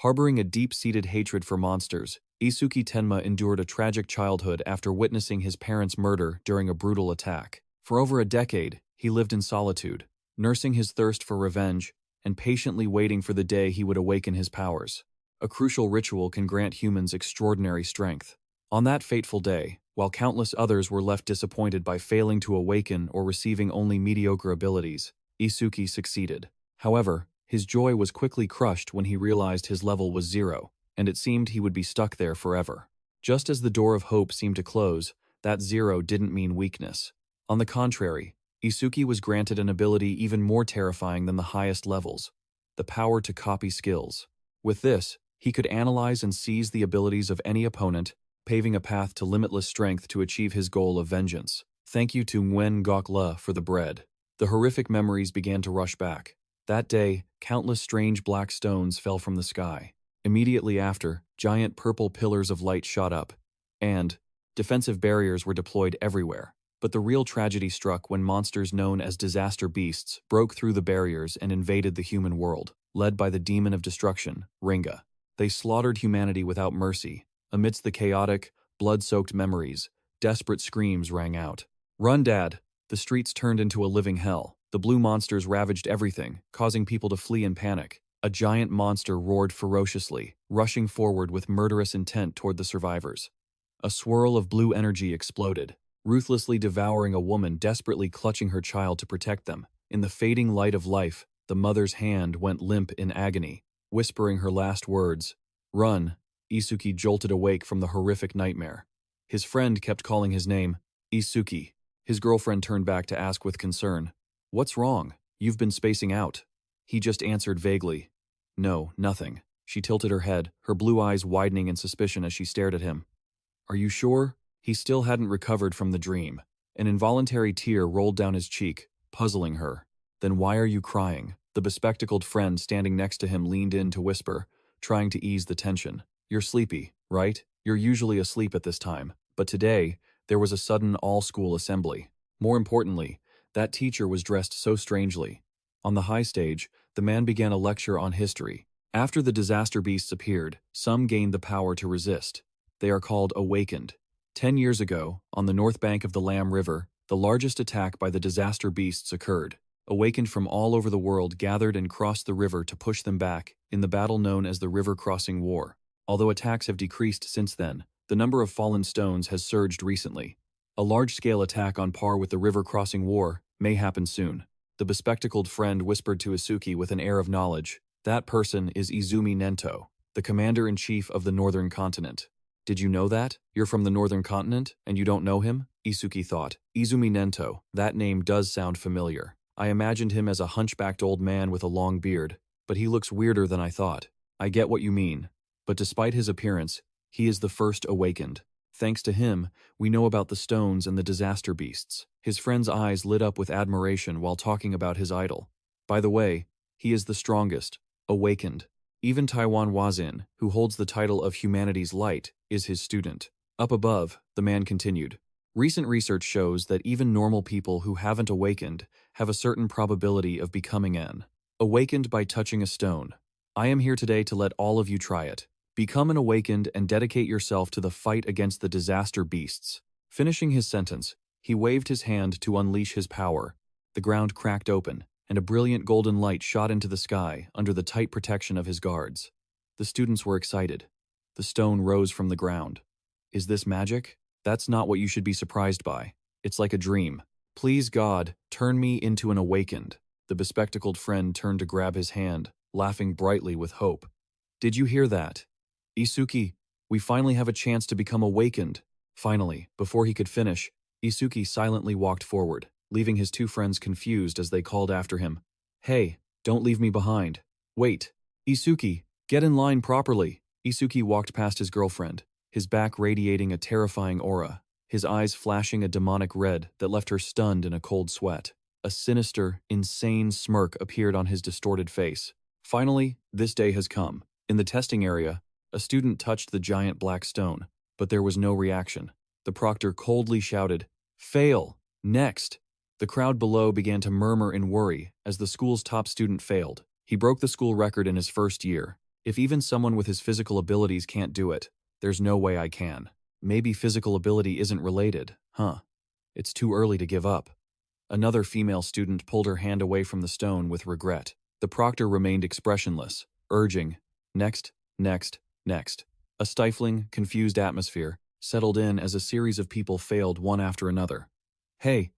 Harboring a deep-seated hatred for monsters, Isuki Tenma endured a tragic childhood after witnessing his parents' murder during a brutal attack. For over a decade, he lived in solitude, nursing his thirst for revenge and patiently waiting for the day he would awaken his powers. A crucial ritual can grant humans extraordinary strength. On that fateful day, while countless others were left disappointed by failing to awaken or receiving only mediocre abilities, Isuki succeeded. However, his joy was quickly crushed when he realized his level was 0, and it seemed he would be stuck there forever. Just as the door of hope seemed to close, that 0 didn't mean weakness. On the contrary, Isuki was granted an ability even more terrifying than the highest levels: the power to copy skills. With this, he could analyze and seize the abilities of any opponent, paving a path to limitless strength to achieve his goal of vengeance. Thank you to Nguyen Gok La for the bread. The horrific memories began to rush back. That day, countless strange black stones fell from the sky. Immediately after, giant purple pillars of light shot up, and defensive barriers were deployed everywhere. But the real tragedy struck when monsters known as disaster beasts broke through the barriers and invaded the human world, led by the demon of destruction, Ringa. They slaughtered humanity without mercy. Amidst the chaotic, blood-soaked memories, desperate screams rang out. "Run, Dad!" The streets turned into a living hell. The blue monsters ravaged everything, causing people to flee in panic. A giant monster roared ferociously, rushing forward with murderous intent toward the survivors. A swirl of blue energy exploded, ruthlessly devouring a woman desperately clutching her child to protect them. In the fading light of life, the mother's hand went limp in agony, whispering her last words. "Run!" Isuki jolted awake from the horrific nightmare. His friend kept calling his name, Isuki. His girlfriend turned back to ask with concern, "What's wrong? You've been spacing out." He just answered vaguely, "No, nothing." She tilted her head, her blue eyes widening in suspicion as she stared at him. "Are you sure?" He still hadn't recovered from the dream. An involuntary tear rolled down his cheek, puzzling her. "Then why are you crying?" The bespectacled friend standing next to him leaned in to whisper, trying to ease the tension. "You're sleepy, right? You're usually asleep at this time. But today, there was a sudden all-school assembly. More importantly, that teacher was dressed so strangely." On the high stage, the man began a lecture on history. After the disaster beasts appeared, some gained the power to resist. They are called awakened. 10 years ago, on the north bank of the Lam River, the largest attack by the disaster beasts occurred. Awakened from all over the world gathered and crossed the river to push them back in the battle known as the River Crossing War. Although attacks have decreased since then, the number of fallen stones has surged recently. A large-scale attack on par with the River Crossing War may happen soon. The bespectacled friend whispered to Isuki with an air of knowledge. "That person is Izumi Nento, the commander-in-chief of the Northern Continent." "Did you know that? You're from the Northern Continent, and you don't know him?" Isuki thought. Izumi Nento, that name does sound familiar. I imagined him as a hunchbacked old man with a long beard, but he looks weirder than I thought. I get what you mean. But despite his appearance, he is the first awakened. Thanks to him, we know about the stones and the disaster beasts. His friend's eyes lit up with admiration while talking about his idol. By the way, he is the strongest, awakened. Even Taiwan Wazin, who holds the title of Humanity's Light, is his student. Up above, the man continued. Recent research shows that even normal people who haven't awakened have a certain probability of becoming an awakened by touching a stone. I am here today to let all of you try it. Become an awakened and dedicate yourself to the fight against the disaster beasts. Finishing his sentence, he waved his hand to unleash his power. The ground cracked open, and a brilliant golden light shot into the sky under the tight protection of his guards. The students were excited. The stone rose from the ground. Is this magic? That's not what you should be surprised by. It's like a dream. Please God, turn me into an awakened. The bespectacled friend turned to grab his hand, laughing brightly with hope. Did you hear that? Isuki, we finally have a chance to become awakened. Finally, before he could finish, Isuki silently walked forward, leaving his two friends confused as they called after him. Hey, don't leave me behind. Wait. Isuki, get in line properly. Isuki walked past his girlfriend, his back radiating a terrifying aura, his eyes flashing a demonic red that left her stunned in a cold sweat. A sinister, insane smirk appeared on his distorted face. Finally, this day has come. In the testing area, a student touched the giant black stone, but there was no reaction. The proctor coldly shouted, "Fail! Next!" The crowd below began to murmur in worry as the school's top student failed. He broke the school record in his first year. If even someone with his physical abilities can't do it, there's no way I can. Maybe physical ability isn't related, huh? It's too early to give up. Another female student pulled her hand away from the stone with regret. The proctor remained expressionless, urging, next, next, next. A stifling, confused atmosphere settled in as a series of people failed one after another. Hey,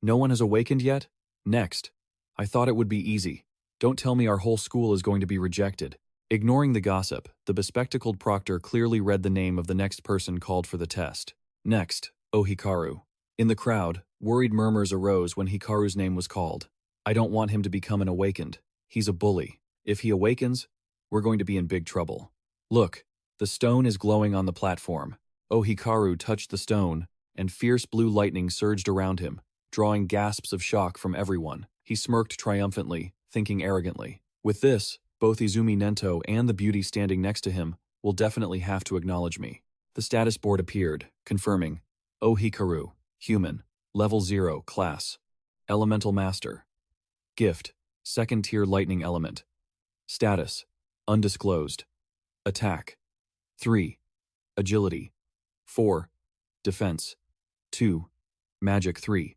no one has awakened yet? Next. I thought it would be easy. Don't tell me our whole school is going to be rejected. Ignoring the gossip, the bespectacled proctor clearly read the name of the next person called for the test. Next, Oh Hikaru. In the crowd, worried murmurs arose when Hikaru's name was called. I don't want him to become an awakened. He's a bully. If he awakens, we're going to be in big trouble. Look, the stone is glowing on the platform. Oh Hikaru touched the stone, and fierce blue lightning surged around him, drawing gasps of shock from everyone. He smirked triumphantly, thinking arrogantly. With this, both Izumi Nento and the beauty standing next to him will definitely have to acknowledge me. The status board appeared, confirming, Oh Hikaru, human, level 0, class, elemental master. Gift, second tier lightning element. Status, undisclosed. Attack, 3. Agility, 4. Defense, 2. Magic 3.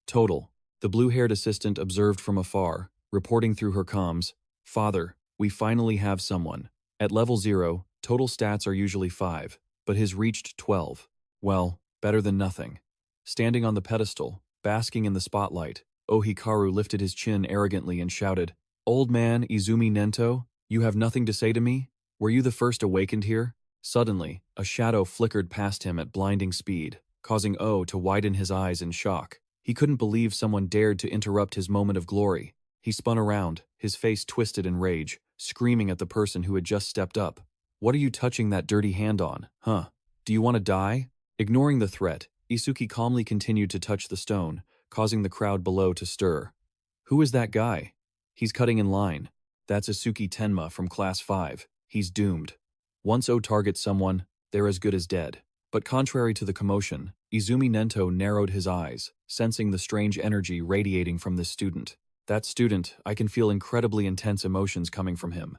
Total. The blue-haired assistant observed from afar, reporting through her comms, Father, we finally have someone. At level 0, total stats are usually 5, but his reached 12. Well, better than nothing. Standing on the pedestal, basking in the spotlight, Oh Hikaru lifted his chin arrogantly and shouted, Old man Izumi Nento, you have nothing to say to me? Were you the first awakened here? Suddenly, a shadow flickered past him at blinding speed, causing Oh to widen his eyes in shock. He couldn't believe someone dared to interrupt his moment of glory. He spun around, his face twisted in rage, screaming at the person who had just stepped up. What are you touching that dirty hand on, huh? Do you want to die? Ignoring the threat, Isuki calmly continued to touch the stone, causing the crowd below to stir. Who is that guy? He's cutting in line. That's Isuki Tenma from Class 5. He's doomed. Once O targets someone, they're as good as dead. But contrary to the commotion, Izumi Nento narrowed his eyes, sensing the strange energy radiating from this student. That student, I can feel incredibly intense emotions coming from him.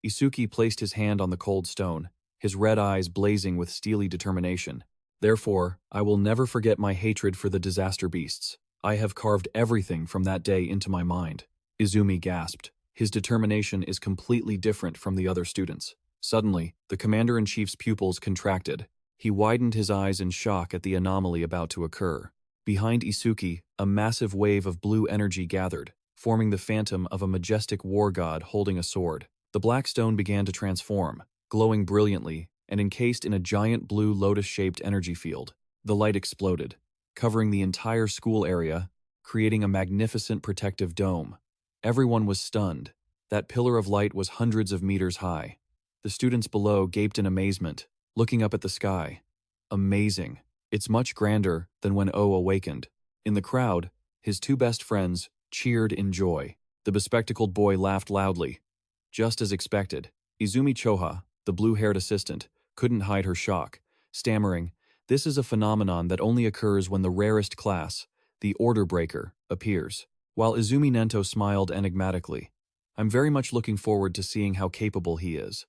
Isuki placed his hand on the cold stone, his red eyes blazing with steely determination. Therefore, I will never forget my hatred for the disaster beasts. I have carved everything from that day into my mind. Izumi gasped. His determination is completely different from the other students. Suddenly, the commander-in-chief's pupils contracted. He widened his eyes in shock at the anomaly about to occur. Behind Isuki, a massive wave of blue energy gathered, forming the phantom of a majestic war god holding a sword. The black stone began to transform, glowing brilliantly and encased in a giant blue lotus-shaped energy field. The light exploded, covering the entire school area, creating a magnificent protective dome. Everyone was stunned. That pillar of light was hundreds of meters high. The students below gaped in amazement, looking up at the sky. Amazing. It's much grander than when O awakened. In the crowd, his two best friends cheered in joy. The bespectacled boy laughed loudly. Just as expected, Izumi Choha, the blue-haired assistant, couldn't hide her shock, stammering, This is a phenomenon that only occurs when the rarest class, the Order Breaker, appears. While Izumi Nento smiled enigmatically, I'm very much looking forward to seeing how capable he is.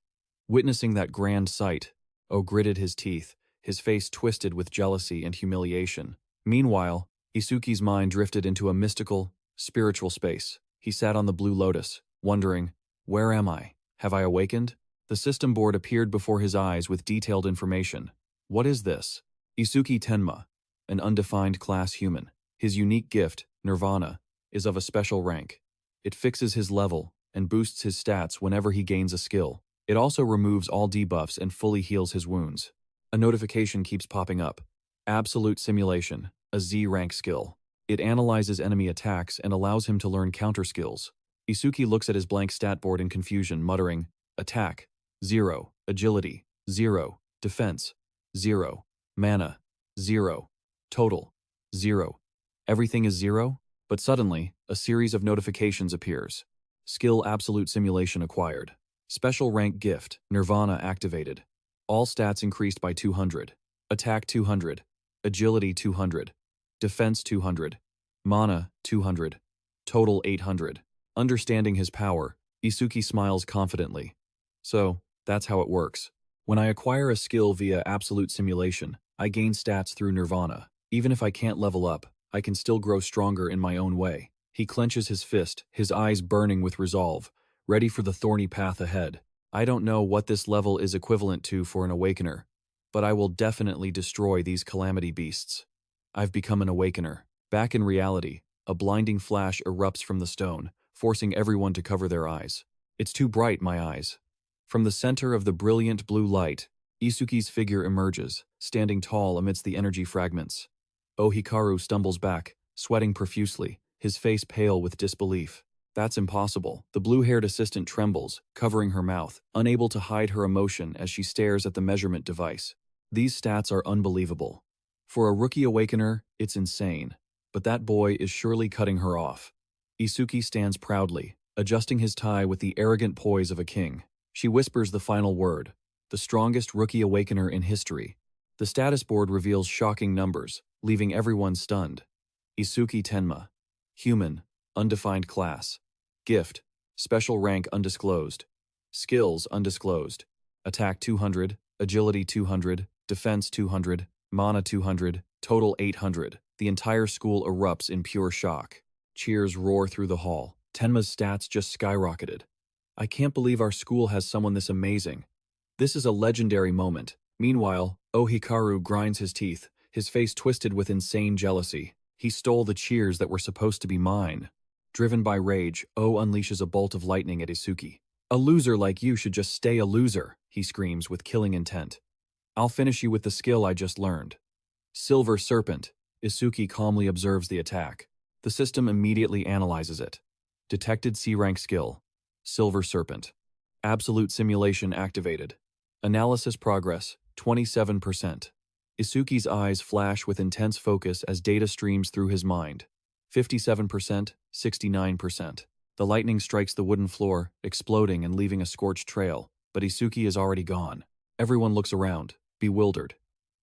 Witnessing that grand sight, O gritted his teeth, his face twisted with jealousy and humiliation. Meanwhile, Isuki's mind drifted into a mystical, spiritual space. He sat on the blue lotus, wondering, where am I? Have I awakened? The system board appeared before his eyes with detailed information. What is this? Isuki Tenma, an undefined class human. His unique gift, NIRVANA, is of a special rank. It fixes his level and boosts his stats whenever he gains a skill. It also removes all debuffs and fully heals his wounds. A notification keeps popping up. Absolute Simulation, a Z-rank skill. It analyzes enemy attacks and allows him to learn counter skills. Isuki looks at his blank stat board in confusion, muttering, Attack, 0. Agility, 0. Defense, 0. Mana, 0. Total, 0. Everything is 0? But suddenly, a series of notifications appears. Skill Absolute Simulation acquired. Special rank gift, NIRVANA activated. All stats increased by 200. Attack 200. Agility 200. Defense 200. Mana 200. Total 800. Understanding his power, Isuki smiles confidently. So, that's how it works. When I acquire a skill via absolute simulation, I gain stats through nirvana. Even if I can't level up, I can still grow stronger in my own way. He clenches his fist, his eyes burning with resolve, ready for the thorny path ahead. I don't know what this level is equivalent to for an awakener, but I will definitely destroy these calamity beasts. I've become an awakener. Back in reality, a blinding flash erupts from the stone, forcing everyone to cover their eyes. It's too bright, my eyes. From the center of the brilliant blue light, Isuki's figure emerges, standing tall amidst the energy fragments. Hikaru stumbles back, sweating profusely, his face pale with disbelief. That's impossible. The blue-haired assistant trembles, covering her mouth, unable to hide her emotion as she stares at the measurement device. These stats are unbelievable. For a rookie awakener, it's insane. But that boy is surely cutting her off. Isuki stands proudly, adjusting his tie with the arrogant poise of a king. She whispers the final word, the strongest rookie awakener in history. The status board reveals shocking numbers, leaving everyone stunned. Isuki Tenma. Human, undefined class. Gift, special rank undisclosed. Skills undisclosed. Attack 200, agility 200, defense 200, mana 200, total 800. The entire school erupts in pure shock. Cheers roar through the hall. Tenma's stats just skyrocketed. I can't believe our school has someone this amazing. This is a legendary moment. Meanwhile, Hikaru grinds his teeth, his face twisted with insane jealousy. He stole the cheers that were supposed to be mine. Driven by rage, unleashes a bolt of lightning at Isuki. A loser like you should just stay a loser, he screams with killing intent. I'll finish you with the skill I just learned. Silver Serpent. Isuki calmly observes the attack. The system immediately analyzes it. Detected C-rank skill. Silver Serpent. Absolute simulation activated. Analysis progress, 27%. Isuki's eyes flash with intense focus as data streams through his mind. 57%, 69%. The lightning strikes the wooden floor, exploding and leaving a scorched trail, but Isuki is already gone. Everyone looks around, bewildered.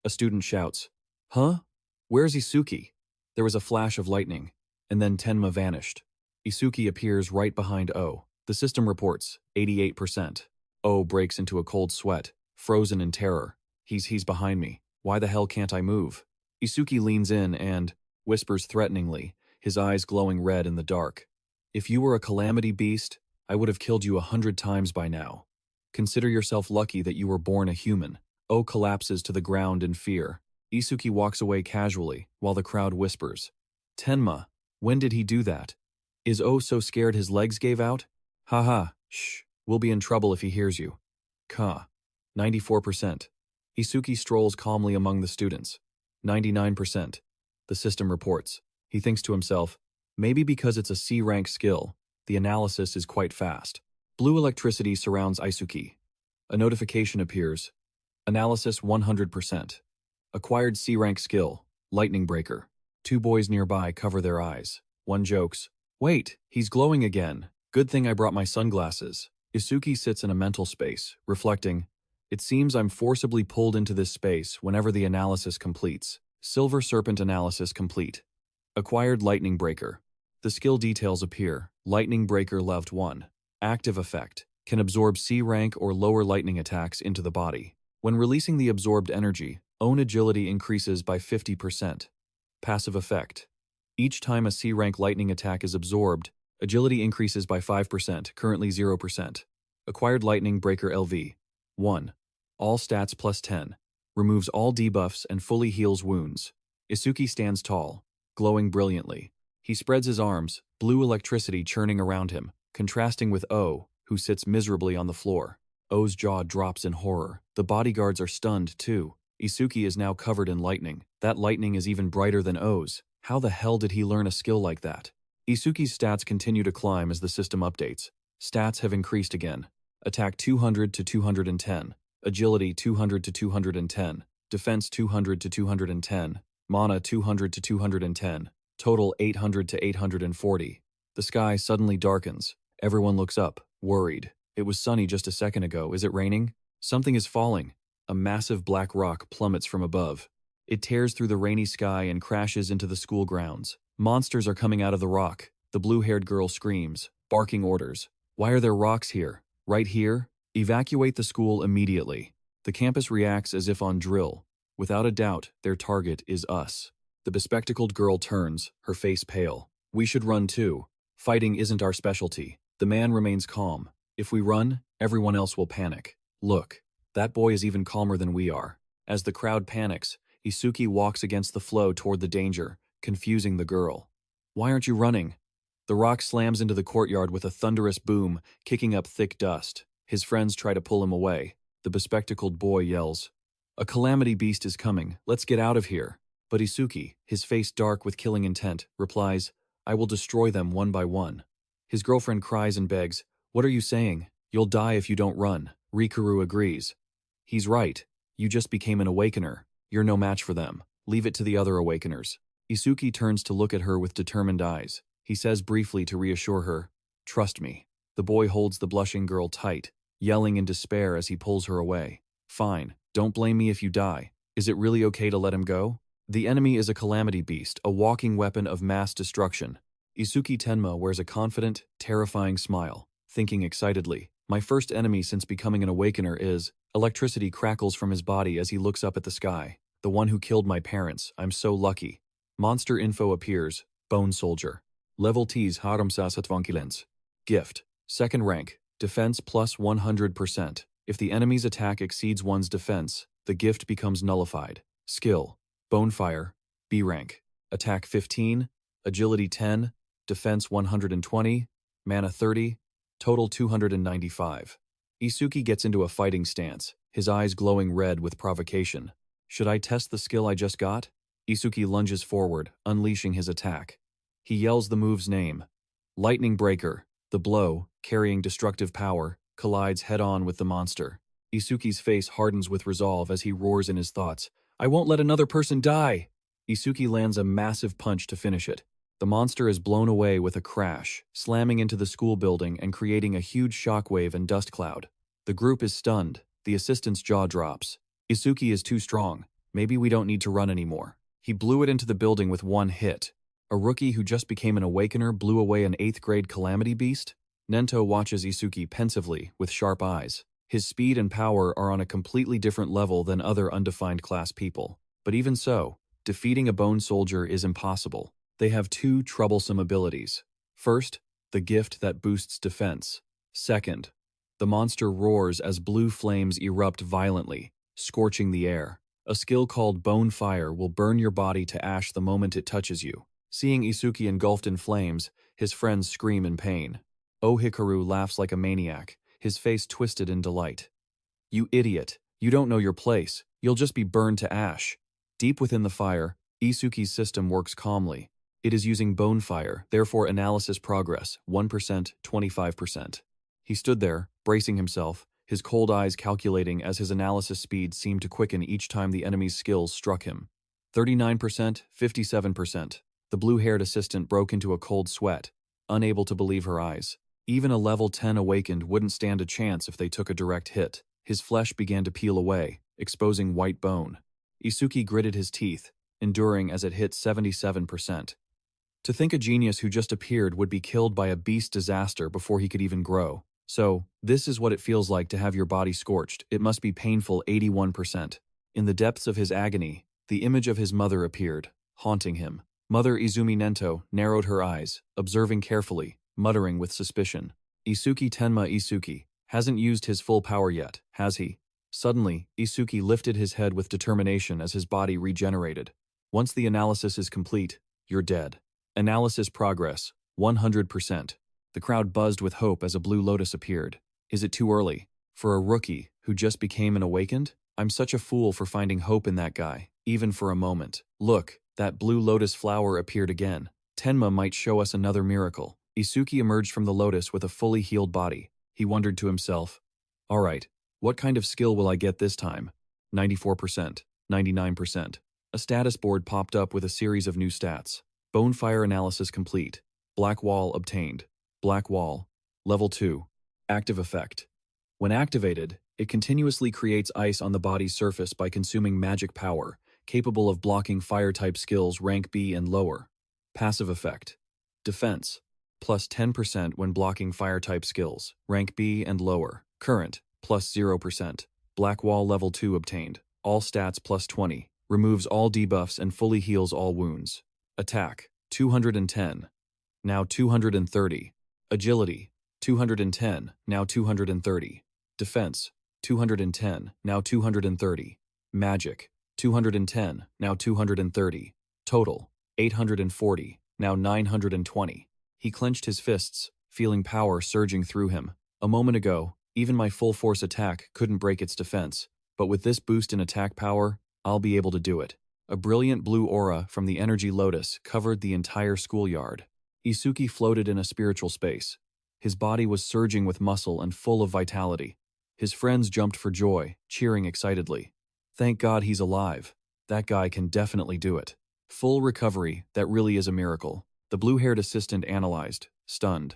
A student shouts, "Huh? Where's Isuki?" There was a flash of lightning, and then Tenma vanished. Isuki appears right behind O. The system reports, 88%. O breaks into a cold sweat, frozen in terror. He's behind me. Why the hell can't I move? Isuki leans in and whispers threateningly, his eyes glowing red in the dark. If you were a calamity beast, I would have killed you 100 times by now. Consider yourself lucky that you were born a human. O collapses to the ground in fear. Isuki walks away casually, while the crowd whispers, "Tenma, when did he do that? Is O so scared his legs gave out? Haha, shh, we'll be in trouble if he hears you." 94%. Isuki strolls calmly among the students. 99%. The system reports. He thinks to himself, maybe because it's a C-rank skill, the analysis is quite fast. Blue electricity surrounds Isuki. A notification appears. Analysis 100%. Acquired C-rank skill, Lightning Breaker. Two boys nearby cover their eyes. One jokes, "Wait, he's glowing again. Good thing I brought my sunglasses." Isuki sits in a mental space, reflecting, "It seems I'm forcibly pulled into this space whenever the analysis completes." Silver Serpent analysis complete. Acquired Lightning Breaker. The skill details appear. Lightning Breaker Level 1. Active effect. Can absorb C-rank or lower lightning attacks into the body. When releasing the absorbed energy, own agility increases by 50%. Passive effect. Each time a C-rank lightning attack is absorbed, agility increases by 5%, currently 0%. Acquired Lightning Breaker LV. 1. All stats plus 10. Removes all debuffs and fully heals wounds. Isuki stands tall, glowing brilliantly. He spreads his arms, blue electricity churning around him, contrasting with O, who sits miserably on the floor. O's jaw drops in horror. The bodyguards are stunned, too. Isuki is now covered in lightning. That lightning is even brighter than O's. How the hell did he learn a skill like that? Isuki's stats continue to climb as the system updates. Stats have increased again. Attack 200 to 210. Agility 200 to 210. Defense 200 to 210. Mana 200 to 210. Total 800 to 840. The sky suddenly darkens. Everyone looks up, worried. It was sunny just a second ago. Is it raining? Something is falling. A massive black rock plummets from above. It tears through the rainy sky and crashes into the school grounds. Monsters are coming out of the rock. The blue-haired girl screams, barking orders. Why are there rocks here? Right here? Evacuate the school immediately. The campus reacts as if on drill. Without a doubt, their target is us. The bespectacled girl turns, her face pale. We should run too. Fighting isn't our specialty. The man remains calm. If we run, everyone else will panic. Look, that boy is even calmer than we are. As the crowd panics, Isuki walks against the flow toward the danger, confusing the girl. Why aren't you running? The rock slams into the courtyard with a thunderous boom, kicking up thick dust. His friends try to pull him away. The bespectacled boy yells, "A calamity beast is coming. Let's get out of here." But Isuki, his face dark with killing intent, replies, "I will destroy them one by one." His girlfriend cries and begs, "What are you saying? You'll die if you don't run." Rikuru agrees. He's right. You just became an awakener. You're no match for them. Leave it to the other awakeners. Isuki turns to look at her with determined eyes. He says briefly to reassure her, "Trust me." The boy holds the blushing girl tight, yelling in despair as he pulls her away. "Fine, don't blame me if you die. Is it really okay to let him go?" The enemy is a calamity beast, a walking weapon of mass destruction. Isuki Tenma wears a confident, terrifying smile, thinking excitedly, "My first enemy since becoming an awakener is..." Electricity crackles from his body as he looks up at the sky. "The one who killed my parents. I'm so lucky." Monster info appears. Bone Soldier. Level T's Haramsasatvankilens. Gift. Second rank. Defense plus 100%. If the enemy's attack exceeds one's defense, the gift becomes nullified. Skill. Bonefire. B rank. Attack 15. Agility 10. Defense 120. Mana 30. Total 295. Isuki gets into a fighting stance, his eyes glowing red with provocation. Should I test the skill I just got? Isuki lunges forward, unleashing his attack. He yells the move's name. Lightning Breaker. The blow, carrying destructive power, collides head-on with the monster. Isuki's face hardens with resolve as he roars in his thoughts. "I won't let another person die!" Isuki lands a massive punch to finish it. The monster is blown away with a crash, slamming into the school building and creating a huge shockwave and dust cloud. The group is stunned. The assistant's jaw drops. Isuki is too strong. Maybe we don't need to run anymore. He blew it into the building with one hit. A rookie who just became an awakener blew away an 8th grade calamity beast? Nento watches Isuki pensively, with sharp eyes. His speed and power are on a completely different level than other undefined class people. But even so, defeating a bone soldier is impossible. They have two troublesome abilities. First, the gift that boosts defense. Second, the monster roars as blue flames erupt violently, scorching the air. A skill called Bone Fire will burn your body to ash the moment it touches you. Seeing Isuki engulfed in flames, his friends scream in pain. Oh, Hikaru laughs like a maniac, his face twisted in delight. "You idiot, you don't know your place. You'll just be burned to ash." Deep within the fire, Isuki's system works calmly. It is using Bone Fire, therefore analysis progress, 1%, 25%. He stood there, bracing himself, his cold eyes calculating as his analysis speed seemed to quicken each time the enemy's skills struck him. 39%, 57%. The blue-haired assistant broke into a cold sweat, unable to believe her eyes. Even a level 10 awakened wouldn't stand a chance if they took a direct hit. His flesh began to peel away, exposing white bone. Isuki gritted his teeth, enduring as it hit 77%. To think a genius who just appeared would be killed by a beast disaster before he could even grow. So, this is what it feels like to have your body scorched. It must be painful 81%. In the depths of his agony, the image of his mother appeared, haunting him. Mother Izumi Nento narrowed her eyes, observing carefully, muttering with suspicion. Isuki Tenma Isuki hasn't used his full power yet, has he? Suddenly, Isuki lifted his head with determination as his body regenerated. Once the analysis is complete, you're dead. Analysis progress, 100%. The crowd buzzed with hope as a blue lotus appeared. Is it too early? For a rookie who just became an awakened? I'm such a fool for finding hope in that guy, even for a moment. Look, that blue lotus flower appeared again. Tenma might show us another miracle. Isuki emerged from the lotus with a fully healed body. He wondered to himself, "All right, what kind of skill will I get this time?" 94%, 99%. A status board popped up with a series of new stats. Bonefire analysis complete. Black wall obtained. Black wall. Level 2. Active effect. When activated, it continuously creates ice on the body's surface by consuming magic power, capable of blocking fire-type skills rank B and lower. Passive effect. Defense. Plus 10% when blocking fire-type skills, rank B and lower. Current. plus 0%. Black Wall level 2 obtained. All stats plus 20. Removes all debuffs and fully heals all wounds. Attack, 210. Now 230. Agility, 210, now 230. Defense, 210, now 230. Magic, 210, now 230. Total, 840, now 920. He clenched his fists, feeling power surging through him. A moment ago, even my full-force attack couldn't break its defense, but with this boost in attack power, I'll be able to do it. A brilliant blue aura from the energy lotus covered the entire schoolyard. Isuki floated in a spiritual space. His body was surging with muscle and full of vitality. His friends jumped for joy, cheering excitedly. Thank God he's alive. That guy can definitely do it. Full recovery, that really is a miracle. The blue-haired assistant analyzed, stunned.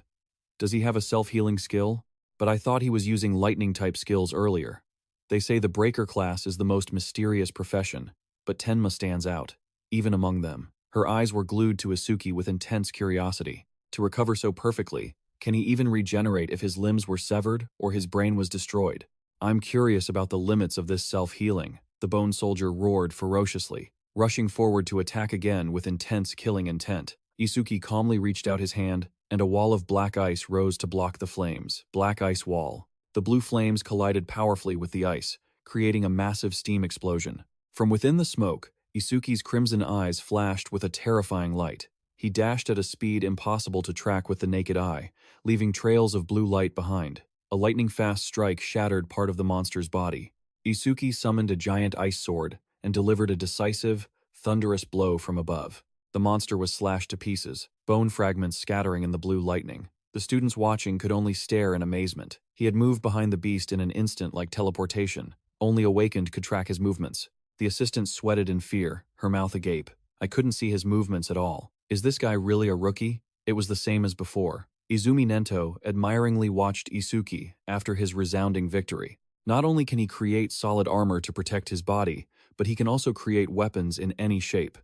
Does he have a self-healing skill? But I thought he was using lightning-type skills earlier. They say the breaker class is the most mysterious profession, but Tenma stands out, even among them. Her eyes were glued to Isuki with intense curiosity. To recover so perfectly, can he even regenerate if his limbs were severed or his brain was destroyed? I'm curious about the limits of this self-healing, the bone soldier roared ferociously, rushing forward to attack again with intense killing intent. Isuki calmly reached out his hand, and a wall of black ice rose to block the flames. Black ice wall. The blue flames collided powerfully with the ice, creating a massive steam explosion. From within the smoke, Isuki's crimson eyes flashed with a terrifying light. He dashed at a speed impossible to track with the naked eye, leaving trails of blue light behind. A lightning-fast strike shattered part of the monster's body. Isuki summoned a giant ice sword and delivered a decisive, thunderous blow from above. The monster was slashed to pieces, bone fragments scattering in the blue lightning. The students watching could only stare in amazement. He had moved behind the beast in an instant like teleportation. Only awakened could track his movements. The assistant sweated in fear, her mouth agape. I couldn't see his movements at all. Is this guy really a rookie? It was the same as before. Izumi Nento admiringly watched Isuki after his resounding victory. Not only can he create solid armor to protect his body, but he can also create weapons in any shape.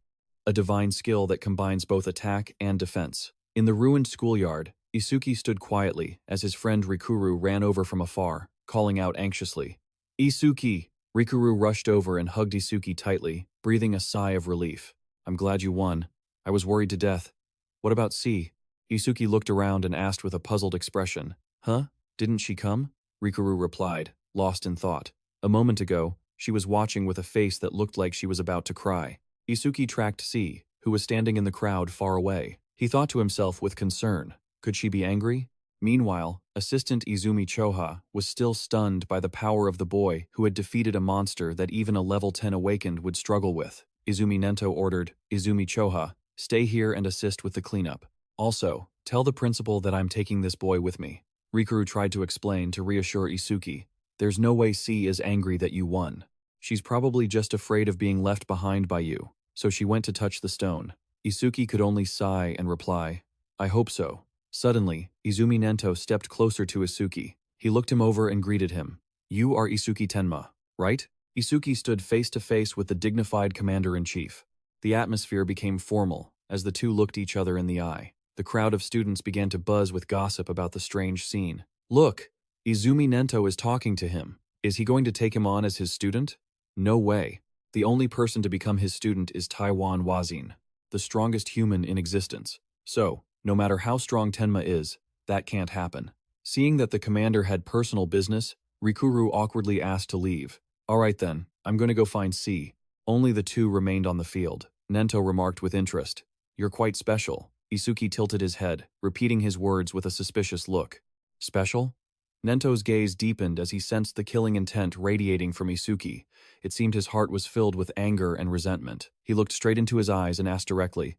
A divine skill that combines both attack and defense. In the ruined schoolyard, Isuki stood quietly as his friend Rikuru ran over from afar, calling out anxiously. Isuki! Rikuru rushed over and hugged Isuki tightly, breathing a sigh of relief. I'm glad you won. I was worried to death. What about C? Isuki looked around and asked with a puzzled expression. Huh? Didn't she come? Rikuru replied, lost in thought. A moment ago, she was watching with a face that looked like she was about to cry. Isuki tracked C, who was standing in the crowd far away. He thought to himself with concern, could she be angry? Meanwhile, assistant Izumi Choha was still stunned by the power of the boy who had defeated a monster that even a level 10 awakened would struggle with. Izumi Nento ordered, Izumi Choha, stay here and assist with the cleanup. Also, tell the principal that I'm taking this boy with me. Rikuru tried to explain to reassure Isuki. There's no way C is angry that you won. She's probably just afraid of being left behind by you, so she went to touch the stone. Isuki could only sigh and reply, I hope so. Suddenly, Izumi Nento stepped closer to Isuki. He looked him over and greeted him. You are Isuki Tenma, right? Isuki stood face to face with the dignified commander-in-chief. The atmosphere became formal as the two looked each other in the eye. The crowd of students began to buzz with gossip about the strange scene. Look, Izumi Nento is talking to him. Is he going to take him on as his student? No way. The only person to become his student is Taiwan Wazin, the strongest human in existence. So, no matter how strong Tenma is, that can't happen. Seeing that the commander had personal business, Rikuru awkwardly asked to leave. Alright then, I'm going to go find C. Only the two remained on the field. Nento remarked with interest. You're quite special. Isuki tilted his head, repeating his words with a suspicious look. Special? Nento's gaze deepened as he sensed the killing intent radiating from Isuki. It seemed his heart was filled with anger and resentment. He looked straight into his eyes and asked directly,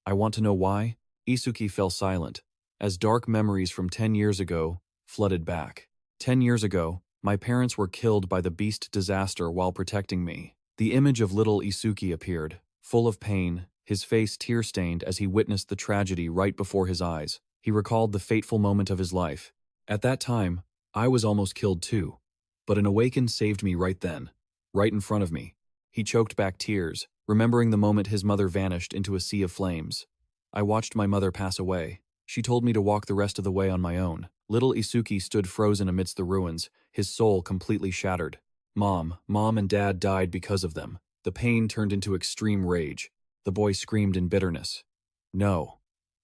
I want to know why? Isuki fell silent, as dark memories from 10 years ago flooded back. 10 years ago, my parents were killed by the beast disaster while protecting me. The image of little Isuki appeared, full of pain, his face tear-stained as he witnessed the tragedy right before his eyes. He recalled the fateful moment of his life. At that time, I was almost killed too. But an awakened saved me right then, right in front of me. He choked back tears, remembering the moment his mother vanished into a sea of flames. I watched my mother pass away. She told me to walk the rest of the way on my own. Little Isuki stood frozen amidst the ruins, his soul completely shattered. Mom and Dad died because of them. The pain turned into extreme rage. The boy screamed in bitterness. No.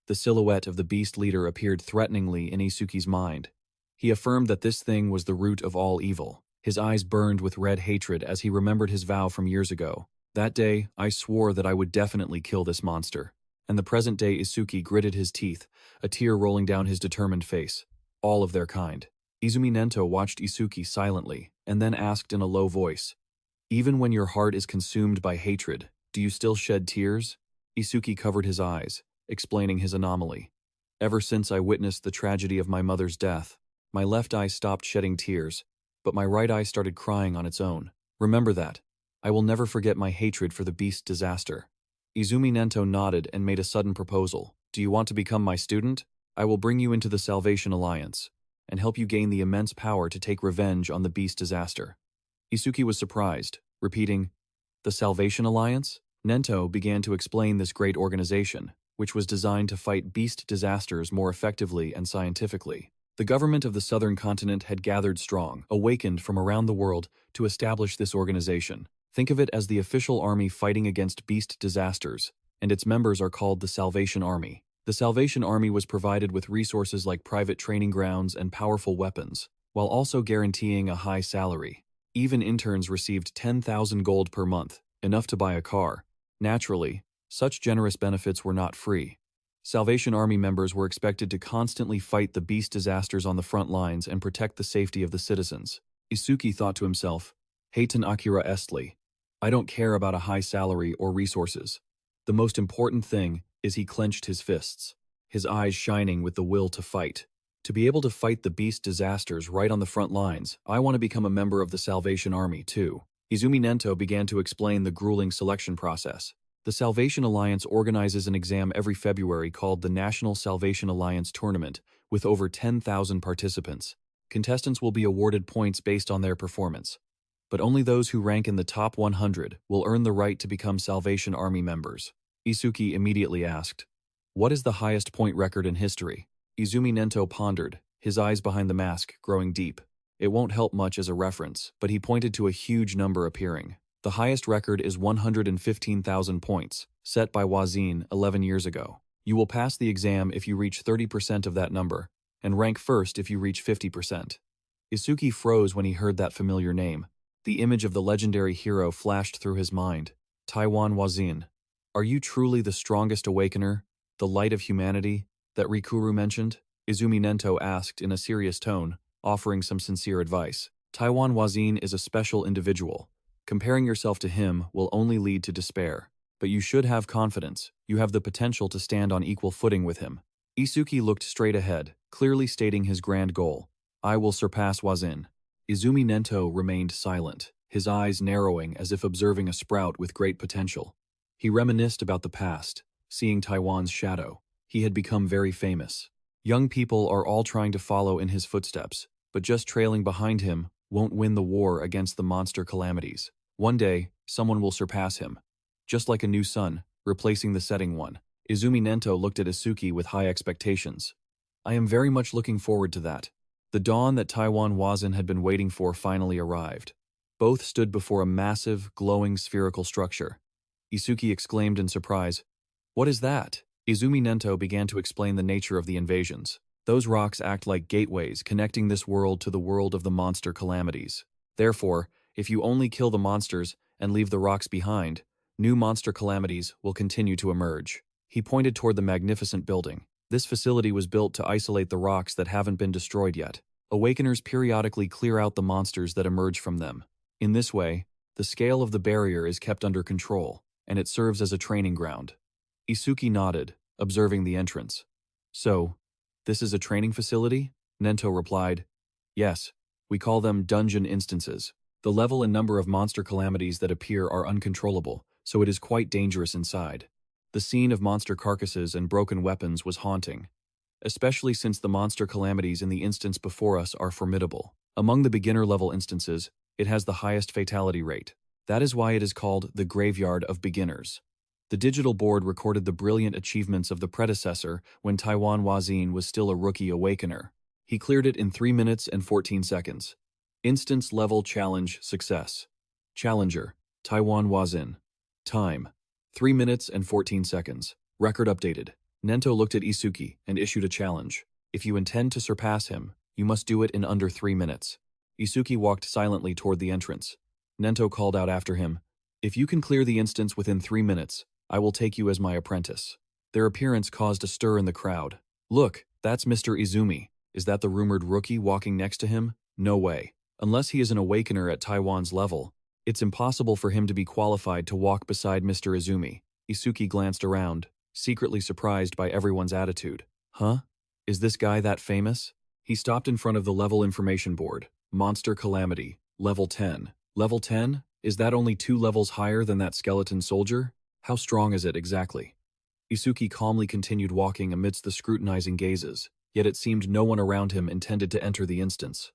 The silhouette of the beast leader appeared threateningly in Isuki's mind. He affirmed that this thing was the root of all evil. His eyes burned with red hatred as he remembered his vow from years ago. That day, I swore that I would definitely kill this monster. And the present-day Isuki gritted his teeth, a tear rolling down his determined face. All of their kind. Izumi Nento watched Isuki silently, and then asked in a low voice, "Even when your heart is consumed by hatred, do you still shed tears?" Isuki covered his eyes, explaining his anomaly. "Ever since I witnessed the tragedy of my mother's death, my left eye stopped shedding tears, but my right eye started crying on its own. Remember that. I will never forget my hatred for the beast disaster." Izumi Nento nodded and made a sudden proposal. "Do you want to become my student? I will bring you into the Salvation Alliance and help you gain the immense power to take revenge on the beast disaster." Isuki was surprised, repeating, "The Salvation Alliance?" Nento began to explain this great organization, which was designed to fight beast disasters more effectively and scientifically. The government of the southern continent had gathered strong, awakened from around the world to establish this organization. Think of it as the official army fighting against beast disasters, and its members are called the Salvation Army. The Salvation Army was provided with resources like private training grounds and powerful weapons, while also guaranteeing a high salary. Even interns received 10,000 gold per month, enough to buy a car. Naturally, such generous benefits were not free. Salvation Army members were expected to constantly fight the beast disasters on the front lines and protect the safety of the citizens. Isuki thought to himself, "Heitan Akira Estli. I don't care about a high salary or resources. The most important thing is he clenched his fists, his eyes shining with the will to fight. To be able to fight the beast disasters right on the front lines, I want to become a member of the Salvation Army too." Izumi Nento began to explain the grueling selection process. The Salvation Alliance organizes an exam every February called the National Salvation Alliance Tournament, with over 10,000 participants. Contestants will be awarded points based on their performance, but only those who rank in the top 100 will earn the right to become Salvation Army members. Isuki immediately asked, "What is the highest point record in history?" Izumi Nento pondered, his eyes behind the mask growing deep. It won't help much as a reference, but he pointed to a huge number appearing. The highest record is 115,000 points, set by Wazin 11 years ago. You will pass the exam if you reach 30% of that number, and rank first if you reach 50%. Isuki froze when he heard that familiar name. The image of the legendary hero flashed through his mind. Taiwan Wazin. Are you truly the strongest awakener, the light of humanity, that Rikuru mentioned? Izumi Nento asked in a serious tone, offering some sincere advice. Taiwan Wazin is a special individual. Comparing yourself to him will only lead to despair. But you should have confidence. You have the potential to stand on equal footing with him. Isuki looked straight ahead, clearly stating his grand goal. I will surpass Wazin. Izumi Nento remained silent, his eyes narrowing as if observing a sprout with great potential. He reminisced about the past, seeing Taiwan's shadow. He had become very famous. Young people are all trying to follow in his footsteps, but just trailing behind him won't win the war against the monster calamities. One day, someone will surpass him, just like a new sun, replacing the setting one. Izumi Nento looked at Isuki with high expectations. I am very much looking forward to that. The dawn that Taiwan Wazin had been waiting for finally arrived. Both stood before a massive, glowing spherical structure. Isuki exclaimed in surprise, "What is that?" Izumi Nento began to explain the nature of the invasions. Those rocks act like gateways connecting this world to the world of the monster calamities. Therefore, if you only kill the monsters and leave the rocks behind, new monster calamities will continue to emerge. He pointed toward the magnificent building. This facility was built to isolate the rocks that haven't been destroyed yet. Awakeners periodically clear out the monsters that emerge from them. In this way, the scale of the barrier is kept under control, and it serves as a training ground. Isuki nodded, observing the entrance. So, this is a training facility? Nento replied, Yes, we call them dungeon instances. The level and number of monster calamities that appear are uncontrollable, so it is quite dangerous inside. The scene of monster carcasses and broken weapons was haunting, especially since the monster calamities in the instance before us are formidable. Among the beginner-level instances, it has the highest fatality rate. That is why it is called the Graveyard of Beginners. The digital board recorded the brilliant achievements of the predecessor when Taiwan Wazin was still a rookie awakener. He cleared it in 3 minutes and 14 seconds. Instance level challenge success. Challenger, Taiwan Wazin. Time, 3 minutes and 14 seconds. Record updated. Nento looked at Isuki and issued a challenge. If you intend to surpass him, you must do it in under 3 minutes. Isuki walked silently toward the entrance. Nento called out after him, "If you can clear the instance within 3 minutes, I will take you as my apprentice." Their appearance caused a stir in the crowd. "Look, that's Mr. Izumi. Is that the rumored rookie walking next to him? No way. Unless he is an awakener at Taiwan's level, it's impossible for him to be qualified to walk beside Mr. Izumi." Isuki glanced around, secretly surprised by everyone's attitude. "Huh? Is this guy that famous?" He stopped in front of the level information board. Monster Calamity, level 10. Level 10? Is that only 2 levels higher than that skeleton soldier? How strong is it exactly? Isuki calmly continued walking amidst the scrutinizing gazes, yet it seemed no one around him intended to enter the instance.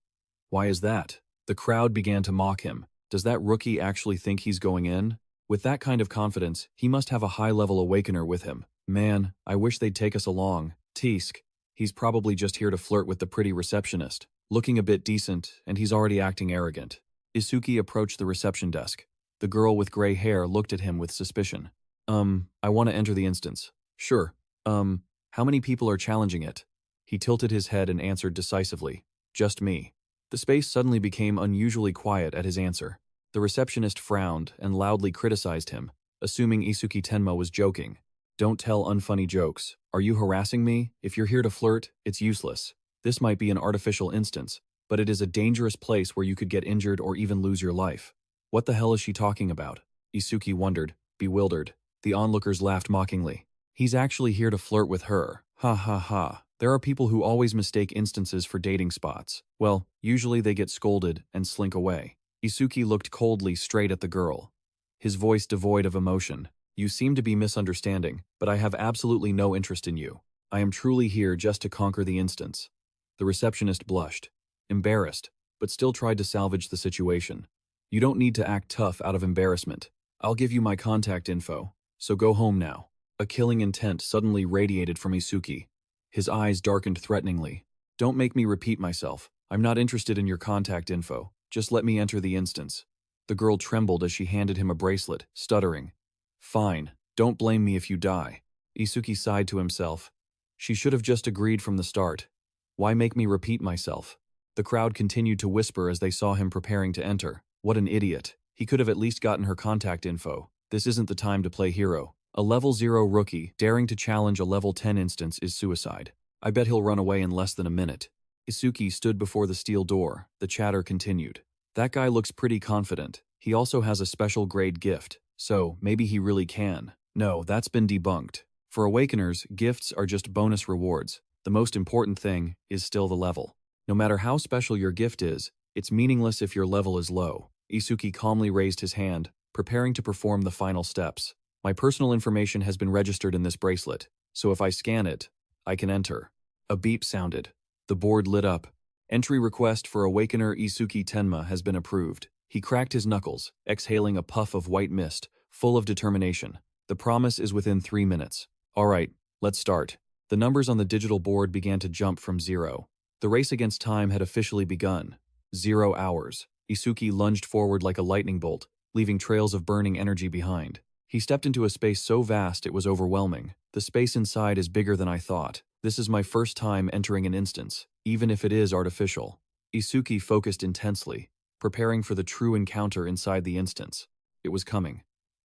Why is that? The crowd began to mock him. Does that rookie actually think he's going in? With that kind of confidence, he must have a high-level awakener with him. Man, I wish they'd take us along. Teesk. He's probably just here to flirt with the pretty receptionist. Looking a bit decent, and he's already acting arrogant. Isuki approached the reception desk. The girl with gray hair looked at him with suspicion. I want to enter the instance." "Sure. How many people are challenging it?" He tilted his head and answered decisively. "Just me." The space suddenly became unusually quiet at his answer. The receptionist frowned and loudly criticized him, assuming Isuki Tenma was joking. "Don't tell unfunny jokes. Are you harassing me? If you're here to flirt, it's useless. This might be an artificial instance, but it is a dangerous place where you could get injured or even lose your life." "What the hell is she talking about?" Isuki wondered, bewildered. The onlookers laughed mockingly. "He's actually here to flirt with her. Ha ha ha. There are people who always mistake instances for dating spots. Well, usually they get scolded and slink away." Isuki looked coldly straight at the girl, his voice devoid of emotion. "You seem to be misunderstanding, but I have absolutely no interest in you. I am truly here just to conquer the instance." The receptionist blushed, embarrassed, but still tried to salvage the situation. "You don't need to act tough out of embarrassment. I'll give you my contact info, so go home now." A killing intent suddenly radiated from Isuki. His eyes darkened threateningly. "Don't make me repeat myself. I'm not interested in your contact info. Just let me enter the instance." The girl trembled as she handed him a bracelet, stuttering. "Fine. Don't blame me if you die." Isuki sighed to himself. She should have just agreed from the start. Why make me repeat myself? The crowd continued to whisper as they saw him preparing to enter. What an idiot. He could have at least gotten her contact info. This isn't the time to play hero. A level 0 rookie daring to challenge a level 10 instance is suicide. I bet he'll run away in less than a minute. Isuki stood before the steel door. The chatter continued. That guy looks pretty confident. He also has a special grade gift, so maybe he really can. No, that's been debunked. For awakeners, gifts are just bonus rewards. The most important thing is still the level. No matter how special your gift is, it's meaningless if your level is low. Isuki calmly raised his hand, preparing to perform the final steps. My personal information has been registered in this bracelet, so if I scan it, I can enter. A beep sounded. The board lit up. Entry request for Awakener Isuki Tenma has been approved. He cracked his knuckles, exhaling a puff of white mist, full of determination. The promise is within 3 minutes. All right, let's start. The numbers on the digital board began to jump from 0. The race against time had officially begun. 0 hours. Isuki lunged forward like a lightning bolt, leaving trails of burning energy behind. He stepped into a space so vast it was overwhelming. The space inside is bigger than I thought. This is my first time entering an instance, even if it is artificial. Isuki focused intensely, preparing for the true encounter inside the instance. It was coming.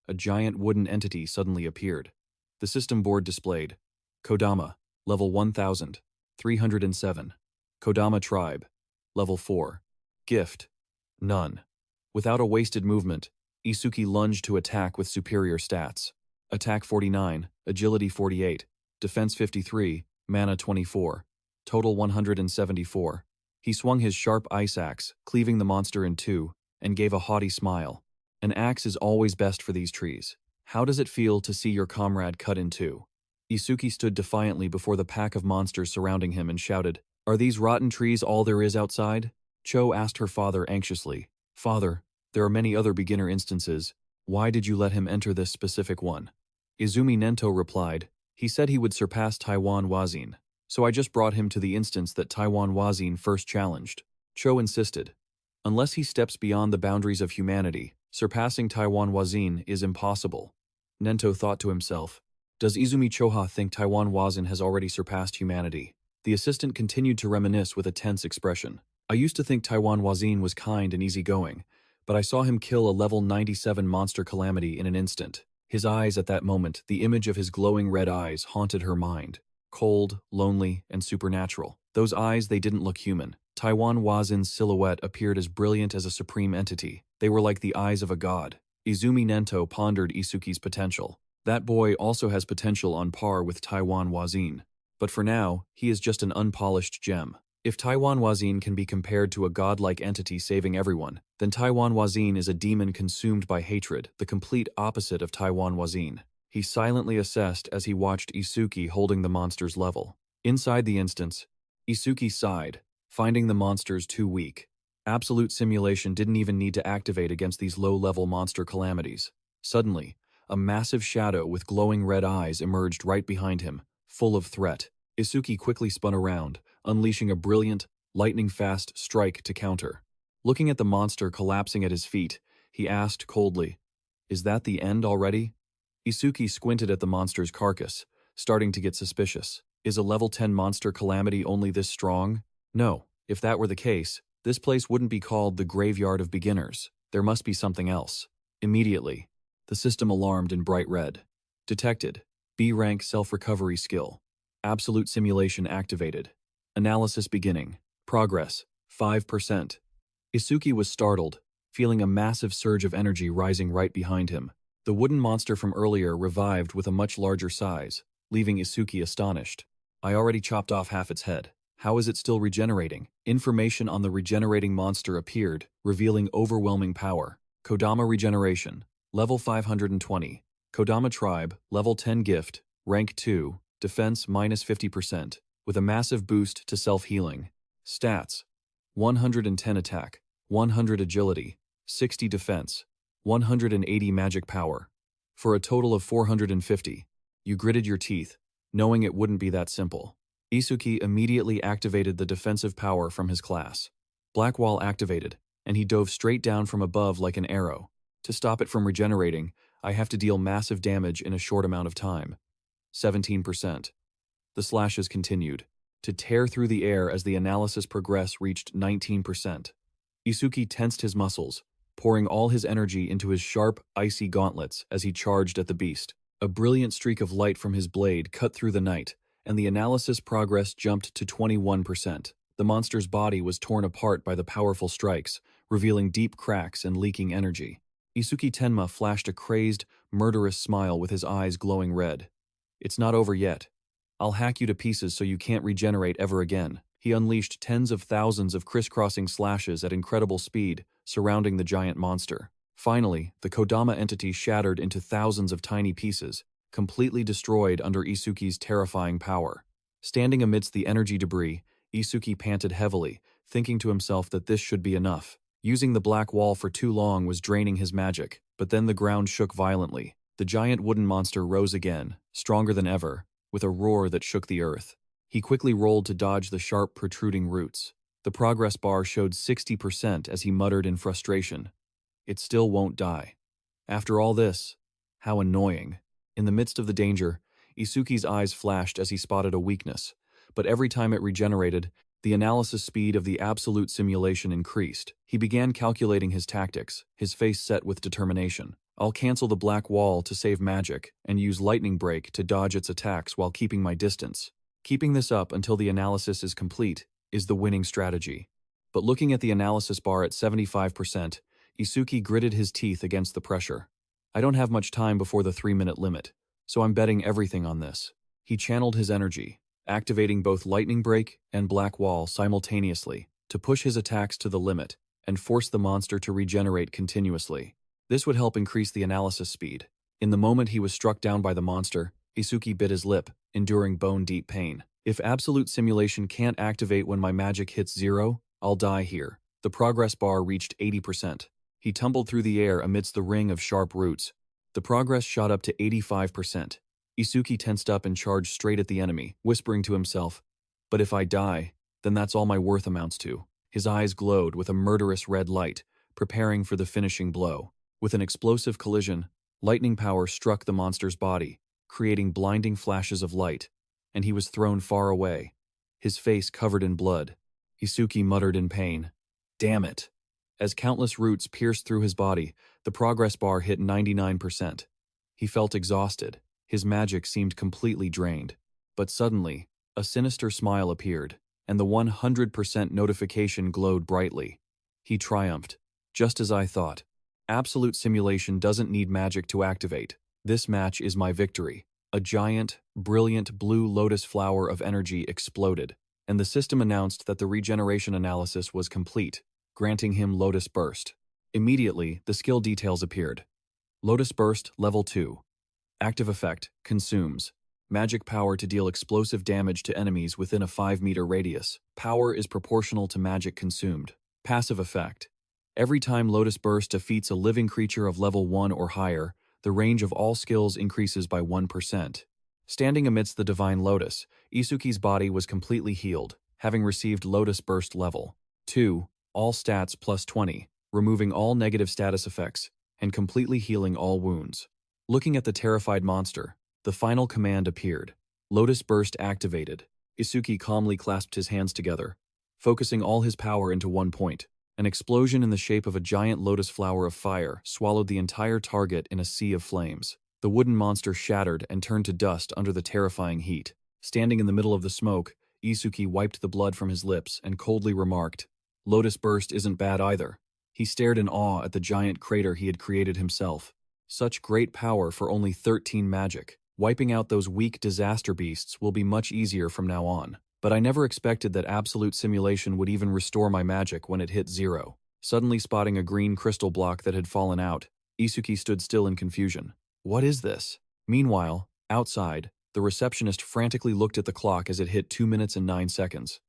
A giant wooden entity suddenly appeared. The system board displayed. Kodama, level 1307. Kodama tribe, level 4. Gift, none. Without a wasted movement, Isuki lunged to attack with superior stats. Attack 49, Agility 48, Defense 53, Mana 24, total 174. He swung his sharp ice axe, cleaving the monster in two, and gave a haughty smile. An axe is always best for these trees. How does it feel to see your comrade cut in two? Isuki stood defiantly before the pack of monsters surrounding him and shouted, "Are these rotten trees all there is outside?" Cho asked her father anxiously, "Father, there are many other beginner instances. Why did you let him enter this specific one?" Izumi Nento replied, "He said he would surpass Taiwan Wazin, so I just brought him to the instance that Taiwan Wazin first challenged." Cho insisted, "Unless he steps beyond the boundaries of humanity, surpassing Taiwan Wazin is impossible." Nento thought to himself, "Does Izumi Choha think Taiwan Wazin has already surpassed humanity?" The assistant continued to reminisce with a tense expression. "I used to think Taiwan Wazin was kind and easygoing, but I saw him kill a level 97 monster calamity in an instant." His eyes at that moment, the image of his glowing red eyes haunted her mind. Cold, lonely, and supernatural. Those eyes, they didn't look human. Taiwan Wazin's silhouette appeared as brilliant as a supreme entity. They were like the eyes of a god. Izumi Nento pondered Isuki's potential. That boy also has potential on par with Taiwan Wazin. But for now, he is just an unpolished gem. If Taiwan Wazin can be compared to a godlike entity saving everyone, then Taiwan Wazin is a demon consumed by hatred, the complete opposite of Taiwan Wazin. He silently assessed as he watched Isuki holding the monster's level. Inside the instance, Isuki sighed, finding the monsters too weak. Absolute simulation didn't even need to activate against these low-level monster calamities. Suddenly, a massive shadow with glowing red eyes emerged right behind him, full of threat. Isuki quickly spun around, unleashing a brilliant, lightning-fast strike to counter. Looking at the monster collapsing at his feet, he asked coldly, "Is that the end already?" Isuki squinted at the monster's carcass, starting to get suspicious. Is a level 10 monster calamity only this strong? No, if that were the case, this place wouldn't be called the Graveyard of Beginners. There must be something else. Immediately, the system alarmed in bright red. Detected. B-rank self-recovery skill. Absolute simulation activated. Analysis beginning. Progress, 5%. Isuki was startled, feeling a massive surge of energy rising right behind him. The wooden monster from earlier revived with a much larger size, leaving Isuki astonished. "I already chopped off half its head. How is it still regenerating?" Information on the regenerating monster appeared, revealing overwhelming power. Kodama regeneration, level 520. Kodama tribe, level 10 gift, rank 2, defense minus 50%, with a massive boost to self-healing. Stats: 110 attack, 100 agility, 60 defense, 180 magic power. For a total of 450. You gritted your teeth, knowing it wouldn't be that simple. Isuki immediately activated the defensive power from his class. Black Wall activated, and he dove straight down from above like an arrow. To stop it from regenerating, I have to deal massive damage in a short amount of time. 17%. The slashes continued, to tear through the air as the analysis progress reached 19%. Isuki tensed his muscles, pouring all his energy into his sharp, icy gauntlets as he charged at the beast. A brilliant streak of light from his blade cut through the night, and the analysis progress jumped to 21%. The monster's body was torn apart by the powerful strikes, revealing deep cracks and leaking energy. Isuki Tenma flashed a crazed, murderous smile with his eyes glowing red. "It's not over yet. I'll hack you to pieces so you can't regenerate ever again." He unleashed tens of thousands of crisscrossing slashes at incredible speed, surrounding the giant monster. Finally, the Kodama entity shattered into thousands of tiny pieces, completely destroyed under Isuki's terrifying power. Standing amidst the energy debris, Isuki panted heavily, thinking to himself that this should be enough. Using the black wall for too long was draining his magic, but then the ground shook violently. The giant wooden monster rose again, stronger than ever, with a roar that shook the earth. He quickly rolled to dodge the sharp, protruding roots. The progress bar showed 60% as he muttered in frustration, "It still won't die. After all this, how annoying." In the midst of the danger, Isuki's eyes flashed as he spotted a weakness, but every time it regenerated, the analysis speed of the absolute simulation increased. He began calculating his tactics, his face set with determination. "I'll cancel the black wall to save magic and use lightning break to dodge its attacks while keeping my distance. Keeping this up until the analysis is complete is the winning strategy." But looking at the analysis bar at 75%, Isuki gritted his teeth against the pressure. "I don't have much time before the 3-minute limit, so I'm betting everything on this." He channeled his energy, activating both lightning break and black wall simultaneously to push his attacks to the limit and force the monster to regenerate continuously. This would help increase the analysis speed. In the moment he was struck down by the monster, Isuki bit his lip, enduring bone-deep pain. "If absolute simulation can't activate when my magic hits 0, I'll die here." The progress bar reached 80%. He tumbled through the air amidst the ring of sharp roots, The progress shot up to 85%. Isuki tensed up and charged straight at the enemy, whispering to himself, "But if I die, then that's all my worth amounts to." His eyes glowed with a murderous red light, preparing for the finishing blow. With an explosive collision, lightning power struck the monster's body, creating blinding flashes of light, and he was thrown far away, his face covered in blood. Isuki muttered in pain, "Damn it." As countless roots pierced through his body, the progress bar hit 99%. He felt exhausted. His magic seemed completely drained. But suddenly, a sinister smile appeared, and the 100% notification glowed brightly. He triumphed. "Just as I thought. Absolute simulation doesn't need magic to activate. This match is my victory." A giant, brilliant blue lotus flower of energy exploded, and the system announced that the regeneration analysis was complete, granting him Lotus Burst. Immediately, the skill details appeared. Lotus Burst Level 2. Active effect, consumes. Magic power to deal explosive damage to enemies within a 5-meter radius. Power is proportional to magic consumed. Passive effect. Every time Lotus Burst defeats a living creature of level 1 or higher, the range of all skills increases by 1%. Standing amidst the Divine Lotus, Isuki's body was completely healed, having received Lotus Burst Level 2, all stats plus 20, removing all negative status effects, and completely healing all wounds. Looking at the terrified monster, the final command appeared. Lotus Burst activated. Isuki calmly clasped his hands together, focusing all his power into one point. An explosion in the shape of a giant lotus flower of fire swallowed the entire target in a sea of flames. The wooden monster shattered and turned to dust under the terrifying heat. Standing in the middle of the smoke, Isuki wiped the blood from his lips and coldly remarked, "Lotus Burst isn't bad either." He stared in awe at the giant crater he had created himself. Such great power for only 13 magic. Wiping out those weak disaster beasts will be much easier from now on. But I never expected that absolute simulation would even restore my magic when it hit 0. Suddenly spotting a green crystal block that had fallen out, Isuki stood still in confusion. What is this? Meanwhile, outside, the receptionist frantically looked at the clock as it hit 2 minutes and 9 seconds.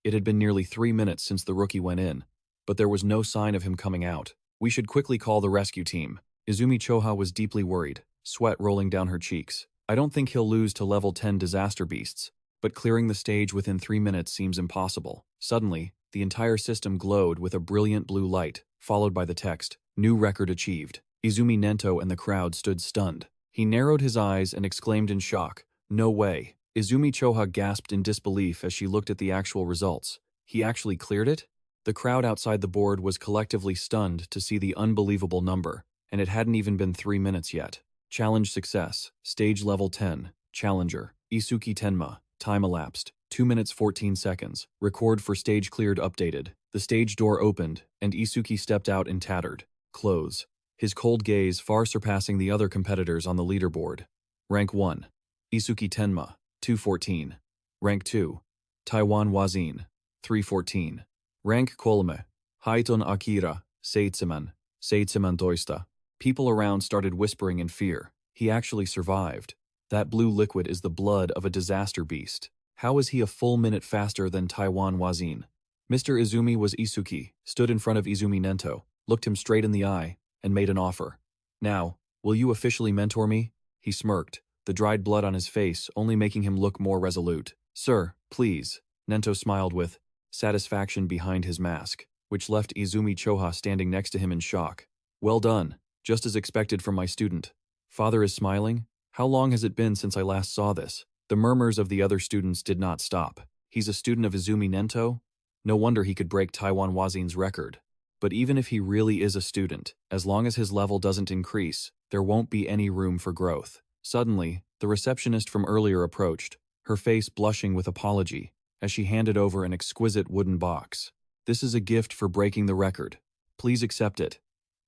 It had been nearly 3 minutes since the rookie went in, but there was no sign of him coming out. "We should quickly call the rescue team." Izumi Choha was deeply worried, sweat rolling down her cheeks. "I don't think he'll lose to level 10 disaster beasts, but clearing the stage within 3 minutes seems impossible." Suddenly, the entire system glowed with a brilliant blue light, followed by the text, "New record achieved." Izumi Nento and the crowd stood stunned. He narrowed his eyes and exclaimed in shock, "No way." Izumi Choha gasped in disbelief as she looked at the actual results. He actually cleared it? The crowd outside the board was collectively stunned to see the unbelievable number, and it hadn't even been 3 minutes yet. Challenge success. Stage level 10. Challenger. Isuki Tenma. Time elapsed. 2 minutes 14 seconds. Record for stage cleared updated. The stage door opened, and Isuki stepped out in tattered clothes, his cold gaze far surpassing the other competitors on the leaderboard. Rank 1. Isuki Tenma. 214. Rank 2. Taiwan Wazin. 314. Rank Kolme. Haiton Akira. Seitseman. Seitseman Toista. People around started whispering in fear. He actually survived. That blue liquid is the blood of a disaster beast. How is he a full minute faster than Taiwan Wazin? Mr. Izumi was Isuki, stood in front of Izumi Nento, looked him straight in the eye, and made an offer. "Now, will you officially mentor me?" He smirked, the dried blood on his face only making him look more resolute. "Sir, please." Nento smiled with satisfaction behind his mask, which left Izumi Choha standing next to him in shock. "Well done. Just as expected from my student." Father is smiling? How long has it been since I last saw this? The murmurs of the other students did not stop. He's a student of Izumi Nento? No wonder he could break Taiwan Wazin's record. But even if he really is a student, as long as his level doesn't increase, there won't be any room for growth. Suddenly, the receptionist from earlier approached, her face blushing with apology, as she handed over an exquisite wooden box. "This is a gift for breaking the record. Please accept it.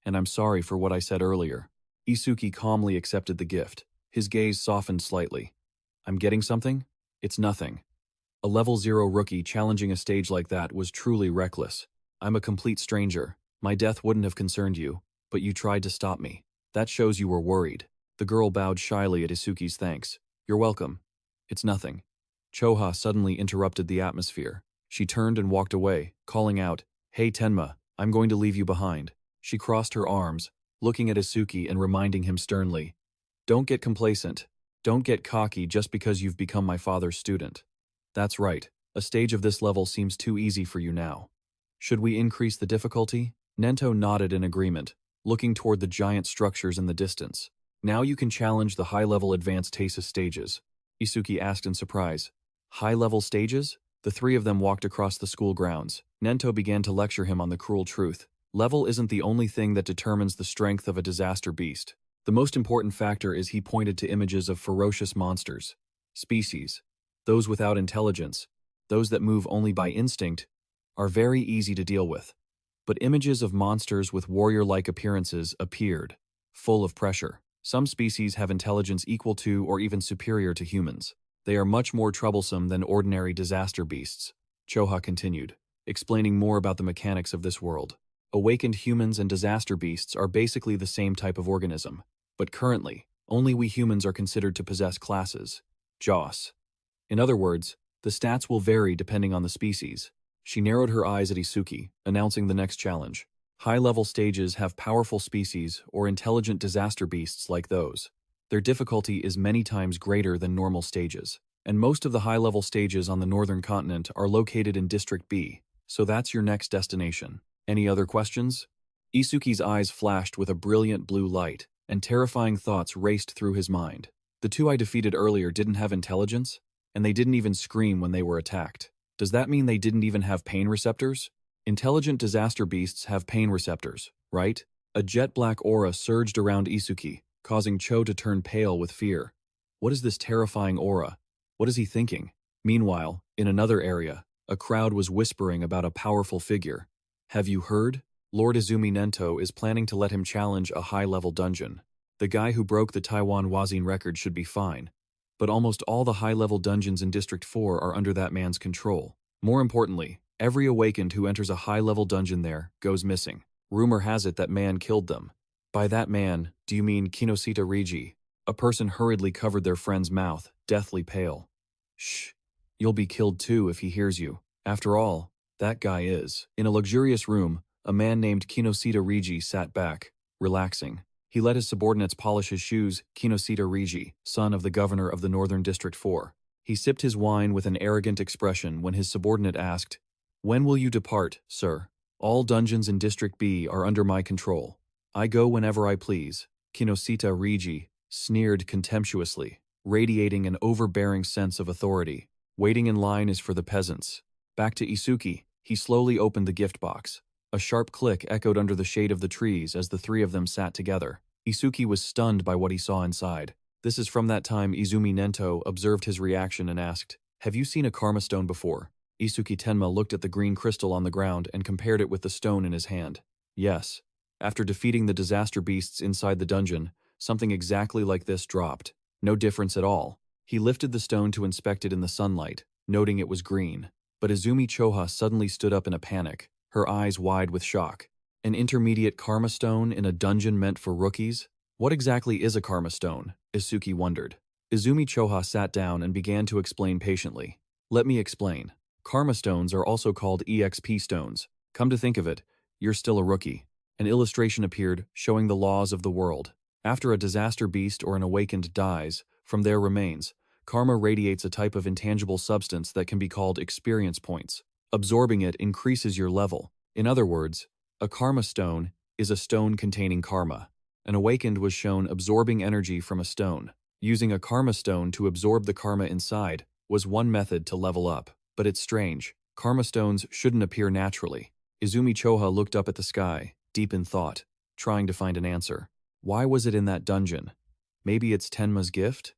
And I'm sorry for what I said earlier." Isuki calmly accepted the gift. His gaze softened slightly. "I'm getting something? It's nothing." A level 0 rookie challenging a stage like that was truly reckless. "I'm a complete stranger. My death wouldn't have concerned you, but you tried to stop me. That shows you were worried." The girl bowed shyly at Isuki's thanks. "You're welcome. It's nothing." Choha suddenly interrupted the atmosphere. She turned and walked away, calling out, "Hey Tenma, I'm going to leave you behind." She crossed her arms, looking at Isuki and reminding him sternly, "Don't get complacent. Don't get cocky just because you've become my father's student. That's right, a stage of this level seems too easy for you now. Should we increase the difficulty?" Nento nodded in agreement, looking toward the giant structures in the distance. "Now you can challenge the high-level advanced Tasis stages," Isuki asked in surprise. "High-level stages?" The three of them walked across the school grounds. Nento began to lecture him on the cruel truth. Level isn't the only thing that determines the strength of a disaster beast. The most important factor is he pointed to images of ferocious monsters. Species, those without intelligence, those that move only by instinct, are very easy to deal with. But images of monsters with warrior-like appearances appeared, full of pressure. Some species have intelligence equal to or even superior to humans. They are much more troublesome than ordinary disaster beasts, Choha continued, explaining more about the mechanics of this world. Awakened humans and disaster beasts are basically the same type of organism, but currently, only we humans are considered to possess classes, JOS. In other words, the stats will vary depending on the species. She narrowed her eyes at Isuki, announcing the next challenge. High-level stages have powerful species or intelligent disaster beasts like those. Their difficulty is many times greater than normal stages, and most of the high-level stages on the northern continent are located in District B, so that's your next destination. Any other questions? Isuki's eyes flashed with a brilliant blue light, and terrifying thoughts raced through his mind. The two I defeated earlier didn't have intelligence, and they didn't even scream when they were attacked. Does that mean they didn't even have pain receptors? Intelligent disaster beasts have pain receptors, right? A jet-black aura surged around Isuki, causing Cho to turn pale with fear. What is this terrifying aura? What is he thinking? Meanwhile, in another area, a crowd was whispering about a powerful figure. Have you heard? Lord Izumi Nento is planning to let him challenge a high-level dungeon. The guy who broke the Taiwan Wazin record should be fine, but almost all the high-level dungeons in District 4 are under that man's control. More importantly, every awakened who enters a high-level dungeon there goes missing. Rumor has it that man killed them. By that man, do you mean Kinosita Rigi? A person hurriedly covered their friend's mouth, deathly pale. Shh. You'll be killed too if he hears you. After all, that guy is. In a luxurious room, a man named Kinosita Rigi sat back, relaxing. He let his subordinates polish his shoes. Kinosita Rigi, son of the governor of the Northern District 4. He sipped his wine with an arrogant expression when his subordinate asked, "When will you depart, sir? All dungeons in District B are under my control. I go whenever I please." Kinosita Rigi sneered contemptuously, radiating an overbearing sense of authority. Waiting in line is for the peasants. Back to Isuki, he slowly opened the gift box. A sharp click echoed under the shade of the trees as the three of them sat together. Isuki was stunned by what he saw inside. This is from that time Izumi Nento observed his reaction and asked, "Have you seen a karma stone before?" Isuki Tenma looked at the green crystal on the ground and compared it with the stone in his hand. Yes. After defeating the disaster beasts inside the dungeon, something exactly like this dropped. No difference at all. He lifted the stone to inspect it in the sunlight, noting it was green. But Izumi Choha suddenly stood up in a panic, her eyes wide with shock. An intermediate karma stone in a dungeon meant for rookies? What exactly is a karma stone? Isuki wondered. Izumi Choha sat down and began to explain patiently. Let me explain. Karma stones are also called EXP stones. Come to think of it, you're still a rookie. An illustration appeared showing the laws of the world. After a disaster beast or an awakened dies, from their remains, karma radiates a type of intangible substance that can be called experience points. Absorbing it increases your level. In other words, a karma stone is a stone containing karma. An awakened was shown absorbing energy from a stone. Using a karma stone to absorb the karma inside was one method to level up. But it's strange. Karma stones shouldn't appear naturally. Izumi Choha looked up at the sky, deep in thought, trying to find an answer. Why was it in that dungeon? Maybe it's Tenma's gift?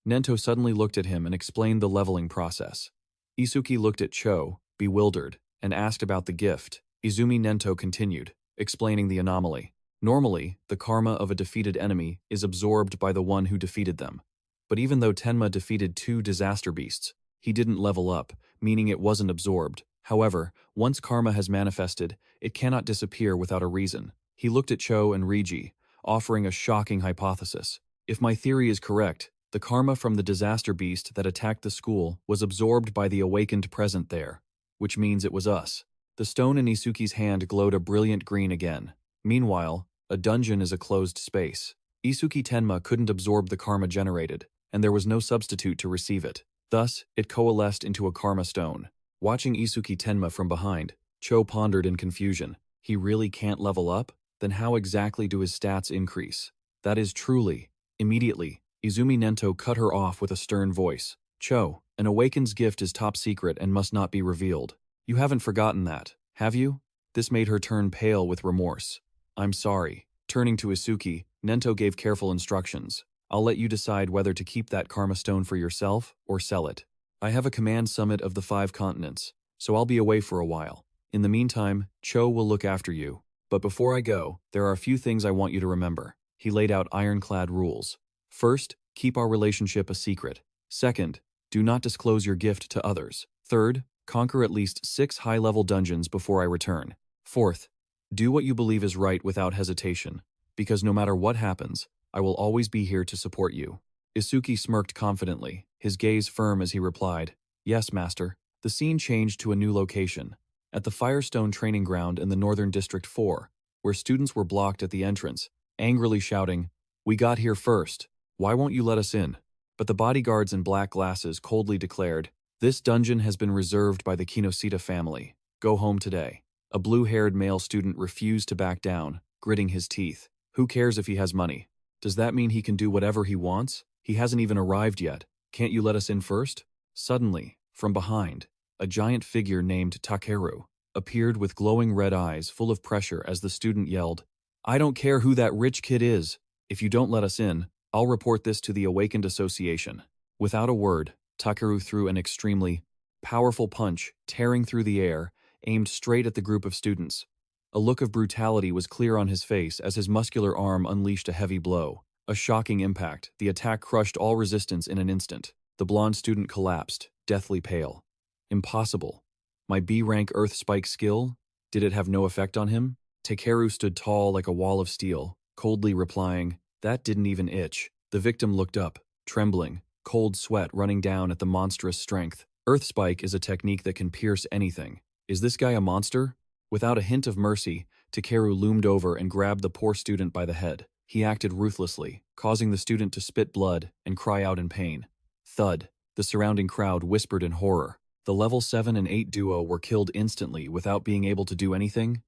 Nento suddenly looked at him and explained the leveling process. Isuki looked at Cho, bewildered, and asked about the gift. Izumi Nento continued, explaining the anomaly. Normally, the karma of a defeated enemy is absorbed by the one who defeated them. But even though Tenma defeated 2 disaster beasts, he didn't level up, meaning it wasn't absorbed. However, once karma has manifested, it cannot disappear without a reason. He looked at Cho and Rigi, offering a shocking hypothesis. If my theory is correct, the karma from the disaster beast that attacked the school was absorbed by the awakened present there, which means it was us. The stone in Isuki's hand glowed a brilliant green again. Meanwhile, A dungeon is a closed space. Isuki Tenma couldn't absorb the karma generated, and there was no substitute to receive it. Thus, it coalesced into a karma stone. Watching Isuki Tenma from behind, Cho pondered in confusion. He really can't level up? Then how exactly do his stats increase? That is truly. Immediately, Izumi Nento cut her off with a stern voice. Cho, an awakened's gift is top secret and must not be revealed. You haven't forgotten that, have you? This made her turn pale with remorse. I'm sorry. Turning to Isuki, Nento gave careful instructions. I'll let you decide whether to keep that karma stone for yourself or sell it. I have a command summit of the 5 continents, so I'll be away for a while. In the meantime, Cho will look after you. But before I go, there are a few things I want you to remember. He laid out ironclad rules. First, keep our relationship a secret. Second, do not disclose your gift to others. Third, conquer at least 6 high-level dungeons before I return. Fourth, do what you believe is right without hesitation, because no matter what happens, I will always be here to support you. Isuki smirked confidently, his gaze firm as he replied, Yes, master. The scene changed to a new location, at the Firestone Training Ground in the Northern District 4, where students were blocked at the entrance, angrily shouting, We got here first. Why won't you let us in? But the bodyguards in black glasses coldly declared, This dungeon has been reserved by the Kinoshita family. Go home today. A blue-haired male student refused to back down, gritting his teeth. Who cares if he has money? Does that mean he can do whatever he wants? He hasn't even arrived yet. Can't you let us in first? Suddenly, from behind, a giant figure named Takeru appeared with glowing red eyes full of pressure as the student yelled, I don't care who that rich kid is. If you don't let us in, I'll report this to the Awakened Association. Without a word, Takeru threw an extremely powerful punch, tearing through the air, aimed straight at the group of students. A look of brutality was clear on his face as his muscular arm unleashed a heavy blow. A shocking impact, the attack crushed all resistance in an instant. The blonde student collapsed, deathly pale. Impossible. My B-rank Earth Spike skill? Did it have no effect on him? Takeru stood tall like a wall of steel, coldly replying, That didn't even itch. The victim looked up, trembling, cold sweat running down at the monstrous strength. Earth Spike is a technique that can pierce anything. Is this guy a monster? Without a hint of mercy, Takeru loomed over and grabbed the poor student by the head. He acted ruthlessly, causing the student to spit blood and cry out in pain. Thud. The surrounding crowd whispered in horror. The level 7 and 8 duo were killed instantly without being able to do anything?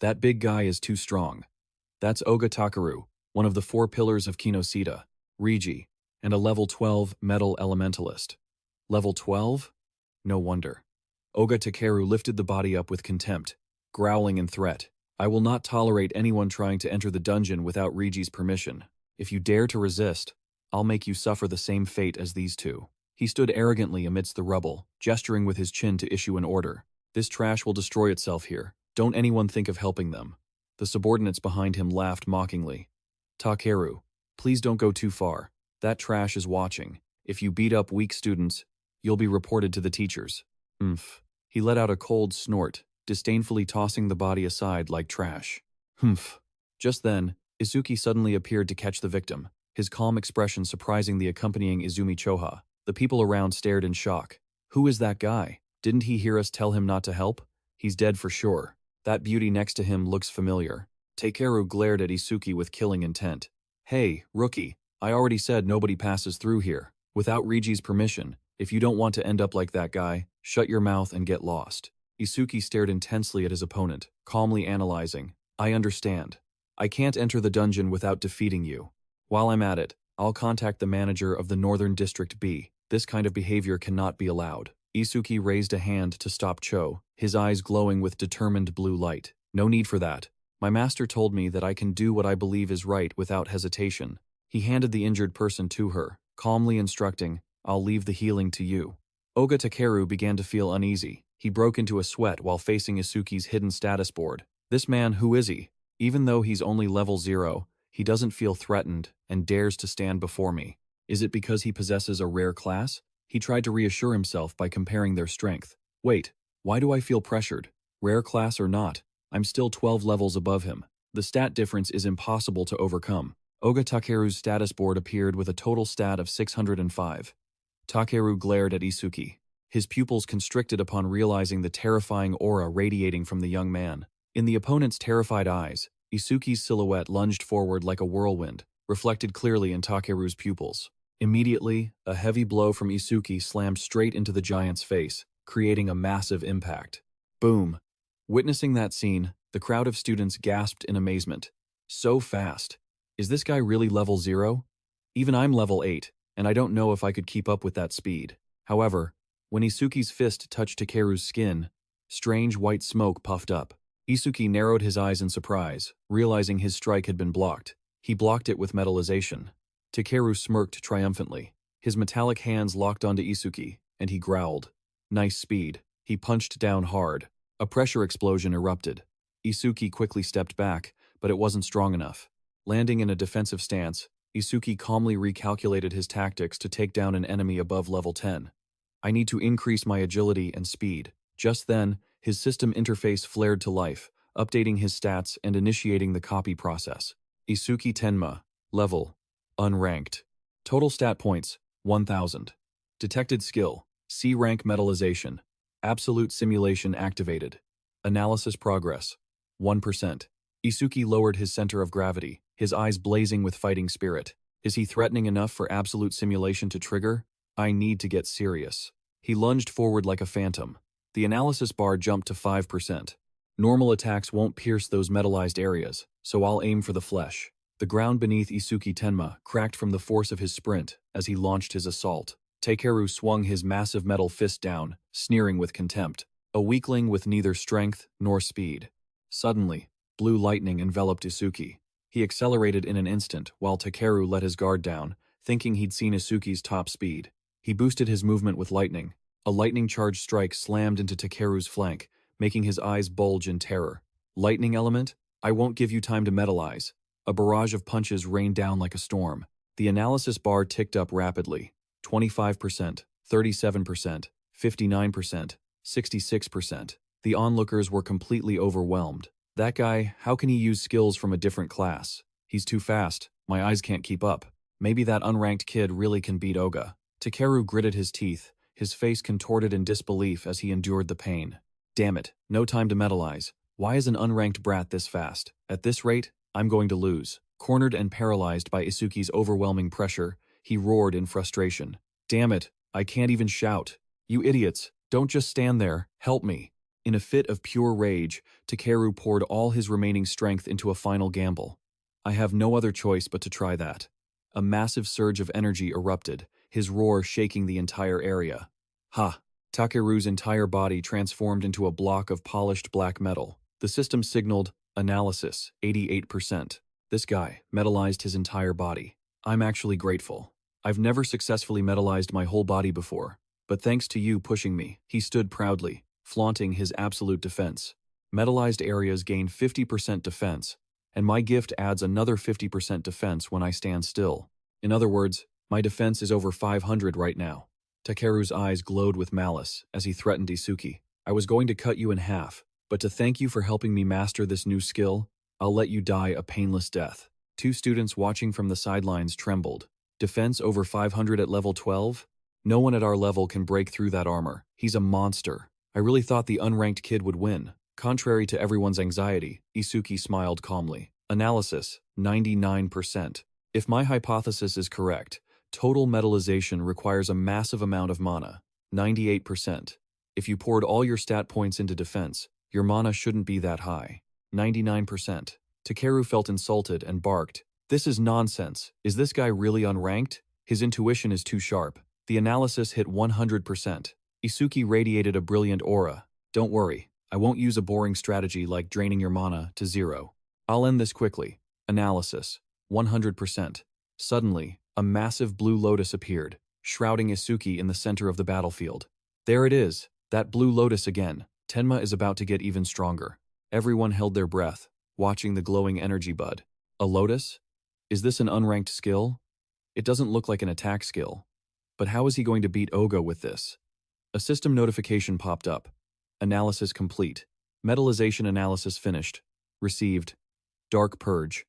That big guy is too strong. That's Oga Takeru, one of the 4 pillars of Kinoshita, Rigi, and a level 12 metal elementalist. Level 12? No wonder. Oga Takeru lifted the body up with contempt, growling in threat. I will not tolerate anyone trying to enter the dungeon without Rigi's permission. If you dare to resist, I'll make you suffer the same fate as these two. He stood arrogantly amidst the rubble, gesturing with his chin to issue an order. This trash will destroy itself here. Don't anyone think of helping them. The subordinates behind him laughed mockingly. Takeru, please don't go too far. That trash is watching. If you beat up weak students, you'll be reported to the teachers. Humph. He let out a cold snort, disdainfully tossing the body aside like trash. Humph. Just then, Isuki suddenly appeared to catch the victim, his calm expression surprising the accompanying Izumi Choha. The people around stared in shock. Who is that guy? Didn't he hear us tell him not to help? He's dead for sure. That beauty next to him looks familiar. Takeru glared at Isuki with killing intent. Hey, rookie, I already said nobody passes through here. Without Rigi's permission, if you don't want to end up like that guy, shut your mouth and get lost. Isuki stared intensely at his opponent, calmly analyzing. I understand. I can't enter the dungeon without defeating you. While I'm at it, I'll contact the manager of the Northern District B. This kind of behavior cannot be allowed. Isuki raised a hand to stop Cho, his eyes glowing with determined blue light. No need for that. My master told me that I can do what I believe is right without hesitation. He handed the injured person to her, calmly instructing, I'll leave the healing to you. Oga Takeru began to feel uneasy. He broke into a sweat while facing Isuki's hidden status board. This man, who is he? Even though he's only level 0, he doesn't feel threatened and dares to stand before me. Is it because he possesses a rare class? He tried to reassure himself by comparing their strength. Wait, why do I feel pressured? Rare class or not, I'm still 12 levels above him. The stat difference is impossible to overcome. Oga Takeru's status board appeared with a total stat of 605. Takeru glared at Isuki. His pupils constricted upon realizing the terrifying aura radiating from the young man. In the opponent's terrified eyes, Isuki's silhouette lunged forward like a whirlwind, reflected clearly in Takeru's pupils. Immediately, a heavy blow from Isuki slammed straight into the giant's face, creating a massive impact. Boom! Witnessing that scene, the crowd of students gasped in amazement. So fast! Is this guy really level 0? Even I'm level 8, and I don't know if I could keep up with that speed. However, when Isuki's fist touched Takeru's skin, strange white smoke puffed up. Isuki narrowed his eyes in surprise, realizing his strike had been blocked. He blocked it with metallization. Takeru smirked triumphantly. His metallic hands locked onto Isuki, and he growled. Nice speed. He punched down hard. A pressure explosion erupted. Isuki quickly stepped back, but it wasn't strong enough. Landing in a defensive stance, Isuki calmly recalculated his tactics to take down an enemy above level 10. I need to increase my agility and speed. Just then, his system interface flared to life, updating his stats and initiating the copy process. Isuki Tenma, level, unranked. Total stat points, 1000. Detected skill, C rank metallization. Absolute simulation activated. Analysis progress, 1%. Isuki lowered his center of gravity, his eyes blazing with fighting spirit. Is he threatening enough for absolute simulation to trigger? I need to get serious. He lunged forward like a phantom. The analysis bar jumped to 5%. Normal attacks won't pierce those metallized areas, so I'll aim for the flesh. The ground beneath Isuki Tenma cracked from the force of his sprint as he launched his assault. Takeru swung his massive metal fist down, sneering with contempt. A weakling with neither strength nor speed. Suddenly, blue lightning enveloped Isuki. He accelerated in an instant while Takeru let his guard down, thinking he'd seen Isuki's top speed. He boosted his movement with lightning. A lightning-charged strike slammed into Takeru's flank, making his eyes bulge in terror. Lightning element? I won't give you time to metallize. A barrage of punches rained down like a storm. The analysis bar ticked up rapidly. 25%, 37%, 59%, 66%. The onlookers were completely overwhelmed. That guy, how can he use skills from a different class? He's too fast. My eyes can't keep up. Maybe that unranked kid really can beat Oga. Takeru gritted his teeth, his face contorted in disbelief as he endured the pain. Damn it, no time to metallize. Why is an unranked brat this fast? At this rate, I'm going to lose. Cornered and paralyzed by Isuki's overwhelming pressure, he roared in frustration. Damn it, I can't even shout. You idiots, don't just stand there, help me. In a fit of pure rage, Takeru poured all his remaining strength into a final gamble. I have no other choice but to try that. A massive surge of energy erupted, his roar shaking the entire area. Ha! Takeru's entire body transformed into a block of polished black metal. The system signaled, analysis, 88%. This guy metallized his entire body. I'm actually grateful. I've never successfully metallized my whole body before, but thanks to you pushing me, he stood proudly, flaunting his absolute defense. Metallized areas gain 50% defense, and my gift adds another 50% defense when I stand still. In other words, my defense is over 500 right now. Takeru's eyes glowed with malice as he threatened Isuki. I was going to cut you in half, but to thank you for helping me master this new skill, I'll let you die a painless death. Two students watching from the sidelines trembled. Defense over 500 at level 12? No one at our level can break through that armor. He's a monster. I really thought the unranked kid would win. Contrary to everyone's anxiety, Isuki smiled calmly. Analysis, 99%. If my hypothesis is correct, total metallization requires a massive amount of mana, 98%. If you poured all your stat points into defense, your mana shouldn't be that high, 99%. Takeru felt insulted and barked. This is nonsense. Is this guy really unranked? His intuition is too sharp. The analysis hit 100%. Isuki radiated a brilliant aura. Don't worry, I won't use a boring strategy like draining your mana to 0. I'll end this quickly. Analysis, 100%. Suddenly, a massive blue lotus appeared, shrouding Isuki in the center of the battlefield. There it is, that blue lotus again. Tenma is about to get even stronger. Everyone held their breath, watching the glowing energy bud. A lotus? Is this an unranked skill? It doesn't look like an attack skill. But how is he going to beat Oga with this? A system notification popped up. Analysis complete. Metallization analysis finished. Received. Dark Purge.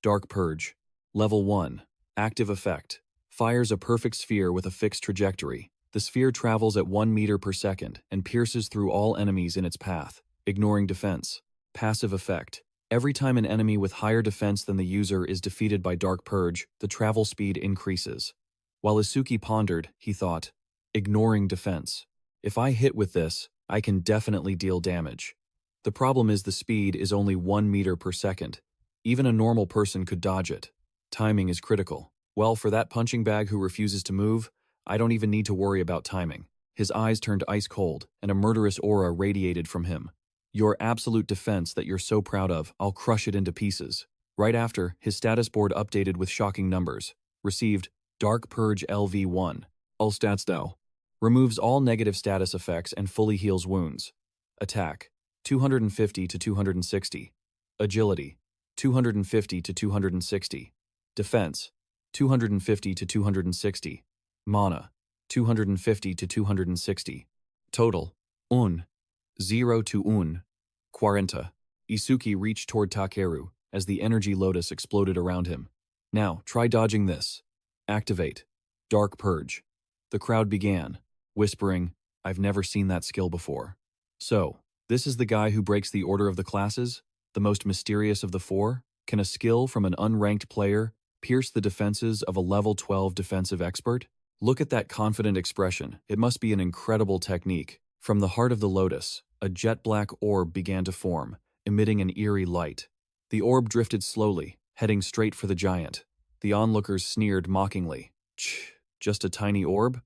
Dark Purge. Level 1. Active effect. Fires a perfect sphere with a fixed trajectory. The sphere travels at 1 meter per second and pierces through all enemies in its path, ignoring defense. Passive effect. Every time an enemy with higher defense than the user is defeated by Dark Purge, the travel speed increases. While Isuki pondered, he thought, ignoring defense. If I hit with this, I can definitely deal damage. The problem is the speed is only 1 meter per second. Even a normal person could dodge it. Timing is critical. Well, for that punching bag who refuses to move, I don't even need to worry about timing. His eyes turned ice cold, and a murderous aura radiated from him. Your absolute defense that you're so proud of, I'll crush it into pieces. Right after, his status board updated with shocking numbers. Received, Dark Purge LV1. All stats now. Removes all negative status effects and fully heals wounds. Attack, 250 to 260. Agility, 250 to 260. Defense, 250 to 260. Mana, 250 to 260. Total, 0 to 40. Isuki reached toward Takeru as the energy lotus exploded around him. Now, try dodging this. Activate. Dark Purge. The crowd began, whispering, I've never seen that skill before. So, this is the guy who breaks the order of the classes? The most mysterious of the four? Can a skill from an unranked player pierce the defenses of a level 12 defensive expert? Look at that confident expression. It must be an incredible technique. From the heart of the lotus, a jet-black orb began to form, emitting an eerie light. The orb drifted slowly, heading straight for the giant. The onlookers sneered mockingly. Just a tiny orb?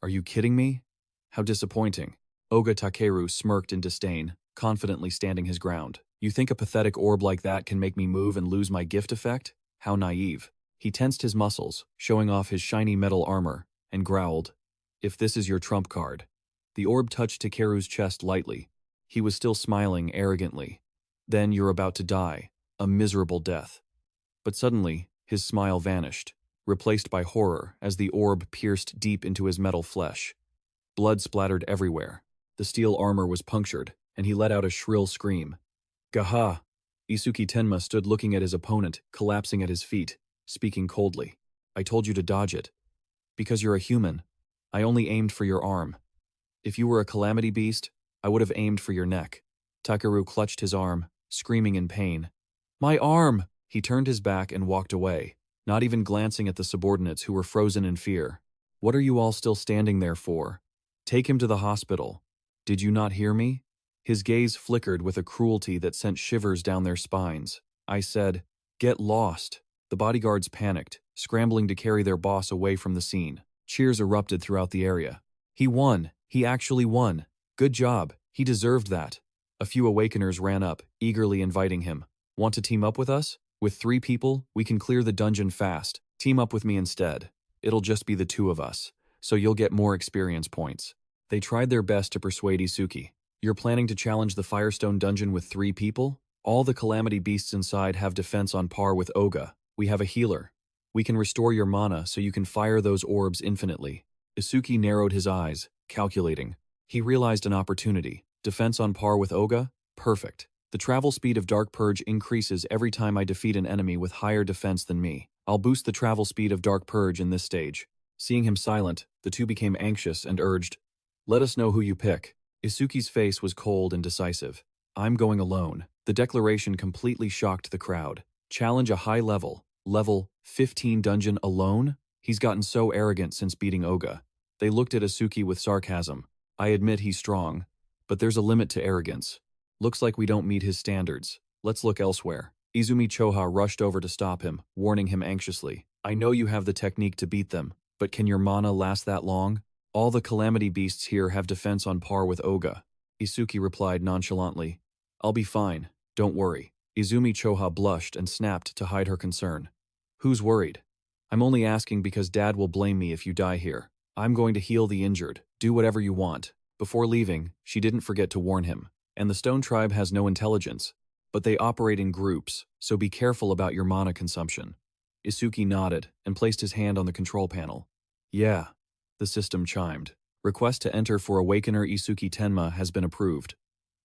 Are you kidding me? How disappointing. Oga Takeru smirked in disdain, confidently standing his ground. You think a pathetic orb like that can make me move and lose my gift effect? How naive. He tensed his muscles, showing off his shiny metal armor, and growled, If this is your trump card. The orb touched Takeru's chest lightly. He was still smiling arrogantly. Then you're about to die, a miserable death. But suddenly, his smile vanished, replaced by horror as the orb pierced deep into his metal flesh. Blood splattered everywhere. The steel armor was punctured, and he let out a shrill scream. Gaha! Isuki Tenma stood looking at his opponent, collapsing at his feet, speaking coldly. I told you to dodge it. Because you're a human. I only aimed for your arm. If you were a calamity beast, I would have aimed for your neck. Takeru clutched his arm, screaming in pain. My arm! He turned his back and walked away, not even glancing at the subordinates who were frozen in fear. What are you all still standing there for? Take him to the hospital. Did you not hear me? His gaze flickered with a cruelty that sent shivers down their spines. I said, get lost. The bodyguards panicked, scrambling to carry their boss away from the scene. Cheers erupted throughout the area. He won. He actually won. Good job. He deserved that. A few awakeners ran up, eagerly inviting him. Want to team up with us? With 3 people, we can clear the dungeon fast. Team up with me instead. It'll just be the 2 of us, so you'll get more experience points. They tried their best to persuade Isuki. You're planning to challenge the Firestone dungeon with 3 people? All the calamity beasts inside have defense on par with Oga. We have a healer. We can restore your mana so you can fire those orbs infinitely. Isuki narrowed his eyes, calculating. He realized an opportunity. Defense on par with Oga? Perfect. The travel speed of Dark Purge increases every time I defeat an enemy with higher defense than me. I'll boost the travel speed of Dark Purge in this stage. Seeing him silent, the 2 became anxious and urged, Let us know who you pick. Isuki's face was cold and decisive. I'm going alone. The declaration completely shocked the crowd. Challenge a high level 15 dungeon alone? He's gotten so arrogant since beating Oga. They looked at Isuki with sarcasm. I admit he's strong, but there's a limit to arrogance. Looks like we don't meet his standards. Let's look elsewhere. Izumi Choha rushed over to stop him, warning him anxiously. I know you have the technique to beat them, but can your mana last that long? All the calamity beasts here have defense on par with Oga. Isuki replied nonchalantly. I'll be fine, don't worry. Izumi Choha blushed and snapped to hide her concern. Who's worried? I'm only asking because Dad will blame me if you die here. I'm going to heal the injured. Do whatever you want. Before leaving, she didn't forget to warn him. And the Stone Tribe has no intelligence, but they operate in groups, so be careful about your mana consumption. Isuki nodded and placed his hand on the control panel. Yeah, the system chimed. Request to enter for Awakener Isuki Tenma has been approved.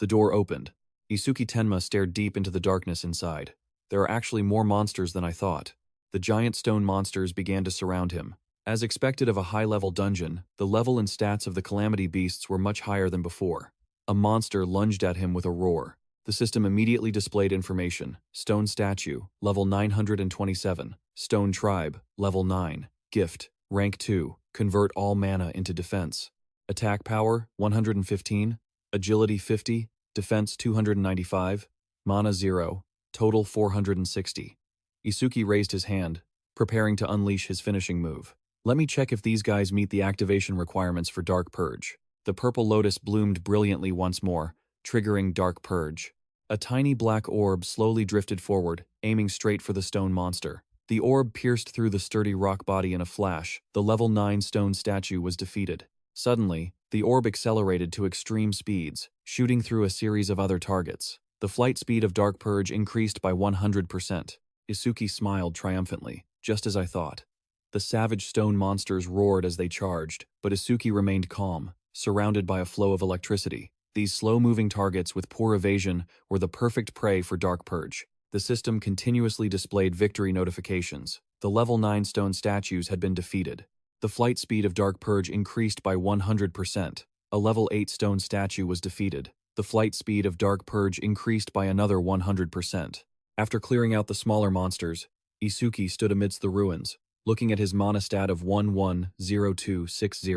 The door opened. Isuki Tenma stared deep into the darkness inside. There are actually more monsters than I thought. The giant stone monsters began to surround him. As expected of a high-level dungeon, the level and stats of the calamity beasts were much higher than before. A monster lunged at him with a roar. The system immediately displayed information. Stone statue, level 927. Stone tribe, level 9. Gift, rank 2. Convert all mana into defense. Attack power, 115. Agility 50. Defense 295. Mana 0. Total 460. Isuki raised his hand, preparing to unleash his finishing move. Let me check if these guys meet the activation requirements for Dark Purge. The purple lotus bloomed brilliantly once more, triggering Dark Purge. A tiny black orb slowly drifted forward, aiming straight for the stone monster. The orb pierced through the sturdy rock body in a flash. The level 9 stone statue was defeated. Suddenly, the orb accelerated to extreme speeds, shooting through a series of other targets. The flight speed of Dark Purge increased by 100%. Isuki smiled triumphantly, just as I thought. The savage stone monsters roared as they charged, but Isuki remained calm, surrounded by a flow of electricity. These slow-moving targets with poor evasion were the perfect prey for Dark Purge. The system continuously displayed victory notifications. The level 9 stone statues had been defeated. The flight speed of Dark Purge increased by 100%. A level 8 stone statue was defeated. The flight speed of Dark Purge increased by another 100%. After clearing out the smaller monsters, Isuki stood amidst the ruins, looking at his mana stat of 110260.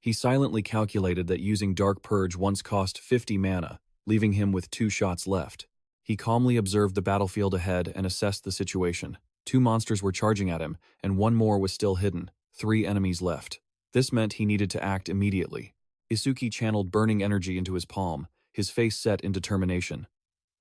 He silently calculated that using Dark Purge once cost 50 mana, leaving him with 2 shots left. He calmly observed the battlefield ahead and assessed the situation. 2 monsters were charging at him, and 1 more was still hidden. 3 enemies left. This meant he needed to act immediately. Isuki channeled burning energy into his palm, his face set in determination.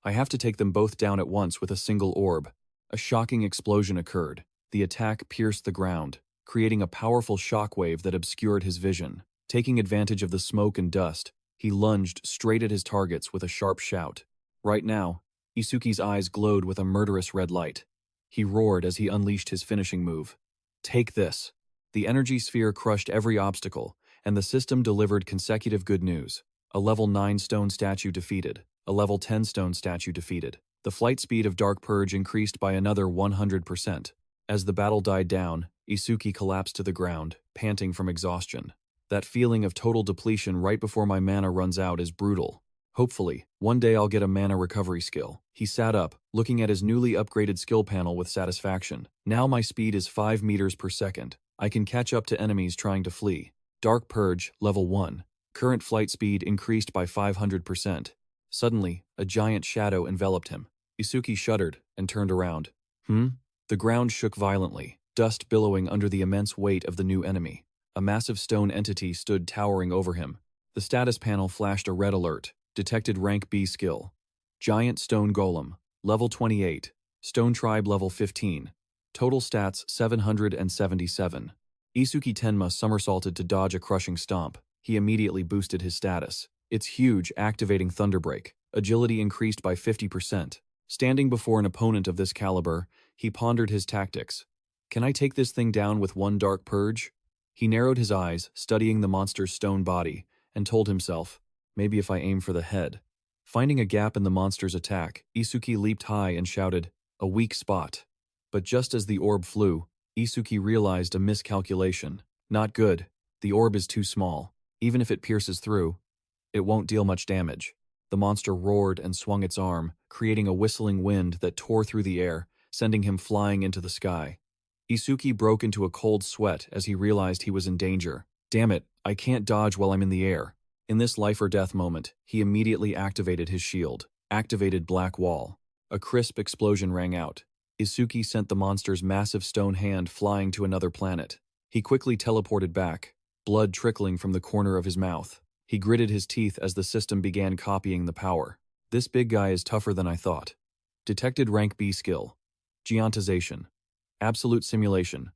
I have to take them both down at once with a single orb. A shocking explosion occurred. The attack pierced the ground, creating a powerful shockwave that obscured his vision. Taking advantage of the smoke and dust, he lunged straight at his targets with a sharp shout. Right now, Isuki's eyes glowed with a murderous red light. He roared as he unleashed his finishing move. Take this. The energy sphere crushed every obstacle, and the system delivered consecutive good news. A level 9 stone statue defeated. A level 10 stone statue defeated. The flight speed of Dark Purge increased by another 100%. As the battle died down, Isuki collapsed to the ground, panting from exhaustion. That feeling of total depletion right before my mana runs out is brutal. Hopefully, one day I'll get a mana recovery skill. He sat up, looking at his newly upgraded skill panel with satisfaction. Now my speed is 5 meters per second. I can catch up to enemies trying to flee. Dark Purge, level 1. Current flight speed increased by 500%. Suddenly, a giant shadow enveloped him. Isuki shuddered and turned around. The ground shook violently, dust billowing under the immense weight of the new enemy. A massive stone entity stood towering over him. The status panel flashed a red alert. Detected rank B skill. Giant Stone Golem, level 28. Stone Tribe level 15. Total stats 777. Isuki Tenma somersaulted to dodge a crushing stomp. He immediately boosted his status. It's huge, activating Thunderbreak. Agility increased by 50%. Standing before an opponent of this caliber, he pondered his tactics. Can I take this thing down with one Dark Purge? He narrowed his eyes, studying the monster's stone body, and told himself, maybe if I aim for the head. Finding a gap in the monster's attack, Isuki leaped high and shouted, a weak spot. But just as the orb flew, Isuki realized a miscalculation. Not good. The orb is too small. Even if it pierces through, it won't deal much damage. The monster roared and swung its arm, creating a whistling wind that tore through the air, sending him flying into the sky. Isuki broke into a cold sweat as he realized he was in danger. Damn it, I can't dodge while I'm in the air. In this life-or-death moment, he immediately activated his shield. Activated Black Wall. A crisp explosion rang out. Isuki sent the monster's massive stone hand flying to another planet. He quickly teleported back, blood trickling from the corner of his mouth. He gritted his teeth as the system began copying the power. This big guy is tougher than I thought. Detected rank B skill. Geontization. Absolute simulation.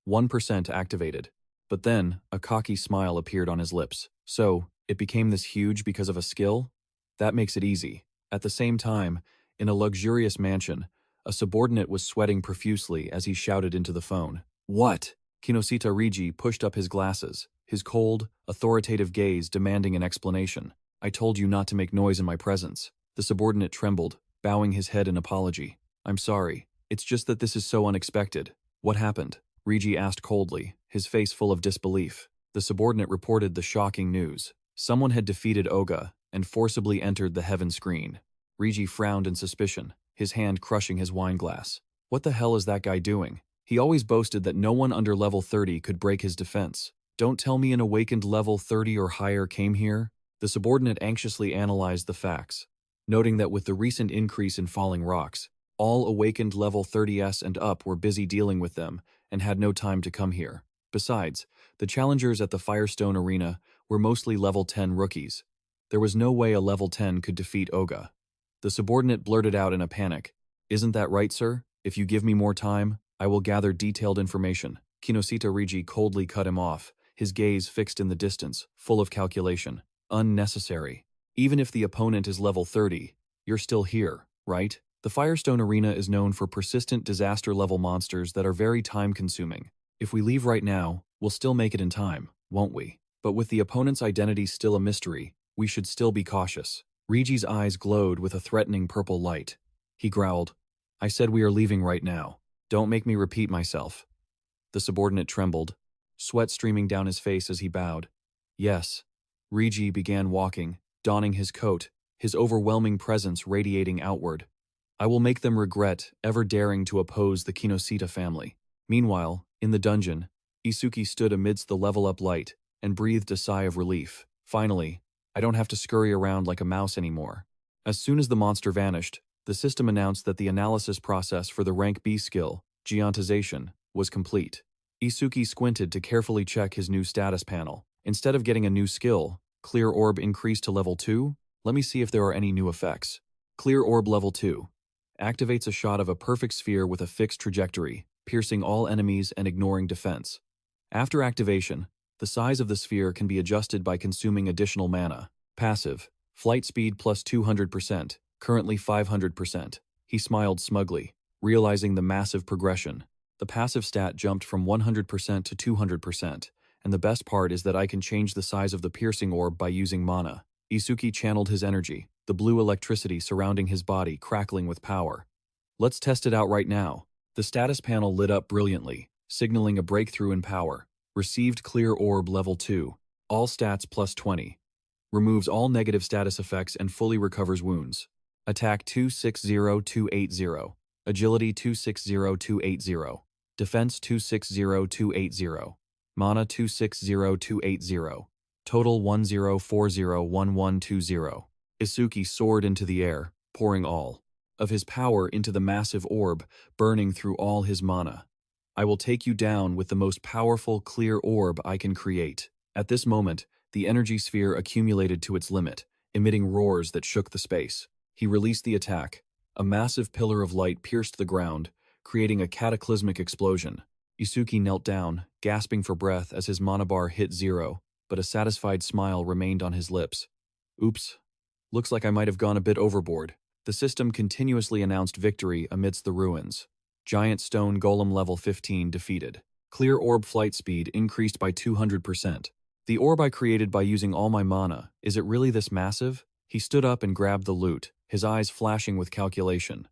1% activated. But then, a cocky smile appeared on his lips. So, it became this huge because of a skill? That makes it easy. At the same time, in a luxurious mansion, a subordinate was sweating profusely as he shouted into the phone. What? Kinoshita Rigi pushed up his glasses, his cold, authoritative gaze demanding an explanation. I told you not to make noise in my presence. The subordinate trembled, bowing his head in apology. I'm sorry. It's just that this is so unexpected. What happened? Rigi asked coldly, his face full of disbelief. The subordinate reported the shocking news. Someone had defeated Oga and forcibly entered the heaven screen. Riji frowned in suspicion, his hand crushing his wine glass. What the hell is that guy doing? He always boasted that no one under level 30 could break his defense. Don't tell me an awakened level 30 or higher came here? The subordinate anxiously analyzed the facts, noting that with the recent increase in falling rocks, all awakened level 30s and up were busy dealing with them and had no time to come here. Besides, the challengers at the Firestone Arena were mostly level 10 rookies. There was no way a level 10 could defeat Oga. The subordinate blurted out in a panic, "Isn't that right, sir? If you give me more time, I will gather detailed information." Kinosita Riji coldly cut him off, his gaze fixed in the distance, full of calculation. Unnecessary. Even if the opponent is level 30, you're still here, right? The Firestone Arena is known for persistent disaster-level monsters that are very time-consuming. If we leave right now, we'll still make it in time, won't we? But with the opponent's identity still a mystery, we should still be cautious. Riji's eyes glowed with a threatening purple light. He growled, "I said we are leaving right now. Don't make me repeat myself." The subordinate trembled, sweat streaming down his face as he bowed. "Yes." Riji began walking, donning his coat, his overwhelming presence radiating outward. "I will make them regret ever daring to oppose the Kinosita family." Meanwhile, in the dungeon, Isuki stood amidst the level-up light and breathed a sigh of relief. Finally, I don't have to scurry around like a mouse anymore. As soon as the monster vanished, the system announced that the analysis process for the rank B skill, Geontization, was complete. Isuki squinted to carefully check his new status panel. Instead of getting a new skill, Clear Orb increased to level 2? Let me see if there are any new effects. Clear Orb level 2. Activates a shot of a perfect sphere with a fixed trajectory, piercing all enemies and ignoring defense. After activation, the size of the sphere can be adjusted by consuming additional mana. Passive. Flight speed plus 200%, currently 500%. He smiled smugly, realizing the massive progression. The passive stat jumped from 100% to 200%, and the best part is that I can change the size of the piercing orb by using mana. Isuki channeled his energy, the blue electricity surrounding his body crackling with power. Let's test it out right now. The status panel lit up brilliantly, signaling a breakthrough in power. Received Clear Orb level 2. All stats plus 20. Removes all negative status effects and fully recovers wounds. Attack 260280. Agility 260280. Defense 260280. Mana 260280. Total 10401120. Isuki soared into the air, pouring all of his power into the massive orb, burning through all his mana. I will take you down with the most powerful clear orb I can create. At this moment, the energy sphere accumulated to its limit, emitting roars that shook the space. He released the attack. A massive pillar of light pierced the ground, creating a cataclysmic explosion. Isuki knelt down, gasping for breath as his mana bar hit 0, but a satisfied smile remained on his lips. Oops. Looks like I might have gone a bit overboard. The system continuously announced victory amidst the ruins. Giant Stone Golem level 15 defeated. Clear Orb flight speed increased by 200%. The orb I created by using all my mana, is it really this massive? He stood up and grabbed the loot, his eyes flashing with calculation.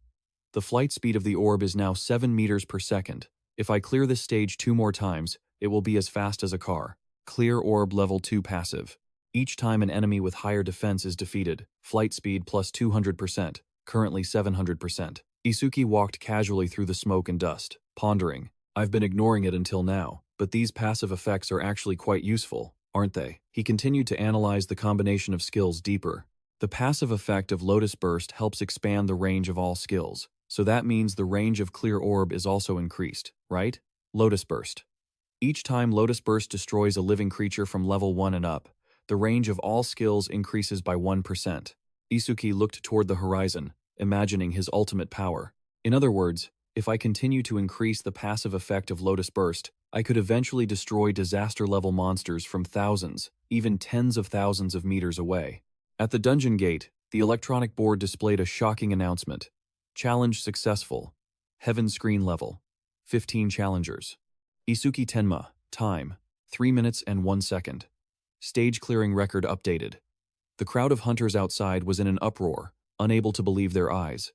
The flight speed of the orb is now 7 meters per second. If I clear this stage 2 more times, it will be as fast as a car. Clear Orb level 2 passive. Each time an enemy with higher defense is defeated, flight speed plus 200%, currently 700%. Isuki walked casually through the smoke and dust, pondering. I've been ignoring it until now, but these passive effects are actually quite useful, aren't they? He continued to analyze the combination of skills deeper. The passive effect of Lotus Burst helps expand the range of all skills, so that means the range of Clear Orb is also increased, right? Lotus Burst. Each time Lotus Burst destroys a living creature from level 1 and up, the range of all skills increases by 1%. Isuki looked toward the horizon, imagining his ultimate power. In other words, if I continue to increase the passive effect of Lotus Burst, I could eventually destroy disaster-level monsters from thousands, even tens of thousands of meters away. At the dungeon gate, the electronic board displayed a shocking announcement. Challenge successful. Heaven screen level. 15 challengers. Isuki Tenma. Time. 3 minutes and 1 second. Stage clearing record updated. The crowd of hunters outside was in an uproar, unable to believe their eyes.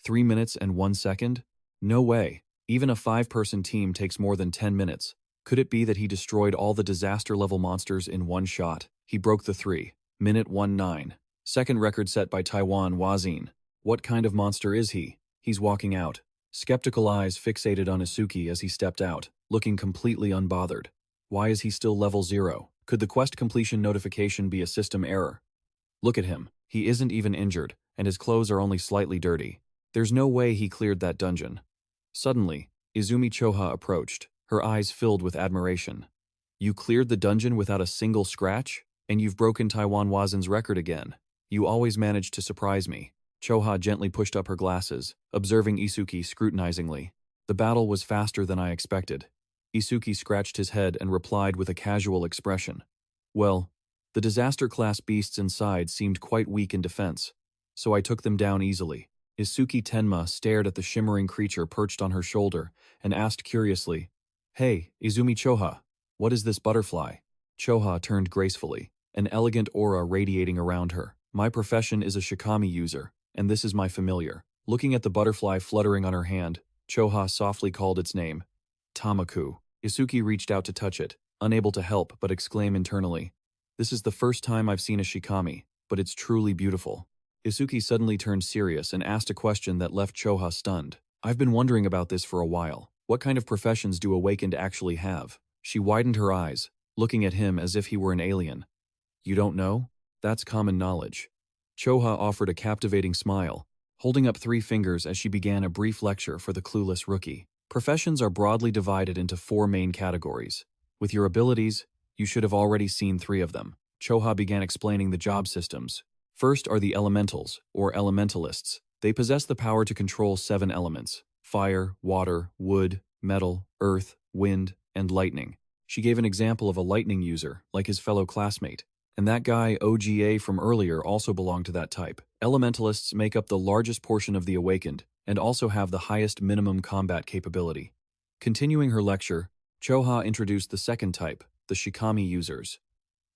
3 minutes and 1 second? No way. Even a 5-person team takes more than 10 minutes. Could it be that he destroyed all the disaster-level monsters in one shot? He broke the 3-minute 19 second record set by Taiwan Wazin. What kind of monster is he? He's walking out. Skeptical eyes fixated on Isuki as he stepped out, looking completely unbothered. Why is he still level 0? Could the quest completion notification be a system error? Look at him. He isn't even injured, and his clothes are only slightly dirty. There's no way he cleared that dungeon. Suddenly, Izumi Choha approached, her eyes filled with admiration. You cleared the dungeon without a single scratch? And you've broken Taiwan Wazen's record again. You always manage to surprise me. Choha gently pushed up her glasses, observing Isuki scrutinizingly. The battle was faster than I expected. Isuki scratched his head and replied with a casual expression. Well, the disaster-class beasts inside seemed quite weak in defense, so I took them down easily. Isuki Tenma stared at the shimmering creature perched on her shoulder and asked curiously, Hey, Izumi Choha, what is this butterfly? Choha turned gracefully, an elegant aura radiating around her. My profession is a shikami user, and this is my familiar. Looking at the butterfly fluttering on her hand, Choha softly called its name. Tamaku. Isuki reached out to touch it, unable to help but exclaim internally. This is the first time I've seen a shikami, but it's truly beautiful. Isuki suddenly turned serious and asked a question that left Choha stunned. I've been wondering about this for a while. What kind of professions do awakened actually have? She widened her eyes, looking at him as if he were an alien. You don't know? That's common knowledge. Choha offered a captivating smile, holding up 3 fingers as she began a brief lecture for the clueless rookie. Professions are broadly divided into 4 main categories. With your abilities, you should have already seen 3 of them. Choha began explaining the job systems. First are the elementals, or elementalists. They possess the power to control 7 elements: fire, water, wood, metal, earth, wind, and lightning. She gave an example of a lightning user, like his fellow classmate. And that guy, OGA from earlier, also belonged to that type. Elementalists make up the largest portion of the awakened, and also have the highest minimum combat capability. Continuing her lecture, Choha introduced the second type, the shikami users.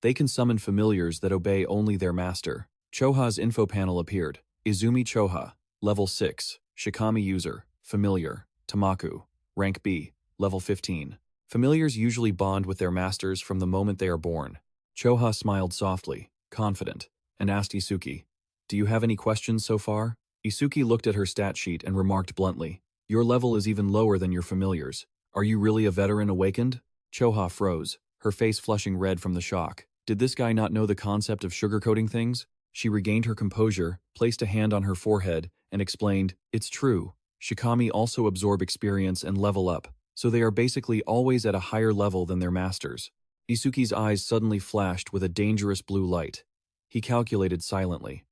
They can summon familiars that obey only their master. Choha's info panel appeared. Izumi Choha, level 6, shikami user, familiar, Tamaku, rank B, level 15. Familiars usually bond with their masters from the moment they are born. Choha smiled softly, confident, and asked Isuki, Do you have any questions so far? Isuki looked at her stat sheet and remarked bluntly, Your level is even lower than your familiars. Are you really a veteran awakened? Choha froze, her face flushing red from the shock. Did this guy not know the concept of sugarcoating things? She regained her composure, placed a hand on her forehead, and explained, It's true. Shikami also absorb experience and level up, so they are basically always at a higher level than their masters. Isuki's eyes suddenly flashed with a dangerous blue light. He calculated silently.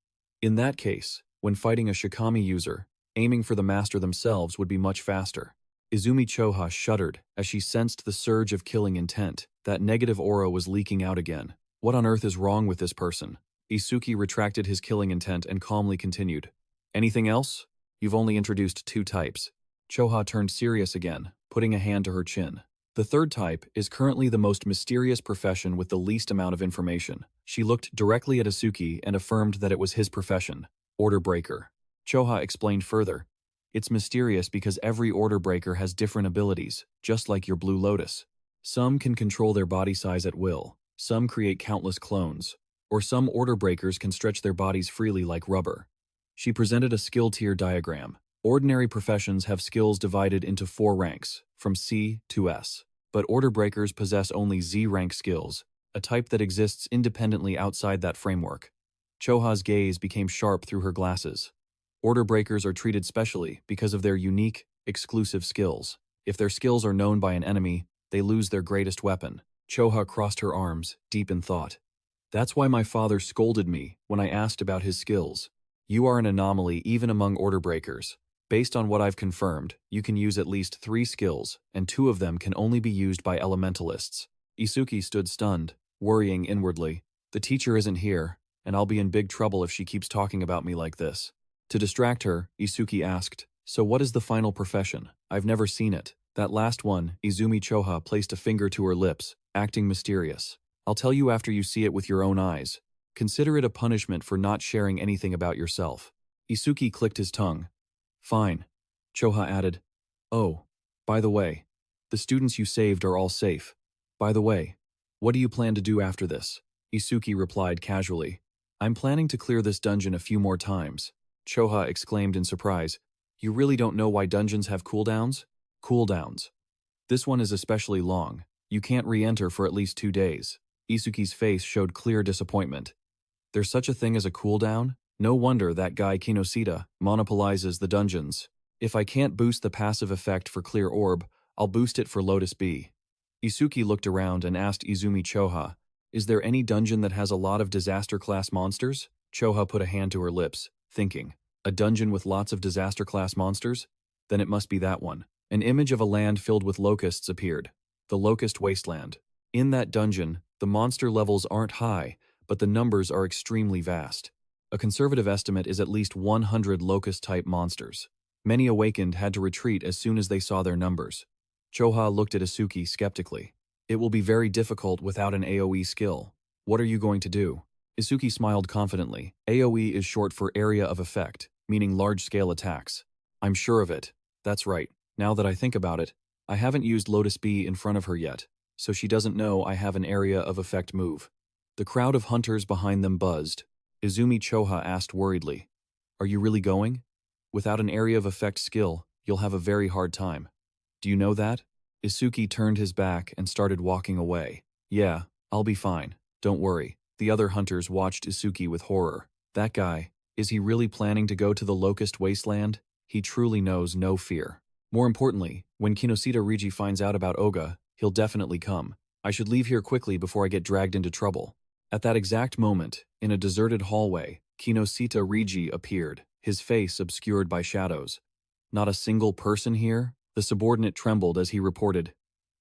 In that case, when fighting a shikami user, aiming for the master themselves would be much faster. Izumi Choha shuddered as she sensed the surge of killing intent. That negative aura was leaking out again. What on earth is wrong with this person? Isuki retracted his killing intent and calmly continued. Anything else? You've only introduced 2 types. Choha turned serious again, putting a hand to her chin. The third type is currently the most mysterious profession with the least amount of information. She looked directly at Isuki and affirmed that it was his profession, order breaker. Choha explained further. It's mysterious because every order breaker has different abilities, just like your Blue Lotus. Some can control their body size at will, some create countless clones, or some order breakers can stretch their bodies freely like rubber. She presented a skill tier diagram. Ordinary professions have skills divided into 4 ranks, from C to S. But order breakers possess only Z rank skills, a type that exists independently outside that framework. Choha's gaze became sharp through her glasses. Order breakers are treated specially because of their unique, exclusive skills. If their skills are known by an enemy, they lose their greatest weapon. Choha crossed her arms, deep in thought. That's why my father scolded me when I asked about his skills. You are an anomaly even among order breakers. Based on what I've confirmed, you can use at least 3 skills, and 2 of them can only be used by elementalists. Isuki stood stunned, worrying inwardly. The teacher isn't here, and I'll be in big trouble if she keeps talking about me like this. To distract her, Isuki asked, So what is the final profession? I've never seen it. That last one, Izumi Choha placed a finger to her lips, acting mysterious. I'll tell you after you see it with your own eyes. Consider it a punishment for not sharing anything about yourself. Isuki clicked his tongue. Fine. Choha added, Oh, by the way, the students you saved are all safe. By the way, what do you plan to do after this? Isuki replied casually. I'm planning to clear this dungeon a few more times. Choha exclaimed in surprise. You really don't know why dungeons have cooldowns? Cooldowns. This one is especially long. You can't re-enter for at least 2 days. Isuki's face showed clear disappointment. There's such a thing as a cooldown? No wonder that guy Kinoshita monopolizes the dungeons. If I can't boost the passive effect for Clear Orb, I'll boost it for Lotus B. Isuki looked around and asked Izumi Choha, is there any dungeon that has a lot of disaster-class monsters? Choha put a hand to her lips, thinking, a dungeon with lots of disaster-class monsters? Then it must be that one. An image of a land filled with locusts appeared. The Locust Wasteland. In that dungeon, the monster levels aren't high, but the numbers are extremely vast. A conservative estimate is at least 100 locust-type monsters. Many awakened had to retreat as soon as they saw their numbers. Choha looked at Isuki skeptically. It will be very difficult without an AoE skill. What are you going to do? Isuki smiled confidently. AoE is short for Area of Effect, meaning large-scale attacks. I'm sure of it. That's right. Now that I think about it, I haven't used Lotus B in front of her yet, so she doesn't know I have an Area of Effect move. The crowd of hunters behind them buzzed. Izumi Choha asked worriedly, are you really going? Without an Area of Effect skill, you'll have a very hard time. Do you know that? Isuki turned his back and started walking away. Yeah, I'll be fine. Don't worry. The other hunters watched Isuki with horror. That guy, is he really planning to go to the Locust Wasteland? He truly knows no fear. More importantly, when Kinoshita Riji finds out about Oga, he'll definitely come. I should leave here quickly before I get dragged into trouble. At that exact moment, in a deserted hallway, Kinoshita Riji appeared, his face obscured by shadows. Not a single person here? The subordinate trembled as he reported.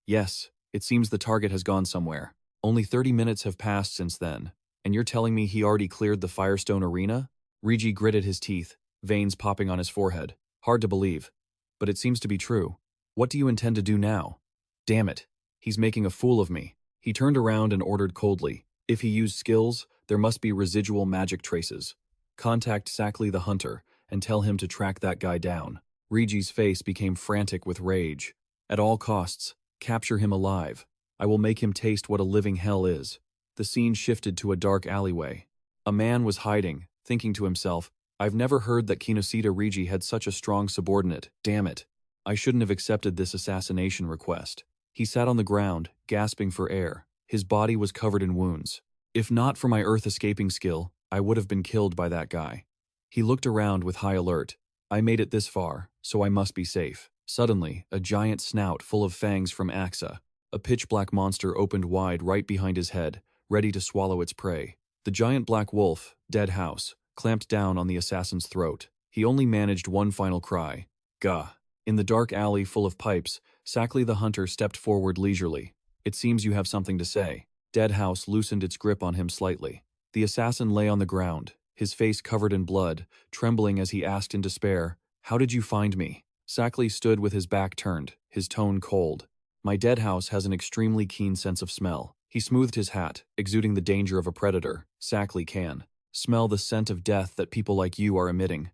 Yes, it seems the target has gone somewhere. Only 30 minutes have passed since then, and you're telling me he already cleared the Firestone Arena? Riji gritted his teeth, veins popping on his forehead. Hard to believe. But it seems to be true. What do you intend to do now? Damn it. He's making a fool of me. He turned around and ordered coldly. If he used skills, there must be residual magic traces. Contact Sackley the Hunter and tell him to track that guy down. Riji's face became frantic with rage. At all costs, capture him alive. I will make him taste what a living hell is. The scene shifted to a dark alleyway. A man was hiding, thinking to himself, I've never heard that Kinoshita Riji had such a strong subordinate. Damn it. I shouldn't have accepted this assassination request. He sat on the ground, gasping for air. His body was covered in wounds. If not for my earth escaping skill, I would have been killed by that guy. He looked around with high alert. I made it this far, so I must be safe. Suddenly, a giant snout full of fangs from Axa. A pitch-black monster opened wide right behind his head, ready to swallow its prey. The giant black wolf, Dead House, clamped down on the assassin's throat. He only managed one final cry. Gah. In the dark alley full of pipes, Sackley the Hunter stepped forward leisurely. It seems you have something to say. Dead House loosened its grip on him slightly. The assassin lay on the ground, his face covered in blood, trembling as he asked in despair, How did you find me? Sackley stood with his back turned, his tone cold. My Dead House has an extremely keen sense of smell. He smoothed his hat, exuding the danger of a predator. Sackley can smell the scent of death that people like you are emitting.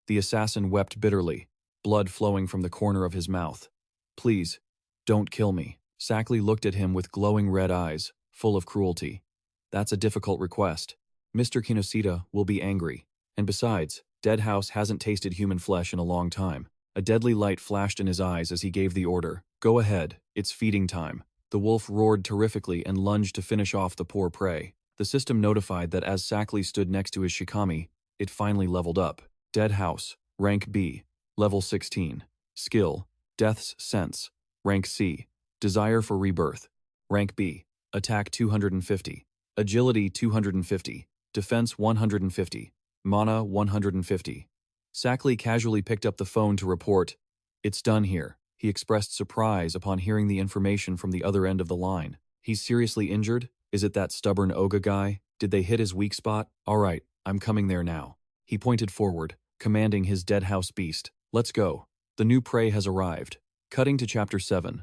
The assassin wept bitterly, blood flowing from the corner of his mouth. Please, don't kill me. Sackley looked at him with glowing red eyes, full of cruelty. That's a difficult request. Mr. Kinoshita will be angry. And besides, Dead House hasn't tasted human flesh in a long time. A deadly light flashed in his eyes as he gave the order. Go ahead, it's feeding time. The wolf roared terrifically and lunged to finish off the poor prey. The system notified that as Sackley stood next to his shikami, it finally leveled up. Dead House, Rank B, Level 16. Skill, Death's Sense. Rank C, Desire for Rebirth. Rank B, Attack 250. Agility 250. Defense 150. Mana 150. Sackley casually picked up the phone to report, It's done here. He expressed surprise upon hearing the information from the other end of the line. He's seriously injured? Is it that stubborn Oga guy? Did they hit his weak spot? All right, I'm coming there now. He pointed forward, commanding his Dead House beast. Let's go. The new prey has arrived. Cutting to Chapter 7.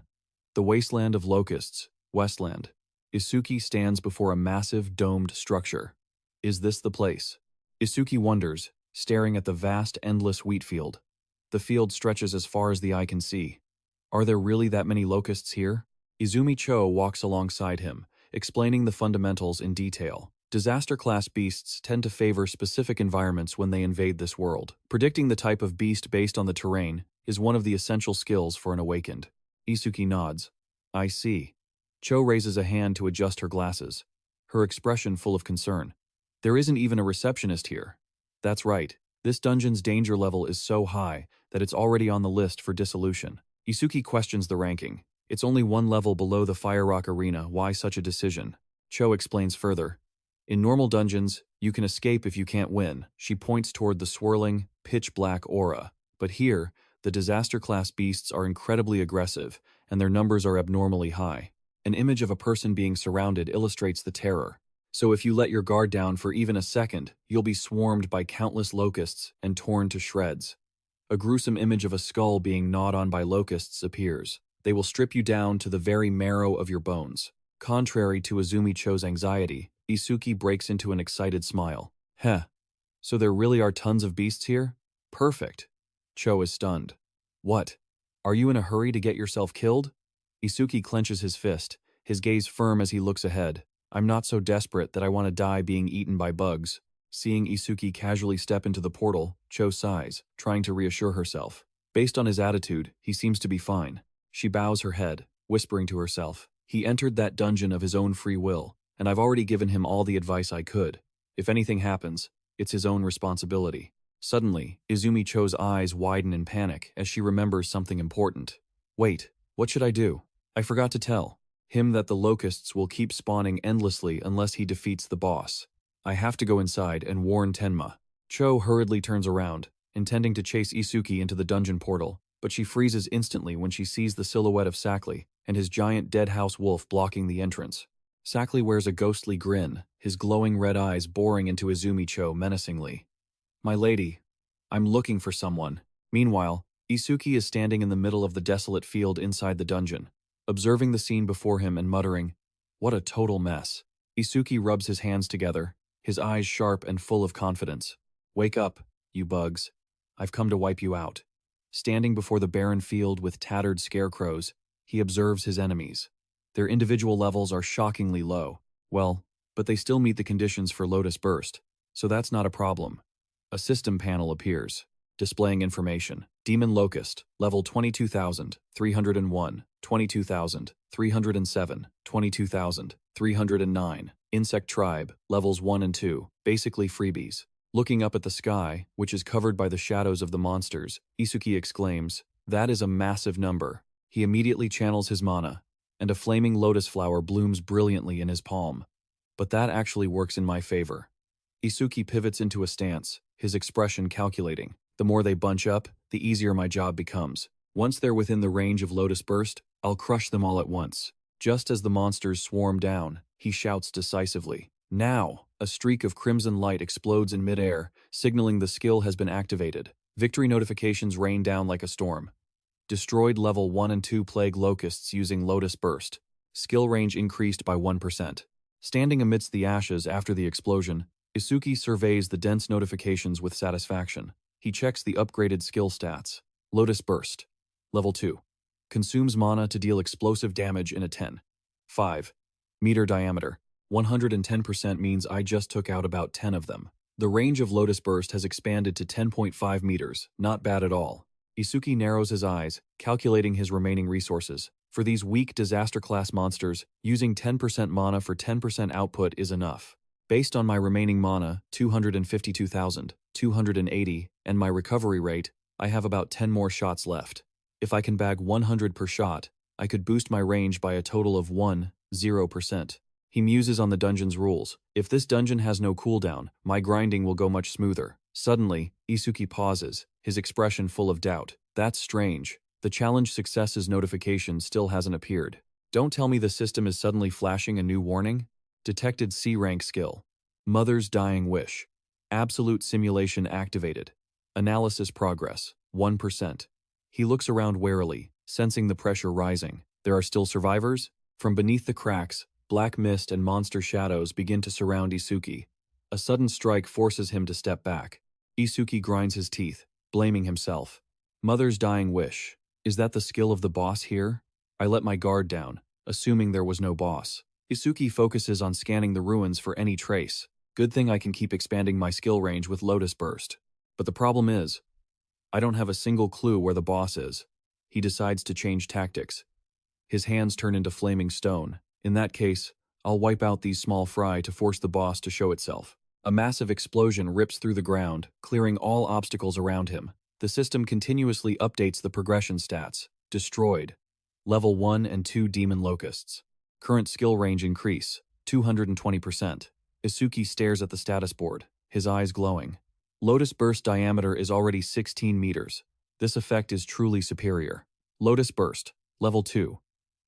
The Wasteland of Locusts, Westland. Isuki stands before a massive domed structure. Is this the place? Isuki wonders, staring at the vast, endless wheat field. The field stretches as far as the eye can see. Are there really that many locusts here? Izumi Cho walks alongside him, explaining the fundamentals in detail. Disaster-class beasts tend to favor specific environments when they invade this world. Predicting the type of beast based on the terrain is one of the essential skills for an awakened. Isuki nods. I see. Cho raises a hand to adjust her glasses, her expression full of concern. There isn't even a receptionist here. That's right. This dungeon's danger level is so high that it's already on the list for dissolution. Isuki questions the ranking. It's only one level below the Fire Rock Arena. Why such a decision? Cho explains further. In normal dungeons, you can escape if you can't win. She points toward the swirling, pitch-black aura. But here, the disaster-class beasts are incredibly aggressive, and their numbers are abnormally high. An image of a person being surrounded illustrates the terror. So if you let your guard down for even a second, you'll be swarmed by countless locusts and torn to shreds. A gruesome image of a skull being gnawed on by locusts appears. They will strip you down to the very marrow of your bones. Contrary to Izumi Cho's anxiety, Isuki breaks into an excited smile. Heh. So there really are tons of beasts here? Perfect. Cho is stunned. What? Are you in a hurry to get yourself killed? Isuki clenches his fist, his gaze firm as he looks ahead. I'm not so desperate that I want to die being eaten by bugs. Seeing Isuki casually step into the portal, Cho sighs, trying to reassure herself. Based on his attitude, he seems to be fine. She bows her head, whispering to herself. He entered that dungeon of his own free will, and I've already given him all the advice I could. If anything happens, it's his own responsibility. Suddenly, Izumi Cho's eyes widen in panic as she remembers something important. Wait, what should I do? I forgot to tell him that the locusts will keep spawning endlessly unless he defeats the boss. I have to go inside and warn Tenma. Cho hurriedly turns around, intending to chase Isuki into the dungeon portal, but she freezes instantly when she sees the silhouette of Sakli and his giant dead house wolf blocking the entrance. Sakli wears a ghostly grin, his glowing red eyes boring into Izumi Cho menacingly. My lady, I'm looking for someone. Meanwhile, Isuki is standing in the middle of the desolate field inside the dungeon, observing the scene before him and muttering, what a total mess. Isuki rubs his hands together, his eyes sharp and full of confidence. Wake up, you bugs. I've come to wipe you out. Standing before the barren field with tattered scarecrows, he observes his enemies. Their individual levels are shockingly low. Well, but they still meet the conditions for Lotus Burst, so that's not a problem. A system panel appears, displaying information. Demon Locust, level 22,301, 22,307, 22,309. Insect Tribe, levels 1 and 2, basically freebies. Looking up at the sky, which is covered by the shadows of the monsters, Isuki exclaims, that is a massive number. He immediately channels his mana, and a flaming lotus flower blooms brilliantly in his palm. But that actually works in my favor. Isuki pivots into a stance, his expression calculating. The more they bunch up, the easier my job becomes. Once they're within the range of Lotus Burst, I'll crush them all at once. Just as the monsters swarm down, he shouts decisively. Now! A streak of crimson light explodes in midair, signaling the skill has been activated. Victory notifications rain down like a storm. Destroyed level 1 and 2 plague locusts using Lotus Burst. Skill range increased by 1%. Standing amidst the ashes after the explosion, Isuki surveys the dense notifications with satisfaction. He checks the upgraded skill stats. Lotus Burst. Level 2. Consumes mana to deal explosive damage in a 10.5 meter diameter. 110% means I just took out about 10 of them. The range of Lotus Burst has expanded to 10.5 meters. Not bad at all. Isuki narrows his eyes, calculating his remaining resources. For these weak disaster-class monsters, using 10% mana for 10% output is enough. Based on my remaining mana, 252,280, and my recovery rate, I have about 10 more shots left. If I can bag 100 per shot, I could boost my range by a total of 0%. He muses on the dungeon's rules. If this dungeon has no cooldown, my grinding will go much smoother. Suddenly, Isuki pauses, his expression full of doubt. That's strange. The challenge successes notification still hasn't appeared. Don't tell me the system is suddenly flashing a new warning? Detected C-rank skill. Mother's dying wish. Absolute simulation activated. Analysis progress, 1%. He looks around warily, sensing the pressure rising. There are still survivors? From beneath the cracks, black mist and monster shadows begin to surround Isuki. A sudden strike forces him to step back. Isuki grinds his teeth, blaming himself. Mother's dying wish. Is that the skill of the boss here? I let my guard down, assuming there was no boss. Isuki focuses on scanning the ruins for any trace. Good thing I can keep expanding my skill range with Lotus Burst. But the problem is, I don't have a single clue where the boss is. He decides to change tactics. His hands turn into flaming stone. In that case, I'll wipe out these small fry to force the boss to show itself. A massive explosion rips through the ground, clearing all obstacles around him. The system continuously updates the progression stats. Destroyed. Level 1 and 2 Demon Locusts. Current skill range increase, 220%. Isuki stares at the status board, his eyes glowing. Lotus Burst diameter is already 16 meters. This effect is truly superior. Lotus Burst, Level 2.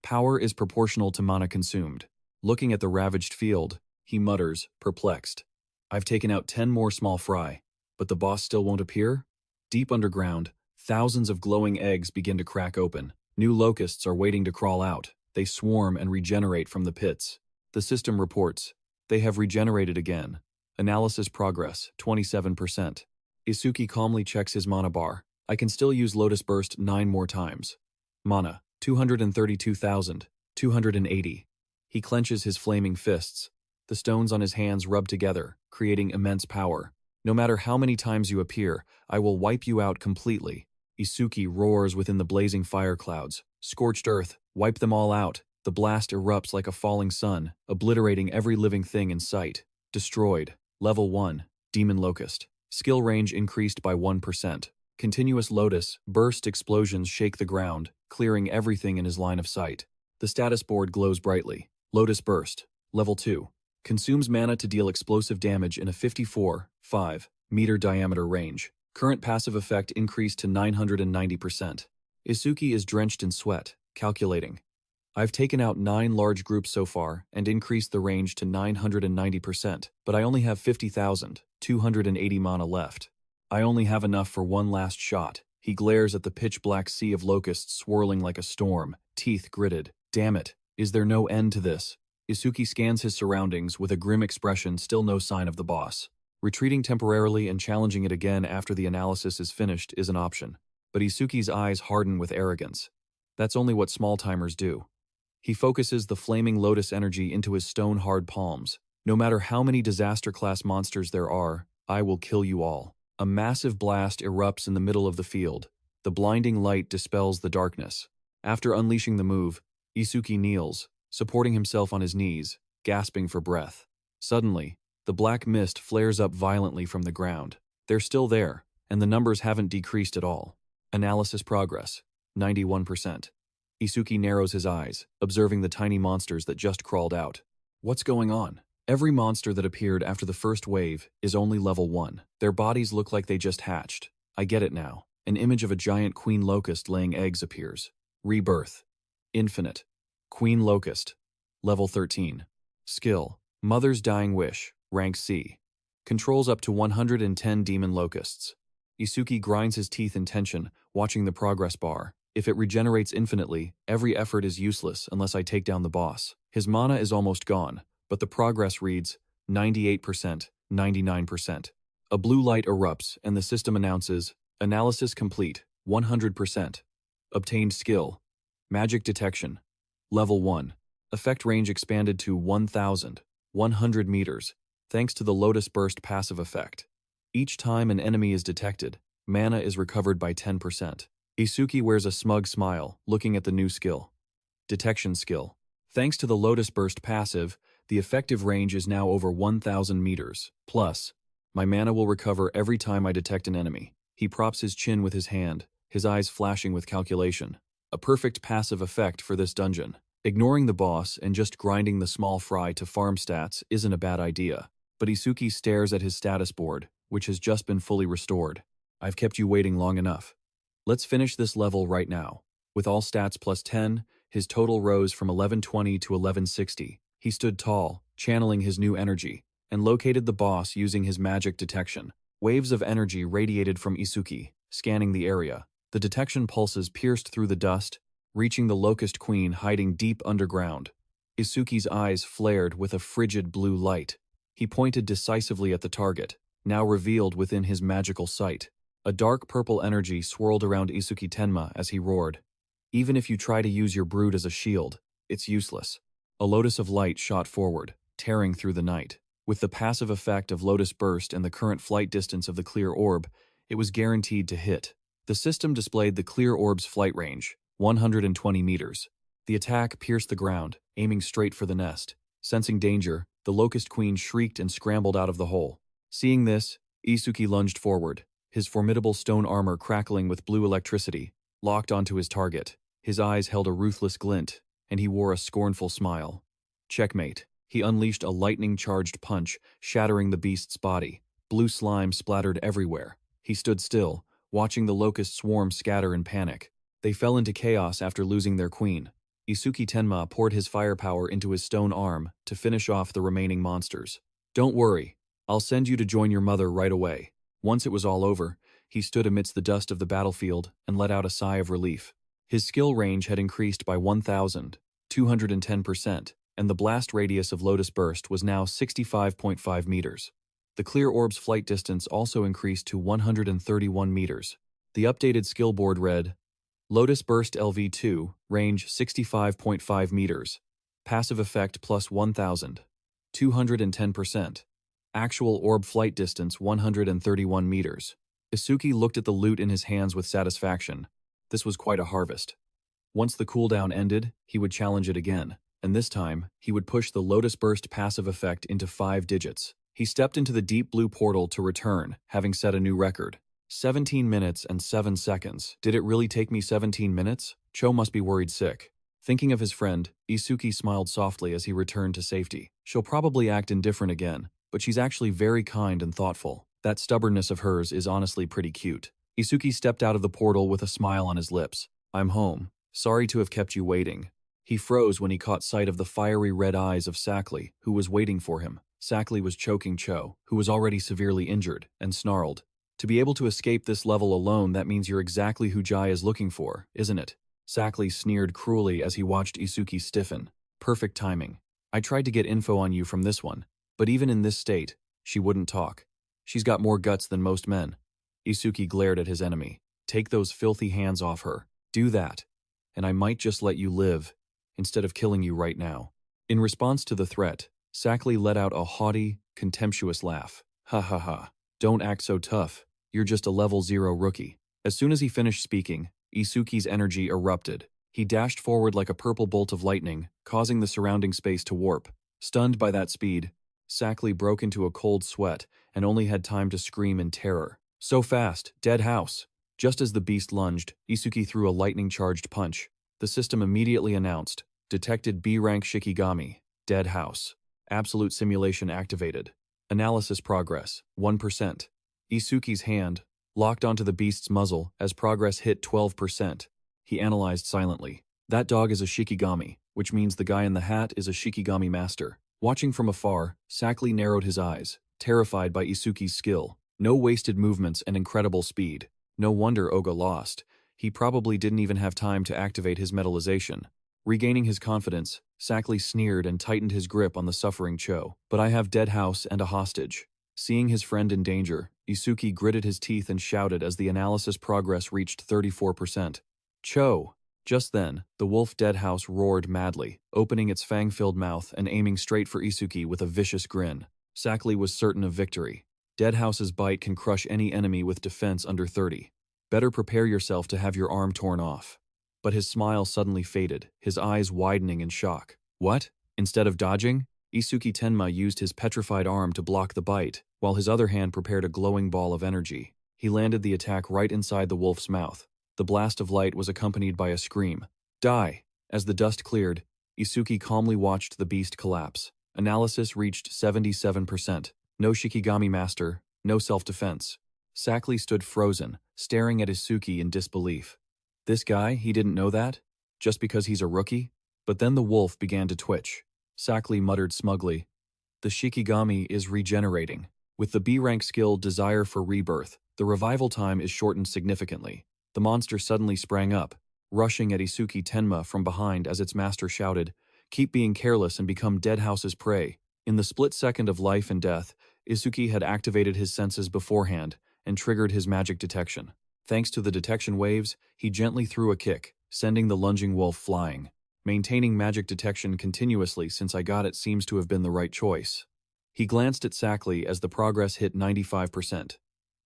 Power is proportional to mana consumed. Looking at the ravaged field, he mutters, perplexed. I've taken out 10 more small fry, but the boss still won't appear? Deep underground, thousands of glowing eggs begin to crack open. New locusts are waiting to crawl out. They swarm and regenerate from the pits. The system reports, they have regenerated again. Analysis progress, 27%. Isuki calmly checks his mana bar. I can still use Lotus Burst 9 more times. Mana, 232,280. He clenches his flaming fists. The stones on his hands rub together, creating immense power. No matter how many times you appear, I will wipe you out completely. Isuki roars within the blazing fire clouds. Scorched earth, wipe them all out. The blast erupts like a falling sun, obliterating every living thing in sight. Destroyed. Level 1, Demon Locust. Skill range increased by 1%. Continuous Lotus Burst explosions shake the ground, clearing everything in his line of sight. The status board glows brightly. Lotus Burst, Level 2. Consumes mana to deal explosive damage in a 54.5 meter diameter range. Current passive effect increased to 990%. Isuki is drenched in sweat, calculating. I've taken out 9 large groups so far and increased the range to 990%, but I only have 50,280 mana left. I only have enough for one last shot. He glares at the pitch-black sea of locusts swirling like a storm, teeth gritted. Damn it, is there no end to this? Isuki scans his surroundings with a grim expression, still no sign of the boss. Retreating temporarily and challenging it again after the analysis is finished is an option. But Isuki's eyes harden with arrogance. That's only what small-timers do. He focuses the flaming lotus energy into his stone-hard palms. No matter how many disaster-class monsters there are, I will kill you all. A massive blast erupts in the middle of the field. The blinding light dispels the darkness. After unleashing the move, Isuki kneels, supporting himself on his knees, gasping for breath. Suddenly, the black mist flares up violently from the ground. They're still there, and the numbers haven't decreased at all. Analysis progress, 91%. Isuki narrows his eyes, observing the tiny monsters that just crawled out. What's going on? Every monster that appeared after the first wave is only level 1. Their bodies look like they just hatched. I get it now. An image of a giant queen locust laying eggs appears. Rebirth. Infinite. Queen Locust. Level 13. Skill. Mother's Dying Wish. Rank C. Controls up to 110 demon locusts. Isuki grinds his teeth in tension, watching the progress bar. If it regenerates infinitely, every effort is useless unless I take down the boss. His mana is almost gone, but the progress reads 98%, 99%. A blue light erupts and the system announces, analysis complete, 100%. Obtained skill. Magic detection. Level 1. Effect range expanded to 1,100 meters, thanks to the Lotus Burst passive effect. Each time an enemy is detected, mana is recovered by 10%. Isuki wears a smug smile, looking at the new skill. Detection skill. Thanks to the Lotus Burst passive, the effective range is now over 1,000 meters. Plus, my mana will recover every time I detect an enemy. He props his chin with his hand, his eyes flashing with calculation. A perfect passive effect for this dungeon. Ignoring the boss and just grinding the small fry to farm stats isn't a bad idea. But Isuki stares at his status board, which has just been fully restored. I've kept you waiting long enough. Let's finish this level right now. With all stats plus 10, his total rose from 1120 to 1160. He stood tall, channeling his new energy, and located the boss using his magic detection. Waves of energy radiated from Isuki, scanning the area. The detection pulses pierced through the dust, reaching the Locust Queen hiding deep underground. Isuki's eyes flared with a frigid blue light. He pointed decisively at the target, now revealed within his magical sight. A dark purple energy swirled around Isuki Tenma as he roared. Even if you try to use your brood as a shield, it's useless. A lotus of light shot forward, tearing through the night. With the passive effect of Lotus Burst and the current flight distance of the clear orb, it was guaranteed to hit. The system displayed the clear orb's flight range, 120 meters. The attack pierced the ground, aiming straight for the nest. Sensing danger, the Locust Queen shrieked and scrambled out of the hole. Seeing this, Isuki lunged forward, his formidable stone armor crackling with blue electricity, locked onto his target. His eyes held a ruthless glint, and he wore a scornful smile. Checkmate. He unleashed a lightning-charged punch, shattering the beast's body. Blue slime splattered everywhere. He stood still, watching the locust swarm scatter in panic. They fell into chaos after losing their queen. Isuki Tenma poured his firepower into his stone arm to finish off the remaining monsters. Don't worry, I'll send you to join your mother right away. Once it was all over, he stood amidst the dust of the battlefield and let out a sigh of relief. His skill range had increased by 1,210%, and the blast radius of Lotus Burst was now 65.5 meters. The clear orb's flight distance also increased to 131 meters. The updated skill board read, Lotus Burst LV2, range 65.5 meters. Passive effect plus 1,210%. Actual orb flight distance 131 meters. Isuki looked at the loot in his hands with satisfaction. This was quite a harvest. Once the cooldown ended, he would challenge it again, and this time, he would push the Lotus Burst passive effect into 5 digits. He stepped into the deep blue portal to return, having set a new record. 17 minutes and 7 seconds. Did it really take me 17 minutes? Cho must be worried sick. Thinking of his friend, Isuki smiled softly as he returned to safety. She'll probably act indifferent again, but she's actually very kind and thoughtful. That stubbornness of hers is honestly pretty cute. Isuki stepped out of the portal with a smile on his lips. I'm home. Sorry to have kept you waiting. He froze when he caught sight of the fiery red eyes of Sakli, who was waiting for him. Sakli was choking Cho, who was already severely injured, and snarled. To be able to escape this level alone, that means you're exactly who Jai is looking for, isn't it? Sakli sneered cruelly as he watched Isuki stiffen. Perfect timing. I tried to get info on you from this one, but even in this state, she wouldn't talk. She's got more guts than most men. Isuki glared at his enemy. Take those filthy hands off her. Do that, and I might just let you live, instead of killing you right now. In response to the threat, Sakli let out a haughty, contemptuous laugh. Ha ha ha. Don't act so tough. You're just a level 0 rookie. As soon as he finished speaking, Isuki's energy erupted. He dashed forward like a purple bolt of lightning, causing the surrounding space to warp. Stunned by that speed, Sakli broke into a cold sweat and only had time to scream in terror. So fast, dead house. Just as the beast lunged, Isuki threw a lightning-charged punch. The system immediately announced, detected B-rank Shikigami, dead house. Absolute simulation activated. Analysis progress, 1%. Isuki's hand locked onto the beast's muzzle as progress hit 12%. He analyzed silently. That dog is a Shikigami, which means the guy in the hat is a Shikigami master. Watching from afar, Sakli narrowed his eyes, terrified by Isuki's skill. No wasted movements and incredible speed. No wonder Oga lost. He probably didn't even have time to activate his metallization. Regaining his confidence, Sakli sneered and tightened his grip on the suffering Cho. But I have dead house and a hostage. Seeing his friend in danger, Isuki gritted his teeth and shouted as the analysis progress reached 34%. Cho! Just then, the wolf dead house roared madly, opening its fang-filled mouth and aiming straight for Isuki with a vicious grin. Sakli was certain of victory. Dead house's bite can crush any enemy with defense under 30. Better prepare yourself to have your arm torn off. But his smile suddenly faded, his eyes widening in shock. What? Instead of dodging, Isuki Tenma used his petrified arm to block the bite, while his other hand prepared a glowing ball of energy. He landed the attack right inside the wolf's mouth. The blast of light was accompanied by a scream. Die! As the dust cleared, Isuki calmly watched the beast collapse. Analysis reached 77%. No Shikigami master, no self-defense. Sakli stood frozen, staring at Isuki in disbelief. This guy, he didn't know that? Just because he's a rookie? But then the wolf began to twitch. Sakli muttered smugly, the Shikigami is regenerating. With the B-rank skill Desire for Rebirth, the revival time is shortened significantly. The monster suddenly sprang up, rushing at Isuki Tenma from behind as its master shouted, keep being careless and become dead house's prey. In the split second of life and death, Isuki had activated his senses beforehand and triggered his magic detection. Thanks to the detection waves, he gently threw a kick, sending the lunging wolf flying. Maintaining magic detection continuously since I got it seems to have been the right choice. He glanced at Sackley as the progress hit 95%.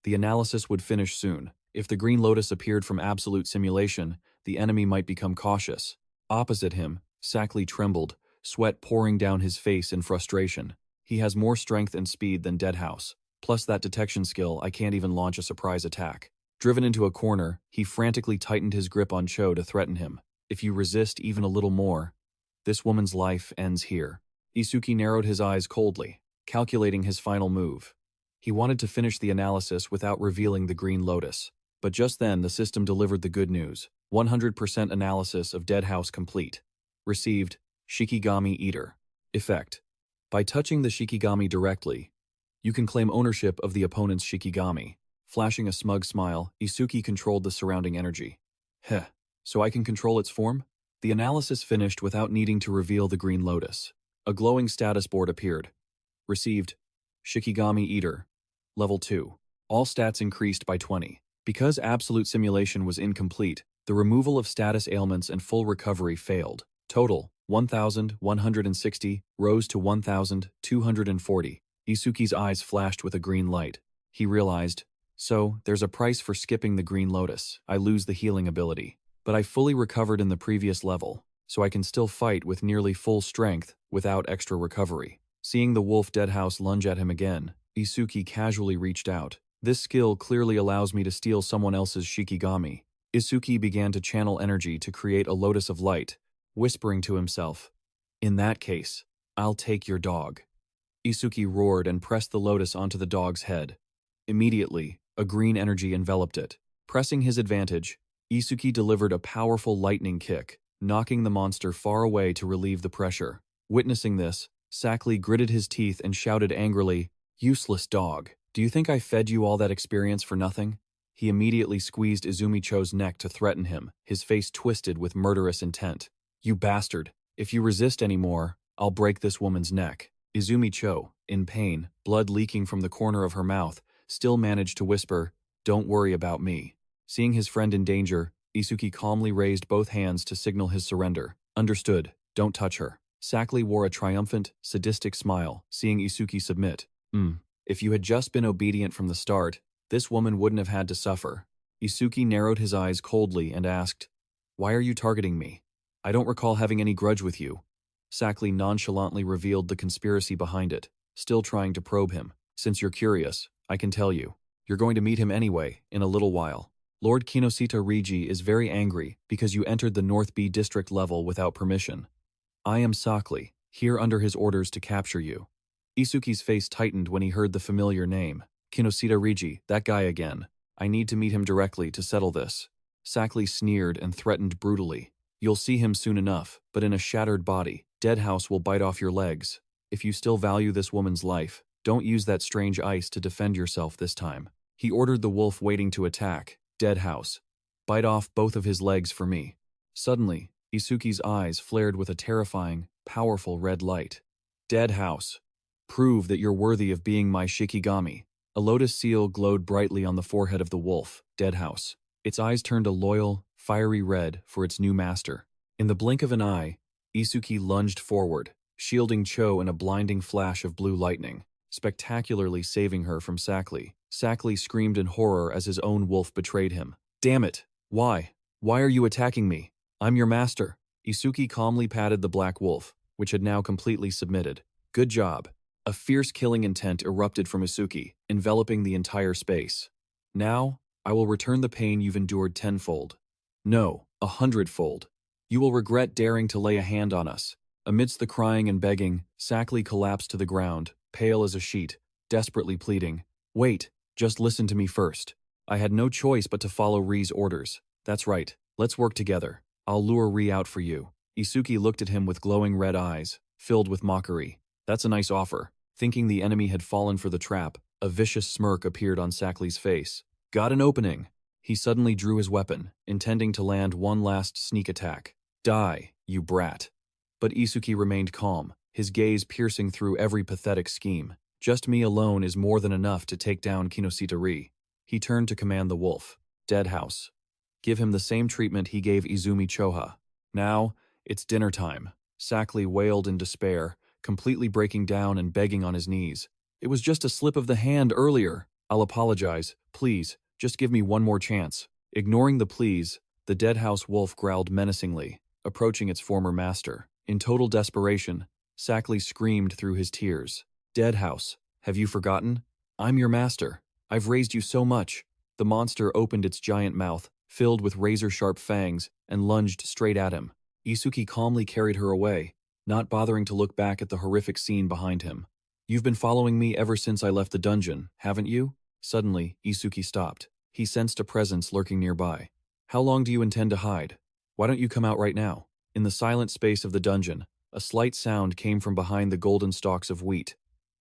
The analysis would finish soon. If the Green Lotus appeared from absolute simulation, the enemy might become cautious. Opposite him, Sackley trembled, sweat pouring down his face in frustration. He has more strength and speed than Deadhouse. Plus that detection skill, I can't even launch a surprise attack. Driven into a corner, he frantically tightened his grip on Cho to threaten him. If you resist even a little more, this woman's life ends here. Isuki narrowed his eyes coldly, calculating his final move. He wanted to finish the analysis without revealing the Green Lotus. But just then, the system delivered the good news. 100% analysis of Deadhouse complete. Received, Shikigami Eater. Effect. By touching the Shikigami directly, you can claim ownership of the opponent's Shikigami. Flashing a smug smile, Isuki controlled the surrounding energy. Heh, so I can control its form? The analysis finished without needing to reveal the Green Lotus. A glowing status board appeared. Received, Shikigami Eater. Level 2. All stats increased by 20. Because absolute simulation was incomplete, the removal of status ailments and full recovery failed. Total, 1,160, rose to 1,240. Isuki's eyes flashed with a green light. He realized, so, there's a price for skipping the Green Lotus. I lose the healing ability. But I fully recovered in the previous level, so I can still fight with nearly full strength without extra recovery. Seeing the wolf Deadhouse lunge at him again, Isuki casually reached out. This skill clearly allows me to steal someone else's Shikigami. Isuki began to channel energy to create a lotus of light, whispering to himself, in that case, I'll take your dog. Isuki roared and pressed the lotus onto the dog's head. Immediately, a green energy enveloped it. Pressing his advantage, Isuki delivered a powerful lightning kick, knocking the monster far away to relieve the pressure. Witnessing this, Sackley gritted his teeth and shouted angrily, useless dog. Do you think I fed you all that experience for nothing? He immediately squeezed Izumi Cho's neck to threaten him, his face twisted with murderous intent. You bastard. If you resist anymore, I'll break this woman's neck. Izumi Cho, in pain, blood leaking from the corner of her mouth, still managed to whisper, don't worry about me. Seeing his friend in danger, Isuki calmly raised both hands to signal his surrender. Understood. Don't touch her. Sackley wore a triumphant, sadistic smile, seeing Isuki submit. If you had just been obedient from the start, this woman wouldn't have had to suffer. Isuki narrowed his eyes coldly and asked, why are you targeting me? I don't recall having any grudge with you. Sackley nonchalantly revealed the conspiracy behind it, still trying to probe him. Since you're curious, I can tell you. You're going to meet him anyway, in a little while. Lord Kinoshita Rigi is very angry because you entered the North B district level without permission. I am Sackley, here under his orders to capture you. Isuki's face tightened when he heard the familiar name. Kinoshita Rigi, that guy again. I need to meet him directly to settle this. Sackley sneered and threatened brutally. You'll see him soon enough, but in a shattered body. Deadhouse will bite off your legs. If you still value this woman's life, don't use that strange ice to defend yourself this time. He ordered the wolf waiting to attack. Deadhouse. Bite off both of his legs for me. Suddenly, Isuki's eyes flared with a terrifying, powerful red light. Deadhouse. Prove that you're worthy of being my Shikigami. A lotus seal glowed brightly on the forehead of the wolf, Deadhouse. Its eyes turned a loyal, fiery red for its new master. In the blink of an eye, Isuki lunged forward, shielding Cho in a blinding flash of blue lightning, spectacularly saving her from Sackley. Sackley screamed in horror as his own wolf betrayed him. Damn it! Why? Why are you attacking me? I'm your master. Isuki calmly patted the black wolf, which had now completely submitted. Good job. A fierce killing intent erupted from Isuki, enveloping the entire space. Now, I will return the pain you've endured tenfold. No, 100-fold. You will regret daring to lay a hand on us. Amidst the crying and begging, Sackley collapsed to the ground, pale as a sheet, desperately pleading. Wait, just listen to me first. I had no choice but to follow Ri's orders. That's right, let's work together. I'll lure Ri out for you. Isuki looked at him with glowing red eyes, filled with mockery. That's a nice offer. Thinking the enemy had fallen for the trap, a vicious smirk appeared on Sackley's face. Got an opening. He suddenly drew his weapon, intending to land one last sneak attack. Die, you brat. But Isuki remained calm, his gaze piercing through every pathetic scheme. Just me alone is more than enough to take down Kinoshita Ri. He turned to command the wolf. Deadhouse. Give him the same treatment he gave Izumi Choha. Now, It's dinner time. Sackley wailed in despair, completely breaking down and begging on his knees. It was just a slip of the hand earlier. I'll apologize. Please, just give me one more chance. Ignoring the pleas, the deadhouse wolf growled menacingly, approaching its former master. In total desperation, Sackley screamed through his tears. Deadhouse, have you forgotten? I'm your master. I've raised you so much. The monster opened its giant mouth, filled with razor-sharp fangs, and lunged straight at him. Isuki calmly carried her away, not bothering to look back at the horrific scene behind him. You've been following me ever since I left the dungeon, haven't you? Suddenly, Isuki stopped. He sensed a presence lurking nearby. How long do you intend to hide? Why don't you come out right now? In the silent space of the dungeon, a slight sound came from behind the golden stalks of wheat.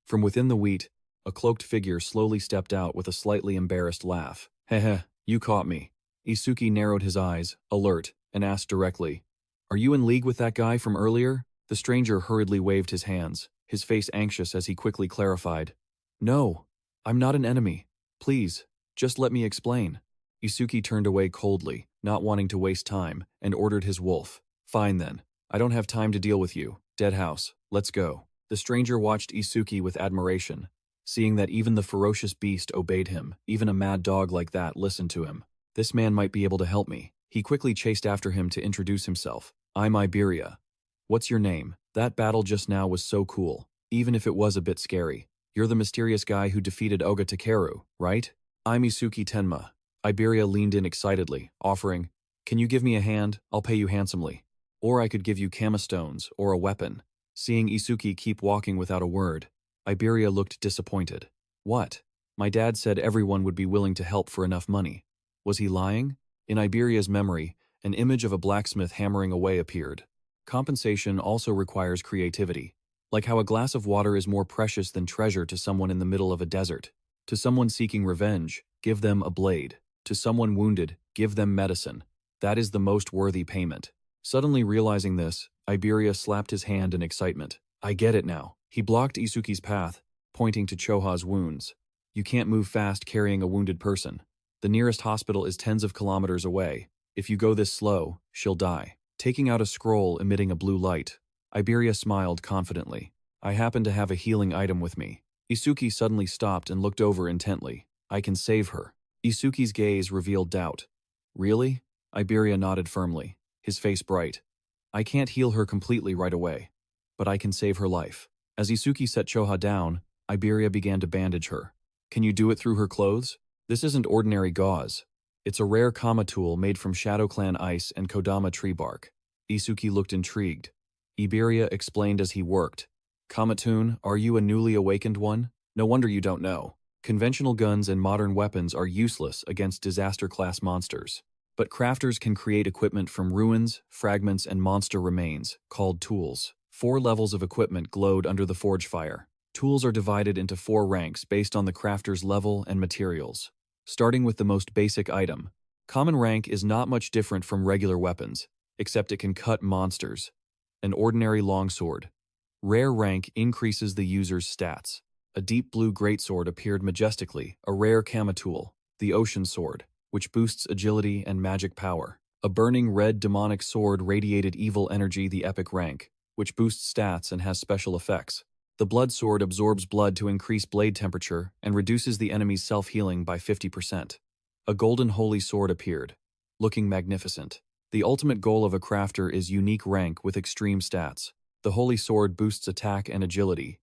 From within the wheat, a cloaked figure slowly stepped out with a slightly embarrassed laugh. Heh, you caught me. Isuki narrowed his eyes, alert, and asked directly, Are you in league with that guy from earlier? The stranger hurriedly waved his hands, his face anxious as he quickly clarified. No, I'm not an enemy. Please, just let me explain. Isuki turned away coldly, not wanting to waste time, and ordered his wolf. Fine then. I don't have time to deal with you. Deadhouse, let's go. The stranger watched Isuki with admiration, seeing that even the ferocious beast obeyed him. Even a mad dog like that listened to him. This man might be able to help me. He quickly chased after him to introduce himself. I'm Iberia. What's your name? That battle just now was so cool, even if it was a bit scary. You're the mysterious guy who defeated Oga Takeru, right? I'm Isuki Tenma. Iberia leaned in excitedly, offering, Can you give me a hand? I'll pay you handsomely. Or I could give you kama stones or a weapon. Seeing Isuki keep walking without a word, Iberia looked disappointed. What? My dad said everyone would be willing to help for enough money. Was he lying? In Iberia's memory, an image of a blacksmith hammering away appeared. Compensation also requires creativity, like how a glass of water is more precious than treasure to someone in the middle of a desert. To someone seeking revenge, give them a blade. To someone wounded, give them medicine. That is the most worthy payment. Suddenly realizing this, Iberia slapped his hand in excitement. I get it now. He blocked Isuki's path, pointing to Choha's wounds. You can't move fast carrying a wounded person. The nearest hospital is tens of kilometers away. If you go this slow, she'll die. Taking out a scroll emitting a blue light, Iberia smiled confidently. I happen to have a healing item with me. Isuki suddenly stopped and looked over intently. I can save her. Isuki's gaze revealed doubt. Really? Iberia nodded firmly, his face bright. I can't heal her completely right away, but I can save her life. As Isuki set Choha down, Iberia began to bandage her. Can you do it through her clothes? This isn't ordinary gauze. It's a rare kama tool made from Shadow Clan ice and Kodama tree bark. Isuki looked intrigued. Iberia explained as he worked. Kamatun, are you a newly awakened one? No wonder you don't know. Conventional guns and modern weapons are useless against disaster-class monsters. But crafters can create equipment from ruins, fragments, and monster remains, called tools. 4 levels of equipment glowed under the forge fire. Tools are divided into 4 ranks based on the crafter's level and materials. Starting with the most basic item, common rank is not much different from regular weapons, except it can cut monsters. An ordinary longsword. Rare rank increases the user's stats. A deep blue greatsword appeared majestically, a rare kama tool, the ocean sword, which boosts agility and magic power. A burning red demonic sword radiated evil energy, the epic rank, which boosts stats and has special effects. The blood sword absorbs blood to increase blade temperature and reduces the enemy's self-healing by 50%. A golden holy sword appeared, looking magnificent. The ultimate goal of a crafter is unique rank with extreme stats. The holy sword boosts attack and agility,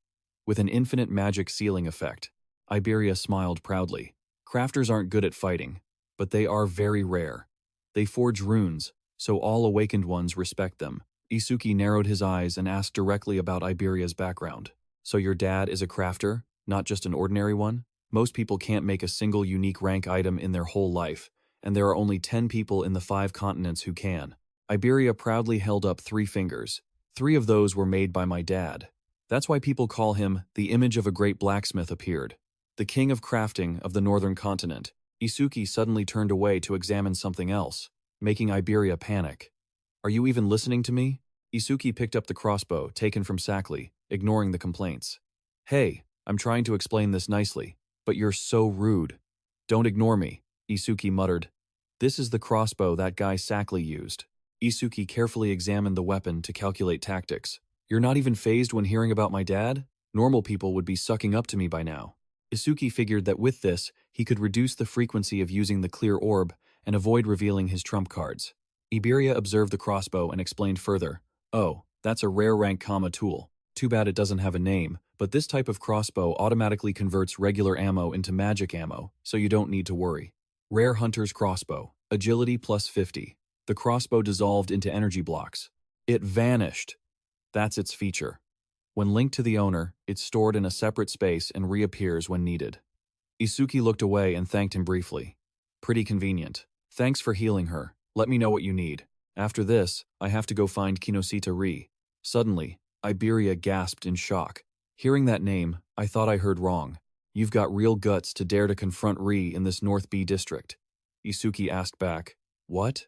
with an infinite magic ceiling effect. Iberia smiled proudly. Crafters aren't good at fighting, but they are very rare. They forge runes, so all awakened ones respect them. Isuki narrowed his eyes and asked directly about Iberia's background. So your dad is a crafter, not just an ordinary one? Most people can't make a single unique rank item in their whole life, and there are only 10 people in the 5 continents who can. Iberia proudly held up 3 fingers. 3 of those were made by my dad. That's why people call him the image of a great blacksmith appeared. The king of crafting of the northern continent. Isuki suddenly turned away to examine something else, making Iberia panic. Are you even listening to me? Isuki picked up the crossbow taken from Sackley, ignoring the complaints. Hey, I'm trying to explain this nicely, but you're so rude. Don't ignore me, Isuki muttered. This is the crossbow that guy Sackley used. Isuki carefully examined the weapon to calculate tactics. You're not even fazed when hearing about my dad? Normal people would be sucking up to me by now. Isuki figured that with this, he could reduce the frequency of using the clear orb and avoid revealing his trump cards. Iberia observed the crossbow and explained further. Oh, that's a rare rank comma tool. Too bad it doesn't have a name, but this type of crossbow automatically converts regular ammo into magic ammo, so you don't need to worry. Rare Hunter's Crossbow. Agility plus 50. The crossbow dissolved into energy blocks. It vanished. That's its feature. When linked to the owner, it's stored in a separate space and reappears when needed. Isuki looked away and thanked him briefly. Pretty convenient. Thanks for healing her. Let me know what you need. After this, I have to go find Kinoshita-ri. Suddenly, Iberia gasped in shock. Hearing that name, I thought I heard wrong. You've got real guts to dare to confront Ri in this North B district. Isuki asked back. What?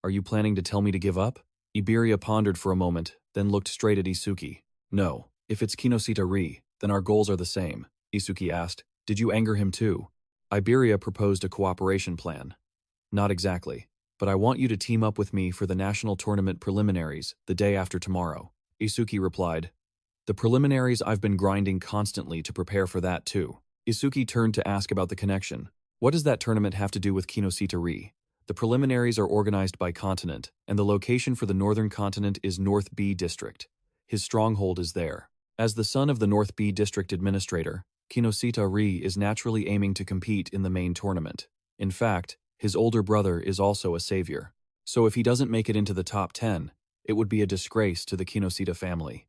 Are you planning to tell me to give up? Iberia pondered for a moment, then looked straight at Isuki. No, if it's Kinoshita-ri, then our goals are the same. Isuki asked. Did you anger him too? Iberia proposed a cooperation plan. Not exactly, but I want you to team up with me for the national tournament preliminaries the day after tomorrow. Isuki replied. The preliminaries I've been grinding constantly to prepare for that too. Isuki turned to ask about the connection. What does that tournament have to do with Kinoshita-ri? The preliminaries are organized by continent, and the location for the northern continent is North B District. His stronghold is there. As the son of the North B District Administrator, Kinoshita-ri is naturally aiming to compete in the main tournament. In fact, his older brother is also a savior. So if he doesn't make it into the top 10, it would be a disgrace to the Kinoshita family.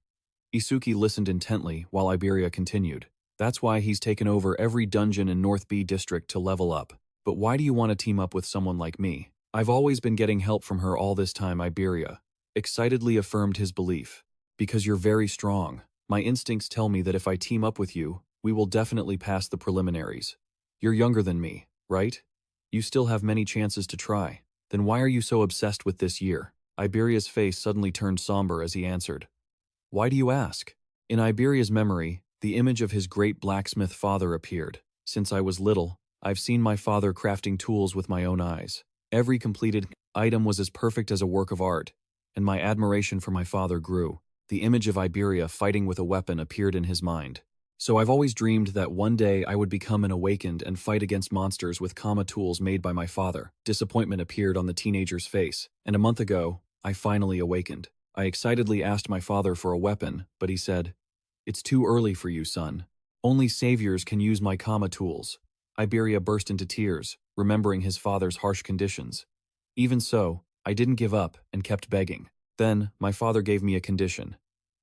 Isuki listened intently while Iberia continued. That's why he's taken over every dungeon in North B District to level up. But why do you want to team up with someone like me? I've always been getting help from her all this time, Iberia excitedly affirmed his belief. Because you're very strong. My instincts tell me that if I team up with you, we will definitely pass the preliminaries. You're younger than me, right? You still have many chances to try. Then why are you so obsessed with this year? Iberia's face suddenly turned somber as he answered. Why do you ask? In Iberia's memory, the image of his great blacksmith father appeared. Since I was little, I've seen my father crafting tools with my own eyes. Every completed item was as perfect as a work of art, and my admiration for my father grew. The image of Iberia fighting with a weapon appeared in his mind. So I've always dreamed that one day I would become an awakened and fight against monsters with kama tools made by my father. Disappointment appeared on the teenager's face, and a month ago, I finally awakened. I excitedly asked my father for a weapon, but he said, It's too early for you, son. Only saviors can use my kama tools. Iberia burst into tears, remembering his father's harsh conditions. Even so, I didn't give up and kept begging. Then, my father gave me a condition.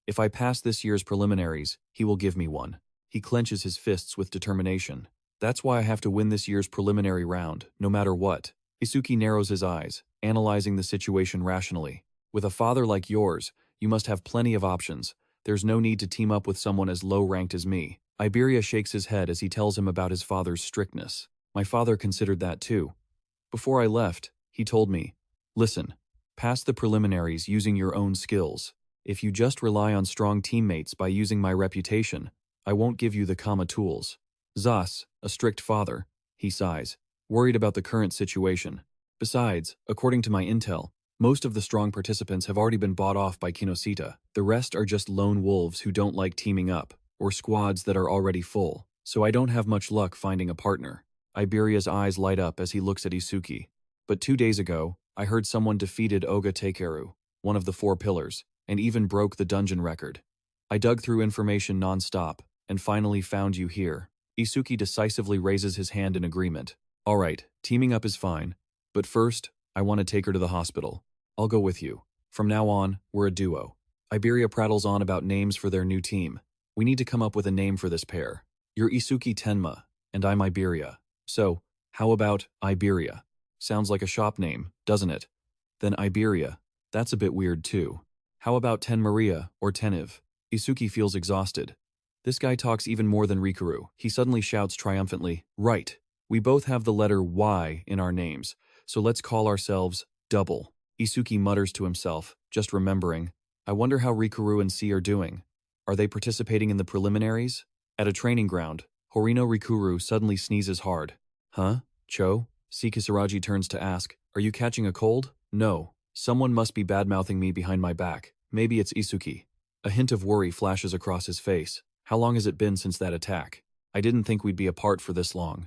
If I pass this year's preliminaries, he will give me one. He clenches his fists with determination. That's why I have to win this year's preliminary round, no matter what. Isuki narrows his eyes, analyzing the situation rationally. With a father like yours, you must have plenty of options. There's no need to team up with someone as low-ranked as me. Iberia shakes his head as he tells him about his father's strictness. My father considered that too. Before I left, he told me, Listen, pass the preliminaries using your own skills. If you just rely on strong teammates by using my reputation, I won't give you the kama tools. Zas, a strict father, he sighs, worried about the current situation. Besides, according to my intel, most of the strong participants have already been bought off by Kinoshita. The rest are just lone wolves who don't like teaming up, or squads that are already full, so I don't have much luck finding a partner. Iberia's eyes light up as he looks at Isuki. But 2 days ago, I heard someone defeated Oga Takeru, one of the 4 pillars, and even broke the dungeon record. I dug through information non-stop, and finally found you here. Isuki decisively raises his hand in agreement. All right, teaming up is fine, but first, I want to take her to the hospital. I'll go with you. From now on, we're a duo. Iberia prattles on about names for their new team. We need to come up with a name for this pair. You're Isuki Tenma, and I'm Iberia. So, how about Iberia? Sounds like a shop name, doesn't it? Then Iberia. That's a bit weird too. How about Ten Maria or Teniv? Isuki feels exhausted. This guy talks even more than Rikuru. He suddenly shouts triumphantly, Right, we both have the letter Y in our names, so let's call ourselves Double. Isuki mutters to himself, just remembering, I wonder how Rikuru and C are doing. Are they participating in the preliminaries? At a training ground, Horino Rikuru suddenly sneezes hard. Huh? Cho? C. Kisaragi turns to ask, Are you catching a cold? No. Someone must be badmouthing me behind my back. Maybe it's Isuki. A hint of worry flashes across his face. How long has it been since that attack? I didn't think we'd be apart for this long.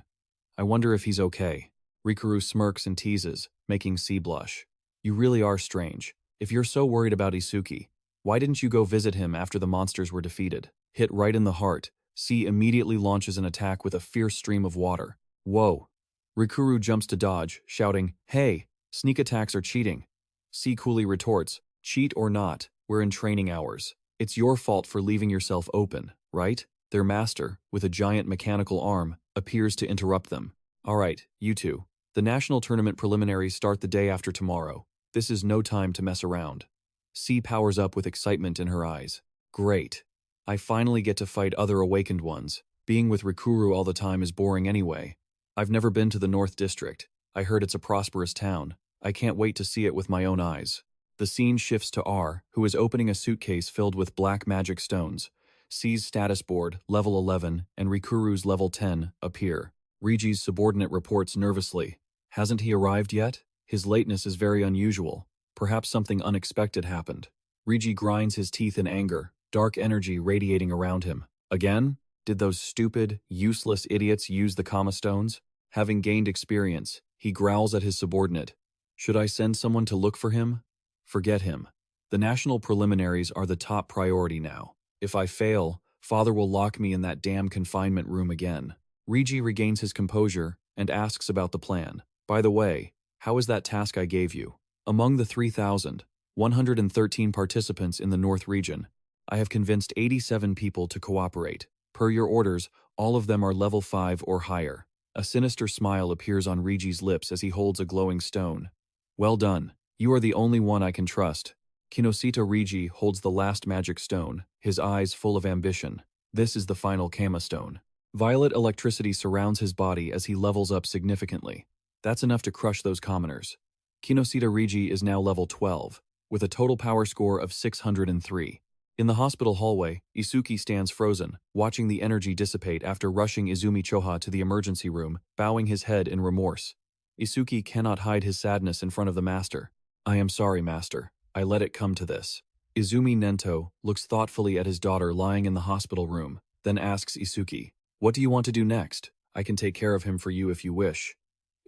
I wonder if he's okay. Rikuru smirks and teases, making C blush. You really are strange. If you're so worried about Isuki, why didn't you go visit him after the monsters were defeated? Hit right in the heart, C immediately launches an attack with a fierce stream of water. Whoa. Rikuru jumps to dodge, shouting, "Hey, sneak attacks are cheating." C coolly retorts, "Cheat or not, we're in training hours. It's your fault for leaving yourself open, right?" Their master, with a giant mechanical arm, appears to interrupt them. "Alright, you two. The national tournament preliminaries start the day after tomorrow. This is no time to mess around." C powers up with excitement in her eyes. Great. I finally get to fight other awakened ones. Being with Rikuru all the time is boring anyway. I've never been to the North District. I heard it's a prosperous town. I can't wait to see it with my own eyes. The scene shifts to R, who is opening a suitcase filled with black magic stones. C's status board, level 11, and Rikuru's level 10, appear. Rigi's subordinate reports nervously. Hasn't he arrived yet? His lateness is very unusual. Perhaps something unexpected happened. Rigi grinds his teeth in anger, dark energy radiating around him. Again? Did those stupid, useless idiots use the Kama stones? Having gained experience, he growls at his subordinate. Should I send someone to look for him? Forget him. The national preliminaries are the top priority now. If I fail, Father will lock me in that damn confinement room again. Rigi regains his composure and asks about the plan. By the way, how is that task I gave you? Among the 3,113 participants in the North region, I have convinced 87 people to cooperate. Per your orders, all of them are level 5 or higher. A sinister smile appears on Rigi's lips as he holds a glowing stone. Well done. You are the only one I can trust. Kinoshita Rigi holds the last magic stone, his eyes full of ambition. This is the final Kama stone. Violet electricity surrounds his body as he levels up significantly. That's enough to crush those commoners. Kinoshita Rigi is now level 12, with a total power score of 603. In the hospital hallway, Isuki stands frozen, watching the energy dissipate after rushing Izumi Choha to the emergency room, bowing his head in remorse. Isuki cannot hide his sadness in front of the master. I am sorry, master. I let it come to this. Izumi Nento looks thoughtfully at his daughter lying in the hospital room, then asks Isuki, "What do you want to do next? I can take care of him for you if you wish."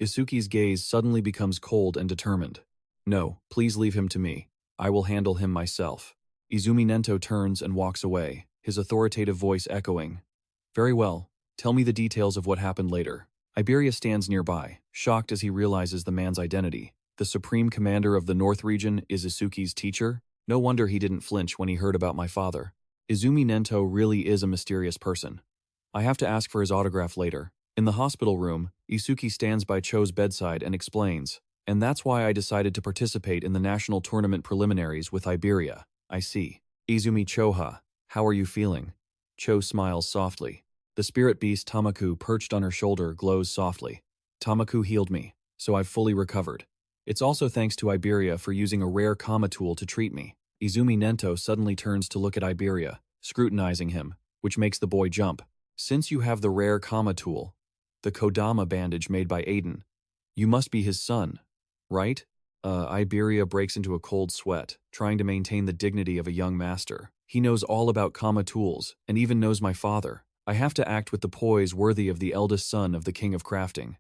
Isuki's gaze suddenly becomes cold and determined. "No, please leave him to me. I will handle him myself." Izumi Nento turns and walks away, his authoritative voice echoing. "Very well. Tell me the details of what happened later." Iberia stands nearby, shocked as he realizes the man's identity. The supreme commander of the North region is Isuki's teacher? No wonder he didn't flinch when he heard about my father. Izumi Nento really is a mysterious person. I have to ask for his autograph later. In the hospital room, Isuki stands by Cho's bedside and explains, "And that's why I decided to participate in the national tournament preliminaries with Iberia. I see. Izumi Choha, how are you feeling?" Cho smiles softly. The spirit beast Tamaku perched on her shoulder glows softly. "Tamaku healed me, so I've fully recovered. It's also thanks to Iberia for using a rare Kama tool to treat me." Izumi Nento suddenly turns to look at Iberia, scrutinizing him, which makes the boy jump. "Since you have the rare Kama tool, the Kodama bandage made by Aiden, you must be his son, right?" Iberia breaks into a cold sweat, trying to maintain the dignity of a young master. "He knows all about Kama tools, and even knows my father. I have to act with the poise worthy of the eldest son of the King of Crafting."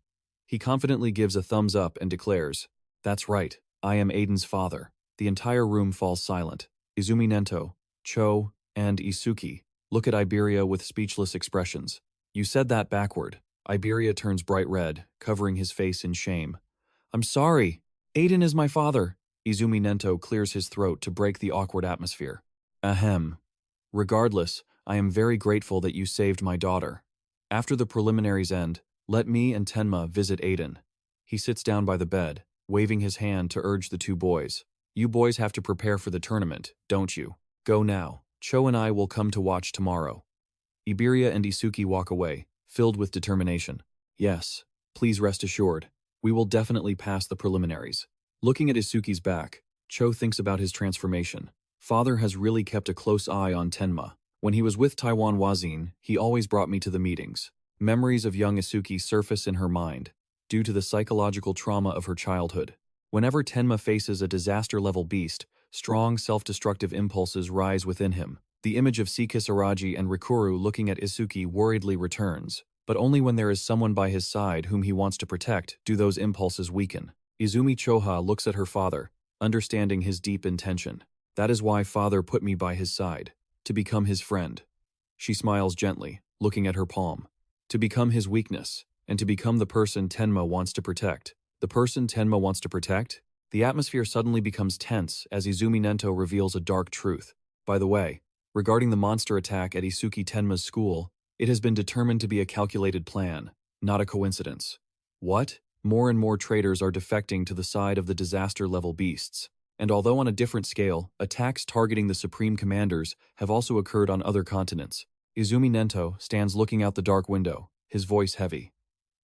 He confidently gives a thumbs up and declares, "That's right, I am Aiden's father." The entire room falls silent. Izumi Nento, Cho, and Isuki look at Iberia with speechless expressions. "You said that backward." Iberia turns bright red, covering his face in shame. "I'm sorry. Aiden is my father." Izumi Nento clears his throat to break the awkward atmosphere. "Ahem. Regardless, I am very grateful that you saved my daughter. After the preliminaries end, let me and Tenma visit Aiden." He sits down by the bed, waving his hand to urge the two boys. "You boys have to prepare for the tournament, don't you? Go now. Cho and I will come to watch tomorrow." Iberia and Isuki walk away, filled with determination. "Yes, please rest assured. We will definitely pass the preliminaries." Looking at Isuki's back, Cho thinks about his transformation. Father has really kept a close eye on Tenma. When he was with Taiwan Wazin, he always brought me to the meetings. Memories of young Isuki surface in her mind, due to the psychological trauma of her childhood. Whenever Tenma faces a disaster-level beast, strong self-destructive impulses rise within him. The image of Sekisaragi and Rikuru looking at Isuki worriedly returns, but only when there is someone by his side whom he wants to protect do those impulses weaken. Izumi Choha looks at her father, understanding his deep intention. That is why father put me by his side, to become his friend. She smiles gently, looking at her palm. To become his weakness, and to become the person Tenma wants to protect. The person Tenma wants to protect? The atmosphere suddenly becomes tense as Izumi Nento reveals a dark truth. By the way, regarding the monster attack at Isuki Tenma's school, it has been determined to be a calculated plan, not a coincidence. What? More and more traitors are defecting to the side of the disaster-level beasts. And although on a different scale, attacks targeting the Supreme Commanders have also occurred on other continents. Izumi Nento stands looking out the dark window, his voice heavy.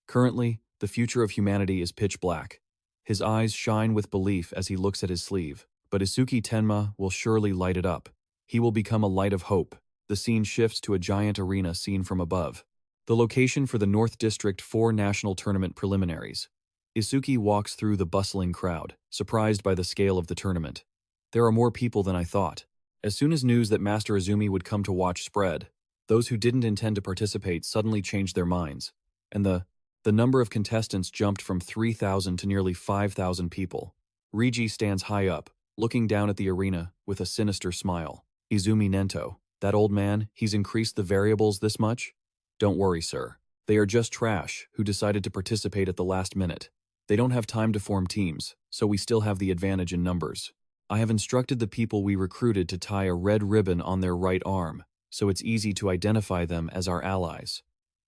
Currently, the future of humanity is pitch black. His eyes shine with belief as he looks at his sleeve. But Isuki Tenma will surely light it up. He will become a light of hope. The scene shifts to a giant arena seen from above. The location for the North District 4 National Tournament preliminaries. Isuki walks through the bustling crowd, surprised by the scale of the tournament. There are more people than I thought. As soon as news that Master Izumi would come to watch spread, those who didn't intend to participate suddenly changed their minds, and the number of contestants jumped from 3,000 to nearly 5,000 people. Rigi stands high up, looking down at the arena with a sinister smile. Izumi Nento, that old man, he's increased the variables this much? Don't worry, sir. They are just trash who decided to participate at the last minute. They don't have time to form teams, so we still have the advantage in numbers. I have instructed the people we recruited to tie a red ribbon on their right arm, so it's easy to identify them as our allies.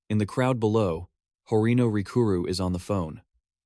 In the crowd below, Horino Rikuru is on the phone.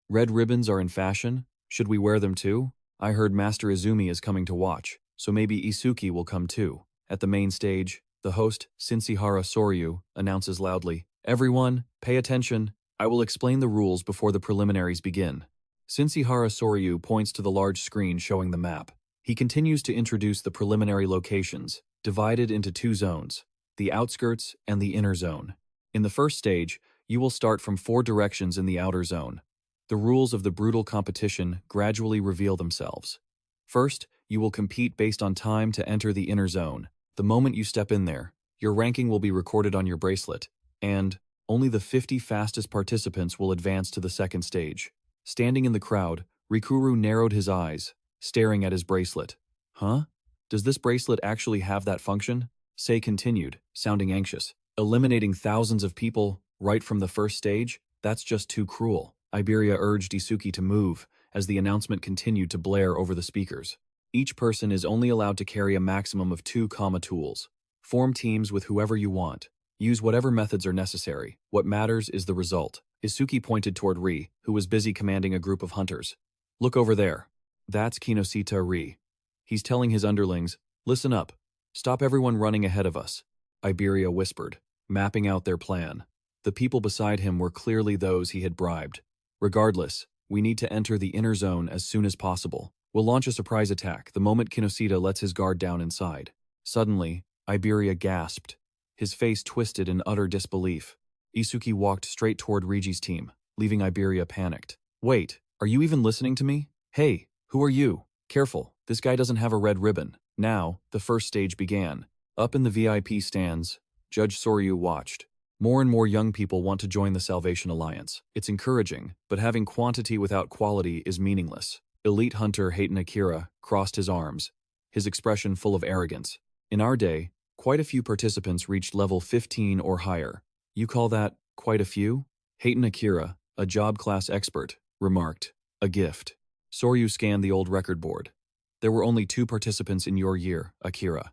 Red ribbons are in fashion? Should we wear them too? I heard Master Izumi is coming to watch, so maybe Isuki will come too. At the main stage, the host, Shinshihara Soryu, announces loudly, "Everyone, pay attention. I will explain the rules before the preliminaries begin." Shinshihara Soryu points to the large screen showing the map. He continues to introduce the preliminary locations, divided into two zones, the outskirts and the inner zone. In the first stage, you will start from 4 directions in the outer zone. The rules of the brutal competition gradually reveal themselves. First, you will compete based on time to enter the inner zone. The moment you step in there, your ranking will be recorded on your bracelet, and only the 50 fastest participants will advance to the second stage. Standing in the crowd, Rikuru narrowed his eyes, staring at his bracelet. Huh? Does this bracelet actually have that function? Sei continued, sounding anxious. Eliminating thousands of people right from the first stage? That's just too cruel. Iberia urged Isuki to move as the announcement continued to blare over the speakers. Each person is only allowed to carry a maximum of 2 comma tools. Form teams with whoever you want. Use whatever methods are necessary. What matters is the result. Isuki pointed toward Ri, who was busy commanding a group of hunters. Look over there. That's Kinoshita Ri. He's telling his underlings, listen up. Stop everyone running ahead of us. Iberia whispered, mapping out their plan. The people beside him were clearly those he had bribed. Regardless, we need to enter the inner zone as soon as possible. We'll launch a surprise attack the moment Kinoshita lets his guard down inside. Suddenly, Iberia gasped, his face twisted in utter disbelief. Isuki walked straight toward Rigi's team, leaving Iberia panicked. Wait, are you even listening to me? Hey, who are you? Careful, this guy doesn't have a red ribbon. Now, the first stage began. Up in the VIP stands, Judge Soryu watched. More and more young people want to join the Salvation Alliance. It's encouraging, but having quantity without quality is meaningless. Elite hunter Hayton Akira crossed his arms, his expression full of arrogance. In our day, quite a few participants reached level 15 or higher. You call that quite a few? Hayton Akira, a job class expert, remarked, a gift. Soryu scanned the old record board. There were only 2 participants in your year, Akira.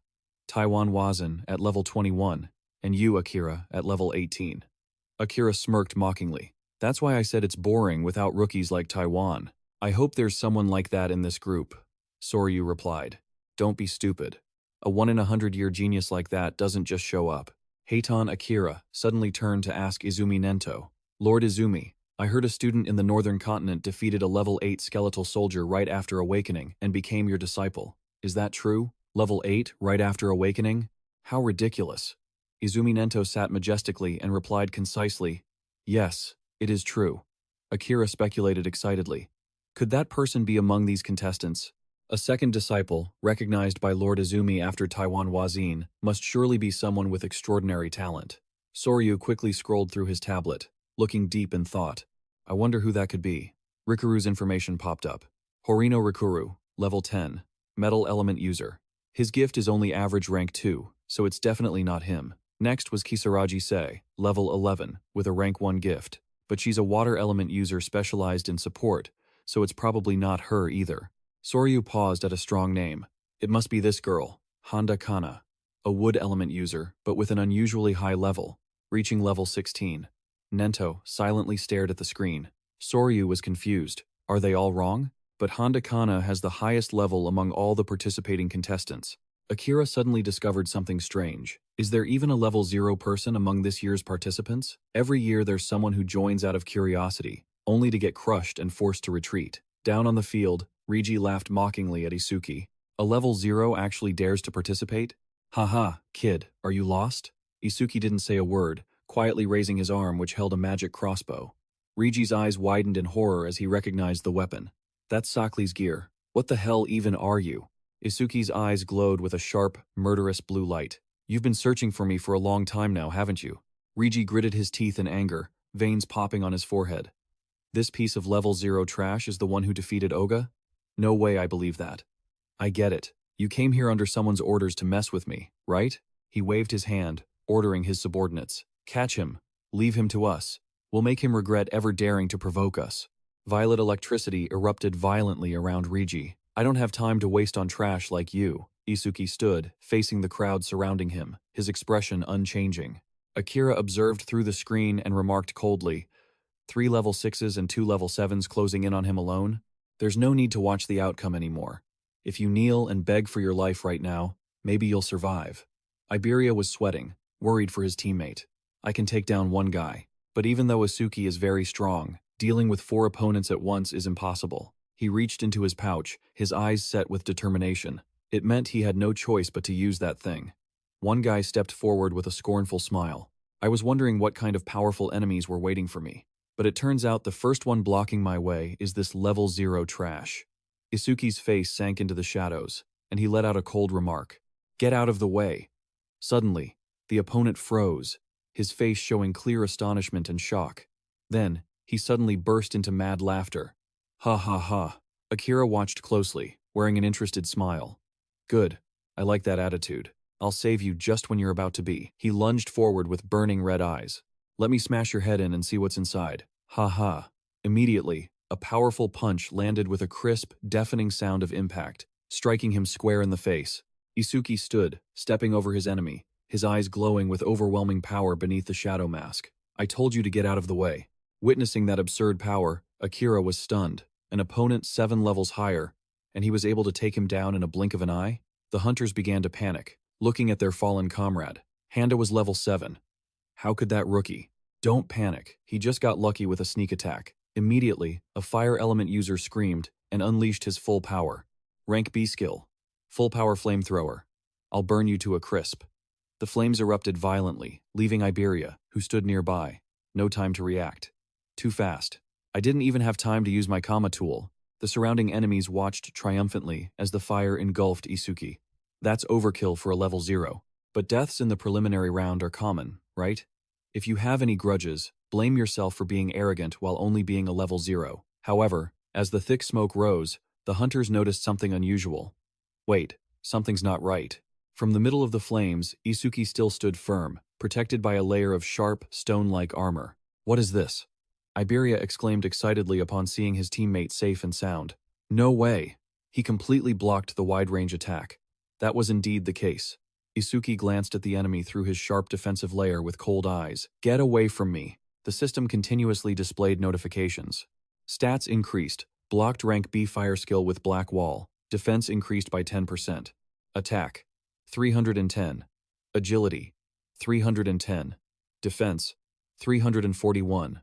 Taiwan Wazan at level 21, and you, Akira, at level 18. Akira smirked mockingly. That's why I said it's boring without rookies like Taiwan. I hope there's someone like that in this group. Soryu replied. Don't be stupid. A 1-in-100-year genius like that doesn't just show up. Heitan Akira suddenly turned to ask Izumi Nento. Lord Izumi, I heard a student in the northern continent defeated a level 8 skeletal soldier right after awakening and became your disciple. Is that true? Level 8 right after awakening? How ridiculous. Izumi Nento sat majestically and replied concisely, yes, it is true. Akira speculated excitedly. Could that person be among these contestants? A second disciple, recognized by Lord Izumi after Taiwan Wazin, must surely be someone with extraordinary talent. Soryu quickly scrolled through his tablet, looking deep in thought. I wonder who that could be. Rikuru's information popped up. Horino Rikuru, level 10, metal element user. His gift is only average rank 2, so it's definitely not him. Next was Kisaragi Sei, level 11, with a rank 1 gift. But she's a water element user specialized in support, so it's probably not her either. Soryu paused at a strong name. It must be this girl, Honda Kana, a wood element user, but with an unusually high level, reaching level 16. Nento silently stared at the screen. Soryu was confused. Are they all wrong? But Honda Kana has the highest level among all the participating contestants. Akira suddenly discovered something strange. Is there even a level 0 person among this year's participants? Every year there's someone who joins out of curiosity, only to get crushed and forced to retreat. Down on the field, Rigi laughed mockingly at Isuki. A level 0 actually dares to participate? Haha, kid, are you lost? Isuki didn't say a word, quietly raising his arm which held a magic crossbow. Rigi's eyes widened in horror as he recognized the weapon. That's Sakli's gear. What the hell even are you? Isuki's eyes glowed with a sharp, murderous blue light. You've been searching for me for a long time now, haven't you? Rigi gritted his teeth in anger, veins popping on his forehead. This piece of level 0 trash is the one who defeated Oga? No way I believe that. I get it. You came here under someone's orders to mess with me, right? He waved his hand, ordering his subordinates. Catch him. Leave him to us. We'll make him regret ever daring to provoke us. Violet electricity erupted violently around Rigi. I don't have time to waste on trash like you. Isuki stood, facing the crowd surrounding him, his expression unchanging. Akira observed through the screen and remarked coldly, 3 level 6s and 2 level 7s closing in on him alone? There's no need to watch the outcome anymore. If you kneel and beg for your life right now, maybe you'll survive. Iberia was sweating, worried for his teammate. I can take down one guy. But even though Isuki is very strong, dealing with 4 opponents at once is impossible. He reached into his pouch, his eyes set with determination. It meant he had no choice but to use that thing. One guy stepped forward with a scornful smile. I was wondering what kind of powerful enemies were waiting for me. But it turns out the first one blocking my way is this level 0 trash. Isuki's face sank into the shadows, and he let out a cold remark. Get out of the way. Suddenly, the opponent froze, his face showing clear astonishment and shock. Then, he suddenly burst into mad laughter. Ha ha ha. Akira watched closely, wearing an interested smile. Good. I like that attitude. I'll save you just when you're about to be. He lunged forward with burning red eyes. Let me smash your head in and see what's inside. Ha ha. Immediately, a powerful punch landed with a crisp, deafening sound of impact, striking him square in the face. Isuki stood, stepping over his enemy, his eyes glowing with overwhelming power beneath the shadow mask. I told you to get out of the way. Witnessing that absurd power, Akira was stunned. An opponent 7 levels higher, and he was able to take him down in a blink of an eye? The hunters began to panic, looking at their fallen comrade. Handa was level 7. How could that rookie? Don't panic, he just got lucky with a sneak attack. Immediately, a fire element user screamed and unleashed his full power. Rank B skill. Full power flamethrower. I'll burn you to a crisp. The flames erupted violently, leaving Iberia, who stood nearby. No time to react. Too fast. I didn't even have time to use my Kama tool. The surrounding enemies watched triumphantly as the fire engulfed Isuki. That's overkill for a level 0. But deaths in the preliminary round are common, right? If you have any grudges, blame yourself for being arrogant while only being a level 0. However, as the thick smoke rose, the hunters noticed something unusual. Wait, something's not right. From the middle of the flames, Isuki still stood firm, protected by a layer of sharp, stone-like armor. What is this? Iberia exclaimed excitedly upon seeing his teammate safe and sound. No way! He completely blocked the wide-range attack. That was indeed the case. Isuki glanced at the enemy through his sharp defensive layer with cold eyes. Get away from me. The system continuously displayed notifications. Stats increased. Blocked rank B fire skill with black wall. Defense increased by 10%. Attack. 310. Agility. 310. Defense. 341.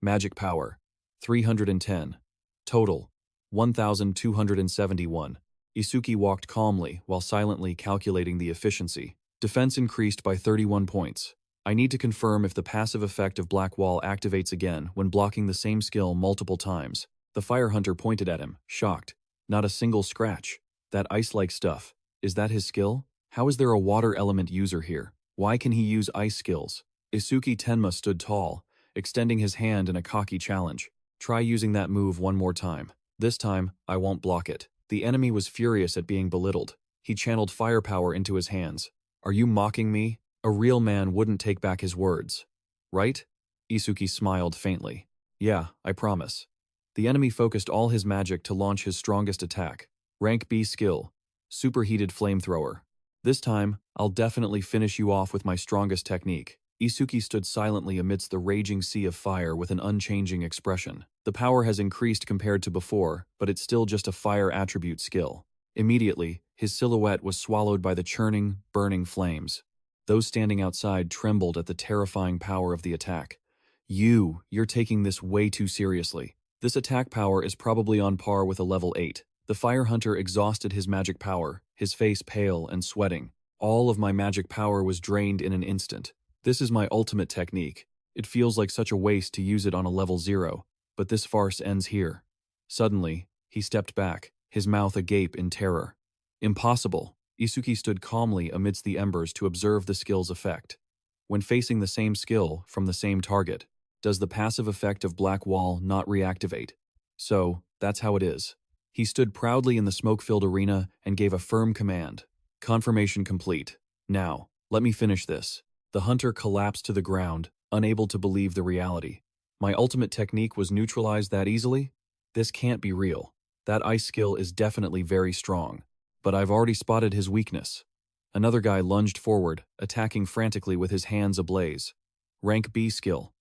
Magic power. 310. Total. 1,271. Isuki walked calmly while silently calculating the efficiency. Defense increased by 31 points. I need to confirm if the passive effect of Black Wall activates again when blocking the same skill multiple times. The fire hunter pointed at him, shocked. Not a single scratch. That ice-like stuff. Is that his skill? How is there a water element user here? Why can he use ice skills? Isuki Tenma stood tall, extending his hand in a cocky challenge. Try using that move one more time. This time, I won't block it. The enemy was furious at being belittled. He channeled firepower into his hands. Are you mocking me? A real man wouldn't take back his words. Right? Isuki smiled faintly. Yeah, I promise. The enemy focused all his magic to launch his strongest attack. Rank B skill. Superheated flamethrower. This time, I'll definitely finish you off with my strongest technique. Isuki stood silently amidst the raging sea of fire with an unchanging expression. The power has increased compared to before, but it's still just a fire attribute skill. Immediately, his silhouette was swallowed by the churning, burning flames. Those standing outside trembled at the terrifying power of the attack. You're taking this way too seriously. This attack power is probably on par with a level 8. The fire hunter exhausted his magic power, his face pale and sweating. All of my magic power was drained in an instant. This is my ultimate technique. It feels like such a waste to use it on a level 0, but this farce ends here. Suddenly, he stepped back, his mouth agape in terror. Impossible. Isuki stood calmly amidst the embers to observe the skill's effect. When facing the same skill from the same target, does the passive effect of Black Wall not reactivate? So, that's how it is. He stood proudly in the smoke-filled arena and gave a firm command. Confirmation complete. Now, let me finish this. The hunter collapsed to the ground, unable to believe the reality. My ultimate technique was neutralized that easily? This can't be real. That ice skill is definitely very strong. But I've already spotted his weakness. Another guy lunged forward, attacking frantically with his hands ablaze. Rank B skill.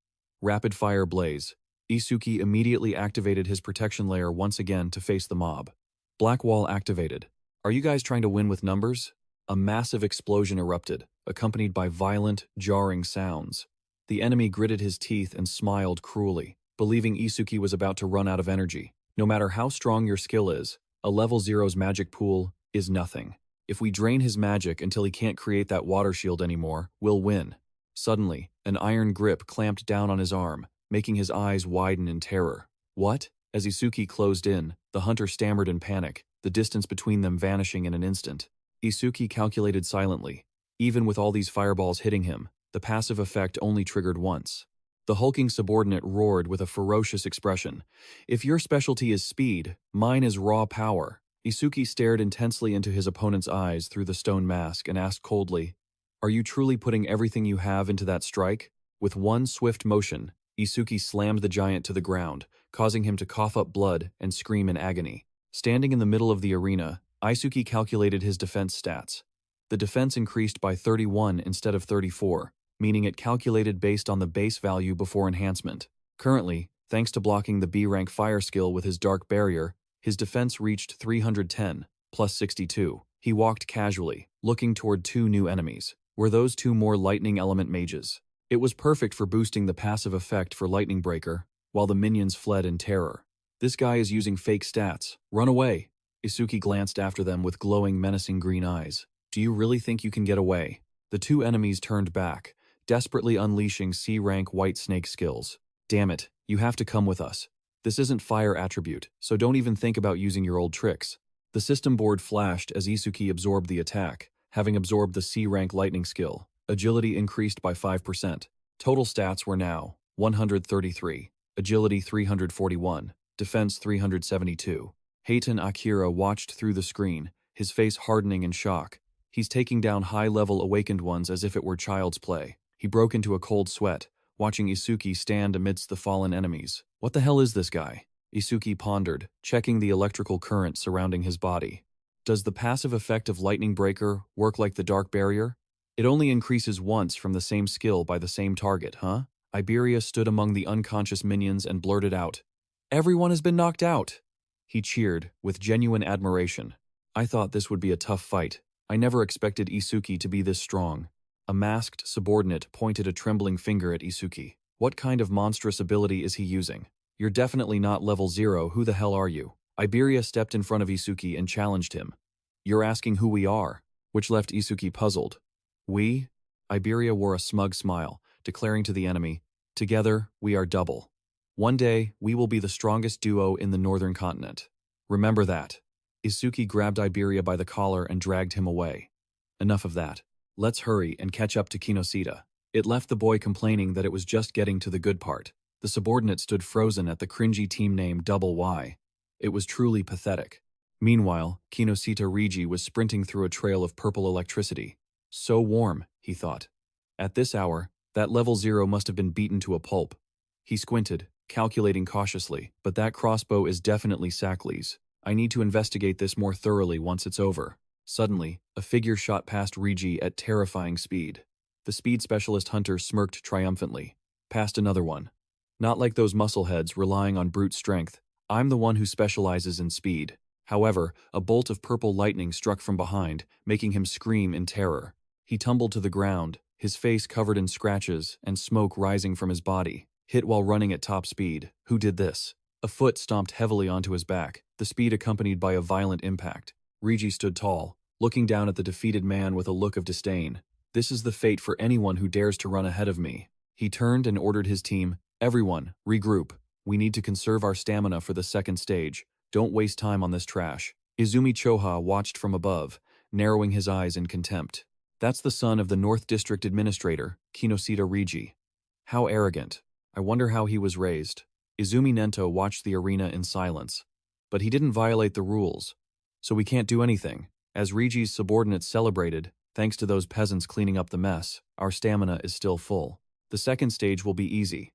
Rapid Fire Blaze. Isuki immediately activated his protection layer once again to face the mob. Black Wall activated. Are you guys trying to win with numbers? A massive explosion erupted, accompanied by violent, jarring sounds. The enemy gritted his teeth and smiled cruelly, believing Isuki was about to run out of energy. No matter how strong your skill is, a level 0's magic pool is nothing. If we drain his magic until he can't create that water shield anymore, we'll win. Suddenly, an iron grip clamped down on his arm, making his eyes widen in terror. What? As Isuki closed in, the hunter stammered in panic, the distance between them vanishing in an instant. Isuki calculated silently. Even with all these fireballs hitting him, the passive effect only triggered once. The hulking subordinate roared with a ferocious expression. If your specialty is speed, mine is raw power. Isuki stared intensely into his opponent's eyes through the stone mask and asked coldly, Are you truly putting everything you have into that strike? With one swift motion, Isuki slammed the giant to the ground, causing him to cough up blood and scream in agony. Standing in the middle of the arena, Isuki calculated his defense stats. The defense increased by 31 instead of 34, meaning it calculated based on the base value before enhancement. Currently, thanks to blocking the B-rank fire skill with his dark barrier, his defense reached 310, plus 62. He walked casually, looking toward two new enemies. Were those two more lightning element mages? It was perfect for boosting the passive effect for Lightning Breaker, while the minions fled in terror. This guy is using fake stats. Run away! Isuki glanced after them with glowing, menacing green eyes. Do you really think you can get away? The two enemies turned back, desperately unleashing C-rank White Snake skills. Damn it, you have to come with us. This isn't fire attribute, so don't even think about using your old tricks. The system board flashed as Isuki absorbed the attack, having absorbed the C-rank lightning skill. Agility increased by 5%. Total stats were now 133, agility 341, defense 372. Heitan Akira watched through the screen, his face hardening in shock. He's taking down high-level awakened ones as if it were child's play. He broke into a cold sweat, watching Isuki stand amidst the fallen enemies. What the hell is this guy? Isuki pondered, checking the electrical current surrounding his body. Does the passive effect of Lightning Breaker work like the Dark Barrier? It only increases once from the same skill by the same target, huh? Iberia stood among the unconscious minions and blurted out, Everyone has been knocked out! He cheered, with genuine admiration. I thought this would be a tough fight. I never expected Isuki to be this strong. A masked subordinate pointed a trembling finger at Isuki. What kind of monstrous ability is he using? You're definitely not level 0, who the hell are you? Iberia stepped in front of Isuki and challenged him. You're asking who we are, which left Isuki puzzled. We? Iberia wore a smug smile, declaring to the enemy, Together, we are double. One day, we will be the strongest duo in the northern continent. Remember that. Isuki grabbed Iberia by the collar and dragged him away. Enough of that. Let's hurry and catch up to Kinoshita. It left the boy complaining that it was just getting to the good part. The subordinate stood frozen at the cringy team name Double Y. It was truly pathetic. Meanwhile, Kinoshita Rigi was sprinting through a trail of purple electricity. So warm, he thought. At this hour, that level 0 must have been beaten to a pulp. He squinted, calculating cautiously, but that crossbow is definitely Sackley's. I need to investigate this more thoroughly once it's over. Suddenly, a figure shot past Rigi at terrifying speed. The speed specialist hunter smirked triumphantly. Past another one. Not like those muscleheads relying on brute strength. I'm the one who specializes in speed. However, a bolt of purple lightning struck from behind, making him scream in terror. He tumbled to the ground, his face covered in scratches and smoke rising from his body. Hit while running at top speed. Who did this? A foot stomped heavily onto his back, the speed accompanied by a violent impact. Rigi stood tall, looking down at the defeated man with a look of disdain. This is the fate for anyone who dares to run ahead of me. He turned and ordered his team, everyone, regroup. We need to conserve our stamina for the second stage. Don't waste time on this trash. Izumi Choha watched from above, narrowing his eyes in contempt. That's the son of the North District Administrator, Kinoshita Rigi. How arrogant. I wonder how he was raised. Izumi Nento watched the arena in silence. But he didn't violate the rules. So we can't do anything. As Rigi's subordinates celebrated, thanks to those peasants cleaning up the mess, our stamina is still full. The second stage will be easy.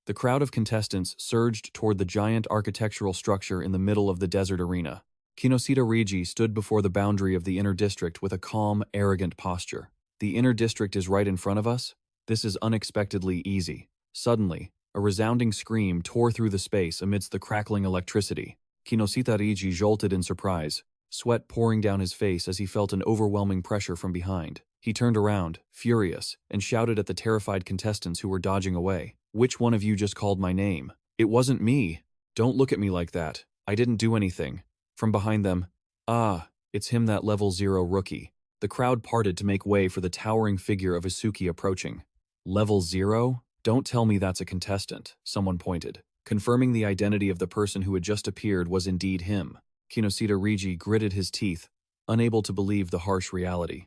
The crowd of contestants surged toward the giant architectural structure in the middle of the desert arena. Kinoshita Rigi stood before the boundary of the inner district with a calm, arrogant posture. The inner district is right in front of us? This is unexpectedly easy. Suddenly, a resounding scream tore through the space amidst the crackling electricity. Kinoshita Rigi jolted in surprise, sweat pouring down his face as he felt an overwhelming pressure from behind. He turned around, furious, and shouted at the terrified contestants who were dodging away. Which one of you just called my name? It wasn't me. Don't look at me like that. I didn't do anything. From behind them, ah, it's him, that level 0 rookie. The crowd parted to make way for the towering figure of Isuki approaching. Level 0? Don't tell me that's a contestant, someone pointed, confirming the identity of the person who had just appeared was indeed him. Kinoshita Rigi gritted his teeth, unable to believe the harsh reality.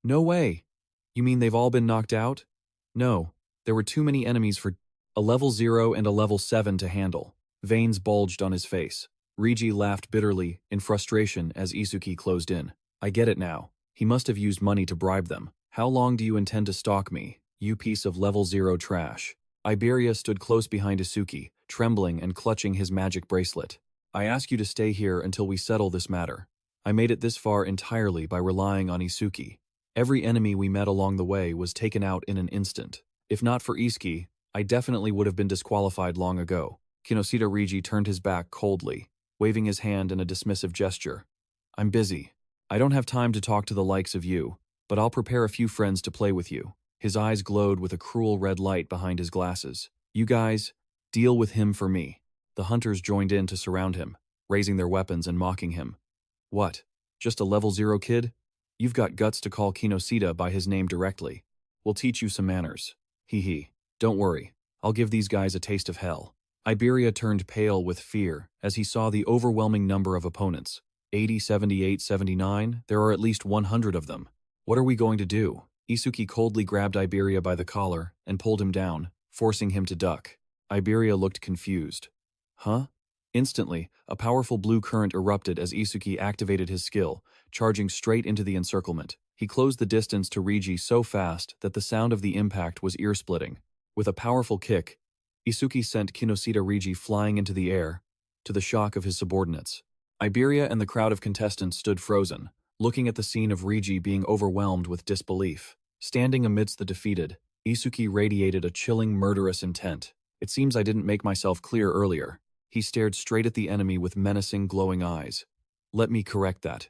No way! You mean they've all been knocked out? No, there were too many enemies for a level 0 and a level 7 to handle. Veins bulged on his face. Rigi laughed bitterly, in frustration, as Isuki closed in. I get it now. He must have used money to bribe them. How long do you intend to stalk me, you piece of level 0 trash? Iberia stood close behind Isuki, trembling and clutching his magic bracelet. I ask you to stay here until we settle this matter. I made it this far entirely by relying on Isuki. Every enemy we met along the way was taken out in an instant. If not for Isuki, I definitely would have been disqualified long ago. Kinoshita Rigi turned his back coldly, waving his hand in a dismissive gesture. I'm busy. I don't have time to talk to the likes of you, but I'll prepare a few friends to play with you. His eyes glowed with a cruel red light behind his glasses. You guys, deal with him for me. The hunters joined in to surround him, raising their weapons and mocking him. What? Just a level 0 kid? You've got guts to call Kinoshita by his name directly. We'll teach you some manners. Hee hee. Don't worry. I'll give these guys a taste of hell. Iberia turned pale with fear as he saw the overwhelming number of opponents. 80, 78, 79, there are at least 100 of them. What are we going to do? Isuki coldly grabbed Iberia by the collar and pulled him down, forcing him to duck. Iberia looked confused. Huh? Instantly, a powerful blue current erupted as Isuki activated his skill, charging straight into the encirclement. He closed the distance to Rigi so fast that the sound of the impact was ear-splitting. With a powerful kick, Isuki sent Kinoshita Rigi flying into the air, to the shock of his subordinates. Iberia and the crowd of contestants stood frozen, looking at the scene of Rigi being overwhelmed with disbelief. Standing amidst the defeated, Isuki radiated a chilling, murderous intent. It seems I didn't make myself clear earlier. He stared straight at the enemy with menacing, glowing eyes. Let me correct that.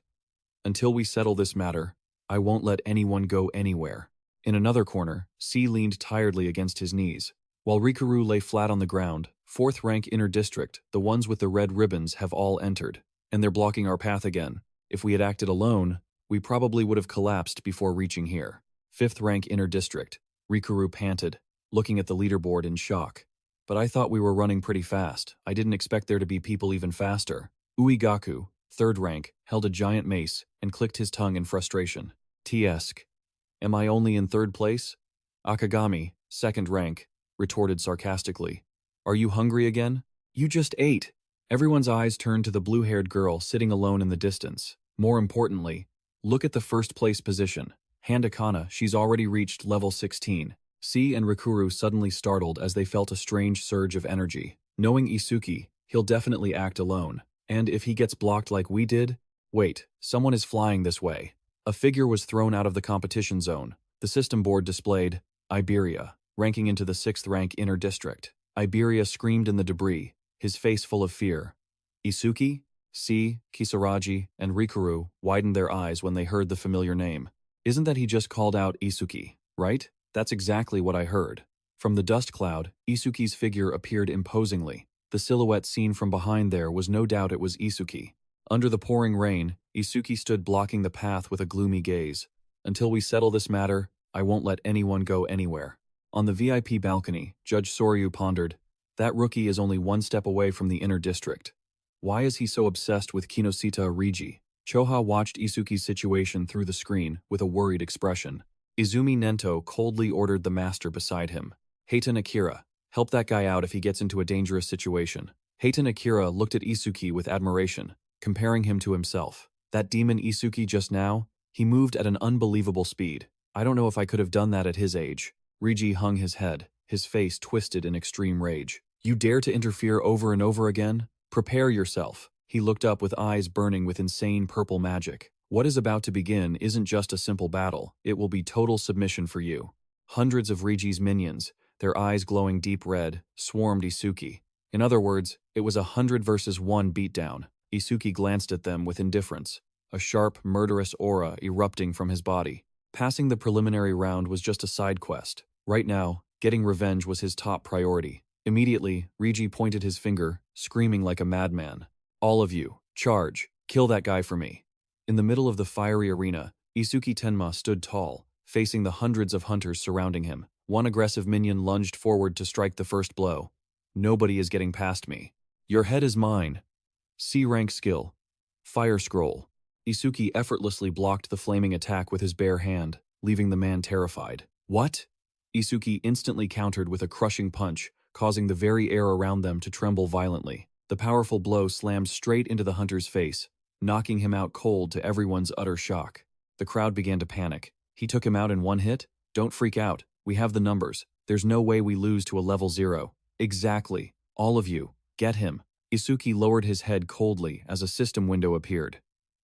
Until we settle this matter, I won't let anyone go anywhere. In another corner, C leaned tiredly against his knees. While Rikuru lay flat on the ground, 4th rank inner district, the ones with the red ribbons have all entered. And they're blocking our path again. If we had acted alone, we probably would have collapsed before reaching here. 5th rank inner district, Rikuru panted, looking at the leaderboard in shock. But I thought we were running pretty fast. I didn't expect there to be people even faster. Uegaku, third rank, held a giant mace and clicked his tongue in frustration. Tsk. Am I only in third place? Akagami, second rank, retorted sarcastically. Are you hungry again? You just ate. Everyone's eyes turned to the blue-haired girl sitting alone in the distance. More importantly, look at the first place position. Handakana, she's already reached level 16. C and Rikuru suddenly startled as they felt a strange surge of energy. Knowing Isuki, he'll definitely act alone. And if he gets blocked like we did? Wait, someone is flying this way. A figure was thrown out of the competition zone. The system board displayed Iberia, ranking into the 6th rank inner district. Iberia screamed in the debris, his face full of fear. Isuki, C, Kisaragi, and Rikuru widened their eyes when they heard the familiar name. Isn't that he just called out Isuki, right? That's exactly what I heard. From the dust cloud, Isuki's figure appeared imposingly. The silhouette seen from behind there was no doubt it was Isuki. Under the pouring rain, Isuki stood blocking the path with a gloomy gaze. Until we settle this matter, I won't let anyone go anywhere. On the VIP balcony, Judge Soryu pondered, that rookie is only one step away from the inner district. Why is he so obsessed with Kinoshita Rigi? Choha watched Isuki's situation through the screen with a worried expression. Izumi Nento coldly ordered the master beside him. Heitan Akira, help that guy out if he gets into a dangerous situation. Heitan Akira looked at Isuki with admiration, comparing him to himself. That demon Isuki just now, he moved at an unbelievable speed. I don't know if I could have done that at his age. Rigi hung his head, his face twisted in extreme rage. You dare to interfere over and over again? Prepare yourself. He looked up with eyes burning with insane purple magic. What is about to begin isn't just a simple battle, it will be total submission for you. Hundreds of Rigi's minions, their eyes glowing deep red, swarmed Isuki. In other words, it was a 100 versus 1 beatdown. Isuki glanced at them with indifference, a sharp, murderous aura erupting from his body. Passing the preliminary round was just a side quest. Right now, getting revenge was his top priority. Immediately, Rigi pointed his finger, screaming like a madman. All of you, charge, kill that guy for me. In the middle of the fiery arena, Isuki Tenma stood tall, facing the hundreds of hunters surrounding him. One aggressive minion lunged forward to strike the first blow. Nobody is getting past me. Your head is mine. C-rank skill. Fire scroll. Isuki effortlessly blocked the flaming attack with his bare hand, leaving the man terrified. What? Isuki instantly countered with a crushing punch, causing the very air around them to tremble violently. The powerful blow slammed straight into the hunter's face, knocking him out cold to everyone's utter shock. The crowd began to panic. He took him out in one hit? Don't freak out. We have the numbers. There's no way we lose to a level 0. Exactly. All of you. Get him. Isuki lowered his head coldly as a system window appeared.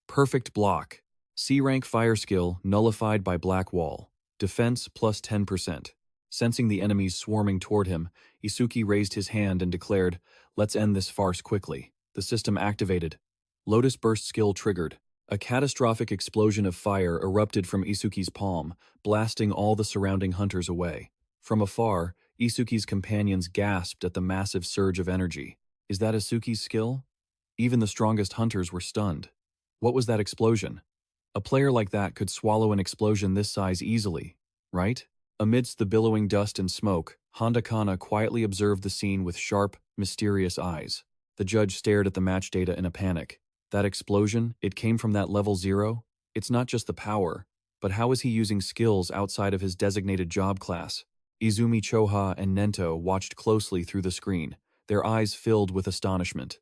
Perfect block. C-rank fire skill nullified by black wall. Defense plus 10%. Sensing the enemies swarming toward him, Isuki raised his hand and declared, let's end this farce quickly. The system activated. Lotus Burst skill triggered. A catastrophic explosion of fire erupted from Isuki's palm, blasting all the surrounding hunters away. From afar, Isuki's companions gasped at the massive surge of energy. Is that Isuki's skill? Even the strongest hunters were stunned. What was that explosion? A player like that could swallow an explosion this size easily, right? Amidst the billowing dust and smoke, Handakana quietly observed the scene with sharp, mysterious eyes. The judge stared at the match data in a panic. That explosion, it came from that level 0? It's not just the power, but how is he using skills outside of his designated job class? Izumi Choha and Nento watched closely through the screen, their eyes filled with astonishment.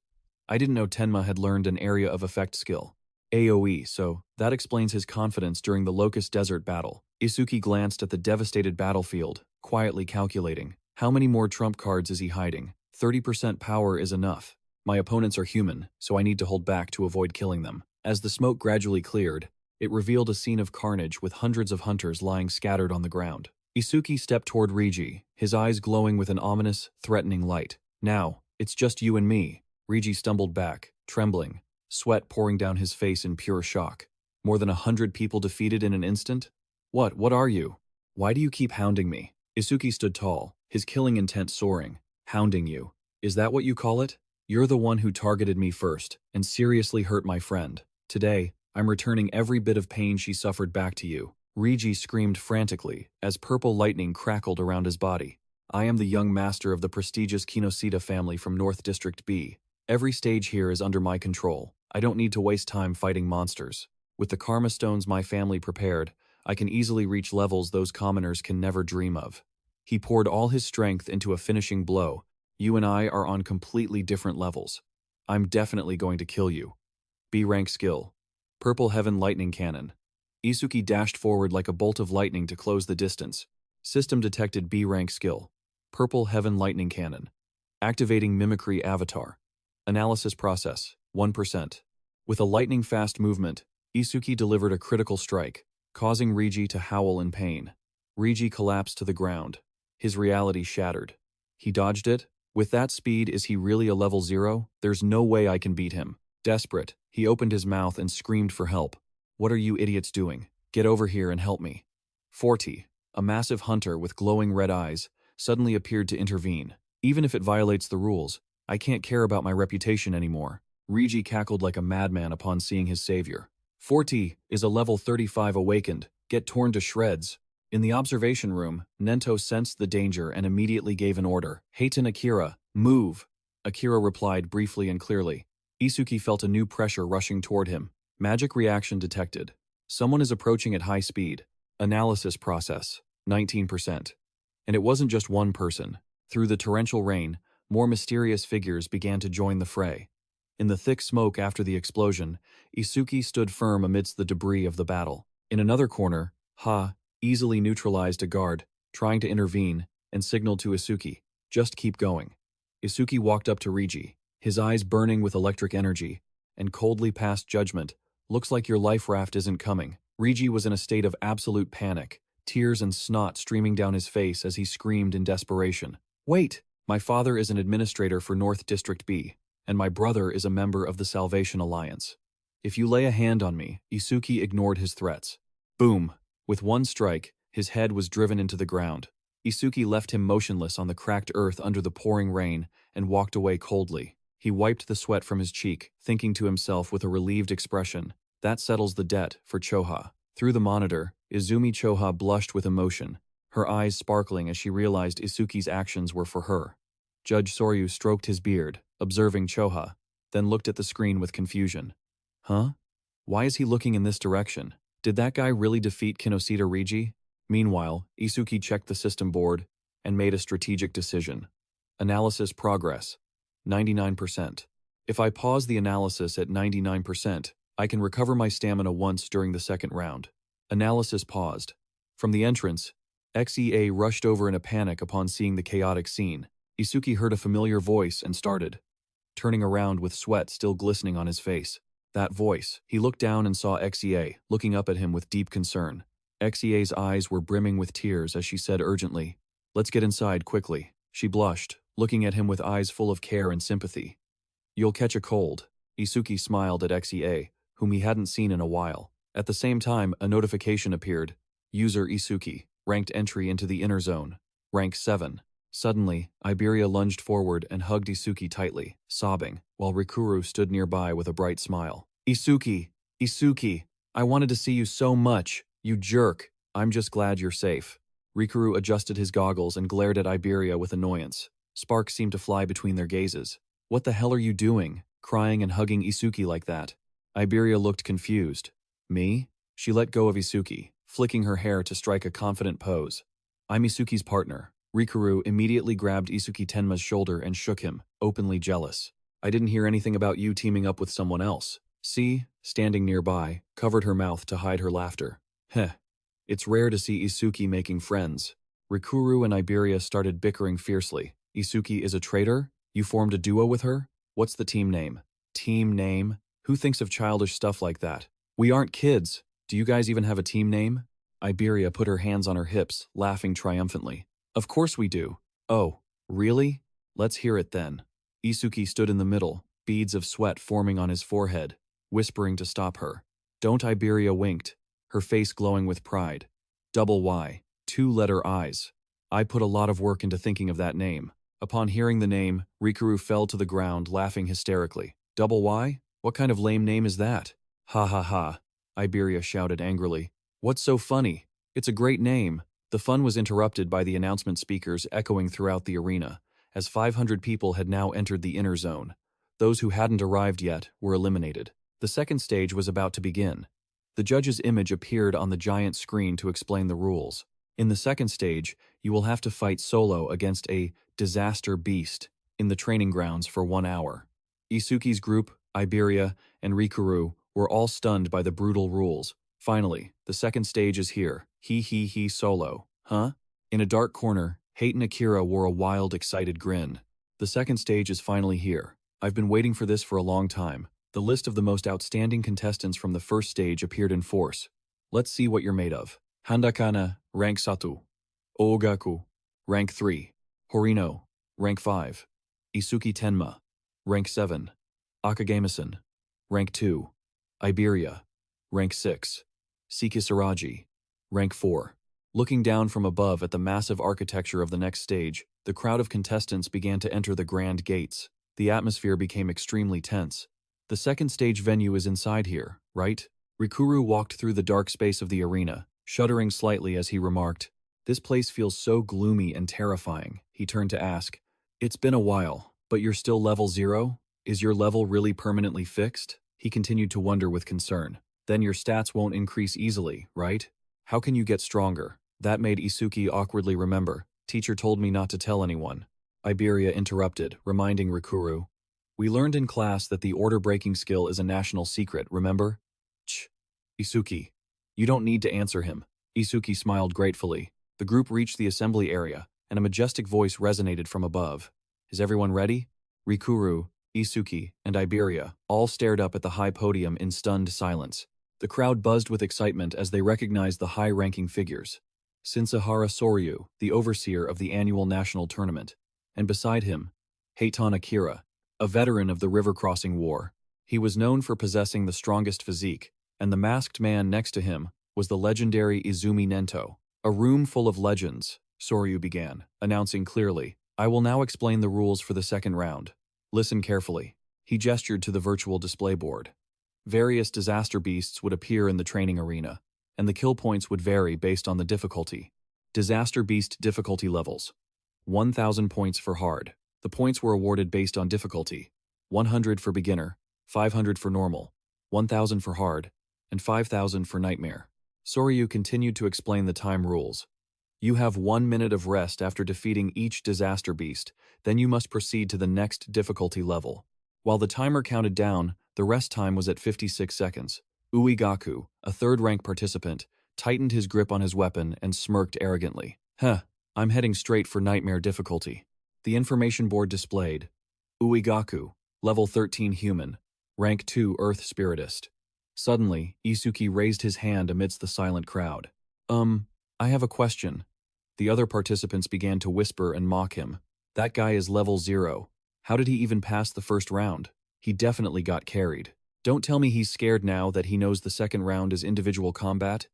I didn't know Tenma had learned an area of effect skill. AoE, so that explains his confidence during the Locust Desert battle. Isuki glanced at the devastated battlefield, quietly calculating. How many more trump cards is he hiding? 30% power is enough. My opponents are human, so I need to hold back to avoid killing them. As the smoke gradually cleared, it revealed a scene of carnage with hundreds of hunters lying scattered on the ground. Isuki stepped toward Rigi, his eyes glowing with an ominous, threatening light. Now, it's just you and me. Rigi stumbled back, trembling, sweat pouring down his face in pure shock. More than 100 people defeated in an instant? What are you? Why do you keep hounding me? Isuki stood tall, his killing intent soaring. Hounding you. Is that what you call it? You're the one who targeted me first, and seriously hurt my friend. Today, I'm returning every bit of pain she suffered back to you. Rigi screamed frantically, as purple lightning crackled around his body. I am the young master of the prestigious Kinoshita family from North District B. Every stage here is under my control. I don't need to waste time fighting monsters. With the karma stones my family prepared, I can easily reach levels those commoners can never dream of. He poured all his strength into a finishing blow. You and I are on completely different levels. I'm definitely going to kill you. B rank skill. Purple Heaven Lightning Cannon. Isuki dashed forward like a bolt of lightning to close the distance. System detected B rank skill. Purple Heaven Lightning Cannon. Activating Mimicry Avatar. Analysis process, 1%. With a lightning-fast movement, Isuki delivered a critical strike, causing Rigi to howl in pain. Rigi collapsed to the ground. His reality shattered. He dodged it? With that speed, is he really a level 0? There's no way I can beat him. Desperate, he opened his mouth and screamed for help. What are you idiots doing? Get over here and help me. Forty, a massive hunter with glowing red eyes, suddenly appeared to intervene. Even if it violates the rules, I can't care about my reputation anymore. Rigi cackled like a madman upon seeing his savior. Forty is a level 35 awakened. Get torn to shreds. In the observation room, Nento sensed the danger and immediately gave an order. Heitan Akira, move! Akira replied briefly and clearly. Isuki felt a new pressure rushing toward him. Magic reaction detected. Someone is approaching at high speed. Analysis process, 19%. And it wasn't just one person. Through the torrential rain, more mysterious figures began to join the fray. In the thick smoke after the explosion, Isuki stood firm amidst the debris of the battle. In another corner, Ha easily neutralized a guard, trying to intervene, and signaled to Isuki, just keep going. Isuki walked up to Rigi, his eyes burning with electric energy, and coldly passed judgment. Looks like your life raft isn't coming. Rigi was in a state of absolute panic, tears and snot streaming down his face as he screamed in desperation. Wait! My father is an administrator for North District B, and my brother is a member of the Salvation Alliance. If you lay a hand on me, Isuki ignored his threats. Boom! With one strike, his head was driven into the ground. Isuki left him motionless on the cracked earth under the pouring rain and walked away coldly. He wiped the sweat from his cheek, thinking to himself with a relieved expression, that settles the debt for Choha. Through the monitor, Izumi Choha blushed with emotion, her eyes sparkling as she realized Isuki's actions were for her. Judge Soryu stroked his beard, observing Choha, then looked at the screen with confusion. Huh? Why is he looking in this direction? Did that guy really defeat Kinoshita Rigi? Meanwhile, Isuki checked the system board and made a strategic decision. Analysis progress, 99%. If I pause the analysis at 99%, I can recover my stamina once during the second round. Analysis paused. From the entrance, XEA rushed over in a panic upon seeing the chaotic scene. Isuki heard a familiar voice and started, turning around with sweat still glistening on his face. That voice. He looked down and saw XEA, looking up at him with deep concern. XEA's eyes were brimming with tears as she said urgently, "Let's get inside quickly." She blushed, looking at him with eyes full of care and sympathy. "You'll catch a cold." Isuki smiled at XEA, whom he hadn't seen in a while. At the same time, a notification appeared. User Isuki, ranked entry into the inner zone. Rank 7. Suddenly, Iberia lunged forward and hugged Isuki tightly, sobbing, while Rikuru stood nearby with a bright smile. Isuki! Isuki! I wanted to see you so much, you jerk! I'm just glad you're safe. Rikuru adjusted his goggles and glared at Iberia with annoyance. Sparks seemed to fly between their gazes. What the hell are you doing, crying and hugging Isuki like that? Iberia looked confused. Me? She let go of Isuki, flicking her hair to strike a confident pose. I'm Isuki's partner. Rikuru immediately grabbed Isuki Tenma's shoulder and shook him, openly jealous. I didn't hear anything about you teaming up with someone else. See, standing nearby, covered her mouth to hide her laughter. Heh. It's rare to see Isuki making friends. Rikuru and Iberia started bickering fiercely. Isuki is a traitor? You formed a duo with her? What's the team name? Team name? Who thinks of childish stuff like that? We aren't kids. Do you guys even have a team name? Iberia put her hands on her hips, laughing triumphantly. Of course we do. Oh, really? Let's hear it then. Isuki stood in the middle, beads of sweat forming on his forehead, whispering to stop her. Don't. Iberia winked, her face glowing with pride. Double Y, 2-letter I's. I put a lot of work into thinking of that name. Upon hearing the name, Rikuru fell to the ground, laughing hysterically. Double Y? What kind of lame name is that? Ha ha ha, Iberia shouted angrily. What's so funny? It's a great name. The fun was interrupted by the announcement speakers echoing throughout the arena, as 500 people had now entered the inner zone. Those who hadn't arrived yet were eliminated. The second stage was about to begin. The judge's image appeared on the giant screen to explain the rules. In the second stage, you will have to fight solo against a disaster beast in the training grounds for 1 hour. Isuki's group, Iberia, and Rikuru were all stunned by the brutal rules. Finally, the second stage is here. He solo. Huh? In a dark corner, Hate and Akira wore a wild, excited grin. The second stage is finally here. I've been waiting for this for a long time. The list of the most outstanding contestants from the first stage appeared in force. Let's see what you're made of. Handakana, rank Satu. Oogaku, rank 3. Horino, rank 5. Isuki Tenma, rank 7. Akagamisan, rank 2. Iberia, rank 6. Sikisaraji, rank 4. Looking down from above at the massive architecture of the next stage, the crowd of contestants began to enter the grand gates. The atmosphere became extremely tense. The second stage venue is inside here, right? Rikuru walked through the dark space of the arena, shuddering slightly as he remarked, "This place feels so gloomy and terrifying." He turned to ask, "It's been a while, but you're still level 0? Is your level really permanently fixed?" He continued to wonder with concern. "Then your stats won't increase easily, right? How can you get stronger?" That made Isuki awkwardly remember. "Teacher told me not to tell anyone." Iberia interrupted, reminding Rikuru, "We learned in class that the order-breaking skill is a national secret, remember?" "Ch. Isuki. You don't need to answer him." Isuki smiled gratefully. The group reached the assembly area, and a majestic voice resonated from above. "Is everyone ready?" Rikuru, Isuki, and Iberia all stared up at the high podium in stunned silence. The crowd buzzed with excitement as they recognized the high-ranking figures. Shinsahara Soryu, the overseer of the annual national tournament, and beside him, Heitan Akira, a veteran of the river-crossing war. He was known for possessing the strongest physique, and the masked man next to him was the legendary Izumi Nento. "A room full of legends," Soryu began, announcing clearly, "I will now explain the rules for the second round. Listen carefully." He gestured to the virtual display board. Various disaster beasts would appear in the training arena, and the kill points would vary based on the difficulty. Disaster beast difficulty levels. 1,000 points for hard. The points were awarded based on difficulty. 100 for beginner, 500 for normal, 1,000 for hard, and 5,000 for nightmare. Soryu continued to explain the time rules. You have 1 minute of rest after defeating each disaster beast, then you must proceed to the next difficulty level. While the timer counted down, the rest time was at 56 seconds. Uegaku, a third-rank participant, tightened his grip on his weapon and smirked arrogantly. I'm heading straight for nightmare difficulty." The information board displayed, Uegaku, level 13 human, rank 2 earth spiritist. Suddenly, Isuki raised his hand amidst the silent crowd. I have a question." The other participants began to whisper and mock him. "That guy is level 0. How did he even pass the first round? He definitely got carried. Don't tell me he's scared now that he knows the second round is individual combat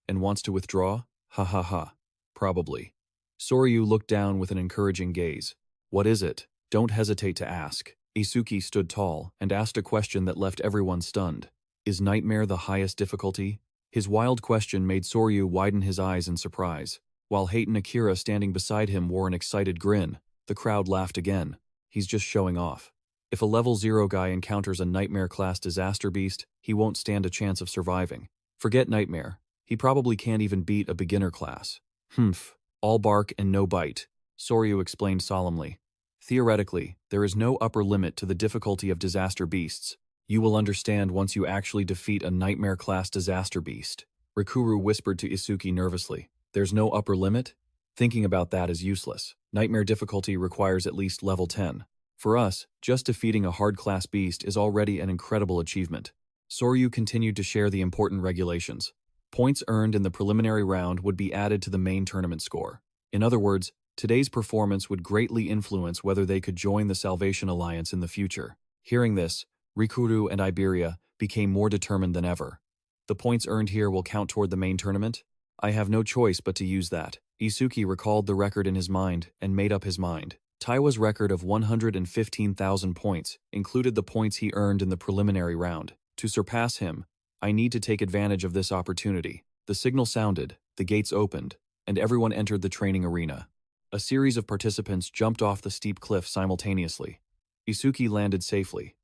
and wants to withdraw? Ha ha ha. Probably." Soryu looked down with an encouraging gaze. "What is it? Don't hesitate to ask." Isuki stood tall and asked a question that left everyone stunned. "Is nightmare the highest difficulty?" His wild question made Soryu widen his eyes in surprise. While Heitan Akira standing beside him wore an excited grin, the crowd laughed again. He's just showing off. If a level 0 guy encounters a nightmare-class disaster beast, he won't stand a chance of surviving. Forget nightmare. He probably can't even beat a beginner class. All bark and no bite, Soryu explained solemnly. Theoretically, there is no upper limit to the difficulty of disaster beasts. You will understand once you actually defeat a nightmare-class disaster beast. Rikuru whispered to Isuki nervously. There's no upper limit? Thinking about that is useless. Nightmare difficulty requires at least level 10. For us, just defeating a hard-class beast is already an incredible achievement. Soryu continued to share the important regulations. Points earned in the preliminary round would be added to the main tournament score. In other words, today's performance would greatly influence whether they could join the Salvation Alliance in the future. Hearing this, Rikuru and Iberia became more determined than ever. The points earned here will count toward the main tournament? I have no choice but to use that. Isuki recalled the record in his mind and made up his mind. Taiwa's record of 115,000 points included the points he earned in the preliminary round. To surpass him, I need to take advantage of this opportunity. The signal sounded, the gates opened, and everyone entered the training arena. A series of participants jumped off the steep cliff simultaneously. Isuki landed safely.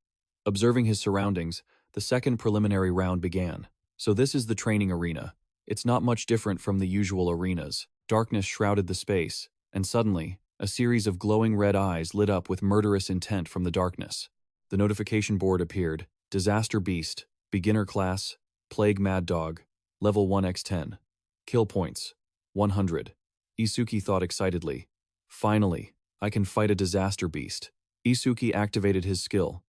Observing his surroundings, the second preliminary round began. So this is the training arena. It's not much different from the usual arenas. Darkness shrouded the space, and suddenly, a series of glowing red eyes lit up with murderous intent from the darkness. The notification board appeared: Disaster Beast, Beginner Class, Plague Mad Dog, Level 1x10. Kill points, 100. Isuki thought excitedly. Finally, I can fight a disaster beast. Isuki activated his skill.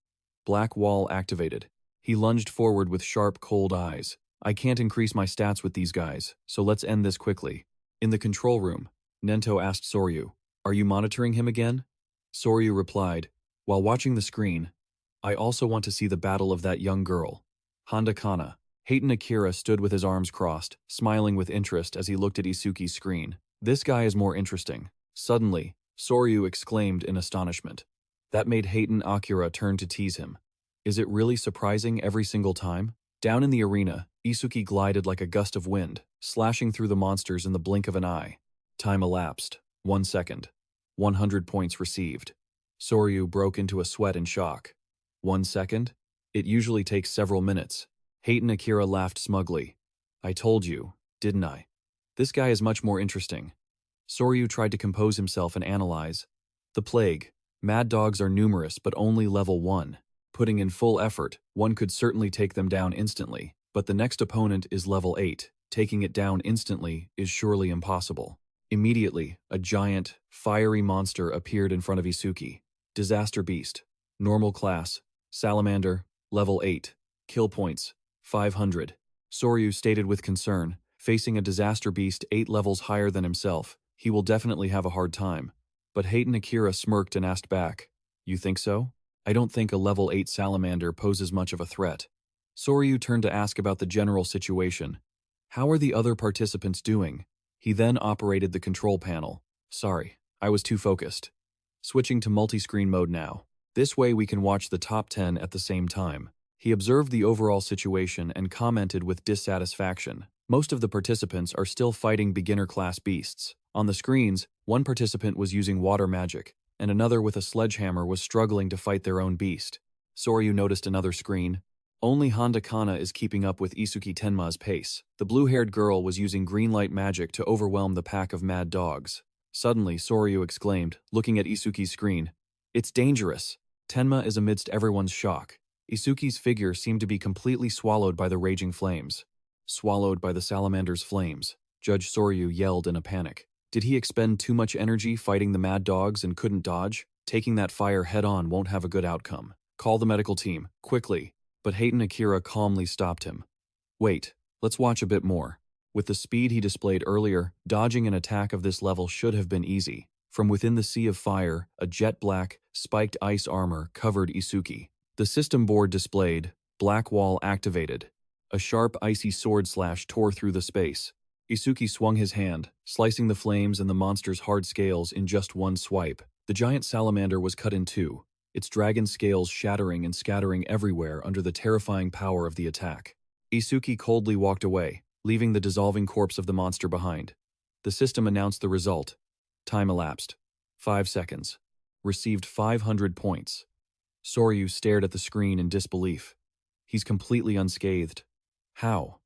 Black Wall activated. He lunged forward with sharp, cold eyes. I can't increase my stats with these guys, so let's end this quickly. In the control room, Nento asked Soryu, "Are you monitoring him again?" Soryu replied, "While watching the screen, I also want to see the battle of that young girl." Honda Kana. Heitan Akira stood with his arms crossed, smiling with interest as he looked at Isuki's screen. This guy is more interesting. Suddenly, Soryu exclaimed in astonishment. That made Heitan Akira turn to tease him. Is it really surprising every single time? Down in the arena, Isuki glided like a gust of wind, slashing through the monsters in the blink of an eye. Time elapsed. 1 second. 100 points received. Soryu broke into a sweat in shock. 1 second? It usually takes several minutes. Heitan Akira laughed smugly. I told you, didn't I? This guy is much more interesting. Soryu tried to compose himself and analyze. The plague. Mad dogs are numerous but only level 1. Putting in full effort, one could certainly take them down instantly, but the next opponent is level 8. Taking it down instantly is surely impossible. Immediately, a giant, fiery monster appeared in front of Isuki. Disaster Beast. Normal class. Salamander. Level 8. Kill points, 500. Soryu stated with concern, facing a disaster beast 8 levels higher than himself, he will definitely have a hard time. But Heitan Akira smirked and asked back, You think so? I don't think a level 8 salamander poses much of a threat. Soryu turned to ask about the general situation. How are the other participants doing? He then operated the control panel. Sorry, I was too focused. Switching to multi-screen mode now. This way we can watch the top 10 at the same time. He observed the overall situation and commented with dissatisfaction. Most of the participants are still fighting beginner-class beasts. On the screens, one participant was using water magic, and another with a sledgehammer was struggling to fight their own beast. Soryu noticed another screen. Only Honda Kana is keeping up with Isuki Tenma's pace. The blue-haired girl was using green light magic to overwhelm the pack of mad dogs. Suddenly, Soryu exclaimed, looking at Isuki's screen, It's dangerous! Tenma is amidst everyone's shock. Isuki's figure seemed to be completely swallowed by the raging flames. Swallowed by the salamander's flames, Judge Soryu yelled in a panic. Did he expend too much energy fighting the mad dogs and couldn't dodge? Taking that fire head-on won't have a good outcome. Call the medical team, quickly. But Heitan Akira calmly stopped him. Wait, let's watch a bit more. With the speed he displayed earlier, dodging an attack of this level should have been easy. From within the sea of fire, a jet-black, spiked ice armor covered Isuki. The system board displayed, Black Wall activated. A sharp, icy sword slash tore through the space. Isuki swung his hand, slicing the flames and the monster's hard scales in just one swipe. The giant salamander was cut in two, its dragon scales shattering and scattering everywhere under the terrifying power of the attack. Isuki coldly walked away, leaving the dissolving corpse of the monster behind. The system announced the result. Time elapsed. 5 seconds. Received 500 points. Soryu stared at the screen in disbelief. He's completely unscathed. How?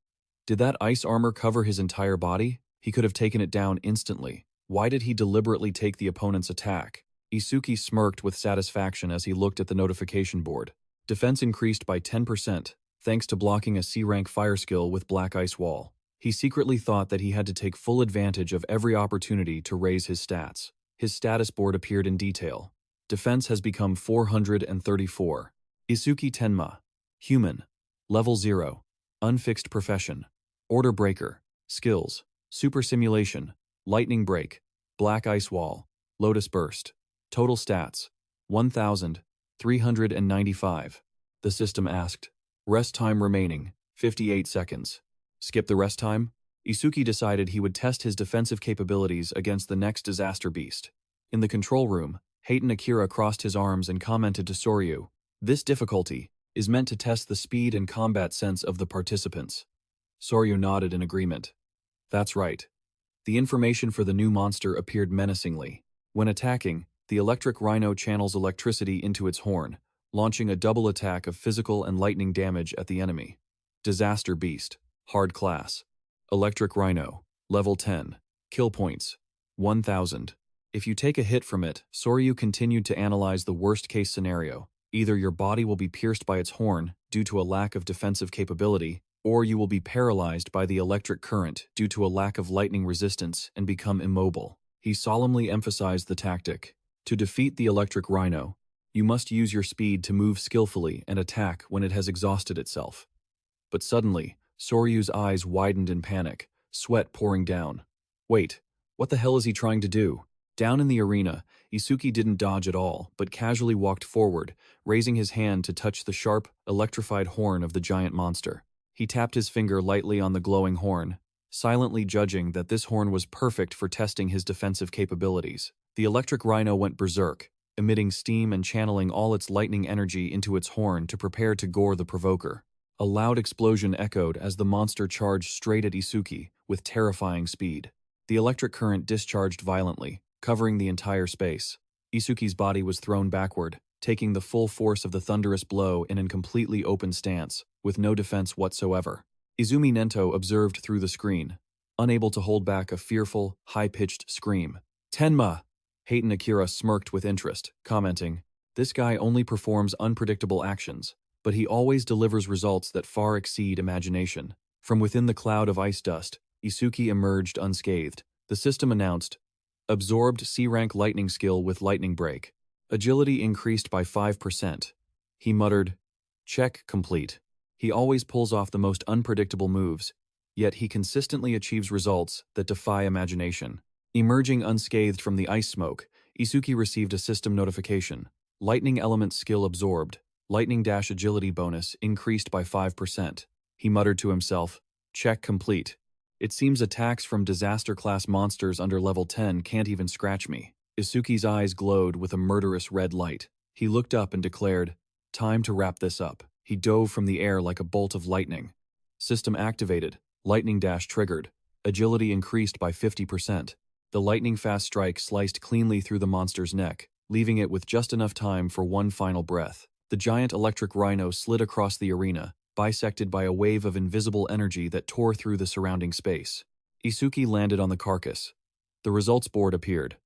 Did that ice armor cover his entire body? He could have taken it down instantly. Why did he deliberately take the opponent's attack? Isuki smirked with satisfaction as he looked at the notification board. Defense increased by 10%, thanks to blocking a C-rank fire skill with Black Ice Wall. He secretly thought that he had to take full advantage of every opportunity to raise his stats. His status board appeared in detail. Defense has become 434. Isuki Tenma. Human. Level 0. Unfixed profession. Order Breaker. Skills. Super Simulation. Lightning Break. Black Ice Wall. Lotus Burst. Total stats. 1,395. The system asked. Rest time remaining. 58 seconds. Skip the rest time? Isuki decided he would test his defensive capabilities against the next disaster beast. In the control room, Heitan Akira crossed his arms and commented to Soryu, This difficulty is meant to test the speed and combat sense of the participants. Soryu nodded in agreement. That's right. The information for the new monster appeared menacingly. When attacking, the electric rhino channels electricity into its horn, launching a double attack of physical and lightning damage at the enemy. Disaster Beast, Hard Class. Electric Rhino, Level 10. Kill points, 1000. If you take a hit from it, Soryu continued to analyze the worst-case scenario. Either your body will be pierced by its horn due to a lack of defensive capability, or you will be paralyzed by the electric current due to a lack of lightning resistance and become immobile. He solemnly emphasized the tactic. To defeat the electric rhino, you must use your speed to move skillfully and attack when it has exhausted itself. But suddenly, Soryu's eyes widened in panic, sweat pouring down. Wait, what the hell is he trying to do? Down in the arena, Isuki didn't dodge at all, but casually walked forward, raising his hand to touch the sharp, electrified horn of the giant monster. He tapped his finger lightly on the glowing horn, silently judging that this horn was perfect for testing his defensive capabilities. The electric rhino went berserk, emitting steam and channeling all its lightning energy into its horn to prepare to gore the provoker. A loud explosion echoed as the monster charged straight at Isuki with terrifying speed. The electric current discharged violently, covering the entire space. Isuki's body was thrown backward, taking the full force of the thunderous blow in a completely open stance, with no defense whatsoever. Izumi Nento observed through the screen, unable to hold back a fearful, high-pitched scream. Tenma! Heitan Akira smirked with interest, commenting, "This guy only performs unpredictable actions, but he always delivers results that far exceed imagination." From within the cloud of ice dust, Isuki emerged unscathed. The system announced, absorbed C-rank lightning skill with lightning break. Agility increased by 5%. He muttered, check complete. He always pulls off the most unpredictable moves, yet he consistently achieves results that defy imagination. Emerging unscathed from the ice smoke, Isuki received a system notification. Lightning element skill absorbed. Lightning dash agility bonus increased by 5%. He muttered to himself, check complete. It seems attacks from disaster-class monsters under level 10 can't even scratch me. Isuki's eyes glowed with a murderous red light. He looked up and declared, time to wrap this up. He dove from the air like a bolt of lightning. System activated. Lightning dash triggered. Agility increased by 50%. The lightning-fast strike sliced cleanly through the monster's neck, leaving it with just enough time for one final breath. The giant electric rhino slid across the arena, bisected by a wave of invisible energy that tore through the surrounding space. Isuki landed on the carcass. The results board appeared.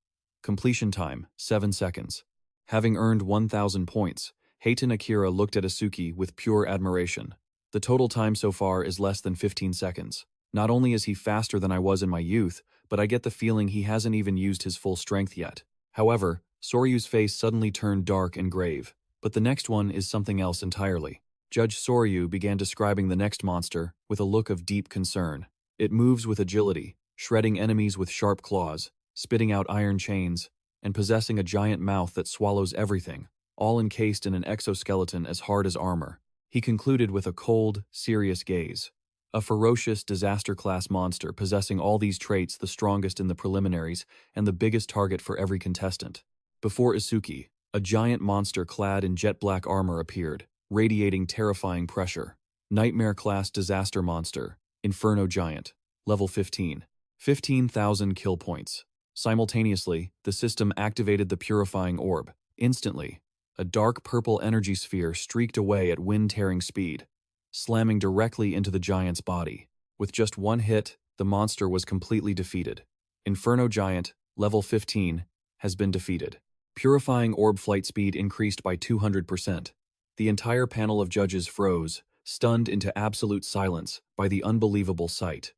Completion time, 7 seconds. Having earned 1,000 points, Heitan Akira looked at Isuki with pure admiration. The total time so far is less than 15 seconds. Not only is he faster than I was in my youth, but I get the feeling he hasn't even used his full strength yet. However, Soryu's face suddenly turned dark and grave. But the next one is something else entirely. Judge Soryu began describing the next monster with a look of deep concern. It moves with agility, shredding enemies with sharp claws, spitting out iron chains, and possessing a giant mouth that swallows everything, all encased in an exoskeleton as hard as armor. He concluded with a cold, serious gaze. A ferocious, disaster-class monster possessing all these traits, the strongest in the preliminaries and the biggest target for every contestant. Before Isuki, a giant monster clad in jet-black armor appeared, radiating terrifying pressure. Nightmare-class disaster monster, Inferno Giant, level 15. 15,000 kill points. Simultaneously, the system activated the purifying orb. Instantly, a dark purple energy sphere streaked away at wind-tearing speed, slamming directly into the giant's body. With just one hit, the monster was completely defeated. Inferno Giant, level 15, has been defeated. Purifying orb flight speed increased by 200%. The entire panel of judges froze, stunned into absolute silence by the unbelievable sight.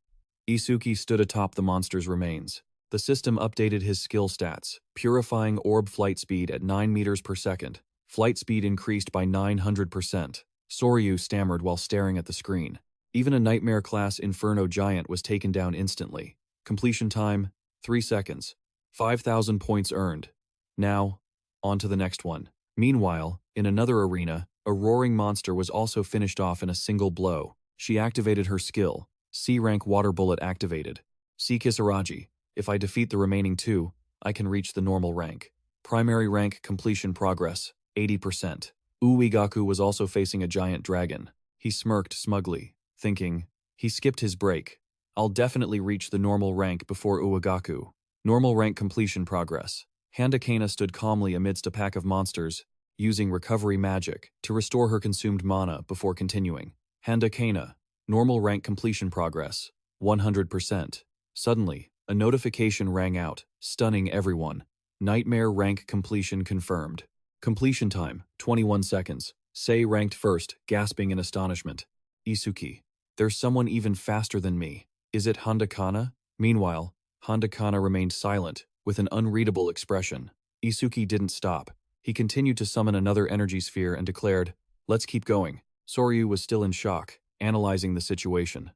Isuki stood atop the monster's remains. The system updated his skill stats, purifying orb flight speed at 9 meters per second. Flight speed increased by 900%. Soryu stammered while staring at the screen. Even a nightmare-class Inferno Giant was taken down instantly. Completion time, 3 seconds. 5,000 points earned. Now, on to the next one. Meanwhile, in another arena, a roaring monster was also finished off in a single blow. She activated her skill. C-rank water bullet activated. See Kisaragi. If I defeat the remaining two, I can reach the normal rank. Primary rank completion progress, 80%. Uegaku was also facing a giant dragon. He smirked smugly, thinking, he skipped his break. I'll definitely reach the normal rank before Uwagaku. Normal rank completion progress. Handakana stood calmly amidst a pack of monsters, using recovery magic to restore her consumed mana before continuing. Handakana. Normal rank completion progress. 100%. Suddenly, a notification rang out, stunning everyone. Nightmare rank completion confirmed. Completion time, 21 seconds. Sei ranked first, gasping in astonishment. Isuki. There's someone even faster than me. Is it Handakana? Meanwhile, Handakana remained silent, with an unreadable expression. Isuki didn't stop. He continued to summon another energy sphere and declared, "Let's keep going." Soryu was still in shock, analyzing the situation.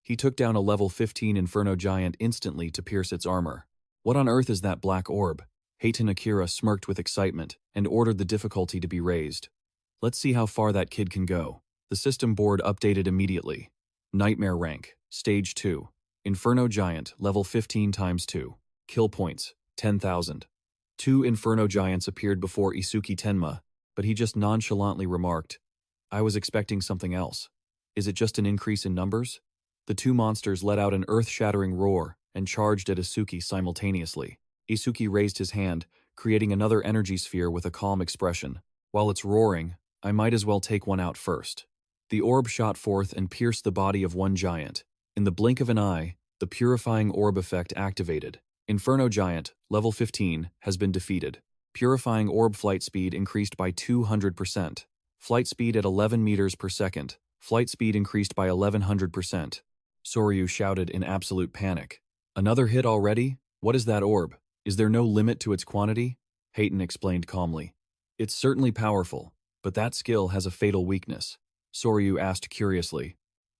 He took down a level 15 Inferno Giant instantly to pierce its armor. What on earth is that black orb? Heitan Akira smirked with excitement and ordered the difficulty to be raised. Let's see how far that kid can go. The system board updated immediately. Nightmare rank, Stage 2. Inferno Giant, level 15 times 2. Kill points, 10,000. 2 Inferno Giants appeared before Isuki Tenma, but he just nonchalantly remarked, "I was expecting something else. Is it just an increase in numbers?" The 2 monsters let out an earth-shattering roar and charged at Isuki simultaneously. Isuki raised his hand, creating another energy sphere with a calm expression. "While it's roaring, I might as well take one out first." The orb shot forth and pierced the body of one giant. In the blink of an eye, the purifying orb effect activated. Inferno Giant, level 15, has been defeated. Purifying orb flight speed increased by 200%. Flight speed at 11 meters per second. Flight speed increased by 1100%. Soryu shouted in absolute panic. "Another hit already? What is that orb? Is there no limit to its quantity?" Heitan explained calmly. "It's certainly powerful, but that skill has a fatal weakness." Soryu asked curiously.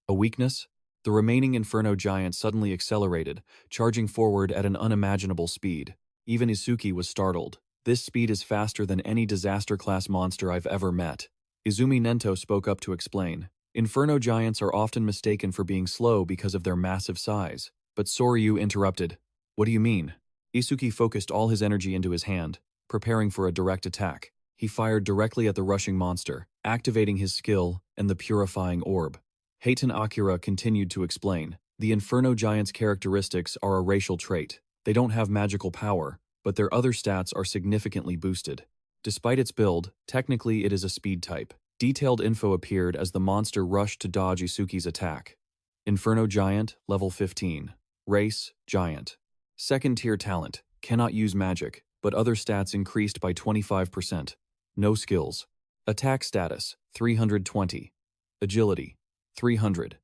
"A weakness?" The remaining Inferno Giant suddenly accelerated, charging forward at an unimaginable speed. Even Isuki was startled. This speed is faster than any disaster-class monster I've ever met. Izumi Nento spoke up to explain. Inferno Giants are often mistaken for being slow because of their massive size. But Soryu interrupted. "What do you mean?" Isuki focused all his energy into his hand, preparing for a direct attack. He fired directly at the rushing monster, activating his skill and the purifying orb. Heitan Akira continued to explain. The Inferno Giant's characteristics are a racial trait. They don't have magical power, but their other stats are significantly boosted. Despite its build, technically it is a speed type. Detailed info appeared as the monster rushed to dodge Isuki's attack. Inferno Giant, level 15. Race, Giant. Second-tier talent, cannot use magic, but other stats increased by 25%. No skills. Attack status, 320. Agility, 300.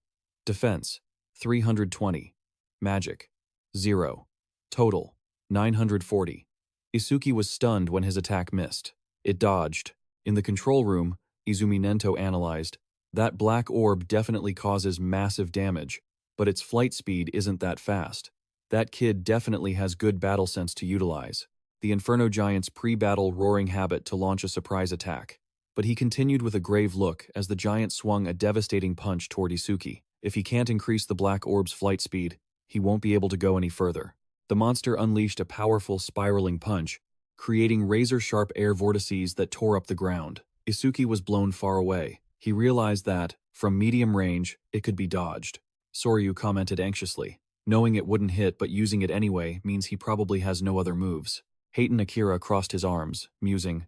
Defense, 320. Magic, 0. Total, 940. Isuki was stunned when his attack missed. It dodged. In the control room, Izumi Nento analyzed. That black orb definitely causes massive damage, but its flight speed isn't that fast. That kid definitely has good battle sense to utilize. The Inferno Giant's pre-battle roaring habit to launch a surprise attack. But he continued with a grave look as the giant swung a devastating punch toward Isuki. If he can't increase the black orb's flight speed, he won't be able to go any further. The monster unleashed a powerful spiraling punch, creating razor-sharp air vortices that tore up the ground. Isuki was blown far away. He realized that, from medium range, it could be dodged. Soryu commented anxiously. Knowing it wouldn't hit but using it anyway means he probably has no other moves. Heitan Akira crossed his arms, musing.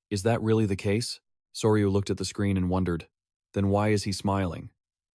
Is that really the case? Soryu looked at the screen and wondered. Then why is he smiling?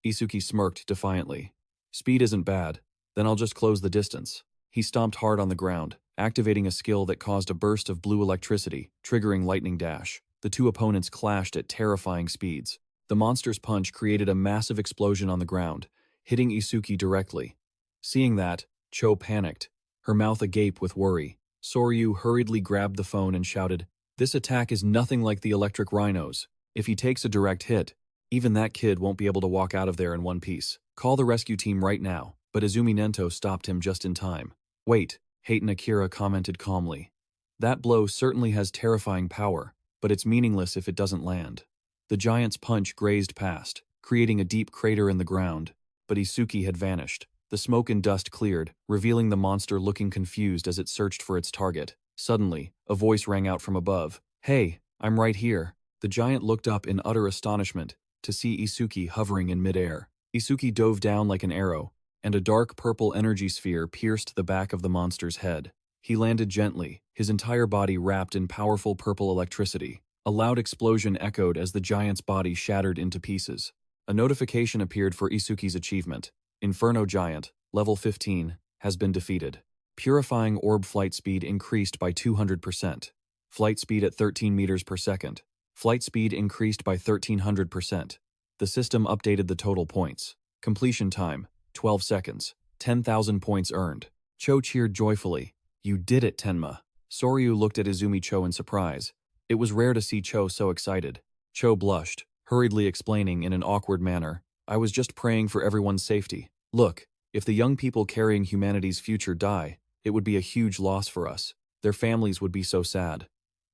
Isuki smirked defiantly. Speed isn't bad. Then I'll just close the distance. He stomped hard on the ground, activating a skill that caused a burst of blue electricity, triggering lightning dash. The two opponents clashed at terrifying speeds. The monster's punch created a massive explosion on the ground, hitting Isuki directly. Seeing that, Cho panicked, her mouth agape with worry. Soryu hurriedly grabbed the phone and shouted, "This attack is nothing like the electric rhinos. If he takes a direct hit, even that kid won't be able to walk out of there in one piece. Call the rescue team right now." But Izumi Nento stopped him just in time. "Wait," Heitan Akira commented calmly. "That blow certainly has terrifying power, but it's meaningless if it doesn't land." The giant's punch grazed past, creating a deep crater in the ground, but Isuki had vanished. The smoke and dust cleared, revealing the monster looking confused as it searched for its target. Suddenly, a voice rang out from above. "Hey, I'm right here." The giant looked up in utter astonishment to see Isuki hovering in midair. Isuki dove down like an arrow, and a dark purple energy sphere pierced the back of the monster's head. He landed gently, his entire body wrapped in powerful purple electricity. A loud explosion echoed as the giant's body shattered into pieces. A notification appeared for Isuki's achievement. Inferno Giant, level 15, has been defeated. Purifying orb flight speed increased by 200%. Flight speed at 13 meters per second. Flight speed increased by 1300%. The system updated the total points. Completion time, 12 seconds. 10,000 points earned. Cho cheered joyfully. You did it, Tenma. Soryu looked at Izumi Cho in surprise. It was rare to see Cho so excited. Cho blushed, hurriedly explaining in an awkward manner, I was just praying for everyone's safety. Look, if the young people carrying humanity's future die, it would be a huge loss for us. Their families would be so sad.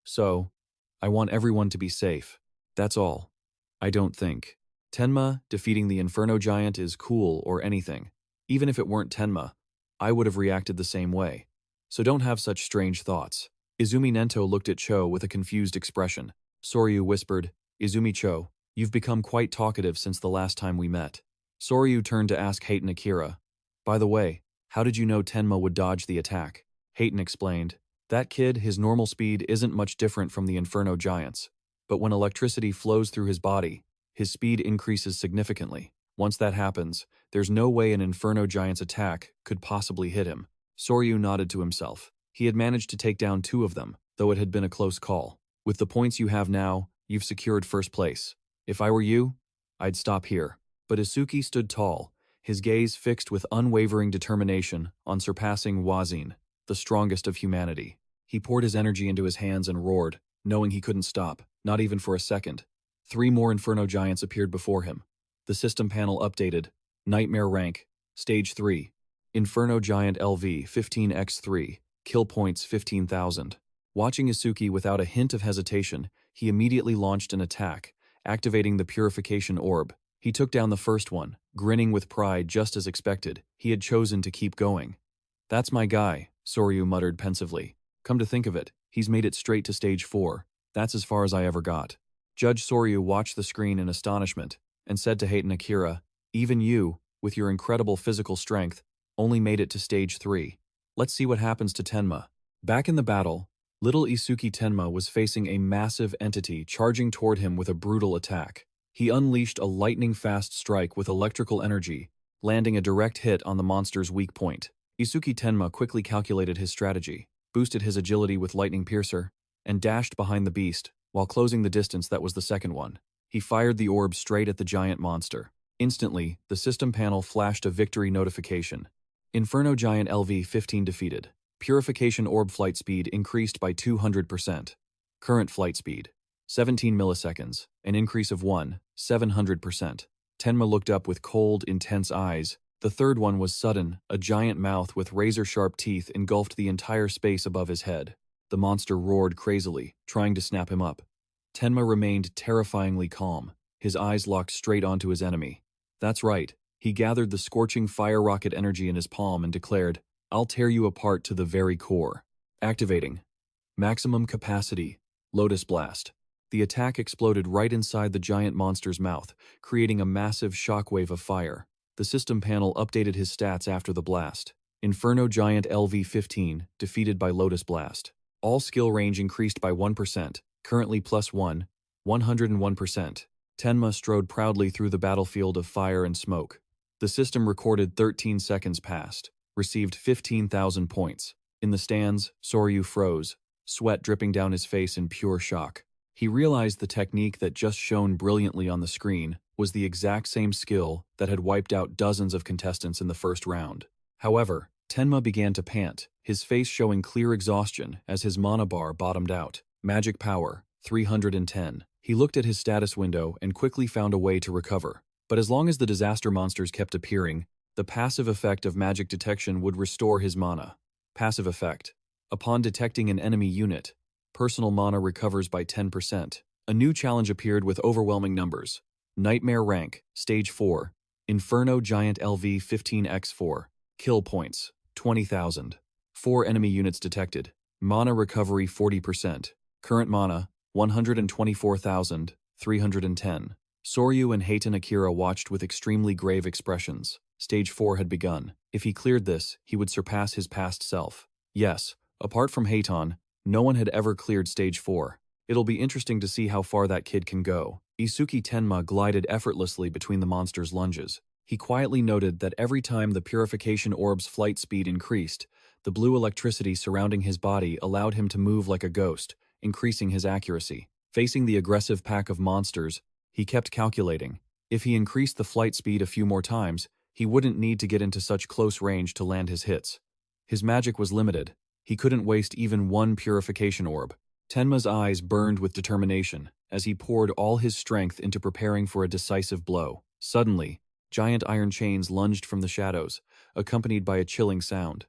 So, I want everyone to be safe. That's all. I don't think Tenma defeating the Inferno Giant is cool or anything. Even if it weren't Tenma, I would have reacted the same way. So don't have such strange thoughts. Izumi Nento looked at Cho with a confused expression. Soryu whispered, Izumi Cho, you've become quite talkative since the last time we met. Soryu turned to ask Hayton Akira, by the way, how did you know Tenma would dodge the attack? Hayton explained, that kid, his normal speed isn't much different from the Inferno Giant's. But when electricity flows through his body, his speed increases significantly. Once that happens, there's no way an Inferno Giant's attack could possibly hit him. Soryu nodded to himself. He had managed to take down 2 of them, though it had been a close call. With the points you have now, you've secured first place. If I were you, I'd stop here. But Isuki stood tall, his gaze fixed with unwavering determination on surpassing Wazin, the strongest of humanity. He poured his energy into his hands and roared, knowing he couldn't stop, not even for a second. 3 more Inferno Giants appeared before him. The system panel updated. Nightmare rank, Stage 3. Inferno Giant LV 15x3, kill points 15,000. Watching Isuki without a hint of hesitation, he immediately launched an attack, activating the Purification Orb. He took down the first one, grinning with pride just as expected. He had chosen to keep going. That's my guy, Soryu muttered pensively. Come to think of it, he's made it straight to Stage 4. That's as far as I ever got. Judge Soryu watched the screen in astonishment and said to Hayton Akira, even you, with your incredible physical strength, only made it to Stage 3. Let's see what happens to Tenma. Back in the battle, little Isuki Tenma was facing a massive entity charging toward him with a brutal attack. He unleashed a lightning-fast strike with electrical energy, landing a direct hit on the monster's weak point. Isuki Tenma quickly calculated his strategy, boosted his agility with Lightning Piercer, and dashed behind the beast, while closing the distance that was the second one. He fired the orb straight at the giant monster. Instantly, the system panel flashed a victory notification. Inferno Giant LV-15 defeated. Purification orb flight speed increased by 200%. Current flight speed, 17 milliseconds, an increase of 700%. Tenma looked up with cold, intense eyes. The third one was sudden. A giant mouth with razor-sharp teeth engulfed the entire space above his head. The monster roared crazily, trying to snap him up. Tenma remained terrifyingly calm, his eyes locked straight onto his enemy. That's right, he gathered the scorching fire rocket energy in his palm and declared, I'll tear you apart to the very core. Activating. Maximum capacity. Lotus Blast. The attack exploded right inside the giant monster's mouth, creating a massive shockwave of fire. The system panel updated his stats after the blast. Inferno Giant LV-15, defeated by Lotus Blast. All skill range increased by 1%, currently +1, 101%. Tenma strode proudly through the battlefield of fire and smoke. The system recorded 13 seconds passed, received 15,000 points. In the stands, Soryu froze, sweat dripping down his face in pure shock. He realized the technique that just shone brilliantly on the screen was the exact same skill that had wiped out dozens of contestants in the first round. However, Tenma began to pant, his face showing clear exhaustion as his mana bar bottomed out. Magic power, 310. He looked at his status window and quickly found a way to recover. But as long as the disaster monsters kept appearing, the passive effect of magic detection would restore his mana. Passive effect. Upon detecting an enemy unit, personal mana recovers by 10%. A new challenge appeared with overwhelming numbers. Nightmare rank, Stage 4. Inferno Giant LV-15x4. Kill points, 20,000. 4 enemy units detected. Mana recovery 40%. Current mana, 124,310. Soryu and Hayton Akira watched with extremely grave expressions. Stage 4 had begun. If he cleared this, he would surpass his past self. Yes, apart from Heitan, no one had ever cleared Stage 4. It'll be interesting to see how far that kid can go. Isuki Tenma glided effortlessly between the monster's lunges. He quietly noted that every time the purification orb's flight speed increased, the blue electricity surrounding his body allowed him to move like a ghost, increasing his accuracy. Facing the aggressive pack of monsters, he kept calculating. If he increased the flight speed a few more times, he wouldn't need to get into such close range to land his hits. His magic was limited. He couldn't waste even one purification orb. Tenma's eyes burned with determination as he poured all his strength into preparing for a decisive blow. Suddenly, giant iron chains lunged from the shadows, accompanied by a chilling sound.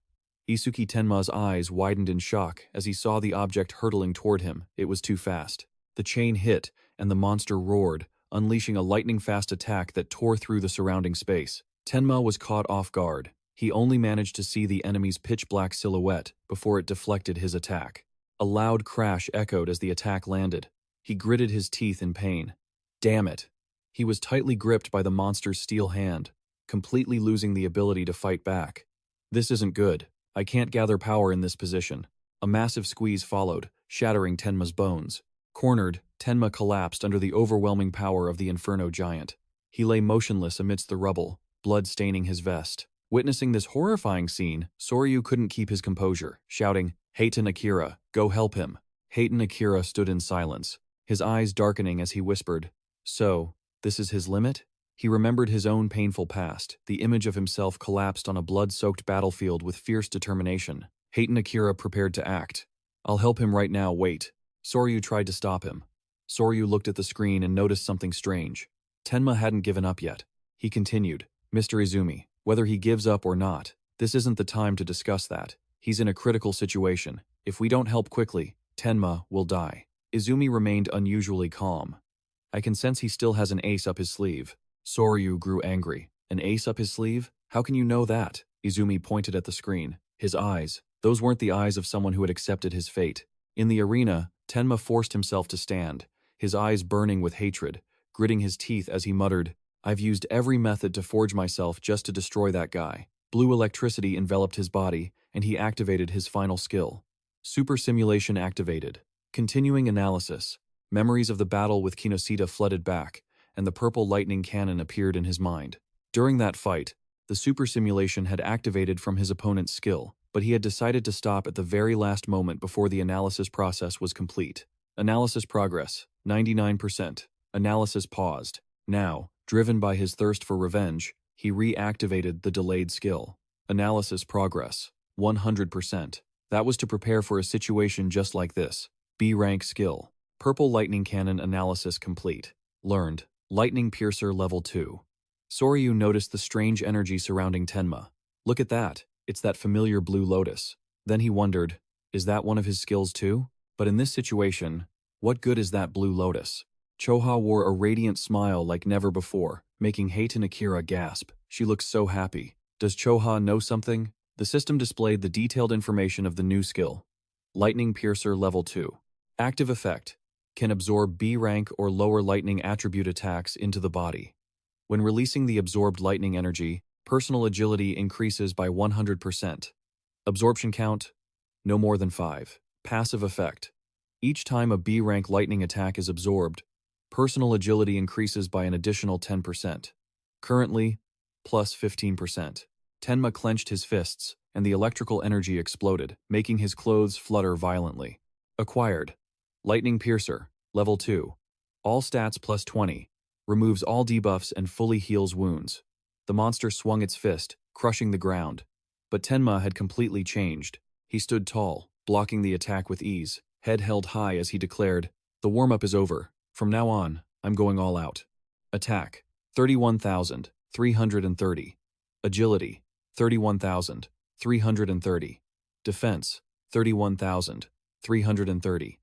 Isuki Tenma's eyes widened in shock as he saw the object hurtling toward him. It was too fast. The chain hit, and the monster roared, unleashing a lightning-fast attack that tore through the surrounding space. Tenma was caught off guard. He only managed to see the enemy's pitch-black silhouette before it deflected his attack. A loud crash echoed as the attack landed. He gritted his teeth in pain. Damn it! He was tightly gripped by the monster's steel hand, completely losing the ability to fight back. This isn't good. I can't gather power in this position. A massive squeeze followed, shattering Tenma's bones. Cornered, Tenma collapsed under the overwhelming power of the Inferno giant. He lay motionless amidst the rubble, blood staining his vest. Witnessing this horrifying scene, Soryu couldn't keep his composure, shouting, "Heitan Akira, go help him." Heitan Akira stood in silence, his eyes darkening as he whispered, "So, this is his limit?" He remembered his own painful past, the image of himself collapsed on a blood-soaked battlefield with fierce determination. Heitan Akira prepared to act. "I'll help him right now, wait." Soryu tried to stop him. Soryu looked at the screen and noticed something strange. Tenma hadn't given up yet. He continued, "Mr. Izumi, whether he gives up or not, this isn't the time to discuss that. He's in a critical situation. If we don't help quickly, Tenma will die." Izumi remained unusually calm. "I can sense he still has an ace up his sleeve." Soryu grew angry. "An ace up his sleeve? How can you know that?" Izumi pointed at the screen. His eyes, those weren't the eyes of someone who had accepted his fate. In the arena, Tenma forced himself to stand, his eyes burning with hatred, gritting his teeth as he muttered, "I've used every method to forge myself just to destroy that guy." Blue electricity enveloped his body, and he activated his final skill. Super simulation activated. Continuing analysis. Memories of the battle with Kinoshita flooded back, and the purple lightning cannon appeared in his mind. During that fight, the super simulation had activated from his opponent's skill, but he had decided to stop at the very last moment before the analysis process was complete. Analysis progress, 99%. Analysis paused. Now, driven by his thirst for revenge, he reactivated the delayed skill. Analysis progress, 100%. That was to prepare for a situation just like this. B-rank skill. Purple lightning cannon analysis complete. Learned. Lightning Piercer Level 2. Soryu noticed the strange energy surrounding Tenma. Look at that. It's that familiar blue lotus. Then he wondered, is that one of his skills too? But in this situation, what good is that blue lotus? Choha wore a radiant smile like never before, making Heitan Akira gasp. She looked so happy. Does Choha know something? The system displayed the detailed information of the new skill. Lightning Piercer Level 2. Active effect. Can absorb B-rank or lower lightning attribute attacks into the body. When releasing the absorbed lightning energy, personal agility increases by 100%. Absorption count? No more than 5. Passive effect. Each time a B-rank lightning attack is absorbed, personal agility increases by an additional 10%. Currently, plus 15%. Tenma clenched his fists, and the electrical energy exploded, making his clothes flutter violently. Acquired. Lightning Piercer, Level 2. All stats plus 20. Removes all debuffs and fully heals wounds. The monster swung its fist, crushing the ground. But Tenma had completely changed. He stood tall, blocking the attack with ease, head held high as he declared, "The warm-up is over. From now on, I'm going all out." Attack, 31,330. Agility, 31,330. Defense, 31,330.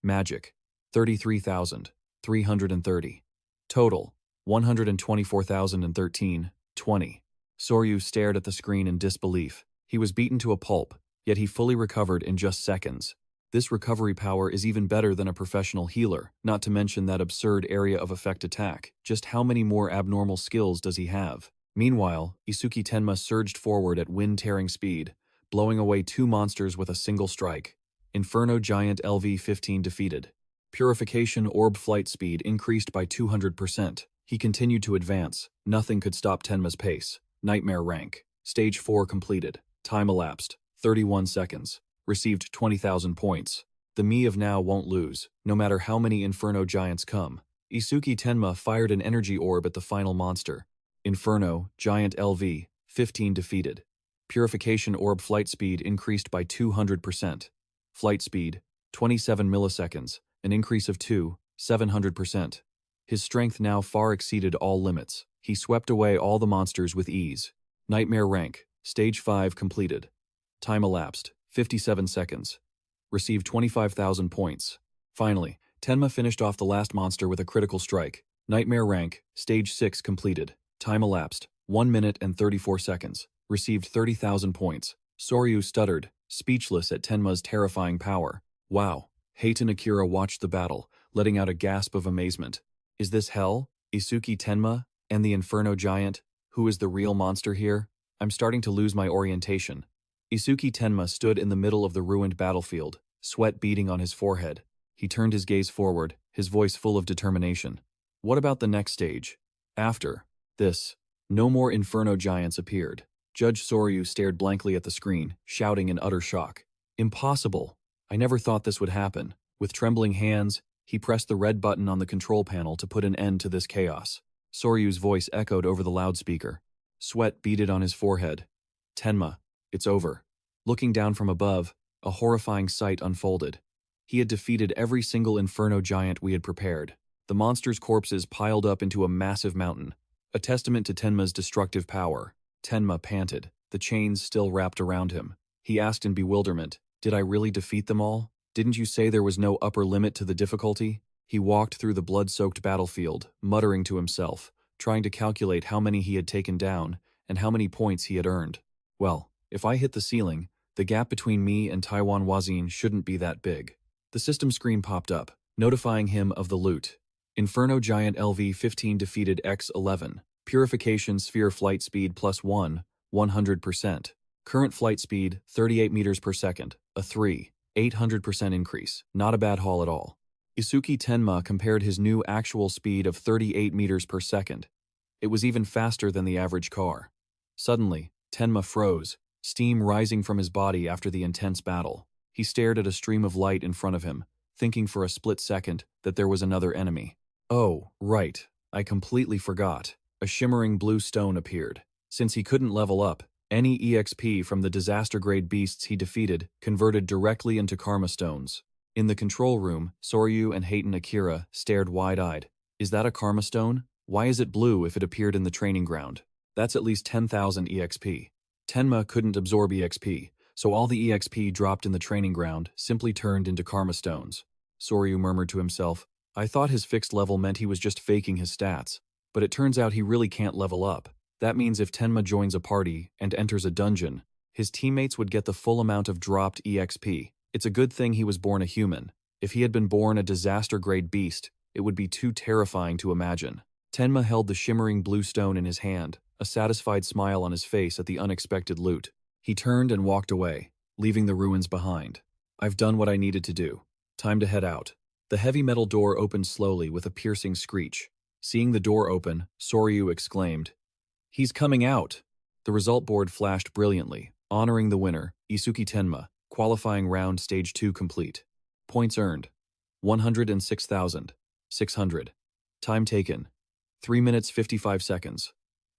Magic, 33,330. Total, 124,013, 20. Soryu stared at the screen in disbelief. He was beaten to a pulp, yet he fully recovered in just seconds. This recovery power is even better than a professional healer, not to mention that absurd area of effect attack. Just how many more abnormal skills does he have? Meanwhile, Isuki Tenma surged forward at wind-tearing speed, blowing away 2 monsters with a single strike. Inferno Giant LV-15 defeated. Purification Orb flight speed increased by 200%. He continued to advance. Nothing could stop Tenma's pace. Nightmare rank. Stage 4 completed. Time elapsed. 31 seconds. Received 20,000 points. The me of now won't lose, no matter how many Inferno Giants come. Isuki Tenma fired an energy orb at the final monster. Inferno Giant LV-15 defeated. Purification Orb flight speed increased by 200%. Flight speed, 27 milliseconds, an increase of 700%. His strength now far exceeded all limits. He swept away all the monsters with ease. Nightmare rank, Stage 5 completed. Time elapsed, 57 seconds. Received 25,000 points. Finally, Tenma finished off the last monster with a critical strike. Nightmare rank, Stage 6 completed. Time elapsed, 1 minute and 34 seconds. Received 30,000 points. Soryu stuttered, speechless at Tenma's terrifying power. Wow. Hate and Akira watched the battle, letting out a gasp of amazement. Is this hell? Isuki Tenma? And the Inferno Giant? Who is the real monster here? I'm starting to lose my orientation. Isuki Tenma stood in the middle of the ruined battlefield, sweat beading on his forehead. He turned his gaze forward, his voice full of determination. What about the next stage? After this, no more Inferno Giants appeared. Judge Soryu stared blankly at the screen, shouting in utter shock. Impossible! I never thought this would happen. With trembling hands, he pressed the red button on the control panel to put an end to this chaos. Soryu's voice echoed over the loudspeaker. Sweat beaded on his forehead. Tenma, it's over. Looking down from above, a horrifying sight unfolded. He had defeated every single Inferno Giant we had prepared. The monsters' corpses piled up into a massive mountain, a testament to Tenma's destructive power. Tenma panted, the chains still wrapped around him. He asked in bewilderment, "Did I really defeat them all? Didn't you say there was no upper limit to the difficulty?" He walked through the blood-soaked battlefield, muttering to himself, trying to calculate how many he had taken down and how many points he had earned. Well, if I hit the ceiling, the gap between me and Taiwan Wazin shouldn't be that big. The system screen popped up, notifying him of the loot. Inferno Giant LV-15 defeated X-11. Purification Sphere flight speed +1, 100%. Current flight speed, 38 meters per second, a 800% increase. Not a bad haul at all. Isuki Tenma compared his new actual speed of 38 meters per second. It was even faster than the average car. Suddenly, Tenma froze, steam rising from his body after the intense battle. He stared at a stream of light in front of him, thinking for a split second that there was another enemy. Oh, right, I completely forgot. A shimmering blue stone appeared. Since he couldn't level up, any EXP from the disaster-grade beasts he defeated converted directly into karma stones. In the control room, Soryu and Hayten Akira stared wide-eyed. Is that a karma stone? Why is it blue if it appeared in the training ground? That's at least 10,000 EXP. Tenma couldn't absorb EXP, so all the EXP dropped in the training ground simply turned into karma stones. Soryu murmured to himself, I thought his fixed level meant he was just faking his stats, but it turns out he really can't level up. That means if Tenma joins a party and enters a dungeon, his teammates would get the full amount of dropped EXP. It's a good thing he was born a human. If he had been born a disaster-grade beast, it would be too terrifying to imagine. Tenma held the shimmering blue stone in his hand, a satisfied smile on his face at the unexpected loot. He turned and walked away, leaving the ruins behind. I've done what I needed to do. Time to head out. The heavy metal door opened slowly with a piercing screech. Seeing the door open, Soryu exclaimed, He's coming out! The result board flashed brilliantly, honoring the winner, Isuki Tenma, qualifying round stage 2 complete. Points earned, 106,600. Time taken, 3 minutes 55 seconds.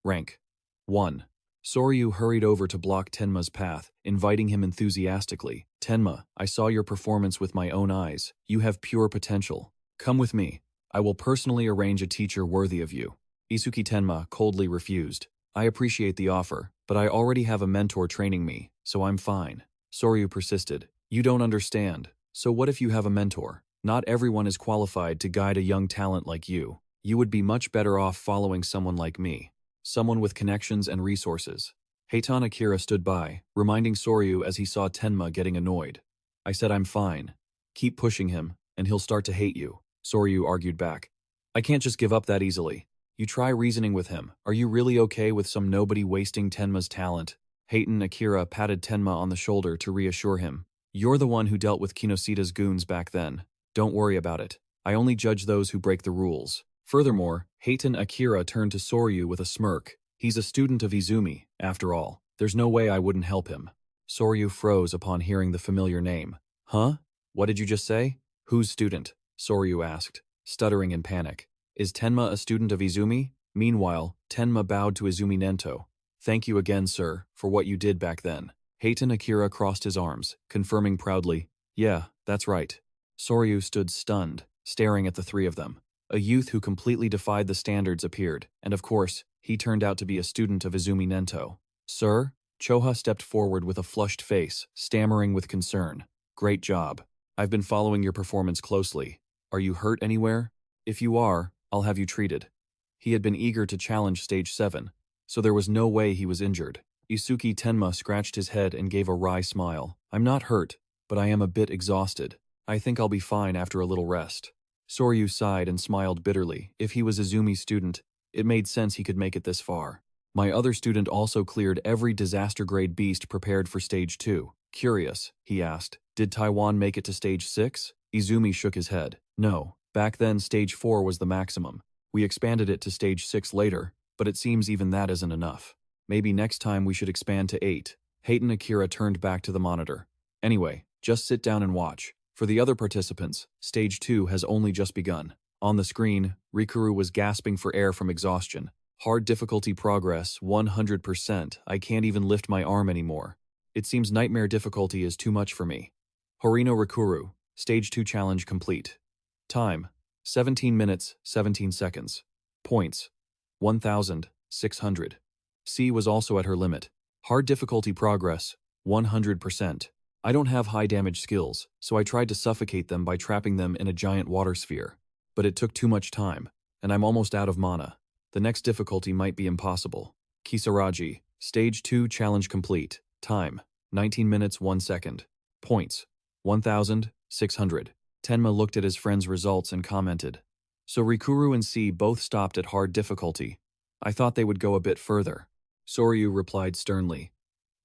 Rank, 1. Soryu hurried over to block Tenma's path, inviting him enthusiastically. Tenma, I saw your performance with my own eyes. You have pure potential. Come with me. I will personally arrange a teacher worthy of you. Isuki Tenma coldly refused. I appreciate the offer, but I already have a mentor training me, so I'm fine. Soryu persisted. You don't understand. So what if you have a mentor? Not everyone is qualified to guide a young talent like you. You would be much better off following someone like me. Someone with connections and resources. Heitan Akira stood by, reminding Soryu as he saw Tenma getting annoyed. I said I'm fine. Keep pushing him, and he'll start to hate you. Soryu argued back. I can't just give up that easily. You try reasoning with him. Are you really okay with some nobody wasting Tenma's talent? Heitan Akira patted Tenma on the shoulder to reassure him. You're the one who dealt with Kinosita's goons back then. Don't worry about it. I only judge those who break the rules. Furthermore, Heitan Akira turned to Soryu with a smirk. He's a student of Izumi, after all. There's no way I wouldn't help him. Soryu froze upon hearing the familiar name. Huh? What did you just say? Whose student? Soryu asked, stuttering in panic. Is Tenma a student of Izumi? Meanwhile, Tenma bowed to Izumi Nento. Thank you again, sir, for what you did back then. Heitan Akira crossed his arms, confirming proudly, yeah, that's right. Soryu stood stunned, staring at the three of them. A youth who completely defied the standards appeared, and of course, he turned out to be a student of Izumi Nento. Sir? Choha stepped forward with a flushed face, stammering with concern. Great job. I've been following your performance closely. Are you hurt anywhere? If you are, I'll have you treated. He had been eager to challenge Stage 7, so there was no way he was injured. Isuki Tenma scratched his head and gave a wry smile. I'm not hurt, but I am a bit exhausted. I think I'll be fine after a little rest. Soryu sighed and smiled bitterly. If he was Izumi's student, it made sense he could make it this far. My other student also cleared every disaster-grade beast prepared for Stage 2. Curious, he asked, did Taiwan make it to Stage 6? Izumi shook his head. No, back then Stage 4 was the maximum. We expanded it to Stage 6 later, but it seems even that isn't enough. Maybe next time we should expand to 8. Heitan Akira turned back to the monitor. Anyway, just sit down and watch. For the other participants, Stage 2 has only just begun. On the screen, Rikuru was gasping for air from exhaustion. Hard difficulty progress, 100%. I can't even lift my arm anymore. It seems nightmare difficulty is too much for me. Horino Rikuru, Stage 2 challenge complete. Time, 17 minutes, 17 seconds. Points, 1,600. C was also at her limit. Hard difficulty progress, 100%. I don't have high damage skills, so I tried to suffocate them by trapping them in a giant water sphere. But it took too much time, and I'm almost out of mana. The next difficulty might be impossible. Kisaragi, Stage 2 challenge complete. Time, 19 minutes 1 second. Points, 1,600. Tenma looked at his friend's results and commented. So Rikuru and C both stopped at hard difficulty. I thought they would go a bit further. Soryu replied sternly.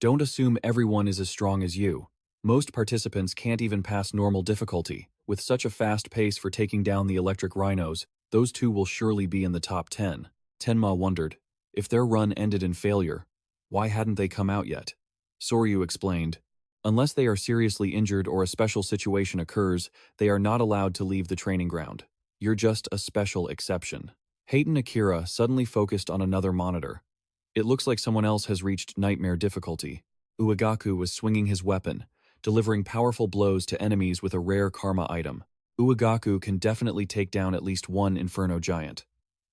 Don't assume everyone is as strong as you. Most participants can't even pass normal difficulty. With such a fast pace for taking down the electric rhinos, those two will surely be in the top 10. Tenma wondered, if their run ended in failure, why hadn't they come out yet? Soryu explained, unless they are seriously injured or a special situation occurs, they are not allowed to leave the training ground. You're just a special exception. Heitan Akira suddenly focused on another monitor. It looks like someone else has reached nightmare difficulty. Uegaku was swinging his weapon, delivering powerful blows to enemies with a rare karma item. Uegaku can definitely take down at least one Inferno Giant.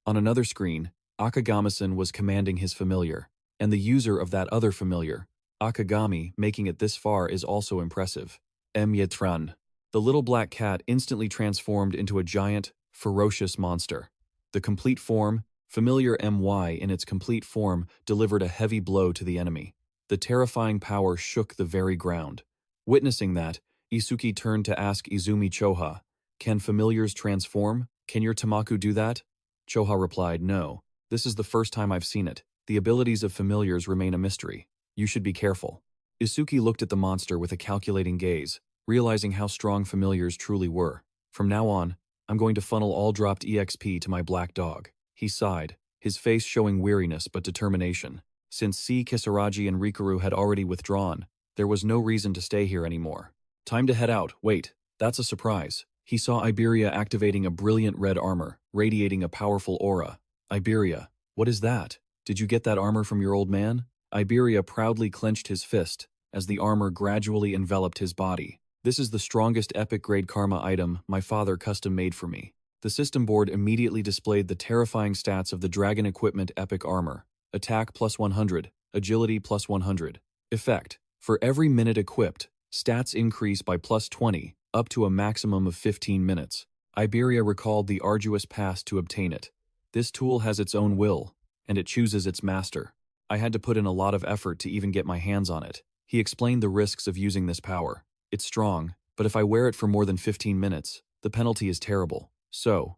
On another screen, Akagami-san was commanding his familiar, and the user of that other familiar, Akagami, making it this far is also impressive. Yetran. The little black cat instantly transformed into a giant, ferocious monster. The complete form, familiar MY in its complete form, delivered a heavy blow to the enemy. The terrifying power shook the very ground. Witnessing that, Isuki turned to ask Izumi Choha, can familiars transform? Can your Tamaku do that? Choha replied, no. This is the first time I've seen it. The abilities of familiars remain a mystery. You should be careful. Isuki looked at the monster with a calculating gaze, realizing how strong familiars truly were. From now on, I'm going to funnel all dropped EXP to my black dog. He sighed, his face showing weariness but determination. Since C. Kisaragi and Rikuru had already withdrawn, there was no reason to stay here anymore. Time to head out. Wait, that's a surprise. He saw Iberia activating a brilliant red armor, radiating a powerful aura. Iberia, what is that? Did you get that armor from your old man? Iberia proudly clenched his fist as the armor gradually enveloped his body. This is the strongest epic-grade karma item my father custom-made for me. The system board immediately displayed the terrifying stats of the Dragon Equipment Epic Armor. Attack plus 100, Agility plus 100. Effect. For every minute equipped, stats increase by plus 20, up to a maximum of 15 minutes. Iberia recalled the arduous past to obtain it. This tool has its own will, and it chooses its master. I had to put in a lot of effort to even get my hands on it. He explained the risks of using this power. It's strong, but if I wear it for more than 15 minutes, the penalty is terrible. So,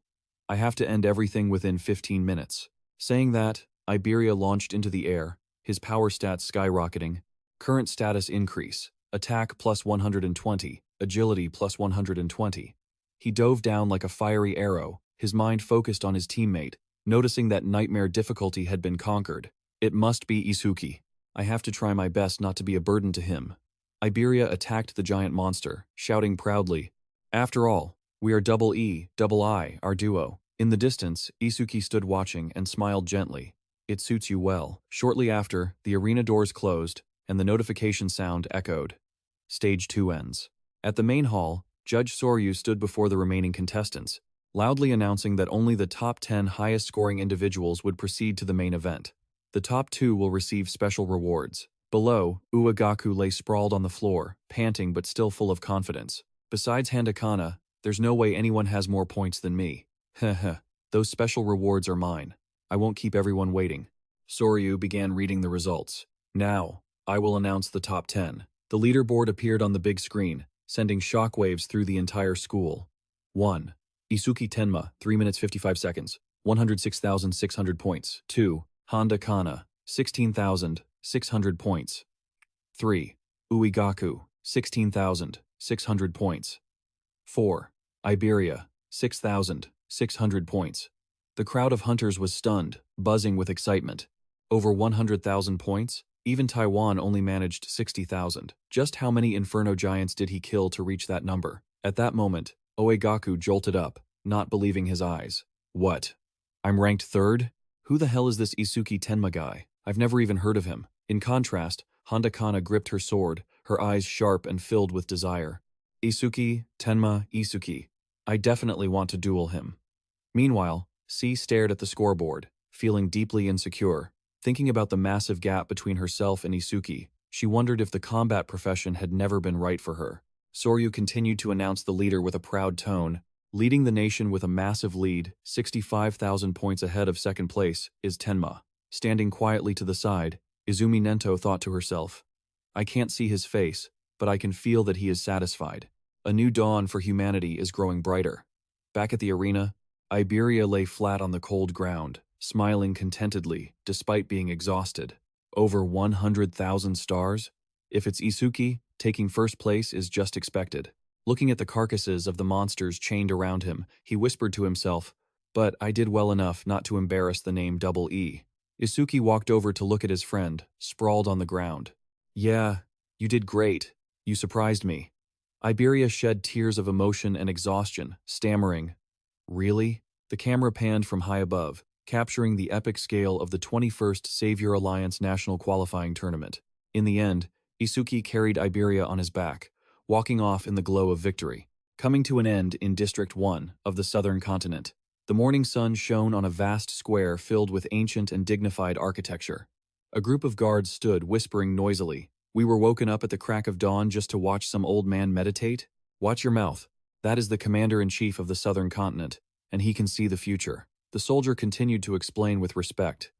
I have to end everything within 15 minutes. Saying that, Iberia launched into the air, his power stats skyrocketing. Current status increase. Attack plus 120, agility plus 120. He dove down like a fiery arrow, his mind focused on his teammate, noticing that nightmare difficulty had been conquered. It must be Isuki. I have to try my best not to be a burden to him. Iberia attacked the giant monster, shouting proudly, "After all, we are double E, double I, our duo." In the distance, Isuki stood watching and smiled gently. "It suits you well." Shortly after, the arena doors closed, and the notification sound echoed. Stage 2 ends. At the main hall, Judge Soryu stood before the remaining contestants, loudly announcing that only the top 10 highest-scoring individuals would proceed to the main event. The top 2 will receive special rewards. Below, Uegaku lay sprawled on the floor, panting but still full of confidence. Besides Handakana, there's no way anyone has more points than me. Heh. Those special rewards are mine. I won't keep everyone waiting. Soryu began reading the results. Now, I will announce the top 10. The leaderboard appeared on the big screen, sending shockwaves through the entire school. 1. Isuki Tenma, 3 minutes 55 seconds, 106,600 points. 2. Honda Kana, 16,600 points. 3. Uegaku, 16,600 points. 4. Iberia, 6,600 points. The crowd of hunters was stunned, buzzing with excitement. Over 100,000 points? Even Taiwan only managed 60,000. Just how many Inferno Giants did he kill to reach that number? At that moment, Uegaku jolted up, not believing his eyes. What? I'm ranked 3rd? Who the hell is this Isuki Tenma guy? I've never even heard of him. In contrast, Handakana gripped her sword, her eyes sharp and filled with desire. Isuki, Tenma, Isuki. I definitely want to duel him. Meanwhile, C stared at the scoreboard, feeling deeply insecure. Thinking about the massive gap between herself and Isuki, she wondered if the combat profession had never been right for her. Soryu continued to announce the leader with a proud tone. Leading the nation with a massive lead, 65,000 points ahead of second place, is Tenma. Standing quietly to the side, Izumi Nento thought to herself, I can't see his face, but I can feel that he is satisfied. A new dawn for humanity is growing brighter. Back at the arena, Iberia lay flat on the cold ground, smiling contentedly despite being exhausted. Over 100,000 stars? If it's Isuki, taking first place is just expected. Looking at the carcasses of the monsters chained around him, he whispered to himself, but I did well enough not to embarrass the name Double E. Isuki walked over to look at his friend, sprawled on the ground. Yeah, you did great. You surprised me. Iberia shed tears of emotion and exhaustion, stammering, Really? The camera panned from high above, capturing the epic scale of the 21st Savior Alliance National Qualifying Tournament. In the end, Isuki carried Iberia on his back, walking off in the glow of victory. Coming to an end in District 1 of the southern continent, the morning sun shone on a vast square filled with ancient and dignified architecture. A group of guards stood whispering noisily. We were woken up at the crack of dawn just to watch some old man meditate? Watch your mouth. That is the commander-in-chief of the southern continent, and he can see the future. The soldier continued to explain with respect.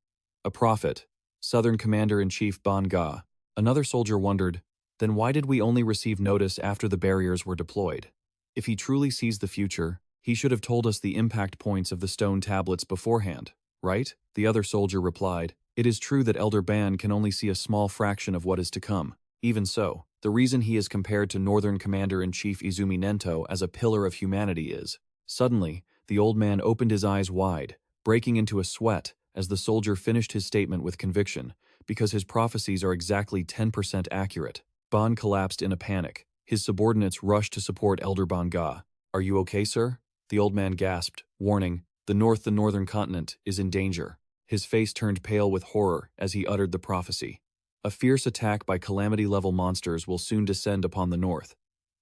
A prophet, Southern Commander-in-Chief Ban Ga. Another soldier wondered, then why did we only receive notice after the barriers were deployed? If he truly sees the future, he should have told us the impact points of the stone tablets beforehand, right? The other soldier replied, It is true that Elder Ban can only see a small fraction of what is to come. Even so, the reason he is compared to Northern Commander-in-Chief Izumi Nento as a pillar of humanity is. Suddenly, the old man opened his eyes wide, breaking into a sweat as the soldier finished his statement with conviction, because his prophecies are exactly 10% accurate. Ban collapsed in a panic. His subordinates rushed to support Elder Ban Ga. Are you okay, sir? The old man gasped, warning, the northern continent is in danger. His face turned pale with horror as he uttered the prophecy. A fierce attack by calamity-level monsters will soon descend upon the north.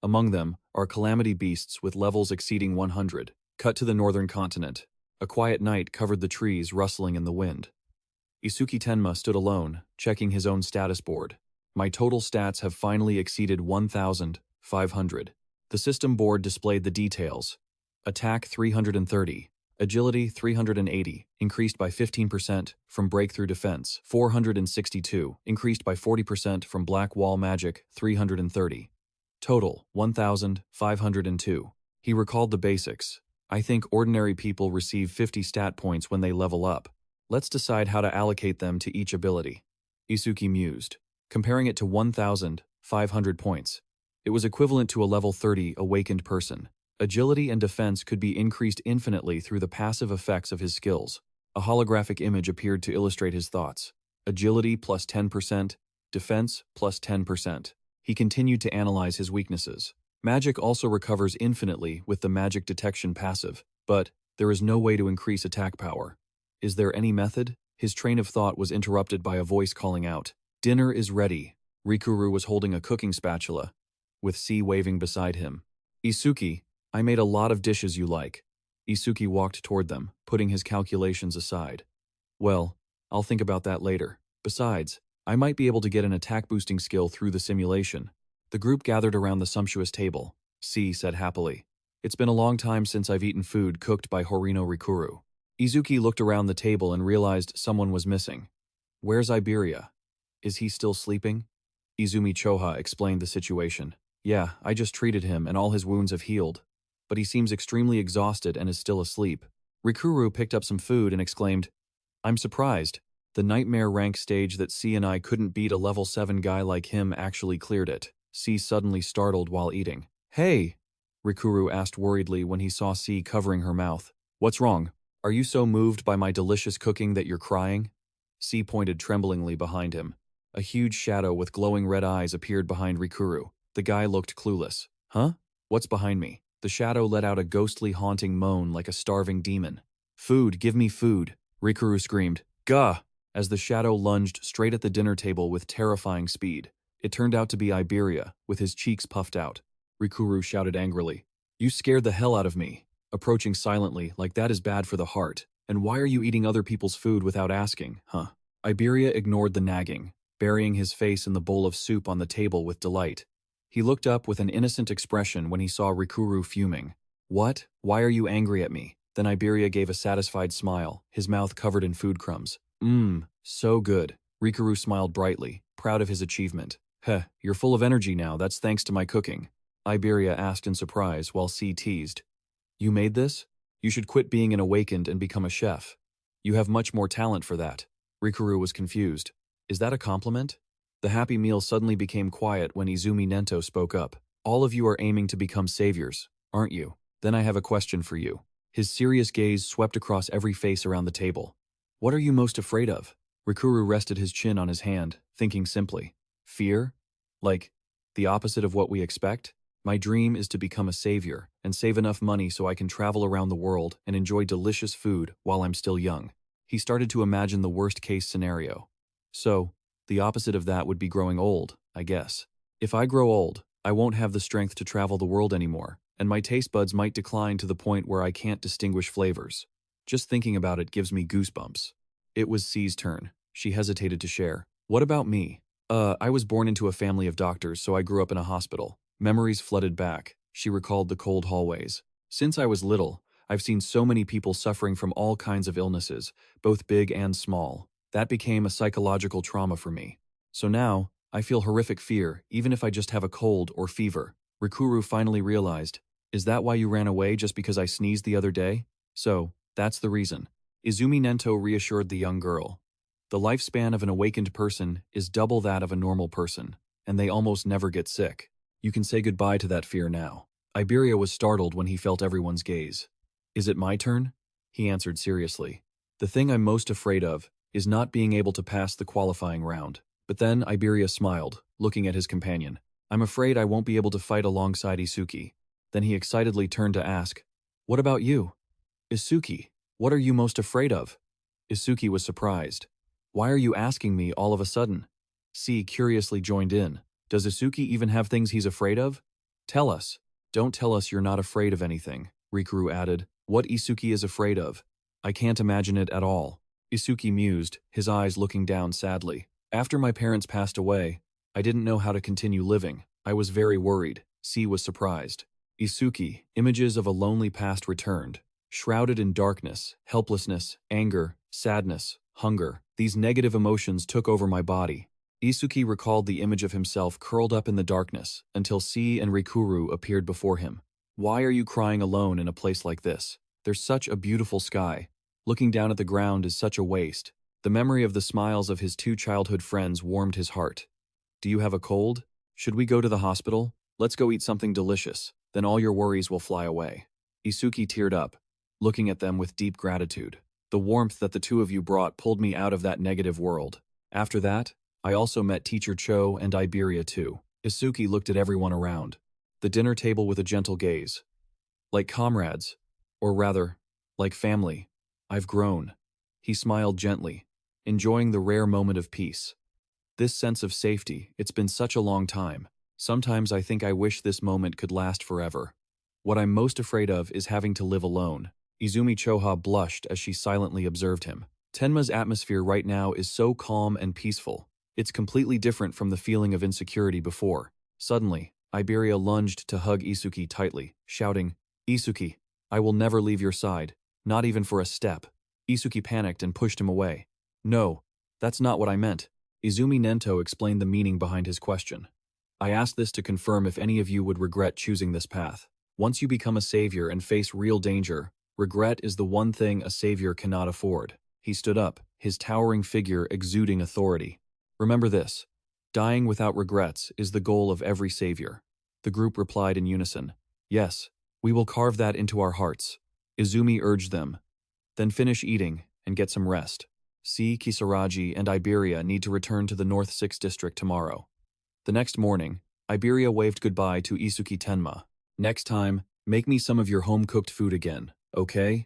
Among them are calamity beasts with levels exceeding 100. Cut to the northern continent. A quiet night covered the trees rustling in the wind. Isuki Tenma stood alone, checking his own status board. My total stats have finally exceeded 1,500. The system board displayed the details. Attack 330. Agility 380, increased by 15% from Breakthrough Defense. 462, increased by 40% from Black Wall Magic. 330. Total 1,502. He recalled the basics. I think ordinary people receive 50 stat points when they level up. Let's decide how to allocate them to each ability. Isuki mused, comparing it to 1,500 points. It was equivalent to a level 30 awakened person. Agility and defense could be increased infinitely through the passive effects of his skills. A holographic image appeared to illustrate his thoughts. Agility plus 10%, defense plus 10%. He continued to analyze his weaknesses. Magic also recovers infinitely with the magic detection passive, but there is no way to increase attack power. Is there any method? His train of thought was interrupted by a voice calling out, "Dinner is ready." Rikuru was holding a cooking spatula, with C waving beside him. "Isuki, I made a lot of dishes you like." Isuki walked toward them, putting his calculations aside. "Well, I'll think about that later. Besides, I might be able to get an attack-boosting skill through the simulation." The group gathered around the sumptuous table. C said happily, "It's been a long time since I've eaten food cooked by Horino Rikuru." Izuki looked around the table and realized someone was missing. "Where's Iberia? Is he still sleeping?" Izumi Choha explained the situation. "Yeah, I just treated him and all his wounds have healed. But he seems extremely exhausted and is still asleep." Rikuru picked up some food and exclaimed, "I'm surprised. The nightmare rank stage that C and I couldn't beat a level 7 guy like him actually cleared it." C suddenly startled while eating. "Hey!" Rikuru asked worriedly when he saw C covering her mouth. "What's wrong? Are you so moved by my delicious cooking that you're crying?" C pointed tremblingly behind him. A huge shadow with glowing red eyes appeared behind Rikuru. The guy looked clueless. "Huh? What's behind me?" The shadow let out a ghostly haunting moan like a starving demon. "Food, give me food!" Rikuru screamed. "Gah!" as the shadow lunged straight at the dinner table with terrifying speed. It turned out to be Iberia, with his cheeks puffed out. Rikuru shouted angrily, "You scared the hell out of me," approaching silently like that is bad for the heart. "And why are you eating other people's food without asking, huh?" Iberia ignored the nagging, burying his face in the bowl of soup on the table with delight. He looked up with an innocent expression when he saw Rikuru fuming. "What? Why are you angry at me?" Then Iberia gave a satisfied smile, his mouth covered in food crumbs. So good." Rikuru smiled brightly, proud of his achievement. "Heh, you're full of energy now, that's thanks to my cooking." Iberia asked in surprise while C teased. "You made this? You should quit being an awakened and become a chef. You have much more talent for that." Rikuru was confused. Is that a compliment? The happy meal suddenly became quiet when Izumi Nento spoke up. "All of you are aiming to become saviors, aren't you? Then I have a question for you." His serious gaze swept across every face around the table. "What are you most afraid of?" Rikuru rested his chin on his hand, thinking simply. "Fear? Like, the opposite of what we expect? My dream is to become a savior and save enough money so I can travel around the world and enjoy delicious food while I'm still young." He started to imagine the worst-case scenario. "So, the opposite of that would be growing old, I guess. If I grow old, I won't have the strength to travel the world anymore, and my taste buds might decline to the point where I can't distinguish flavors. Just thinking about it gives me goosebumps." It was C's turn. She hesitated to share. "What about me? I was born into a family of doctors, so I grew up in a hospital." Memories flooded back. She recalled the cold hallways. "Since I was little, I've seen so many people suffering from all kinds of illnesses, both big and small. That became a psychological trauma for me. So now, I feel horrific fear, even if I just have a cold or fever." Rikuru finally realized, "Is that why you ran away just because I sneezed the other day? So, that's the reason." Izumi Nento reassured the young girl. "The lifespan of an awakened person is double that of a normal person, and they almost never get sick. You can say goodbye to that fear now." Iberia was startled when he felt everyone's gaze. "Is it my turn?" He answered seriously. "The thing I'm most afraid of is not being able to pass the qualifying round." But then Iberia smiled, looking at his companion. "I'm afraid I won't be able to fight alongside Isuki." Then he excitedly turned to ask, "What about you?" "Isuki, what are you most afraid of?" Isuki was surprised. "Why are you asking me all of a sudden?" C curiously joined in. "Does Isuki even have things he's afraid of? Tell us." "Don't tell us you're not afraid of anything," Rikuru added. "What Isuki is afraid of? I can't imagine it at all." Isuki mused, his eyes looking down sadly. "After my parents passed away, I didn't know how to continue living. I was very worried." C was surprised. "Isuki, images of a lonely past returned. Shrouded in darkness, helplessness, anger, sadness, hunger. These negative emotions took over my body." Isuki recalled the image of himself curled up in the darkness until C and Rikuru appeared before him. Why are you crying alone in a place like this? There's such a beautiful sky. Looking down at the ground is such a waste. The memory of the smiles of his two childhood friends warmed his heart. Do you have a cold? Should we go to the hospital? Let's go eat something delicious. Then all your worries will fly away. Isuki teared up, looking at them with deep gratitude. The warmth that the two of you brought pulled me out of that negative world. After that, I also met Teacher Cho and Iberia too. Isuki looked at everyone around the dinner table with a gentle gaze. Like comrades, or rather, like family. I've grown. He smiled gently, enjoying the rare moment of peace. This sense of safety, it's been such a long time. Sometimes I think I wish this moment could last forever. What I'm most afraid of is having to live alone. Izumi Choha blushed as she silently observed him. Tenma's atmosphere right now is so calm and peaceful. It's completely different from the feeling of insecurity before. Suddenly, Iberia lunged to hug Isuki tightly, shouting, "Isuki, I will never leave your side, not even for a step." Isuki panicked and pushed him away. "No, that's not what I meant." Izumi Nento explained the meaning behind his question. "I asked this to confirm if any of you would regret choosing this path. Once you become a savior and face real danger, regret is the one thing a savior cannot afford." He stood up, his towering figure exuding authority. "Remember this. Dying without regrets is the goal of every savior." The group replied in unison. "Yes, we will carve that into our hearts." Izumi urged them. "Then finish eating and get some rest. See, Kisaragi and Iberia need to return to the North 6 District tomorrow." The next morning, Iberia waved goodbye to Isuki Tenma. "Next time, make me some of your home-cooked food again, okay?"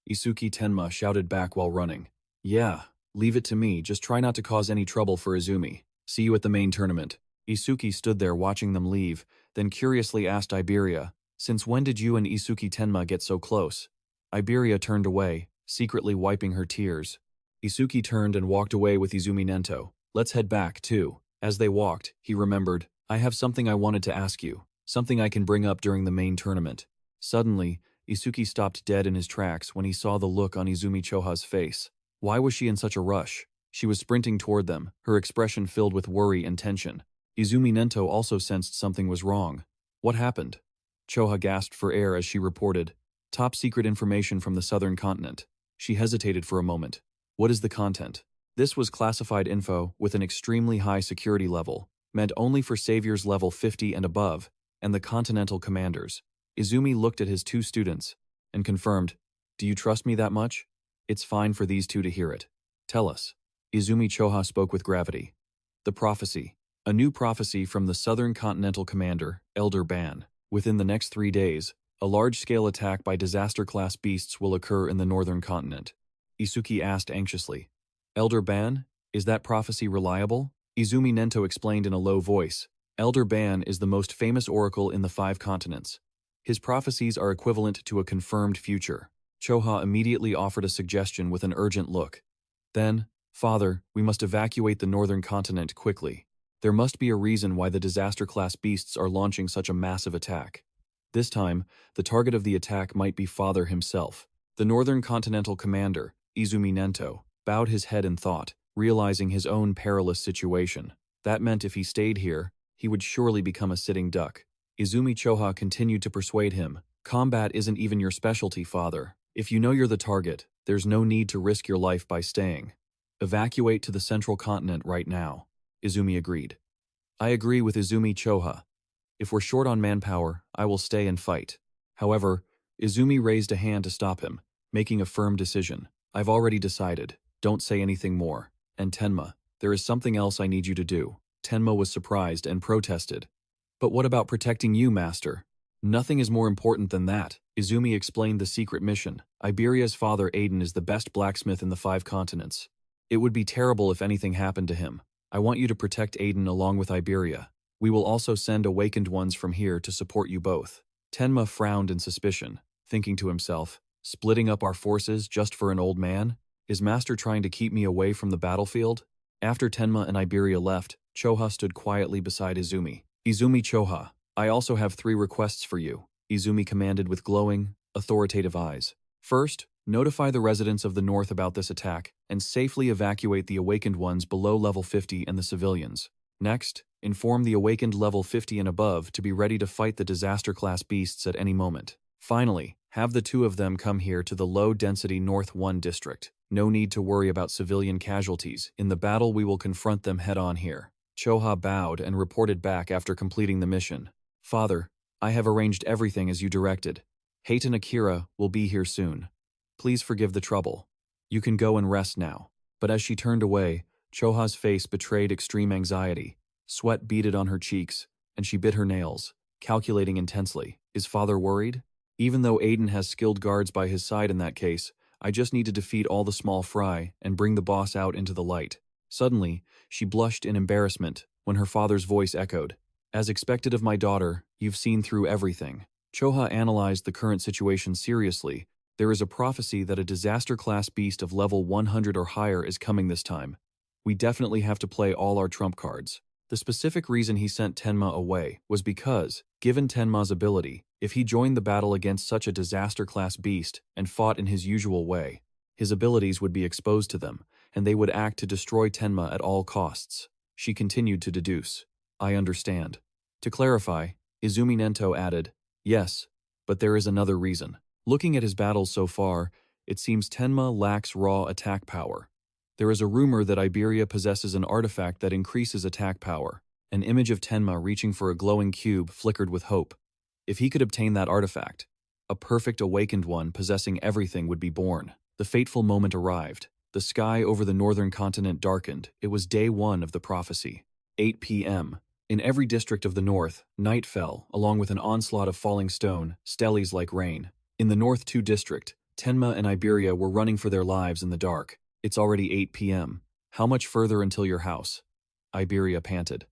Isuki Tenma shouted back while running. "Yeah, leave it to me, just try not to cause any trouble for Izumi. See you at the main tournament." Isuki stood there watching them leave, then curiously asked Iberia, "Since when did you and Isuki Tenma get so close?" Iberia turned away, secretly wiping her tears. Isuki turned and walked away with Izumi Nento. "Let's head back, too." As they walked, he remembered, "I have something I wanted to ask you, something I can bring up during the main tournament." Suddenly, Isuki stopped dead in his tracks when he saw the look on Izumi Choha's face. Why was she in such a rush? She was sprinting toward them, her expression filled with worry and tension. Izumi Nento also sensed something was wrong. "What happened?" Choha gasped for air as she reported, "Top secret information from the southern continent." She hesitated for a moment. "What is the content?" This was classified info with an extremely high security level, meant only for saviors level 50 and above, and the continental commanders. Izumi looked at his two students and confirmed, "Do you trust me that much? It's fine for these two to hear it. Tell us." Izumi Choha spoke with gravity. "The prophecy. A new prophecy from the Southern Continental Commander, Elder Ban. Within the next 3 days, a large-scale attack by disaster-class beasts will occur in the northern continent." Isuki asked anxiously, "Elder Ban, is that prophecy reliable?" Izumi Nento explained in a low voice, "Elder Ban is the most famous oracle in the 5 continents. His prophecies are equivalent to a confirmed future." Choha immediately offered a suggestion with an urgent look. "Then, Father, we must evacuate the northern continent quickly. There must be a reason why the disaster-class beasts are launching such a massive attack. This time, the target of the attack might be Father himself." The Northern Continental Commander, Izumi Nento, bowed his head in thought, realizing his own perilous situation. That meant if he stayed here, he would surely become a sitting duck. Izumi Choha continued to persuade him, "Combat isn't even your specialty, Father. If you know you're the target, there's no need to risk your life by staying. Evacuate to the central continent right now." Izumi agreed. "I agree with Izumi Choha. If we're short on manpower, I will stay and fight." However, Izumi raised a hand to stop him, making a firm decision. "I've already decided. Don't say anything more. And Tenma, there is something else I need you to do." Tenma was surprised and protested. "But what about protecting you, Master?" "Nothing is more important than that." Izumi explained the secret mission. "Iberia's father Aiden is the best blacksmith in the 5 continents. It would be terrible if anything happened to him. I want you to protect Aiden along with Iberia. We will also send awakened ones from here to support you both." Tenma frowned in suspicion, thinking to himself, "Splitting up our forces just for an old man? Is Master trying to keep me away from the battlefield?" After Tenma and Iberia left, Choha stood quietly beside Izumi. "Izumi Choha, I also have 3 requests for you," Izumi commanded with glowing, authoritative eyes. "First, notify the residents of the north about this attack and safely evacuate the awakened ones below level 50 and the civilians. Next, inform the awakened level 50 and above to be ready to fight the disaster-class beasts at any moment. Finally, have the two of them come here to the low-density North 1 district. No need to worry about civilian casualties. In the battle, we will confront them head-on here. Choha bowed and reported back after completing the mission. Father, I have arranged everything as you directed. Hate and Akira will be here soon. Please forgive the trouble. You can go and rest now. But as she turned away, Choha's face betrayed extreme anxiety. Sweat beaded on her cheeks, and she bit her nails, calculating intensely. Is father worried? Even though Aiden has skilled guards by his side in that case, I just need to defeat all the small fry and bring the boss out into the light. Suddenly, she blushed in embarrassment when her father's voice echoed. As expected of my daughter, you've seen through everything. Choha analyzed the current situation seriously. There is a prophecy that a disaster-class beast of level 100 or higher is coming this time. We definitely have to play all our trump cards. The specific reason he sent Tenma away was because, given Tenma's ability, if he joined the battle against such a disaster-class beast and fought in his usual way, his abilities would be exposed to them, and they would act to destroy Tenma at all costs. She continued to deduce. I understand. To clarify, Izumi Nento added, yes, but there is another reason. Looking at his battles so far, it seems Tenma lacks raw attack power. There is a rumor that Iberia possesses an artifact that increases attack power. An image of Tenma reaching for a glowing cube flickered with hope. If he could obtain that artifact, a perfect awakened one possessing everything would be born. The fateful moment arrived. The sky over the northern continent darkened. It was day 1 of the prophecy. 8 p.m. In every district of the north, night fell, along with an onslaught of falling stone, stellies like rain. In the North 2 district, Tenma and Iberia were running for their lives in the dark. It's already 8 p.m. How much further until your house? Iberia panted.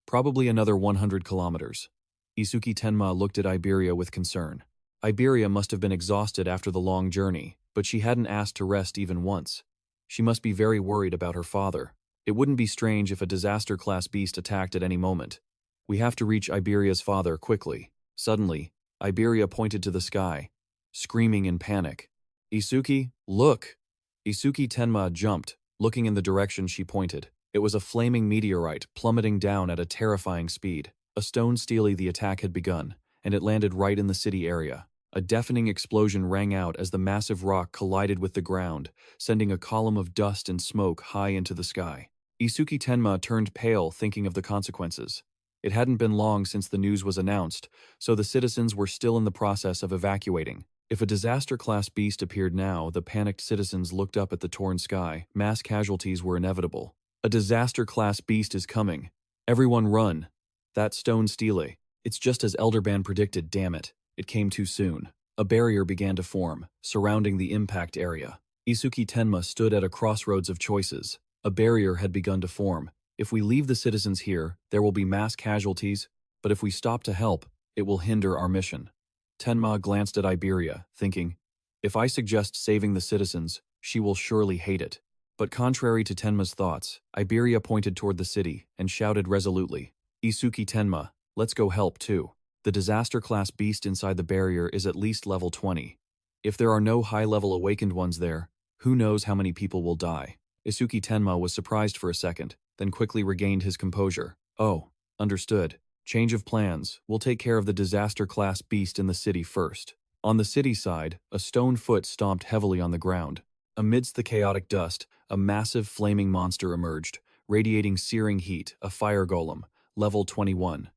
Probably another 100 kilometers. Isuki Tenma looked at Iberia with concern. Iberia must have been exhausted after the long journey, but she hadn't asked to rest even once. She must be very worried about her father. It wouldn't be strange if a disaster-class beast attacked at any moment. We have to reach Iberia's father quickly. Suddenly, Iberia pointed to the sky, screaming in panic. Isuki, look! Isuki Tenma jumped, looking in the direction she pointed. It was a flaming meteorite plummeting down at a terrifying speed. A stone steely the attack had begun, and it landed right in the city area. A deafening explosion rang out as the massive rock collided with the ground, sending a column of dust and smoke high into the sky. Isuki Tenma turned pale thinking of the consequences. It hadn't been long since the news was announced, so the citizens were still in the process of evacuating. If a disaster-class beast appeared now, the panicked citizens looked up at the torn sky. Mass casualties were inevitable. A disaster-class beast is coming. Everyone run. That stone stele. It's just as Elderban predicted, damn it. It came too soon. A barrier began to form, surrounding the impact area. Isuki Tenma stood at a crossroads of choices. A barrier had begun to form. If we leave the citizens here, there will be mass casualties, but if we stop to help, it will hinder our mission. Tenma glanced at Iberia, thinking, if I suggest saving the citizens, she will surely hate it. But contrary to Tenma's thoughts, Iberia pointed toward the city and shouted resolutely, Isuki Tenma, let's go help too. The disaster-class beast inside the barrier is at least level 20. If there are no high-level awakened ones there, who knows how many people will die. Isuki Tenma was surprised for a second, then quickly regained his composure. Oh, understood. Change of plans. We'll take care of the disaster-class beast in the city first. On the city side, a stone foot stomped heavily on the ground. Amidst the chaotic dust, a massive flaming monster emerged, radiating searing heat, a fire golem, level 21.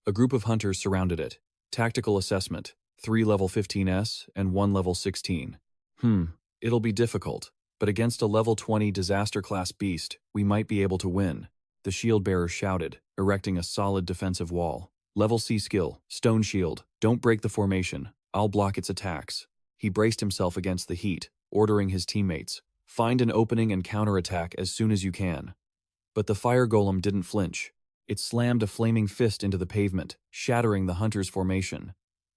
A group of hunters surrounded it. Tactical assessment, 3 level 15s and 1 level 16. It'll be difficult, but against a level 20 disaster-class beast, we might be able to win. The shield-bearer shouted, erecting a solid defensive wall. Level C skill, stone shield. Don't break the formation. I'll block its attacks. He braced himself against the heat, ordering his teammates, find an opening and counterattack as soon as you can. But the fire golem didn't flinch. It slammed a flaming fist into the pavement, shattering the hunter's formation.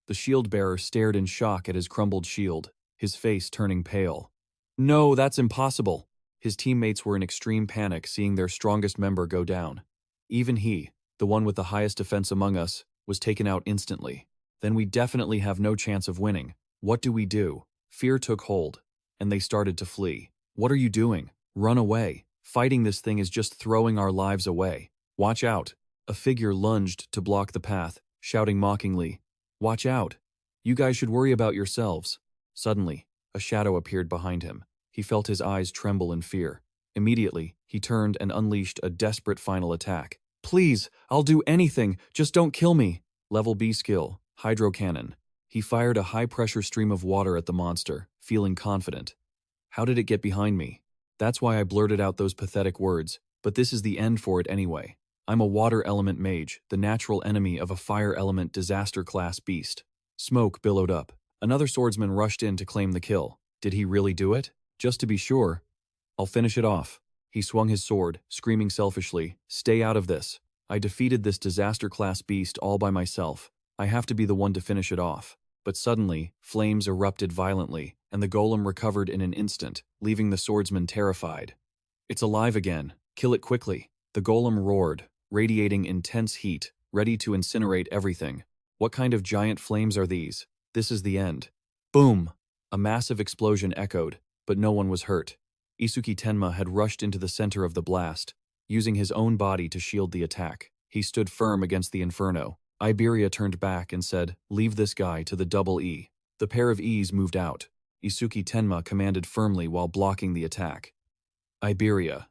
The shield-bearer stared in shock at his crumbled shield, his face turning pale. No, that's impossible. His teammates were in extreme panic seeing their strongest member go down. Even he, the one with the highest defense among us, was taken out instantly. Then we definitely have no chance of winning. What do we do? Fear took hold, and they started to flee. What are you doing? Run away. Fighting this thing is just throwing our lives away. Watch out! A figure lunged to block the path, shouting mockingly, "Watch out! You guys should worry about yourselves." Suddenly, a shadow appeared behind him. He felt his eyes tremble in fear. Immediately, he turned and unleashed a desperate final attack. "Please, I'll do anything, just don't kill me." Level B skill, Hydro Cannon. He fired a high-pressure stream of water at the monster, feeling confident. How did it get behind me? That's why I blurted out those pathetic words, but this is the end for it anyway. I'm a water element mage, the natural enemy of a fire element disaster class beast. Smoke billowed up. Another swordsman rushed in to claim the kill. Did he really do it? Just to be sure. I'll finish it off. He swung his sword, screaming selfishly, "Stay out of this. I defeated this disaster class beast all by myself. I have to be the one to finish it off." But suddenly, flames erupted violently, and the golem recovered in an instant, leaving the swordsman terrified. "It's alive again. Kill it quickly." The golem roared, radiating intense heat, ready to incinerate everything. What kind of giant flames are these? This is the end. Boom! A massive explosion echoed, but no one was hurt. Isuki Tenma had rushed into the center of the blast, using his own body to shield the attack. He stood firm against the inferno. Iberia turned back and said, "Leave this guy to the double E." The pair of E's moved out. Isuki Tenma commanded firmly while blocking the attack. "Iberia,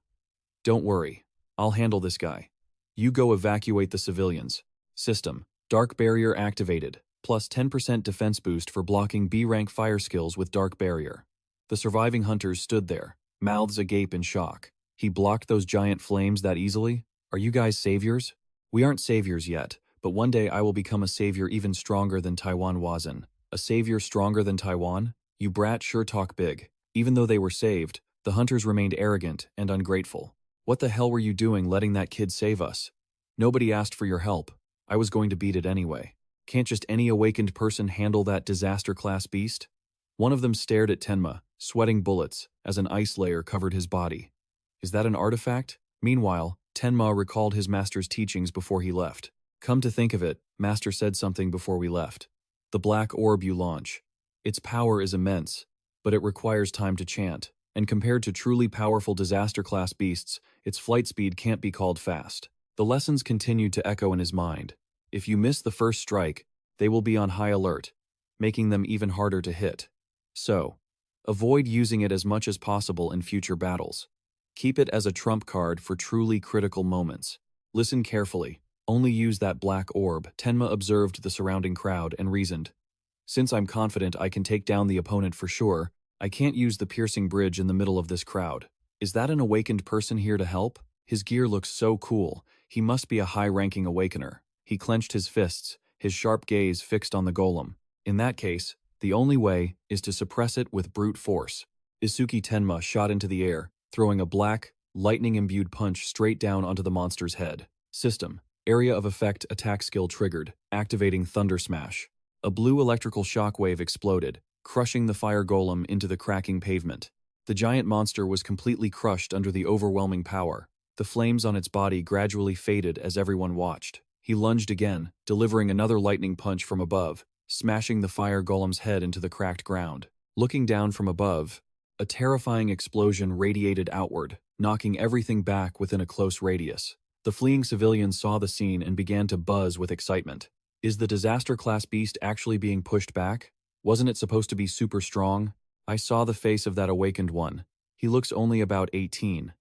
don't worry. I'll handle this guy. You go evacuate the civilians." System. Dark Barrier activated. Plus 10% defense boost for blocking B-rank fire skills with Dark Barrier. The surviving hunters stood there, mouths agape in shock. He blocked those giant flames that easily? Are you guys saviors? We aren't saviors yet, but one day I will become a savior even stronger than Taiwan Wazin. A savior stronger than Taiwan? You brat sure talk big. Even though they were saved, the hunters remained arrogant and ungrateful. What the hell were you doing letting that kid save us? Nobody asked for your help. I was going to beat it anyway. Can't just any awakened person handle that disaster class beast? One of them stared at Tenma, sweating bullets, as an ice layer covered his body. Is that an artifact? Meanwhile, Tenma recalled his master's teachings before he left. Come to think of it, Master said something before we left. The black orb you launch. Its power is immense, but it requires time to chant, and compared to truly powerful disaster class beasts, its flight speed can't be called fast. The lessons continued to echo in his mind. If you miss the first strike, they will be on high alert, making them even harder to hit. So, avoid using it as much as possible in future battles. Keep it as a trump card for truly critical moments. Listen carefully. Only use that black orb. Tenma observed the surrounding crowd and reasoned. Since I'm confident I can take down the opponent for sure, I can't use the piercing bridge in the middle of this crowd. Is that an awakened person here to help? His gear looks so cool. He must be a high-ranking awakener. He clenched his fists, his sharp gaze fixed on the golem. In that case, the only way is to suppress it with brute force. Isuki Tenma shot into the air, throwing a black, lightning-imbued punch straight down onto the monster's head. System. Area of effect attack skill triggered, activating Thunder Smash. A blue electrical shockwave exploded, crushing the fire golem into the cracking pavement. The giant monster was completely crushed under the overwhelming power. The flames on its body gradually faded as everyone watched. He lunged again, delivering another lightning punch from above, smashing the fire golem's head into the cracked ground. Looking down from above, a terrifying explosion radiated outward, knocking everything back within a close radius. The fleeing civilians saw the scene and began to buzz with excitement. Is the disaster class beast actually being pushed back? Wasn't it supposed to be super strong? I saw the face of that awakened one. He looks only about 18.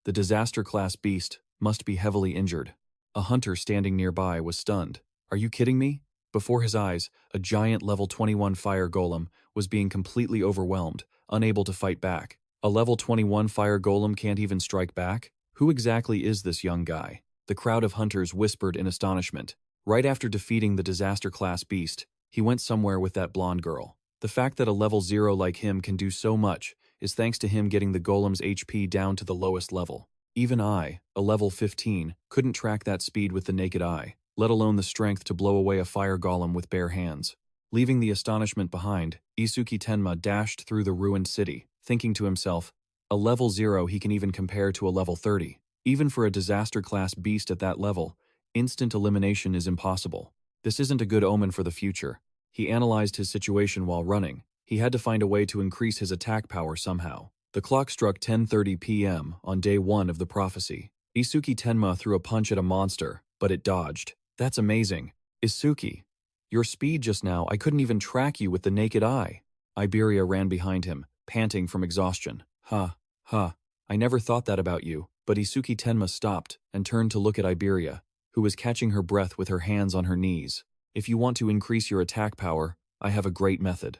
The disaster class beast must be heavily injured. A hunter standing nearby was stunned. Are you kidding me? Before his eyes, a giant level 21 fire golem was being completely overwhelmed, unable to fight back. A level 21 fire golem can't even strike back? Who exactly is this young guy? The crowd of hunters whispered in astonishment. Right after defeating the disaster class beast, he went somewhere with that blonde girl. The fact that a level 0 like him can do so much is thanks to him getting the golem's HP down to the lowest level. Even I, a level 15, couldn't track that speed with the naked eye, let alone the strength to blow away a fire golem with bare hands. Leaving the astonishment behind, Isuki Tenma dashed through the ruined city, thinking to himself, a level 0 he can even compare to a level 30. Even for a disaster class beast at that level, instant elimination is impossible. This isn't a good omen for the future. He analyzed his situation while running. He had to find a way to increase his attack power somehow. The clock struck 10:30 p.m. on day 1 of the prophecy. Isuki Tenma threw a punch at a monster, but it dodged. That's amazing. Isuki, your speed just now, I couldn't even track you with the naked eye. Iberia ran behind him, panting from exhaustion. Ha, ha, I never thought that about you. But Isuki Tenma stopped and turned to look at Iberia, who was catching her breath with her hands on her knees. If you want to increase your attack power, I have a great method.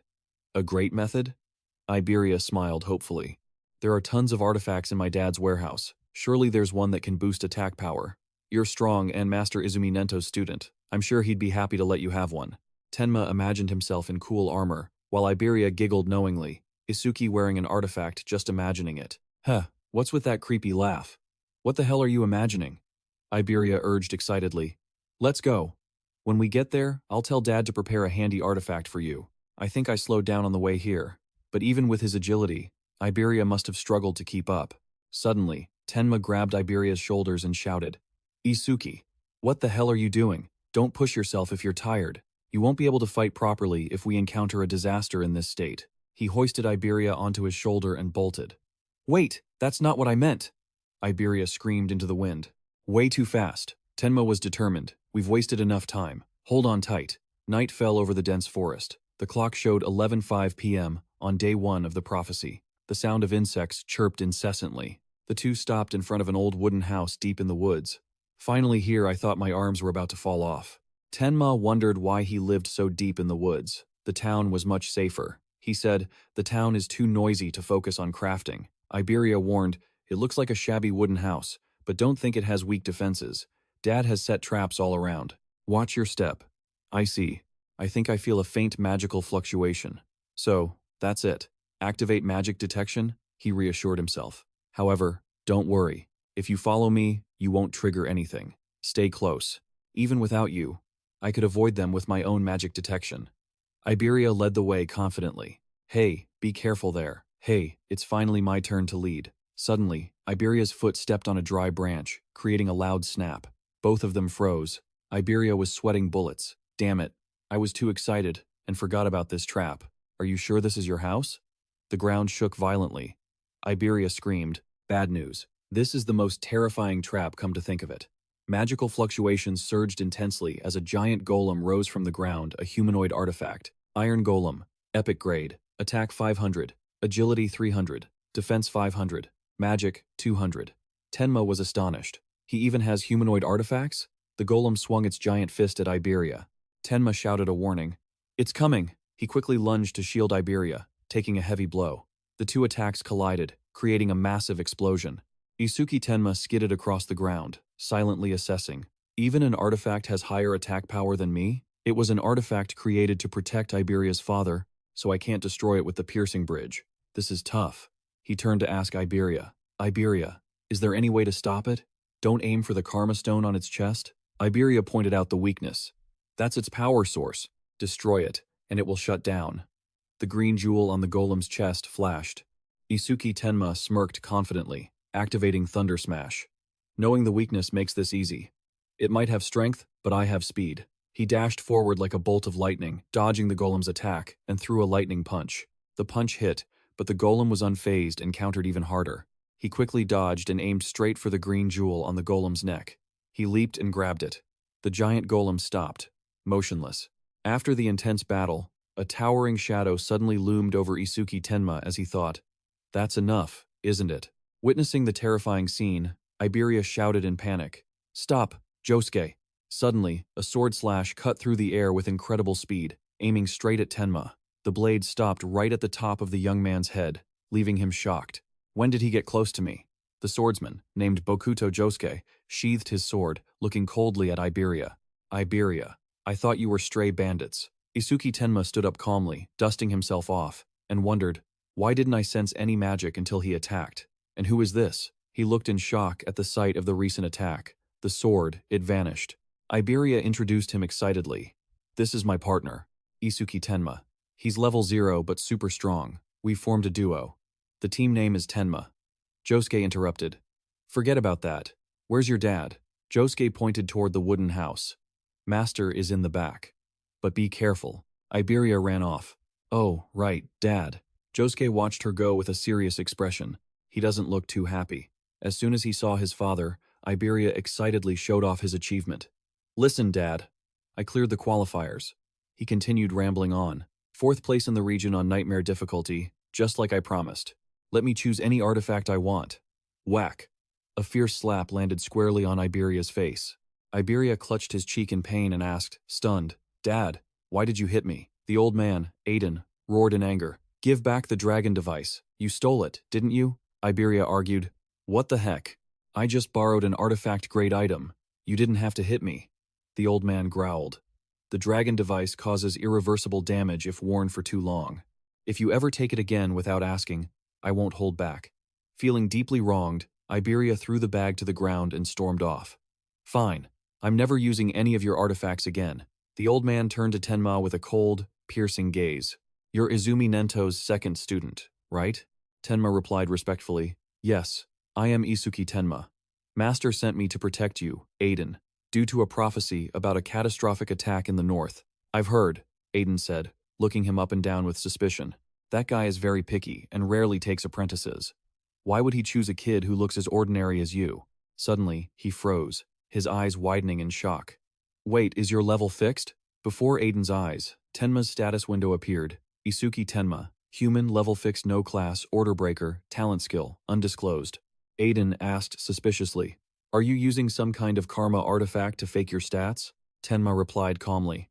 A great method? Iberia smiled hopefully. There are tons of artifacts in my dad's warehouse. Surely there's one that can boost attack power. You're strong and Master Izumi Nento's student. I'm sure he'd be happy to let you have one. Tenma imagined himself in cool armor, while Iberia giggled knowingly. Isuki wearing an artifact, just imagining it. Huh, what's with that creepy laugh? What the hell are you imagining? Iberia urged excitedly. Let's go. When we get there, I'll tell Dad to prepare a handy artifact for you. I think I slowed down on the way here. But even with his agility, Iberia must have struggled to keep up. Suddenly, Tenma grabbed Iberia's shoulders and shouted, Isuki, what the hell are you doing? Don't push yourself if you're tired. You won't be able to fight properly if we encounter a disaster in this state. He hoisted Iberia onto his shoulder and bolted. Wait, that's not what I meant! Iberia screamed into the wind. Way too fast. Tenma was determined. We've wasted enough time. Hold on tight. Night fell over the dense forest. The clock showed 11:05 p.m. on day 1 of the prophecy. The sound of insects chirped incessantly. The two stopped in front of an old wooden house deep in the woods. Finally here, I thought my arms were about to fall off. Tenma wondered why he lived so deep in the woods. The town was much safer. He said, the town is too noisy to focus on crafting. Iberia warned, it looks like a shabby wooden house, but don't think it has weak defenses. Dad has set traps all around. Watch your step. I see. I think I feel a faint magical fluctuation. So, that's it. Activate magic detection, he reassured himself. However, don't worry. If you follow me, you won't trigger anything. Stay close. Even without you, I could avoid them with my own magic detection. Iberia led the way confidently. Hey, be careful there. Hey, it's finally my turn to lead. Suddenly, Iberia's foot stepped on a dry branch, creating a loud snap. Both of them froze. Iberia was sweating bullets. Damn it. I was too excited and forgot about this trap. Are you sure this is your house? The ground shook violently. Iberia screamed, bad news. This is the most terrifying trap, come to think of it. Magical fluctuations surged intensely as a giant golem rose from the ground, a humanoid artifact. Iron Golem, epic grade, attack 500, agility 300, defense 500, magic 200. Tenma was astonished. He even has humanoid artifacts? The golem swung its giant fist at Iberia. Tenma shouted a warning. It's coming! He quickly lunged to shield Iberia, taking a heavy blow. The two attacks collided, creating a massive explosion. Isuki Tenma skidded across the ground, silently assessing. Even an artifact has higher attack power than me? It was an artifact created to protect Iberia's father, so I can't destroy it with the piercing bridge. This is tough. He turned to ask Iberia. Iberia, is there any way to stop it? Don't aim for the Karma Stone on its chest? Iberia pointed out the weakness. That's its power source. Destroy it, and it will shut down. The green jewel on the golem's chest flashed. Isuki Tenma smirked confidently, activating Thunder Smash. Knowing the weakness makes this easy. It might have strength, but I have speed. He dashed forward like a bolt of lightning, dodging the golem's attack, and threw a lightning punch. The punch hit, but the golem was unfazed and countered even harder. He quickly dodged and aimed straight for the green jewel on the golem's neck. He leaped and grabbed it. The giant golem stopped, motionless. After the intense battle, a towering shadow suddenly loomed over Isuki Tenma as he thought, that's enough, isn't it? Witnessing the terrifying scene, Iberia shouted in panic, Stop, Josuke! Suddenly, a sword slash cut through the air with incredible speed, aiming straight at Tenma. The blade stopped right at the top of the young man's head, leaving him shocked. When did he get close to me? The swordsman, named Bokuto Josuke, sheathed his sword, looking coldly at Iberia. Iberia, I thought you were stray bandits. Isuki Tenma stood up calmly, dusting himself off, and wondered, why didn't I sense any magic until he attacked? And who is this? He looked in shock at the sight of the recent attack. The sword, it vanished. Iberia introduced him excitedly. This is my partner, Isuki Tenma. He's level 0 but super strong. We've formed a duo. The team name is Tenma. Josuke interrupted. Forget about that. Where's your dad? Josuke pointed toward the wooden house. Master is in the back. But be careful. Iberia ran off. Oh, right, Dad. Josuke watched her go with a serious expression. He doesn't look too happy. As soon as he saw his father, Iberia excitedly showed off his achievement. Listen, Dad. I cleared the qualifiers. He continued rambling on. 4th place in the region on nightmare difficulty, just like I promised. Let me choose any artifact I want. Whack. A fierce slap landed squarely on Iberia's face. Iberia clutched his cheek in pain and asked, stunned, Dad, why did you hit me? The old man, Aiden, roared in anger. Give back the dragon device. You stole it, didn't you? Iberia argued. What the heck? I just borrowed an artifact-grade item. You didn't have to hit me. The old man growled. The dragon device causes irreversible damage if worn for too long. If you ever take it again without asking, I won't hold back. Feeling deeply wronged, Iberia threw the bag to the ground and stormed off. Fine. I'm never using any of your artifacts again. The old man turned to Tenma with a cold, piercing gaze. You're Izumi Nento's second student, right? Tenma replied respectfully. Yes, I am Isuki Tenma. Master sent me to protect you, Aiden, due to a prophecy about a catastrophic attack in the north. I've heard, Aiden said, looking him up and down with suspicion. That guy is very picky and rarely takes apprentices. Why would he choose a kid who looks as ordinary as you? Suddenly, he froze, his eyes widening in shock. Wait, is your level fixed? Before Aiden's eyes, Tenma's status window appeared. Isuki Tenma, human, level fixed, no class, order breaker, talent skill, undisclosed. Aiden asked suspiciously, Are you using some kind of karma artifact to fake your stats? Tenma replied calmly.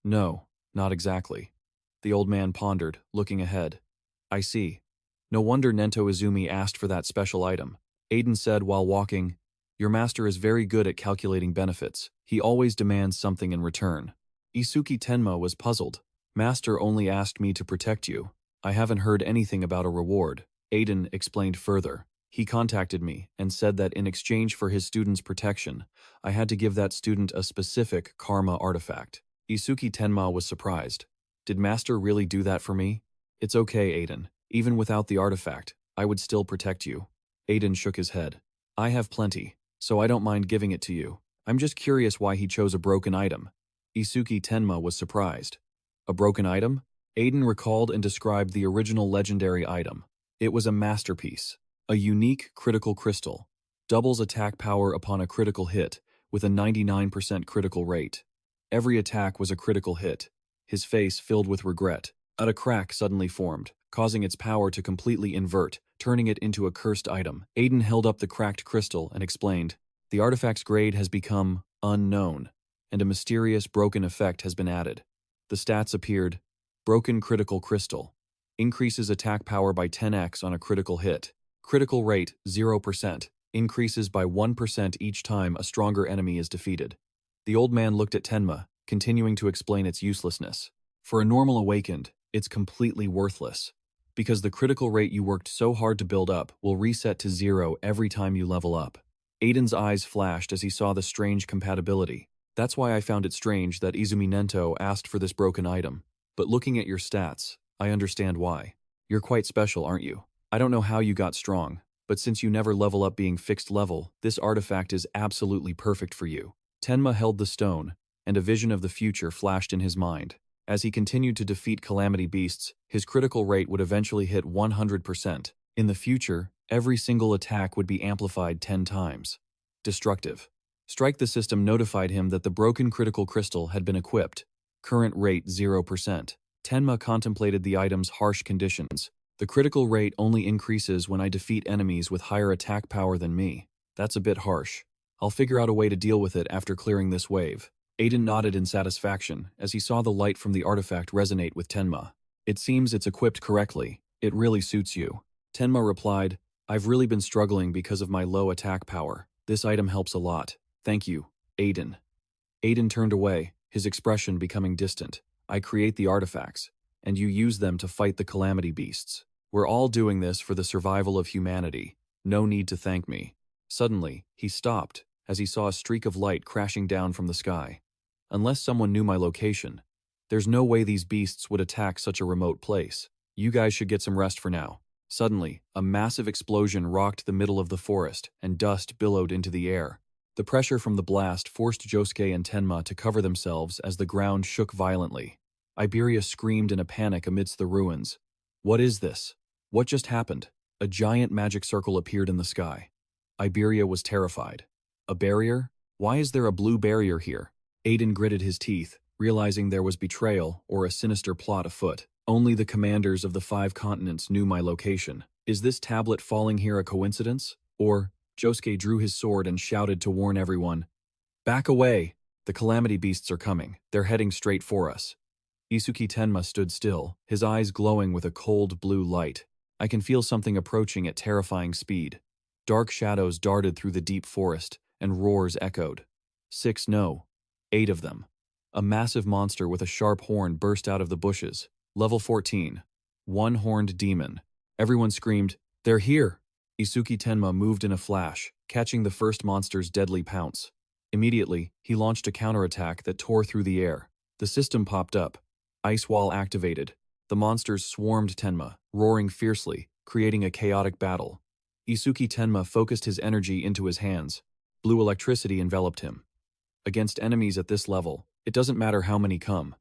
No, not exactly. The old man pondered, looking ahead. I see. No wonder Nento Izumi asked for that special item. Aiden said while walking, Your master is very good at calculating benefits. He always demands something in return. Isuki Tenma was puzzled. Master only asked me to protect you. I haven't heard anything about a reward. Aiden explained further. He contacted me and said that in exchange for his student's protection, I had to give that student a specific karma artifact. Isuki Tenma was surprised. Did Master really do that for me? It's okay, Aiden. Even without the artifact, I would still protect you. Aiden shook his head. I have plenty, so I don't mind giving it to you. I'm just curious why he chose a broken item. Isuki Tenma was surprised. A broken item? Aiden recalled and described the original legendary item. It was a masterpiece. A unique critical crystal. Doubles attack power upon a critical hit, with a 99% critical rate. Every attack was a critical hit. His face filled with regret. A crack suddenly formed, causing its power to completely invert, turning it into a cursed item. Aiden held up the cracked crystal and explained, The artifact's grade has become unknown, and a mysterious broken effect has been added. The stats appeared, Broken critical crystal. Increases attack power by 10x on a critical hit. Critical rate, 0%. Increases by 1% each time a stronger enemy is defeated. The old man looked at Tenma, continuing to explain its uselessness. For a normal awakened, it's completely worthless, because the critical rate you worked so hard to build up will reset to 0 every time you level up. Aiden's eyes flashed as he saw the strange compatibility. That's why I found it strange that Izumi Nento asked for this broken item. But looking at your stats, I understand why. You're quite special, aren't you? I don't know how you got strong, but since you never level up being fixed level, this artifact is absolutely perfect for you. Tenma held the stone, and a vision of the future flashed in his mind. As he continued to defeat calamity beasts, his critical rate would eventually hit 100%. In the future, every single attack would be amplified 10 times. Destructive. Strike the system notified him that the broken critical crystal had been equipped. Current rate 0%. Tenma contemplated the item's harsh conditions. The critical rate only increases when I defeat enemies with higher attack power than me. That's a bit harsh. I'll figure out a way to deal with it after clearing this wave. Aiden nodded in satisfaction as he saw the light from the artifact resonate with Tenma. It seems it's equipped correctly. It really suits you. Tenma replied, I've really been struggling because of my low attack power. This item helps a lot. Thank you, Aiden. Aiden turned away, his expression becoming distant. I create the artifacts, and you use them to fight the calamity beasts. We're all doing this for the survival of humanity. No need to thank me. Suddenly, he stopped as he saw a streak of light crashing down from the sky. Unless someone knew my location, there's no way these beasts would attack such a remote place. You guys should get some rest for now. Suddenly, a massive explosion rocked the middle of the forest, and dust billowed into the air. The pressure from the blast forced Josuke and Tenma to cover themselves as the ground shook violently. Iberia screamed in a panic amidst the ruins. What is this? What just happened? A giant magic circle appeared in the sky. Iberia was terrified. A barrier? Why is there a blue barrier here? Aiden gritted his teeth, realizing there was betrayal or a sinister plot afoot. Only the commanders of the 5 continents knew my location. Is this tablet falling here a coincidence? Or, Josuke drew his sword and shouted to warn everyone, "Back away! The calamity beasts are coming. They're heading straight for us." Isuki Tenma stood still, his eyes glowing with a cold blue light. I can feel something approaching at terrifying speed. Dark shadows darted through the deep forest, and roars echoed. 6, no. 8 of them. A massive monster with a sharp horn burst out of the bushes. Level 14. One-horned demon. Everyone screamed, "They're here!" Isuki Tenma moved in a flash, catching the first monster's deadly pounce. Immediately, he launched a counterattack that tore through the air. The system popped up. Ice wall activated. The monsters swarmed Tenma, roaring fiercely, creating a chaotic battle. Isuki Tenma focused his energy into his hands. Blue electricity enveloped him. Against enemies at this level, it doesn't matter how many come.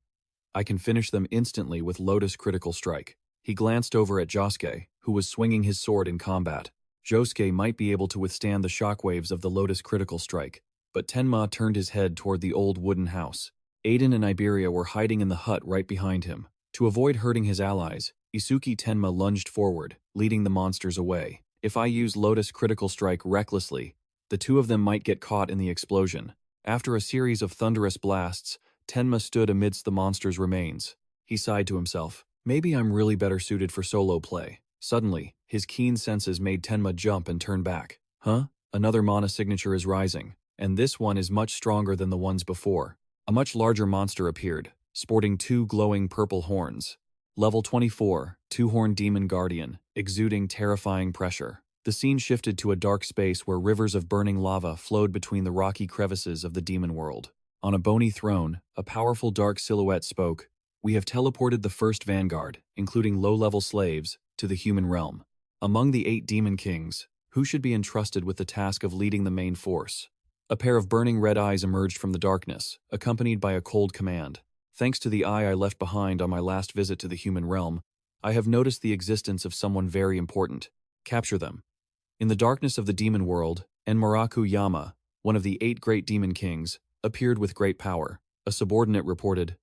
I can finish them instantly with Lotus Critical Strike. He glanced over at Josuke, who was swinging his sword in combat. Josuke might be able to withstand the shockwaves of the Lotus Critical Strike, but Tenma turned his head toward the old wooden house. Aiden and Iberia were hiding in the hut right behind him. To avoid hurting his allies, Isuki Tenma lunged forward, leading the monsters away. If I use Lotus Critical Strike recklessly, the 2 of them might get caught in the explosion. After a series of thunderous blasts, Tenma stood amidst the monster's remains. He sighed to himself, "Maybe I'm really better suited for solo play." Suddenly, his keen senses made Tenma jump and turn back. Huh? Another mana signature is rising, and this one is much stronger than the ones before. A much larger monster appeared, sporting 2 glowing purple horns. Level 24, 2-horned demon guardian, exuding terrifying pressure. The scene shifted to a dark space where rivers of burning lava flowed between the rocky crevices of the demon world. On a bony throne, a powerful dark silhouette spoke, "We have teleported the first vanguard, including low-level slaves, to the human realm. Among the 8 demon kings, who should be entrusted with the task of leading the main force?" A pair of burning red eyes emerged from the darkness, accompanied by a cold command. "Thanks to the eye I left behind on my last visit to the human realm, I have noticed the existence of someone very important. Capture them." In the darkness of the demon world, Enmaraku Yama, one of the 8 great demon kings, appeared with great power. A subordinate reported,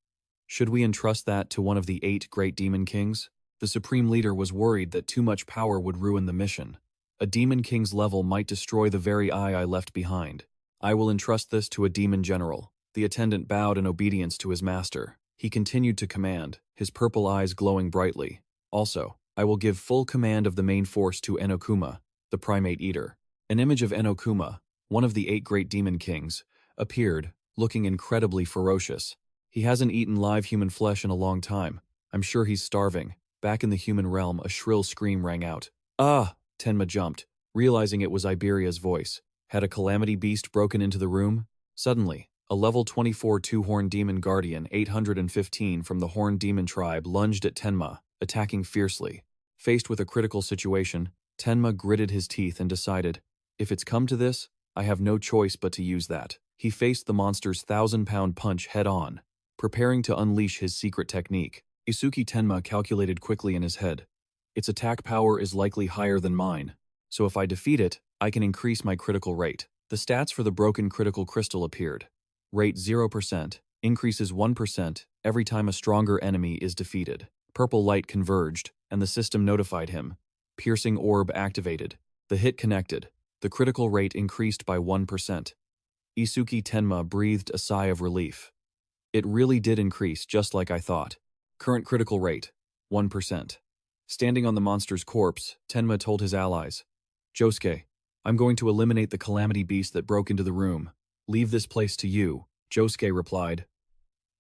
"Should we entrust that to one of the 8 great demon kings?" The supreme leader was worried that too much power would ruin the mission. "A demon king's level might destroy the very eye I left behind. I will entrust this to a demon general." The attendant bowed in obedience to his master. He continued to command, his purple eyes glowing brightly. "Also, I will give full command of the main force to Enokuma, the primate eater." An image of Enokuma, one of the 8 great demon kings, appeared, looking incredibly ferocious. "He hasn't eaten live human flesh in a long time. I'm sure he's starving." Back in the human realm, a shrill scream rang out. "Ah!" Tenma jumped, realizing it was Iberia's voice. Had a calamity beast broken into the room? Suddenly, a level 24 2-horned demon guardian 815 from the horned demon tribe lunged at Tenma, attacking fiercely. Faced with a critical situation, Tenma gritted his teeth and decided, "If it's come to this, I have no choice but to use that." He faced the monster's 1,000-pound punch head-on, preparing to unleash his secret technique. Isuki Tenma calculated quickly in his head. "Its attack power is likely higher than mine, so if I defeat it, I can increase my critical rate." The stats for the broken critical crystal appeared. Rate 0%, increases 1% every time a stronger enemy is defeated. Purple light converged, and the system notified him. Piercing orb activated. The hit connected. The critical rate increased by 1%. Isuki Tenma breathed a sigh of relief. It really did increase, just like I thought. Current critical rate, 1%. Standing on the monster's corpse, Tenma told his allies, "Josuke, I'm going to eliminate the calamity beast that broke into the room. Leave this place to you." Josuke replied,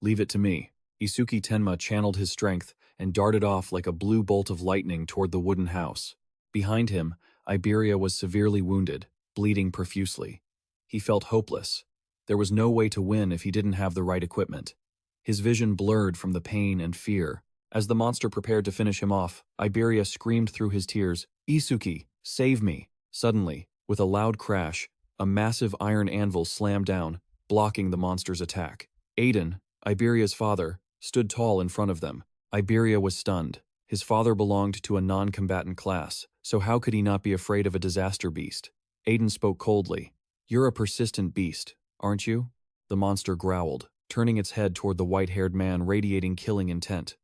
"Leave it to me." Isuki Tenma channeled his strength and darted off like a blue bolt of lightning toward the wooden house. Behind him, Iberia was severely wounded, bleeding profusely. He felt hopeless. There was no way to win if he didn't have the right equipment. His vision blurred from the pain and fear. As the monster prepared to finish him off, Iberia screamed through his tears, "Isuki, save me!" Suddenly, with a loud crash, a massive iron anvil slammed down, blocking the monster's attack. Aiden, Iberia's father, stood tall in front of them. Iberia was stunned. His father belonged to a non-combatant class, so how could he not be afraid of a disaster beast? Aiden spoke coldly. You're a persistent beast, aren't you? The monster growled, turning its head toward the white-haired man radiating killing intent.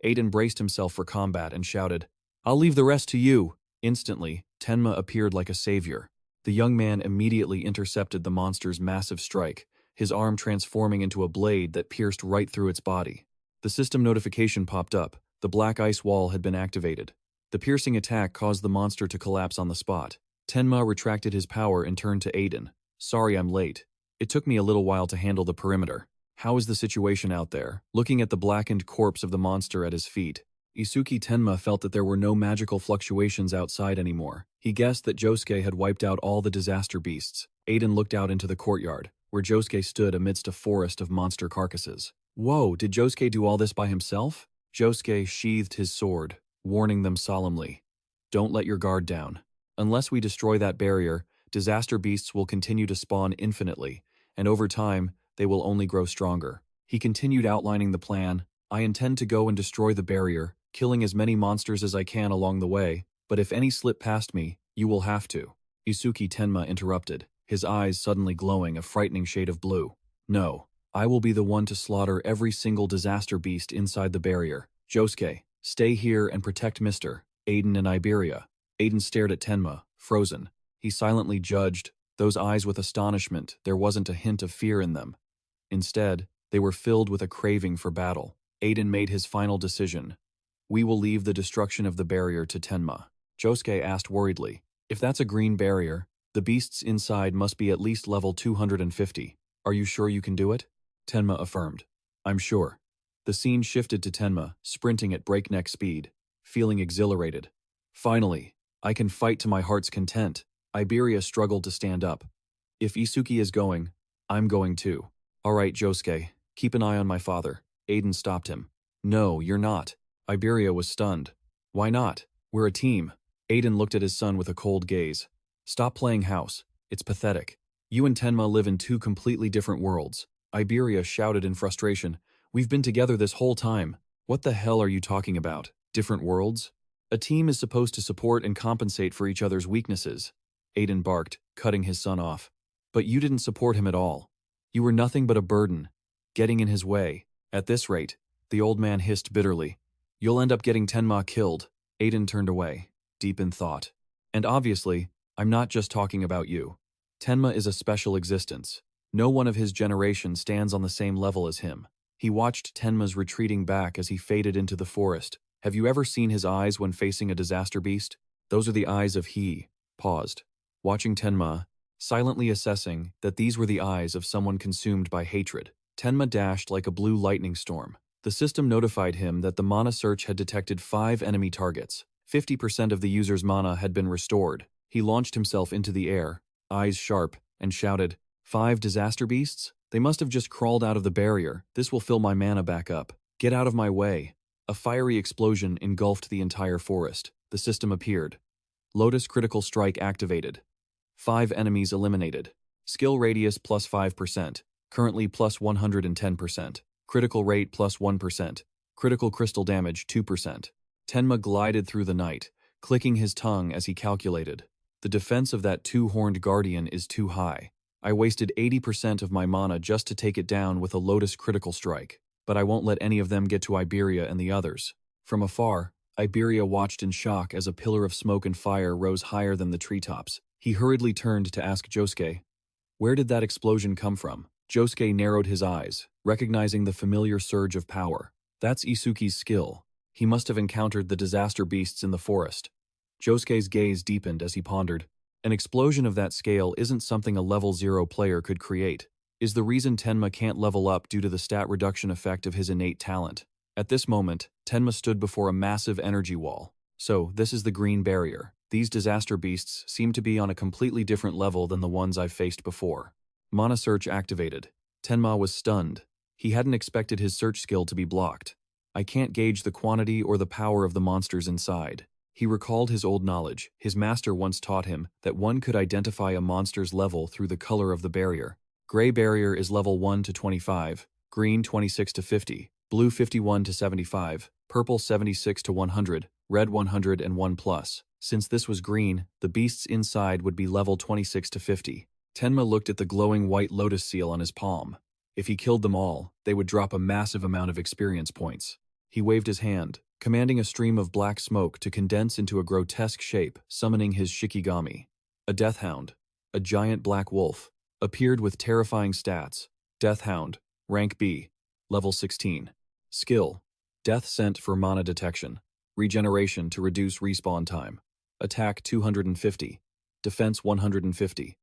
Aiden braced himself for combat and shouted, "I'll leave the rest to you." Instantly, Tenma appeared like a savior. The young man immediately intercepted the monster's massive strike, his arm transforming into a blade that pierced right through its body. The system notification popped up. The black ice wall had been activated. The piercing attack caused the monster to collapse on the spot. Tenma retracted his power and turned to Aiden. "Sorry I'm late. It took me a little while to handle the perimeter. How is the situation out there?" Looking at the blackened corpse of the monster at his feet, Isuki Tenma felt that there were no magical fluctuations outside anymore. He guessed that Josuke had wiped out all the disaster beasts. Aiden looked out into the courtyard, where Josuke stood amidst a forest of monster carcasses. Whoa, did Josuke do all this by himself? Josuke sheathed his sword, warning them solemnly. "Don't let your guard down. Unless we destroy that barrier, disaster beasts will continue to spawn infinitely, and over time, they will only grow stronger." He continued outlining the plan. "I intend to go and destroy the barrier, killing as many monsters as I can along the way, but if any slip past me, you will have to." Isuki Tenma interrupted, his eyes suddenly glowing a frightening shade of blue. "No, I will be the one to slaughter every single disaster beast inside the barrier. Josuke, stay here and protect Mr. Aiden and Iberia." Aiden stared at Tenma, frozen. He silently judged, those eyes with astonishment. There wasn't a hint of fear in them. Instead, they were filled with a craving for battle. Aiden made his final decision. "We will leave the destruction of the barrier to Tenma." Josuke asked worriedly, "If that's a green barrier, the beasts inside must be at least level 250. Are you sure you can do it?" Tenma affirmed. "I'm sure." The scene shifted to Tenma, sprinting at breakneck speed, feeling exhilarated. "Finally, I can fight to my heart's content." Iberia struggled to stand up. "If Isuki is going, I'm going too." "All right, Josuke, keep an eye on my father." Aiden stopped him. "No, you're not." Iberia was stunned. "Why not? We're a team." Aiden looked at his son with a cold gaze. "Stop playing house. It's pathetic. You and Tenma live in two completely different worlds." Iberia shouted in frustration. "We've been together this whole time. What the hell are you talking about? Different worlds? A team is supposed to support and compensate for each other's weaknesses." Aiden barked, cutting his son off. "But you didn't support him at all. You were nothing but a burden, getting in his way. At this rate," the old man hissed bitterly, "you'll end up getting Tenma killed." Aiden turned away, deep in thought. "And obviously, I'm not just talking about you. Tenma is a special existence. No one of his generation stands on the same level as him." He watched Tenma's retreating back as he faded into the forest. Have you ever seen his eyes when facing a disaster beast? Those are the eyes of he. Paused, watching Tenma, silently assessing that these were the eyes of someone consumed by hatred. Tenma dashed like a blue lightning storm. The system notified him that the mana search had detected 5 enemy targets. 50% of the user's mana had been restored. He launched himself into the air, eyes sharp, and shouted, "5 disaster beasts? They must have just crawled out of the barrier. This will fill my mana back up. Get out of my way." A fiery explosion engulfed the entire forest. The system appeared. Lotus Critical Strike activated. 5 enemies eliminated. Skill radius plus 5%. Currently plus 110%. Critical rate plus 1%. Critical crystal damage 2%. Tenma glided through the night, clicking his tongue as he calculated. "The defense of that 2-horned guardian is too high. I wasted 80% of my mana just to take it down with a Lotus Critical Strike, but I won't let any of them get to Iberia and the others." From afar, Iberia watched in shock as a pillar of smoke and fire rose higher than the treetops. He hurriedly turned to ask Josuke, "Where did that explosion come from?" Josuke narrowed his eyes, recognizing the familiar surge of power. "That's Isuki's skill. He must have encountered the disaster beasts in the forest." Josuke's gaze deepened as he pondered. An explosion of that scale isn't something a level 0 player could create. Is the reason Tenma can't level up due to the stat reduction effect of his innate talent? At this moment, Tenma stood before a massive energy wall. So, this is the green barrier. These disaster beasts seem to be on a completely different level than the ones I've faced before. Mana search activated. Tenma was stunned. He hadn't expected his search skill to be blocked. "I can't gauge the quantity or the power of the monsters inside." He recalled his old knowledge. His master once taught him that one could identify a monster's level through the color of the barrier. Gray barrier is level 1 to 25, green 26 to 50, blue 51 to 75, purple 76 to 100, red 101+. Since this was green, the beasts inside would be level 26 to 50. Tenma looked at the glowing white lotus seal on his palm. If he killed them all, they would drop a massive amount of experience points. He waved his hand, commanding a stream of black smoke to condense into a grotesque shape, summoning his Shikigami. A death hound, a giant black wolf, appeared with terrifying stats. Death hound, rank B, level 16. Skill, death scent for mana detection. Regeneration to reduce respawn time. Attack 250. Defense 150.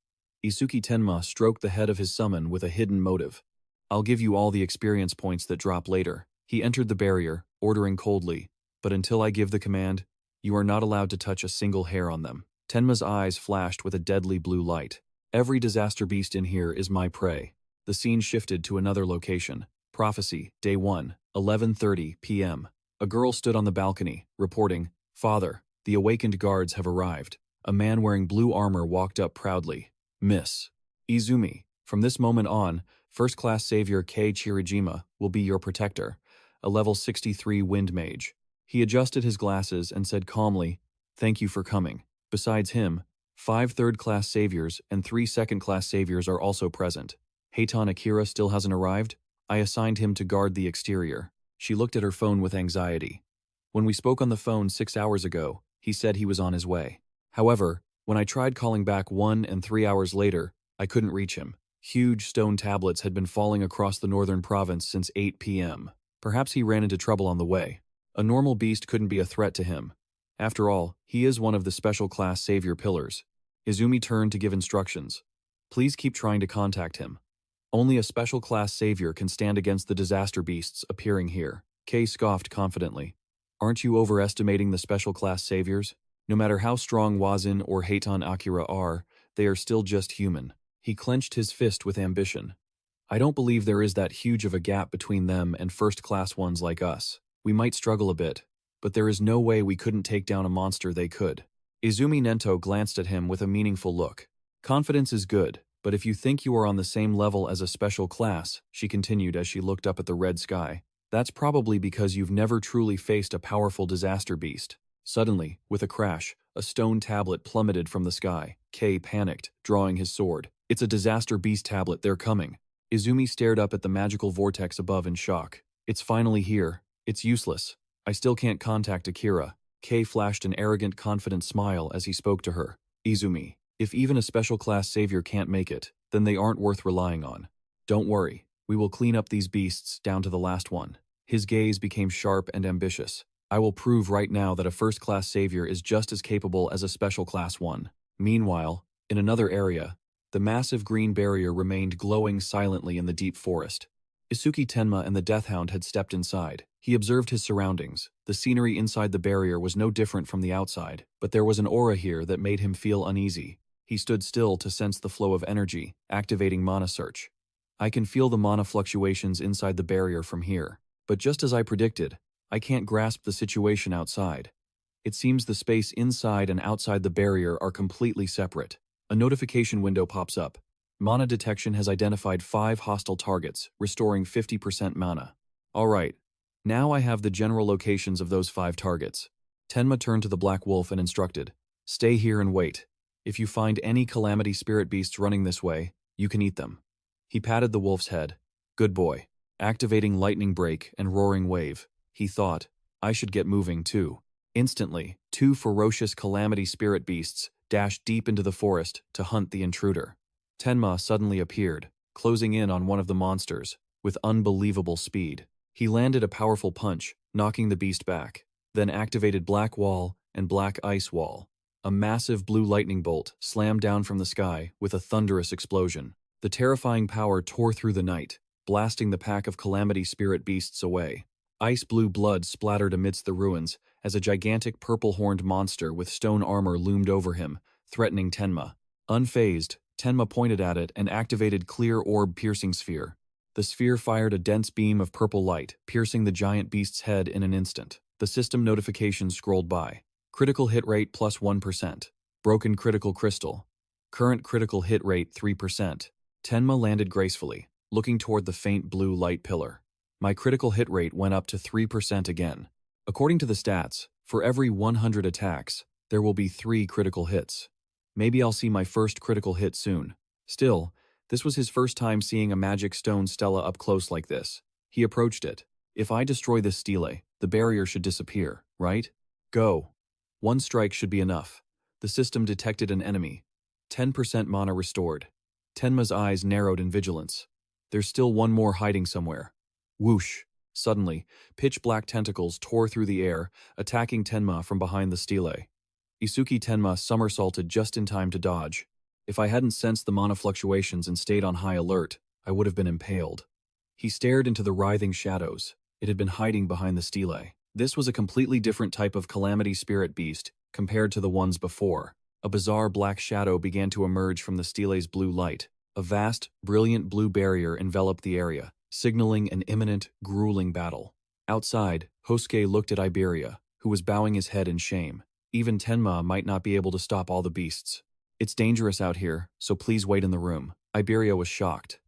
Isuki Tenma stroked the head of his summon with a hidden motive. I'll give you all the experience points that drop later. He entered the barrier, ordering coldly, but until I give the command, you are not allowed to touch a single hair on them. Tenma's eyes flashed with a deadly blue light. Every disaster beast in here is my prey. The scene shifted to another location. Prophecy, Day 1, 11:30 p.m. A girl stood on the balcony, reporting, "Father, the awakened guards have arrived." A man wearing blue armor walked up proudly. "Miss Izumi, from this moment on, first-class savior Kei Chirijima will be your protector, a level 63 wind mage." He adjusted his glasses and said calmly, "Thank you for coming." Besides him, 5 third-class saviors and 3 second-class saviors are also present. Heitan Akira still hasn't arrived? I assigned him to guard the exterior. She looked at her phone with anxiety. When we spoke on the phone 6 hours ago, he said he was on his way. However, when I tried calling back 1 and 3 hours later, I couldn't reach him. Huge stone tablets had been falling across the northern province since 8 p.m. Perhaps he ran into trouble on the way. A normal beast couldn't be a threat to him. After all, he is one of the special class savior pillars. Izumi turned to give instructions. Please keep trying to contact him. Only a special class savior can stand against the disaster beasts appearing here. Kei scoffed confidently. Aren't you overestimating the special class saviors? No matter how strong Wazin or Heitan Akira are, they are still just human. He clenched his fist with ambition. I don't believe there is that huge of a gap between them and first-class ones like us. We might struggle a bit, but there is no way we couldn't take down a monster they could. Izumi Nento glanced at him with a meaningful look. Confidence is good, but if you think you are on the same level as a special class, she continued as she looked up at the red sky, that's probably because you've never truly faced a powerful disaster beast. Suddenly, with a crash, a stone tablet plummeted from the sky. Kei panicked, drawing his sword. It's a disaster beast tablet, they're coming. Izumi stared up at the magical vortex above in shock. It's finally here. It's useless. I still can't contact Akira. Kei flashed an arrogant, confident smile as he spoke to her. Izumi, if even a special class savior can't make it, then they aren't worth relying on. Don't worry, we will clean up these beasts down to the last one. His gaze became sharp and ambitious. I will prove right now that a first-class savior is just as capable as a special class one. Meanwhile, in another area, the massive green barrier remained glowing silently in the deep forest. Isuki Tenma and the Death Hound had stepped inside. He observed his surroundings. The scenery inside the barrier was no different from the outside, but there was an aura here that made him feel uneasy. He stood still to sense the flow of energy, activating mana search. I can feel the mana fluctuations inside the barrier from here. But just as I predicted, I can't grasp the situation outside. It seems the space inside and outside the barrier are completely separate. A notification window pops up. Mana detection has identified 5 hostile targets, restoring 50% mana. Alright, now I have the general locations of those 5 targets. Tenma turned to the Black Wolf and instructed, stay here and wait. If you find any calamity spirit beasts running this way, you can eat them. He patted the wolf's head. Good boy. Activating lightning break and roaring wave. He thought, I should get moving too. Instantly, 2 ferocious calamity spirit beasts dashed deep into the forest to hunt the intruder. Tenma suddenly appeared, closing in on one of the monsters, with unbelievable speed. He landed a powerful punch, knocking the beast back, then activated Black Wall and Black Ice Wall. A massive blue lightning bolt slammed down from the sky with a thunderous explosion. The terrifying power tore through the night, blasting the pack of calamity spirit beasts away. Ice-blue blood splattered amidst the ruins as a gigantic purple-horned monster with stone armor loomed over him, threatening Tenma. Unfazed, Tenma pointed at it and activated Clear Orb Piercing Sphere. The sphere fired a dense beam of purple light, piercing the giant beast's head in an instant. The system notification scrolled by. Critical hit rate plus 1%. Broken critical crystal. Current critical hit rate 3%. Tenma landed gracefully, looking toward the faint blue light pillar. My critical hit rate went up to 3% again. According to the stats, for every 100 attacks, there will be 3 critical hits. Maybe I'll see my first critical hit soon. Still, this was his first time seeing a magic stone stela up close like this. He approached it. If I destroy this stele, the barrier should disappear, right? Go. One strike should be enough. The system detected an enemy. 10% mana restored. Tenma's eyes narrowed in vigilance. There's still one more hiding somewhere. Whoosh. Suddenly, pitch-black tentacles tore through the air, attacking Tenma from behind the stele. Isuki Tenma somersaulted just in time to dodge. If I hadn't sensed the mana fluctuations and stayed on high alert, I would have been impaled. He stared into the writhing shadows. It had been hiding behind the stele. This was a completely different type of calamity spirit beast compared to the ones before. A bizarre black shadow began to emerge from the stele's blue light. A vast, brilliant blue barrier enveloped the area, signaling an imminent, grueling battle. Outside, Hosuke looked at Iberia, who was bowing his head in shame. Even Tenma might not be able to stop all the beasts. It's dangerous out here, so please wait in the room. Iberia was shocked.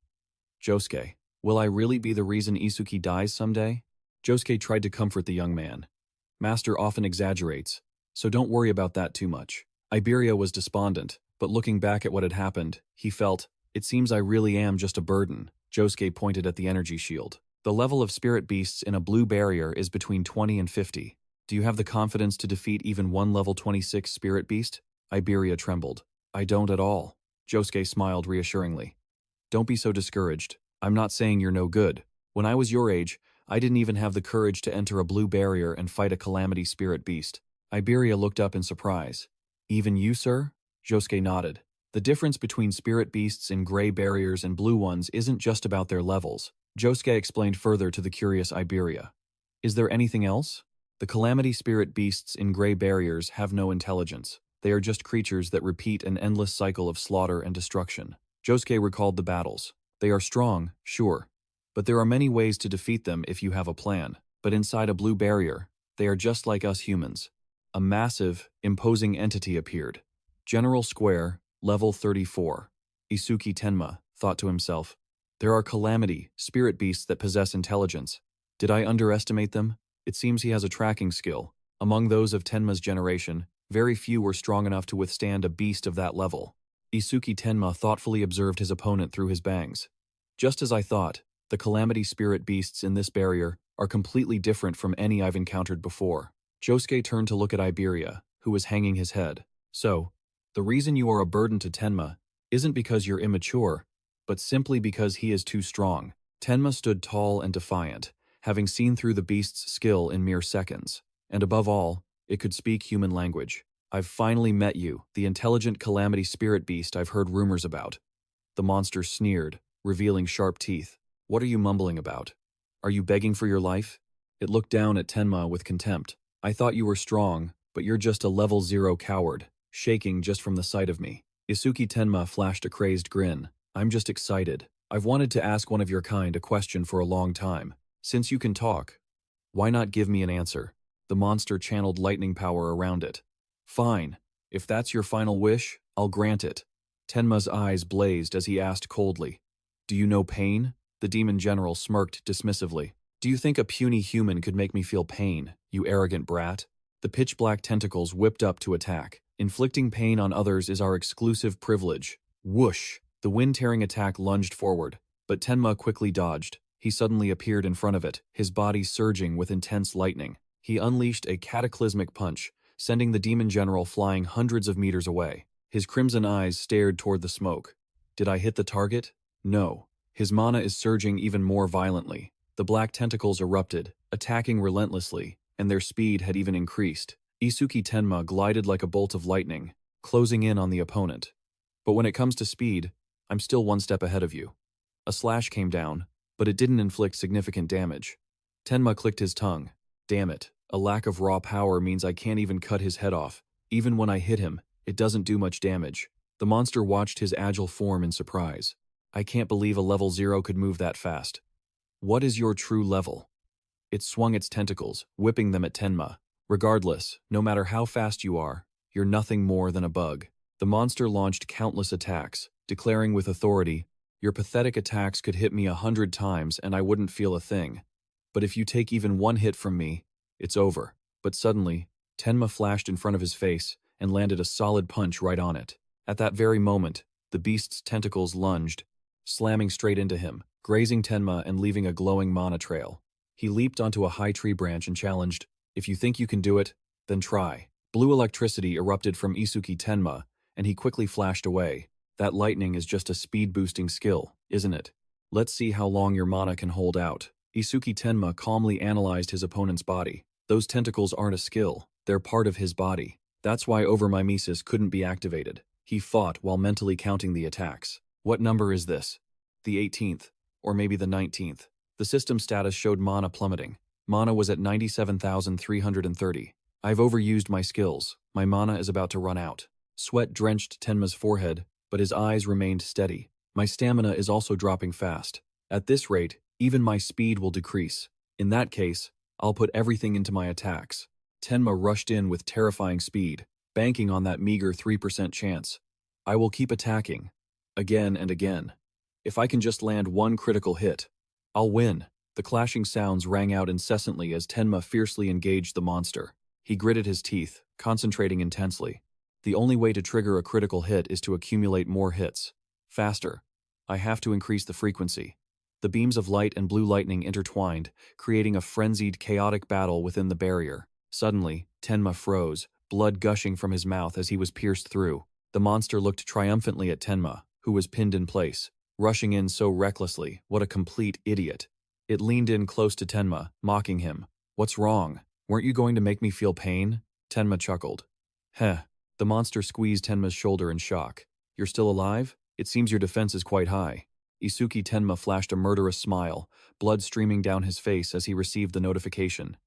Josuke, will I really be the reason Isuki dies someday? Josuke tried to comfort the young man. Master often exaggerates, so don't worry about that too much. Iberia was despondent, but looking back at what had happened, he felt, it seems I really am just a burden. Josuke pointed at the energy shield. The level of spirit beasts in a blue barrier is between 20 and 50. Do you have the confidence to defeat even one level 26 spirit beast? Iberia trembled. I don't at all. Josuke smiled reassuringly. Don't be so discouraged. I'm not saying you're no good. When I was your age, I didn't even have the courage to enter a blue barrier and fight a calamity spirit beast. Iberia looked up in surprise. Even you, sir? Josuke nodded. The difference between spirit beasts in gray barriers and blue ones isn't just about their levels. Josuke explained further to the curious Iberia. Is there anything else? The calamity spirit beasts in gray barriers have no intelligence. They are just creatures that repeat an endless cycle of slaughter and destruction. Josuke recalled the battles. They are strong, sure, but there are many ways to defeat them if you have a plan. But inside a blue barrier, they are just like us humans. A massive, imposing entity appeared. General Square, level 34. Isuki Tenma thought to himself, there are calamity, spirit beasts that possess intelligence. Did I underestimate them? It seems he has a tracking skill. Among those of Tenma's generation, very few were strong enough to withstand a beast of that level. Isuki Tenma thoughtfully observed his opponent through his bangs. Just as I thought, the calamity spirit beasts in this barrier are completely different from any I've encountered before. Josuke turned to look at Iberia, who was hanging his head. So, the reason you are a burden to Tenma isn't because you're immature, but simply because he is too strong. Tenma stood tall and defiant, having seen through the beast's skill in mere seconds. And above all, it could speak human language. I've finally met you, the intelligent calamity spirit beast I've heard rumors about. The monster sneered, revealing sharp teeth. What are you mumbling about? Are you begging for your life? It looked down at Tenma with contempt. I thought you were strong, but you're just a level 0 coward, shaking just from the sight of me. Isuki Tenma flashed a crazed grin. I'm just excited. I've wanted to ask one of your kind a question for a long time. Since you can talk, why not give me an answer? The monster channeled lightning power around it. Fine. If that's your final wish, I'll grant it. Tenma's eyes blazed as he asked coldly. Do you know pain? The demon general smirked dismissively. Do you think a puny human could make me feel pain, you arrogant brat? The pitch-black tentacles whipped up to attack. Inflicting pain on others is our exclusive privilege. Whoosh! The wind-tearing attack lunged forward, but Tenma quickly dodged. He suddenly appeared in front of it, his body surging with intense lightning. He unleashed a cataclysmic punch, sending the demon general flying hundreds of meters away. His crimson eyes stared toward the smoke. Did I hit the target? No. His mana is surging even more violently. The black tentacles erupted, attacking relentlessly, and their speed had even increased. Isuki Tenma glided like a bolt of lightning, closing in on the opponent. But when it comes to speed, I'm still one step ahead of you. A slash came down, but it didn't inflict significant damage. Tenma clicked his tongue. Damn it, a lack of raw power means I can't even cut his head off. Even when I hit him, it doesn't do much damage. The monster watched his agile form in surprise. I can't believe a level 0 could move that fast. What is your true level? It swung its tentacles, whipping them at Tenma. Regardless, no matter how fast you are, you're nothing more than a bug. The monster launched countless attacks, declaring with authority, your pathetic attacks could hit me 100 times and I wouldn't feel a thing. But if you take even one hit from me, it's over. But suddenly, Tenma flashed in front of his face and landed a solid punch right on it. At that very moment, The beast's tentacles lunged, slamming straight into him, grazing Tenma and leaving a glowing mana trail. He leaped onto a high tree branch and challenged, "If you think you can do it, then try." Blue electricity erupted from Isuki Tenma, and he quickly flashed away. That lightning is just a speed-boosting skill, isn't it? Let's see how long your mana can hold out. Isuki Tenma calmly analyzed his opponent's body. Those tentacles aren't a skill, they're part of his body. That's why overmimesis couldn't be activated. He fought while mentally counting the attacks. What number is this? The 18th, or maybe the 19th. The system status showed mana plummeting. Mana was at 97,330. I've overused my skills. My mana is about to run out. Sweat drenched Tenma's forehead, but his eyes remained steady. My stamina is also dropping fast. At this rate, even my speed will decrease. In that case, I'll put everything into my attacks. Tenma rushed in with terrifying speed, banking on that meager 3% chance. I will keep attacking, again and again. If I can just land one critical hit, I'll win. The clashing sounds rang out incessantly as Tenma fiercely engaged the monster. He gritted his teeth, concentrating intensely. The only way to trigger a critical hit is to accumulate more hits. Faster. I have to increase the frequency. The beams of light and blue lightning intertwined, creating a frenzied, chaotic battle within the barrier. Suddenly, Tenma froze, blood gushing from his mouth as he was pierced through. The monster looked triumphantly at Tenma, who was pinned in place, rushing in so recklessly. What a complete idiot. It leaned in close to Tenma, mocking him. "What's wrong? Weren't you going to make me feel pain?" Tenma chuckled. Heh. The monster squeezed Tenma's shoulder in shock. "You're still alive? It seems your defense is quite high." Isuki Tenma flashed a murderous smile, blood streaming down his face as he received the notification.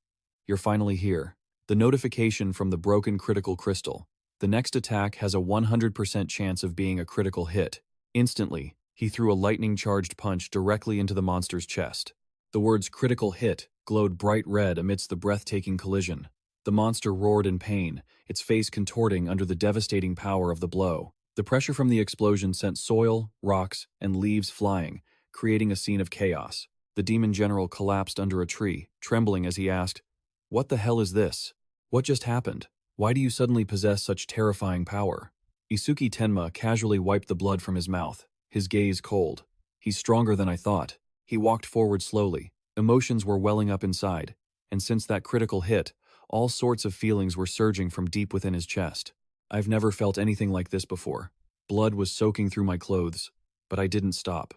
"You're finally here." The notification from the broken critical crystal. The next attack has a 100% chance of being a critical hit. Instantly, he threw a lightning-charged punch directly into the monster's chest. The words "critical hit" glowed bright red amidst the breathtaking collision. The monster roared in pain, its face contorting under the devastating power of the blow. The pressure from the explosion sent soil, rocks, and leaves flying, creating a scene of chaos. The demon general collapsed under a tree, trembling as he asked, "What the hell is this? What just happened? Why do you suddenly possess such terrifying power?" Isuki Tenma casually wiped the blood from his mouth, his gaze cold. "He's stronger than I thought." He walked forward slowly. Emotions were welling up inside, and since that critical hit, all sorts of feelings were surging from deep within his chest. I've never felt anything like this before. Blood was soaking through my clothes, but I didn't stop.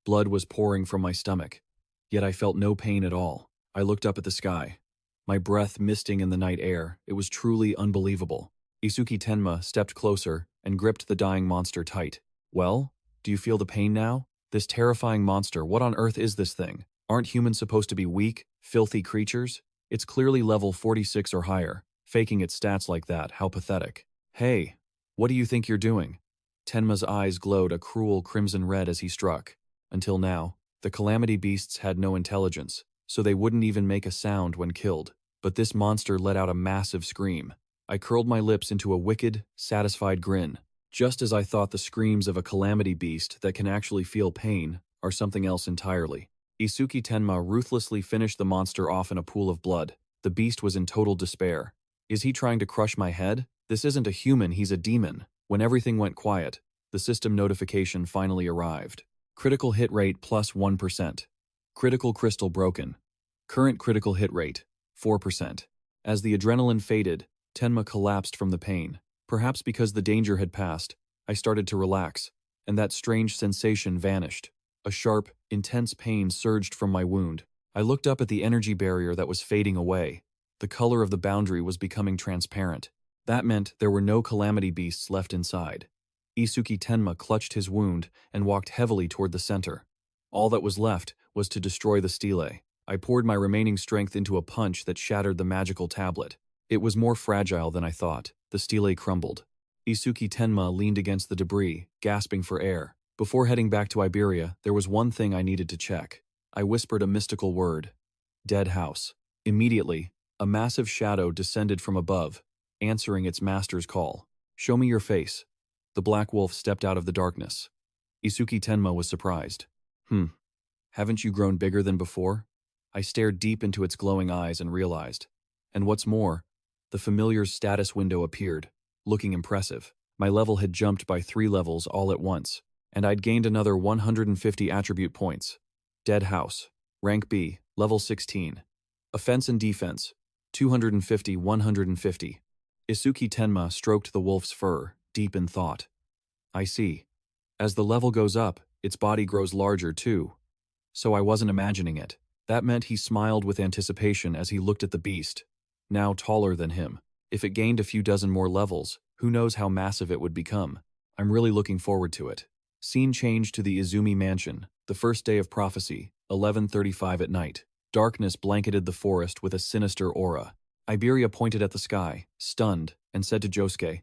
Blood was pouring from my stomach, yet I felt no pain at all. I looked up at the sky, my breath misting in the night air. It was truly unbelievable. Isuki Tenma stepped closer and gripped the dying monster tight. "Well, do you feel the pain now? This terrifying monster, what on earth is this thing? Aren't humans supposed to be weak, filthy creatures? It's clearly level 46 or higher. Faking its stats like that, how pathetic." "Hey, what do you think you're doing?" Tenma's eyes glowed a cruel crimson red as he struck. Until now, the Calamity Beasts had no intelligence, so they wouldn't even make a sound when killed. But this monster let out a massive scream. I curled my lips into a wicked, satisfied grin. Just as I thought the screams of a Calamity Beast that can actually feel pain are something else entirely. Isuki Tenma ruthlessly finished the monster off in a pool of blood. The beast was in total despair. Is he trying to crush my head? This isn't a human, he's a demon. When everything went quiet, the system notification finally arrived. Critical hit rate plus 1%. Critical crystal broken. Current critical hit rate, 4%. As the adrenaline faded, Tenma collapsed from the pain. Perhaps because the danger had passed, I started to relax, and that strange sensation vanished. A sharp, intense pain surged from my wound. I looked up at the energy barrier that was fading away. The color of the boundary was becoming transparent. That meant there were no Calamity Beasts left inside. Isuki Tenma clutched his wound and walked heavily toward the center. All that was left was to destroy the stele. I poured my remaining strength into a punch that shattered the magical tablet. It was more fragile than I thought. The stele crumbled. Isuki Tenma leaned against the debris, gasping for air. Before heading back to Iberia, there was one thing I needed to check. I whispered a mystical word. Dead house. Immediately, a massive shadow descended from above, answering its master's call. "Show me your face." The black wolf stepped out of the darkness. Isuki Tenma was surprised. Haven't you grown bigger than before?" I stared deep into its glowing eyes and realized. And what's more, the familiar's status window appeared, looking impressive. My level had jumped by 3 levels all at once, and I'd gained another 150 attribute points. Dead House. Rank B, level 16. Offense and Defense. 250, 150. Isuki Tenma stroked the wolf's fur, deep in thought. I see. As the level goes up, its body grows larger too. So I wasn't imagining it. That meant he smiled with anticipation as he looked at the beast, now taller than him. If it gained a few dozen more levels, who knows how massive it would become. I'm really looking forward to it. Scene change to the Izumi mansion, the first day of prophecy, 11:35 at night. Darkness blanketed the forest with a sinister aura. Iberia pointed at the sky, stunned, and said to Josuke,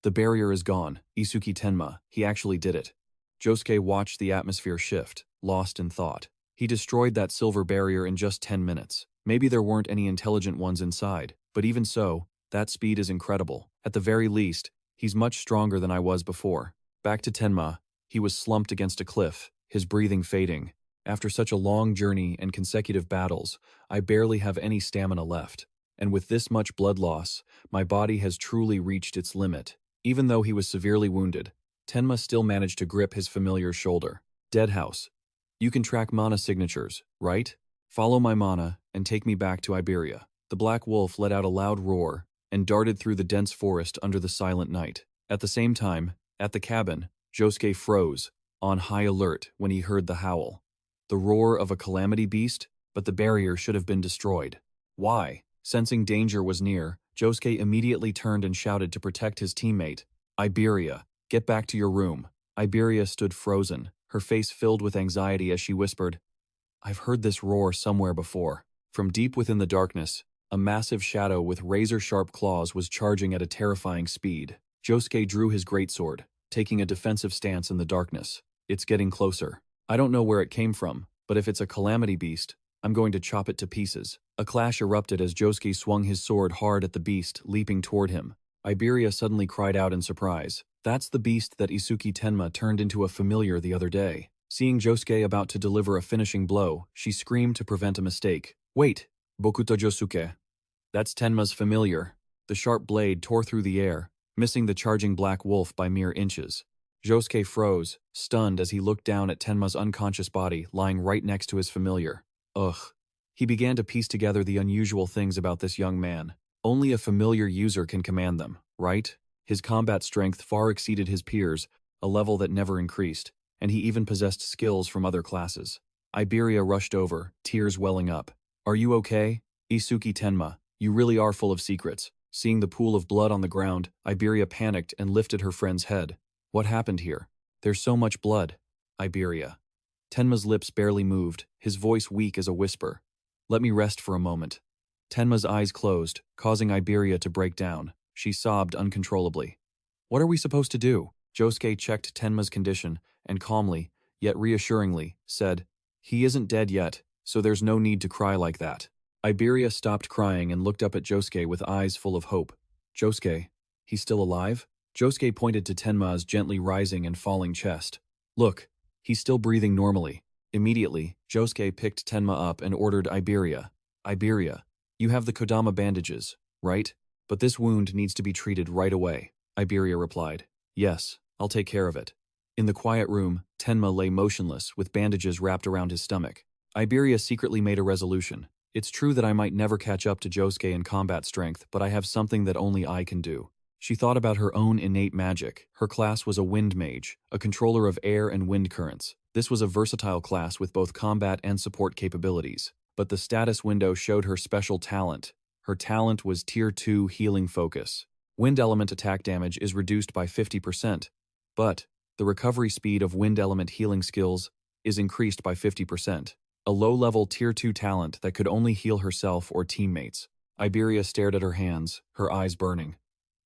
"The barrier is gone, Isuki Tenma, he actually did it." Josuke watched the atmosphere shift, lost in thought. He destroyed that silver barrier in just 10 minutes. Maybe there weren't any intelligent ones inside, but even so, that speed is incredible. At the very least, he's much stronger than I was before. Back to Tenma, he was slumped against a cliff, his breathing fading. After such a long journey and consecutive battles, I barely have any stamina left. And with this much blood loss, my body has truly reached its limit. Even though he was severely wounded, Tenma still managed to grip his familiar's shoulder. Dead House. You can track mana signatures, right? Follow my mana and take me back to Iberia. The black wolf let out a loud roar and darted through the dense forest under the silent night. At the same time, at the cabin, Josuke froze, on high alert when he heard the howl. The roar of a calamity beast, but the barrier should have been destroyed. Why? Sensing danger was near, Josuke immediately turned and shouted to protect his teammate. Iberia, get back to your room. Iberia stood frozen, her face filled with anxiety as she whispered, I've heard this roar somewhere before. From deep within the darkness, a massive shadow with razor-sharp claws was charging at a terrifying speed. Josuke drew his greatsword, taking a defensive stance in the darkness. It's getting closer. I don't know where it came from, but if it's a calamity beast, I'm going to chop it to pieces. A clash erupted as Josuke swung his sword hard at the beast, leaping toward him. Iberia suddenly cried out in surprise. That's the beast that Isuki Tenma turned into a familiar the other day. Seeing Josuke about to deliver a finishing blow, she screamed to prevent a mistake. Wait! Bokuto Josuke. That's Tenma's familiar. The sharp blade tore through the air, missing the charging black wolf by mere inches. Josuke froze, stunned as he looked down at Tenma's unconscious body lying right next to his familiar. Ugh. He began to piece together the unusual things about this young man. Only a familiar user can command them, right? His combat strength far exceeded his peers, a level that never increased, and he even possessed skills from other classes. Iberia rushed over, tears welling up. Are you okay? Isuki Tenma, you really are full of secrets. Seeing the pool of blood on the ground, Iberia panicked and lifted her friend's head. What happened here? There's so much blood. Iberia. Tenma's lips barely moved, his voice weak as a whisper. Let me rest for a moment. Tenma's eyes closed, causing Iberia to break down. She sobbed uncontrollably. What are we supposed to do? Josuke checked Tenma's condition and calmly, yet reassuringly, said, He isn't dead yet, so there's no need to cry like that. Iberia stopped crying and looked up at Josuke with eyes full of hope. Josuke, he's still alive? Josuke pointed to Tenma's gently rising and falling chest. Look, he's still breathing normally. Immediately, Josuke picked Tenma up and ordered Iberia. Iberia, you have the Kodama bandages, right? But this wound needs to be treated right away. Iberia replied. Yes, I'll take care of it. In the quiet room, Tenma lay motionless with bandages wrapped around his stomach. Iberia secretly made a resolution. It's true that I might never catch up to Josuke in combat strength, but I have something that only I can do. She thought about her own innate magic. Her class was a wind mage, a controller of air and wind currents. This was a versatile class with both combat and support capabilities. But the status window showed her special talent. Her talent was Tier 2 Healing Focus. Wind element attack damage is reduced by 50%, but the recovery speed of wind element healing skills is increased by 50%. A low-level Tier 2 talent that could only heal herself or teammates. Iberia stared at her hands, her eyes burning.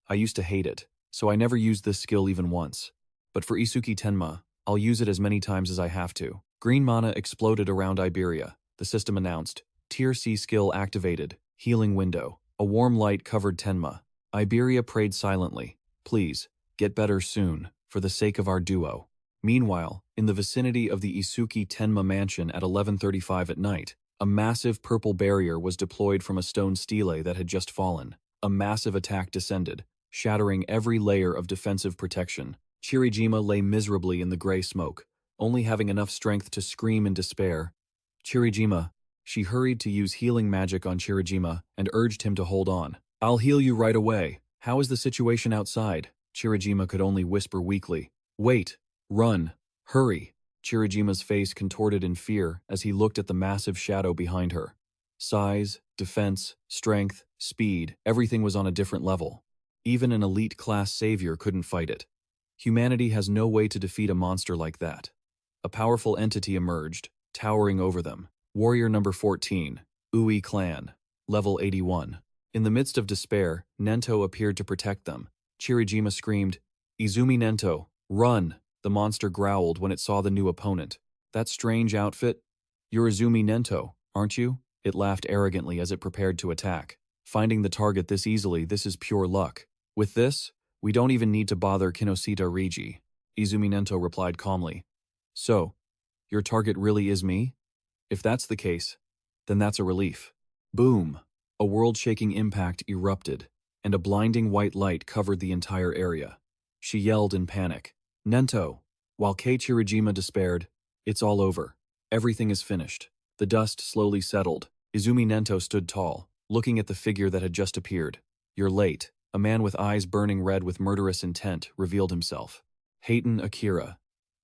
I used to hate it, so I never used this skill even once. But for Isuki Tenma, I'll use it as many times as I have to. Green mana exploded around Iberia. The system announced, Tier C skill activated, healing window. A warm light covered Tenma. Iberia prayed silently, please, get better soon, for the sake of our duo. Meanwhile, in the vicinity of the Isuki Tenma mansion at 11:35 at night, a massive purple barrier was deployed from a stone stele that had just fallen. A massive attack descended, shattering every layer of defensive protection. Chirijima lay miserably in the gray smoke, only having enough strength to scream in despair. Chirijima. She hurried to use healing magic on Chirijima and urged him to hold on. I'll heal you right away. How is the situation outside? Chirijima could only whisper weakly. Wait. Run. Hurry. Chirijima's face contorted in fear as he looked at the massive shadow behind her. Size, defense, strength, speed, everything was on a different level. Even an elite-class savior couldn't fight it. Humanity has no way to defeat a monster like that. A powerful entity emerged, towering over them. Warrior number 14, Ui Clan, level 81. In the midst of despair, Nento appeared to protect them. Chirijima screamed, Izumi Nento, run! The monster growled when it saw the new opponent. That strange outfit? You're Izumi Nento, aren't you? It laughed arrogantly as it prepared to attack. Finding the target this easily, this is pure luck. With this, we don't even need to bother Kinoshita Rigi. Izumi Nento replied calmly. So, your target really is me? If that's the case, then that's a relief. Boom! A world-shaking impact erupted, and a blinding white light covered the entire area. She yelled in panic. Nento! While Kei Chirijima despaired, it's all over. Everything is finished. The dust slowly settled. Izumi Nento stood tall, looking at the figure that had just appeared. You're late. A man with eyes burning red with murderous intent revealed himself. Heitan Akira.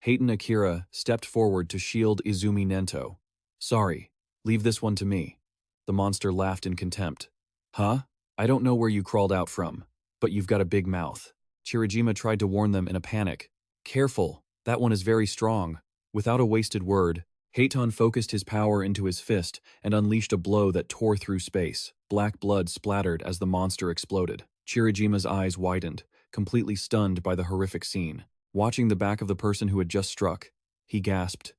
Heitan Akira stepped forward to shield Izumi Nento. Sorry, leave this one to me. The monster laughed in contempt. Huh? I don't know where you crawled out from, but you've got a big mouth. Chirijima tried to warn them in a panic. Careful, that one is very strong. Without a wasted word, Heitan focused his power into his fist and unleashed a blow that tore through space. Black blood splattered as the monster exploded. Chirijima's eyes widened, completely stunned by the horrific scene. Watching the back of the person who had just struck, he gasped.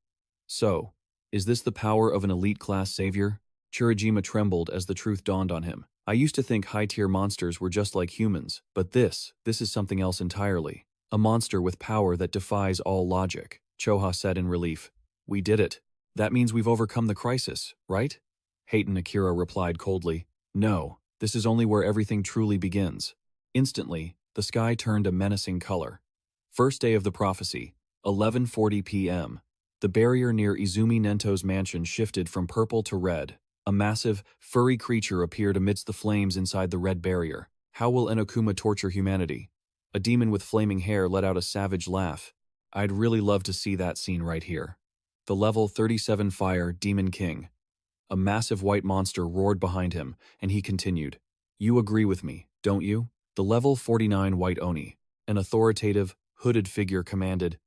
So, is this the power of an elite-class savior? Chirijima trembled as the truth dawned on him. I used to think high-tier monsters were just like humans, but this is something else entirely. A monster with power that defies all logic, Choha said in relief. We did it. That means we've overcome the crisis, right? Heitan Akira replied coldly. No, this is only where everything truly begins. Instantly, the sky turned a menacing color. First day of the prophecy, 11:40 p.m. The barrier near Izumi Nento's mansion shifted from purple to red. A massive, furry creature appeared amidst the flames inside the red barrier. How will Inokuma torture humanity? A demon with flaming hair let out a savage laugh. I'd really love to see that scene right here. The level 37 Fire Demon King. A massive white monster roared behind him, and he continued. You agree with me, don't you? The level 49 White Oni. An authoritative, hooded figure commanded,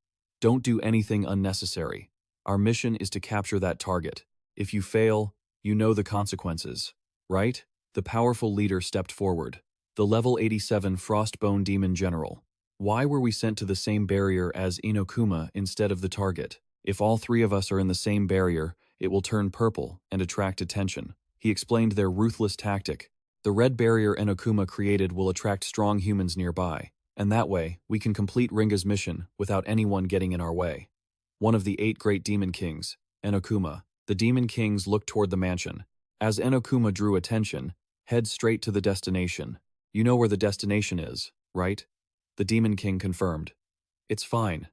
Don't do anything unnecessary. Our mission is to capture that target. If you fail, you know the consequences, right? The powerful leader stepped forward. The level 87 Frostbone Demon General. Why were we sent to the same barrier as Inokuma instead of the target? If all three of us are in the same barrier, it will turn purple and attract attention. He explained their ruthless tactic. The red barrier Inokuma created will attract strong humans nearby, and that way, we can complete Ringa's mission without anyone getting in our way. One of the 8 great demon kings, Inokuma. The demon kings looked toward the mansion. As Inokuma drew attention, head straight to the destination. You know where the destination is, right? The demon king confirmed. It's fine.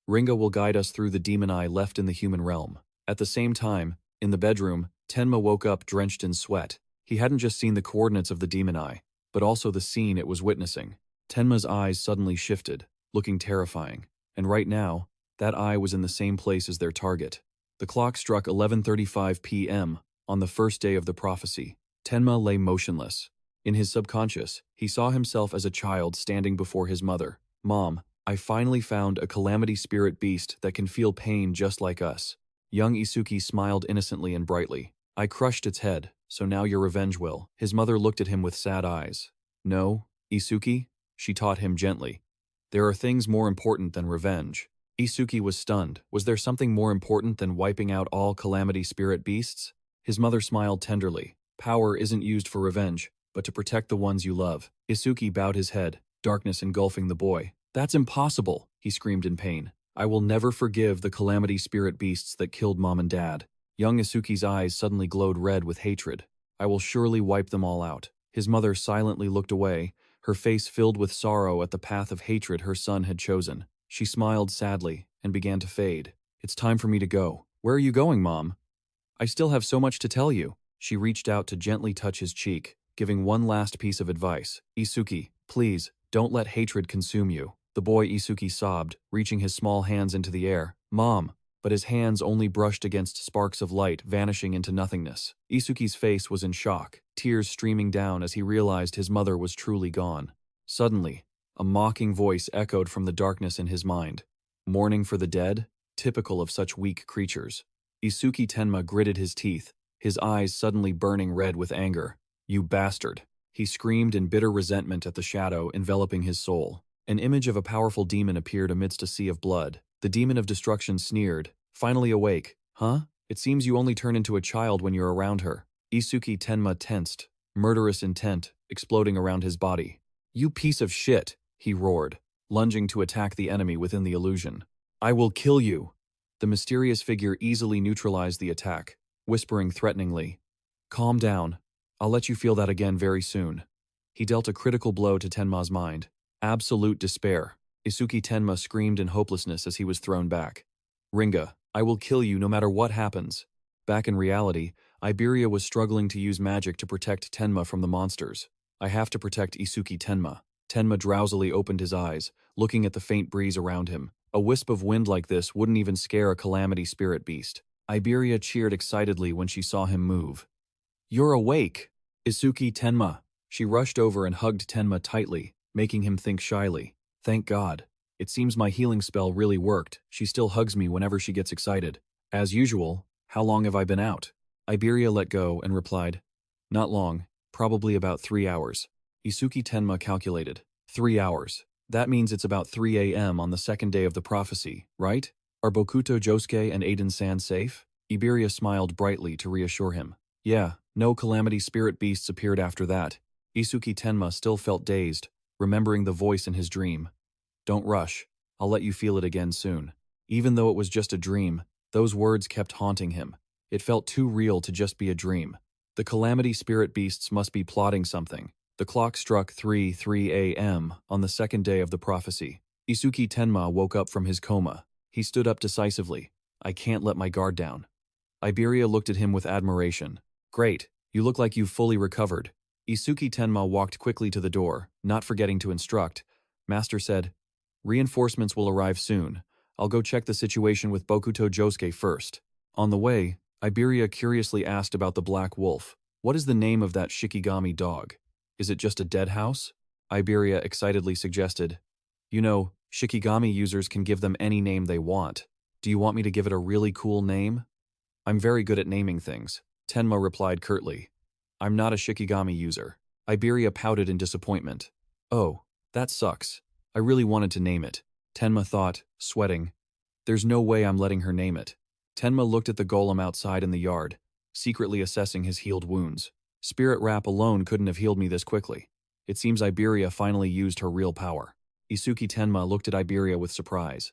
Ringa will guide us through the demon eye left in the human realm. At the same time, in the bedroom, Tenma woke up drenched in sweat. He hadn't just seen the coordinates of the demon eye, but also the scene it was witnessing. Tenma's eyes suddenly shifted, looking terrifying. And right now, that eye was in the same place as their target. The clock struck 11:35 p.m. on the first day of the prophecy. Tenma lay motionless. In his subconscious, he saw himself as a child standing before his mother. Mom, I finally found a calamity spirit beast that can feel pain just like us. Young Isuki smiled innocently and brightly. I crushed its head, so now your revenge will. His mother looked at him with sad eyes. No, Isuki? She taught him gently. There are things more important than revenge. Isuki was stunned. Was there something more important than wiping out all calamity spirit beasts? His mother smiled tenderly. Power isn't used for revenge, but to protect the ones you love. Isuki bowed his head, darkness engulfing the boy. That's impossible, he screamed in pain. I will never forgive the calamity spirit beasts that killed Mom and Dad. Young Isuki's eyes suddenly glowed red with hatred. I will surely wipe them all out. His mother silently looked away, her face filled with sorrow at the path of hatred her son had chosen. She smiled sadly and began to fade. "It's time for me to go." "Where are you going, Mom?" "I still have so much to tell you." She reached out to gently touch his cheek, giving one last piece of advice. "Isuki, please, don't let hatred consume you." The boy Isuki sobbed, reaching his small hands into the air. "Mom," but his hands only brushed against sparks of light, vanishing into nothingness. Isuki's face was in shock, tears streaming down as he realized his mother was truly gone. Suddenly, a mocking voice echoed from the darkness in his mind. "Mourning for the dead? Typical of such weak creatures." Isuki Tenma gritted his teeth, his eyes suddenly burning red with anger. "You bastard!" He screamed in bitter resentment at the shadow enveloping his soul. An image of a powerful demon appeared amidst a sea of blood. The demon of destruction sneered, finally awake. "Huh? It seems you only turn into a child when you're around her." Isuki Tenma tensed, murderous intent exploding around his body. "You piece of shit!" he roared, lunging to attack the enemy within the illusion. "I will kill you!" The mysterious figure easily neutralized the attack, whispering threateningly, "Calm down. I'll let you feel that again very soon." He dealt a critical blow to Tenma's mind. Absolute despair. Isuki Tenma screamed in hopelessness as he was thrown back. "Ringa, I will kill you no matter what happens." Back in reality, Iberia was struggling to use magic to protect Tenma from the monsters. "I have to protect Isuki Tenma." Tenma drowsily opened his eyes, looking at the faint breeze around him. A wisp of wind like this wouldn't even scare a calamity spirit beast. Iberia cheered excitedly when she saw him move. "You're awake! Isuki Tenma." She rushed over and hugged Tenma tightly, making him think shyly. "Thank God. It seems my healing spell really worked." She still hugs me whenever she gets excited. "As usual, how long have I been out?" Iberia let go and replied, "Not long, probably about 3 hours." Isuki Tenma calculated. 3 hours. That means it's about 3 a.m. on the second day of the prophecy, right? Are Bokuto Josuke and Aiden-san safe? Iberia smiled brightly to reassure him. "Yeah, no calamity spirit beasts appeared after that." Isuki Tenma still felt dazed, remembering the voice in his dream. "Don't rush. I'll let you feel it again soon." Even though it was just a dream, those words kept haunting him. It felt too real to just be a dream. The calamity spirit beasts must be plotting something. The clock struck 3 a.m. on the second day of the prophecy. Isuki Tenma woke up from his coma. He stood up decisively. "I can't let my guard down." Iberia looked at him with admiration. "Great, you look like you've fully recovered." Isuki Tenma walked quickly to the door, not forgetting to instruct. Master said, "Reinforcements will arrive soon. I'll go check the situation with Bokuto Josuke first." On the way, Iberia curiously asked about the Black Wolf. "What is the name of that Shikigami dog? Is it just a dead house?" Iberia excitedly suggested, "You know, Shikigami users can give them any name they want. Do you want me to give it a really cool name?" "I'm very good at naming things," Tenma replied curtly. "I'm not a Shikigami user." Iberia pouted in disappointment. "Oh, that sucks. I really wanted to name it." Tenma thought, sweating. "There's no way I'm letting her name it." Tenma looked at the golem outside in the yard, secretly assessing his healed wounds. "Spirit wrap alone couldn't have healed me this quickly." It seems Iberia finally used her real power. Isuki Tenma looked at Iberia with surprise.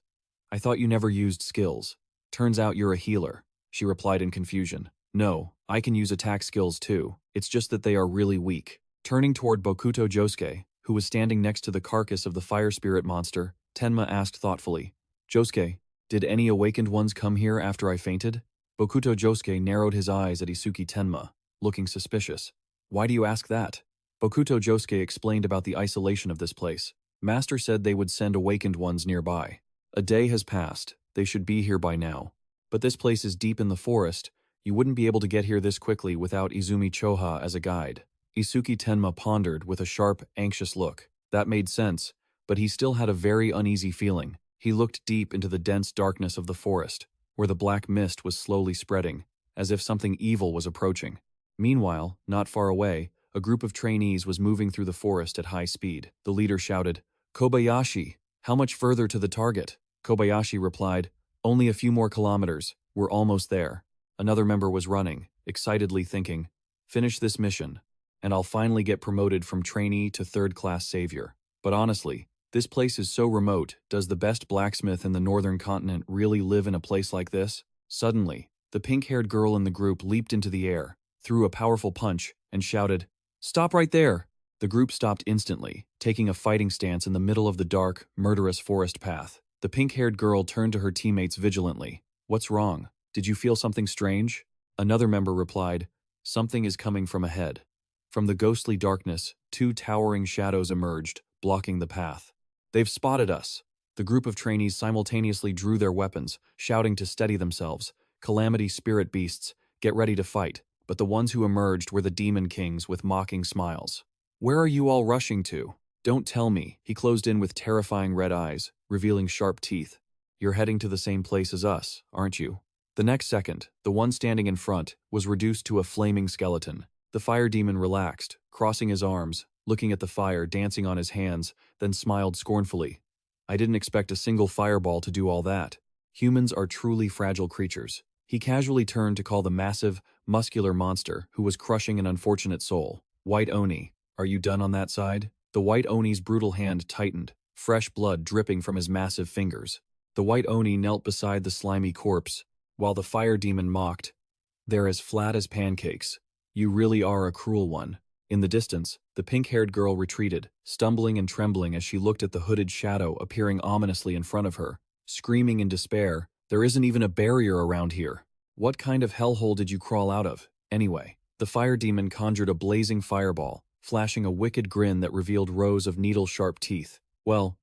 "I thought you never used skills. Turns out you're a healer," she replied in confusion. "No, I can use attack skills too. It's just that they are really weak." Turning toward Bokuto Josuke, who was standing next to the carcass of the fire spirit monster, Tenma asked thoughtfully, "Josuke, did any awakened ones come here after I fainted?" Bokuto Josuke narrowed his eyes at Isuki Tenma, looking suspicious. "Why do you ask that?" Bokuto Josuke explained about the isolation of this place. Master said they would send awakened ones nearby. A day has passed. They should be here by now. But this place is deep in the forest. You wouldn't be able to get here this quickly without Izumi Choha as a guide. Isuki Tenma pondered with a sharp, anxious look. That made sense, but he still had a very uneasy feeling. He looked deep into the dense darkness of the forest, where the black mist was slowly spreading, as if something evil was approaching. Meanwhile, not far away, a group of trainees was moving through the forest at high speed. The leader shouted, "Kobayashi, how much further to the target?" Kobayashi replied, "Only a few more kilometers. We're almost there." Another member was running, excitedly thinking, "Finish this mission, and I'll finally get promoted from trainee to third-class savior." But honestly, this place is so remote. Does the best blacksmith in the northern continent really live in a place like this? Suddenly, the pink-haired girl in the group leaped into the air, threw a powerful punch, and shouted, "Stop right there!" The group stopped instantly, taking a fighting stance in the middle of the dark, murderous forest path. The pink-haired girl turned to her teammates vigilantly. "What's wrong? Did you feel something strange?" Another member replied, "Something is coming from ahead." From the ghostly darkness, two towering shadows emerged, blocking the path. "They've spotted us." The group of trainees simultaneously drew their weapons, shouting to steady themselves. "Calamity spirit beasts, get ready to fight." But the ones who emerged were the demon kings with mocking smiles. "Where are you all rushing to?" "Don't tell me." He closed in with terrifying red eyes, revealing sharp teeth. "You're heading to the same place as us, aren't you?" The next second, the one standing in front was reduced to a flaming skeleton. The fire demon relaxed, crossing his arms, looking at the fire dancing on his hands, then smiled scornfully. "I didn't expect a single fireball to do all that. Humans are truly fragile creatures." He casually turned to call the massive, muscular monster who was crushing an unfortunate soul. "White Oni, are you done on that side?" The White Oni's brutal hand tightened, fresh blood dripping from his massive fingers. The White Oni knelt beside the slimy corpse, while the fire demon mocked. "They're as flat as pancakes. You really are a cruel one." In the distance, the pink-haired girl retreated, stumbling and trembling as she looked at the hooded shadow appearing ominously in front of her. Screaming in despair, "There isn't even a barrier around here. What kind of hellhole did you crawl out of, anyway?" The fire demon conjured a blazing fireball, flashing a wicked grin that revealed rows of needle-sharp teeth. "Well,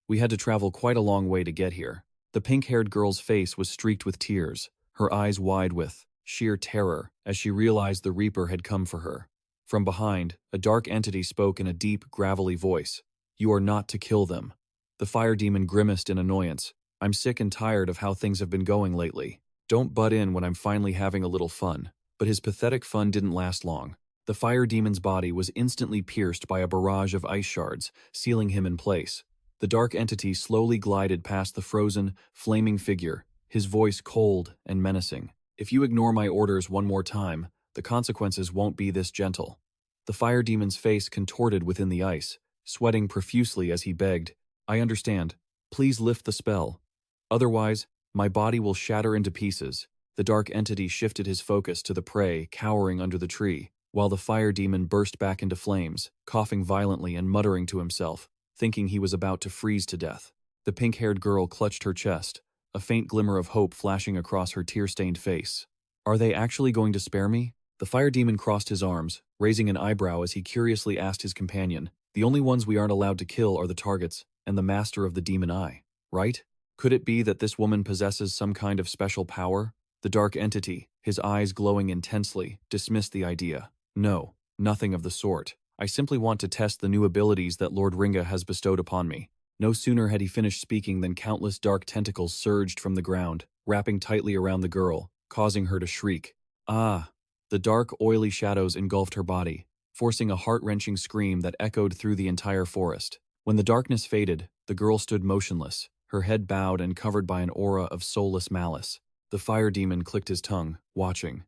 we had to travel quite a long way to get here." The pink-haired girl's face was streaked with tears, her eyes wide with sheer terror as she realized the Reaper had come for her. From behind, a dark entity spoke in a deep, gravelly voice. "You are not to kill them." The fire demon grimaced in annoyance. "I'm sick and tired of how things have been going lately. Don't butt in when I'm finally having a little fun." But his pathetic fun didn't last long. The fire demon's body was instantly pierced by a barrage of ice shards, sealing him in place. The dark entity slowly glided past the frozen, flaming figure, his voice cold and menacing. "If you ignore my orders one more time, the consequences won't be this gentle." The fire demon's face contorted within the ice, sweating profusely as he begged, "I understand. Please lift the spell. Otherwise, my body will shatter into pieces." The dark entity shifted his focus to the prey cowering under the tree, while the fire demon burst back into flames, coughing violently and muttering to himself, thinking he was about to freeze to death. The pink-haired girl clutched her chest, a faint glimmer of hope flashing across her tear-stained face. "Are they actually going to spare me?" The fire demon crossed his arms, raising an eyebrow as he curiously asked his companion. "The only ones we aren't allowed to kill are the targets and the master of the demon eye, right? Could it be that this woman possesses some kind of special power?" The dark entity, his eyes glowing intensely, dismissed the idea. "No, nothing of the sort. I simply want to test the new abilities that Lord Ringa has bestowed upon me." No sooner had he finished speaking than countless dark tentacles surged from the ground, wrapping tightly around the girl, causing her to shriek. "Ah!" The dark, oily shadows engulfed her body, forcing a heart-wrenching scream that echoed through the entire forest. When the darkness faded, the girl stood motionless, her head bowed and covered by an aura of soulless malice. The fire demon clicked his tongue, watching.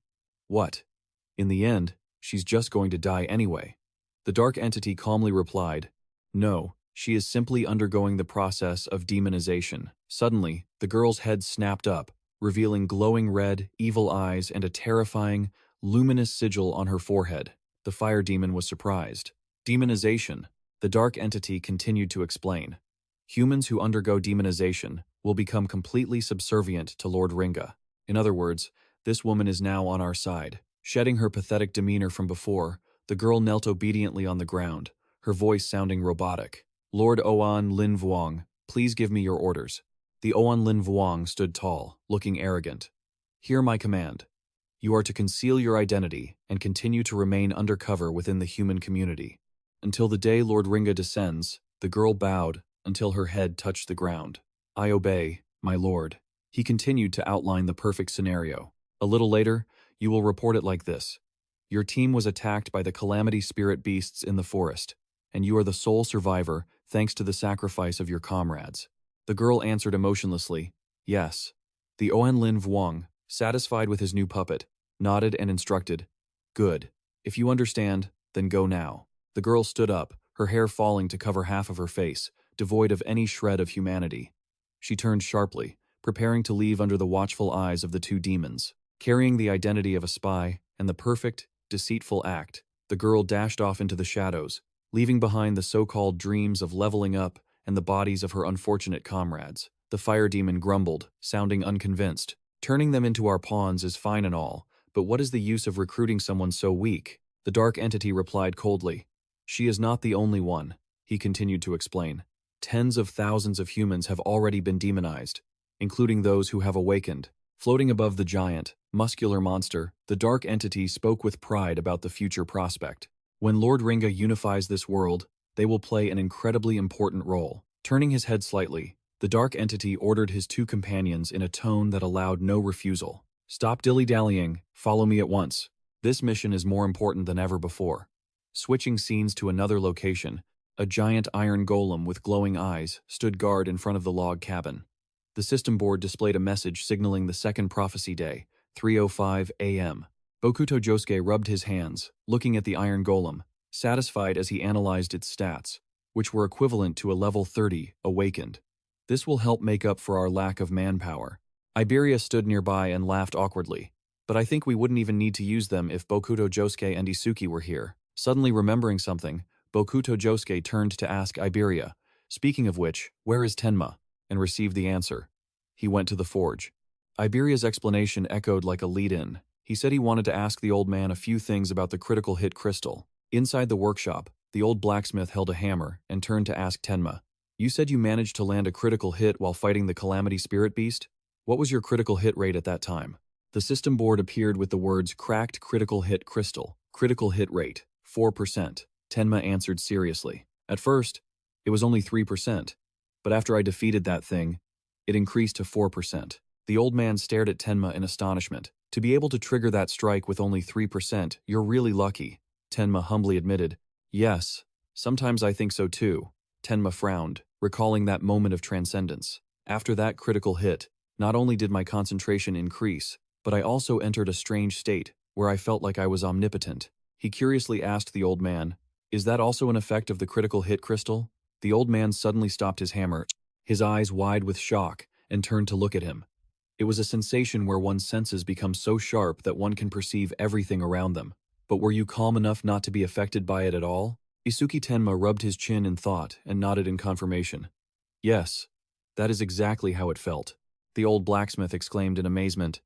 "What? In the end, she's just going to die anyway." The dark entity calmly replied, "No, she is simply undergoing the process of demonization." Suddenly, the girl's head snapped up, revealing glowing red, evil eyes and a terrifying, luminous sigil on her forehead. The fire demon was surprised. "Demonization," the dark entity continued to explain. "Humans who undergo demonization will become completely subservient to Lord Ringa. In other words, this woman is now on our side." Shedding her pathetic demeanor from before, the girl knelt obediently on the ground, her voice sounding robotic. "Lord Oan Lin Vuong, please give me your orders." The Oan Lin Vuong stood tall, looking arrogant. "Hear my command. You are to conceal your identity and continue to remain undercover within the human community. Until the day Lord Ringa descends," the girl bowed until her head touched the ground. "I obey, my lord." He continued to outline the perfect scenario. "A little later, you will report it like this. Your team was attacked by the calamity spirit beasts in the forest, and you are the sole survivor thanks to the sacrifice of your comrades." The girl answered emotionlessly, "Yes." The Oan Lin Vuong, satisfied with his new puppet, nodded and instructed, "Good. If you understand, then go now." The girl stood up, her hair falling to cover half of her face, devoid of any shred of humanity. She turned sharply, preparing to leave under the watchful eyes of the two demons. Carrying the identity of a spy and the perfect, deceitful act, the girl dashed off into the shadows, leaving behind the so-called dreams of leveling up and the bodies of her unfortunate comrades. The fire demon grumbled, sounding unconvinced. Turning them into our pawns is fine and all, but what is the use of recruiting someone so weak? The dark entity replied coldly. She is not the only one, he continued to explain. Tens of thousands of humans have already been demonized, including those who have awakened. Floating above the giant, muscular monster, the dark entity spoke with pride about the future prospect. When Lord Ringa unifies this world, they will play an incredibly important role. Turning his head slightly, the dark entity ordered his two companions in a tone that allowed no refusal. Stop dilly-dallying, follow me at once. This mission is more important than ever before. Switching scenes to another location, a giant iron golem with glowing eyes stood guard in front of the log cabin. The system board displayed a message signaling the second prophecy day, 3:05 a.m. Bokuto Josuke rubbed his hands, looking at the iron golem, satisfied as he analyzed its stats, which were equivalent to a level 30, awakened. This will help make up for our lack of manpower. Iberia stood nearby and laughed awkwardly. But I think we wouldn't even need to use them if Bokuto Josuke and Isuki were here. Suddenly remembering something, Bokuto Josuke turned to ask Iberia, speaking of which, where is Tenma? And received the answer. He went to the forge. Iberia's explanation echoed like a lead-in. He said he wanted to ask the old man a few things about the critical hit crystal. Inside the workshop, the old blacksmith held a hammer and turned to ask Tenma. You said you managed to land a critical hit while fighting the Calamity Spirit Beast? What was your critical hit rate at that time? The system board appeared with the words cracked critical hit crystal. Critical hit rate, 4%. Tenma answered seriously. At first, it was only 3%. But after I defeated that thing, it increased to 4%. The old man stared at Tenma in astonishment. To be able to trigger that strike with only 3%, you're really lucky, Tenma humbly admitted. Yes, sometimes I think so too. Tenma frowned, recalling that moment of transcendence. After that critical hit, not only did my concentration increase, but I also entered a strange state where I felt like I was omnipotent. He curiously asked the old man, is that also an effect of the critical hit crystal? The old man suddenly stopped his hammer, his eyes wide with shock, and turned to look at him. It was a sensation where one's senses become so sharp that one can perceive everything around them. But were you calm enough not to be affected by it at all? Isuki Tenma rubbed his chin in thought and nodded in confirmation. Yes, that is exactly how it felt. The old blacksmith exclaimed in amazement.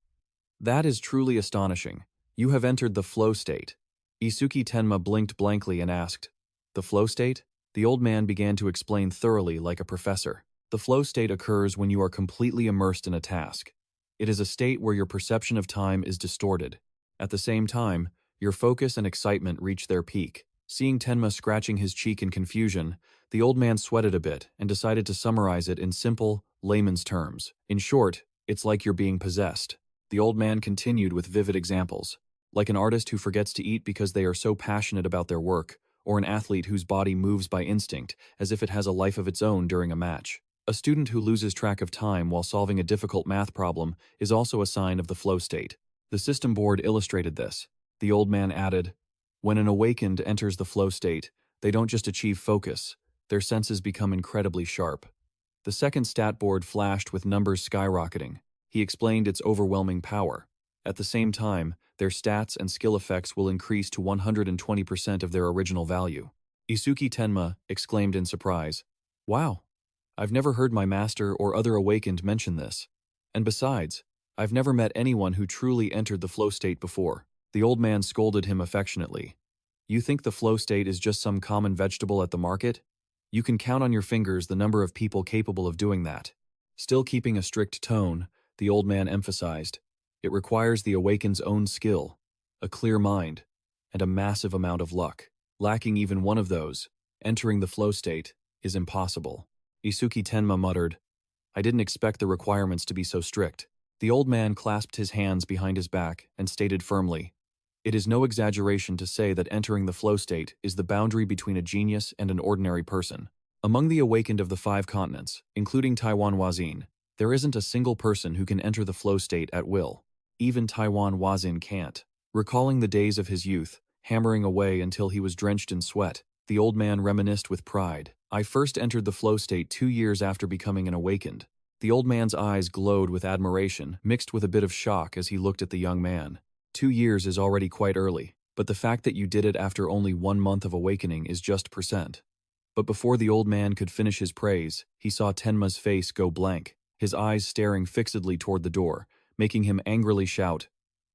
That is truly astonishing. You have entered the flow state. Isuki Tenma blinked blankly and asked, the flow state? The old man began to explain thoroughly like a professor. The flow state occurs when you are completely immersed in a task. It is a state where your perception of time is distorted. At the same time, your focus and excitement reach their peak. Seeing Tenma scratching his cheek in confusion, the old man sweated a bit and decided to summarize it in simple, layman's terms. In short, it's like you're being possessed. The old man continued with vivid examples. Like an artist who forgets to eat because they are so passionate about their work, or an athlete whose body moves by instinct as if it has a life of its own during a match. A student who loses track of time while solving a difficult math problem is also a sign of the flow state. The system board illustrated this. The old man added, when an awakened enters the flow state, they don't just achieve focus, their senses become incredibly sharp. The second stat board flashed with numbers skyrocketing. He explained its overwhelming power. At the same time, their stats and skill effects will increase to 120% of their original value. Isuki Tenma exclaimed in surprise, wow, I've never heard my master or other awakened mention this. And besides, I've never met anyone who truly entered the flow state before. The old man scolded him affectionately. You think the flow state is just some common vegetable at the market? You can count on your fingers the number of people capable of doing that. Still keeping a strict tone, the old man emphasized, it requires the awakened's own skill, a clear mind, and a massive amount of luck. Lacking even one of those, entering the flow state is impossible. Isuki Tenma muttered, I didn't expect the requirements to be so strict. The old man clasped his hands behind his back and stated firmly, it is no exaggeration to say that entering the flow state is the boundary between a genius and an ordinary person. Among the awakened of the 5 continents, including Taiwan Wazin, there isn't a single person who can enter the flow state at will. Even Taiwan Wazin can't. Recalling the days of his youth, hammering away until he was drenched in sweat, the old man reminisced with pride. I first entered the flow state 2 years after becoming an awakened. The old man's eyes glowed with admiration, mixed with a bit of shock as he looked at the young man. 2 years is already quite early. but the fact that you did it after only 1 month of awakening is just percent. But before the old man could finish his praise, he saw Tenma's face go blank, his eyes staring fixedly toward the door, making him angrily shout,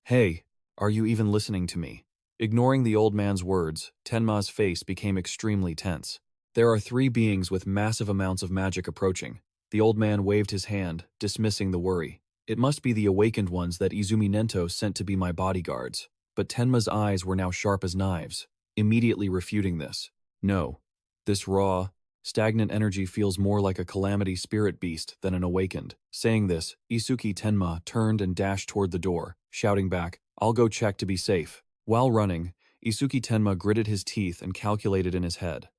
"Hey, are you even listening to me?" Ignoring the old man's words, Tenma's face became extremely tense. There are 3 beings with massive amounts of magic approaching. The old man waved his hand, dismissing the worry. It must be the awakened ones that Izumi Nento sent to be my bodyguards. But Tenma's eyes were now sharp as knives, immediately refuting this. No. This raw, stagnant energy feels more like a calamity spirit beast than an awakened. Saying this, Isuki Tenma turned and dashed toward the door, shouting back, "I'll go check to be safe." While running, Isuki Tenma gritted his teeth and calculated in his head.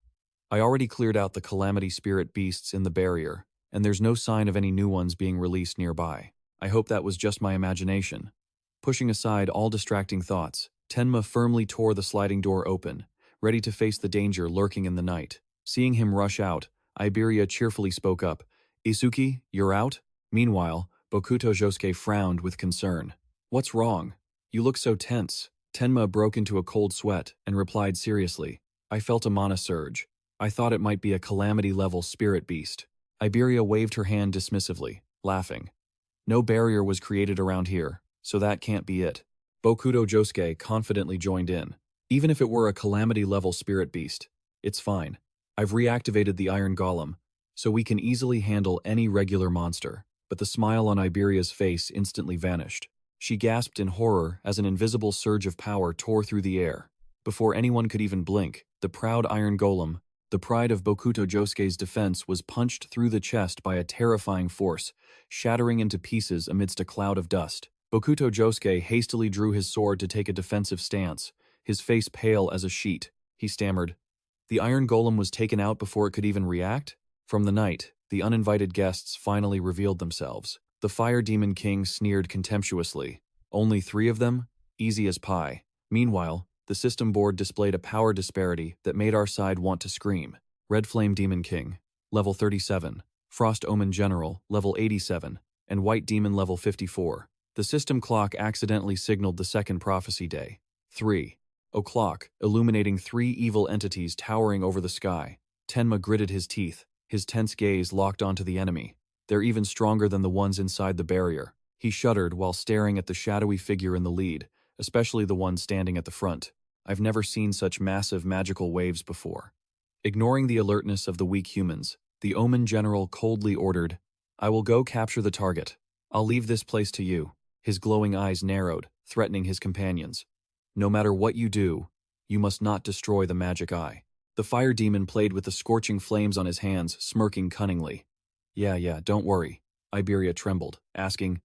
I already cleared out the calamity spirit beasts in the barrier, and there's no sign of any new ones being released nearby. I hope that was just my imagination. Pushing aside all distracting thoughts, Tenma firmly tore the sliding door open, ready to face the danger lurking in the night. Seeing him rush out, Iberia cheerfully spoke up, "Isuki, you're out?" Meanwhile, Bokuto Josuke frowned with concern. "What's wrong? You look so tense." Tenma broke into a cold sweat and replied seriously, "I felt a mana surge. I thought it might be a calamity-level spirit beast." Iberia waved her hand dismissively, laughing. "No barrier was created around here, so that can't be it." Bokuto Josuke confidently joined in. "Even if it were a calamity-level spirit beast, it's fine. I've reactivated the Iron Golem, so we can easily handle any regular monster." But the smile on Iberia's face instantly vanished. She gasped in horror as an invisible surge of power tore through the air. Before anyone could even blink, the proud Iron Golem, the pride of Bokuto Josuke's defense, was punched through the chest by a terrifying force, shattering into pieces amidst a cloud of dust. Bokuto Josuke hastily drew his sword to take a defensive stance, his face pale as a sheet. He stammered, "The Iron Golem was taken out before it could even react?" From the night, the uninvited guests finally revealed themselves. The Fire Demon King sneered contemptuously. "Only 3 of them? Easy as pie." Meanwhile, the system board displayed a power disparity that made our side want to scream. Red Flame Demon King, level 37, Frost Omen General, level 87, and White Demon level 54. The system clock accidentally signaled the second prophecy day. 3:00, illuminating 3 evil entities towering over the sky. Tenma gritted his teeth, his tense gaze locked onto the enemy. They're even stronger than the ones inside the barrier. He shuddered while staring at the shadowy figure in the lead, especially the one standing at the front. I've never seen such massive magical waves before. Ignoring the alertness of the weak humans, the Omen General coldly ordered, "I will go capture the target. I'll leave this place to you." His glowing eyes narrowed, threatening his companions. "No matter what you do, you must not destroy the magic eye." The fire demon played with the scorching flames on his hands, smirking cunningly. Yeah, don't worry." Iberia trembled, asking,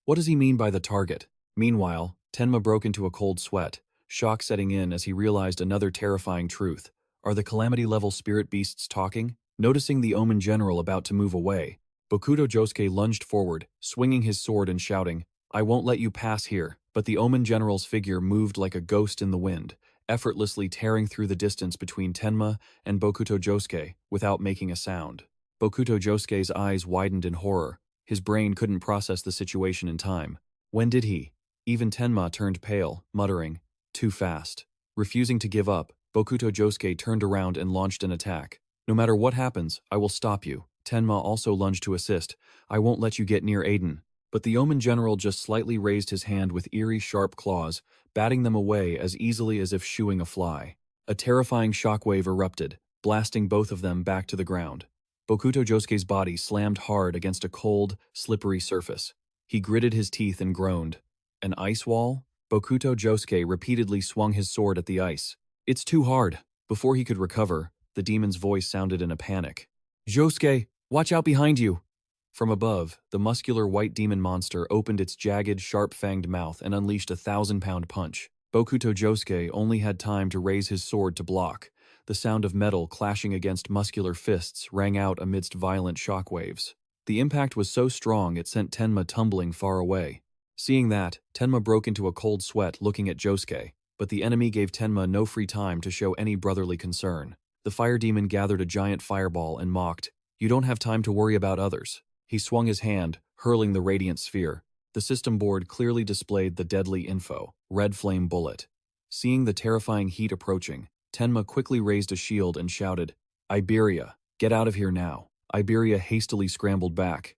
"What does he mean by the target?" Meanwhile, Tenma broke into a cold sweat, shock setting in as he realized another terrifying truth. Are the calamity-level spirit beasts talking? Noticing the Omen General about to move away, Bokuto Josuke lunged forward, swinging his sword and shouting, "I won't let you pass here." But the Omen General's figure moved like a ghost in the wind, effortlessly tearing through the distance between Tenma and Bokuto Josuke without making a sound. Bokuto Josuke's eyes widened in horror. His brain couldn't process the situation in time. When did he? Even Tenma turned pale, muttering, "Too fast." Refusing to give up, Bokuto Josuke turned around and launched an attack. "No matter what happens, I will stop you." Tenma also lunged to assist. "I won't let you get near Aiden." But the Omen General just slightly raised his hand with eerie sharp claws, batting them away as easily as if shooing a fly. A terrifying shockwave erupted, blasting both of them back to the ground. Bokuto Josuke's body slammed hard against a cold, slippery surface. He gritted his teeth and groaned. "An ice wall?" Bokuto Josuke repeatedly swung his sword at the ice. "It's too hard." Before he could recover, the demon's voice sounded in a panic. "Josuke, watch out behind you!" From above, the muscular white demon monster opened its jagged, sharp-fanged mouth and unleashed a 1,000-pound punch. Bokuto Josuke only had time to raise his sword to block. The sound of metal clashing against muscular fists rang out amidst violent shockwaves. The impact was so strong it sent Tenma tumbling far away. Seeing that, Tenma broke into a cold sweat looking at Josuke, but the enemy gave Tenma no free time to show any brotherly concern. The fire demon gathered a giant fireball and mocked, "You don't have time to worry about others." He swung his hand, hurling the radiant sphere. The system board clearly displayed the deadly info, Red Flame Bullet. Seeing the terrifying heat approaching, Tenma quickly raised a shield and shouted, "Iberia, get out of here now." Iberia hastily scrambled back.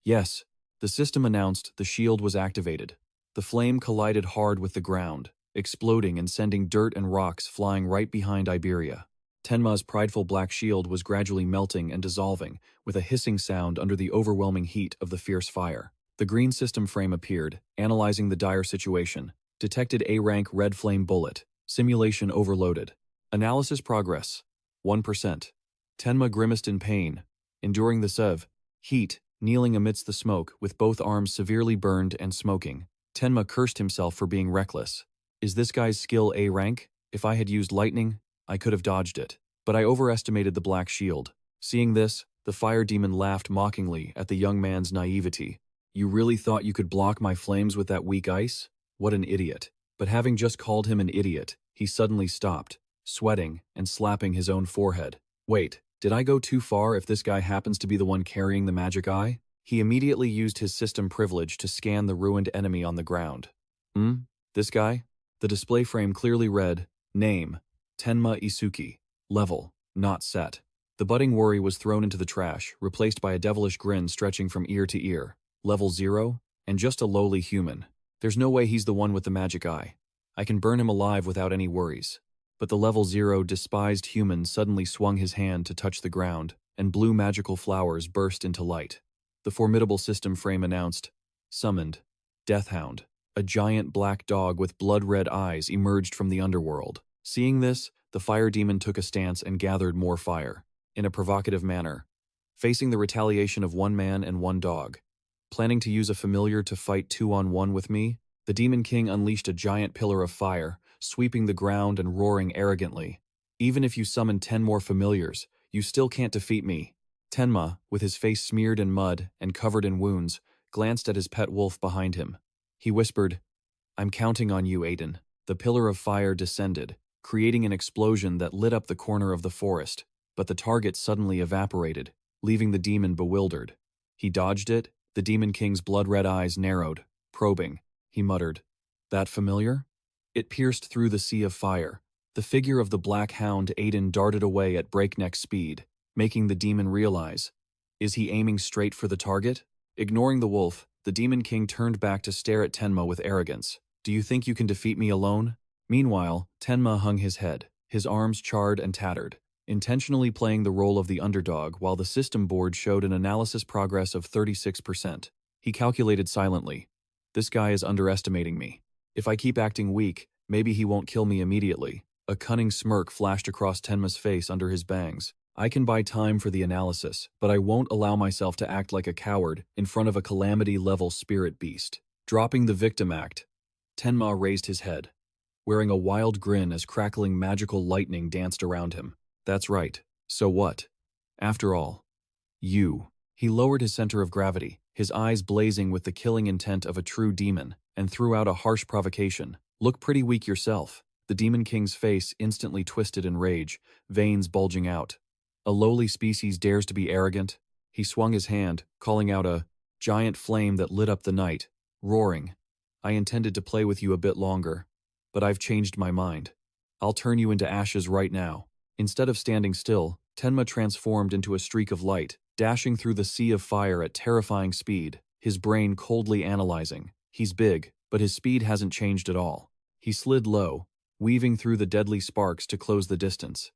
Yes, the system announced the shield was activated. The flame collided hard with the ground, exploding and sending dirt and rocks flying right behind Iberia. Tenma's prideful black shield was gradually melting and dissolving, with a hissing sound under the overwhelming heat of the fierce fire. The green system frame appeared, analyzing the dire situation. Detected A-rank red flame bullet. Simulation overloaded. Analysis progress. 1%. Tenma grimaced in pain, enduring the heat, kneeling amidst the smoke with both arms severely burned and smoking. Tenma cursed himself for being reckless. Is this guy's skill A rank? If I had used lightning, I could have dodged it. But I overestimated the black shield. Seeing this, the fire demon laughed mockingly at the young man's naivety. You really thought you could block my flames with that weak ice? What an idiot. But having just called him an idiot, he suddenly stopped, sweating and slapping his own forehead. Wait, did I go too far if this guy happens to be the one carrying the magic eye? He immediately used his system privilege to scan the ruined enemy on the ground. This guy? The display frame clearly read, Name, Tenma Isuki. Level, not set. The budding worry was thrown into the trash, replaced by a devilish grin stretching from ear to ear. Level 0? And just a lowly human. There's no way he's the one with the magic eye. I can burn him alive without any worries. But the level 0 despised human suddenly swung his hand to touch the ground, and blue magical flowers burst into light. The formidable system frame announced, Summoned, Deathhound. A giant black dog with blood-red eyes emerged from the underworld. Seeing this, the fire demon took a stance and gathered more fire, in a provocative manner, facing the retaliation of one man and one dog. Planning to use a familiar to fight 2-on-1 with me, the Demon King unleashed a giant pillar of fire, sweeping the ground and roaring arrogantly. Even if you summon 10 more familiars, you still can't defeat me. Tenma, with his face smeared in mud and covered in wounds, glanced at his pet wolf behind him. He whispered, I'm counting on you, Aiden. The pillar of fire descended, creating an explosion that lit up the corner of the forest, but the target suddenly evaporated, leaving the demon bewildered. He dodged it. The Demon King's blood-red eyes narrowed, probing. He muttered, That familiar? It pierced through the sea of fire. The figure of the black hound Aiden darted away at breakneck speed, making the demon realize. Is he aiming straight for the target? Ignoring the wolf, the Demon King turned back to stare at Tenma with arrogance. Do you think you can defeat me alone? Meanwhile, Tenma hung his head, his arms charred and tattered, intentionally playing the role of the underdog while the system board showed an analysis progress of 36%. He calculated silently. This guy is underestimating me. If I keep acting weak, maybe he won't kill me immediately. A cunning smirk flashed across Tenma's face under his bangs. I can buy time for the analysis, but I won't allow myself to act like a coward in front of a calamity-level spirit beast. Dropping the victim act, Tenma raised his head, wearing a wild grin as crackling magical lightning danced around him. That's right. So what? After all, you. He lowered his center of gravity, his eyes blazing with the killing intent of a true demon, and threw out a harsh provocation. Look pretty weak yourself. The Demon King's face instantly twisted in rage, veins bulging out. A lowly species dares to be arrogant? He swung his hand, calling out a giant flame that lit up the night, roaring. I intended to play with you a bit longer, but I've changed my mind. I'll turn you into ashes right now. Instead of standing still, Tenma transformed into a streak of light, dashing through the sea of fire at terrifying speed, his brain coldly analyzing. He's big, but his speed hasn't changed at all. He slid low, weaving through the deadly sparks to close the distance.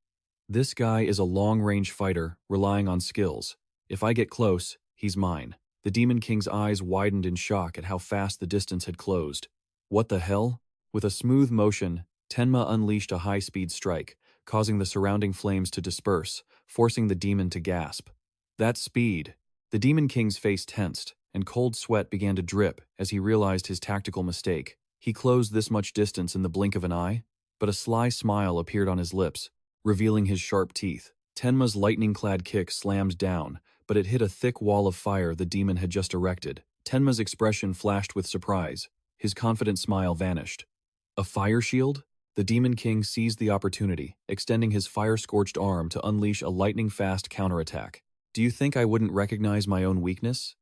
This guy is a long-range fighter, relying on skills. If I get close, he's mine. The Demon King's eyes widened in shock at how fast the distance had closed. What the hell? With a smooth motion, Tenma unleashed a high-speed strike, causing the surrounding flames to disperse, forcing the demon to gasp. That speed! The Demon King's face tensed, and cold sweat began to drip as he realized his tactical mistake. He closed this much distance in the blink of an eye, but a sly smile appeared on his lips, revealing his sharp teeth. Tenma's lightning-clad kick slammed down, but it hit a thick wall of fire the demon had just erected. Tenma's expression flashed with surprise. His confident smile vanished. A fire shield? The Demon King seized the opportunity, extending his fire-scorched arm to unleash a lightning-fast counterattack. Do you think I wouldn't recognize my own weakness?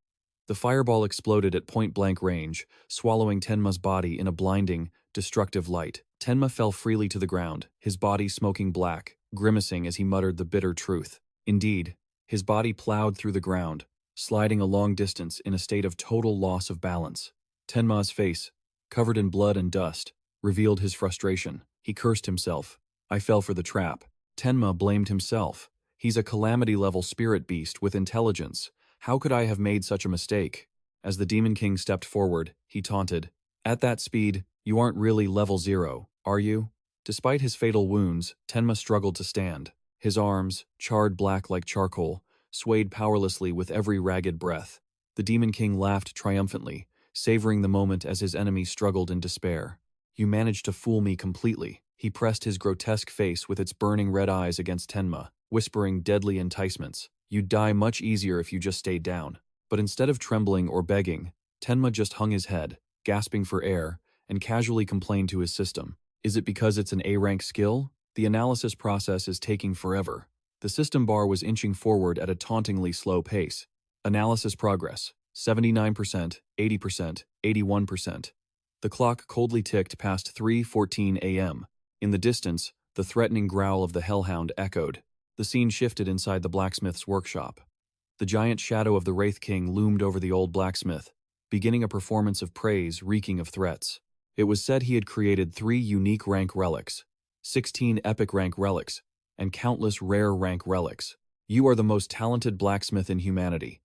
The fireball exploded at point-blank range, swallowing Tenma's body in a blinding, destructive light. Tenma fell freely to the ground, his body smoking black, grimacing as he muttered the bitter truth. Indeed, his body plowed through the ground, sliding a long distance in a state of total loss of balance. Tenma's face, covered in blood and dust, revealed his frustration. He cursed himself. I fell for the trap. Tenma blamed himself. He's a calamity-level spirit beast with intelligence. How could I have made such a mistake? As the Demon King stepped forward, he taunted. At that speed, you aren't really level 0, are you? Despite his fatal wounds, Tenma struggled to stand. His arms, charred black like charcoal, swayed powerlessly with every ragged breath. The Demon King laughed triumphantly, savoring the moment as his enemy struggled in despair. You managed to fool me completely. He pressed his grotesque face with its burning red eyes against Tenma, whispering deadly enticements. You'd die much easier if you just stayed down. But instead of trembling or begging, Tenma just hung his head, gasping for air, and casually complained to his system. Is it because it's an A-rank skill? The analysis process is taking forever. The system bar was inching forward at a tauntingly slow pace. Analysis progress, 79%, 80%, 81%. The clock coldly ticked past 3:14 a.m. In the distance, the threatening growl of the hellhound echoed. The scene shifted inside the blacksmith's workshop. The giant shadow of the Wraith King loomed over the old blacksmith, beginning a performance of praise reeking of threats. It was said he had created 3 unique rank relics, 16 epic rank relics, and countless rare rank relics. You are the most talented blacksmith in humanity.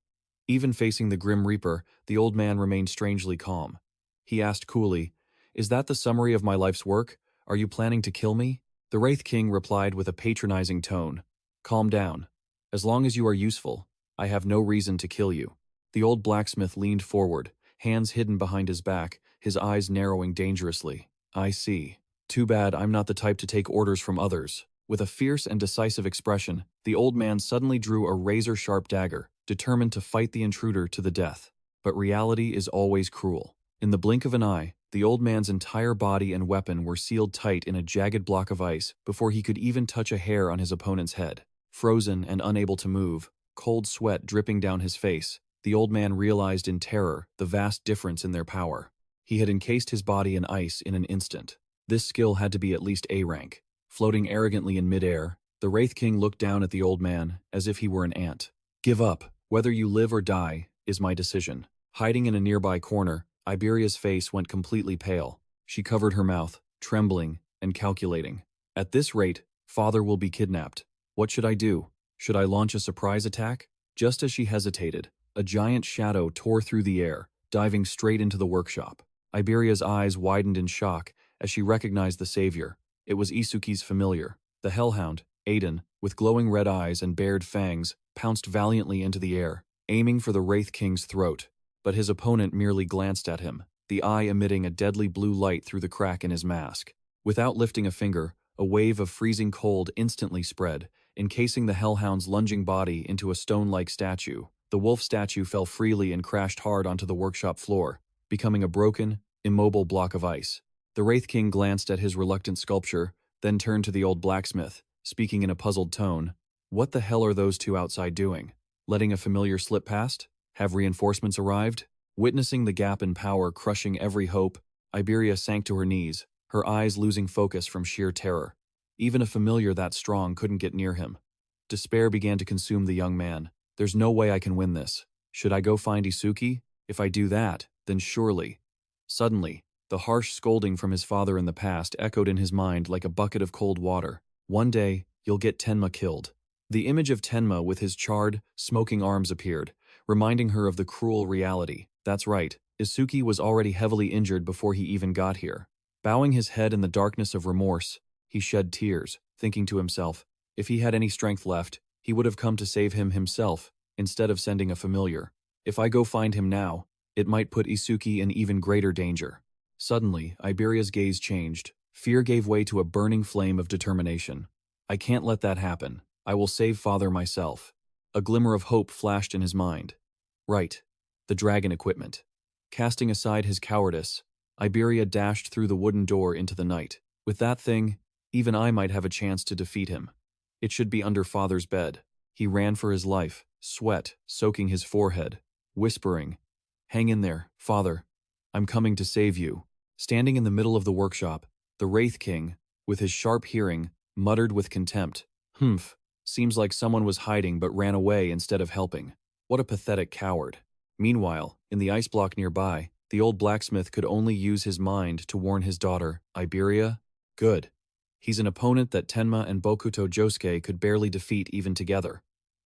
Even facing the Grim Reaper, the old man remained strangely calm. He asked coolly, Is that the summary of my life's work? Are you planning to kill me? The Wraith King replied with a patronizing tone. Calm down. As long as you are useful, I have no reason to kill you. The old blacksmith leaned forward, hands hidden behind his back, his eyes narrowing dangerously. I see. Too bad I'm not the type to take orders from others. With a fierce and decisive expression, the old man suddenly drew a razor-sharp dagger, determined to fight the intruder to the death. But reality is always cruel. In the blink of an eye, the old man's entire body and weapon were sealed tight in a jagged block of ice before he could even touch a hair on his opponent's head. Frozen and unable to move, cold sweat dripping down his face, the old man realized in terror the vast difference in their power. He had encased his body in ice in an instant. This skill had to be at least A rank. Floating arrogantly in midair, the Wraith King looked down at the old man as if he were an ant. Give up. Whether you live or die is my decision. Hiding in a nearby corner, Iberia's face went completely pale. She covered her mouth, trembling and calculating. At this rate, father will be kidnapped. What should I do? Should I launch a surprise attack? Just as she hesitated, a giant shadow tore through the air, diving straight into the workshop. Iberia's eyes widened in shock as she recognized the savior. It was Isuki's familiar. The hellhound, Aiden, with glowing red eyes and bared fangs, pounced valiantly into the air, aiming for the Wraith King's throat. But his opponent merely glanced at him, the eye emitting a deadly blue light through the crack in his mask. Without lifting a finger, a wave of freezing cold instantly spread, encasing the hellhound's lunging body into a stone-like statue. The wolf statue fell freely and crashed hard onto the workshop floor, becoming a broken, immobile block of ice. The Wraith King glanced at his reluctant sculpture, then turned to the old blacksmith, speaking in a puzzled tone. What the hell are those two outside doing? Letting a familiar slip past? Have reinforcements arrived? Witnessing the gap in power crushing every hope, Iberia sank to her knees, her eyes losing focus from sheer terror. Even a familiar that strong couldn't get near him. Despair began to consume the young man. There's no way I can win this. Should I go find Isuki? If I do that, then surely. Suddenly, the harsh scolding from his father in the past echoed in his mind like a bucket of cold water. One day, you'll get Tenma killed. The image of Tenma with his charred, smoking arms appeared, reminding her of the cruel reality. That's right, Isuki was already heavily injured before he even got here. Bowing his head in the darkness of remorse, he shed tears, thinking to himself, if he had any strength left, he would have come to save him himself, instead of sending a familiar. If I go find him now, it might put Isuki in even greater danger. Suddenly, Iberia's gaze changed. Fear gave way to a burning flame of determination. I can't let that happen. I will save father myself. A glimmer of hope flashed in his mind. Right. The dragon equipment. Casting aside his cowardice, Iberia dashed through the wooden door into the night. With that thing, even I might have a chance to defeat him. It should be under father's bed. He ran for his life, sweat soaking his forehead, whispering, Hang in there, father. I'm coming to save you. Standing in the middle of the workshop, the Wraith King, with his sharp hearing, muttered with contempt, "Humph, seems like someone was hiding but ran away instead of helping. What a pathetic coward." Meanwhile, in the ice block nearby, the old blacksmith could only use his mind to warn his daughter, Iberia. Good. He's an opponent that Tenma and Bokuto Josuke could barely defeat even together.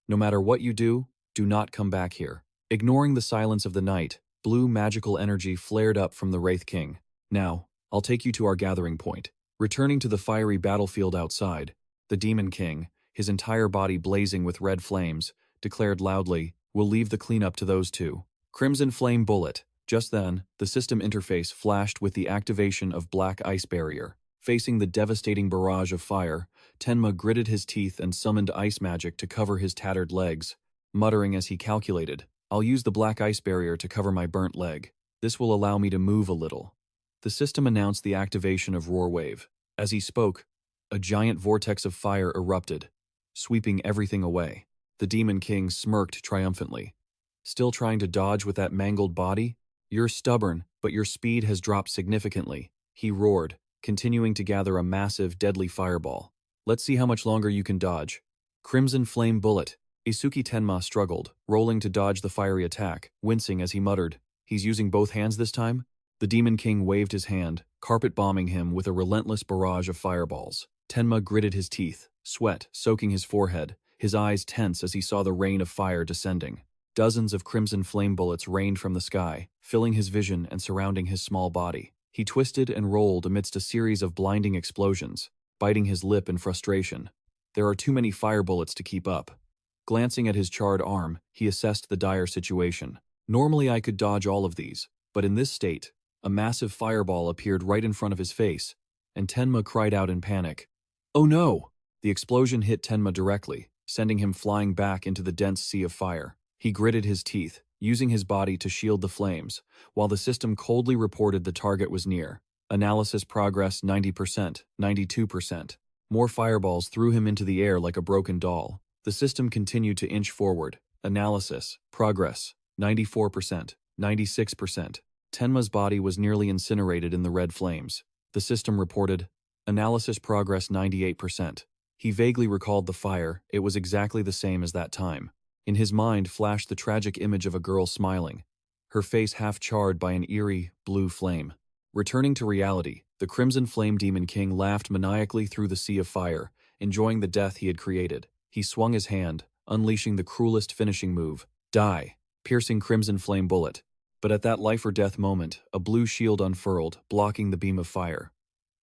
No matter what you do not come back here. Ignoring the silence of the night, blue magical energy flared up from the Wraith King. Now, I'll take you to our gathering point. Returning to the fiery battlefield outside, the Demon King, his entire body blazing with red flames, declared loudly, "We'll leave the cleanup to those two." Crimson Flame Bullet. Just then, the system interface flashed with the activation of Black Ice Barrier. Facing the devastating barrage of fire, Tenma gritted his teeth and summoned ice magic to cover his tattered legs, muttering as he calculated, "I'll use the Black Ice Barrier to cover my burnt leg. This will allow me to move a little." The system announced the activation of Roar Wave. As he spoke, a giant vortex of fire erupted, sweeping everything away. The Demon King smirked triumphantly. "Still trying to dodge with that mangled body? You're stubborn, but your speed has dropped significantly," he roared, continuing to gather a massive, deadly fireball. "Let's see how much longer you can dodge." Crimson Flame Bullet. Isuki Tenma struggled, rolling to dodge the fiery attack, wincing as he muttered, "He's using both hands this time?" The Demon King waved his hand, carpet-bombing him with a relentless barrage of fireballs. Tenma gritted his teeth, sweat soaking his forehead, his eyes tense as he saw the rain of fire descending. Dozens of crimson flame bullets rained from the sky, filling his vision and surrounding his small body. He twisted and rolled amidst a series of blinding explosions, biting his lip in frustration. There are too many fire bullets to keep up. Glancing at his charred arm, he assessed the dire situation. Normally I could dodge all of these, but in this state, a massive fireball appeared right in front of his face, and Tenma cried out in panic. "Oh no!" The explosion hit Tenma directly, sending him flying back into the dense sea of fire. He gritted his teeth, using his body to shield the flames, while the system coldly reported the target was near. Analysis progress 90%, 92%. More fireballs threw him into the air like a broken doll. The system continued to inch forward. Analysis progress 94%, 96%. Tenma's body was nearly incinerated in the red flames. The system reported, analysis progress 98%. He vaguely recalled the fire. It was exactly the same as that time. In his mind flashed the tragic image of a girl smiling, her face half charred by an eerie, blue flame. Returning to reality, the Crimson Flame Demon King laughed maniacally through the sea of fire, enjoying the death he had created. He swung his hand, unleashing the cruelest finishing move, Die, piercing Crimson Flame Bullet. But at that life-or-death moment, a blue shield unfurled, blocking the beam of fire.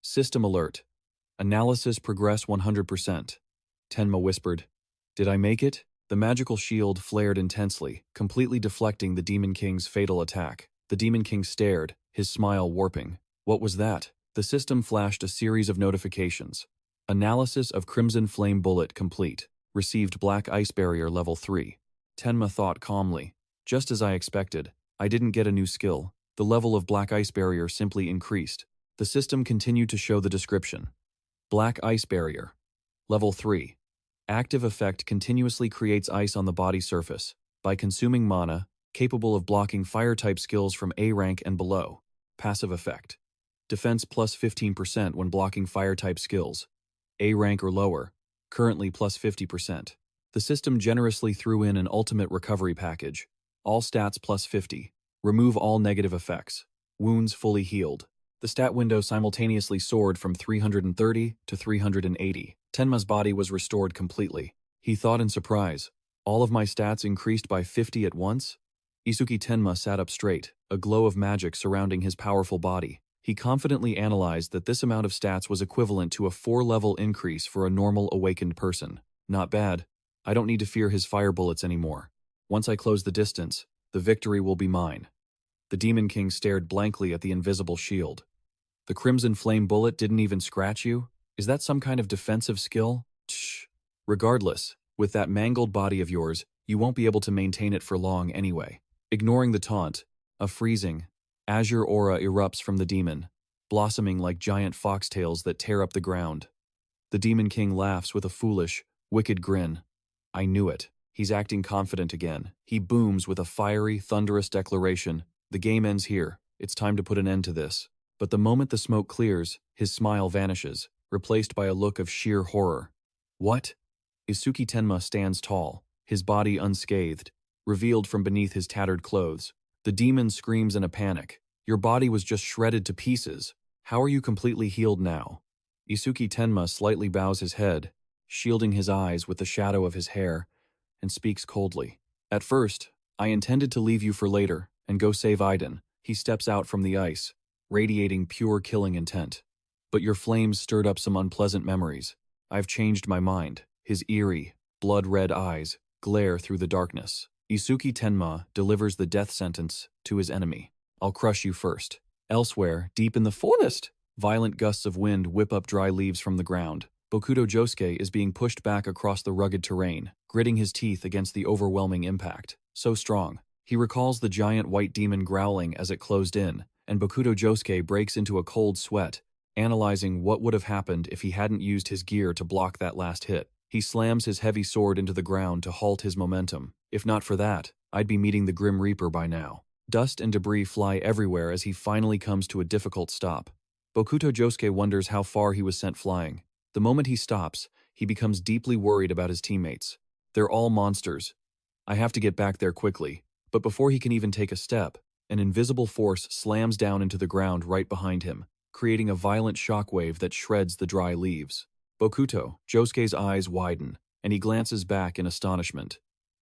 System alert. Analysis progress 100%. Tenma whispered, "Did I make it?" The magical shield flared intensely, completely deflecting the Demon King's fatal attack. The Demon King stared, his smile warping. What was that? The system flashed a series of notifications. Analysis of Crimson Flame Bullet complete. Received Black Ice Barrier Level 3. Tenma thought calmly. Just as I expected. I didn't get a new skill. The level of Black Ice Barrier simply increased. The system continued to show the description. Black Ice Barrier. Level 3. Active effect continuously creates ice on the body surface, by consuming mana, capable of blocking fire-type skills from A rank and below. Passive effect. Defense plus 15% when blocking fire-type skills. A rank or lower, currently plus 50%. The system generously threw in an ultimate recovery package. All stats plus 50. Remove all negative effects. Wounds fully healed. The stat window simultaneously soared from 330 to 380. Tenma's body was restored completely. He thought in surprise, all of my stats increased by 50 at once? Isuki Tenma sat up straight, a glow of magic surrounding his powerful body. He confidently analyzed that this amount of stats was equivalent to a 4-level increase for a normal awakened person. Not bad. I don't need to fear his fire bullets anymore. Once I close the distance, the victory will be mine. The Demon King stared blankly at the invisible shield. The Crimson Flame Bullet didn't even scratch you? Is that some kind of defensive skill? Shh. Regardless, with that mangled body of yours, you won't be able to maintain it for long anyway. Ignoring the taunt, a freezing, azure aura erupts from the demon, blossoming like giant foxtails that tear up the ground. The Demon King laughs with a foolish, wicked grin. I knew it. He's acting confident again. He booms with a fiery, thunderous declaration. The game ends here. It's time to put an end to this. But the moment the smoke clears, his smile vanishes, replaced by a look of sheer horror. What? Isuki Tenma stands tall, his body unscathed, revealed from beneath his tattered clothes. The demon screams in a panic. Your body was just shredded to pieces. How are you completely healed now? Isuki Tenma slightly bows his head, shielding his eyes with the shadow of his hair, and speaks coldly. At first, I intended to leave you for later and go save Aiden. He steps out from the ice, radiating pure killing intent. But your flames stirred up some unpleasant memories. I've changed my mind. His eerie, blood-red eyes glare through the darkness. Isuki Tenma delivers the death sentence to his enemy. I'll crush you first. Elsewhere, deep in the forest, violent gusts of wind whip up dry leaves from the ground. Bokuto Josuke is being pushed back across the rugged terrain, gritting his teeth against the overwhelming impact. So strong. He recalls the giant white demon growling as it closed in, and Bokuto Josuke breaks into a cold sweat, analyzing what would have happened if he hadn't used his gear to block that last hit. He slams his heavy sword into the ground to halt his momentum. If not for that, I'd be meeting the Grim Reaper by now. Dust and debris fly everywhere as he finally comes to a difficult stop. Bokuto Josuke wonders how far he was sent flying. The moment he stops, he becomes deeply worried about his teammates. They're all monsters. I have to get back there quickly. But before he can even take a step, an invisible force slams down into the ground right behind him, creating a violent shockwave that shreds the dry leaves. Bokuto Josuke's eyes widen, and he glances back in astonishment.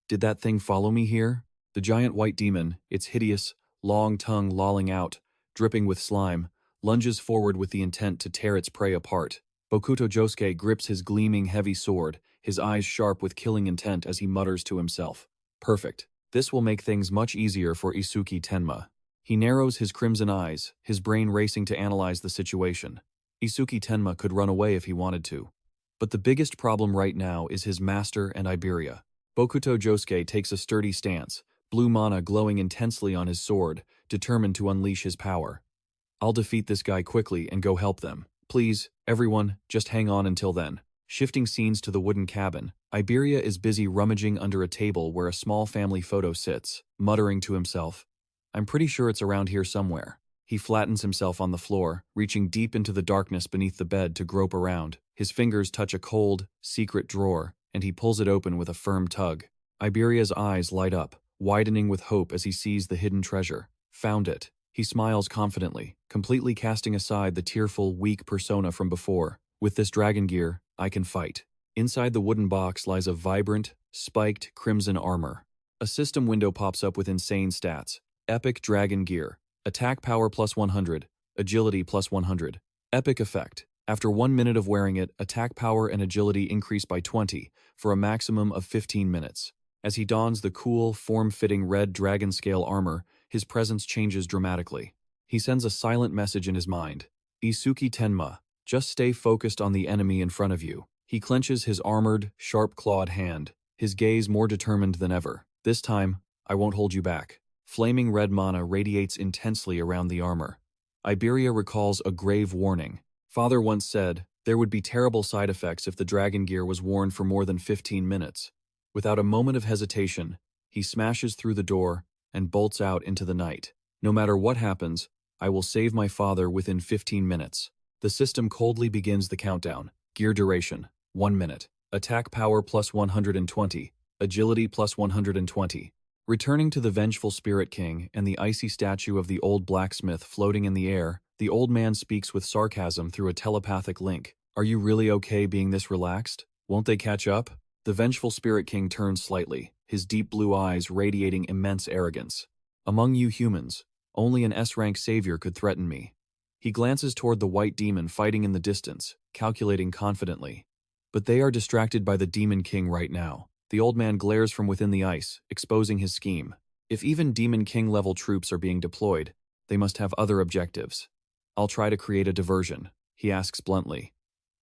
Did that thing follow me here? The giant white demon, its hideous, long tongue lolling out, dripping with slime, lunges forward with the intent to tear its prey apart. Bokuto Josuke grips his gleaming heavy sword, his eyes sharp with killing intent as he mutters to himself. Perfect. This will make things much easier for Isuki Tenma. He narrows his crimson eyes, his brain racing to analyze the situation. Isuki Tenma could run away if he wanted to. But the biggest problem right now is his master and Iberia. Bokuto Josuke takes a sturdy stance, blue mana glowing intensely on his sword, determined to unleash his power. I'll defeat this guy quickly and go help them. Please, everyone, just hang on until then. Shifting scenes to the wooden cabin, Iberia is busy rummaging under a table where a small family photo sits, muttering to himself. I'm pretty sure it's around here somewhere. He flattens himself on the floor, reaching deep into the darkness beneath the bed to grope around. His fingers touch a cold, secret drawer, and he pulls it open with a firm tug. Iberia's eyes light up, widening with hope as he sees the hidden treasure. Found it. He smiles confidently, completely casting aside the tearful, weak persona from before. With this dragon gear, I can fight. Inside the wooden box lies a vibrant, spiked crimson armor. A system window pops up with insane stats. Epic dragon gear. Attack power plus 100. Agility plus 100. Epic effect. After 1 minute of wearing it, attack power and agility increase by 20, for a maximum of 15 minutes. As he dons the cool, form-fitting red dragon scale armor, his presence changes dramatically. He sends a silent message in his mind. Isuki Tenma, just stay focused on the enemy in front of you. He clenches his armored, sharp-clawed hand, his gaze more determined than ever. This time, I won't hold you back. Flaming red mana radiates intensely around the armor. Iberia recalls a grave warning. Father once said, there would be terrible side effects if the dragon gear was worn for more than 15 minutes. Without a moment of hesitation, he smashes through the door and bolts out into the night. No matter what happens, I will save my father within 15 minutes. The system coldly begins the countdown. Gear duration, 1 minute. Attack power plus 120. Agility plus 120. Returning to the vengeful Spirit King and the icy statue of the old blacksmith floating in the air, the old man speaks with sarcasm through a telepathic link. Are you really okay being this relaxed? Won't they catch up? The vengeful Spirit King turns slightly, his deep blue eyes radiating immense arrogance. Among you humans, only an S-rank savior could threaten me. He glances toward the white demon fighting in the distance, calculating confidently. But they are distracted by the Demon King right now. The old man glares from within the ice, exposing his scheme. If even Demon King-level troops are being deployed, they must have other objectives. I'll try to create a diversion, he asks bluntly.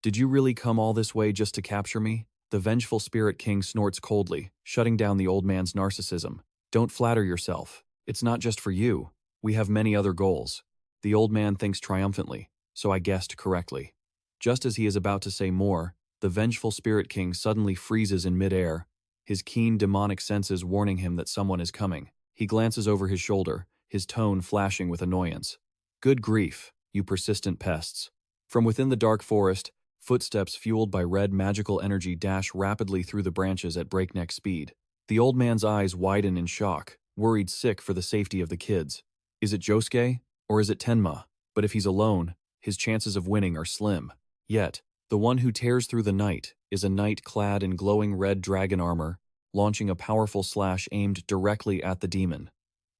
Did you really come all this way just to capture me? The vengeful Spirit King snorts coldly, shutting down the old man's narcissism. Don't flatter yourself. It's not just for you. We have many other goals. The old man thinks triumphantly, so I guessed correctly. Just as he is about to say more, the vengeful Spirit King suddenly freezes in midair, his keen demonic senses warning him that someone is coming. He glances over his shoulder, his tone flashing with annoyance. Good grief. you persistent pests." From within the dark forest, footsteps fueled by red magical energy dash rapidly through the branches at breakneck speed. The old man's eyes widen in shock, worried sick for the safety of the kids. Is it Josuke? Or is it Tenma? But if he's alone, his chances of winning are slim. Yet, the one who tears through the night is a knight clad in glowing red dragon armor, launching a powerful slash aimed directly at the demon.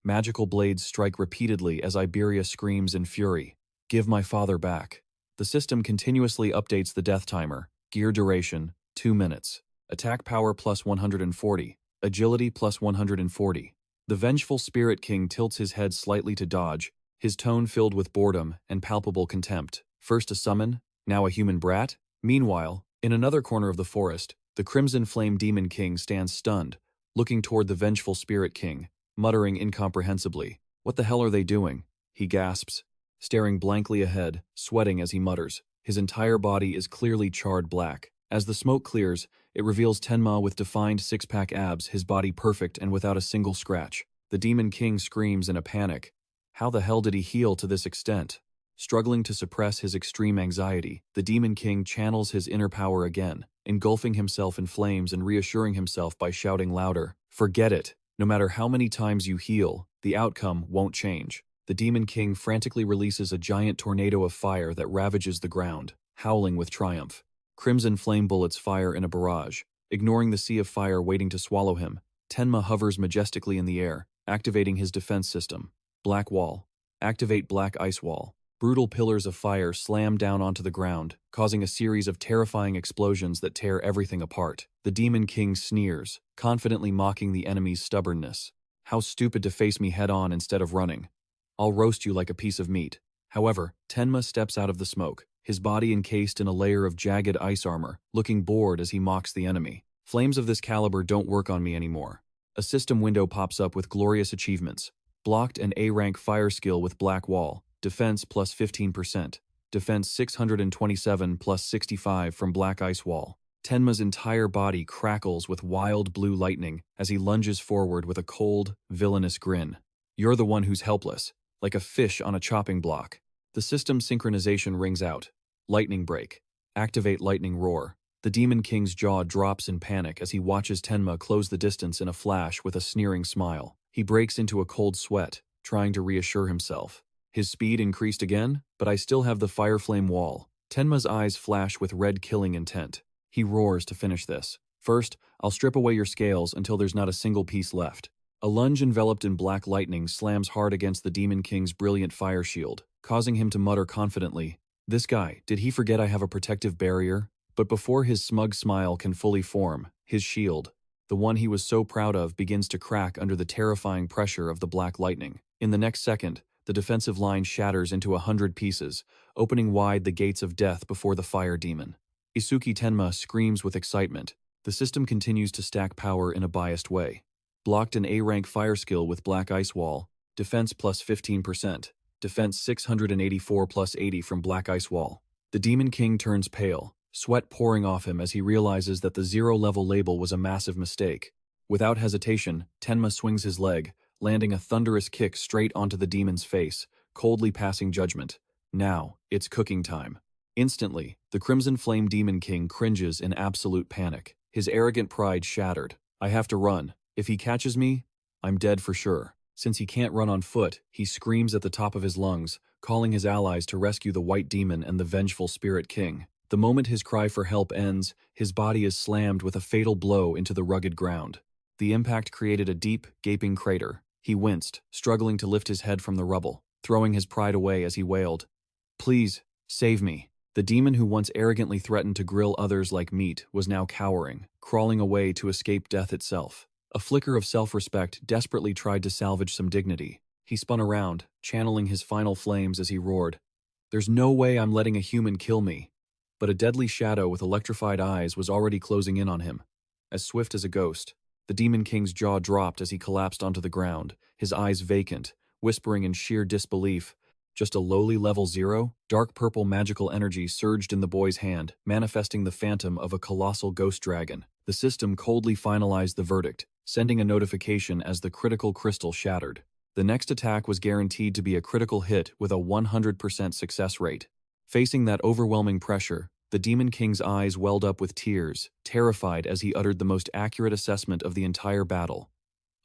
Magical blades strike repeatedly as Iberia screams in fury, "Give my father back." The system continuously updates the death timer. Gear duration, 2 minutes. Attack power plus 140. Agility plus 140. The vengeful Spirit King tilts his head slightly to dodge, his tone filled with boredom and palpable contempt. First a summon, now a human brat? Meanwhile, in another corner of the forest, the Crimson Flame Demon King stands stunned, looking toward the vengeful Spirit King, muttering incomprehensibly. "What the hell are they doing?" he gasps, staring blankly ahead, sweating as he mutters. His entire body is clearly charred black. As the smoke clears, it reveals Tenma with defined six-pack abs, his body perfect and without a single scratch. The Demon King screams in a panic. How the hell did he heal to this extent? Struggling to suppress his extreme anxiety, the Demon King channels his inner power again, engulfing himself in flames and reassuring himself by shouting louder, "Forget it. No matter how many times you heal, the outcome won't change." The Demon King frantically releases a giant tornado of fire that ravages the ground, howling with triumph. Crimson flame bullets fire in a barrage. Ignoring the sea of fire waiting to swallow him, Tenma hovers majestically in the air, activating his defense system. Black wall. Activate black ice wall. Brutal pillars of fire slam down onto the ground, causing a series of terrifying explosions that tear everything apart. The Demon King sneers, confidently mocking the enemy's stubbornness. "How stupid to face me head-on instead of running. I'll roast you like a piece of meat." However, Tenma steps out of the smoke, his body encased in a layer of jagged ice armor, looking bored as he mocks the enemy. "Flames of this caliber don't work on me anymore." A system window pops up with glorious achievements. Blocked an A-rank fire skill with black wall. Defense plus 15%. Defense 627 plus 65 from black ice wall. Tenma's entire body crackles with wild blue lightning as he lunges forward with a cold, villainous grin. "You're the one who's helpless, like a fish on a chopping block." The system synchronization rings out. Lightning break. Activate lightning roar. The Demon King's jaw drops in panic as he watches Tenma close the distance in a flash with a sneering smile. He breaks into a cold sweat, trying to reassure himself. His speed increased again, but I still have the fire flame wall. Tenma's eyes flash with red killing intent. He roars to finish this. "First, I'll strip away your scales until there's not a single piece left." A lunge enveloped in black lightning slams hard against the Demon King's brilliant fire shield, causing him to mutter confidently, "This guy, did he forget I have a protective barrier?" But before his smug smile can fully form, his shield, the one he was so proud of, begins to crack under the terrifying pressure of the black lightning. In the next second, the defensive line shatters into 100 pieces, opening wide the gates of death before the fire demon. Isuki Tenma screams with excitement. The system continues to stack power in a biased way. Blocked an A-rank fire skill with black ice wall. Defense plus 15%. Defense 684 plus 80 from black ice wall. The Demon King turns pale, sweat pouring off him as he realizes that the zero-level label was a massive mistake. Without hesitation, Tenma swings his leg, landing a thunderous kick straight onto the demon's face, coldly passing judgment. Now, it's cooking time. Instantly, the Crimson Flame Demon King cringes in absolute panic, his arrogant pride shattered. "I have to run. If he catches me, I'm dead for sure." Since he can't run on foot, he screams at the top of his lungs, calling his allies to rescue the White Demon and the vengeful Spirit King. The moment his cry for help ends, his body is slammed with a fatal blow into the rugged ground. The impact created a deep, gaping crater. He winced, struggling to lift his head from the rubble, throwing his pride away as he wailed, "Please, save me." The demon who once arrogantly threatened to grill others like meat was now cowering, crawling away to escape death itself. A flicker of self-respect desperately tried to salvage some dignity. He spun around, channeling his final flames as he roared, "There's no way I'm letting a human kill me." But a deadly shadow with electrified eyes was already closing in on him. As swift as a ghost, the Demon King's jaw dropped as he collapsed onto the ground, his eyes vacant, whispering in sheer disbelief, "Just a lowly level 0? Dark purple magical energy surged in the boy's hand, manifesting the phantom of a colossal ghost dragon. The system coldly finalized the verdict, sending a notification as the critical crystal shattered. The next attack was guaranteed to be a critical hit with a 100% success rate. Facing that overwhelming pressure, the Demon King's eyes welled up with tears, terrified as he uttered the most accurate assessment of the entire battle.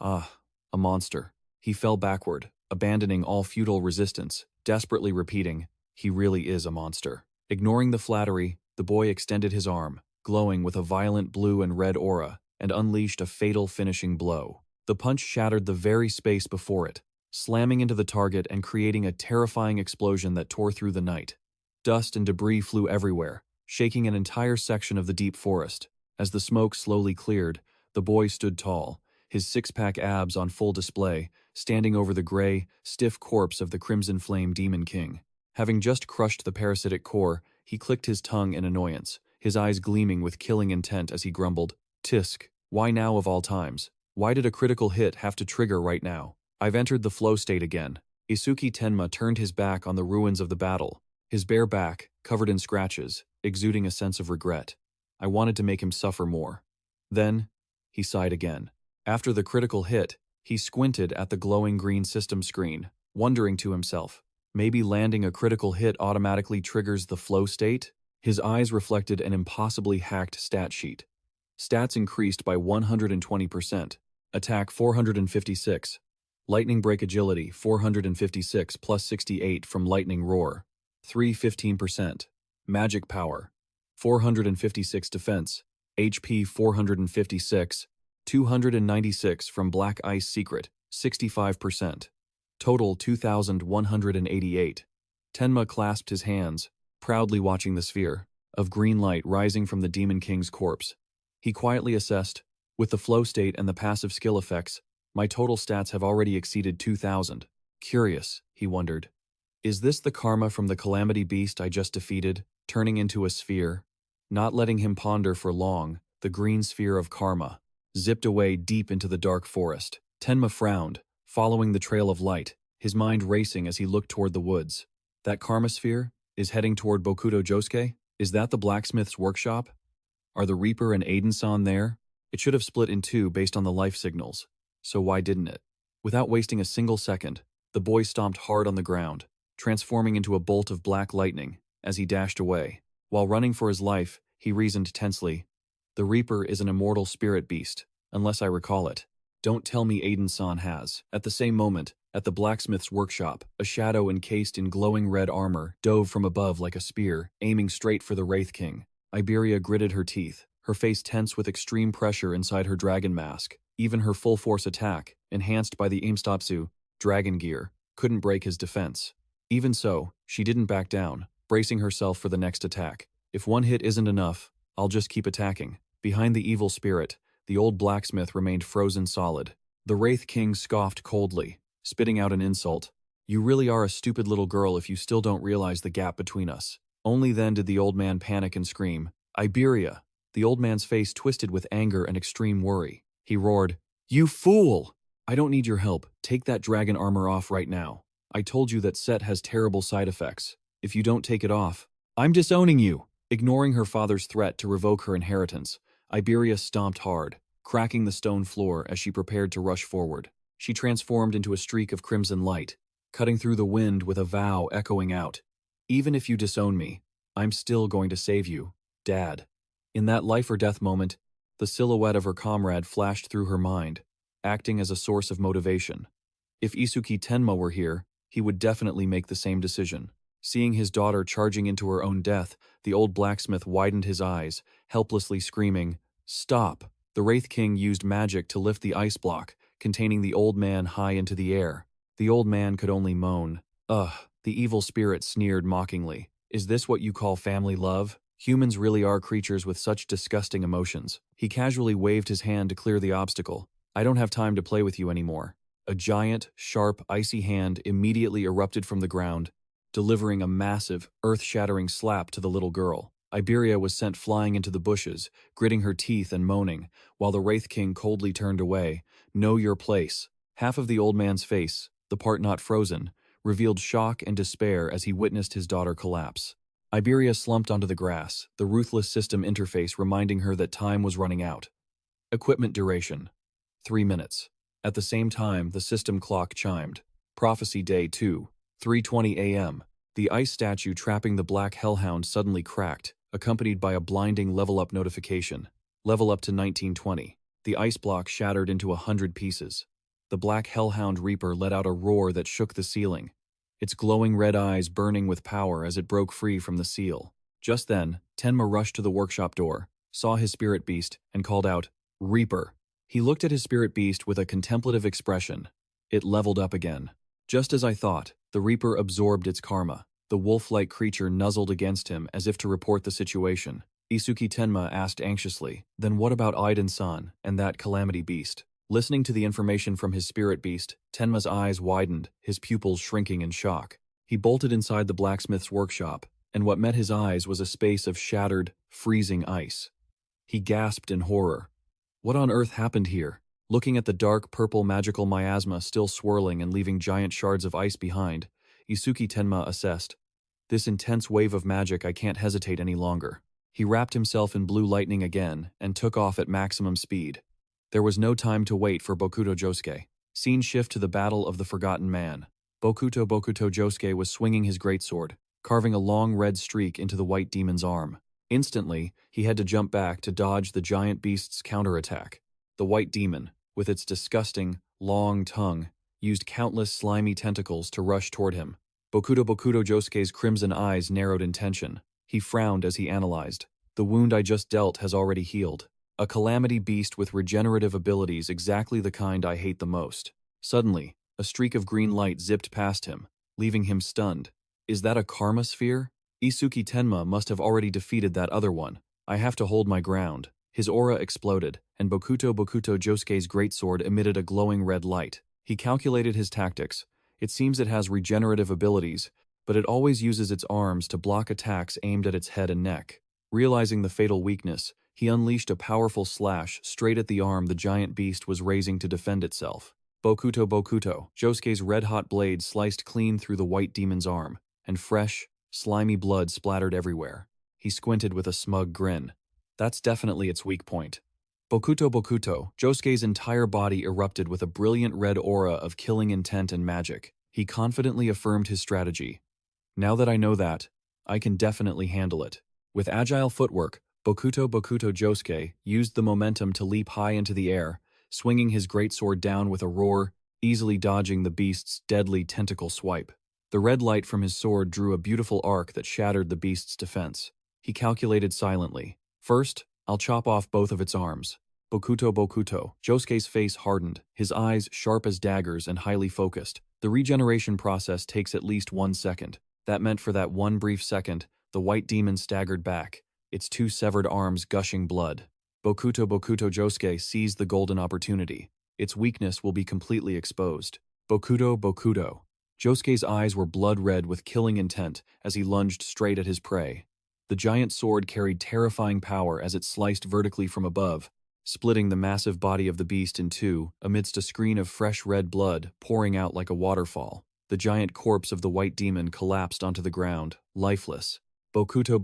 Ah, a monster. He fell backward, abandoning all futile resistance, desperately repeating, "He really is a monster." Ignoring the flattery, the boy extended his arm, glowing with a violent blue and red aura, and unleashed a fatal finishing blow. The punch shattered the very space before it, slamming into the target and creating a terrifying explosion that tore through the night. Dust and debris flew everywhere, shaking an entire section of the deep forest. As the smoke slowly cleared, the boy stood tall, his six-pack abs on full display, standing over the gray, stiff corpse of the Crimson Flame Demon King. Having just crushed the parasitic core, he clicked his tongue in annoyance, his eyes gleaming with killing intent as he grumbled, "Tisk, why now of all times? Why did a critical hit have to trigger right now? I've entered the flow state again." Isuki Tenma turned his back on the ruins of the battle, his bare back, covered in scratches, exuding a sense of regret. I wanted to make him suffer more. Then, he sighed again. After the critical hit, he squinted at the glowing green system screen, wondering to himself, maybe landing a critical hit automatically triggers the flow state? His eyes reflected an impossibly hacked stat sheet. Stats increased by 120%. Attack 456. Lightning Break Agility 456 plus 68 from Lightning Roar. 315%. Magic Power 456 Defense. HP 456. 296 from Black Ice Secret, 65%. Total 2,188. Tenma clasped his hands, proudly watching the sphere of green light rising from the Demon King's corpse. He quietly assessed, with the flow state and the passive skill effects, my total stats have already exceeded 2,000. Curious, he wondered. Is this the karma from the calamity beast I just defeated, turning into a sphere? Not letting him ponder for long, the green sphere of karma zipped away deep into the dark forest. Tenma frowned, following the trail of light, his mind racing as he looked toward the woods. That karma sphere is heading toward Bokuto Josuke? Is that the blacksmith's workshop? Are the Reaper and Aiden-san there? It should have split in two based on the life signals. So why didn't it? Without wasting a single second, the boy stomped hard on the ground, transforming into a bolt of black lightning as he dashed away. While running for his life, he reasoned tensely, the Reaper is an immortal spirit beast, unless I recall it. Don't tell me Aiden-san has. At the same moment, at the blacksmith's workshop, a shadow encased in glowing red armor dove from above like a spear, aiming straight for the Wraith King. Iberia gritted her teeth, her face tense with extreme pressure inside her dragon mask. Even her full-force attack, enhanced by the Aimstopsu, dragon gear, couldn't break his defense. Even so, she didn't back down, bracing herself for the next attack. If one hit isn't enough, I'll just keep attacking. Behind the evil spirit, the old blacksmith remained frozen solid. The Wraith King scoffed coldly, spitting out an insult. You really are a stupid little girl if you still don't realize the gap between us. Only then did the old man panic and scream, Iberia! The old man's face twisted with anger and extreme worry. He roared, You fool! I don't need your help. Take that dragon armor off right now. I told you that set has terrible side effects. If you don't take it off, I'm disowning you! Ignoring her father's threat to revoke her inheritance, Iberia stomped hard, cracking the stone floor as she prepared to rush forward. She transformed into a streak of crimson light, cutting through the wind with a vow echoing out, Even if you disown me, I'm still going to save you, Dad. In that life-or-death moment, the silhouette of her comrade flashed through her mind, acting as a source of motivation. If Isuki Tenma were here, he would definitely make the same decision. Seeing his daughter charging into her own death, the old blacksmith widened his eyes, helplessly screaming, Stop! The Wraith King used magic to lift the ice block, containing the old man high into the air. The old man could only moan. Ugh, the evil spirit sneered mockingly. Is this what you call family love? Humans really are creatures with such disgusting emotions. He casually waved his hand to clear the obstacle. I don't have time to play with you anymore. A giant, sharp, icy hand immediately erupted from the ground, delivering a massive, earth-shattering slap to the little girl. Iberia was sent flying into the bushes, gritting her teeth and moaning, while the Wraith King coldly turned away. Know your place. Half of the old man's face, the part not frozen, revealed shock and despair as he witnessed his daughter collapse. Iberia slumped onto the grass, the ruthless system interface reminding her that time was running out. Equipment duration: 3 minutes. At the same time, the system clock chimed. Prophecy Day 2, 3:20 a.m. The ice statue trapping the black hellhound suddenly cracked, accompanied by a blinding level-up notification. Level up to 1920. The ice block shattered into 100 pieces. The black hellhound reaper let out a roar that shook the ceiling, its glowing red eyes burning with power as it broke free from the seal. Just then, Tenma rushed to the workshop door, saw his spirit beast, and called out, "Reaper." He looked at his spirit beast with a contemplative expression. It leveled up again. Just as I thought, the Reaper absorbed its karma. The wolf-like creature nuzzled against him as if to report the situation. Isuki Tenma asked anxiously, "Then what about Aiden-san and that calamity beast?" Listening to the information from his spirit beast, Tenma's eyes widened, his pupils shrinking in shock. He bolted inside the blacksmith's workshop, and what met his eyes was a space of shattered, freezing ice. He gasped in horror. What on earth happened here? Looking at the dark purple magical miasma still swirling and leaving giant shards of ice behind, Isuki Tenma assessed. This intense wave of magic, I can't hesitate any longer. He wrapped himself in blue lightning again and took off at maximum speed. There was no time to wait for Bokuto Josuke. Scene shift to the Battle of the Forgotten Man. Bokuto Josuke was swinging his greatsword, carving a long red streak into the white demon's arm. Instantly, he had to jump back to dodge the giant beast's counterattack. The white demon, with its disgusting, long tongue, used countless slimy tentacles to rush toward him. Bokuto Josuke's crimson eyes narrowed in tension. He frowned as he analyzed. The wound I just dealt has already healed. A calamity beast with regenerative abilities, exactly the kind I hate the most. Suddenly, a streak of green light zipped past him, leaving him stunned. Is that a karma sphere? Isuki Tenma must have already defeated that other one. I have to hold my ground. His aura exploded, and Bokuto Josuke's greatsword emitted a glowing red light. He calculated his tactics. It seems it has regenerative abilities, but it always uses its arms to block attacks aimed at its head and neck. Realizing the fatal weakness, he unleashed a powerful slash straight at the arm the giant beast was raising to defend itself. Bokuto Josuke's red-hot blade sliced clean through the white demon's arm, and fresh, slimy blood splattered everywhere. He squinted with a smug grin. That's definitely its weak point. Bokuto Josuke's entire body erupted with a brilliant red aura of killing intent and magic. He confidently affirmed his strategy. Now that I know that, I can definitely handle it. With agile footwork, Bokuto Josuke used the momentum to leap high into the air, swinging his greatsword down with a roar, easily dodging the beast's deadly tentacle swipe. The red light from his sword drew a beautiful arc that shattered the beast's defense. He calculated silently. First, I'll chop off both of its arms. Bokuto Josuke's face hardened, his eyes sharp as daggers and highly focused. The regeneration process takes at least 1 second. That meant for that one brief second, the white demon staggered back, its two severed arms gushing blood. Bokuto Josuke seized the golden opportunity. Its weakness will be completely exposed. Bokuto. Josuke's eyes were blood-red with killing intent as he lunged straight at his prey. The giant sword carried terrifying power as it sliced vertically from above, splitting the massive body of the beast in two amidst a screen of fresh red blood pouring out like a waterfall. The giant corpse of the white demon collapsed onto the ground, lifeless. Bokuto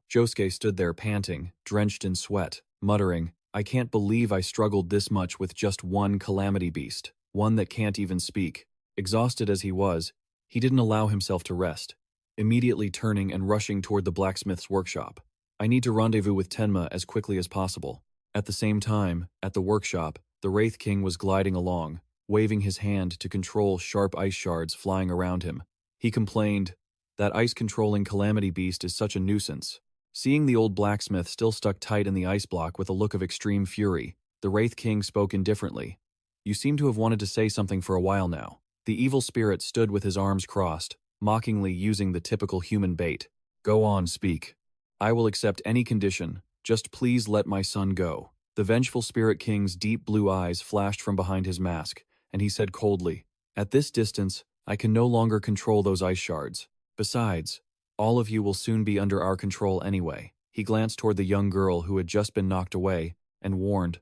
Josuke stood there panting, drenched in sweat, muttering, I can't believe I struggled this much with just one calamity beast, one that can't even speak. Exhausted as he was, he didn't allow himself to rest, immediately turning and rushing toward the blacksmith's workshop. I need to rendezvous with Tenma as quickly as possible. At the same time, at the workshop, the Wraith King was gliding along, waving his hand to control sharp ice shards flying around him. He complained, that ice-controlling calamity beast is such a nuisance. Seeing the old blacksmith still stuck tight in the ice block with a look of extreme fury, the Wraith King spoke indifferently. You seem to have wanted to say something for a while now. The evil spirit stood with his arms crossed, mockingly using the typical human bait. Go on, speak. I will accept any condition, just please let my son go. The vengeful Spirit King's deep blue eyes flashed from behind his mask, and he said coldly, At this distance, I can no longer control those ice shards. Besides, all of you will soon be under our control anyway. He glanced toward the young girl who had just been knocked away, and warned,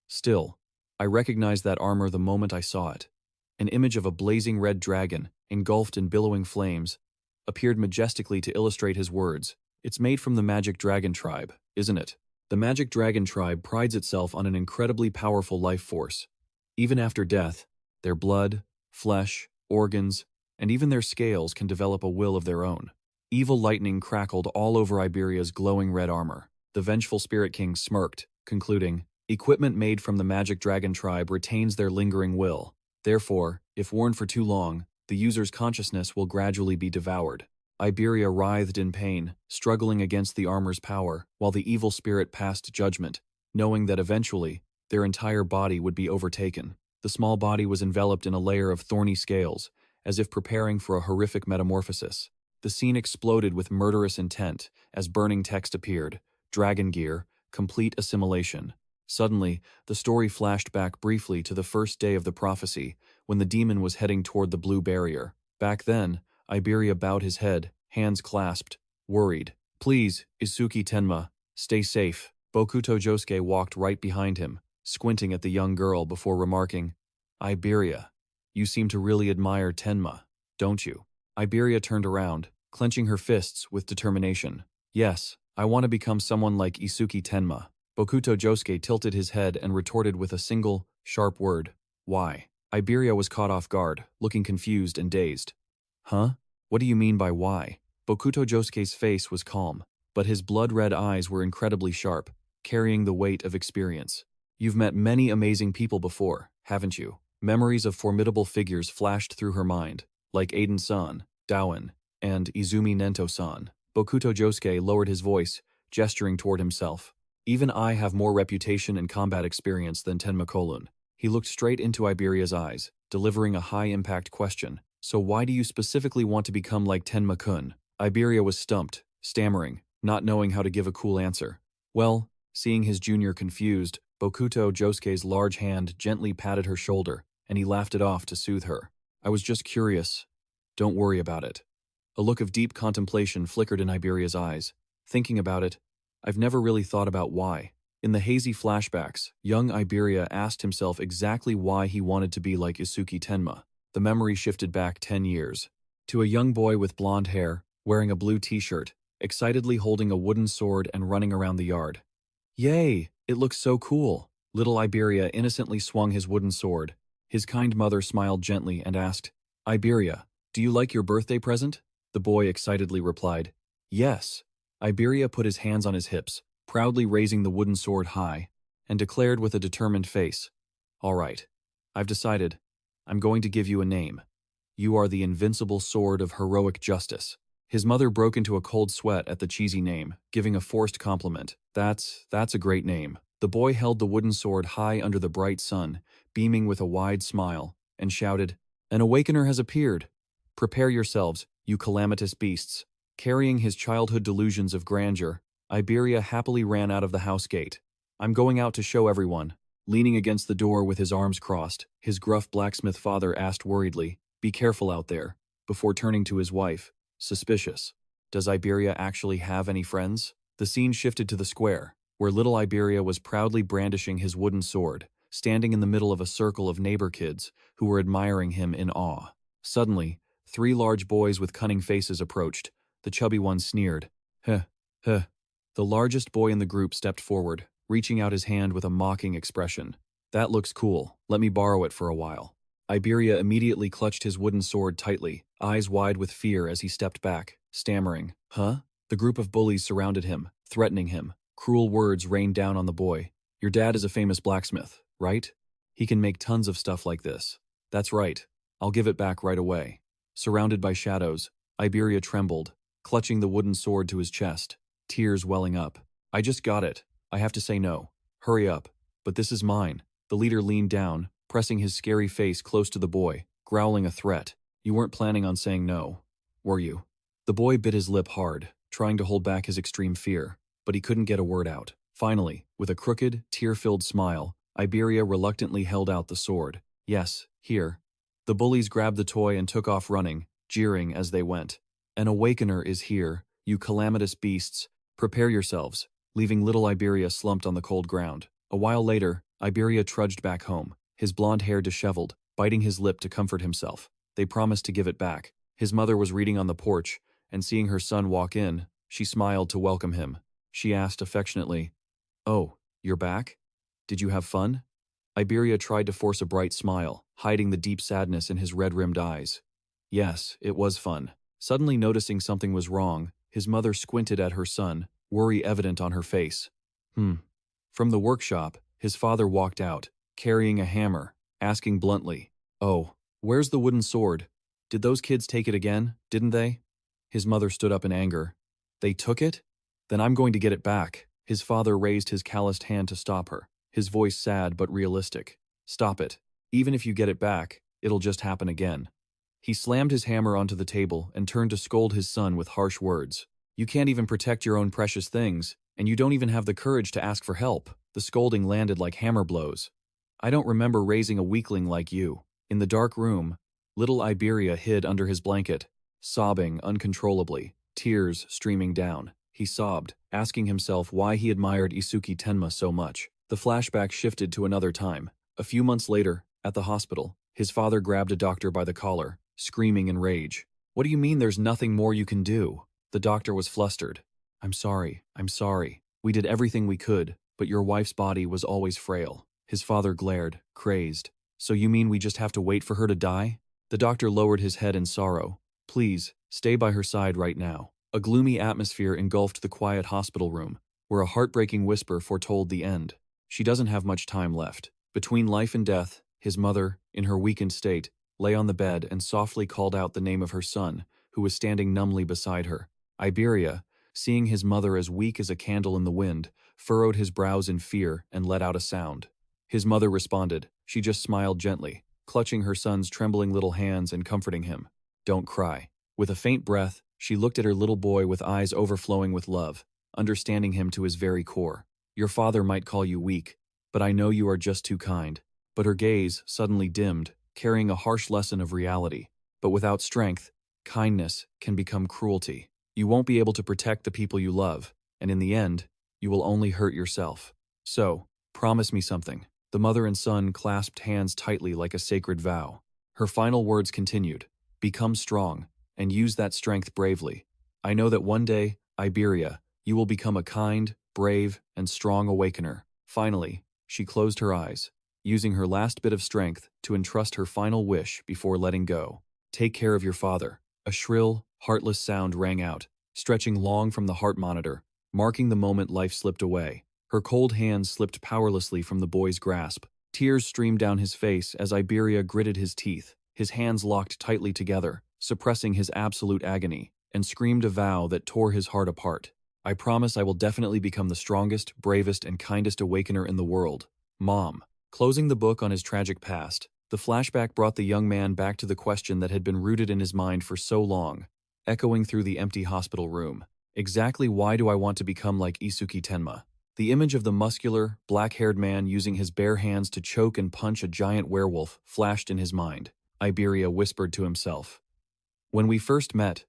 Still, I recognized that armor the moment I saw it. An image of a blazing red dragon, engulfed in billowing flames, appeared majestically to illustrate his words. It's made from the Magic Dragon tribe, isn't it? The Magic Dragon tribe prides itself on an incredibly powerful life force. Even after death, their blood, flesh, organs, and even their scales can develop a will of their own. Evil lightning crackled all over Iberia's glowing red armor. The vengeful Spirit King smirked, concluding, "Equipment made from the magic dragon tribe retains their lingering will. Therefore, if worn for too long, the user's consciousness will gradually be devoured." Iberia writhed in pain, struggling against the armor's power, while the evil spirit passed judgment, knowing that eventually, their entire body would be overtaken. The small body was enveloped in a layer of thorny scales, as if preparing for a horrific metamorphosis. The scene exploded with murderous intent as burning text appeared. Dragon gear, complete assimilation. Suddenly, the story flashed back briefly to the first day of the prophecy, when the demon was heading toward the blue barrier. Back then, Iberia bowed his head, hands clasped, worried. "Please, Isuki Tenma, stay safe." Bokuto Josuke walked right behind him, squinting at the young girl before remarking, "Iberia, you seem to really admire Tenma, don't you?" Iberia turned around, clenching her fists with determination. "Yes, I want to become someone like Isuki Tenma." Bokuto Josuke tilted his head and retorted with a single, sharp word, "Why?" Iberia was caught off guard, looking confused and dazed. "Huh? What do you mean by why?" Bokuto Josuke's face was calm, but his blood-red eyes were incredibly sharp, carrying the weight of experience. "You've met many amazing people before, haven't you?" Memories of formidable figures flashed through her mind, like Aiden-san, Dawen, and Izumi Nento-san. Bokuto Josuke lowered his voice, gesturing toward himself. "Even I have more reputation and combat experience than Tenma Kolun." He looked straight into Iberia's eyes, delivering a high-impact question. "So why do you specifically want to become like Tenma-kun?" Iberia was stumped, stammering, not knowing how to give a cool answer. Well, seeing his junior confused, Bokuto Josuke's large hand gently patted her shoulder, and he laughed it off to soothe her. "I was just curious. Don't worry about it." A look of deep contemplation flickered in Iberia's eyes. "Thinking about it, I've never really thought about why." In the hazy flashbacks, young Iberia asked himself exactly why he wanted to be like Isuki Tenma. The memory shifted back 10 years. To a young boy with blonde hair, wearing a blue t-shirt, excitedly holding a wooden sword and running around the yard. "Yay! It looks so cool." Little Iberia innocently swung his wooden sword. His kind mother smiled gently and asked, "Iberia, do you like your birthday present?" The boy excitedly replied, "Yes." Iberia put his hands on his hips, proudly raising the wooden sword high, and declared with a determined face, "All right, I've decided. I'm going to give you a name. You are the invincible sword of heroic justice." His mother broke into a cold sweat at the cheesy name, giving a forced compliment. That's a great name." The boy held the wooden sword high under the bright sun, beaming with a wide smile, and shouted, "An awakener has appeared. Prepare yourselves, you calamitous beasts." Carrying his childhood delusions of grandeur, Iberia happily ran out of the house gate. "I'm going out to show everyone." Leaning against the door with his arms crossed, his gruff blacksmith father asked worriedly, "Be careful out there," before turning to his wife, suspicious. "Does Iberia actually have any friends?" The scene shifted to the square, where little Iberia was proudly brandishing his wooden sword, standing in the middle of a circle of neighbor kids who were admiring him in awe. Suddenly, 3 large boys with cunning faces approached. The chubby one sneered. "Huh, huh." The largest boy in the group stepped forward, reaching out his hand with a mocking expression. "That looks cool. Let me borrow it for a while." Iberia immediately clutched his wooden sword tightly, eyes wide with fear as he stepped back, stammering, "Huh?" The group of bullies surrounded him, threatening him. Cruel words rained down on the boy. "Your dad is a famous blacksmith, right? He can make tons of stuff like this." "That's right. I'll give it back right away." Surrounded by shadows, Iberia trembled, clutching the wooden sword to his chest, tears welling up. "I just got it. I have to say no. Hurry up." "But this is mine." The leader leaned down, pressing his scary face close to the boy, growling a threat. "You weren't planning on saying no, were you?" The boy bit his lip hard, trying to hold back his extreme fear, but he couldn't get a word out. Finally, with a crooked, tear-filled smile, Iberia reluctantly held out the sword. "Yes, here." The bullies grabbed the toy and took off running, jeering as they went. "An awakener is here, you calamitous beasts. Prepare yourselves," leaving little Iberia slumped on the cold ground. A while later, Iberia trudged back home, his blonde hair disheveled, biting his lip to comfort himself. They promised to give it back. His mother was reading on the porch, and seeing her son walk in, she smiled to welcome him. She asked affectionately, "Oh, you're back? Did you have fun?" Iberia tried to force a bright smile, hiding the deep sadness in his red-rimmed eyes. Yes, it was fun. Suddenly noticing something was wrong, his mother squinted at her son, worry evident on her face. From the workshop, his father walked out, carrying a hammer, asking bluntly, "Oh, where's the wooden sword? Did those kids take it again, didn't they?" His mother stood up in anger. "They took it? Then I'm going to get it back." His father raised his calloused hand to stop her, his voice sad but realistic. "Stop it. Even if you get it back, it'll just happen again." He slammed his hammer onto the table and turned to scold his son with harsh words. "You can't even protect your own precious things, and you don't even have the courage to ask for help." The scolding landed like hammer blows. "I don't remember raising a weakling like you." In the dark room, little Iberia hid under his blanket, sobbing uncontrollably, tears streaming down. He sobbed, asking himself why he admired Isuki Tenma so much. The flashback shifted to another time. A few months later, at the hospital, his father grabbed a doctor by the collar, screaming in rage. "What do you mean there's nothing more you can do?" The doctor was flustered. I'm sorry. We did everything we could, but your wife's body was always frail." His father glared, crazed. "So you mean we just have to wait for her to die?" The doctor lowered his head in sorrow. "Please, stay by her side right now." A gloomy atmosphere engulfed the quiet hospital room, where a heartbreaking whisper foretold the end. "She doesn't have much time left." Between life and death, his mother, in her weakened state, lay on the bed and softly called out the name of her son, who was standing numbly beside her. Iberia, seeing his mother as weak as a candle in the wind, furrowed his brows in fear and let out a sound. His mother responded. She just smiled gently, clutching her son's trembling little hands and comforting him. "Don't cry." With a faint breath, she looked at her little boy with eyes overflowing with love, understanding him to his very core. "Your father might call you weak, but I know you are just too kind." But her gaze suddenly dimmed, carrying a harsh lesson of reality. But without strength, kindness can become cruelty. You won't be able to protect the people you love, and in the end, you will only hurt yourself. So, promise me something. The mother and son clasped hands tightly like a sacred vow. Her final words continued, "Become strong, and use that strength bravely. I know that one day, Iberia, you will become a kind, brave, and strong awakener." Finally, she closed her eyes, using her last bit of strength to entrust her final wish before letting go. "Take care of your father." A shrill, heartless sound rang out, stretching long from the heart monitor, marking the moment life slipped away. Her cold hands slipped powerlessly from the boy's grasp. Tears streamed down his face as Iberia gritted his teeth, his hands locked tightly together, suppressing his absolute agony, and screamed a vow that tore his heart apart. "I promise I will definitely become the strongest, bravest, and kindest awakener in the world. Mom." Closing the book on his tragic past, the flashback brought the young man back to the question that had been rooted in his mind for so long, echoing through the empty hospital room. Exactly why do I want to become like Isuki Tenma? The image of the muscular, black-haired man using his bare hands to choke and punch a giant werewolf flashed in his mind. Iberia whispered to himself. "When we first met,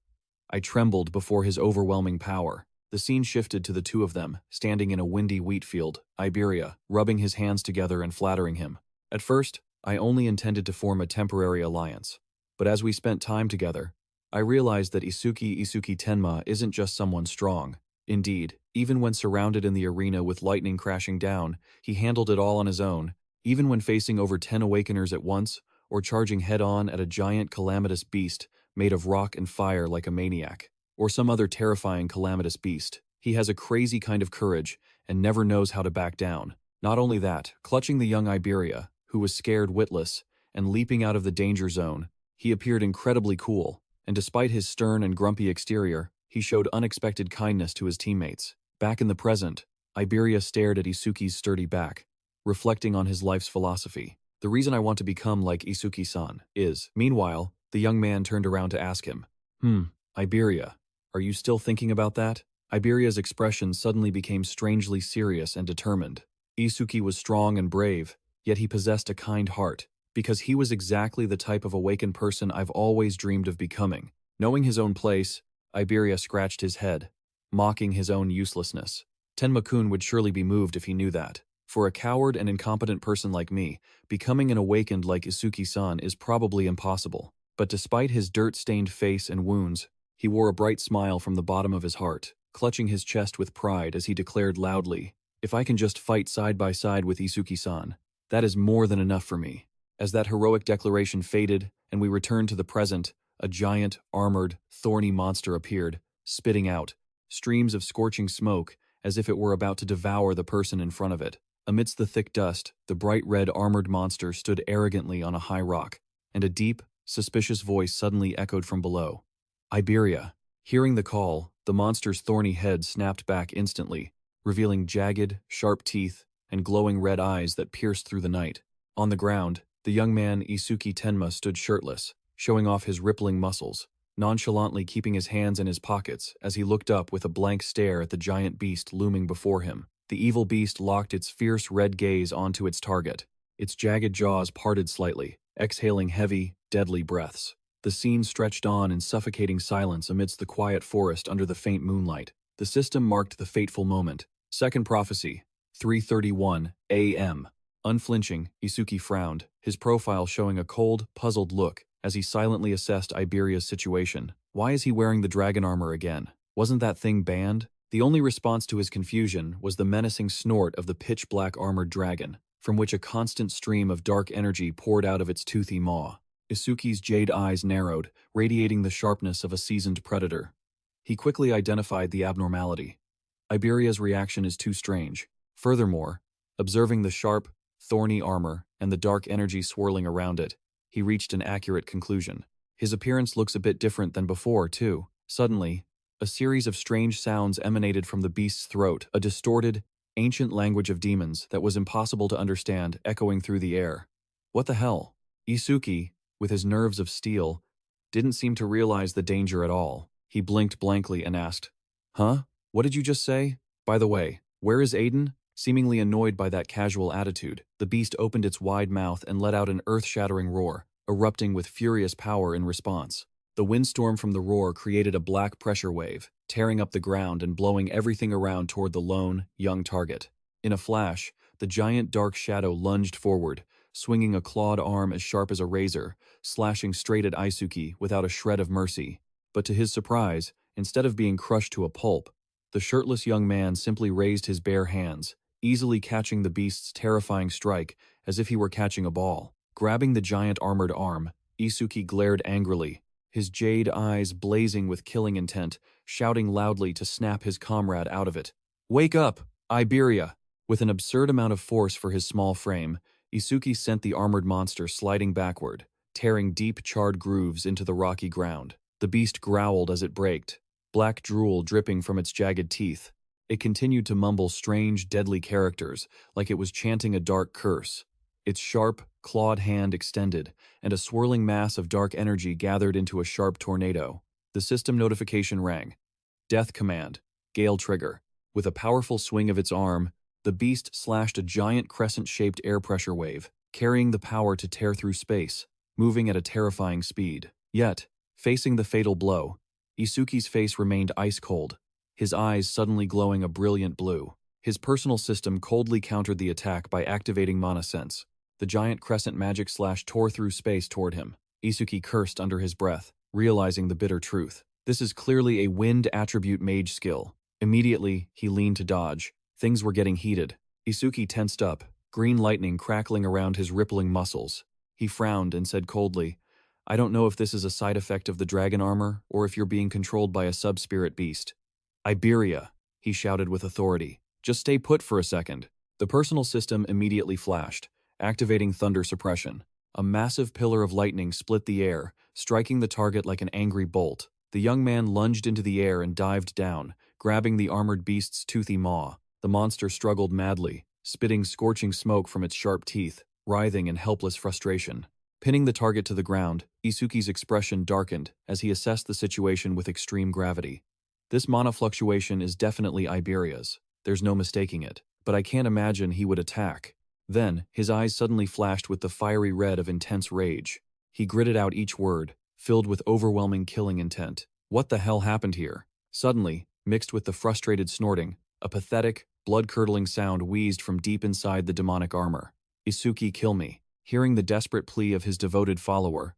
I trembled before his overwhelming power." The scene shifted to the two of them, standing in a windy wheat field, Iberia, rubbing his hands together and flattering him. "At first, I only intended to form a temporary alliance. But as we spent time together, I realized that Isuki Tenma isn't just someone strong. Indeed, even when surrounded in the arena with lightning crashing down, he handled it all on his own, even when facing over 10 awakeners at once, or charging head-on at a giant calamitous beast made of rock and fire like a maniac, or some other terrifying calamitous beast. He has a crazy kind of courage and never knows how to back down. Not only that, clutching the young Iberia, who was scared witless, and leaping out of the danger zone, he appeared incredibly cool, and despite his stern and grumpy exterior, he showed unexpected kindness to his teammates. Back in the present, Iberia stared at Isuki's sturdy back, reflecting on his life's philosophy. "The reason I want to become like Isuki-san is..." Meanwhile, the young man turned around to ask him, Iberia, are you still thinking about that?" Iberia's expression suddenly became strangely serious and determined. Isuki was strong and brave, yet he possessed a kind heart, because he was exactly the type of awakened person I've always dreamed of becoming. Knowing his own place, Iberia scratched his head, mocking his own uselessness. Tenma-kun would surely be moved if he knew that. For a coward and incompetent person like me, becoming an awakened like Isuki-san is probably impossible. But despite his dirt-stained face and wounds, he wore a bright smile from the bottom of his heart, clutching his chest with pride as he declared loudly, "If I can just fight side by side with Isuki-san, That is more than enough for me. As that heroic declaration faded and we returned to the present, a giant, armored, thorny monster appeared, spitting out streams of scorching smoke as if it were about to devour the person in front of it. Amidst the thick dust, the bright red armored monster stood arrogantly on a high rock, and a deep, suspicious voice suddenly echoed from below. Iberia. Hearing the call, the monster's thorny head snapped back instantly, revealing jagged, sharp teeth and glowing red eyes that pierced through the night. On the ground, the young man Isuki Tenma stood shirtless, showing off his rippling muscles, nonchalantly keeping his hands in his pockets as he looked up with a blank stare at the giant beast looming before him. The evil beast locked its fierce red gaze onto its target. Its jagged jaws parted slightly, exhaling heavy, deadly breaths. The scene stretched on in suffocating silence amidst the quiet forest under the faint moonlight. The system marked the fateful moment. Second prophecy, 3:31 a.m. Unflinching, Isuki frowned, his profile showing a cold, puzzled look as he silently assessed Iberia's situation. Why is he wearing the dragon armor again? Wasn't that thing banned? The only response to his confusion was the menacing snort of the pitch-black armored dragon, from which a constant stream of dark energy poured out of its toothy maw. Isuki's jade eyes narrowed, radiating the sharpness of a seasoned predator. He quickly identified the abnormality. Iberia's reaction is too strange. Furthermore, observing the sharp, thorny armor and the dark energy swirling around it, he reached an accurate conclusion. His appearance looks a bit different than before, too. Suddenly, a series of strange sounds emanated from the beast's throat, a distorted, ancient language of demons that was impossible to understand, echoing through the air. What the hell? Isuki, with his nerves of steel, didn't seem to realize the danger at all. He blinked blankly and asked, "Huh? What did you just say? By the way, where is Aiden?" Seemingly annoyed by that casual attitude, the beast opened its wide mouth and let out an earth-shattering roar, erupting with furious power in response. The windstorm from the roar created a black pressure wave, tearing up the ground and blowing everything around toward the lone, young target. In a flash, the giant dark shadow lunged forward, swinging a clawed arm as sharp as a razor, slashing straight at Isuki without a shred of mercy. But to his surprise, instead of being crushed to a pulp, the shirtless young man simply raised his bare hands, easily catching the beast's terrifying strike as if he were catching a ball. Grabbing the giant armored arm, Isuki glared angrily, his jade eyes blazing with killing intent, shouting loudly to snap his comrade out of it. "Wake up, Iberia!" With an absurd amount of force for his small frame, Isuki sent the armored monster sliding backward, tearing deep charred grooves into the rocky ground. The beast growled as it braked, black drool dripping from its jagged teeth. It continued to mumble strange, deadly characters, like it was chanting a dark curse. Its sharp, clawed hand extended, and a swirling mass of dark energy gathered into a sharp tornado. The system notification rang. Death command, Gale trigger. With a powerful swing of its arm, the beast slashed a giant crescent-shaped air pressure wave, carrying the power to tear through space, moving at a terrifying speed. Yet, facing the fatal blow, Isuki's face remained ice-cold, his eyes suddenly glowing a brilliant blue. His personal system coldly countered the attack by activating Mana Sense. The giant crescent magic slash tore through space toward him. Isuki cursed under his breath, realizing the bitter truth. This is clearly a wind attribute mage skill. Immediately, he leaned to dodge. Things were getting heated. Isuki tensed up, green lightning crackling around his rippling muscles. He frowned and said coldly, "I don't know if this is a side effect of the dragon armor or if you're being controlled by a sub-spirit beast." "Iberia," he shouted with authority. "Just stay put for a second." The personal system immediately flashed, activating thunder suppression. A massive pillar of lightning split the air, striking the target like an angry bolt. The young man lunged into the air and dived down, grabbing the armored beast's toothy maw. The monster struggled madly, spitting scorching smoke from its sharp teeth, writhing in helpless frustration. Pinning the target to the ground, Isuki's expression darkened as he assessed the situation with extreme gravity. This mana fluctuation is definitely Iberia's. There's no mistaking it. But I can't imagine he would attack. Then, his eyes suddenly flashed with the fiery red of intense rage. He gritted out each word, filled with overwhelming killing intent. What the hell happened here? Suddenly, mixed with the frustrated snorting, a pathetic, blood-curdling sound wheezed from deep inside the demonic armor. "Isuki, kill me." Hearing the desperate plea of his devoted follower,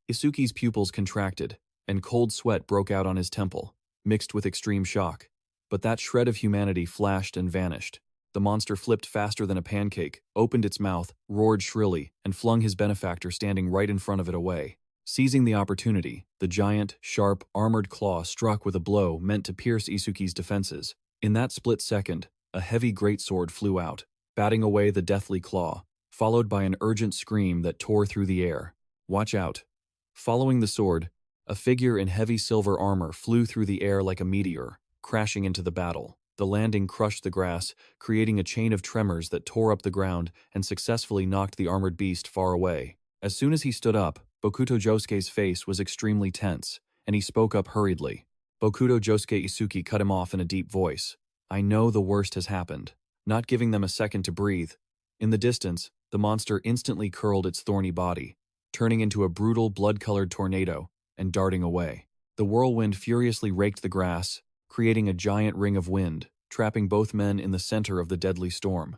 Isuki's pupils contracted, and cold sweat broke out on his temple, mixed with extreme shock. But that shred of humanity flashed and vanished. the monster flipped faster than a pancake, opened its mouth, roared shrilly, and flung his benefactor standing right in front of it away. Seizing the opportunity, the giant, sharp, armored claw struck with a blow meant to pierce Isuki's defenses. In that split second, a heavy greatsword flew out, batting away the deathly claw, followed by an urgent scream that tore through the air. "Watch out." Following the sword, a figure in heavy silver armor flew through the air like a meteor, crashing into the battle. The landing crushed the grass, creating a chain of tremors that tore up the ground and successfully knocked the armored beast far away. As soon as he stood up, Bokuto Josuke's face was extremely tense, and he spoke up hurriedly. Bokuto Josuke Isuki cut him off in a deep voice. "I know the worst has happened." Not giving them a second to breathe. In the distance, the monster instantly curled its thorny body, turning into a brutal, blood-colored tornado, and darting away. The whirlwind furiously raked the grass, creating a giant ring of wind, trapping both men in the center of the deadly storm.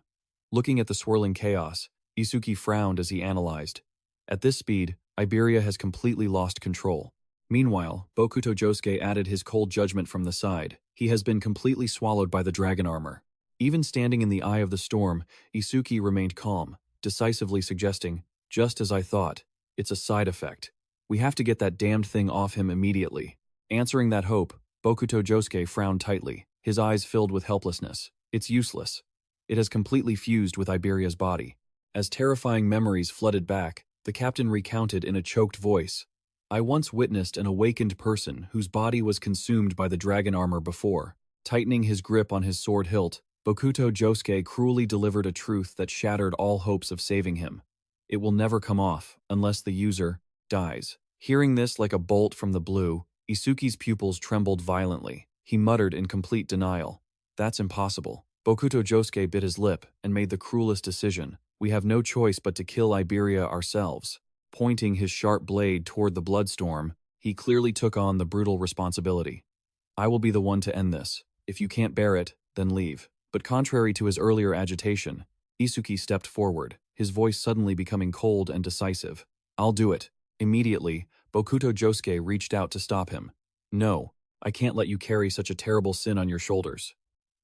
Looking at the swirling chaos, Isuki frowned as he analyzed. At this speed, Iberia has completely lost control. Meanwhile, Bokuto Josuke added his cold judgment from the side. He has been completely swallowed by the dragon armor. Even standing in the eye of the storm, Isuki remained calm, decisively suggesting, "Just as I thought. It's a side effect. We have to get that damned thing off him immediately." Answering that hope, Bokuto Josuke frowned tightly, his eyes filled with helplessness. "It's useless. It has completely fused with Iberia's body." As terrifying memories flooded back, the captain recounted in a choked voice, "I once witnessed an awakened person whose body was consumed by the dragon armor before." Tightening his grip on his sword hilt, Bokuto Josuke cruelly delivered a truth that shattered all hopes of saving him. It will never come off unless the user dies. Hearing this like a bolt from the blue, Isuki's pupils trembled violently. He muttered in complete denial, "That's impossible." Bokuto Josuke bit his lip and made the cruelest decision. "We have no choice but to kill Iberia ourselves." Pointing his sharp blade toward the bloodstorm, he clearly took on the brutal responsibility. "I will be the one to end this. If you can't bear it, then leave." But contrary to his earlier agitation, Isuki stepped forward, his voice suddenly becoming cold and decisive. "I'll do it." Immediately, Bokuto Josuke reached out to stop him. "No, I can't let you carry such a terrible sin on your shoulders."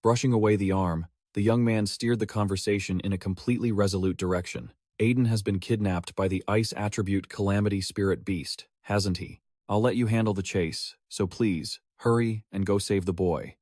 Brushing away the arm, the young man steered the conversation in a completely resolute direction. "Aiden has been kidnapped by the ice attribute Calamity Spirit Beast, hasn't he? I'll let you handle the chase, so please, hurry and go save the boy."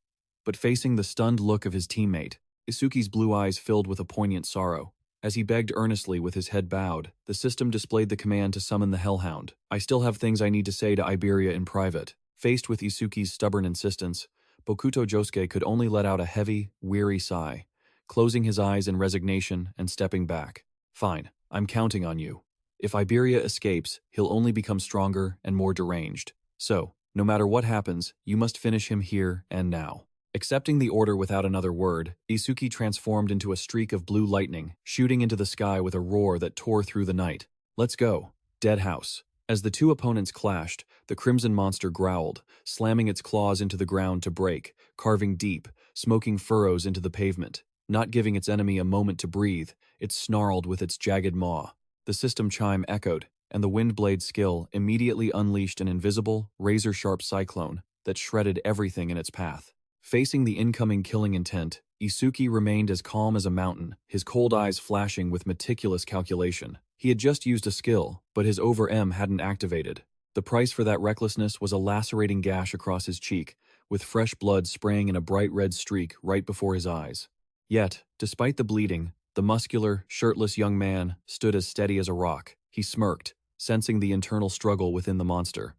But facing the stunned look of his teammate, Isuki's blue eyes filled with a poignant sorrow. As he begged earnestly with his head bowed, the system displayed the command to summon the Hellhound. "I still have things I need to say to Iberia in private." Faced with Isuki's stubborn insistence, Bokuto Josuke could only let out a heavy, weary sigh, closing his eyes in resignation and stepping back. "Fine, I'm counting on you. If Iberia escapes, he'll only become stronger and more deranged. So, no matter what happens, you must finish him here and now." Accepting the order without another word, Isuki transformed into a streak of blue lightning, shooting into the sky with a roar that tore through the night. "Let's go." Deadhouse. As the two opponents clashed, the crimson monster growled, slamming its claws into the ground to break, carving deep, smoking furrows into the pavement. Not giving its enemy a moment to breathe, it snarled with its jagged maw. The system chime echoed, and the Windblade skill immediately unleashed an invisible, razor-sharp cyclone that shredded everything in its path. Facing the incoming killing intent, Isuki remained as calm as a mountain, his cold eyes flashing with meticulous calculation. He had just used a skill, but his over-M hadn't activated. The price for that recklessness was a lacerating gash across his cheek, with fresh blood spraying in a bright red streak right before his eyes. Yet, despite the bleeding, the muscular, shirtless young man stood as steady as a rock. He smirked, sensing the internal struggle within the monster.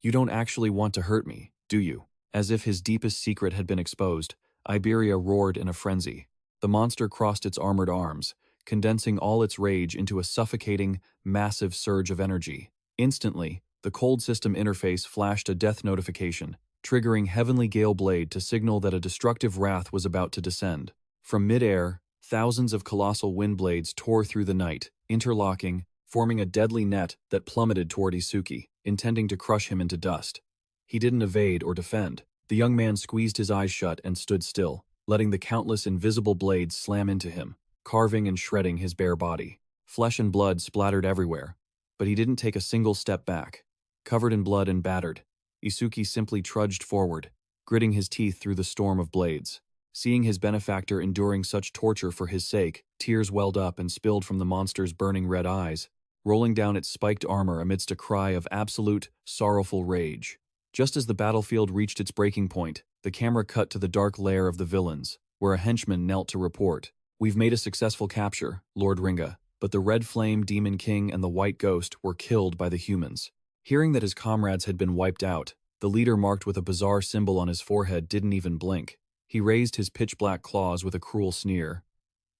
"You don't actually want to hurt me, do you?" As if his deepest secret had been exposed, Iberia roared in a frenzy. The monster crossed its armored arms, condensing all its rage into a suffocating, massive surge of energy. Instantly, the cold system interface flashed a death notification, triggering Heavenly Gale Blade to signal that a destructive wrath was about to descend. From mid-air, thousands of colossal wind blades tore through the night, interlocking, forming a deadly net that plummeted toward Isuki, intending to crush him into dust. He didn't evade or defend. The young man squeezed his eyes shut and stood still, letting the countless invisible blades slam into him, carving and shredding his bare body. Flesh and blood splattered everywhere, but he didn't take a single step back. Covered in blood and battered, Isuki simply trudged forward, gritting his teeth through the storm of blades. Seeing his benefactor enduring such torture for his sake, tears welled up and spilled from the monster's burning red eyes, rolling down its spiked armor amidst a cry of absolute, sorrowful rage. Just as the battlefield reached its breaking point, the camera cut to the dark lair of the villains, where a henchman knelt to report. "We've made a successful capture, Lord Ringa, but the Red Flame Demon King and the White Ghost were killed by the humans." Hearing that his comrades had been wiped out, the leader marked with a bizarre symbol on his forehead didn't even blink. He raised his pitch-black claws with a cruel sneer.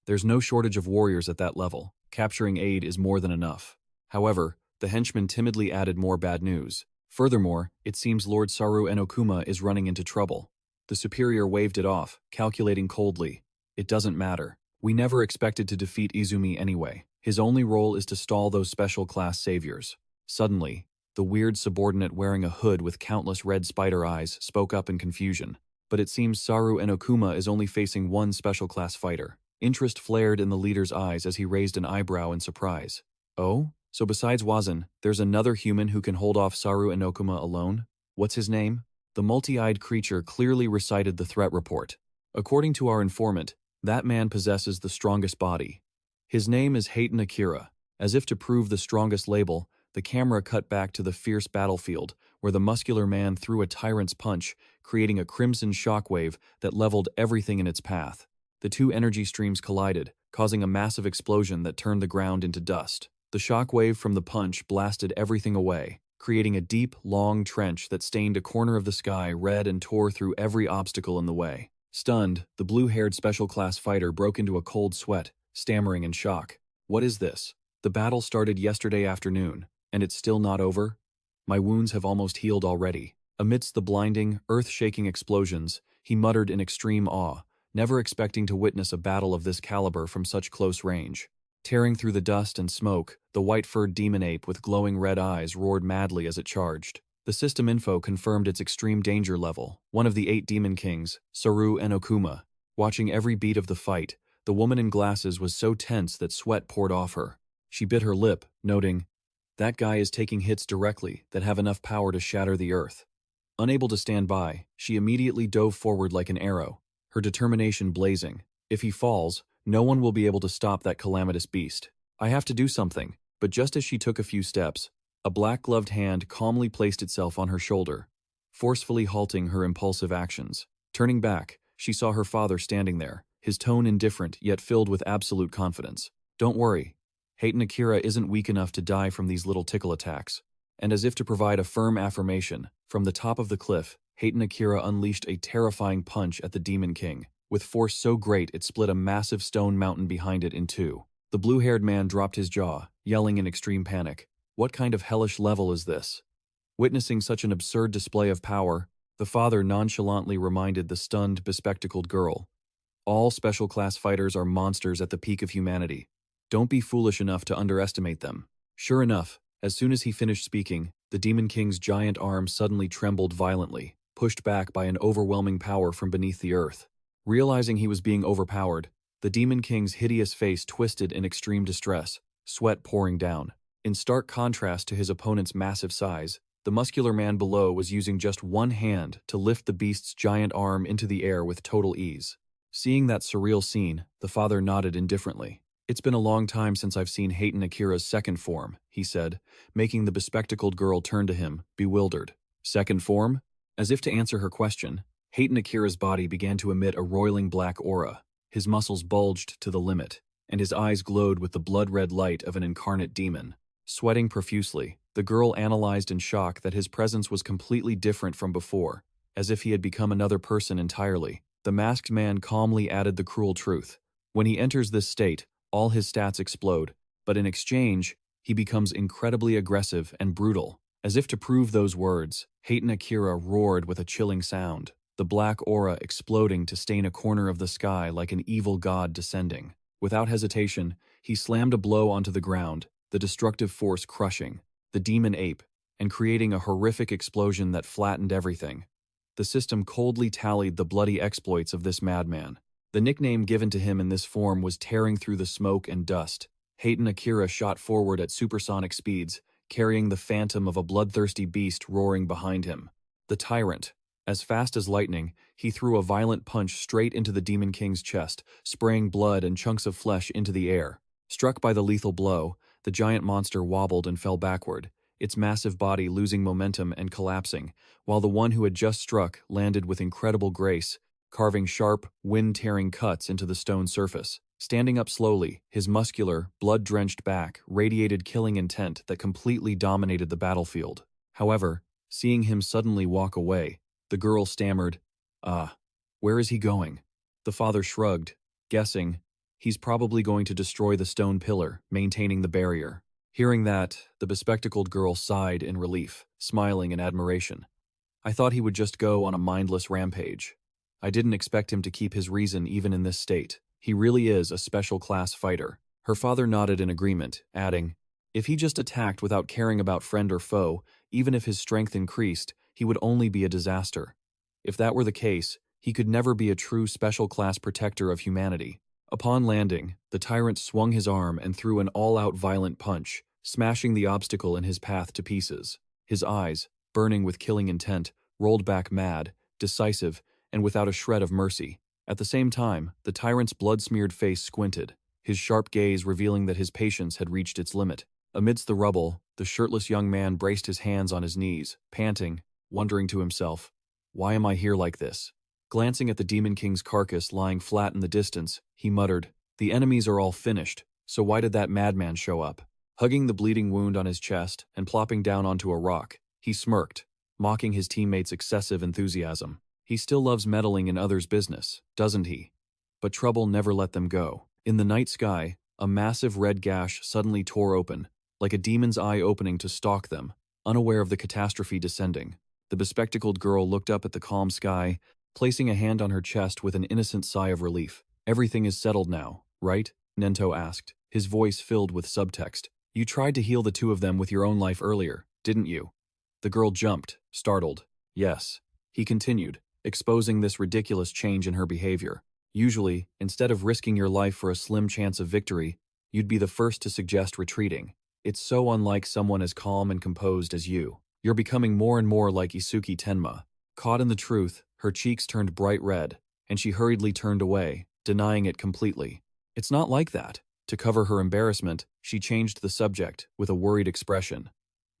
"There's no shortage of warriors at that level. Capturing aid is more than enough." However, the henchman timidly added more bad news. "Furthermore, it seems Lord Saru Enokuma is running into trouble." The superior waved it off, calculating coldly. "It doesn't matter. We never expected to defeat Izumi anyway. His only role is to stall those special-class saviors." Suddenly, the weird subordinate wearing a hood with countless red spider eyes spoke up in confusion. "But it seems Saru Enokuma is only facing one special-class fighter." Interest flared in the leader's eyes as he raised an eyebrow in surprise. "Oh? So besides Wazan, there's another human who can hold off Saru Enokuma alone? What's his name?" The multi-eyed creature clearly recited the threat report. "According to our informant, that man possesses the strongest body. His name is Hayton Akira." As if to prove the strongest label, the camera cut back to the fierce battlefield, where the muscular man threw a tyrant's punch, creating a crimson shockwave that leveled everything in its path. The two energy streams collided, causing a massive explosion that turned the ground into dust. The shockwave from the punch blasted everything away, creating a deep, long trench that stained a corner of the sky red and tore through every obstacle in the way. Stunned, the blue-haired special-class fighter broke into a cold sweat, stammering in shock. "What is this? The battle started yesterday afternoon, and it's still not over? My wounds have almost healed already." Amidst the blinding, earth-shaking explosions, he muttered in extreme awe, never expecting to witness a battle of this caliber from such close range. Tearing through the dust and smoke, the white-furred demon ape with glowing red eyes roared madly as it charged. The system info confirmed its extreme danger level. One of the 8 demon kings, Saru Enokuma. Watching every beat of the fight, the woman in glasses was so tense that sweat poured off her. She bit her lip, noting, "That guy is taking hits directly that have enough power to shatter the earth." Unable to stand by, she immediately dove forward like an arrow, her determination blazing. "If he falls, no one will be able to stop that calamitous beast. I have to do something." But just as she took a few steps, a black-gloved hand calmly placed itself on her shoulder, forcefully halting her impulsive actions. Turning back, she saw her father standing there, his tone indifferent yet filled with absolute confidence. "Don't worry. Hayton Akira isn't weak enough to die from these little tickle attacks." And as if to provide a firm affirmation, from the top of the cliff, Hayton Akira unleashed a terrifying punch at the Demon King, with force so great it split a massive stone mountain behind it in two. The blue-haired man dropped his jaw, yelling in extreme panic. What kind of hellish level is this? Witnessing such an absurd display of power, the father nonchalantly reminded the stunned, bespectacled girl. "All special-class fighters are monsters at the peak of humanity. Don't be foolish enough to underestimate them." Sure enough, as soon as he finished speaking, the Demon King's giant arm suddenly trembled violently, pushed back by an overwhelming power from beneath the earth. Realizing he was being overpowered, the Demon King's hideous face twisted in extreme distress, sweat pouring down. In stark contrast to his opponent's massive size, the muscular man below was using just one hand to lift the beast's giant arm into the air with total ease. Seeing that surreal scene, the father nodded indifferently. "It's been a long time since I've seen Hayton Akira's second form," he said, making the bespectacled girl turn to him, bewildered. "Second form?" As if to answer her question, Hayton Akira's body began to emit a roiling black aura. His muscles bulged to the limit, and his eyes glowed with the blood-red light of an incarnate demon. Sweating profusely, the girl analyzed in shock that his presence was completely different from before, as if he had become another person entirely. The masked man calmly added the cruel truth. When he enters this state, all his stats explode, but in exchange, he becomes incredibly aggressive and brutal. As if to prove those words, Hayton Akira roared with a chilling sound, the black aura exploding to stain a corner of the sky like an evil god descending. Without hesitation, he slammed a blow onto the ground, the destructive force crushing the demon ape and creating a horrific explosion that flattened everything. The system coldly tallied the bloody exploits of this madman. The nickname given to him in this form was Tearing Through the Smoke and Dust. Hayton Akira shot forward at supersonic speeds, carrying the phantom of a bloodthirsty beast roaring behind him. The tyrant, As fast as lightning, he threw a violent punch straight into the Demon King's chest, spraying blood and chunks of flesh into the air. Struck by the lethal blow, the giant monster wobbled and fell backward, its massive body losing momentum and collapsing, while the one who had just struck landed with incredible grace, carving sharp, wind-tearing cuts into the stone surface. Standing up slowly, his muscular, blood-drenched back radiated killing intent that completely dominated the battlefield. However, seeing him suddenly walk away, the girl stammered, "Ah, where is he going?" The father shrugged, guessing, "He's probably going to destroy the stone pillar, maintaining the barrier." Hearing that, the bespectacled girl sighed in relief, smiling in admiration. "I thought he would just go on a mindless rampage. I didn't expect him to keep his reason even in this state. He really is a special-class fighter." Her father nodded in agreement, adding, "If he just attacked without caring about friend or foe, even if his strength increased, he would only be a disaster. If that were the case, he could never be a true special-class protector of humanity." Upon landing, the tyrant swung his arm and threw an all-out violent punch, smashing the obstacle in his path to pieces. His eyes, burning with killing intent, rolled back mad, decisive, and without a shred of mercy. At the same time, the tyrant's blood-smeared face squinted, his sharp gaze revealing that his patience had reached its limit. Amidst the rubble, the shirtless young man braced his hands on his knees, panting, wondering to himself, "Why am I here like this?" Glancing at the Demon King's carcass lying flat in the distance, he muttered, "The enemies are all finished, so why did that madman show up?" Hugging the bleeding wound on his chest and plopping down onto a rock, he smirked, mocking his teammates' excessive enthusiasm. He still loves meddling in others' business, doesn't he? But trouble never let them go. In the night sky, a massive red gash suddenly tore open, like a demon's eye opening to stalk them, unaware of the catastrophe descending. The bespectacled girl looked up at the calm sky, placing a hand on her chest with an innocent sigh of relief. "Everything is settled now, right?" Nento asked, his voice filled with subtext. "You tried to heal the two of them with your own life earlier, didn't you?" The girl jumped, startled. "Yes." He continued, exposing this ridiculous change in her behavior. "Usually, instead of risking your life for a slim chance of victory, you'd be the first to suggest retreating. It's so unlike someone as calm and composed as you. You're becoming more and more like Isuki Tenma." Caught in the truth, her cheeks turned bright red, and she hurriedly turned away, denying it completely. "It's not like that." To cover her embarrassment, she changed the subject with a worried expression.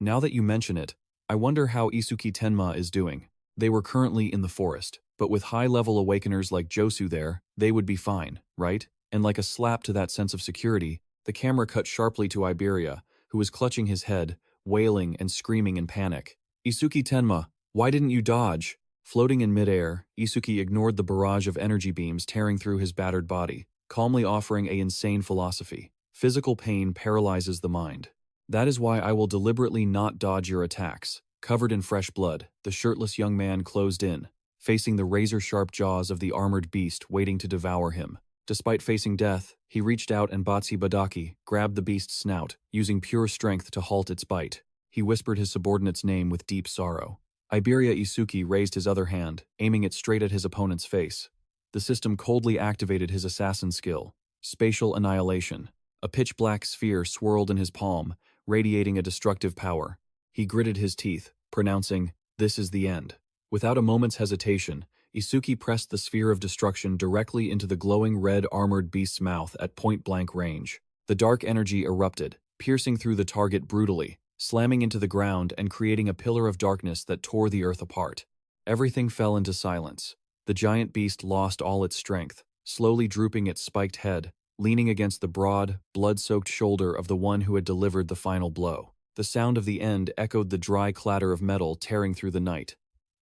"Now that you mention it, I wonder how Isuki Tenma is doing." They were currently in the forest, but with high-level awakeners like Josu there, they would be fine, right? And like a slap to that sense of security, the camera cut sharply to Iberia, who was clutching his head, wailing and screaming in panic. "Isuki Tenma, why didn't you dodge?" Floating in midair, Isuki ignored the barrage of energy beams tearing through his battered body, calmly offering an insane philosophy. "Physical pain paralyzes the mind. That is why I will deliberately not dodge your attacks." Covered in fresh blood, the shirtless young man closed in, facing the razor-sharp jaws of the armored beast waiting to devour him. Despite facing death, he reached out and Batsi Badaki grabbed the beast's snout, using pure strength to halt its bite. He whispered his subordinate's name with deep sorrow. Iberia Isuki raised his other hand, aiming it straight at his opponent's face. The system coldly activated his assassin skill, Spatial Annihilation. A pitch-black sphere swirled in his palm, radiating a destructive power. He gritted his teeth, pronouncing, "This is the end." Without a moment's hesitation, Isuki pressed the sphere of destruction directly into the glowing red armored beast's mouth at point-blank range. The dark energy erupted, piercing through the target brutally, slamming into the ground and creating a pillar of darkness that tore the earth apart. Everything fell into silence. The giant beast lost all its strength, slowly drooping its spiked head, leaning against the broad, blood-soaked shoulder of the one who had delivered the final blow. The sound of the end echoed the dry clatter of metal tearing through the night.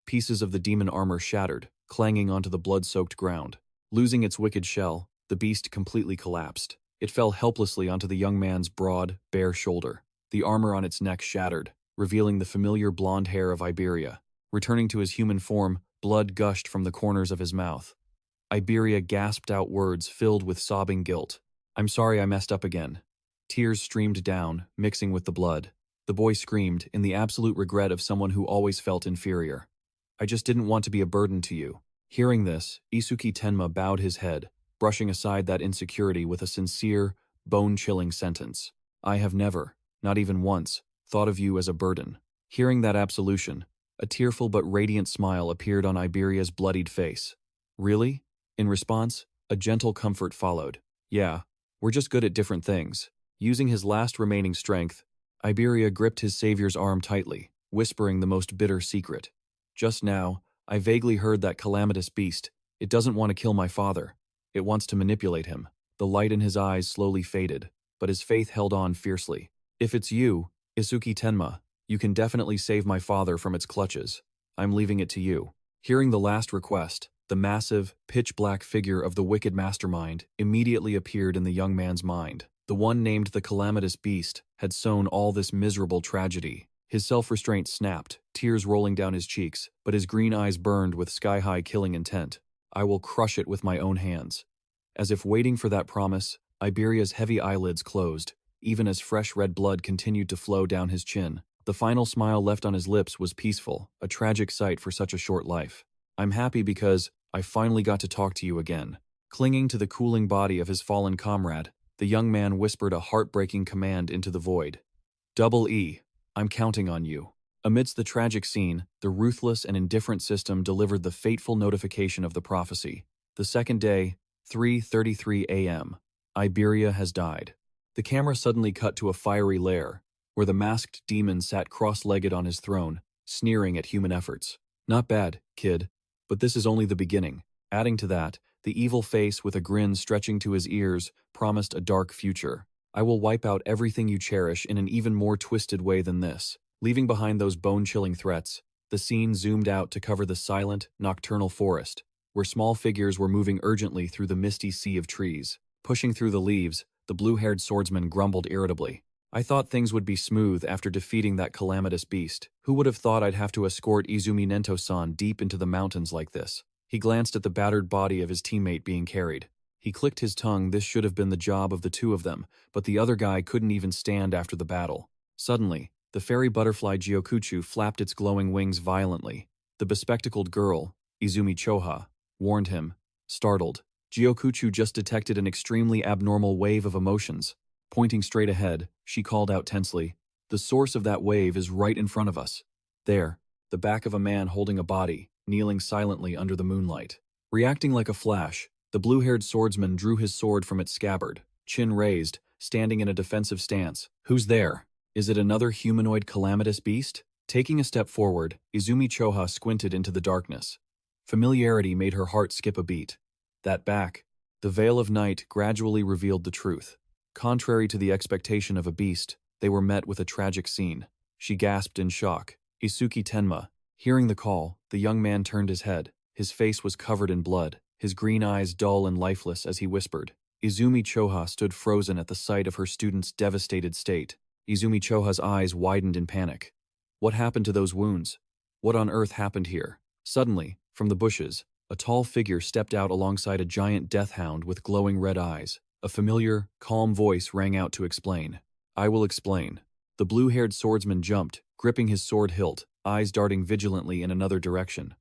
Pieces of the demon armor shattered, clanging onto the blood-soaked ground. Losing its wicked shell, the beast completely collapsed. It fell helplessly onto the young man's broad, bare shoulder. The armor on its neck shattered, revealing the familiar blonde hair of Iberia. Returning to his human form, blood gushed from the corners of his mouth. Iberia gasped out words filled with sobbing guilt. "I'm sorry I messed up again." Tears streamed down, mixing with the blood. The boy screamed, in the absolute regret of someone who always felt inferior. "I just didn't want to be a burden to you." Hearing this, Isuki Tenma bowed his head, brushing aside that insecurity with a sincere, bone-chilling sentence. "I have never, not even once, thought of you as a burden." Hearing that absolution, A tearful but radiant smile appeared on Iberia's bloodied face. Really? In response, a gentle comfort followed. Yeah, we're just good at different things. Using his last remaining strength, Iberia gripped his savior's arm tightly, whispering the most bitter secret. Just now, I vaguely heard that calamitous beast. It doesn't want to kill my father. It wants to manipulate him. The light in his eyes slowly faded, but his faith held on fiercely. If it's you, Isuki Tenma, you can definitely save my father from its clutches. I'm leaving it to you. Hearing the last request, the massive, pitch-black figure of the wicked mastermind immediately appeared in the young man's mind. The one named the calamitous beast had sown all this miserable tragedy. His self-restraint snapped, tears rolling down his cheeks, but his green eyes burned with sky-high killing intent. I will crush it with my own hands. As if waiting for that promise, Iberia's heavy eyelids closed, even as fresh red blood continued to flow down his chin. The final smile left on his lips was peaceful, a tragic sight for such a short life. I'm happy because I finally got to talk to you again. Clinging to the cooling body of his fallen comrade, the young man whispered a heartbreaking command into the void. Double E, I'm counting on you. Amidst the tragic scene, the ruthless and indifferent system delivered the fateful notification of the prophecy. The second day, 3:33 a.m. Iberia has died. The camera suddenly cut to a fiery lair, where the masked demon sat cross-legged on his throne, sneering at human efforts. Not bad, kid, but this is only the beginning. Adding to that, the evil face with a grin stretching to his ears promised a dark future. I will wipe out everything you cherish in an even more twisted way than this. Leaving behind those bone-chilling threats, the scene zoomed out to cover the silent, nocturnal forest, where small figures were moving urgently through the misty sea of trees. Pushing through the leaves, the blue-haired swordsman grumbled irritably. I thought things would be smooth after defeating that calamitous beast. Who would have thought I'd have to escort Izumi Nento-san deep into the mountains like this? He glanced at the battered body of his teammate being carried. He clicked his tongue. This should have been the job of the two of them, but the other guy couldn't even stand after the battle. Suddenly, the fairy butterfly Gyokuchu flapped its glowing wings violently. The bespectacled girl, Izumi Choha, warned him. Startled, Gyokuchu just detected an extremely abnormal wave of emotions. Pointing straight ahead, she called out tensely, "The source of that wave is right in front of us. There, the back of a man holding a body, kneeling silently under the moonlight." Reacting like a flash, the blue-haired swordsman drew his sword from its scabbard, chin raised, standing in a defensive stance. Who's there? Is it another humanoid calamitous beast? Taking a step forward, Izumi Choha squinted into the darkness. Familiarity made her heart skip a beat. That back, the veil of night gradually revealed the truth. Contrary to the expectation of a beast, they were met with a tragic scene. She gasped in shock. Isuki Tenma. Hearing the call, the young man turned his head. His face was covered in blood, his green eyes dull and lifeless as he whispered. Izumi Choha stood frozen at the sight of her student's devastated state. Izumi Choha's eyes widened in panic. What happened to those wounds? What on earth happened here? Suddenly, from the bushes, a tall figure stepped out alongside a giant death hound with glowing red eyes. A familiar, calm voice rang out to explain. I will explain. The blue-haired swordsman jumped, gripping his sword hilt, eyes darting vigilantly in another direction.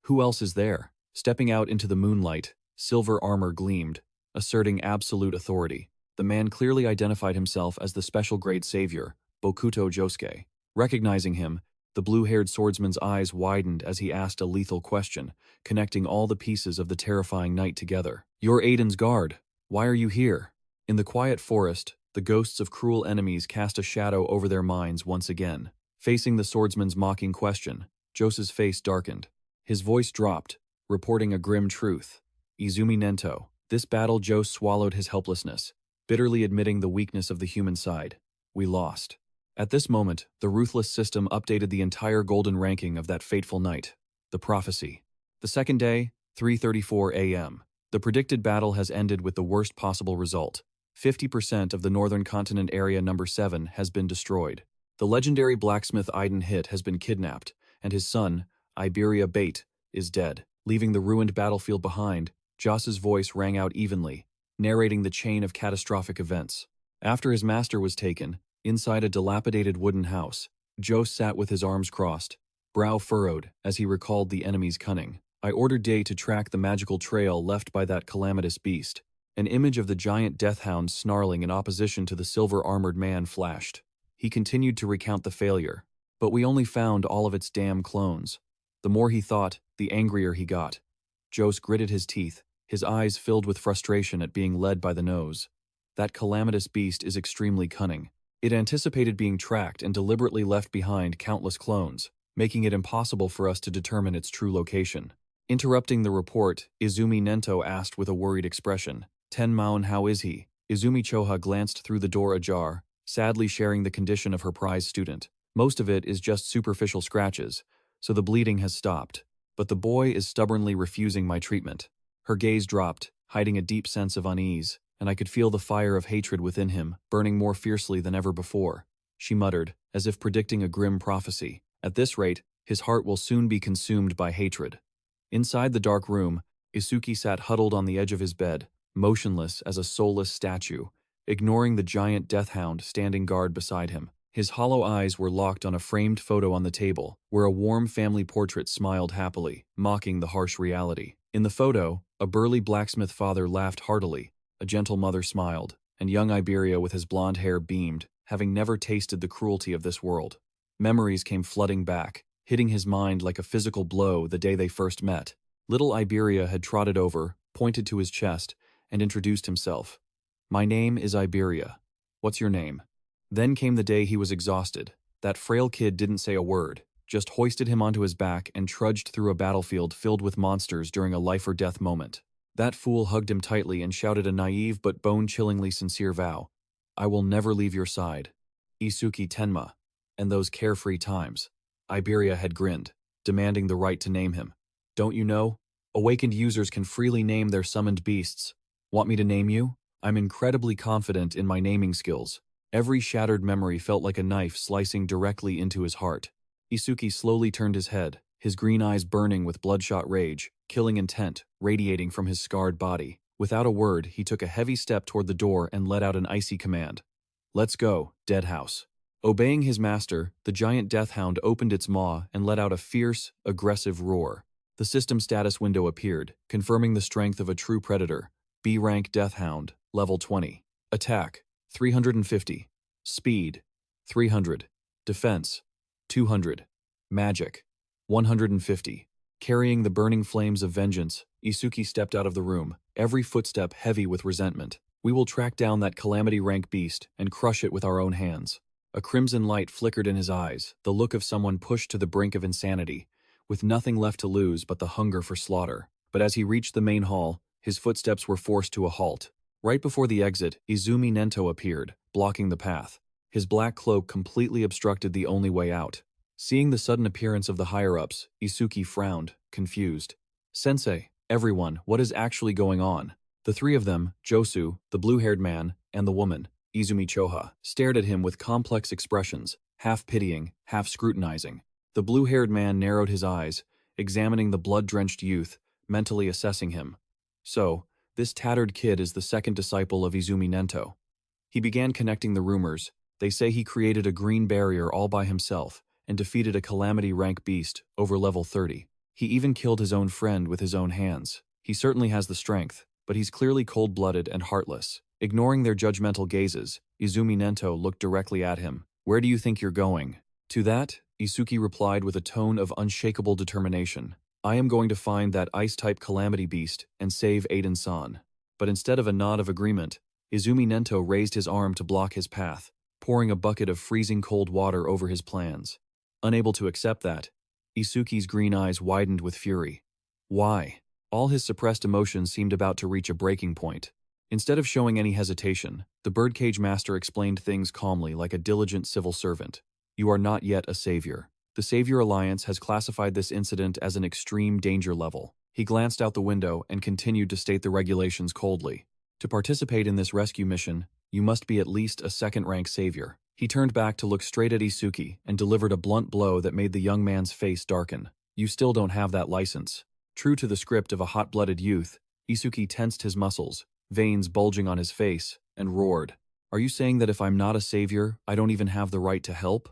Who else is there? Stepping out into the moonlight, silver armor gleamed, asserting absolute authority. The man clearly identified himself as the special-grade savior, Bokuto Josuke. Recognizing him, the blue-haired swordsman's eyes widened as he asked a lethal question, connecting all the pieces of the terrifying night together. You're Aiden's guard. Why are you here? In the quiet forest, the ghosts of cruel enemies cast a shadow over their minds once again. Facing the swordsman's mocking question, Jose's face darkened. His voice dropped, reporting a grim truth. Izumi Nento. This battle Jose swallowed his helplessness, bitterly admitting the weakness of the human side. We lost. At this moment, the ruthless system updated the entire golden ranking of that fateful night. The prophecy. The second day, 3:34 a.m. The predicted battle has ended with the worst possible result. 50% of the Northern Continent Area Number 7 has been destroyed. The legendary blacksmith Aiden Hit has been kidnapped, and his son, Iberia Bate, is dead. Leaving the ruined battlefield behind, Joss's voice rang out evenly, narrating the chain of catastrophic events. After his master was taken, inside a dilapidated wooden house, Joe sat with his arms crossed, brow furrowed as he recalled the enemy's cunning. I ordered Day to track the magical trail left by that calamitous beast. An image of the giant death hound snarling in opposition to the silver-armored man flashed. He continued to recount the failure. But we only found all of its damn clones. The more he thought, the angrier he got. Jose gritted his teeth, his eyes filled with frustration at being led by the nose. That calamitous beast is extremely cunning. It anticipated being tracked and deliberately left behind countless clones, making it impossible for us to determine its true location. Interrupting the report, Izumi Nento asked with a worried expression, "Tenma, how is he?" Izumi Choha glanced through the door ajar, sadly sharing the condition of her prize student. Most of it is just superficial scratches, so the bleeding has stopped. But the boy is stubbornly refusing my treatment. Her gaze dropped, hiding a deep sense of unease, and I could feel the fire of hatred within him, burning more fiercely than ever before. She muttered, as if predicting a grim prophecy. At this rate, his heart will soon be consumed by hatred. Inside the dark room, Isuki sat huddled on the edge of his bed, motionless as a soulless statue, ignoring the giant death hound standing guard beside him. His hollow eyes were locked on a framed photo on the table, where a warm family portrait smiled happily, mocking the harsh reality. In the photo, a burly blacksmith father laughed heartily, a gentle mother smiled, and young Iberia with his blonde hair beamed, having never tasted the cruelty of this world. Memories came flooding back, hitting his mind like a physical blow the day they first met. Little Iberia had trotted over, pointed to his chest, and introduced himself. "My name is Iberia. What's your name?" Then came the day he was exhausted. That frail kid didn't say a word, just hoisted him onto his back and trudged through a battlefield filled with monsters during a life-or-death moment. That fool hugged him tightly and shouted a naive but bone-chillingly sincere vow. "I will never leave your side. Isuki Tenma." And those carefree times. Iberia had grinned, demanding the right to name him. "Don't you know? Awakened users can freely name their summoned beasts. Want me to name you? I'm incredibly confident in my naming skills." Every shattered memory felt like a knife slicing directly into his heart. Isuki slowly turned his head, his green eyes burning with bloodshot rage, killing intent radiating from his scarred body. Without a word, he took a heavy step toward the door and let out an icy command. "Let's go, Deadhouse." Obeying his master, the giant death hound opened its maw and let out a fierce, aggressive roar. The system status window appeared, confirming the strength of a true predator. B-rank death hound, level 20. Attack, 350. Speed, 300. Defense, 200. Magic, 150. Carrying the burning flames of vengeance, Isuki stepped out of the room, every footstep heavy with resentment. "We will track down that calamity-rank beast and crush it with our own hands." A crimson light flickered in his eyes, the look of someone pushed to the brink of insanity, with nothing left to lose but the hunger for slaughter. But as he reached the main hall, his footsteps were forced to a halt. Right before the exit, Izumi Nento appeared, blocking the path. His black cloak completely obstructed the only way out. Seeing the sudden appearance of the higher-ups, Isuki frowned, confused. "Sensei, everyone, what is actually going on?" The three of them, Josu, the blue-haired man, and the woman, Izumi Choha, stared at him with complex expressions, half pitying, half scrutinizing. The blue-haired man narrowed his eyes, examining the blood-drenched youth, mentally assessing him. So, this tattered kid is the second disciple of Izumi Nento. He began connecting the rumors. They say he created a green barrier all by himself and defeated a calamity-rank beast over level 30. He even killed his own friend with his own hands. He certainly has the strength, but he's clearly cold-blooded and heartless. Ignoring their judgmental gazes, Izumi Nento looked directly at him. "Where do you think you're going?" To that, Isuki replied with a tone of unshakable determination. "I am going to find that ice-type calamity beast and save Aiden-san." But instead of a nod of agreement, Izumi Nento raised his arm to block his path, pouring a bucket of freezing cold water over his plans. Unable to accept that, Isuki's green eyes widened with fury. Why? All his suppressed emotions seemed about to reach a breaking point. Instead of showing any hesitation, the birdcage master explained things calmly like a diligent civil servant. "You are not yet a savior. The Savior Alliance has classified this incident as an extreme danger level." He glanced out the window and continued to state the regulations coldly. "To participate in this rescue mission, you must be at least a second-rank savior." He turned back to look straight at Isuki and delivered a blunt blow that made the young man's face darken. "You still don't have that license." True to the script of a hot-blooded youth, Isuki tensed his muscles, veins bulging on his face, and roared. "Are you saying that if I'm not a savior, I don't even have the right to help?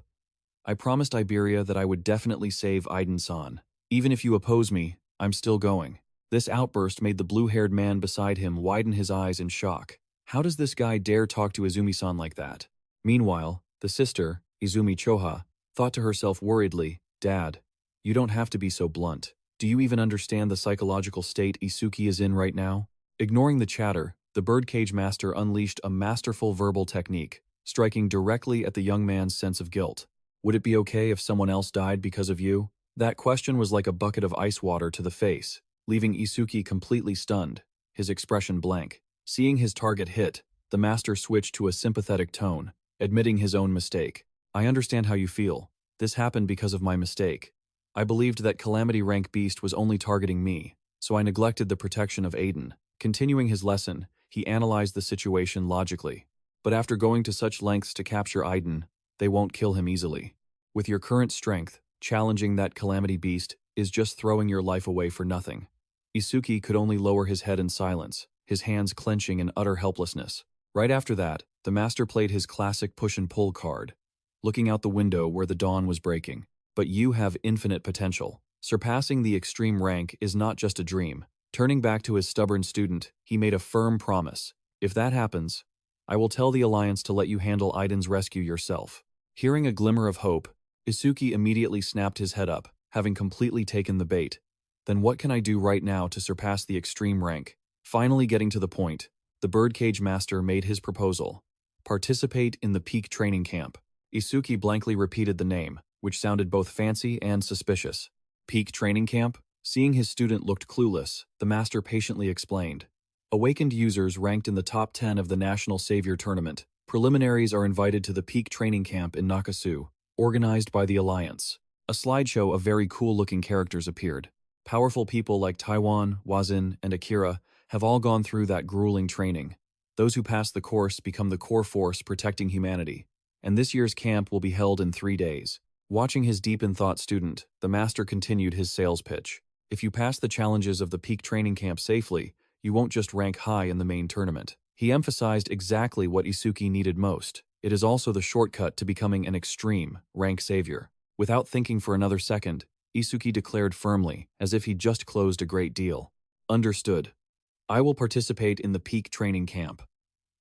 I promised Iberia that I would definitely save Aiden-san. Even if you oppose me, I'm still going." This outburst made the blue-haired man beside him widen his eyes in shock. How does this guy dare talk to Izumi-san like that? Meanwhile, the sister, Izumi Choha, thought to herself worriedly, "Dad, you don't have to be so blunt. Do you even understand the psychological state Isuki is in right now?" Ignoring the chatter, the birdcage master unleashed a masterful verbal technique, striking directly at the young man's sense of guilt. "Would it be okay if someone else died because of you?" That question was like a bucket of ice water to the face, leaving Isuki completely stunned, his expression blank. Seeing his target hit, the master switched to a sympathetic tone, admitting his own mistake. "I understand how you feel. This happened because of my mistake. I believed that Calamity Rank Beast was only targeting me, so I neglected the protection of Aiden." Continuing his lesson, he analyzed the situation logically. "But after going to such lengths to capture Aiden, they won't kill him easily. With your current strength, challenging that Calamity Beast is just throwing your life away for nothing." Isuki could only lower his head in silence, his hands clenching in utter helplessness. Right after that, the master played his classic push-and-pull card, looking out the window where the dawn was breaking. "But you have infinite potential. Surpassing the extreme rank is not just a dream." Turning back to his stubborn student, he made a firm promise. "If that happens, I will tell the Alliance to let you handle Aiden's rescue yourself." Hearing a glimmer of hope, Isuki immediately snapped his head up, having completely taken the bait. "Then what can I do right now to surpass the extreme rank?" Finally getting to the point, the birdcage master made his proposal. "Participate in the peak training camp." Isuki blankly repeated the name, which sounded both fancy and suspicious. "Peak training camp?" Seeing his student looked clueless, the master patiently explained. "Awakened users ranked in the top 10 of the National Savior Tournament. Preliminaries are invited to the peak training camp in Nakasu, organized by the Alliance." A slideshow of very cool-looking characters appeared. Powerful people like Taiwan, Wazin, and Akira have all gone through that grueling training. Those who pass the course become the core force protecting humanity. And this year's camp will be held in 3 days. Watching his deep-in-thought student, the master continued his sales pitch. "If you pass the challenges of the peak training camp safely, you won't just rank high in the main tournament." He emphasized exactly what Isuki needed most. It is also the shortcut to becoming an extreme rank savior. Without thinking for another second, Isuki declared firmly, as if he'd just closed a great deal. "Understood. I will participate in the peak training camp."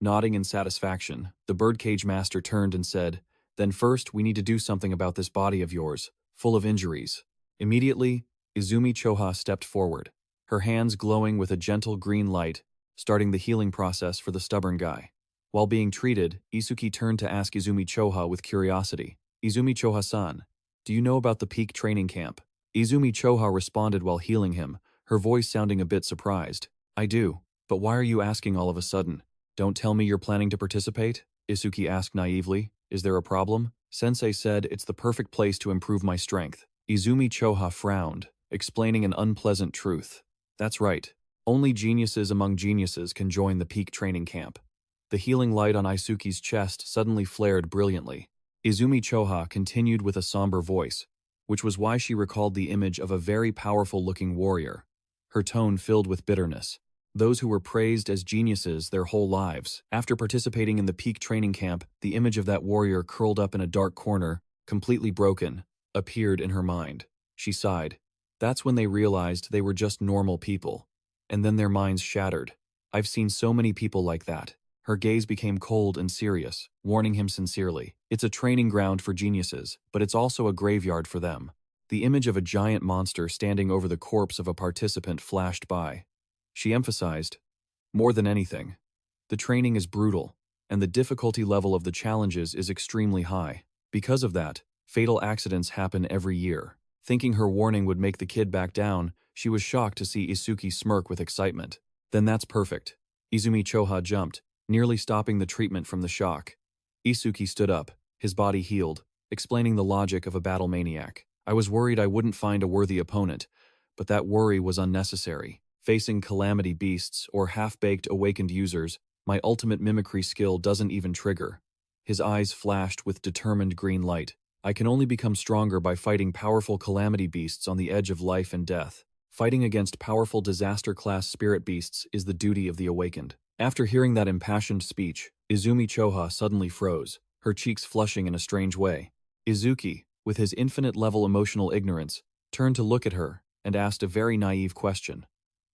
Nodding in satisfaction, the birdcage master turned and said, "Then first we need to do something about this body of yours, full of injuries." Immediately, Izumi Choha stepped forward, her hands glowing with a gentle green light, starting the healing process for the stubborn guy. While being treated, Isuki turned to ask Izumi Choha with curiosity, "Izumi Choha-san, do you know about the peak training camp?" Izumi Choha responded while healing him, her voice sounding a bit surprised. "I do, but why are you asking all of a sudden? Don't tell me you're planning to participate?" Isuki asked naively. "Is there a problem?" "Sensei said it's the perfect place to improve my strength." Izumi Choha frowned, explaining an unpleasant truth. "That's right. Only geniuses among geniuses can join the peak training camp." The healing light on Isuki's chest suddenly flared brilliantly. Izumi Choha continued with a somber voice, which was why she recalled the image of a very powerful-looking warrior, her tone filled with bitterness. Those who were praised as geniuses their whole lives, after participating in the peak training camp, the image of that warrior curled up in a dark corner, completely broken, appeared in her mind. She sighed. That's when they realized they were just normal people. And then their minds shattered. "I've seen so many people like that." Her gaze became cold and serious, warning him sincerely. "It's a training ground for geniuses, but it's also a graveyard for them." The image of a giant monster standing over the corpse of a participant flashed by. She emphasized, "More than anything, the training is brutal, and the difficulty level of the challenges is extremely high. Because of that, fatal accidents happen every year." Thinking her warning would make the kid back down, she was shocked to see Isuki smirk with excitement. "Then that's perfect." Izumi Choha jumped, nearly stopping the treatment from the shock. Isuki stood up, his body healed, explaining the logic of a battle maniac. "I was worried I wouldn't find a worthy opponent, but that worry was unnecessary. Facing calamity beasts or half-baked awakened users, my ultimate mimicry skill doesn't even trigger." His eyes flashed with determined green light. "I can only become stronger by fighting powerful calamity beasts on the edge of life and death. Fighting against powerful disaster-class spirit beasts is the duty of the awakened." After hearing that impassioned speech, Izumi Choha suddenly froze, her cheeks flushing in a strange way. Izuki, with his infinite-level emotional ignorance, turned to look at her and asked a very naive question.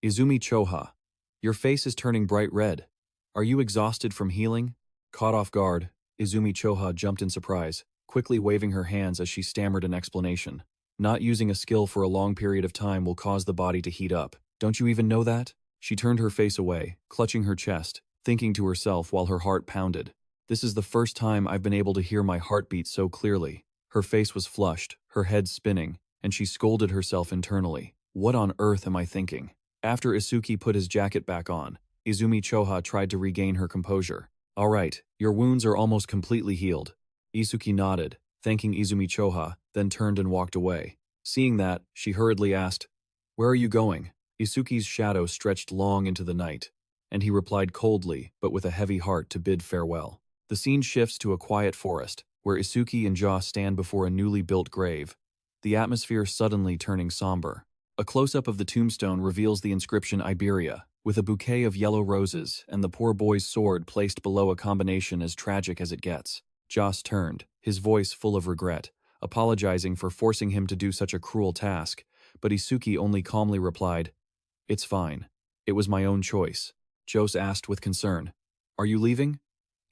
"Izumi Choha, your face is turning bright red. Are you exhausted from healing?" Caught off guard, Izumi Choha jumped in surprise. quickly waving her hands as she stammered an explanation. Not using a skill for a long period of time will cause the body to heat up. Don't you even know that? She turned her face away, clutching her chest, thinking to herself while her heart pounded. This is the first time I've been able to hear my heartbeat so clearly. Her face was flushed, her head spinning, and she scolded herself internally. What on earth am I thinking? After Isuki put his jacket back on, Izumi Choha tried to regain her composure. All right, your wounds are almost completely healed. Isuki nodded, thanking Izumi Choha, then turned and walked away. Seeing that, she hurriedly asked, "Where are you going?" Isuki's shadow stretched long into the night, and he replied coldly but with a heavy heart to bid farewell. The scene shifts to a quiet forest, where Isuki and Ja stand before a newly built grave, the atmosphere suddenly turning somber. A close-up of the tombstone reveals the inscription Iberia, with a bouquet of yellow roses and the poor boy's sword placed below, a combination as tragic as it gets. Joss turned, his voice full of regret, apologizing for forcing him to do such a cruel task, but Isuki only calmly replied, "It's fine. It was my own choice." Jos asked with concern, "Are you leaving?"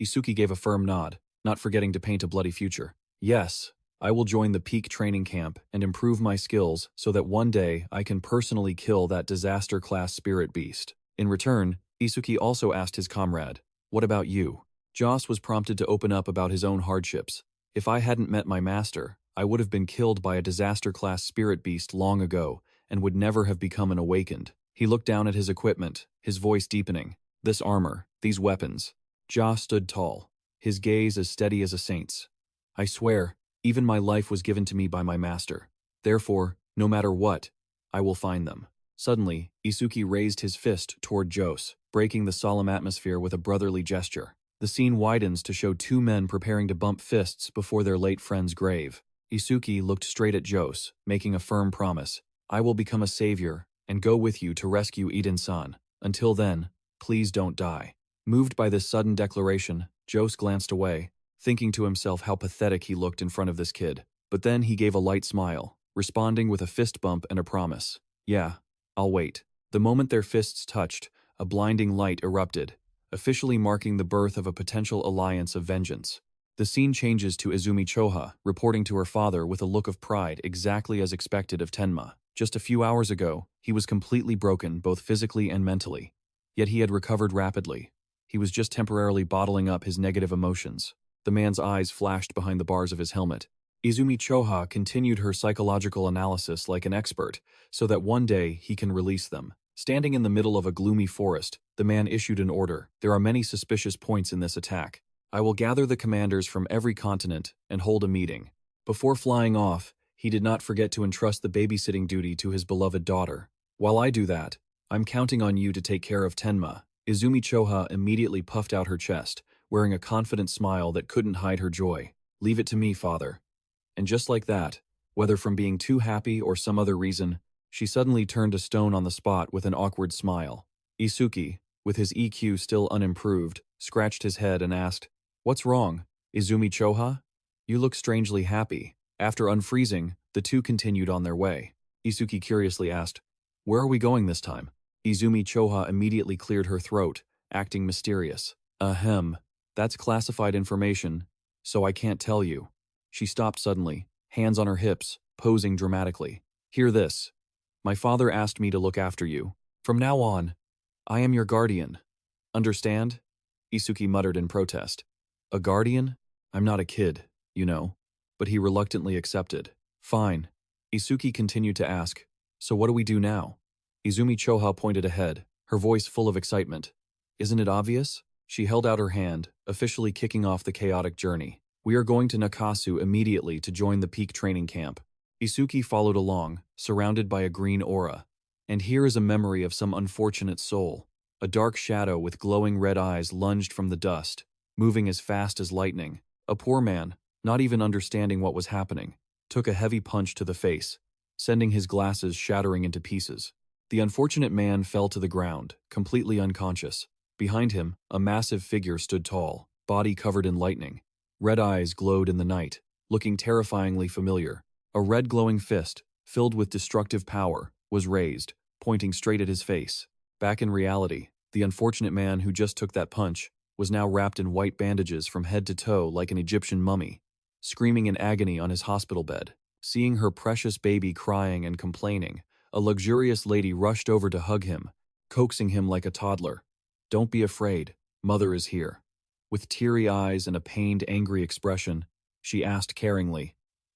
Isuki gave a firm nod, not forgetting to paint a bloody future. "Yes, I will join the peak training camp and improve my skills so that one day I can personally kill that disaster-class spirit beast." In return, Isuki also asked his comrade, "What about you?" Joss was prompted to open up about his own hardships. "If I hadn't met my master, I would have been killed by a disaster-class spirit beast long ago and would never have become an awakened." He looked down at his equipment, his voice deepening. "This armor, these weapons." Joss stood tall, his gaze as steady as a saint's. "I swear, even my life was given to me by my master. Therefore, no matter what, I will find them." Suddenly, Isuki raised his fist toward Jos, breaking the solemn atmosphere with a brotherly gesture. The scene widens to show two men preparing to bump fists before their late friend's grave. Isuki looked straight at Jos, making a firm promise. "I will become a savior and go with you to rescue Iden-san. Until then, please don't die." Moved by this sudden declaration, Jos glanced away, thinking to himself how pathetic he looked in front of this kid. But then he gave a light smile, responding with a fist bump and a promise. "Yeah, I'll wait." The moment their fists touched, a blinding light erupted, officially marking the birth of a potential alliance of vengeance. The scene changes to Izumi Choha, reporting to her father with a look of pride exactly as expected of Tenma. Just a few hours ago, he was completely broken both physically and mentally. Yet he had recovered rapidly. He was just temporarily bottling up his negative emotions. The man's eyes flashed behind the bars of his helmet. Izumi Choha continued her psychological analysis like an expert, so that one day he can release them. Standing in the middle of a gloomy forest, the man issued an order. "There are many suspicious points in this attack. I will gather the commanders from every continent and hold a meeting." Before flying off, he did not forget to entrust the babysitting duty to his beloved daughter. "While I do that, I'm counting on you to take care of Tenma." Izumi Choha immediately puffed out her chest, wearing a confident smile that couldn't hide her joy. "Leave it to me, father." And just like that, whether from being too happy or some other reason, she suddenly turned to stone on the spot with an awkward smile. Isuki, with his EQ still unimproved, scratched his head and asked, "What's wrong, Izumi Choha? You look strangely happy." After unfreezing, the two continued on their way. Isuki curiously asked, "Where are we going this time?" Izumi Choha immediately cleared her throat, acting mysterious. "Ahem, that's classified information, so I can't tell you." She stopped suddenly, hands on her hips, posing dramatically. "Hear this. My father asked me to look after you. From now on, I am your guardian. Understand?" Isuki muttered in protest. "A guardian? I'm not a kid, you know." But he reluctantly accepted. "Fine." Isuki continued to ask, "So what do we do now?" Izumi Choha pointed ahead, her voice full of excitement. "Isn't it obvious?" She held out her hand, officially kicking off the chaotic journey. "We are going to Nakasu immediately to join the peak training camp." Isuki followed along, surrounded by a green aura. And here is a memory of some unfortunate soul. A dark shadow with glowing red eyes lunged from the dust, moving as fast as lightning. A poor man, not even understanding what was happening, took a heavy punch to the face, sending his glasses shattering into pieces. The unfortunate man fell to the ground, completely unconscious. Behind him, a massive figure stood tall, body covered in lightning. Red eyes glowed in the night, looking terrifyingly familiar. A red glowing fist, filled with destructive power, was raised, pointing straight at his face. Back in reality, the unfortunate man who just took that punch was now wrapped in white bandages from head to toe like an Egyptian mummy. screaming in agony on his hospital bed. Seeing her precious baby crying and complaining, a luxurious lady rushed over to hug him, coaxing him like a toddler. "Don't be afraid, Mother is here." With teary eyes and a pained, angry expression, she asked caringly,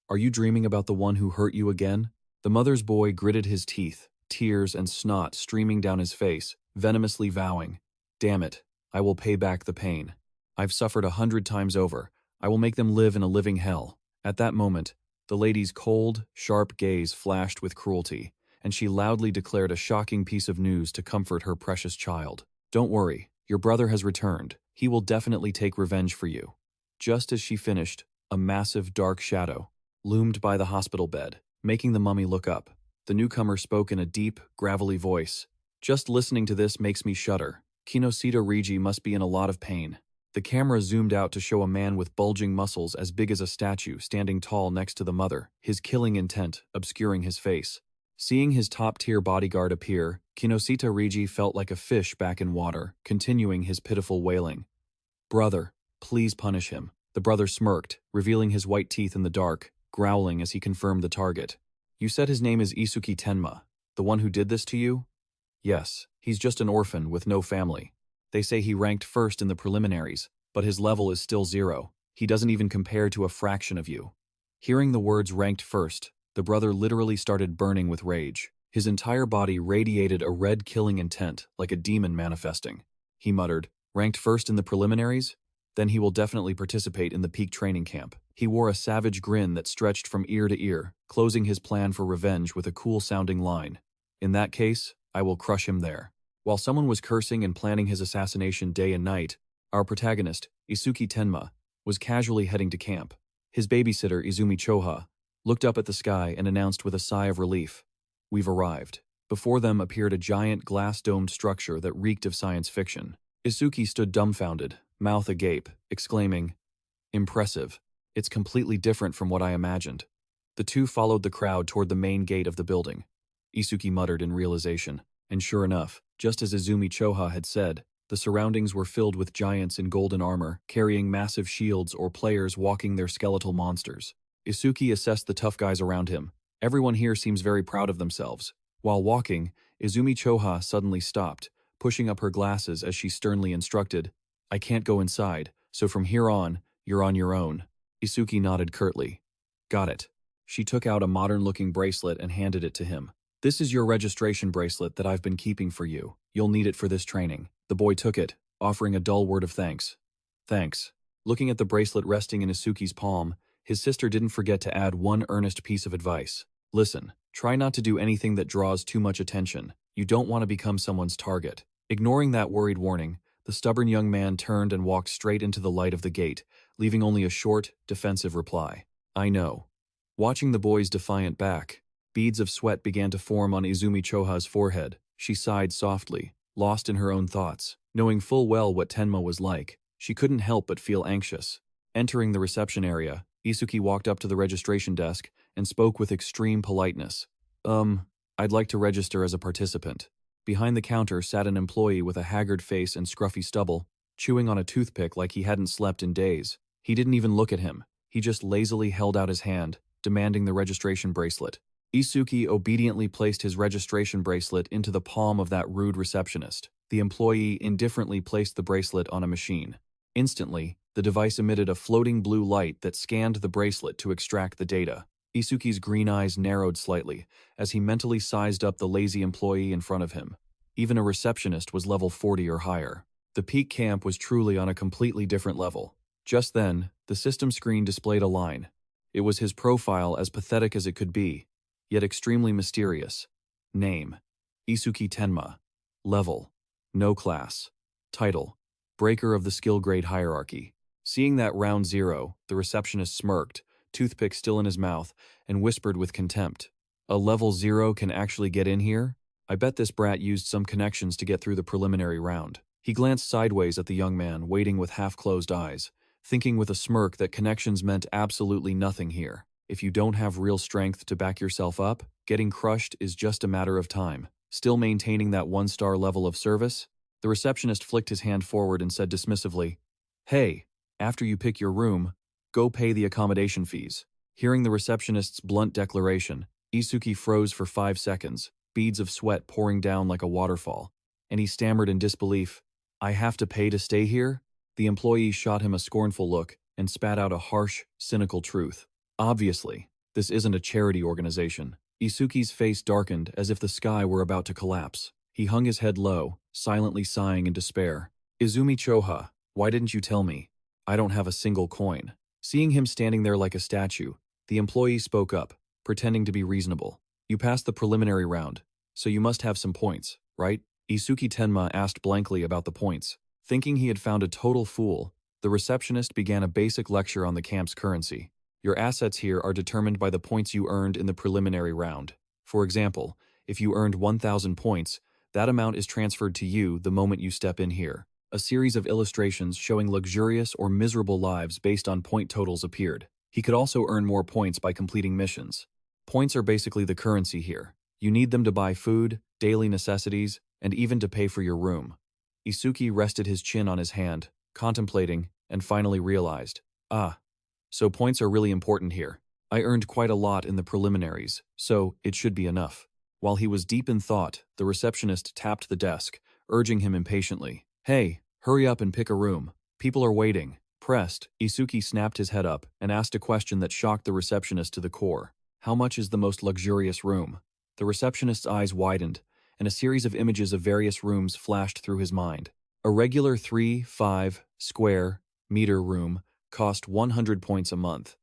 "Are you dreaming about the one who hurt you again?" The mother's boy gritted his teeth, tears and snot streaming down his face, venomously vowing, "Damn it, I will pay back the pain. I've suffered 100 times over. I will make them live in a living hell." At that moment, the lady's cold, sharp gaze flashed with cruelty, and she loudly declared a shocking piece of news to comfort her precious child. "Don't worry, your brother has returned. He will definitely take revenge for you." Just as she finished, a massive dark shadow loomed by the hospital bed, making the mummy look up. The newcomer spoke in a deep, gravelly voice. "Just listening to this makes me shudder. Kinosita Rigi must be in a lot of pain." The camera zoomed out to show a man with bulging muscles as big as a statue standing tall next to the mother, his killing intent obscuring his face. Seeing his top-tier bodyguard appear, Kinosita Rigi felt like a fish back in water, continuing his pitiful wailing. "Brother, please punish him." The brother smirked, revealing his white teeth in the dark, growling as he confirmed the target. "You said his name is Isuki Tenma, the one who did this to you?" "Yes, he's just an orphan with no family. They say he ranked first in the preliminaries, but his level is still 0. He doesn't even compare to a fraction of you." Hearing the words ranked first, the brother literally started burning with rage. His entire body radiated a red killing intent, like a demon manifesting. He muttered, "Ranked first in the preliminaries? Then he will definitely participate in the peak training camp." He wore a savage grin that stretched from ear to ear, closing his plan for revenge with a cool-sounding line. "In that case, I will crush him there." While someone was cursing and planning his assassination day and night, our protagonist, Isuki Tenma, was casually heading to camp. His babysitter, Izumi Choha, looked up at the sky and announced with a sigh of relief, "We've arrived." Before them appeared a giant glass-domed structure that reeked of science fiction. Isuki stood dumbfounded, mouth agape, exclaiming, "Impressive. It's completely different from what I imagined." The two followed the crowd toward the main gate of the building. Isuki muttered in realization, and sure enough, just as Izumi Choha had said, the surroundings were filled with giants in golden armor, carrying massive shields or players walking their skeletal monsters. Isuki assessed the tough guys around him. Everyone here seems very proud of themselves. While walking, Izumi Choha suddenly stopped, pushing up her glasses as she sternly instructed, "I can't go inside, so from here on, you're on your own." Isuki nodded curtly. "Got it." She took out a modern-looking bracelet and handed it to him. "This is your registration bracelet that I've been keeping for you. You'll need it for this training." The boy took it, offering a dull word of thanks. "Thanks." Looking at the bracelet resting in Isuki's palm, his sister didn't forget to add one earnest piece of advice. "Listen, try not to do anything that draws too much attention. You don't want to become someone's target." Ignoring that worried warning, the stubborn young man turned and walked straight into the light of the gate, leaving only a short, defensive reply. "I know." Watching the boy's defiant back, beads of sweat began to form on Izumi Choha's forehead. She sighed softly, lost in her own thoughts. Knowing full well what Tenma was like, she couldn't help but feel anxious. Entering the reception area, Isuki walked up to the registration desk and spoke with extreme politeness. I'd like to register as a participant." Behind the counter sat an employee with a haggard face and scruffy stubble, chewing on a toothpick like he hadn't slept in days. He didn't even look at him. He just lazily held out his hand, demanding the registration bracelet. Isuki obediently placed his registration bracelet into the palm of that rude receptionist. The employee indifferently placed the bracelet on a machine. Instantly, the device emitted a floating blue light that scanned the bracelet to extract the data. Isuki's green eyes narrowed slightly as he mentally sized up the lazy employee in front of him. Even a receptionist was level 40 or higher. The peak camp was truly on a completely different level. Just then, the system screen displayed a line. It was his profile, as pathetic as it could be, yet extremely mysterious. Name: Isuki Tenma. Level: no class. Title: Breaker of the skill grade hierarchy. Seeing that round 0, the receptionist smirked, toothpick still in his mouth, and whispered with contempt, "A level 0 can actually get in here? I bet this brat used some connections to get through the preliminary round." He glanced sideways at the young man, waiting with half-closed eyes, thinking with a smirk that connections meant absolutely nothing here. If you don't have real strength to back yourself up, getting crushed is just a matter of time. Still maintaining that 1-star level of service? The receptionist flicked his hand forward and said dismissively, "Hey, after you pick your room, Go pay the accommodation fees. Hearing the receptionist's blunt declaration, Isuki froze for 5 seconds, beads of sweat pouring down like a waterfall, and he stammered in disbelief. I have to pay to stay here? The employee shot him a scornful look and spat out a harsh, cynical truth. Obviously, this isn't a charity organization. Isuki's face darkened as if the sky were about to collapse. He hung his head low, silently sighing in despair. Izumi Choha, why didn't you tell me? I don't have a single coin. Seeing him standing there like a statue, the employee spoke up, pretending to be reasonable. You passed the preliminary round, so you must have some points, right? Isuki Tenma asked blankly about the points. Thinking he had found a total fool, the receptionist began a basic lecture on the camp's currency. Your assets here are determined by the points you earned in the preliminary round. For example, if you earned 1,000 points, that amount is transferred to you the moment you step in here. A series of illustrations showing luxurious or miserable lives based on point totals appeared. He could also earn more points by completing missions. Points are basically the currency here. You need them to buy food, daily necessities, and even to pay for your room. Isuki rested his chin on his hand, contemplating, and finally realized, so points are really important here. I earned quite a lot in the preliminaries, so it should be enough. While he was deep in thought, the receptionist tapped the desk, urging him impatiently. Hey, hurry up and pick a room. People are waiting. Pressed, Isuki snapped his head up and asked a question that shocked the receptionist to the core. How much is the most luxurious room? The receptionist's eyes widened, and a series of images of various rooms flashed through his mind. A regular 3-5 square meter room cost 100 points a month,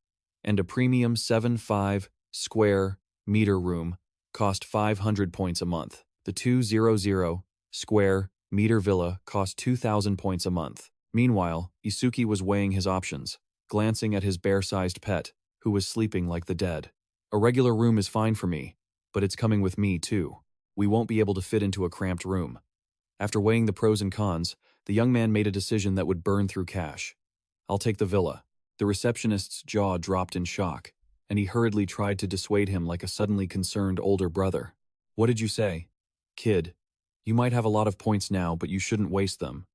and a premium 7-5 square meter room cost 500 points a month. The 200 square meter villa cost 2,000 points a month. Meanwhile, Isuki was weighing his options, glancing at his bear-sized pet, who was sleeping like the dead. A regular room is fine for me, but it's coming with me too. We won't be able to fit into a cramped room. After weighing the pros and cons, the young man made a decision that would burn through cash. I'll take the villa. The receptionist's jaw dropped in shock, and he hurriedly tried to dissuade him like a suddenly concerned older brother. What did you say? Kid, you might have a lot of points now, but you shouldn't waste them.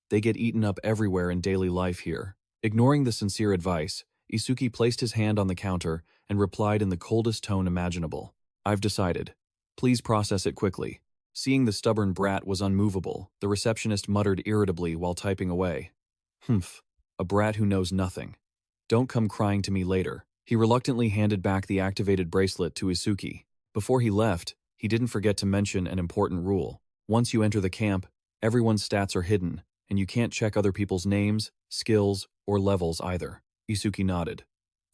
They get eaten up everywhere in daily life here. Ignoring the sincere advice, Isuki placed his hand on the counter and replied in the coldest tone imaginable. I've decided. Please process it quickly. Seeing the stubborn brat was unmovable, the receptionist muttered irritably while typing away. Humph, a brat who knows nothing. Don't come crying to me later. He reluctantly handed back the activated bracelet to Isuki. Before he left, he didn't forget to mention an important rule. Once you enter the camp, everyone's stats are hidden, and you can't check other people's names, skills, or levels either. Isuki nodded.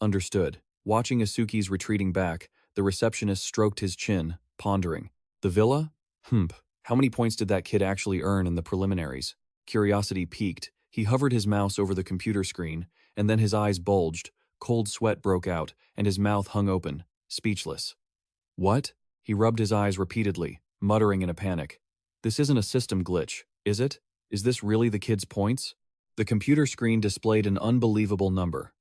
Understood. Watching Isuki's retreating back, the receptionist stroked his chin, pondering. The villa? How many points did that kid actually earn in the preliminaries? Curiosity piqued. He hovered his mouse over the computer screen, and then his eyes bulged, cold sweat broke out, and his mouth hung open, speechless. What? He rubbed his eyes repeatedly, muttering in a panic. This isn't a system glitch, is it? Is this really the kid's points? The computer screen displayed an unbelievable number.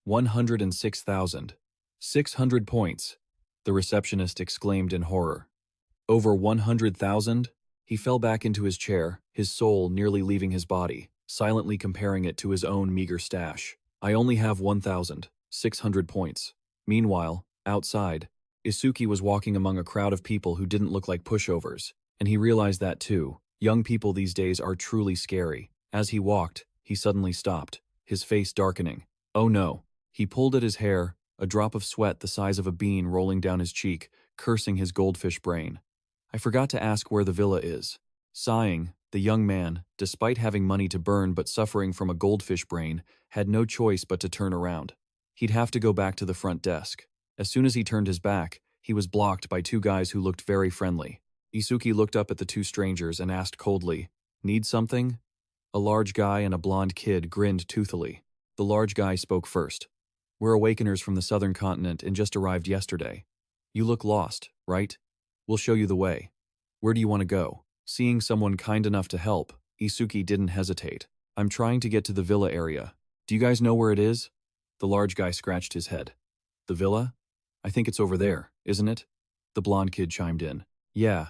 106,600 points, the receptionist exclaimed in horror. Over 100,000? He fell back into his chair, his soul nearly leaving his body, silently comparing it to his own meager stash. I only have 1,600 points. Meanwhile, outside, Isuki was walking among a crowd of people who didn't look like pushovers, and he realized that too. Young people these days are truly scary. As he walked, he suddenly stopped, his face darkening. Oh no. He pulled at his hair, a drop of sweat the size of a bean rolling down his cheek, cursing his goldfish brain. I forgot to ask where the villa is. Sighing, the young man, despite having money to burn but suffering from a goldfish brain, had no choice but to turn around. He'd have to go back to the front desk. As soon as he turned his back, he was blocked by two guys who looked very friendly. Isuki looked up at the two strangers and asked coldly, "Need something?" A large guy and a blonde kid grinned toothily. The large guy spoke first. "We're awakeners from the southern continent and just arrived yesterday. You look lost, right? We'll show you the way. Where do you want to go?" Seeing someone kind enough to help, Isuki didn't hesitate. "I'm trying to get to the villa area. Do you guys know where it is?" The large guy scratched his head. "The villa? I think it's over there, isn't it?" The blonde kid chimed in. Yeah,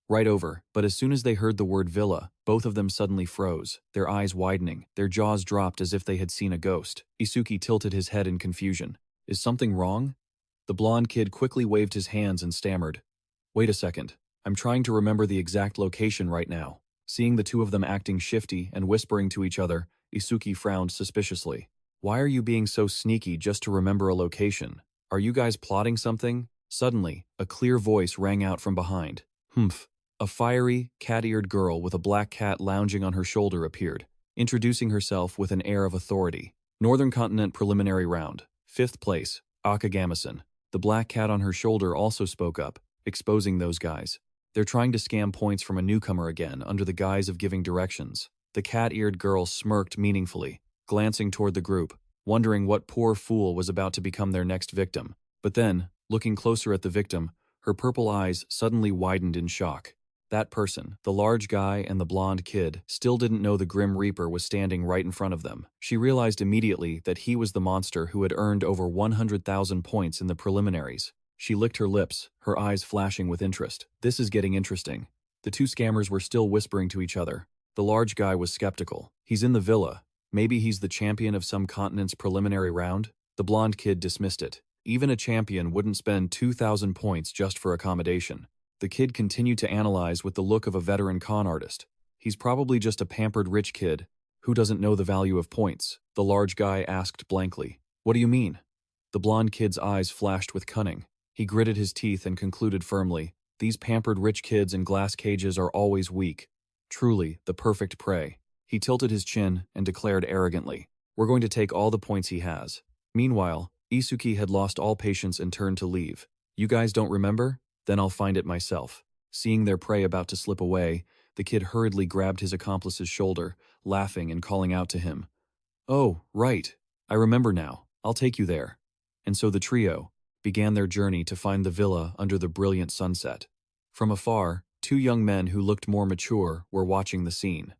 Right over, but as soon as they heard the word villa, both of them suddenly froze, their eyes widening, their jaws dropped as if they had seen a ghost. Isuki tilted his head in confusion. Is something wrong? The blonde kid quickly waved his hands and stammered. Wait a second. I'm trying to remember the exact location right now. Seeing the two of them acting shifty and whispering to each other, Isuki frowned suspiciously. Why are you being so sneaky just to remember a location? Are you guys plotting something? Suddenly, a clear voice rang out from behind. Humph. A fiery, cat-eared girl with a black cat lounging on her shoulder appeared, introducing herself with an air of authority. Northern Continent Preliminary Round. 5th place, Akagamason. The black cat on her shoulder also spoke up, exposing those guys. They're trying to scam points from a newcomer again under the guise of giving directions. The cat-eared girl smirked meaningfully, glancing toward the group, wondering what poor fool was about to become their next victim. But then, looking closer at the victim, her purple eyes suddenly widened in shock. That person, the large guy and the blonde kid, still didn't know the Grim Reaper was standing right in front of them. She realized immediately that he was the monster who had earned over 100,000 points in the preliminaries. She licked her lips, her eyes flashing with interest. This is getting interesting. The two scammers were still whispering to each other. The large guy was skeptical. He's in the villa. Maybe he's the champion of some continent's preliminary round? The blonde kid dismissed it. Even a champion wouldn't spend 2,000 points just for accommodation. The kid continued to analyze with the look of a veteran con artist. He's probably just a pampered rich kid who doesn't know the value of points, the large guy asked blankly. What do you mean? The blonde kid's eyes flashed with cunning. He gritted his teeth and concluded firmly, these pampered rich kids in glass cages are always weak. Truly, the perfect prey. He tilted his chin and declared arrogantly, we're going to take all the points he has. Meanwhile, Isuki had lost all patience and turned to leave. You guys don't remember? Then I'll find it myself. Seeing their prey about to slip away, the kid hurriedly grabbed his accomplice's shoulder, laughing and calling out to him. Oh, right. I remember now. I'll take you there. And so the trio began their journey to find the villa under the brilliant sunset. From afar, two young men who looked more mature were watching the scene.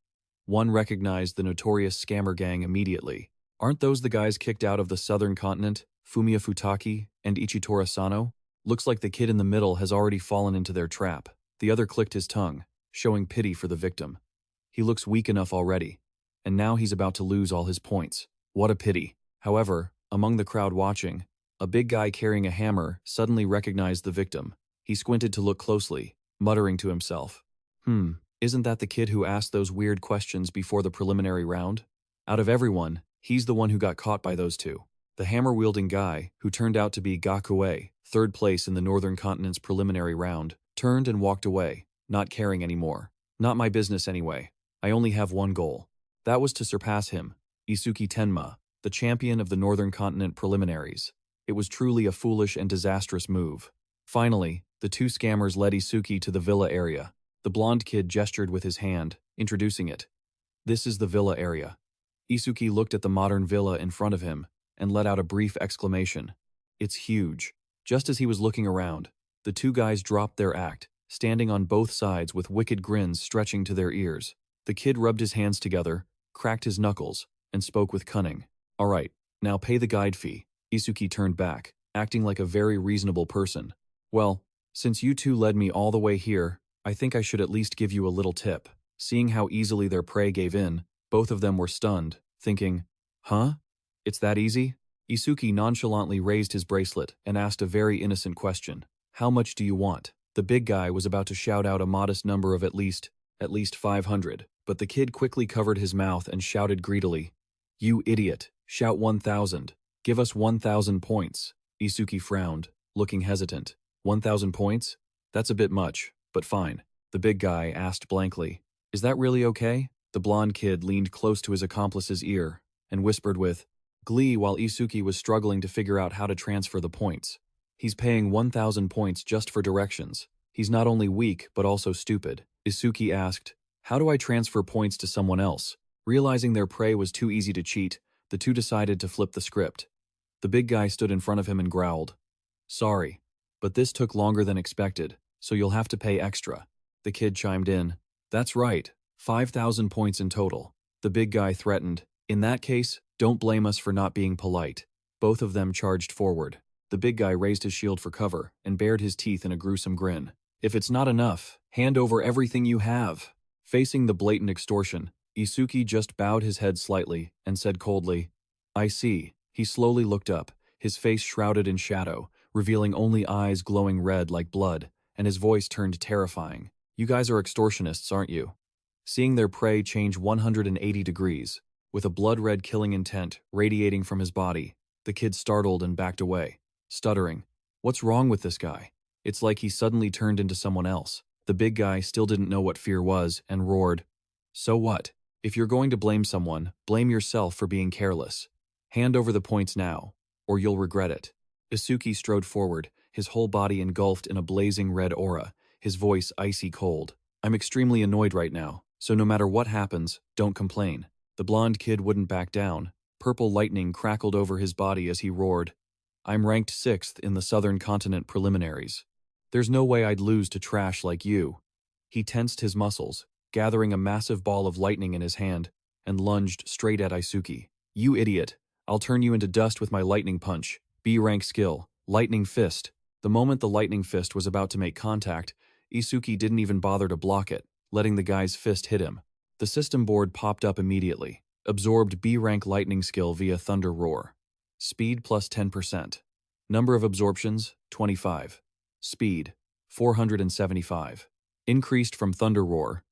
One recognized the notorious scammer gang immediately. Aren't those the guys kicked out of the southern continent, Fumiya Futaki and Ichitora Sano? Looks like the kid in the middle has already fallen into their trap. The other clicked his tongue, showing pity for the victim. He looks weak enough already, and now he's about to lose all his points. What a pity. However, among the crowd watching, a big guy carrying a hammer suddenly recognized the victim. He squinted to look closely, muttering to himself. Isn't that the kid who asked those weird questions before the preliminary round? Out of everyone, he's the one who got caught by those two. The hammer-wielding guy, who turned out to be Gakue, 3rd place in the Northern Continent's preliminary round, turned and walked away, not caring anymore. Not my business anyway. I only have one goal. That was to surpass him, Isuki Tenma, the champion of the Northern Continent preliminaries. It was truly a foolish and disastrous move. Finally, the two scammers led Isuki to the villa area. The blonde kid gestured with his hand, introducing it. This is the villa area. Isuki looked at the modern villa in front of him and let out a brief exclamation. It's huge. Just as he was looking around, the two guys dropped their act, standing on both sides with wicked grins stretching to their ears. The kid rubbed his hands together, cracked his knuckles, and spoke with cunning. All right, now pay the guide fee. Isuki turned back, acting like a very reasonable person. Well, since you two led me all the way here, I think I should at least give you a little tip. Seeing how easily their prey gave in, both of them were stunned, thinking, huh? It's that easy? Isuki nonchalantly raised his bracelet and asked a very innocent question. How much do you want? The big guy was about to shout out a modest number of at least 500, but the kid quickly covered his mouth and shouted greedily, You idiot, shout 1,000. Give us 1,000 points. Isuki frowned, looking hesitant. 1,000 points? That's a bit much, but fine. The big guy asked blankly, Is that really okay? The blonde kid leaned close to his accomplice's ear and whispered with glee while Isuki was struggling to figure out how to transfer the points. He's paying 1,000 points just for directions. He's not only weak, but also stupid. Isuki asked, How do I transfer points to someone else? Realizing their prey was too easy to cheat, the two decided to flip the script. The big guy stood in front of him and growled, Sorry, but this took longer than expected, so you'll have to pay extra. The kid chimed in, That's right, 5,000 points in total. The big guy threatened, In that case, don't blame us for not being polite. Both of them charged forward. The big guy raised his shield for cover and bared his teeth in a gruesome grin. If it's not enough, Hand over everything you have. Facing the blatant extortion, Isuki just bowed his head slightly and said coldly, I see. He slowly looked up, his face shrouded in shadow, revealing only eyes glowing red like blood, and his voice turned terrifying. You guys are extortionists, aren't you? Seeing their prey change 180 degrees, with a blood-red killing intent radiating from his body, the kid startled and backed away, stuttering. What's wrong with this guy? It's like he suddenly turned into someone else. The big guy still didn't know what fear was and roared, So what? If you're going to blame someone, blame yourself for being careless. Hand over the points now, or you'll regret it. Isuki strode forward, his whole body engulfed in a blazing red aura, his voice icy cold. I'm extremely annoyed right now, so no matter what happens, don't complain. The blonde kid wouldn't back down. Purple lightning crackled over his body as he roared. I'm ranked 6th in the Southern Continent preliminaries. There's no way I'd lose to trash like you. He tensed his muscles, gathering a massive ball of lightning in his hand, and lunged straight at Isuki. You idiot. I'll turn you into dust with my lightning punch. B-rank skill. Lightning fist. The moment the lightning fist was about to make contact, Isuki didn't even bother to block it, letting the guy's fist hit him. The system board popped up immediately. Absorbed B-rank lightning skill via Thunder Roar. Speed plus 10%. Number of absorptions, 25. Speed, 475. Increased from Thunder Roar,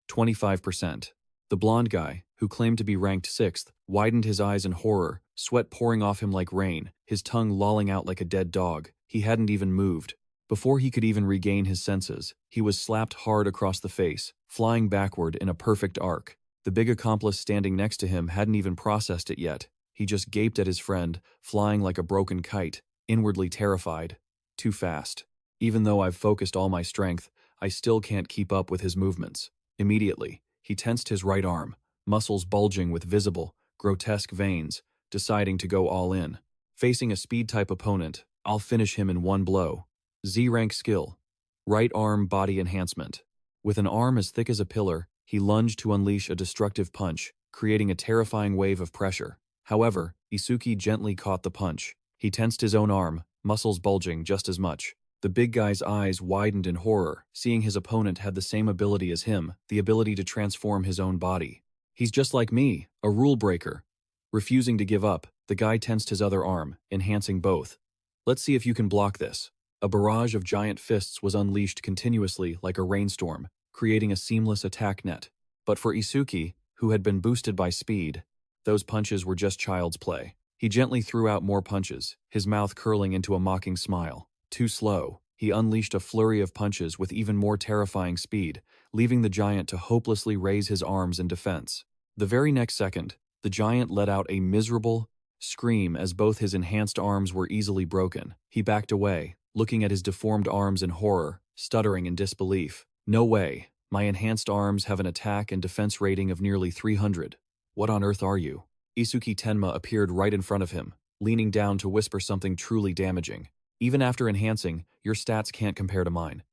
25%. The blonde guy, who claimed to be ranked 6th, widened his eyes in horror, sweat pouring off him like rain, his tongue lolling out like a dead dog. He hadn't even moved. Before he could even regain his senses, he was slapped hard across the face, flying backward in a perfect arc. The big accomplice standing next to him hadn't even processed it yet. He just gaped at his friend, flying like a broken kite, inwardly terrified. Too fast. Even though I've focused all my strength, I still can't keep up with his movements. Immediately, he tensed his right arm, muscles bulging with visible, grotesque veins, deciding to go all in. Facing a speed-type opponent, I'll finish him in one blow. Z-rank skill. Right arm body enhancement. With an arm as thick as a pillar, he lunged to unleash a destructive punch, creating a terrifying wave of pressure. However, Isuki gently caught the punch. He tensed his own arm, muscles bulging just as much. The big guy's eyes widened in horror, seeing his opponent had the same ability as him, the ability to transform his own body. He's just like me, a rule breaker. Refusing to give up, the guy tensed his other arm, enhancing both. Let's see if you can block this. A barrage of giant fists was unleashed continuously like a rainstorm, creating a seamless attack net. But for Isuki, who had been boosted by speed, those punches were just child's play. He gently threw out more punches, his mouth curling into a mocking smile. Too slow, he unleashed a flurry of punches with even more terrifying speed, leaving the giant to hopelessly raise his arms in defense. The very next second, the giant let out a miserable scream as both his enhanced arms were easily broken. He backed away, looking at his deformed arms in horror, stuttering in disbelief. No way, my enhanced arms have an attack and defense rating of nearly 300. What on earth are you? Isuki Tenma appeared right in front of him, leaning down to whisper something truly damaging. Even after enhancing, your stats can't compare to mine.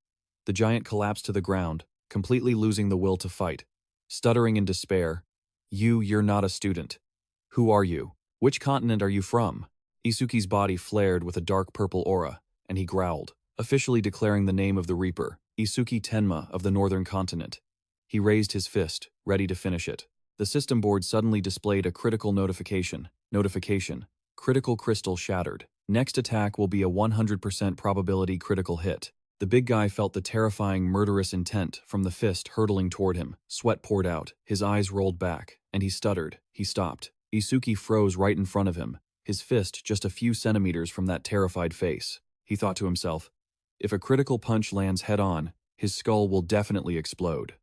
The giant collapsed to the ground, completely losing the will to fight. Stuttering in despair, You're not a student. Who are you? Which continent are you from? Isuki's body flared with a dark purple aura, and he growled, officially declaring the name of the Reaper, Isuki Tenma of the Northern Continent. He raised his fist, ready to finish it. The system board suddenly displayed a critical notification. Critical crystal shattered. Next attack will be a 100% probability critical hit. The big guy felt the terrifying murderous intent from the fist hurtling toward him. Sweat poured out, his eyes rolled back, and he stuttered. He stopped. Isuki froze right in front of him, his fist just a few centimeters from that terrified face. He thought to himself, if a critical punch lands head-on, his skull will definitely explode.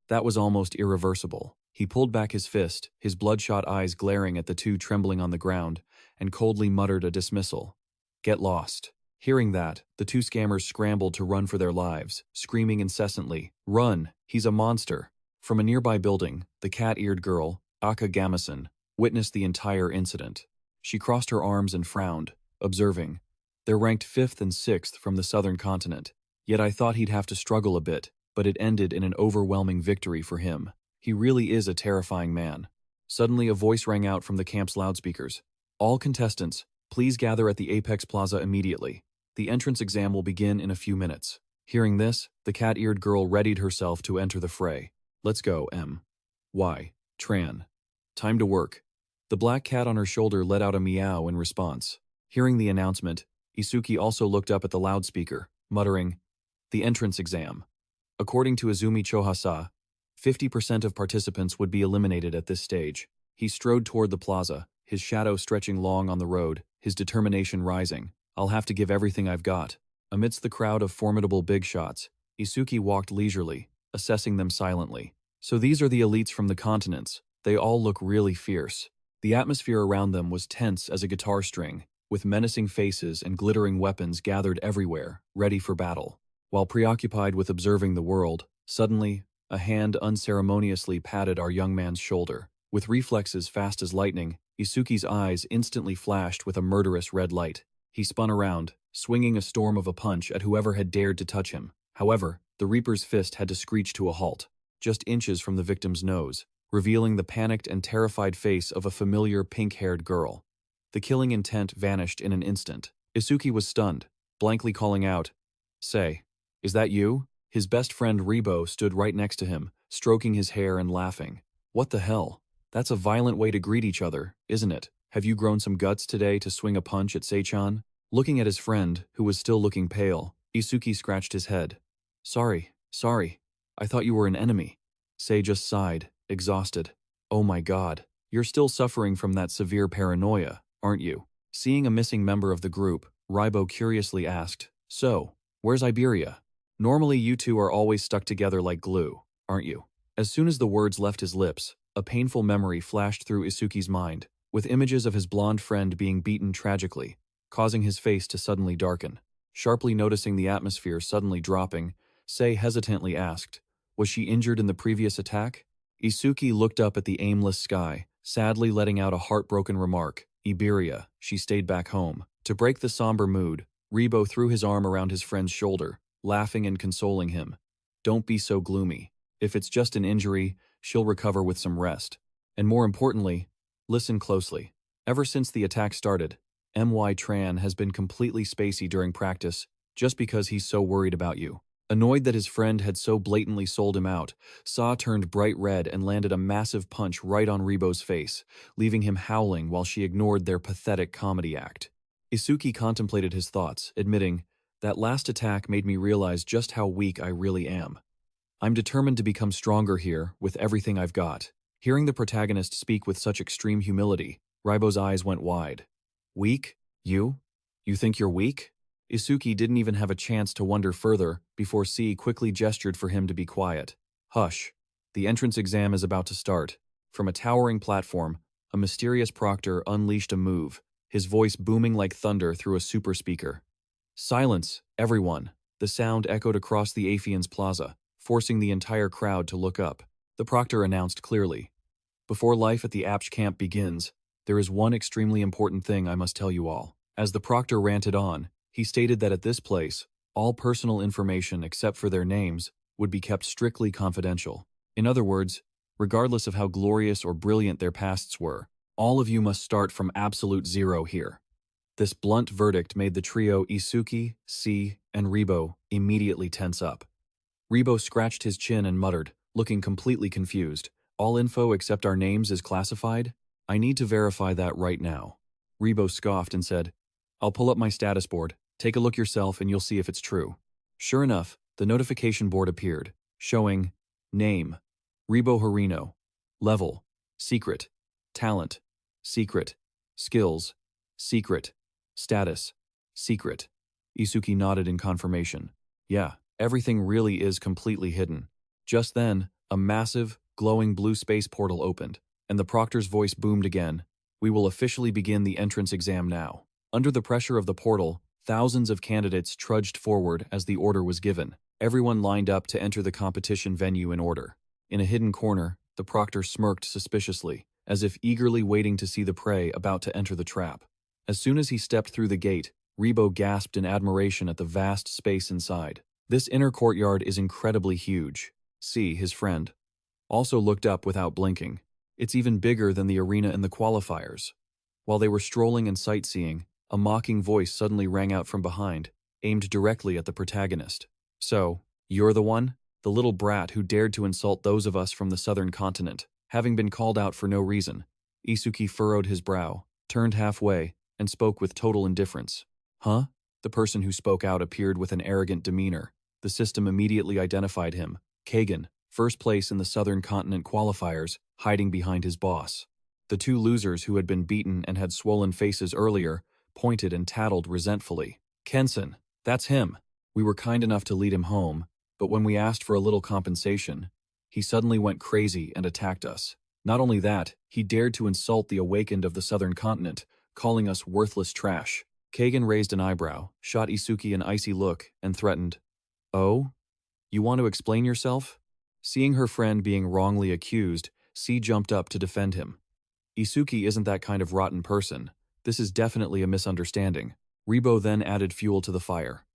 That was almost irreversible. He pulled back his fist, his bloodshot eyes glaring at the two trembling on the ground, and coldly muttered a dismissal. Get lost. Hearing that, the two scammers scrambled to run for their lives, screaming incessantly, Run! He's a monster! From a nearby building, the cat-eared girl, Aka Gamison, witnessed the entire incident. She crossed her arms and frowned, observing, They're ranked 5th and 6th from the Southern Continent, yet I thought he'd have to struggle a bit, but it ended in an overwhelming victory for him. He really is a terrifying man. Suddenly a voice rang out from the camp's loudspeakers. All contestants, please gather at the Apex Plaza immediately. The entrance exam will begin in a few minutes. Hearing this, the cat-eared girl readied herself to enter the fray. Let's go, M. Y. Tran. Time to work. The black cat on her shoulder let out a meow in response. Hearing the announcement, Isuki also looked up at the loudspeaker, muttering, "The entrance exam." According to Izumi Chohasa, 50% of participants would be eliminated at this stage. He strode toward the plaza, his shadow stretching long on the road, his determination rising. I'll have to give everything I've got. Amidst the crowd of formidable big shots, Isuki walked leisurely, assessing them silently. So these are the elites from the continents. They all look really fierce. The atmosphere around them was tense as a guitar string, with menacing faces and glittering weapons gathered everywhere, ready for battle. While preoccupied with observing the world, suddenly, a hand unceremoniously patted our young man's shoulder. With reflexes fast as lightning, Isuki's eyes instantly flashed with a murderous red light. He spun around, swinging a storm of a punch at whoever had dared to touch him. However, the Reaper's fist had to screech to a halt, just inches from the victim's nose, revealing the panicked and terrified face of a familiar pink-haired girl. The killing intent vanished in an instant. Isuki was stunned, blankly calling out, "Say, is that you?" His best friend Rebo stood right next to him, stroking his hair and laughing. "What the hell? That's a violent way to greet each other, isn't it? Have you grown some guts today to swing a punch at Seichan?" Looking at his friend, who was still looking pale, Isuki scratched his head. Sorry. I thought you were an enemy." Sei just sighed, exhausted. "Oh my god. You're still suffering from that severe paranoia, aren't you?" Seeing a missing member of the group, Raibo curiously asked, "So, where's Iberia? Normally you two are always stuck together like glue, aren't you?" As soon as the words left his lips, a painful memory flashed through Isuki's mind, with images of his blonde friend being beaten tragically, causing his face to suddenly darken. Sharply noticing the atmosphere suddenly dropping, Sei hesitantly asked, "Was she injured in the previous attack?" Isuki looked up at the aimless sky, sadly letting out a heartbroken remark. "Iberia, she stayed back home." To break the somber mood, Rebo threw his arm around his friend's shoulder, laughing and consoling him. "Don't be so gloomy. If it's just an injury, she'll recover with some rest. And more importantly, listen closely. Ever since the attack started, M.Y. Tran has been completely spacey during practice, just because he's so worried about you." Annoyed that his friend had so blatantly sold him out, Sa turned bright red and landed a massive punch right on Rebo's face, leaving him howling while she ignored their pathetic comedy act. Isuki contemplated his thoughts, admitting, "That last attack made me realize just how weak I really am. I'm determined to become stronger here, with everything I've got." Hearing the protagonist speak with such extreme humility, Raibo's eyes went wide. "Weak? You? You think you're weak?" Isuki didn't even have a chance to wonder further before C quickly gestured for him to be quiet. "Hush. The entrance exam is about to start." From a towering platform, a mysterious proctor unleashed a move, his voice booming like thunder through a super speaker. "Silence, everyone." The sound echoed across the Aphian's plaza, forcing the entire crowd to look up. The proctor announced clearly, "Before life at the Apsh camp begins, there is one extremely important thing I must tell you all." As the proctor ranted on, he stated that at this place, all personal information except for their names would be kept strictly confidential. In other words, regardless of how glorious or brilliant their pasts were, all of you must start from absolute zero here. This blunt verdict made the trio Isuki, C, and Rebo immediately tense up. Rebo scratched his chin and muttered, looking completely confused. "All info except our names is classified? I need to verify that right now." Rebo scoffed and said, "I'll pull up my status board. Take a look yourself and you'll see if it's true." Sure enough, the notification board appeared, showing name, Rebo Harino, level, secret, talent, secret, skills, secret, status, secret. Isuki nodded in confirmation. Yeah, everything really is completely hidden. Just then, a massive, glowing blue space portal opened, and the proctor's voice boomed again. "We will officially begin the entrance exam now." Under the pressure of the portal, thousands of candidates trudged forward as the order was given. Everyone lined up to enter the competition venue in order. In a hidden corner, the proctor smirked suspiciously, as if eagerly waiting to see the prey about to enter the trap. As soon as he stepped through the gate, Rebo gasped in admiration at the vast space inside. This inner courtyard is incredibly huge. C, his friend, also looked up without blinking. It's even bigger than the arena in the qualifiers. While they were strolling and sightseeing, a mocking voice suddenly rang out from behind, aimed directly at the protagonist. So, you're the one? The little brat who dared to insult those of us from the southern continent, having been called out for no reason. Isuki furrowed his brow, turned halfway, and spoke with total indifference. Huh? The person who spoke out appeared with an arrogant demeanor. The system immediately identified him, Kagan, first place in the Southern Continent qualifiers, hiding behind his boss. The two losers who had been beaten and had swollen faces earlier pointed and tattled resentfully. Kenson, that's him. We were kind enough to lead him home, but when we asked for a little compensation, he suddenly went crazy and attacked us. Not only that, he dared to insult the awakened of the Southern Continent, calling us worthless trash. Kagan raised an eyebrow, shot Isuki an icy look, and threatened, "Oh? You want to explain yourself?" Seeing her friend being wrongly accused, C jumped up to defend him. Isuki isn't that kind of rotten person. This is definitely a misunderstanding. Rebo then added fuel to the fire.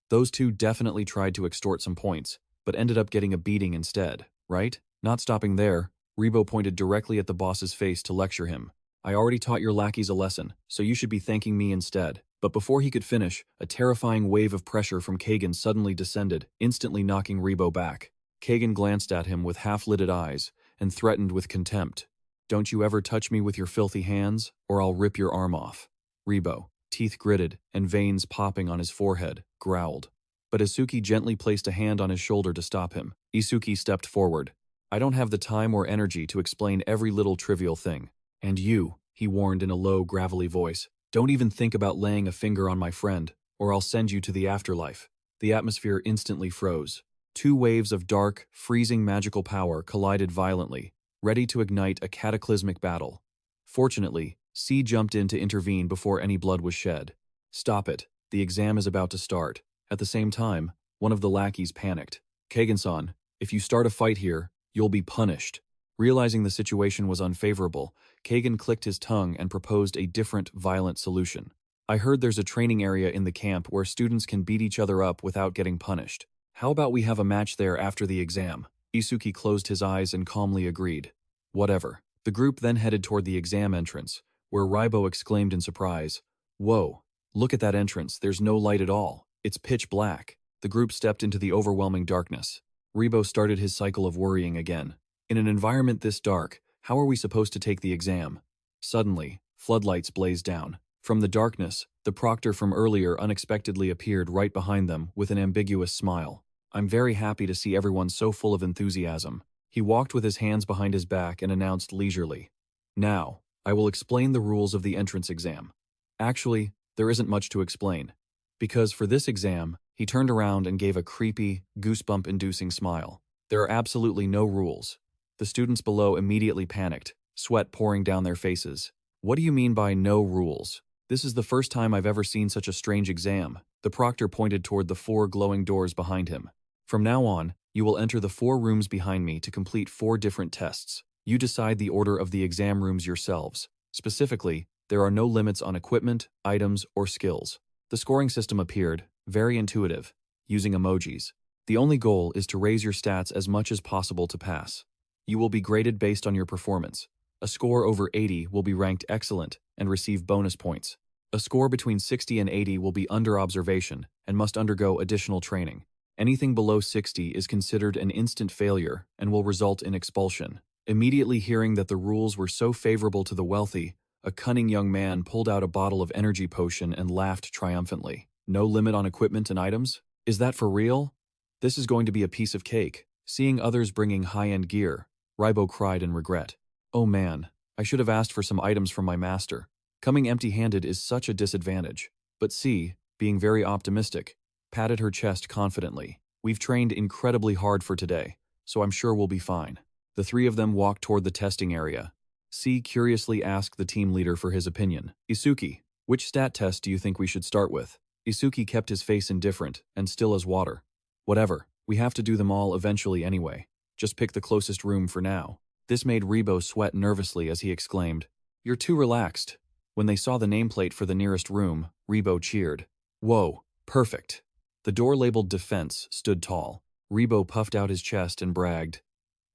Those two definitely tried to extort some points, but ended up getting a beating instead, right? Not stopping there, Rebo pointed directly at the boss's face to lecture him. I already taught your lackeys a lesson, so you should be thanking me instead. But before he could finish, a terrifying wave of pressure from Kagan suddenly descended, instantly knocking Rebo back. Kagan glanced at him with half-lidded eyes and threatened with contempt. Don't you ever touch me with your filthy hands, or I'll rip your arm off. Rebo, teeth gritted and veins popping on his forehead, growled. But Isuki gently placed a hand on his shoulder to stop him. Isuki stepped forward. I don't have the time or energy to explain every little trivial thing. And you, he warned in a low, gravelly voice, don't even think about laying a finger on my friend, or I'll send you to the afterlife. The atmosphere instantly froze. Two waves of dark, freezing magical power collided violently, ready to ignite a cataclysmic battle. Fortunately, C jumped in to intervene before any blood was shed. Stop it, the exam is about to start. At the same time, one of the lackeys panicked. Kagan-san, if you start a fight here, you'll be punished. Realizing the situation was unfavorable, Kagan clicked his tongue and proposed a different, violent solution. I heard there's a training area in the camp where students can beat each other up without getting punished. How about we have a match there after the exam? Isuki closed his eyes and calmly agreed. Whatever. The group then headed toward the exam entrance, where Raibo exclaimed in surprise, Whoa, look at that entrance, there's no light at all. It's pitch black. The group stepped into the overwhelming darkness. Raibo started his cycle of worrying again. In an environment this dark, how are we supposed to take the exam? Suddenly, floodlights blazed down. From the darkness, the proctor from earlier unexpectedly appeared right behind them with an ambiguous smile. I'm very happy to see everyone so full of enthusiasm. He walked with his hands behind his back and announced leisurely, Now, I will explain the rules of the entrance exam. Actually, there isn't much to explain. Because for this exam, he turned around and gave a creepy, goosebump-inducing smile. There are absolutely no rules. The students below immediately panicked, sweat pouring down their faces. What do you mean by no rules? This is the first time I've ever seen such a strange exam. The proctor pointed toward the 4 glowing doors behind him. From now on, you will enter the 4 rooms behind me to complete 4 different tests. You decide the order of the exam rooms yourselves. Specifically, there are no limits on equipment, items, or skills. The scoring system appeared, very intuitive, using emojis. The only goal is to raise your stats as much as possible to pass. You will be graded based on your performance. A score over 80 will be ranked excellent and receive bonus points. A score between 60 and 80 will be under observation and must undergo additional training. Anything below 60 is considered an instant failure and will result in expulsion. Immediately hearing that the rules were so favorable to the wealthy, a cunning young man pulled out a bottle of energy potion and laughed triumphantly. No limit on equipment and items? Is that for real? This is going to be a piece of cake. Seeing others bringing high-end gear, Raibo cried in regret. Oh man, I should have asked for some items from my master. Coming empty-handed is such a disadvantage. But C, being very optimistic, patted her chest confidently. We've trained incredibly hard for today, so I'm sure we'll be fine. The 3 of them walked toward the testing area. C curiously asked the team leader for his opinion. Isuki, which stat test do you think we should start with? Isuki kept his face indifferent and still as water. Whatever, we have to do them all eventually anyway. Just pick the closest room for now. This made Rebo sweat nervously as he exclaimed, You're too relaxed. When they saw the nameplate for the nearest room, Rebo cheered. Whoa, perfect. The door labeled Defense stood tall. Rebo puffed out his chest and bragged,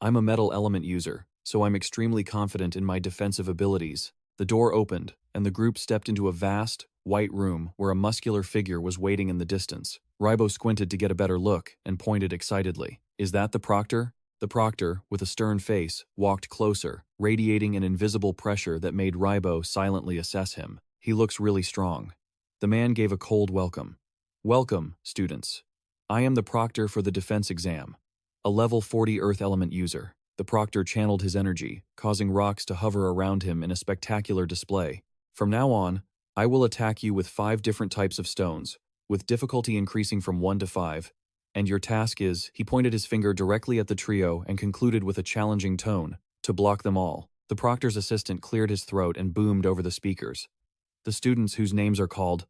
I'm a metal element user, so I'm extremely confident in my defensive abilities. The door opened, and the group stepped into a vast, white room where a muscular figure was waiting in the distance. Ribo squinted to get a better look and pointed excitedly. Is that the proctor? The proctor, with a stern face, walked closer, radiating an invisible pressure that made Ribo silently assess him. He looks really strong. The man gave a cold welcome. Welcome, students. I am the proctor for the defense exam. A level 40 earth element user. The proctor channeled his energy, causing rocks to hover around him in a spectacular display. From now on, I will attack you with 5 different types of stones, with difficulty increasing from 1 to 5. And your task is, he pointed his finger directly at the trio and concluded with a challenging tone, to block them all. The proctor's assistant cleared his throat and boomed over the speakers. The students whose names are called,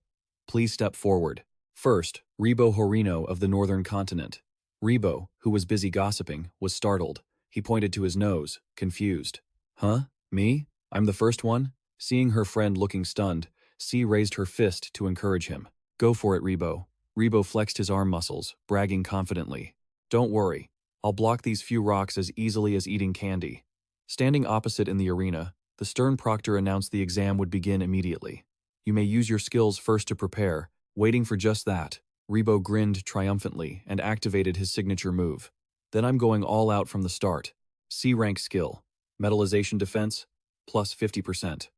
please step forward. First, Ribo Horino of the Northern Continent. Ribo, who was busy gossiping, was startled. He pointed to his nose, confused. Huh? Me? I'm the first one? Seeing her friend looking stunned, C raised her fist to encourage him. Go for it, Ribo. Ribo flexed his arm muscles, bragging confidently. Don't worry, I'll block these few rocks as easily as eating candy. Standing opposite in the arena, the stern proctor announced the exam would begin immediately. You may use your skills first to prepare, waiting for just that. Ribo grinned triumphantly and activated his signature move. Then I'm going all out from the start. C-rank skill. Metallization defense, plus 50%.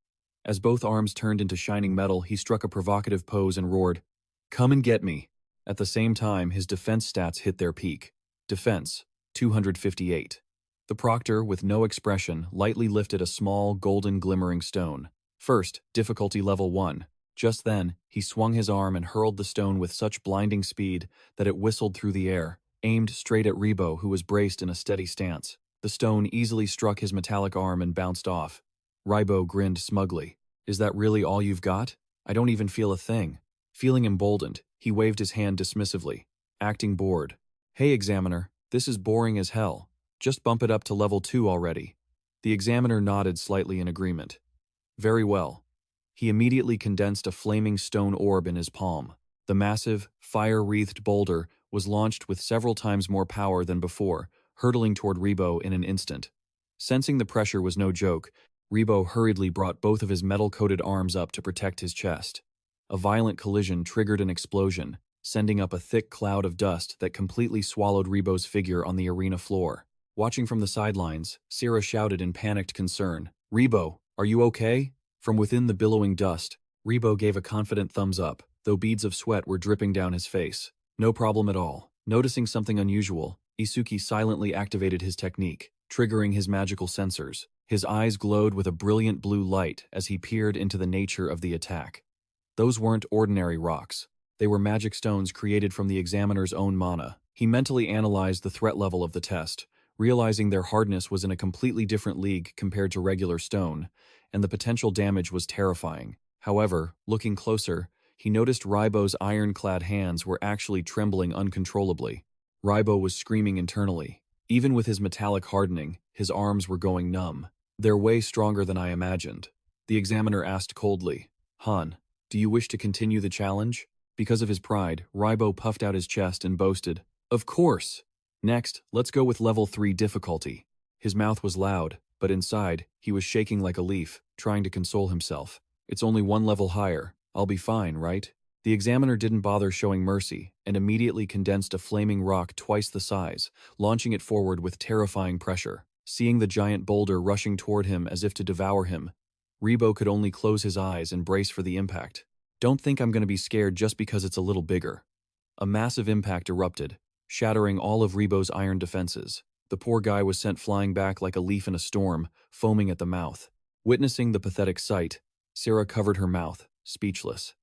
As both arms turned into shining metal, he struck a provocative pose and roared, "Come and get me." At the same time, his defense stats hit their peak. Defense, 258. The proctor, with no expression, lightly lifted a small, golden glimmering stone. First, difficulty level 1. Just then, he swung his arm and hurled the stone with such blinding speed that it whistled through the air, aimed straight at Ribo, who was braced in a steady stance. The stone easily struck his metallic arm and bounced off. Ribo grinned smugly. Is that really all you've got? I don't even feel a thing. Feeling emboldened, he waved his hand dismissively, acting bored. Hey, examiner, this is boring as hell. Just bump it up to level 2 already. The examiner nodded slightly in agreement. Very well. He immediately condensed a flaming stone orb in his palm. The massive, fire-wreathed boulder was launched with several times more power than before, hurtling toward Ribo in an instant. Sensing the pressure was no joke, Ribo hurriedly brought both of his metal-coated arms up to protect his chest. A violent collision triggered an explosion, sending up a thick cloud of dust that completely swallowed Ribo's figure on the arena floor. Watching from the sidelines, Sarah shouted in panicked concern, "Ribo, are you okay?" From within the billowing dust, Ribo gave a confident thumbs up, though beads of sweat were dripping down his face. No problem at all. Noticing something unusual, Isuki silently activated his technique, triggering his magical sensors. His eyes glowed with a brilliant blue light as he peered into the nature of the attack. Those weren't ordinary rocks. They were magic stones created from the examiner's own mana. He mentally analyzed the threat level of the test, realizing their hardness was in a completely different league compared to regular stone, and the potential damage was terrifying. However, looking closer, he noticed Ribo's ironclad hands were actually trembling uncontrollably. Ribo was screaming internally. Even with his metallic hardening, his arms were going numb. They're way stronger than I imagined. The examiner asked coldly, Han, do you wish to continue the challenge? Because of his pride, Ribo puffed out his chest and boasted, Of course! Next, let's go with level 3 difficulty. His mouth was loud, but inside, he was shaking like a leaf, trying to console himself. It's only 1 level higher. I'll be fine, right? The examiner didn't bother showing mercy, and immediately condensed a flaming rock twice the size, launching it forward with terrifying pressure. Seeing the giant boulder rushing toward him as if to devour him, Ribo could only close his eyes and brace for the impact. Don't think I'm going to be scared just because it's a little bigger. A massive impact erupted, shattering all of Ribo's iron defenses. The poor guy was sent flying back like a leaf in a storm, foaming at the mouth. Witnessing the pathetic sight, Sarah covered her mouth, speechless.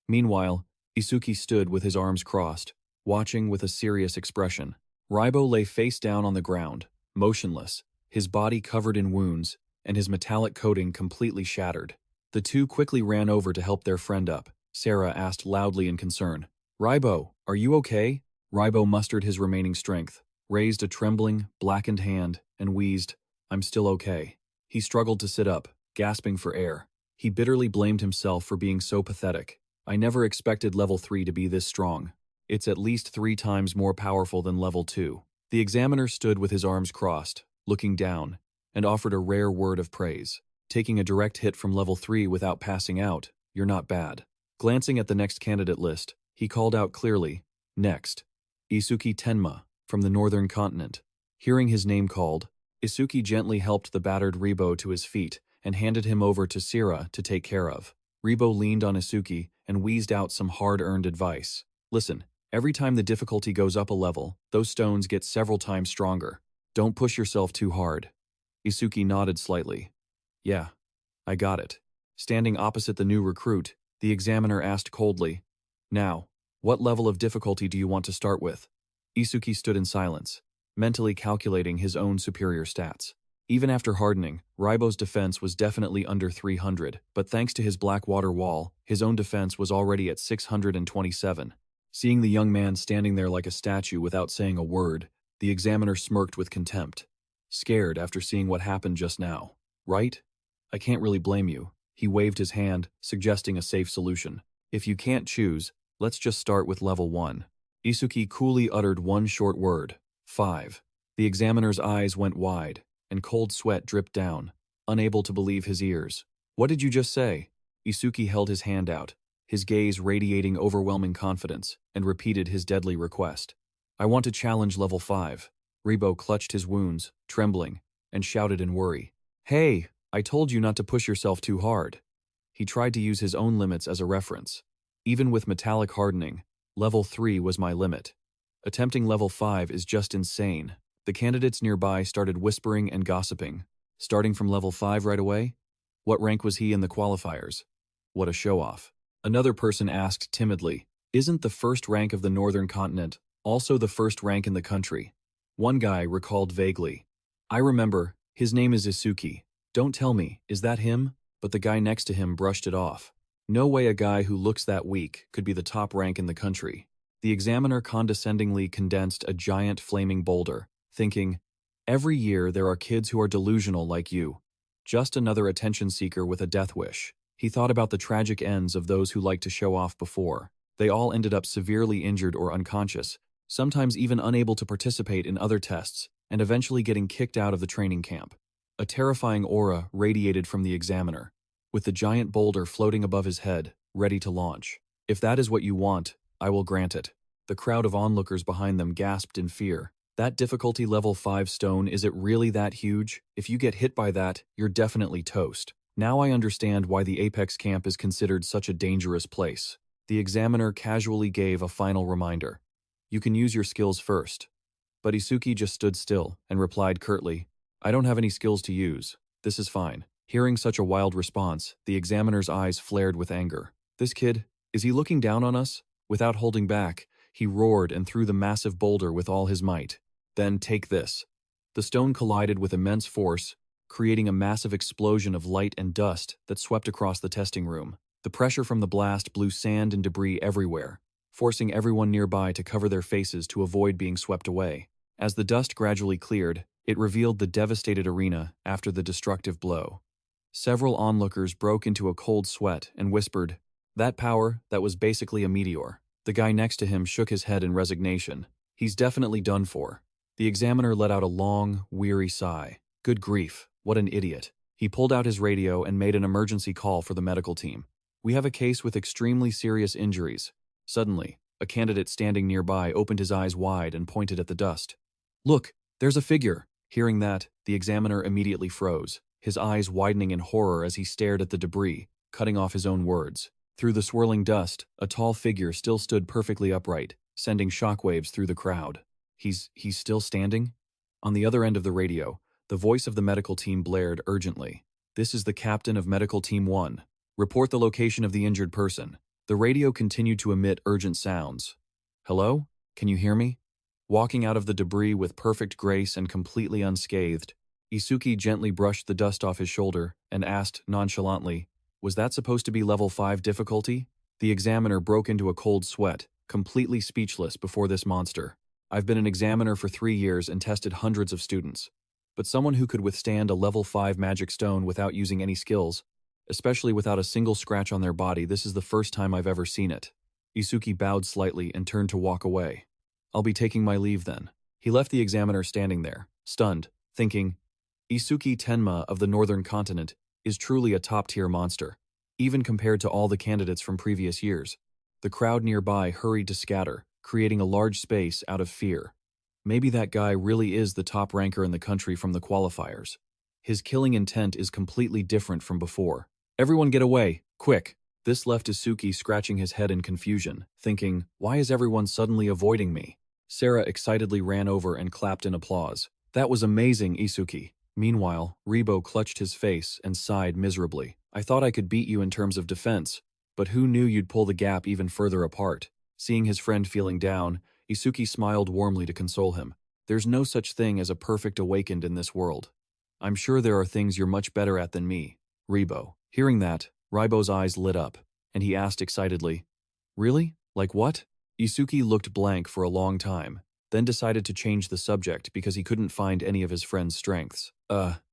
Meanwhile, Isuki stood with his arms crossed, watching with a serious expression. Ribo lay face down on the ground, motionless, his body covered in wounds, and his metallic coating completely shattered. The two quickly ran over to help their friend up. Sarah asked loudly in concern, Ribo, are you okay? Ribo mustered his remaining strength, raised a trembling, blackened hand, and wheezed, I'm still okay. He struggled to sit up, gasping for air. He bitterly blamed himself for being so pathetic. I never expected level 3 to be this strong. It's at least 3 times more powerful than level 2. The examiner stood with his arms crossed, looking down, and offered a rare word of praise. Taking a direct hit from level 3 without passing out, you're not bad. Glancing at the next candidate list, he called out clearly, Next, Isuki Tenma, from the northern continent. Hearing his name called, Isuki gently helped the battered Ribo to his feet and handed him over to Sira to take care of. Ribo leaned on Isuki and wheezed out some hard-earned advice. Listen, every time the difficulty goes up a level, those stones get several times stronger. Don't push yourself too hard. Isuki nodded slightly. Yeah, I got it. Standing opposite the new recruit, the examiner asked coldly, Now, what level of difficulty do you want to start with? Isuki stood in silence, mentally calculating his own superior stats. Even after hardening, Ribo's defense was definitely under 300, but thanks to his Blackwater wall, his own defense was already at 627. Seeing the young man standing there like a statue without saying a word, the examiner smirked with contempt. Scared after seeing what happened just now, right? I can't really blame you. He waved his hand, suggesting a safe solution. If you can't choose, let's just start with level 1. Isuki coolly uttered one short word, 5. The examiner's eyes went wide, and cold sweat dripped down, unable to believe his ears. What did you just say? Isuki held his hand out, his gaze radiating overwhelming confidence, and repeated his deadly request. I want to challenge level 5. Ribo clutched his wounds, trembling, and shouted in worry. Hey, I told you not to push yourself too hard. He tried to use his own limits as a reference. Even with metallic hardening, level 3 was my limit. Attempting level 5 is just insane. The candidates nearby started whispering and gossiping. Starting from level 5 right away? What rank was he in the qualifiers? What a show-off. Another person asked timidly, Isn't the first rank of the northern continent also the first rank in the country? One guy recalled vaguely. I remember, his name is Isuki. Don't tell me, is that him? But the guy next to him brushed it off. No way a guy who looks that weak could be the top rank in the country. The examiner condescendingly condensed a giant flaming boulder, thinking, every year there are kids who are delusional like you. Just another attention seeker with a death wish. He thought about the tragic ends of those who liked to show off before. They all ended up severely injured or unconscious, sometimes even unable to participate in other tests, and eventually getting kicked out of the training camp. A terrifying aura radiated from the examiner, with the giant boulder floating above his head, ready to launch. If that is what you want, I will grant it. The crowd of onlookers behind them gasped in fear. That difficulty level 5 stone, is it really that huge? If you get hit by that, you're definitely toast. Now I understand why the Apex camp is considered such a dangerous place. The examiner casually gave a final reminder. You can use your skills first. But Isuki just stood still and replied curtly, I don't have any skills to use. This is fine. Hearing such a wild response, the examiner's eyes flared with anger. This kid, is he looking down on us? Without holding back, he roared and threw the massive boulder with all his might. Then take this. The stone collided with immense force, creating a massive explosion of light and dust that swept across the testing room. The pressure from the blast blew sand and debris everywhere, forcing everyone nearby to cover their faces to avoid being swept away. As the dust gradually cleared, it revealed the devastated arena after the destructive blow. Several onlookers broke into a cold sweat and whispered, That power, that was basically a meteor. The guy next to him shook his head in resignation. He's definitely done for. The examiner let out a long, weary sigh. Good grief, what an idiot. He pulled out his radio and made an emergency call for the medical team. We have a case with extremely serious injuries. Suddenly, a candidate standing nearby opened his eyes wide and pointed at the dust. Look, there's a figure. Hearing that, the examiner immediately froze, his eyes widening in horror as he stared at the debris, cutting off his own words. Through the swirling dust, a tall figure still stood perfectly upright, sending shockwaves through the crowd. He's still standing? On the other end of the radio, the voice of the medical team blared urgently. This is the captain of Medical Team 1. Report the location of the injured person. The radio continued to emit urgent sounds. Hello? Can you hear me? Walking out of the debris with perfect grace and completely unscathed, Isuki gently brushed the dust off his shoulder and asked nonchalantly, Was that supposed to be level 5 difficulty? The examiner broke into a cold sweat, completely speechless before this monster. I've been an examiner for 3 years and tested hundreds of students. But someone who could withstand a level 5 magic stone without using any skills, especially without a single scratch on their body, this is the first time I've ever seen it. Isuki bowed slightly and turned to walk away. I'll be taking my leave then. He left the examiner standing there, stunned, thinking, Isuki Tenma of the northern continent is truly a top-tier monster, even compared to all the candidates from previous years. The crowd nearby hurried to scatter, creating a large space out of fear. Maybe that guy really is the top ranker in the country from the qualifiers. His killing intent is completely different from before. Everyone get away, quick! This left Isuki scratching his head in confusion, thinking, why is everyone suddenly avoiding me? Sarah excitedly ran over and clapped in applause. That was amazing, Isuki. Meanwhile, Ribo clutched his face and sighed miserably. I thought I could beat you in terms of defense, but who knew you'd pull the gap even further apart? Seeing his friend feeling down, Isuki smiled warmly to console him. There's no such thing as a perfect awakened in this world. I'm sure there are things you're much better at than me, Ribo. Hearing that, Ribo's eyes lit up, and he asked excitedly, really? Like what? Isuki looked blank for a long time, then decided to change the subject because he couldn't find any of his friend's strengths.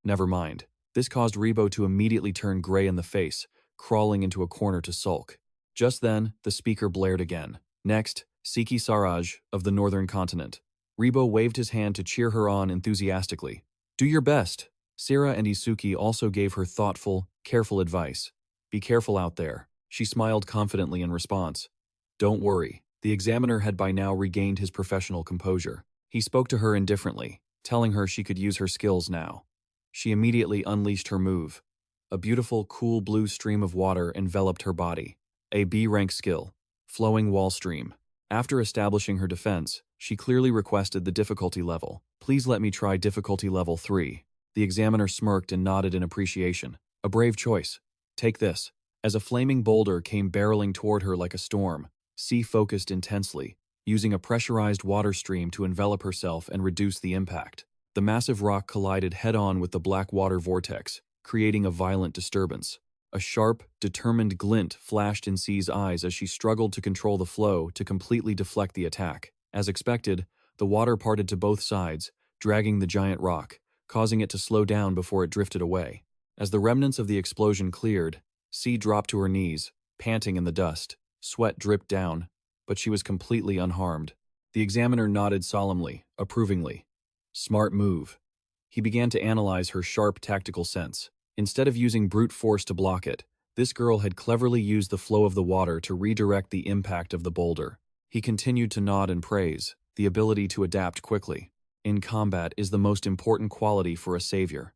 Never mind. This caused Ribo to immediately turn gray in the face, crawling into a corner to sulk. Just then, the speaker blared again. Next, Siki Saraj, of the Northern Continent. Ribo waved his hand to cheer her on enthusiastically. Do your best. Sarah and Isuki also gave her thoughtful, careful advice. Be careful out there. She smiled confidently in response. Don't worry. The examiner had by now regained his professional composure. He spoke to her indifferently, telling her she could use her skills now. She immediately unleashed her move. A beautiful, cool blue stream of water enveloped her body. A B-rank skill. Flowing wall stream. After establishing her defense, she clearly requested the difficulty level. Please let me try difficulty level 3. The examiner smirked and nodded in appreciation. A brave choice. Take this. As a flaming boulder came barreling toward her like a storm, C focused intensely, using a pressurized water stream to envelop herself and reduce the impact. The massive rock collided head-on with the black water vortex, creating a violent disturbance. A sharp, determined glint flashed in C's eyes as she struggled to control the flow to completely deflect the attack. As expected, the water parted to both sides, dragging the giant rock, causing it to slow down before it drifted away. As the remnants of the explosion cleared, C dropped to her knees, panting in the dust. Sweat dripped down, but she was completely unharmed. The examiner nodded solemnly, approvingly. Smart move. He began to analyze her sharp tactical sense. Instead of using brute force to block it, this girl had cleverly used the flow of the water to redirect the impact of the boulder. He continued to nod and praise, the ability to adapt quickly. In combat is the most important quality for a savior.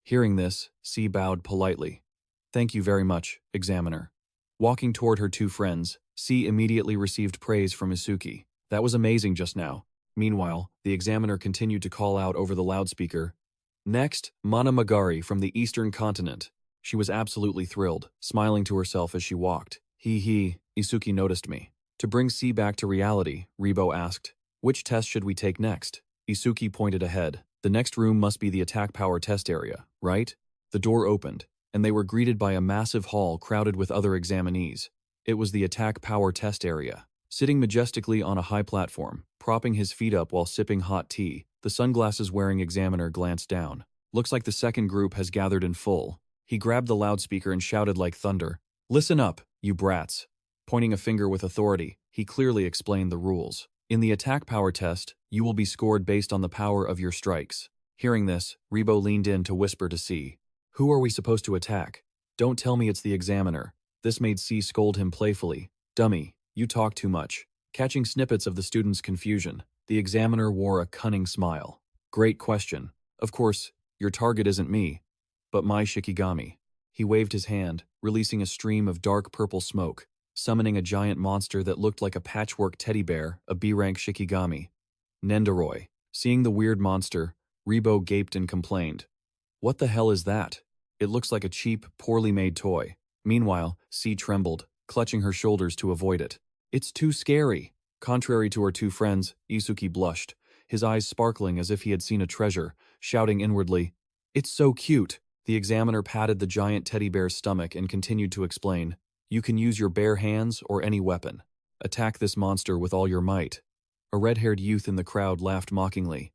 Hearing this, C bowed politely. Thank you very much, examiner. Walking toward her two friends, C immediately received praise from Isuki. That was amazing just now. Meanwhile, the examiner continued to call out over the loudspeaker. Next, Mana Magari from the Eastern Continent. She was absolutely thrilled, smiling to herself as she walked. Isuki noticed me. To bring C back to reality, Ribo asked, which test should we take next? Isuki pointed ahead. The next room must be the attack power test area, right? The door opened, and they were greeted by a massive hall crowded with other examinees. It was the attack power test area. Sitting majestically on a high platform, propping his feet up while sipping hot tea, the sunglasses-wearing examiner glanced down. Looks like the second group has gathered in full. He grabbed the loudspeaker and shouted like thunder, "Listen up, you brats." Pointing a finger with authority, he clearly explained the rules. In the attack power test, you will be scored based on the power of your strikes. Hearing this, Ribo leaned in to whisper to C. Who are we supposed to attack? Don't tell me it's the examiner. This made C scold him playfully. Dummy, you talk too much. Catching snippets of the student's confusion, the examiner wore a cunning smile. Great question. Of course, your target isn't me, but my Shikigami. He waved his hand, releasing a stream of dark purple smoke, summoning a giant monster that looked like a patchwork teddy bear, a B-rank Shikigami. Nendoroy. Seeing the weird monster, Ribo gaped and complained. What the hell is that? It looks like a cheap, poorly made toy. Meanwhile, C trembled, clutching her shoulders to avoid it. It's too scary. Contrary to her two friends, Isuki blushed, his eyes sparkling as if he had seen a treasure, shouting inwardly, "It's so cute." The examiner patted the giant teddy bear's stomach and continued to explain, "You can use your bare hands or any weapon. Attack this monster with all your might." A red-haired youth in the crowd laughed mockingly.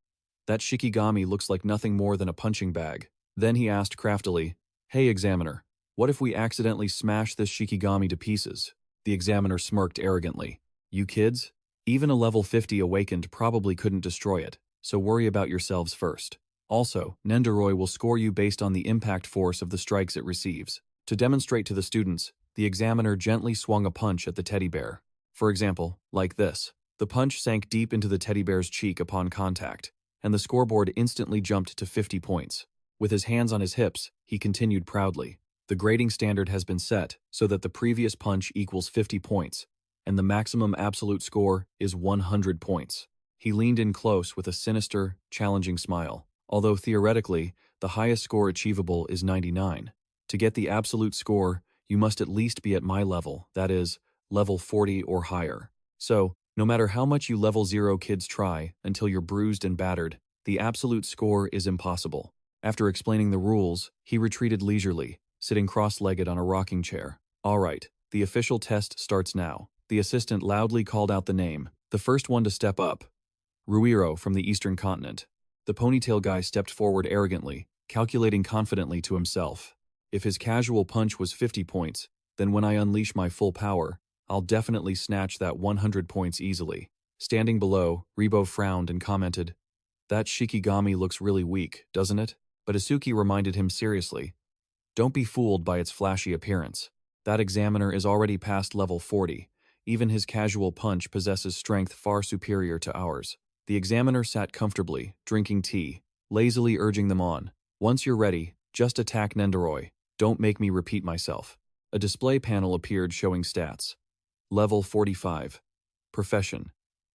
That Shikigami looks like nothing more than a punching bag. Then he asked craftily, "Hey, examiner, what if we accidentally smash this Shikigami to pieces?" The examiner smirked arrogantly. "You kids? Even a level 50 awakened probably couldn't destroy it, so worry about yourselves first. Also, Nendoroy will score you based on the impact force of the strikes it receives." To demonstrate to the students, the examiner gently swung a punch at the teddy bear. For example, like this. The punch sank deep into the teddy bear's cheek upon contact, and the scoreboard instantly jumped to 50 points. With his hands on his hips, he continued proudly. The grading standard has been set so that the previous punch equals 50 points, and the maximum absolute score is 100 points. He leaned in close with a sinister, challenging smile. Although theoretically, the highest score achievable is 99. To get the absolute score, you must at least be at my level, that is, level 40 or higher. So, no matter how much you level 0 kids try until you're bruised and battered, the absolute score is impossible. After explaining the rules, he retreated leisurely, sitting cross-legged on a rocking chair. All right, the official test starts now. The assistant loudly called out the name. The first one to step up. Ruiro from the Eastern Continent. The ponytail guy stepped forward arrogantly, calculating confidently to himself. If his casual punch was 50 points, then when I unleash my full power, I'll definitely snatch that 100 points easily. Standing below, Rebo frowned and commented, "That Shikigami looks really weak, doesn't it?" But Isuki reminded him seriously, "Don't be fooled by its flashy appearance. That examiner is already past level 40. Even his casual punch possesses strength far superior to ours." The examiner sat comfortably, drinking tea, lazily urging them on. "Once you're ready, just attack Nendoroy. Don't make me repeat myself." A display panel appeared showing stats. Level 45. Profession: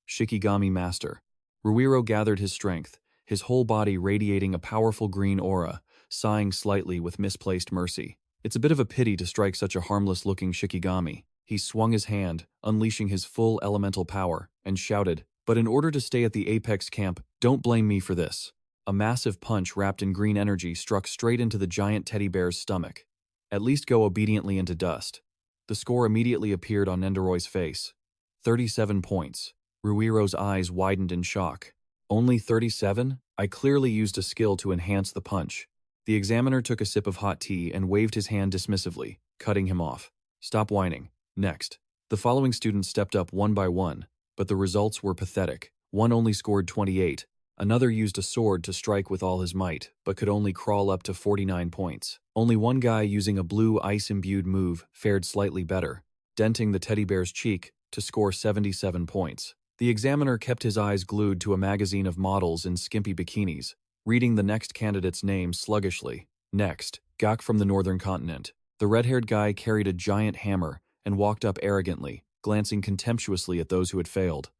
Shikigami Master. Ruiro gathered his strength, his whole body radiating a powerful green aura, sighing slightly with misplaced mercy. It's a bit of a pity to strike such a harmless-looking Shikigami. He swung his hand, unleashing his full elemental power, and shouted, "But in order to stay at the Apex camp, don't blame me for this." A massive punch wrapped in green energy struck straight into the giant teddy bear's stomach. "At least go obediently into dust." The score immediately appeared on Nendoroy's face. 37 points. Ruiro's eyes widened in shock. "Only 37? I clearly used a skill to enhance the punch." The examiner took a sip of hot tea and waved his hand dismissively, cutting him off. "Stop whining. Next." The following students stepped up one by one, but the results were pathetic. One only scored 28. Another used a sword to strike with all his might, but could only crawl up to 49 points. Only one guy using a blue ice-imbued move fared slightly better, denting the teddy bear's cheek to score 77 points. The examiner kept his eyes glued to a magazine of models in skimpy bikinis, reading the next candidate's name sluggishly. Next, Gak from the Northern Continent. The red-haired guy carried a giant hammer and walked up arrogantly, glancing contemptuously at those who had failed.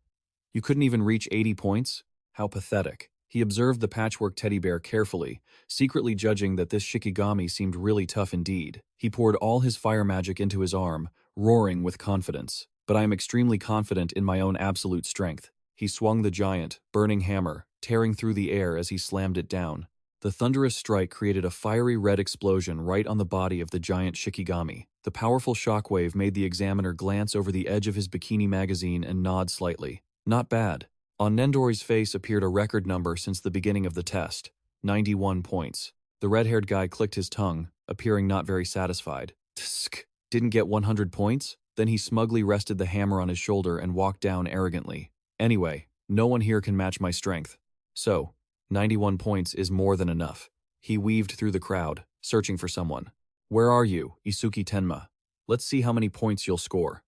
"You couldn't even reach 80 points? How pathetic." He observed the patchwork teddy bear carefully, secretly judging that this Shikigami seemed really tough indeed. He poured all his fire magic into his arm, roaring with confidence. "But I am extremely confident in my own absolute strength." He swung the giant, burning hammer, tearing through the air as he slammed it down. The thunderous strike created a fiery red explosion right on the body of the giant Shikigami. The powerful shockwave made the examiner glance over the edge of his bikini magazine and nod slightly. "Not bad." On Nendoroy's face appeared a record number since the beginning of the test, 91 points. The red-haired guy clicked his tongue, appearing not very satisfied. "Tsk, didn't get 100 points? Then he smugly rested the hammer on his shoulder and walked down arrogantly. "Anyway, no one here can match my strength. So, 91 points is more than enough." He weaved through the crowd, searching for someone. "Where are you, Isuki Tenma? Let's see how many points you'll score."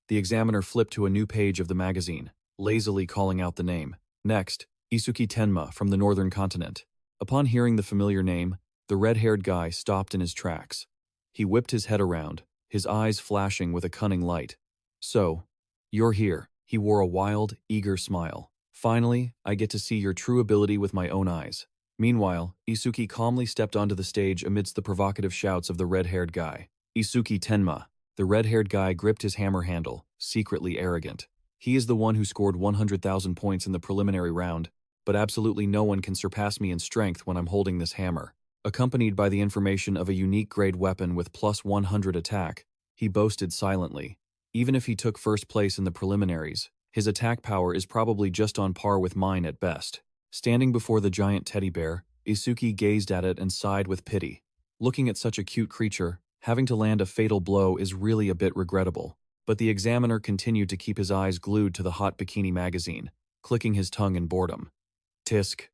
The examiner flipped to a new page of the magazine, lazily calling out the name. Next, Isuki Tenma from the Northern Continent. Upon hearing the familiar name, the red-haired guy stopped in his tracks. He whipped his head around, his eyes flashing with a cunning light. "So, you're here." He wore a wild, eager smile. "Finally, I get to see your true ability with my own eyes." Meanwhile, Isuki calmly stepped onto the stage amidst the provocative shouts of the red-haired guy. "Isuki Tenma." The red-haired guy gripped his hammer handle, secretly arrogant. "He is the one who scored 100,000 points in the preliminary round, but absolutely no one can surpass me in strength when I'm holding this hammer." Accompanied by the information of a unique grade weapon with plus 100 attack, he boasted silently. "Even if he took first place in the preliminaries, his attack power is probably just on par with mine at best." Standing before the giant teddy bear, Isuki gazed at it and sighed with pity. Looking at such a cute creature, having to land a fatal blow is really a bit regrettable. But the examiner continued to keep his eyes glued to the hot bikini magazine, clicking his tongue in boredom. Tisk.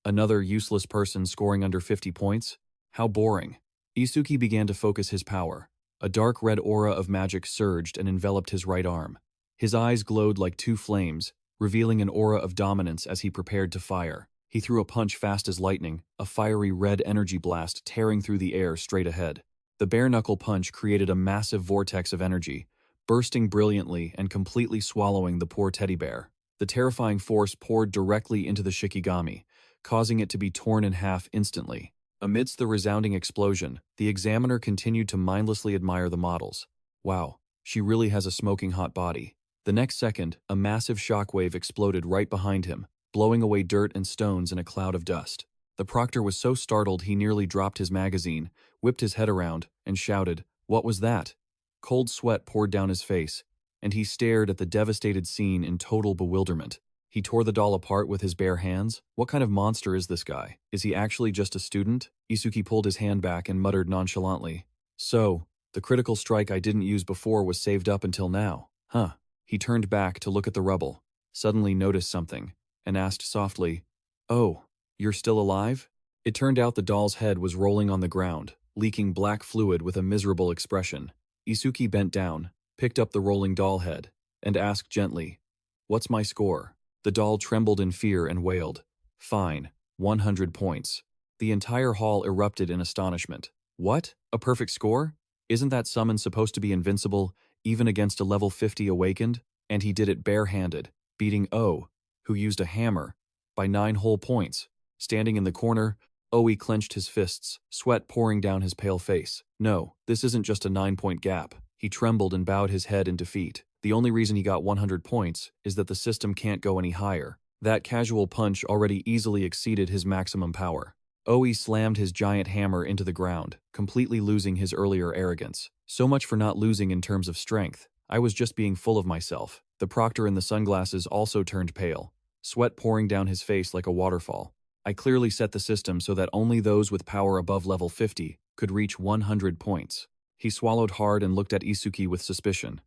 Another useless person scoring under 50 points? How boring. Isuki began to focus his power. A dark red aura of magic surged and enveloped his right arm. His eyes glowed like two flames, revealing an aura of dominance as he prepared to fire. He threw a punch fast as lightning, a fiery red energy blast tearing through the air straight ahead. The bare-knuckle punch created a massive vortex of energy, bursting brilliantly and completely swallowing the poor teddy bear. The terrifying force poured directly into the Shikigami, causing it to be torn in half instantly. Amidst the resounding explosion, the examiner continued to mindlessly admire the models. Wow, she really has a smoking hot body. The next second, a massive shockwave exploded right behind him, blowing away dirt and stones in a cloud of dust. The proctor was so startled he nearly dropped his magazine, whipped his head around, and shouted, "What was that?" Cold sweat poured down his face, and he stared at the devastated scene in total bewilderment. He tore the doll apart with his bare hands. What kind of monster is this guy? Is he actually just a student? Isuki pulled his hand back and muttered nonchalantly, "So, the critical strike I didn't use before was saved up until now, huh?" He turned back to look at the rubble, suddenly noticed something, and asked softly, "Oh, you're still alive?" It turned out the doll's head was rolling on the ground, leaking black fluid with a miserable expression. Isuki bent down, picked up the rolling doll head, and asked gently, "What's my score?" The doll trembled in fear and wailed, "Fine, 100 points." The entire hall erupted in astonishment. What? A perfect score? Isn't that summon supposed to be invincible, even against a level 50 awakened? And he did it barehanded, beating O, who used a hammer, by 9 whole points. Standing in the corner, Oe clenched his fists, sweat pouring down his pale face. No, this isn't just a 9-point gap. He trembled and bowed his head in defeat. The only reason he got 100 points is that the system can't go any higher. That casual punch already easily exceeded his maximum power. Oe slammed his giant hammer into the ground, completely losing his earlier arrogance. So much for not losing in terms of strength. I was just being full of myself. The proctor in the sunglasses also turned pale, sweat pouring down his face like a waterfall. I clearly set the system so that only those with power above level 50 could reach 100 points. He swallowed hard and looked at Isuki with suspicion.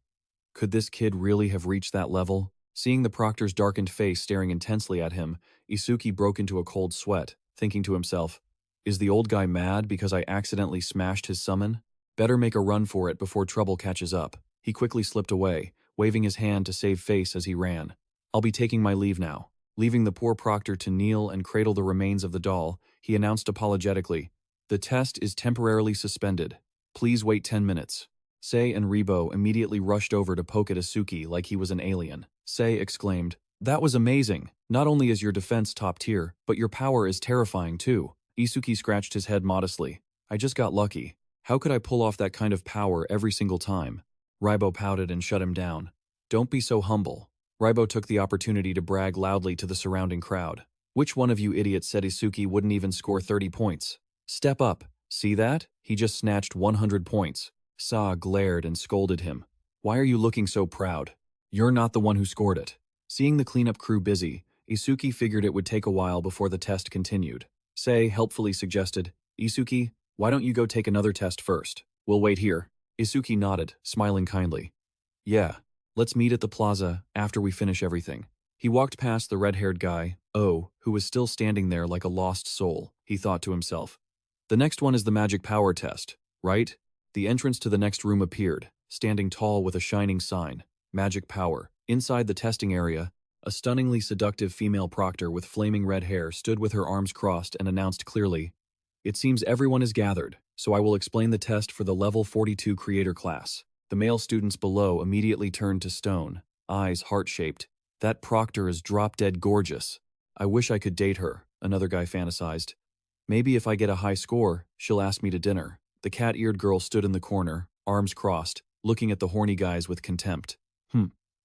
Could this kid really have reached that level? Seeing the proctor's darkened face staring intensely at him, Isuki broke into a cold sweat, thinking to himself, "Is the old guy mad because I accidentally smashed his summon? Better make a run for it before trouble catches up." He quickly slipped away, waving his hand to save face as he ran. "I'll be taking my leave now." Leaving the poor proctor to kneel and cradle the remains of the doll, he announced apologetically, "The test is temporarily suspended. Please wait 10 minutes. Sei and Rebo immediately rushed over to poke at Isuki like he was an alien. Sei exclaimed, "That was amazing. Not only is your defense top tier, but your power is terrifying too." Isuki scratched his head modestly. "I just got lucky. How could I pull off that kind of power every single time?" Raibo pouted and shut him down. "Don't be so humble." Raibo took the opportunity to brag loudly to the surrounding crowd. "Which one of you idiots said Isuki wouldn't even score 30 points? Step up. See that? He just snatched 100 points. Sa glared and scolded him. "Why are you looking so proud? You're not the one who scored it." Seeing the cleanup crew busy, Isuki figured it would take a while before the test continued. Sei helpfully suggested, "Isuki, why don't you go take another test first? We'll wait here." Isuki nodded, smiling kindly. "Yeah. Let's meet at the plaza after we finish everything." He walked past the red-haired guy, O, who was still standing there like a lost soul. He thought to himself, "The next one is the magic power test, right?" The entrance to the next room appeared, standing tall with a shining sign, "Magic Power." Inside the testing area, a stunningly seductive female proctor with flaming red hair stood with her arms crossed and announced clearly, "It seems everyone is gathered, so I will explain the test for the level 42 creator class." The male students below immediately turned to stone, eyes heart-shaped. "That proctor is drop-dead gorgeous. I wish I could date her," another guy fantasized. "Maybe if I get a high score, she'll ask me to dinner." The cat-eared girl stood in the corner, arms crossed, looking at the horny guys with contempt.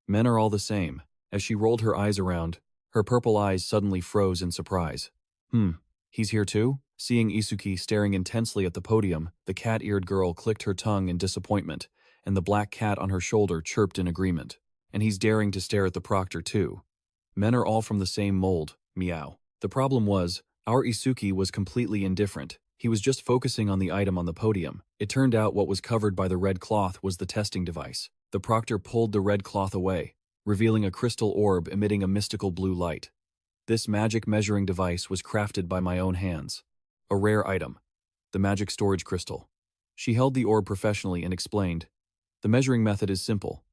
Men are all the same." As she rolled her eyes around, her purple eyes suddenly froze in surprise. He's here too?" Seeing Isuki staring intensely at the podium, the cat-eared girl clicked her tongue in disappointment, and the black cat on her shoulder chirped in agreement. "And he's daring to stare at the proctor too. Men are all from the same mold, meow." The problem was, our Isuki was completely indifferent. He was just focusing on the item on the podium. It turned out what was covered by the red cloth was the testing device. The proctor pulled the red cloth away, revealing a crystal orb emitting a mystical blue light. This magic measuring device was crafted by my own hands. A rare item. The magic storage crystal. She held the orb professionally and explained, "The measuring method is simple.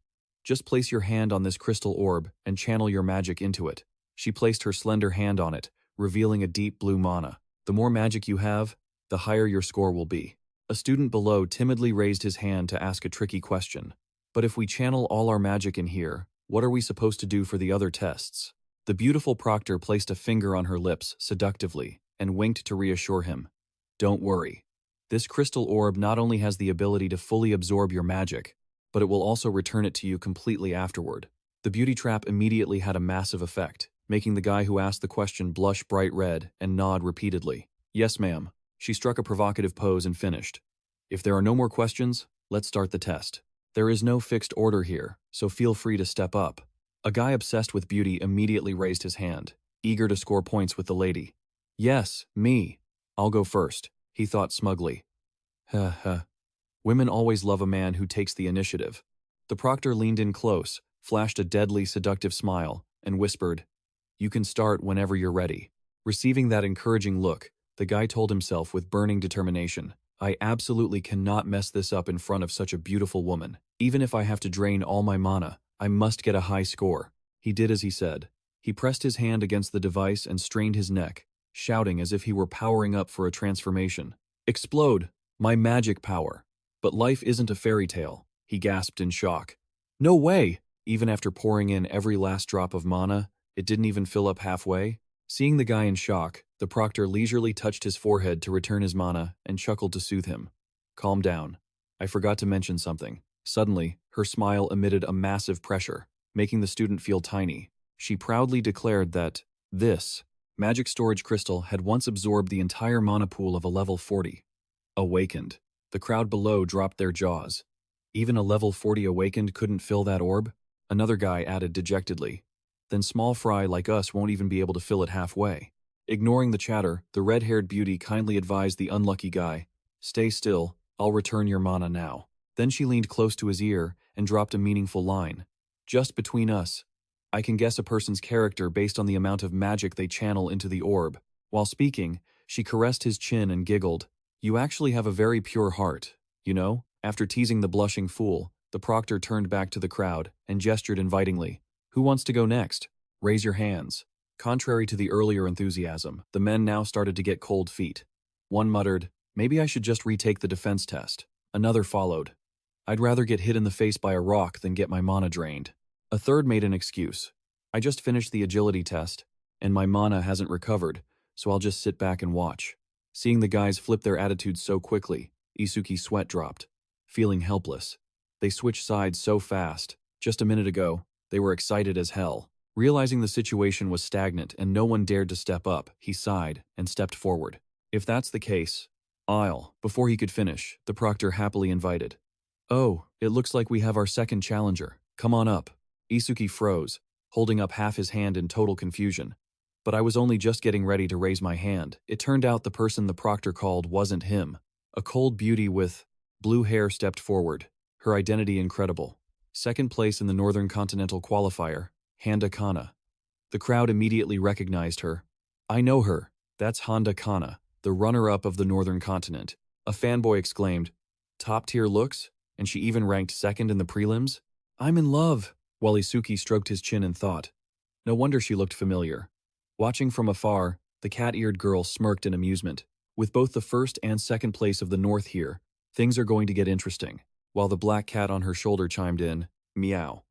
Just place your hand on this crystal orb and channel your magic into it. She placed her slender hand on it, revealing a deep blue mana. The more magic you have, the higher your score will be. A student below timidly raised his hand to ask a tricky question. But if we channel all our magic in here, what are we supposed to do for the other tests? The beautiful proctor placed a finger on her lips seductively and winked to reassure him. Don't worry. This crystal orb not only has the ability to fully absorb your magic, but it will also return it to you completely afterward. The beauty trap immediately had a massive effect, making the guy who asked the question blush bright red and nod repeatedly. Yes, ma'am. She struck a provocative pose and finished. If there are no more questions, let's start the test. There is no fixed order here, so feel free to step up. A guy obsessed with beauty immediately raised his hand, eager to score points with the lady. Yes, me. I'll go first, he thought smugly. Women always love a man who takes the initiative. The proctor leaned in close, flashed a deadly, seductive smile, and whispered, You can start whenever you're ready. Receiving that encouraging look, the guy told himself with burning determination, I absolutely cannot mess this up in front of such a beautiful woman. Even if I have to drain all my mana, I must get a high score. He did as he said. He pressed his hand against the device and strained his neck, shouting as if he were powering up for a transformation. Explode! My magic power! But life isn't a fairy tale, he gasped in shock. No way! Even after pouring in every last drop of mana, it didn't even fill up halfway. Seeing the guy in shock, the proctor leisurely touched his forehead to return his mana and chuckled to soothe him. Calm down. I forgot to mention something. Suddenly, her smile emitted a massive pressure, making the student feel tiny. She proudly declared that this magic storage crystal had once absorbed the entire mana pool of a level 40. Awakened. The crowd below dropped their jaws. Even a level 40 awakened couldn't fill that orb? Another guy added dejectedly. Then small fry like us won't even be able to fill it halfway. Ignoring the chatter, the red-haired beauty kindly advised the unlucky guy, Stay still, I'll return your mana now. Then she leaned close to his ear and dropped a meaningful line. Just between us, I can guess a person's character based on the amount of magic they channel into the orb. While speaking, she caressed his chin and giggled. You actually have a very pure heart, you know? After teasing the blushing fool, the proctor turned back to the crowd and gestured invitingly. Who wants to go next? Raise your hands. Contrary to the earlier enthusiasm, the men now started to get cold feet. One muttered, Maybe I should just retake the defense test. Another followed. I'd rather get hit in the face by a rock than get my mana drained. A third made an excuse. I just finished the agility test, and my mana hasn't recovered, so I'll just sit back and watch. Seeing the guys flip their attitudes so quickly, Isuki's sweat dropped. Feeling helpless. They switched sides so fast. Just a minute ago, they were excited as hell. Realizing the situation was stagnant and no one dared to step up, he sighed and stepped forward. If that's the case, I'll. Before he could finish, the proctor happily invited. Oh, it looks like we have our second challenger. Come on up. Isuki froze, holding up half his hand in total confusion. But I was only just getting ready to raise my hand. It turned out the person the proctor called wasn't him. A cold beauty with blue hair stepped forward, her identity incredible. Second place in the Northern Continental Qualifier, Handa Kana. The crowd immediately recognized her. I know her. That's Handa Kana, the runner-up of the Northern Continent. A fanboy exclaimed, Top-tier looks? And she even ranked second in the prelims? I'm in love, while Isuki stroked his chin in thought. No wonder she looked familiar. Watching from afar, the cat-eared girl smirked in amusement. With both the first and second place of the North here, things are going to get interesting. While the black cat on her shoulder chimed in, meow.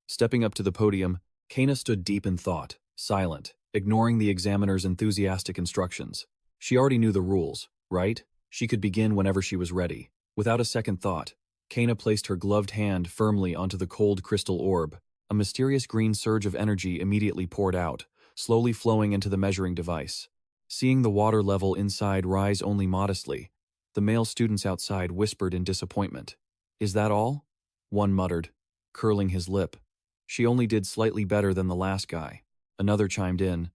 Stepping up to the podium, Kana stood deep in thought, silent, ignoring the examiner's enthusiastic instructions. She already knew the rules, right? She could begin whenever she was ready. Without a second thought, Kana placed her gloved hand firmly onto the cold crystal orb. A mysterious green surge of energy immediately poured out, slowly flowing into the measuring device. Seeing the water level inside rise only modestly, the male students outside whispered in disappointment. Is that all? One muttered, curling his lip. She only did slightly better than the last guy. Another chimed in.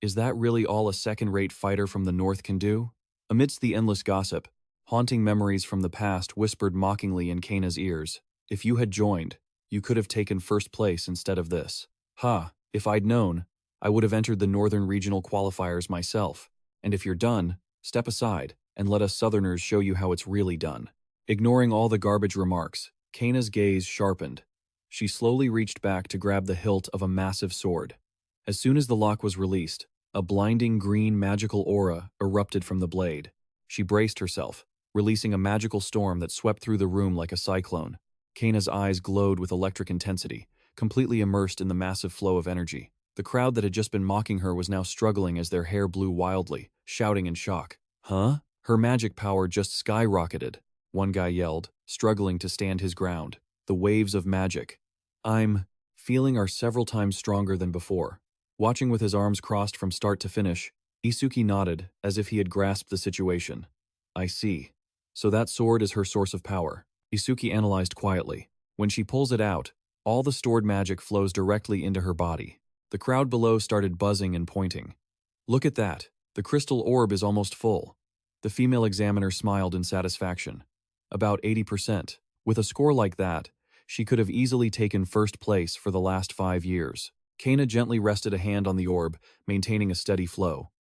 Is that really all a second-rate fighter from the North can do? Amidst the endless gossip, haunting memories from the past whispered mockingly in Kana's ears. If you had joined, you could have taken first place instead of this. Ha, if I'd known, I would have entered the Northern Regional Qualifiers myself. And if you're done, step aside and let us Southerners show you how it's really done. Ignoring all the garbage remarks, Kana's gaze sharpened. She slowly reached back to grab the hilt of a massive sword. As soon as the lock was released, a blinding green magical aura erupted from the blade. She braced herself, releasing a magical storm that swept through the room like a cyclone. Kana's eyes glowed with electric intensity, completely immersed in the massive flow of energy. The crowd that had just been mocking her was now struggling as their hair blew wildly, shouting in shock. Huh? Her magic power just skyrocketed, one guy yelled, struggling to stand his ground. The waves of magic I'm feeling are several times stronger than before. Watching with his arms crossed from start to finish, Isuki nodded as if he had grasped the situation. I see. So that sword is her source of power. Isuki analyzed quietly. When she pulls it out, all the stored magic flows directly into her body. The crowd below started buzzing and pointing. Look at that. The crystal orb is almost full. The female examiner smiled in satisfaction. About 80%. With a score like that, she could have easily taken first place for the last 5 years. Kana gently rested a hand on the orb, maintaining a steady flow.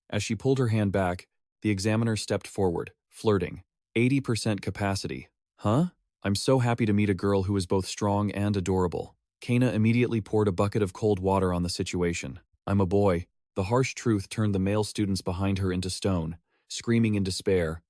As she pulled her hand back, the examiner stepped forward, flirting. 80% capacity. Huh? I'm so happy to meet a girl who is both strong and adorable. Kana immediately poured a bucket of cold water on the situation. I'm a boy. The harsh truth turned the male students behind her into stone, screaming in despair.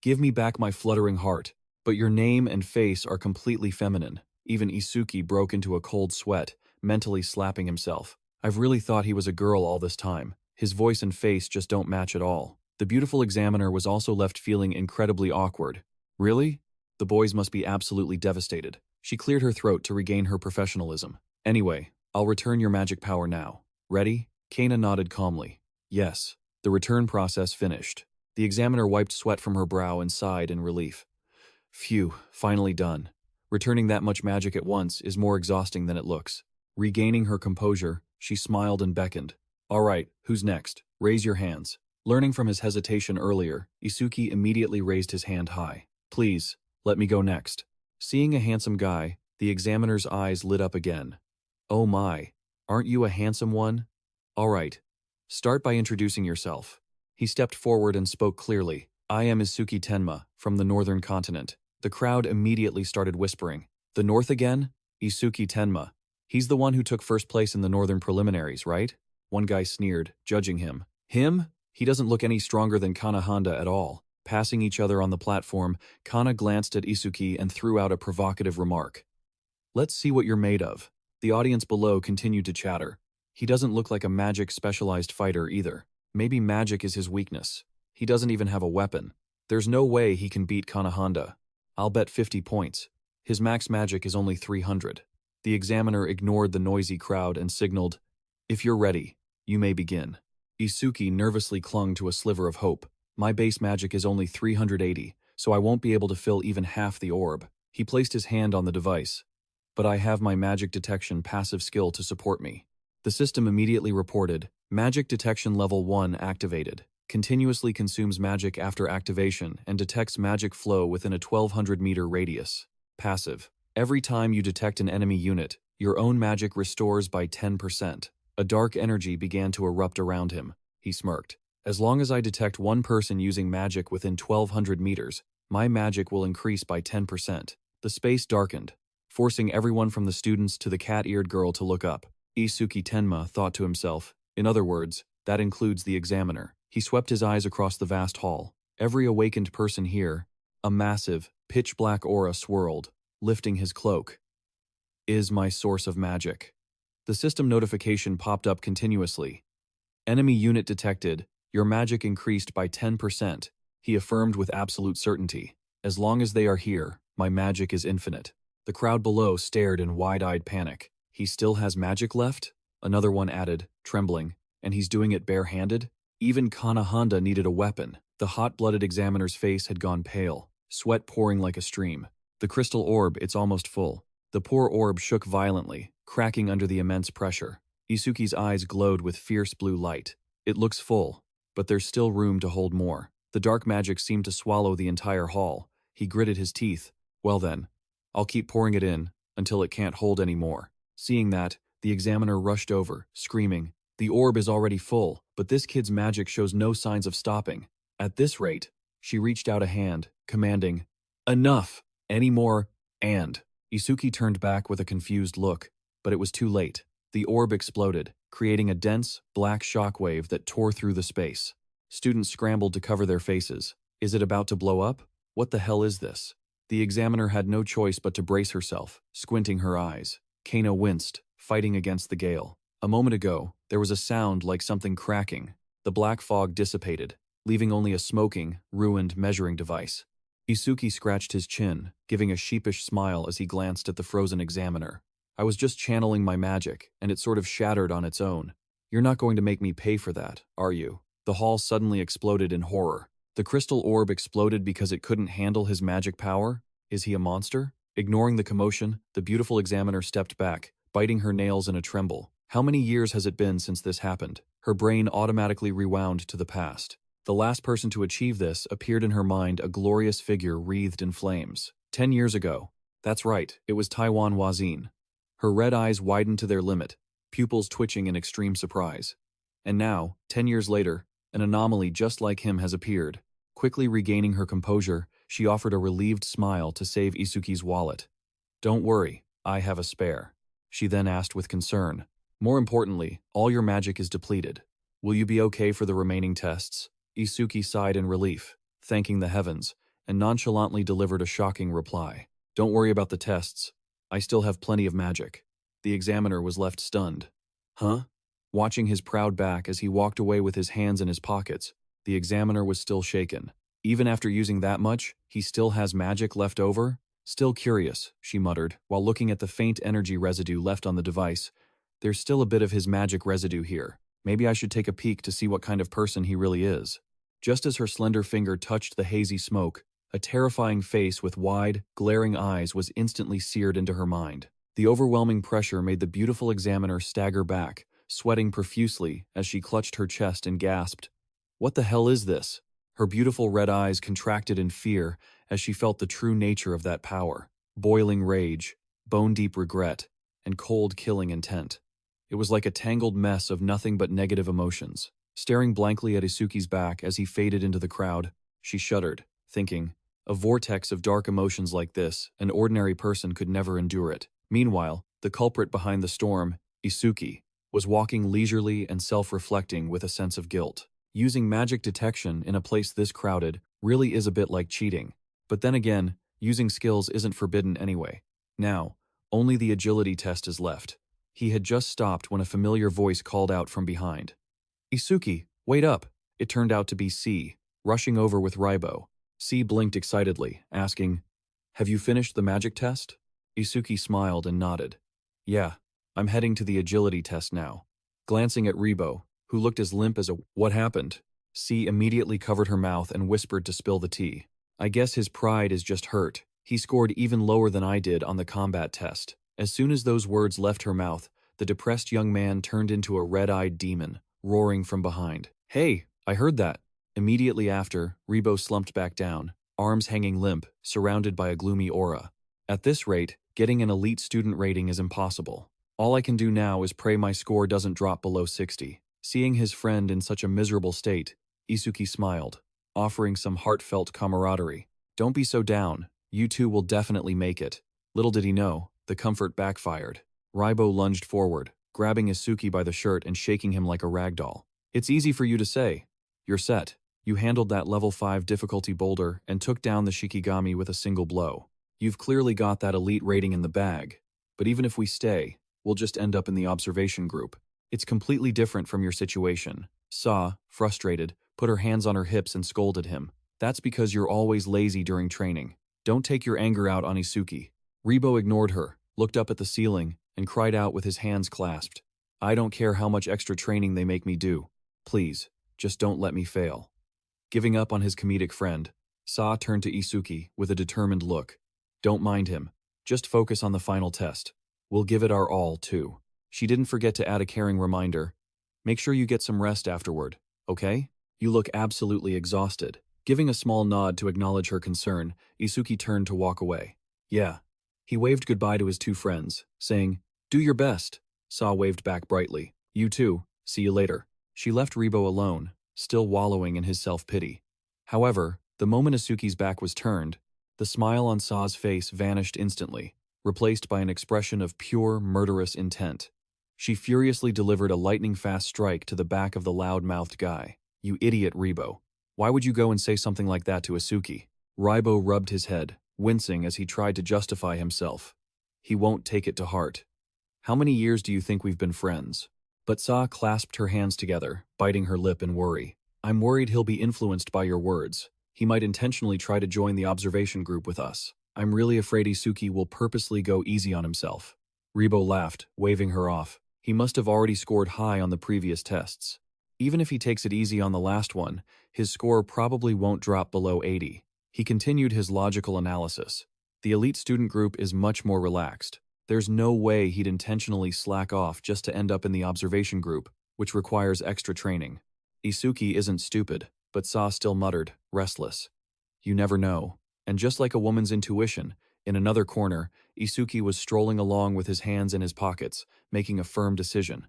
Give me back my fluttering heart. But your name and face are completely feminine. Even Isuki broke into a cold sweat, mentally slapping himself. I've really thought he was a girl all this time. His voice and face just don't match at all. The beautiful examiner was also left feeling incredibly awkward. Really? The boys must be absolutely devastated. She cleared her throat to regain her professionalism. Anyway, I'll return your magic power now. Ready? Kana nodded calmly. Yes. The return process finished. The examiner wiped sweat from her brow and sighed in relief. Phew, finally done. Returning that much magic at once is more exhausting than it looks. Regaining her composure, she smiled and beckoned. All right, who's next? Raise your hands. Learning from his hesitation earlier, Isuki immediately raised his hand high. Please, let me go next. Seeing a handsome guy, the examiner's eyes lit up again. Oh my, aren't you a handsome one? All right, start by introducing yourself. He stepped forward and spoke clearly. I am Isuki Tenma, from the northern continent. The crowd immediately started whispering. The north again? Isuki Tenma. He's the one who took first place in the northern preliminaries, right? One guy sneered, judging him. Him? He doesn't look any stronger than Kanahanda at all. Passing each other on the platform, Kana glanced at Isuki and threw out a provocative remark. Let's see what you're made of. The audience below continued to chatter. He doesn't look like a magic-specialized fighter either. Maybe magic is his weakness. He doesn't even have a weapon. There's no way he can beat Kanahanda. I'll bet 50 points. His max magic is only 300. The examiner ignored the noisy crowd and signaled, If you're ready, you may begin. Isuki nervously clung to a sliver of hope. My base magic is only 380, so I won't be able to fill even half the orb. He placed his hand on the device. But I have my magic detection passive skill to support me. The system immediately reported, Magic Detection Level 1 activated. Continuously consumes magic after activation and detects magic flow within a 1200-meter radius. Passive. Every time you detect an enemy unit, your own magic restores by 10%. A dark energy began to erupt around him. He smirked. As long as I detect one person using magic within 1200 meters, my magic will increase by 10%. The space darkened, forcing everyone from the students to the cat-eared girl to look up. Isuki Tenma thought to himself. In other words, that includes the examiner. He swept his eyes across the vast hall. Every awakened person here, a massive, pitch-black aura swirled, lifting his cloak. Is my source of magic. The system notification popped up continuously. Enemy unit detected. Your magic increased by 10%, he affirmed with absolute certainty. As long as they are here, my magic is infinite. The crowd below stared in wide-eyed panic. He still has magic left? Another one added, trembling. And he's doing it bare-handed? Even Kanahanda needed a weapon. The hot-blooded examiner's face had gone pale, sweat pouring like a stream. The crystal orb, it's almost full. The poor orb shook violently, cracking under the immense pressure. Isuki's eyes glowed with fierce blue light. It looks full, but there's still room to hold more. The dark magic seemed to swallow the entire hall. He gritted his teeth. Well then, I'll keep pouring it in until it can't hold any more. Seeing that, the examiner rushed over, screaming, The orb is already full, but this kid's magic shows no signs of stopping. At this rate, she reached out a hand, commanding, Enough! Any more, and Isuki turned back with a confused look, but it was too late. The orb exploded, creating a dense, black shockwave that tore through the space. Students scrambled to cover their faces. Is it about to blow up? What the hell is this? The examiner had no choice but to brace herself, squinting her eyes. Kano winced, fighting against the gale. A moment ago, there was a sound like something cracking. The black fog dissipated, leaving only a smoking, ruined measuring device. Isuki scratched his chin, giving a sheepish smile as he glanced at the frozen examiner. I was just channeling my magic, and it sort of shattered on its own. You're not going to make me pay for that, are you? The hall suddenly exploded in horror. The crystal orb exploded because it couldn't handle his magic power? Is he a monster? Ignoring the commotion, the beautiful examiner stepped back, biting her nails in a tremble. How many years has it been since this happened? Her brain automatically rewound to the past. The last person to achieve this appeared in her mind, a glorious figure wreathed in flames. 10 years ago. That's right, it was Taiwan Wazin. Her red eyes widened to their limit, pupils twitching in extreme surprise. And now, 10 years later, an anomaly just like him has appeared. Quickly regaining her composure, she offered a relieved smile to save Isuki's wallet. Don't worry, I have a spare. She then asked with concern. More importantly, all your magic is depleted. Will you be okay for the remaining tests? Isuki sighed in relief, thanking the heavens, and nonchalantly delivered a shocking reply. Don't worry about the tests. I still have plenty of magic. The examiner was left stunned. Huh? Watching his proud back as he walked away with his hands in his pockets, the examiner was still shaken. Even after using that much, he still has magic left over? Still curious, she muttered, while looking at the faint energy residue left on the device. There's still a bit of his magic residue here. Maybe I should take a peek to see what kind of person he really is. Just as her slender finger touched the hazy smoke, a terrifying face with wide, glaring eyes was instantly seared into her mind. The overwhelming pressure made the beautiful examiner stagger back, sweating profusely as she clutched her chest and gasped. What the hell is this? Her beautiful red eyes contracted in fear as she felt the true nature of that power. Boiling rage, bone-deep regret, and cold killing intent. It was like a tangled mess of nothing but negative emotions. Staring blankly at Isuki's back as he faded into the crowd, she shuddered, thinking, a vortex of dark emotions like this, an ordinary person could never endure it. Meanwhile, the culprit behind the storm, Isuki, was walking leisurely and self-reflecting with a sense of guilt. Using magic detection in a place this crowded really is a bit like cheating. But then again, using skills isn't forbidden anyway. Now, only the agility test is left. He had just stopped when a familiar voice called out from behind. Isuki, wait up! It turned out to be C, rushing over with Raibo. C blinked excitedly, asking, Have you finished the magic test? Isuki smiled and nodded. Yeah, I'm heading to the agility test now. Glancing at Raibo, who looked as limp as a what happened? C immediately covered her mouth and whispered to spill the tea. I guess his pride is just hurt. He scored even lower than I did on the combat test. As soon as those words left her mouth, the depressed young man turned into a red-eyed demon, roaring from behind. Hey, I heard that. Immediately after, Raibo slumped back down, arms hanging limp, surrounded by a gloomy aura. At this rate, getting an elite student rating is impossible. All I can do now is pray my score doesn't drop below 60. Seeing his friend in such a miserable state, Isuki smiled, offering some heartfelt camaraderie. Don't be so down, you two will definitely make it. Little did he know, the comfort backfired. Raibo lunged forward, grabbing Isuki by the shirt and shaking him like a rag doll. It's easy for you to say. You're set. You handled that level 5 difficulty boulder and took down the Shikigami with a single blow. You've clearly got that elite rating in the bag. But even if we stay, we'll just end up in the observation group. It's completely different from your situation. Sa, frustrated, put her hands on her hips and scolded him. That's because you're always lazy during training. Don't take your anger out on Isuki. Raibo ignored her, looked up at the ceiling, and cried out with his hands clasped. I don't care how much extra training they make me do. Please, just don't let me fail. Giving up on his comedic friend, Sa turned to Isuki with a determined look. Don't mind him. Just focus on the final test. We'll give it our all, too. She didn't forget to add a caring reminder. Make sure you get some rest afterward, okay? You look absolutely exhausted. Giving a small nod to acknowledge her concern, Isuki turned to walk away. Yeah. He waved goodbye to his two friends, saying, Do your best. Sa waved back brightly. You too. See you later. She left Raibo alone, still wallowing in his self-pity. However, the moment Isuki's back was turned, the smile on Sa's face vanished instantly. replaced by an expression of pure, murderous intent. She furiously delivered a lightning-fast strike to the back of the loud-mouthed guy. "You idiot, Ribo. Why would you go and say something like that to Isuki?" Ribo rubbed his head, wincing as he tried to justify himself. "He won't take it to heart. How many years do you think we've been friends?" But Sa clasped her hands together, biting her lip in worry. "I'm worried he'll be influenced by your words. He might intentionally try to join the observation group with us. I'm really afraid Isuki will purposely go easy on himself." Ribo laughed, waving her off. He must have already scored high on the previous tests. Even if he takes it easy on the last one, his score probably won't drop below 80. He continued his logical analysis. The elite student group is much more relaxed. There's no way he'd intentionally slack off just to end up in the observation group, which requires extra training. Isuki isn't stupid, but Sa still muttered, restless. "You never know." And just like a woman's intuition, in another corner, Isuki was strolling along with his hands in his pockets, making a firm decision.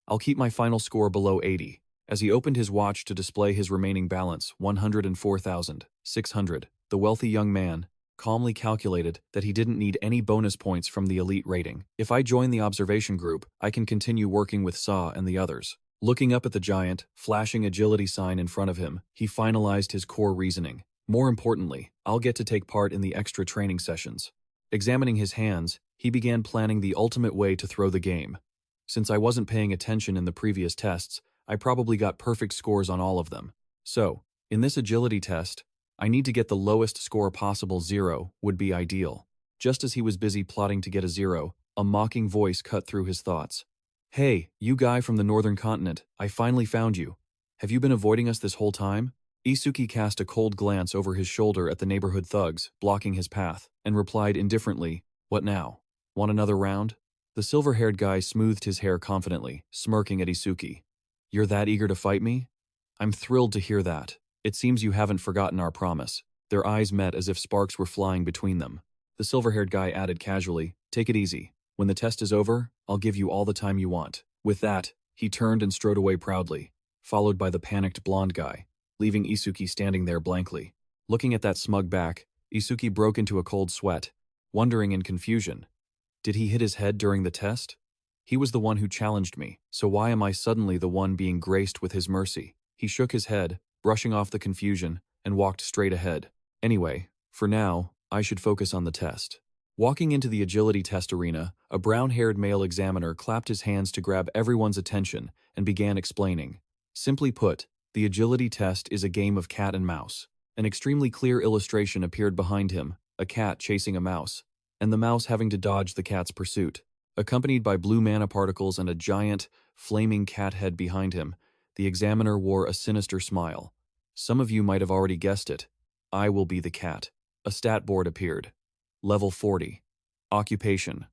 "I'll keep my final score below 80. As he opened his watch to display his remaining balance, 104,600, the wealthy young man calmly calculated that he didn't need any bonus points from the elite rating. "If I join the observation group, I can continue working with Sa and the others." Looking up at the giant, flashing agility sign in front of him, he finalized his core reasoning. "More importantly, I'll get to take part in the extra training sessions." Examining his hands, he began planning the ultimate way to throw the game. "Since I wasn't paying attention in the previous tests, I probably got perfect scores on all of them. So, in this agility test, I need to get the lowest score possible. 0 would be ideal." Just as he was busy plotting to get a 0, a mocking voice cut through his thoughts. "Hey, you guy from the northern continent, I finally found you. Have you been avoiding us this whole time?" Isuki cast a cold glance over his shoulder at the neighborhood thugs, blocking his path, and replied indifferently, "What now? Want another round?" The silver-haired guy smoothed his hair confidently, smirking at Isuki. "You're that eager to fight me? I'm thrilled to hear that. It seems you haven't forgotten our promise." Their eyes met as if sparks were flying between them. The silver-haired guy added casually, "Take it easy. When the test is over, I'll give you all the time you want." With that, he turned and strode away proudly, followed by the panicked blonde guy, leaving Isuki standing there blankly. Looking at that smug back, Isuki broke into a cold sweat, wondering in confusion. Did he hit his head during the test? He was the one who challenged me, so why am I suddenly the one being graced with his mercy? He shook his head, brushing off the confusion, and walked straight ahead. Anyway, for now, I should focus on the test. Walking into the agility test arena, a brown-haired male examiner clapped his hands to grab everyone's attention and began explaining. Simply put, the agility test is a game of cat and mouse. An extremely clear illustration appeared behind him, a cat chasing a mouse, and the mouse having to dodge the cat's pursuit. Accompanied by blue mana particles and a giant, flaming cat head behind him, the examiner wore a sinister smile. Some of you might have already guessed it. I will be the cat. A stat board appeared. Level 40. Occupation.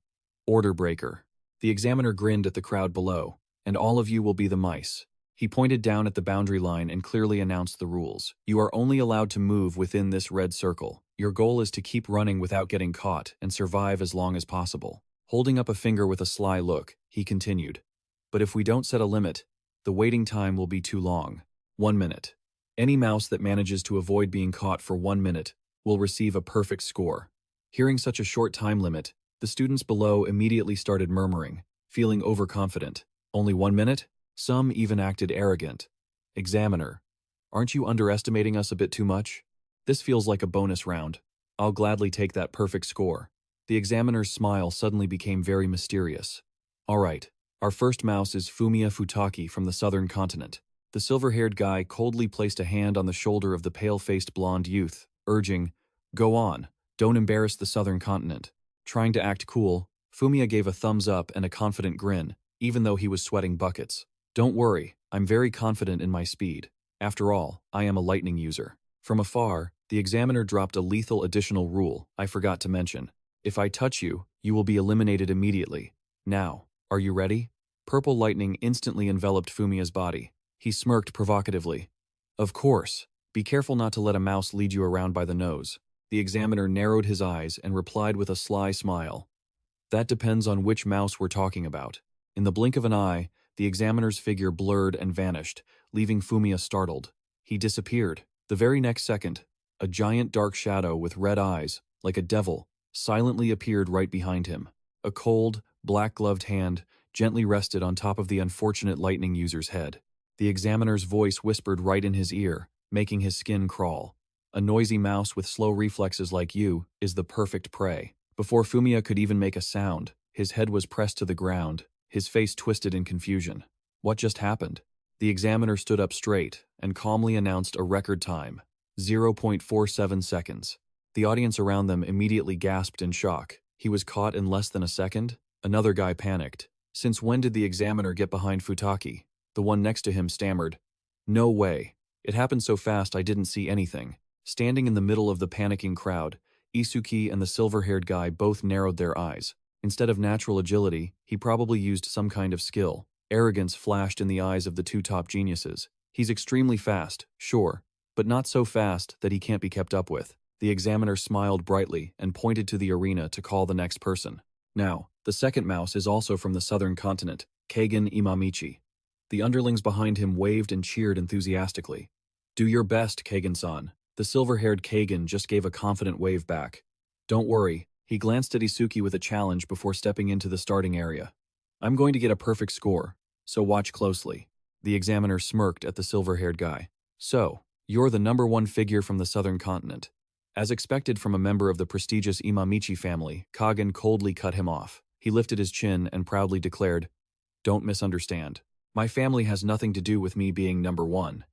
Order breaker. The examiner grinned at the crowd below. "And all of you will be the mice." He pointed down at the boundary line and clearly announced the rules. "You are only allowed to move within this red circle. Your goal is to keep running without getting caught and survive as long as possible." Holding up a finger with a sly look, he continued. "But if we don't set a limit, the waiting time will be too long. 1 minute. Any mouse that manages to avoid being caught for 1 minute will receive a perfect score." Hearing such a short time limit, the students below immediately started murmuring, feeling overconfident. "Only 1 minute?" Some even acted arrogant. "Examiner, aren't you underestimating us a bit too much? This feels like a bonus round. I'll gladly take that perfect score." The examiner's smile suddenly became very mysterious. "All right, our first mouse is Fumiya Futaki from the southern continent." The silver-haired guy coldly placed a hand on the shoulder of the pale-faced blonde youth, urging, "Go on, don't embarrass the southern continent." Trying to act cool, Fumiya gave a thumbs up and a confident grin, even though he was sweating buckets. "Don't worry, I'm very confident in my speed. After all, I am a lightning user." From afar, the examiner dropped a lethal additional rule I forgot to mention. "If I touch you, you will be eliminated immediately. Now, are you ready?" Purple lightning instantly enveloped Fumiya's body. He smirked provocatively. "Of course. Be careful not to let a mouse lead you around by the nose." The examiner narrowed his eyes and replied with a sly smile. "That depends on which mouse we're talking about." In the blink of an eye, the examiner's figure blurred and vanished, leaving Fumiya startled. He disappeared. The very next second, a giant dark shadow with red eyes, like a devil, silently appeared right behind him. A cold, black-gloved hand gently rested on top of the unfortunate lightning user's head. The examiner's voice whispered right in his ear, making his skin crawl. A noisy mouse with slow reflexes like you is the perfect prey. Before Fumiya could even make a sound, his head was pressed to the ground, his face twisted in confusion. What just happened? The examiner stood up straight and calmly announced a record time, 0.47 seconds. The audience around them immediately gasped in shock. He was caught in less than a second? Another guy panicked. Since when did the examiner get behind Futaki? The one next to him stammered. No way. It happened so fast I didn't see anything. Standing in the middle of the panicking crowd, Isuki and the silver-haired guy both narrowed their eyes. Instead of natural agility, he probably used some kind of skill. Arrogance flashed in the eyes of the two top geniuses. He's extremely fast, sure, but not so fast that he can't be kept up with. The examiner smiled brightly and pointed to the arena to call the next person. Now, the second mouse is also from the southern continent, Kagen Imamichi. The underlings behind him waved and cheered enthusiastically. Do your best, Kagen-san. The silver-haired Kagen just gave a confident wave back. Don't worry, he glanced at Isuki with a challenge before stepping into the starting area. I'm going to get a perfect score, so watch closely. The examiner smirked at the silver-haired guy. So, you're the #1 figure from the southern continent. As expected from a member of the prestigious Imamichi family, Kagen coldly cut him off. He lifted his chin and proudly declared, Don't misunderstand. My family has nothing to do with me being #1.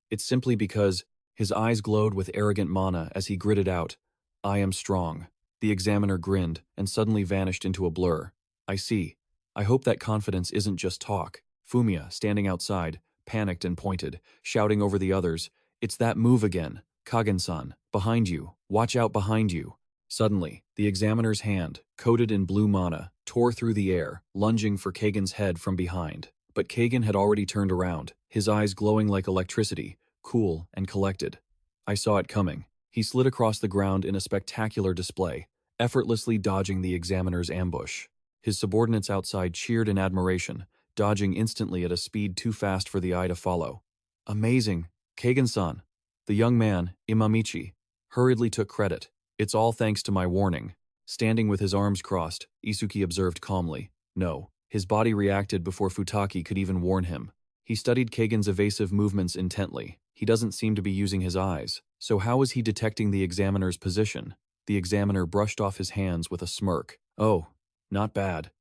It's simply because his eyes glowed with arrogant mana as he gritted out, I am strong. The examiner grinned and suddenly vanished into a blur. I see. I hope that confidence isn't just talk. Fumiya, standing outside, panicked and pointed, shouting over the others, It's that move again. Kagen-san, behind you. Watch out behind you. Suddenly, the examiner's hand, coated in blue mana, tore through the air, lunging for Kagen's head from behind. But Kagen had already turned around, his eyes glowing like electricity, cool and collected. I saw it coming. He slid across the ground in a spectacular display, effortlessly dodging the examiner's ambush. His subordinates outside cheered in admiration, dodging instantly at a speed too fast for the eye to follow. Amazing! Kagen-san! The young man, Imamichi, hurriedly took credit. It's all thanks to my warning. Standing with his arms crossed, Isuki observed calmly. No, his body reacted before Futaki could even warn him. He studied Kagen's evasive movements intently. He doesn't seem to be using his eyes, so how is he detecting the examiner's position? The examiner brushed off his hands with a smirk. Oh, not bad.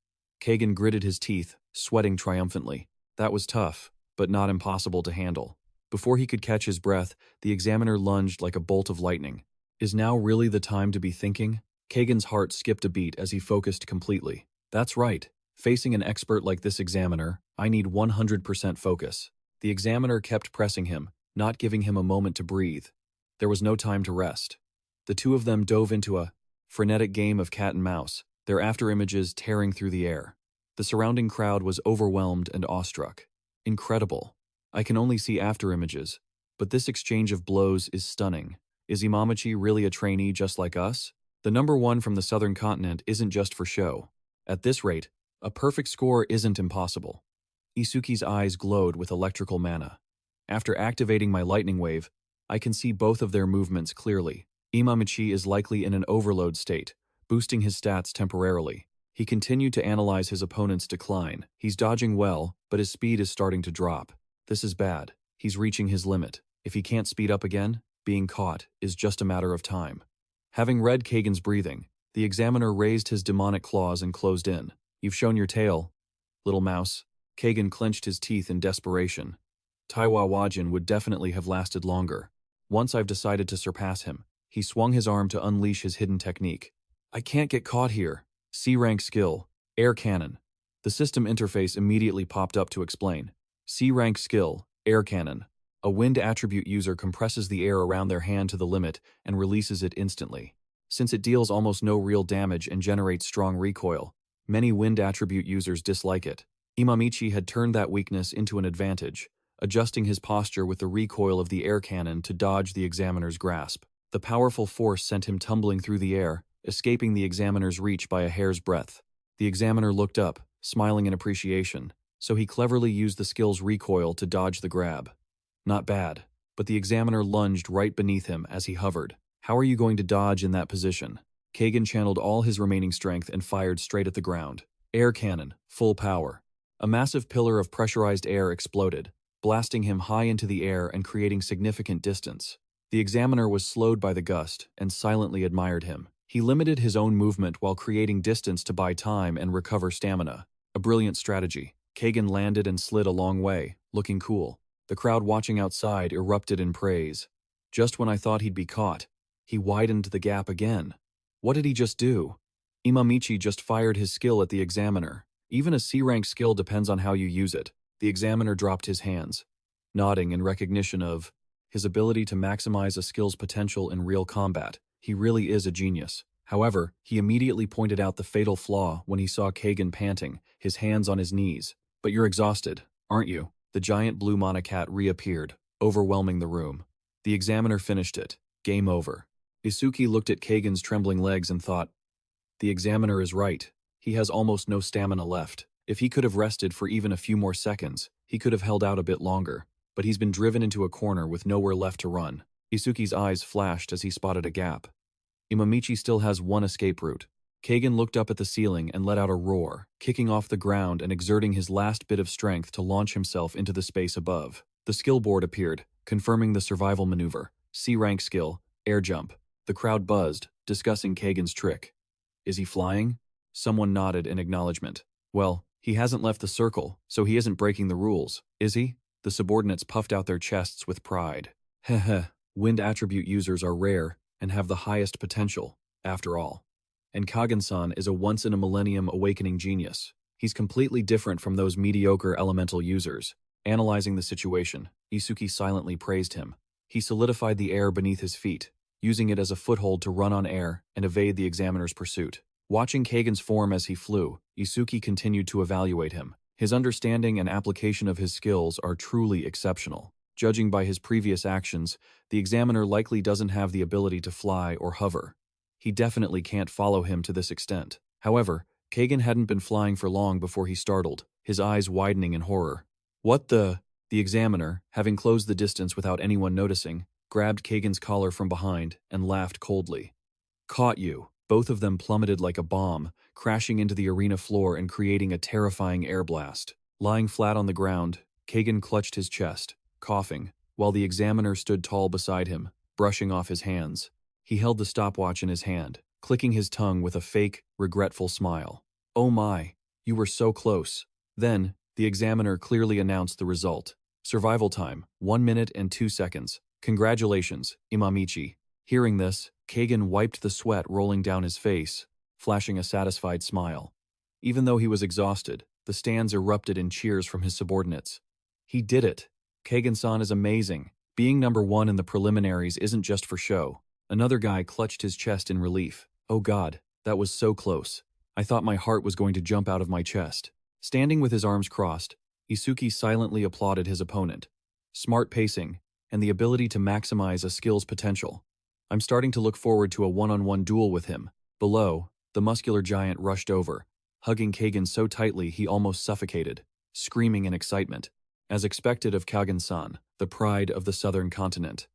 Kagen gritted his teeth, sweating triumphantly. That was tough, but not impossible to handle. Before he could catch his breath, the examiner lunged like a bolt of lightning. Is now really the time to be thinking? Kagen's heart skipped a beat as he focused completely. That's right. Facing an expert like this examiner, I need 100% focus. The examiner kept pressing him, not giving him a moment to breathe. There was no time to rest. The two of them dove into a frenetic game of cat and mouse, their afterimages tearing through the air. The surrounding crowd was overwhelmed and awestruck. Incredible. I can only see afterimages, but this exchange of blows is stunning. Is Imamichi really a trainee just like us? The #1 from the southern continent isn't just for show. At this rate, a perfect score isn't impossible. Isuki's eyes glowed with electrical mana. After activating my lightning wave, I can see both of their movements clearly. Imamichi is likely in an overload state, boosting his stats temporarily. He continued to analyze his opponent's decline. He's dodging well, but his speed is starting to drop. This is bad. He's reaching his limit. If he can't speed up again, being caught is just a matter of time. Having read Kagen's breathing, the examiner raised his demonic claws and closed in. You've shown your tail, little mouse. Kagen clenched his teeth in desperation. Taiwa Wajin would definitely have lasted longer. Once I've decided to surpass him, he swung his arm to unleash his hidden technique. I can't get caught here. C-rank skill, air cannon. The system interface immediately popped up to explain. C-rank skill, air cannon. A wind attribute user compresses the air around their hand to the limit and releases it instantly. Since it deals almost no real damage and generates strong recoil, many wind attribute users dislike it. Imamichi had turned that weakness into an advantage, adjusting his posture with the recoil of the air cannon to dodge the examiner's grasp. The powerful force sent him tumbling through the air, escaping the examiner's reach by a hair's breadth. The examiner looked up, smiling in appreciation, so he cleverly used the skill's recoil to dodge the grab. Not bad, but the examiner lunged right beneath him as he hovered. How are you going to dodge in that position? Kagan channeled all his remaining strength and fired straight at the ground. Air cannon, full power. A massive pillar of pressurized air exploded, blasting him high into the air and creating significant distance. The examiner was slowed by the gust and silently admired him. He limited his own movement while creating distance to buy time and recover stamina. A brilliant strategy. Kagan landed and slid a long way, looking cool. The crowd watching outside erupted in praise. Just when I thought he'd be caught, he widened the gap again. What did he just do? Imamichi just fired his skill at the examiner. Even a C-rank skill depends on how you use it. The examiner dropped his hands, nodding in recognition of his ability to maximize a skill's potential in real combat. He really is a genius. However, he immediately pointed out the fatal flaw when he saw Kagan panting, his hands on his knees. But you're exhausted, aren't you? The giant blue monocat reappeared, overwhelming the room. The examiner finished it. Game over. Isuki looked at Kagan's trembling legs and thought, the examiner is right. He has almost no stamina left. If he could have rested for even a few more seconds, he could have held out a bit longer. But he's been driven into a corner with nowhere left to run. Isuki's eyes flashed as he spotted a gap. Imamichi still has one escape route. Kagan looked up at the ceiling and let out a roar, kicking off the ground and exerting his last bit of strength to launch himself into the space above. The skill board appeared, confirming the survival maneuver. C-rank skill, air jump. The crowd buzzed, discussing Kagan's trick. Is he flying? Someone nodded in acknowledgement. Well, he hasn't left the circle, so he isn't breaking the rules, is he? The subordinates puffed out their chests with pride. Heh, wind attribute users are rare and have the highest potential, after all. And Kagan-san is a once-in-a-millennium awakening genius. He's completely different from those mediocre elemental users. Analyzing the situation, Isuki silently praised him. He solidified the air beneath his feet, using it as a foothold to run on air and evade the examiner's pursuit. Watching Kagan's form as he flew, Isuki continued to evaluate him. His understanding and application of his skills are truly exceptional. Judging by his previous actions, the examiner likely doesn't have the ability to fly or hover. He definitely can't follow him to this extent. However, Kagan hadn't been flying for long before he startled, his eyes widening in horror. What the? The examiner, having closed the distance without anyone noticing, grabbed Kagan's collar from behind and laughed coldly. Caught you. Both of them plummeted like a bomb, crashing into the arena floor and creating a terrifying air blast. Lying flat on the ground, Kagan clutched his chest, coughing, while the examiner stood tall beside him, brushing off his hands. He held the stopwatch in his hand, clicking his tongue with a fake, regretful smile. Oh my, you were so close. Then, the examiner clearly announced the result. Survival time, 1 minute and 2 seconds. Congratulations, Imamichi. Hearing this, Kagan wiped the sweat rolling down his face, flashing a satisfied smile. Even though he was exhausted, the stands erupted in cheers from his subordinates. He did it. Kagan-san is amazing. Being number 1 in the preliminaries isn't just for show. Another guy clutched his chest in relief. Oh God, that was so close. I thought my heart was going to jump out of my chest. Standing with his arms crossed, Isuki silently applauded his opponent. Smart pacing, and the ability to maximize a skill's potential. I'm starting to look forward to a one-on-one duel with him. Below, the muscular giant rushed over, hugging Kagan so tightly he almost suffocated, screaming in excitement. As expected of Kagan-san, the pride of the southern continent.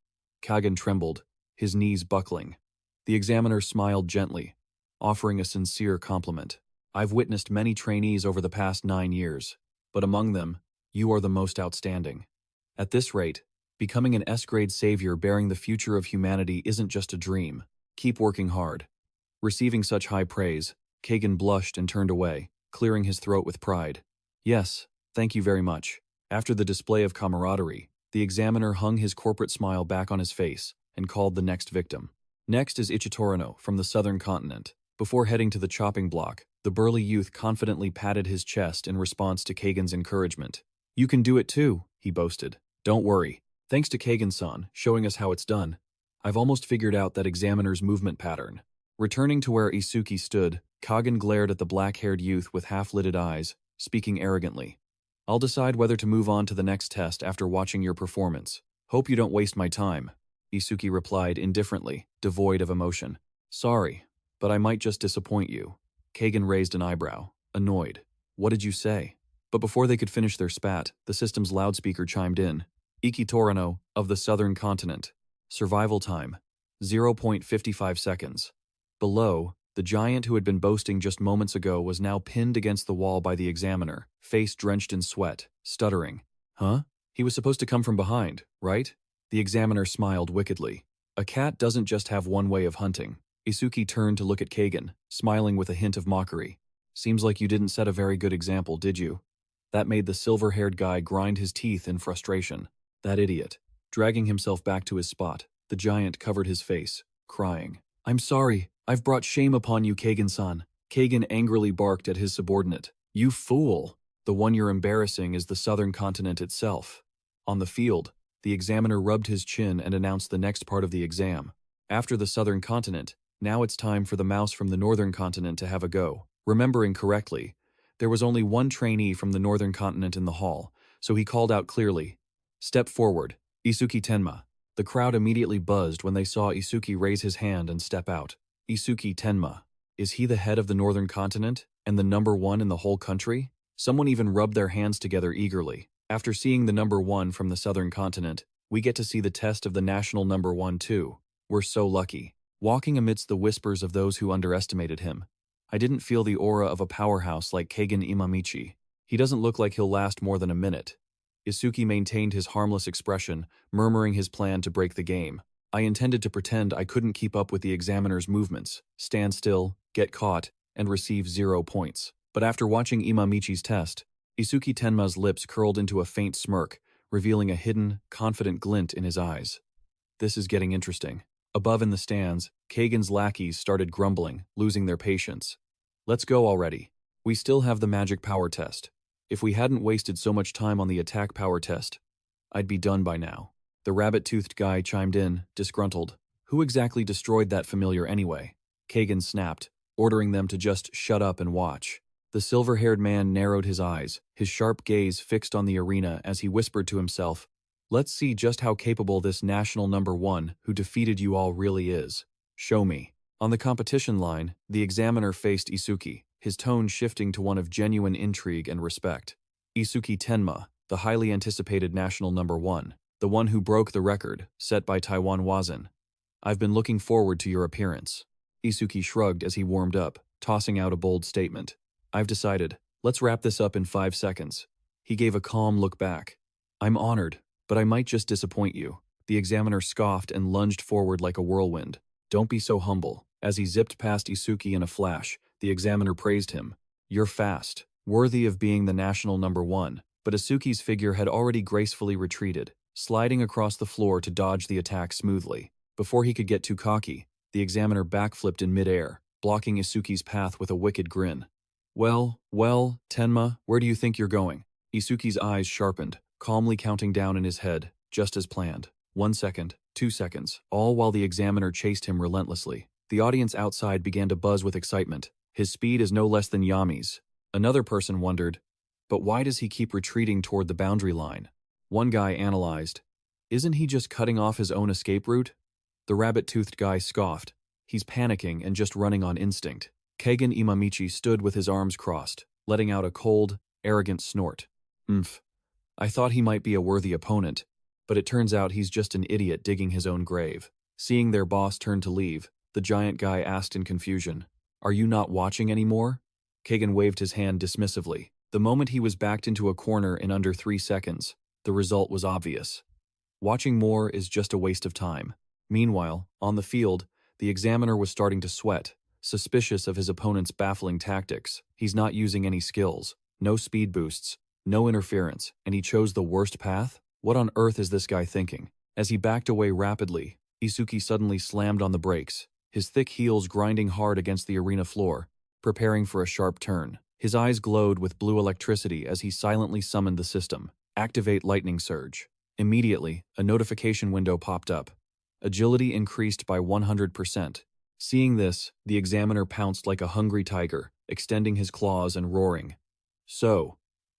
Kagan trembled, his knees buckling. The examiner smiled gently, offering a sincere compliment. I've witnessed many trainees over the past 9 years, but among them, you are the most outstanding. At this rate, becoming an S-grade savior bearing the future of humanity isn't just a dream. Keep working hard. Receiving such high praise, Kagan blushed and turned away, clearing his throat with pride. Yes, thank you very much. After the display of camaraderie, the examiner hung his corporate smile back on his face and called the next victim. Next is Ichitorino from the southern continent. Before heading to the chopping block, the burly youth confidently patted his chest in response to Kagan's encouragement. You can do it too, he boasted. Don't worry. Thanks to Kagan-san showing us how it's done, I've almost figured out that examiner's movement pattern. Returning to where Isuki stood, Kagan glared at the black-haired youth with half-lidded eyes, speaking arrogantly. I'll decide whether to move on to the next test after watching your performance. Hope you don't waste my time, Isuki replied indifferently, devoid of emotion. Sorry, but I might just disappoint you. Kagan raised an eyebrow, annoyed. What did you say? But before they could finish their spat, the system's loudspeaker chimed in. Ichitorino, of the southern continent. Survival time, 0.55 seconds. Below, the giant who had been boasting just moments ago was now pinned against the wall by the examiner, face drenched in sweat, stuttering. Huh? He was supposed to come from behind, right? The examiner smiled wickedly. A cat doesn't just have one way of hunting. Isuki turned to look at Kagan, smiling with a hint of mockery. Seems like you didn't set a very good example, did you? That made the silver-haired guy grind his teeth in frustration. That idiot. Dragging himself back to his spot, the giant covered his face, crying. I'm sorry. I've brought shame upon you, Kagan-san. Kagan angrily barked at his subordinate. You fool! The one you're embarrassing is the southern continent itself. On the field, the examiner rubbed his chin and announced the next part of the exam. After the southern continent, now it's time for the mouse from the northern continent to have a go. Remembering correctly, there was only one trainee from the northern continent in the hall, so he called out clearly, Step forward, Isuki Tenma. The crowd immediately buzzed when they saw Isuki raise his hand and step out. Isuki Tenma. Is he the head of the northern continent and the number one in the whole country? Someone even rubbed their hands together eagerly. After seeing the number one from the southern continent, we get to see the test of the national number one too. We're so lucky. Walking amidst the whispers of those who underestimated him, I didn't feel the aura of a powerhouse like Kagen Imamichi. He doesn't look like he'll last more than a minute. Isuki maintained his harmless expression, murmuring his plan to break the game. I intended to pretend I couldn't keep up with the examiner's movements, stand still, get caught, and receive 0 points. But after watching Imamichi's test, Isuki Tenma's lips curled into a faint smirk, revealing a hidden, confident glint in his eyes. This is getting interesting. Above in the stands, Kagan's lackeys started grumbling, losing their patience. Let's go already. We still have the magic power test. If we hadn't wasted so much time on the attack power test, I'd be done by now. The rabbit-toothed guy chimed in, disgruntled. Who exactly destroyed that familiar anyway? Kagan snapped, ordering them to just shut up and watch. The silver-haired man narrowed his eyes, his sharp gaze fixed on the arena as he whispered to himself, Let's see just how capable this national number one who defeated you all really is. Show me. On the competition line, the examiner faced Isuki, his tone shifting to one of genuine intrigue and respect. Isuki Tenma, the highly anticipated national number one, the one who broke the record set by Taiwan Wazin. I've been looking forward to your appearance. Isuki shrugged as he warmed up, tossing out a bold statement. I've decided. Let's wrap this up in 5 seconds. He gave a calm look back. I'm honored, but I might just disappoint you. The examiner scoffed and lunged forward like a whirlwind. Don't be so humble. As he zipped past Isuki in a flash, the examiner praised him. You're fast, worthy of being the national number one. But Isuki's figure had already gracefully retreated, sliding across the floor to dodge the attack smoothly. Before he could get too cocky, the examiner backflipped in midair, blocking Isuki's path with a wicked grin. Well, Tenma, where do you think you're going? Isuki's eyes sharpened, calmly counting down in his head, just as planned. 1 second, 2 seconds, all while the examiner chased him relentlessly. The audience outside began to buzz with excitement. His speed is no less than Yami's. Another person wondered, but why does he keep retreating toward the boundary line? One guy analyzed, isn't he just cutting off his own escape route? The rabbit-toothed guy scoffed. He's panicking and just running on instinct. Kagen Imamichi stood with his arms crossed, letting out a cold, arrogant snort. I thought he might be a worthy opponent, but it turns out he's just an idiot digging his own grave. Seeing their boss turn to leave, the giant guy asked in confusion, Are you not watching anymore? Kagan waved his hand dismissively. The moment he was backed into a corner in under 3 seconds, the result was obvious. Watching more is just a waste of time. Meanwhile, on the field, the examiner was starting to sweat, suspicious of his opponent's baffling tactics. He's not using any skills, no speed boosts, no interference, and he chose the worst path? What on earth is this guy thinking? As he backed away rapidly, Isuki suddenly slammed on the brakes, his thick heels grinding hard against the arena floor, preparing for a sharp turn. His eyes glowed with blue electricity as he silently summoned the system. Activate lightning surge. Immediately, a notification window popped up. Agility increased by 100%. Seeing this, the examiner pounced like a hungry tiger, extending his claws and roaring. So,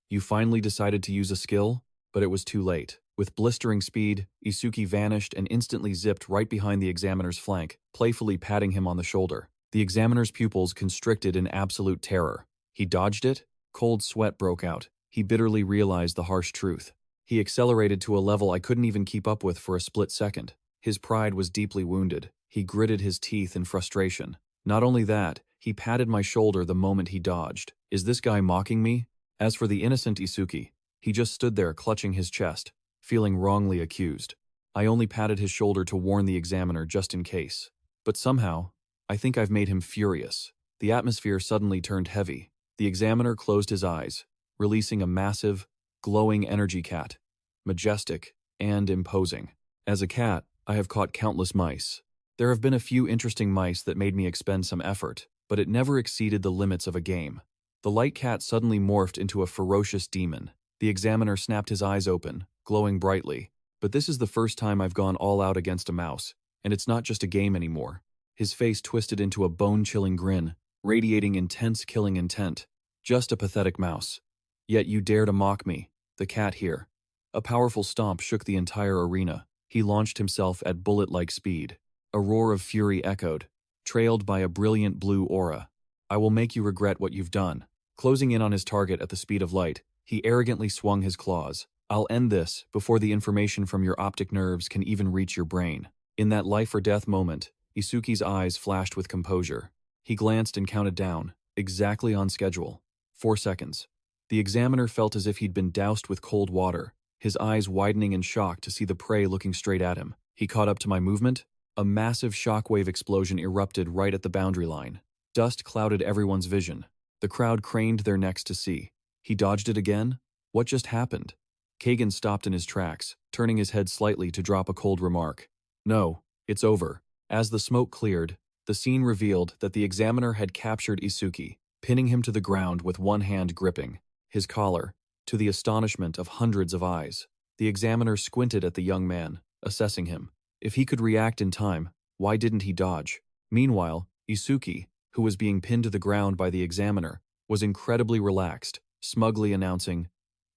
you finally decided to use a skill? But it was too late. With blistering speed, Isuki vanished and instantly zipped right behind the examiner's flank, playfully patting him on the shoulder. The examiner's pupils constricted in absolute terror. He dodged it. Cold sweat broke out. He bitterly realized the harsh truth. He accelerated to a level I couldn't even keep up with for a split second. His pride was deeply wounded. He gritted his teeth in frustration. Not only that, he patted my shoulder the moment he dodged. Is this guy mocking me? As for the innocent Isuki, he just stood there clutching his chest, feeling wrongly accused. I only patted his shoulder to warn the examiner just in case. But somehow, I think I've made him furious. The atmosphere suddenly turned heavy. The examiner closed his eyes, releasing a massive, glowing energy cat, majestic and imposing. As a cat, I have caught countless mice. There have been a few interesting mice that made me expend some effort, but it never exceeded the limits of a game. The light cat suddenly morphed into a ferocious demon. The examiner snapped his eyes open, glowing brightly. But this is the first time I've gone all out against a mouse, and it's not just a game anymore. His face twisted into a bone-chilling grin, radiating intense killing intent. Just a pathetic mouse. Yet you dare to mock me, the cat here. A powerful stomp shook the entire arena. He launched himself at bullet-like speed. A roar of fury echoed, trailed by a brilliant blue aura. I will make you regret what you've done. Closing in on his target at the speed of light, he arrogantly swung his claws. I'll end this before the information from your optic nerves can even reach your brain. In that life-or-death moment, Isuki's eyes flashed with composure. He glanced and counted down, exactly on schedule. 4 seconds. The examiner felt as if he'd been doused with cold water, his eyes widening in shock to see the prey looking straight at him. He caught up to my movement. A massive shockwave explosion erupted right at the boundary line. Dust clouded everyone's vision. The crowd craned their necks to see. He dodged it again? What just happened? Kagan stopped in his tracks, turning his head slightly to drop a cold remark. No, it's over. As the smoke cleared, the scene revealed that the examiner had captured Isuki, pinning him to the ground with one hand gripping his collar, to the astonishment of hundreds of eyes. The examiner squinted at the young man, assessing him. If he could react in time, why didn't he dodge? Meanwhile, Isuki, who was being pinned to the ground by the examiner, was incredibly relaxed, smugly announcing,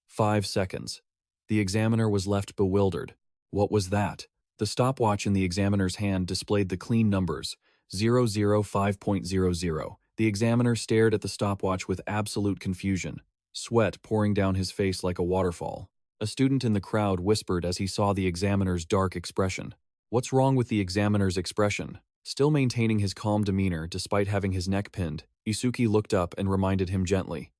5 seconds. The examiner was left bewildered. What was that? The stopwatch in the examiner's hand displayed the clean numbers, 005.00. The examiner stared at the stopwatch with absolute confusion, sweat pouring down his face like a waterfall. A student in the crowd whispered as he saw the examiner's dark expression. What's wrong with the examiner's expression? Still maintaining his calm demeanor despite having his neck pinned, Isuki looked up and reminded him gently.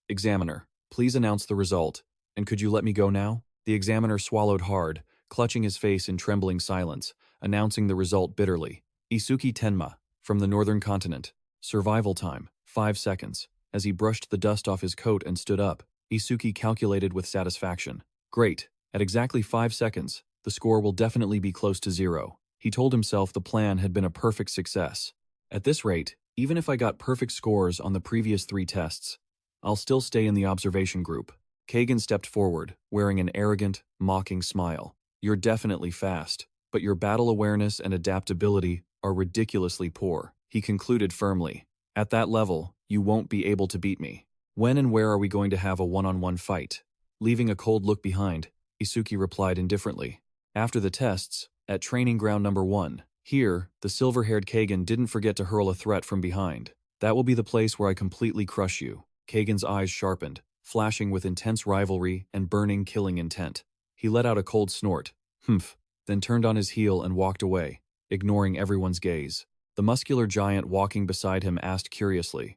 Examiner, please announce the result, and could you let me go now? The examiner swallowed hard, clutching his face in trembling silence, announcing the result bitterly. Isuki Tenma, from the northern continent. Survival time, 5 seconds. As he brushed the dust off his coat and stood up, Isuki calculated with satisfaction. Great. At exactly 5 seconds, the score will definitely be close to 0. He told himself the plan had been a perfect success. At this rate, even if I got perfect scores on the previous 3 tests, I'll still stay in the observation group. Kagan stepped forward, wearing an arrogant, mocking smile. You're definitely fast, but your battle awareness and adaptability are ridiculously poor, he concluded firmly. At that level, you won't be able to beat me. When and where are we going to have a one-on-one fight? Leaving a cold look behind, Isuki replied indifferently. After the tests, at training ground number 1. Here, the silver-haired Kagan didn't forget to hurl a threat from behind. That will be the place where I completely crush you. Kagan's eyes sharpened, flashing with intense rivalry and burning killing intent. He let out a cold snort, humph, then turned on his heel and walked away, ignoring everyone's gaze. The muscular giant walking beside him asked curiously,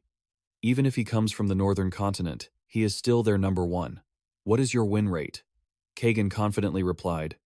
even if he comes from the northern continent, he is still their number 1. What is your win rate? Kagan confidently replied,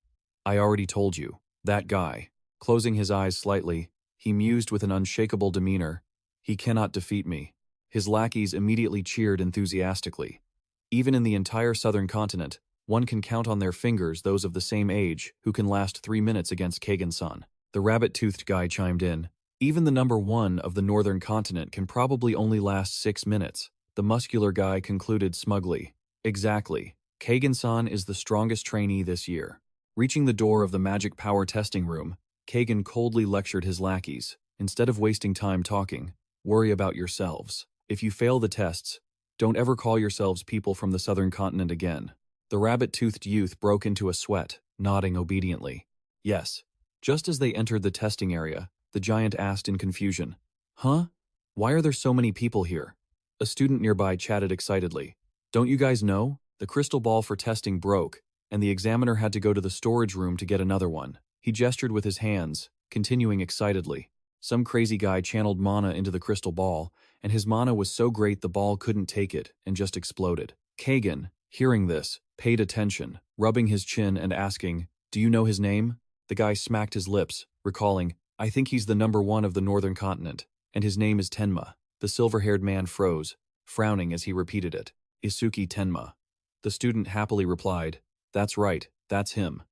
I already told you, that guy. Closing his eyes slightly, he mused with an unshakable demeanor, he cannot defeat me. His lackeys immediately cheered enthusiastically. Even in the entire southern continent, one can count on their fingers those of the same age who can last 3 minutes against Kagan-san. The rabbit-toothed guy chimed in. Even the number 1 of the northern continent can probably only last 6 minutes. The muscular guy concluded smugly. Exactly. Kagan-san is the strongest trainee this year. Reaching the door of the magic power testing room, Kagan coldly lectured his lackeys. Instead of wasting time talking, worry about yourselves. If you fail the tests, don't ever call yourselves people from the southern continent again. The rabbit-toothed youth broke into a sweat, nodding obediently. Yes. Just as they entered the testing area, the giant asked in confusion, Huh? Why are there so many people here? A student nearby chatted excitedly. Don't you guys know? The crystal ball for testing broke, and the examiner had to go to the storage room to get another one. He gestured with his hands, continuing excitedly. Some crazy guy channeled mana into the crystal ball, and his mana was so great the ball couldn't take it and just exploded. Kagan, hearing this, paid attention, rubbing his chin and asking, "Do you know his name?" The guy smacked his lips, recalling, "I think he's the #1 of the northern continent, and his name is Tenma." The silver-haired man froze, frowning as he repeated it. Isuki Tenma. The student happily replied, "That's right, that's him.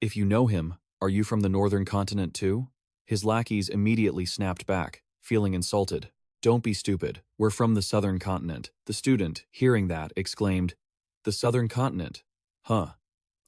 If you know him, are you from the northern continent too?" His lackeys immediately snapped back, feeling insulted. "Don't be stupid, we're from the southern continent." The student, hearing that, exclaimed, "The southern continent? Huh.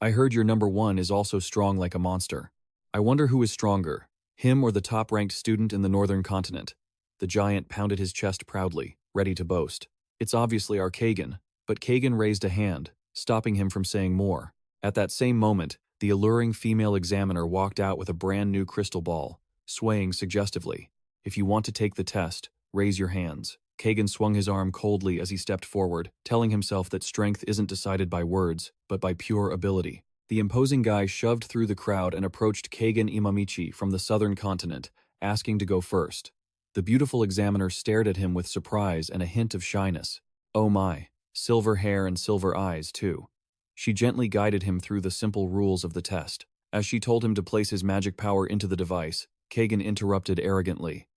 I heard your #1 is also strong like a monster. I wonder who is stronger, him or the top-ranked student in the northern continent." The giant pounded his chest proudly, ready to boast. "It's obviously our Kagan," but Kagan raised a hand, stopping him from saying more. At that same moment, the alluring female examiner walked out with a brand new crystal ball, swaying suggestively. "If you want to take the test, raise your hands." Kagan swung his arm coldly as he stepped forward, telling himself that strength isn't decided by words, but by pure ability. The imposing guy shoved through the crowd and approached Kagan Imamichi from the southern continent, asking to go first. The beautiful examiner stared at him with surprise and a hint of shyness. Oh my, silver hair and silver eyes, too. She gently guided him through the simple rules of the test. As she told him to place his magic power into the device, Kagan interrupted arrogantly.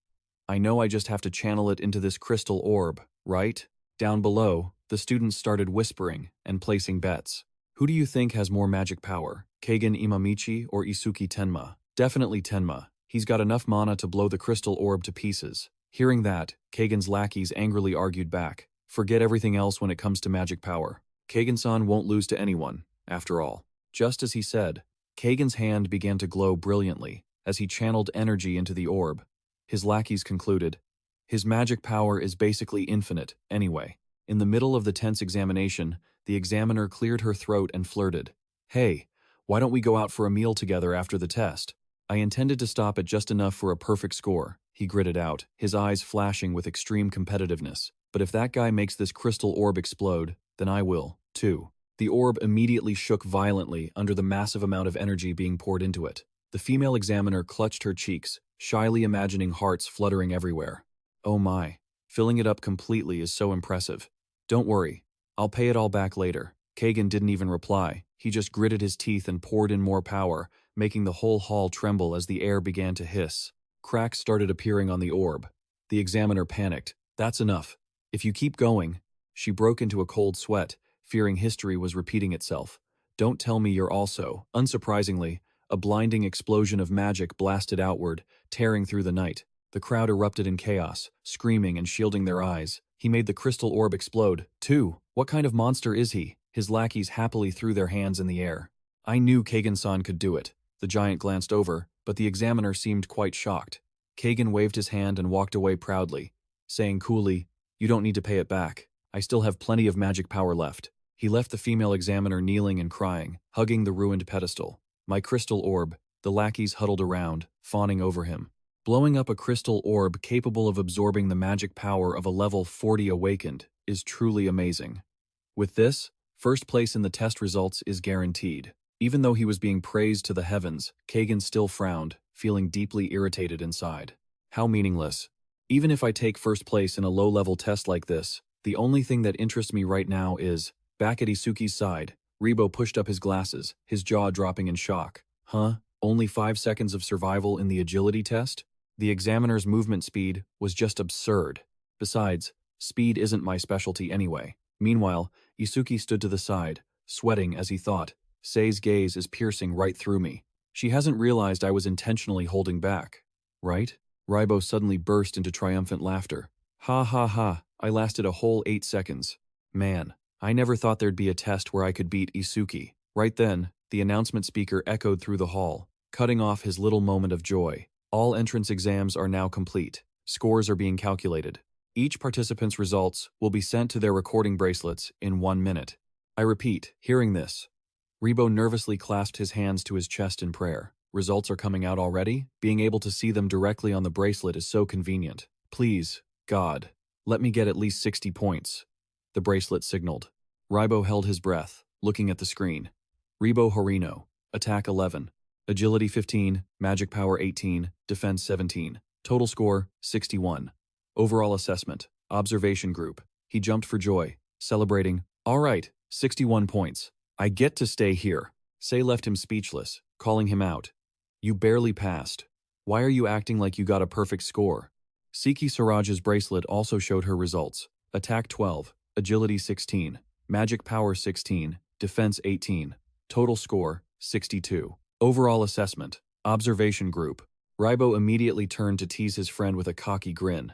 "I know I just have to channel it into this crystal orb, right?" Down below, the students started whispering and placing bets. Who do you think has more magic power, Kagan Imamichi or Isuki Tenma? Definitely Tenma. He's got enough mana to blow the crystal orb to pieces. Hearing that, Kagan's lackeys angrily argued back. Forget everything else when it comes to magic power. Kagan-san won't lose to anyone, after all. Just as he said, Kagan's hand began to glow brilliantly as he channeled energy into the orb. His lackeys concluded, "His magic power is basically infinite, anyway." In the middle of the tense examination, the examiner cleared her throat and flirted. "Hey, why don't we go out for a meal together after the test?" "I intended to stop at just enough for a perfect score," he gritted out, his eyes flashing with extreme competitiveness. "But if that guy makes this crystal orb explode, then I will, too." The orb immediately shook violently under the massive amount of energy being poured into it. The female examiner clutched her cheeks, shyly imagining hearts fluttering everywhere. "Oh my, filling it up completely is so impressive. Don't worry, I'll pay it all back later." Kagan didn't even reply. He just gritted his teeth and poured in more power, making the whole hall tremble as the air began to hiss. Cracks started appearing on the orb. The examiner panicked. "That's enough. If you keep going..." She broke into a cold sweat, fearing history was repeating itself. "Don't tell me you're also..." Unsurprisingly, a blinding explosion of magic blasted outward, tearing through the night. The crowd erupted in chaos, screaming and shielding their eyes. "He made the crystal orb explode, too. What kind of monster is he?" His lackeys happily threw their hands in the air. "I knew Kagan-san could do it." The giant glanced over, but the examiner seemed quite shocked. Kagan waved his hand and walked away proudly, saying coolly, "You don't need to pay it back. I still have plenty of magic power left." He left the female examiner kneeling and crying, hugging the ruined pedestal. "My crystal orb." The lackeys huddled around, fawning over him. Blowing up a crystal orb capable of absorbing the magic power of a level 40 awakened is truly amazing. With this, first place in the test results is guaranteed. Even though he was being praised to the heavens, Kagan still frowned, feeling deeply irritated inside. How meaningless. Even if I take first place in a low-level test like this, the only thing that interests me right now is... Back at Isuki's side, Ribo pushed up his glasses, his jaw dropping in shock. Huh? Only 5 seconds of survival in the agility test? The examiner's movement speed was just absurd. Besides, speed isn't my specialty anyway. Meanwhile, Isuki stood to the side, sweating as he thought, "Sei's gaze is piercing right through me. She hasn't realized I was intentionally holding back, right?" Ribo suddenly burst into triumphant laughter. "Ha ha ha, I lasted a whole 8 seconds. Man, I never thought there'd be a test where I could beat Isuki." Right then, the announcement speaker echoed through the hall, cutting off his little moment of joy. "All entrance exams are now complete. Scores are being calculated. Each participant's results will be sent to their recording bracelets in 1 minute." I repeat, hearing this, Ribo nervously clasped his hands to his chest in prayer. Results are coming out already? Being able to see them directly on the bracelet is so convenient. Please, God, let me get at least 60 points. The bracelet signaled. Ribo held his breath, looking at the screen. Ribo Horino, Attack 11, Agility 15, Magic Power 18, Defense 17. Total score, 61. Overall assessment, observation group. He jumped for joy, celebrating, all right, 61 points. I get to stay here. Say left him speechless, calling him out. You barely passed. Why are you acting like you got a perfect score? Siki Siraj's bracelet also showed her results. Attack 12, Agility 16, Magic Power 16, Defense 18. Total score, 62. Overall assessment, observation group. Raibo immediately turned to tease his friend with a cocky grin.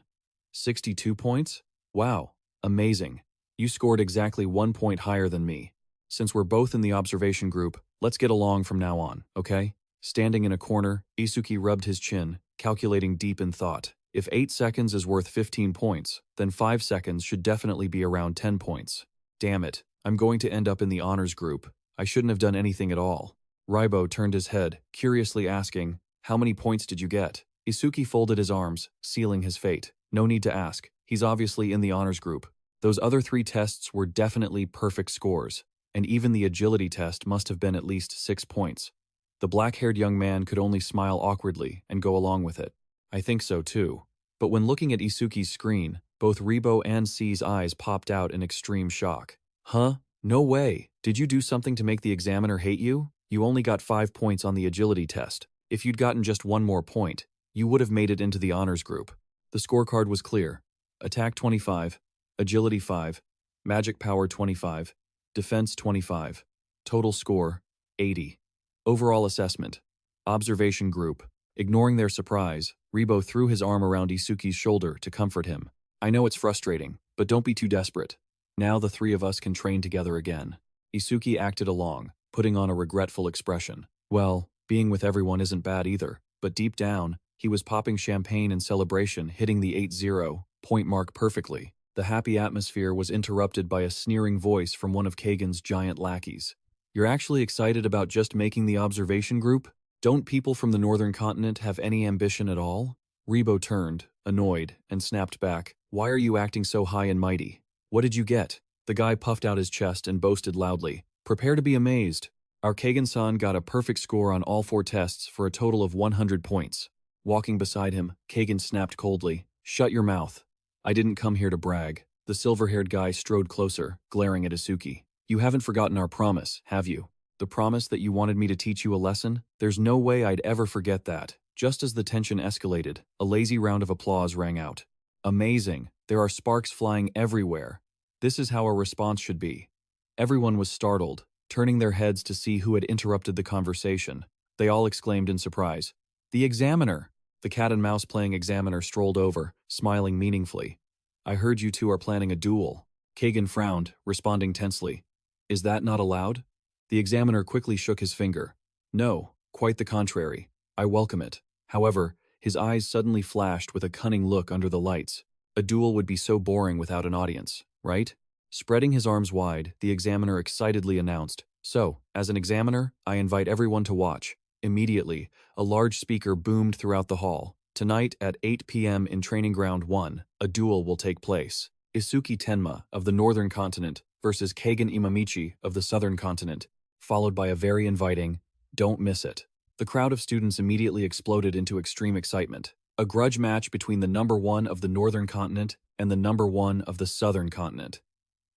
62 points? Wow, amazing. You scored exactly 1 point higher than me. Since we're both in the observation group, let's get along from now on, okay? Standing in a corner, Isuki rubbed his chin, calculating deep in thought. If 8 seconds is worth 15 points, then 5 seconds should definitely be around 10 points. Damn it, I'm going to end up in the honors group. I shouldn't have done anything at all. Raibo turned his head, curiously asking, how many points did you get? Isuki folded his arms, sealing his fate. No need to ask. He's obviously in the honors group. Those other 3 tests were definitely perfect scores, and even the agility test must have been at least 6 points. The black-haired young man could only smile awkwardly and go along with it. I think so too. But when looking at Isuki's screen, both Raibo and C's eyes popped out in extreme shock. Huh? No way. Did you do something to make the examiner hate you? You only got 5 points on the agility test. If you'd gotten just 1 more point, you would have made it into the honors group. The scorecard was clear. Attack 25, Agility 5, Magic Power 25, Defense 25. Total score, 80. Overall assessment, observation group. Ignoring their surprise, Raibo threw his arm around Isuki's shoulder to comfort him. I know it's frustrating, but don't be too desperate. Now the 3 of us can train together again. Isuki acted along, putting on a regretful expression. Well, being with everyone isn't bad either, but deep down, he was popping champagne in celebration, hitting the 8-0 point mark perfectly. The happy atmosphere was interrupted by a sneering voice from one of Kagan's giant lackeys. You're actually excited about just making the observation group? Don't people from the northern continent have any ambition at all? Raibo turned, annoyed, and snapped back. Why are you acting so high and mighty? What did you get? The guy puffed out his chest and boasted loudly. Prepare to be amazed. Our Kagan-san got a perfect score on all 4 tests for a total of 100 points. Walking beside him, Kagan snapped coldly. Shut your mouth. I didn't come here to brag. The silver-haired guy strode closer, glaring at Isuki. You haven't forgotten our promise, have you? The promise that you wanted me to teach you a lesson? There's no way I'd ever forget that. Just as the tension escalated, a lazy round of applause rang out. Amazing. There are sparks flying everywhere. This is how our response should be. Everyone was startled, turning their heads to see who had interrupted the conversation. They all exclaimed in surprise. The examiner! The cat-and-mouse playing examiner strolled over, smiling meaningfully. I heard you 2 are planning a duel. Kagan frowned, responding tensely. Is that not allowed? The examiner quickly shook his finger. No, quite the contrary. I welcome it. However, his eyes suddenly flashed with a cunning look under the lights. A duel would be so boring without an audience, right? Spreading his arms wide, the examiner excitedly announced, So, as an examiner, I invite everyone to watch. Immediately, a large speaker boomed throughout the hall. Tonight at 8 p.m. in Training Ground 1, a duel will take place. Isuki Tenma of the Northern Continent versus Kagan Imamichi of the Southern Continent, followed by a very inviting, don't miss it. The crowd of students immediately exploded into extreme excitement. A grudge match between the number 1 of the Northern Continent and the number 1 of the Southern Continent.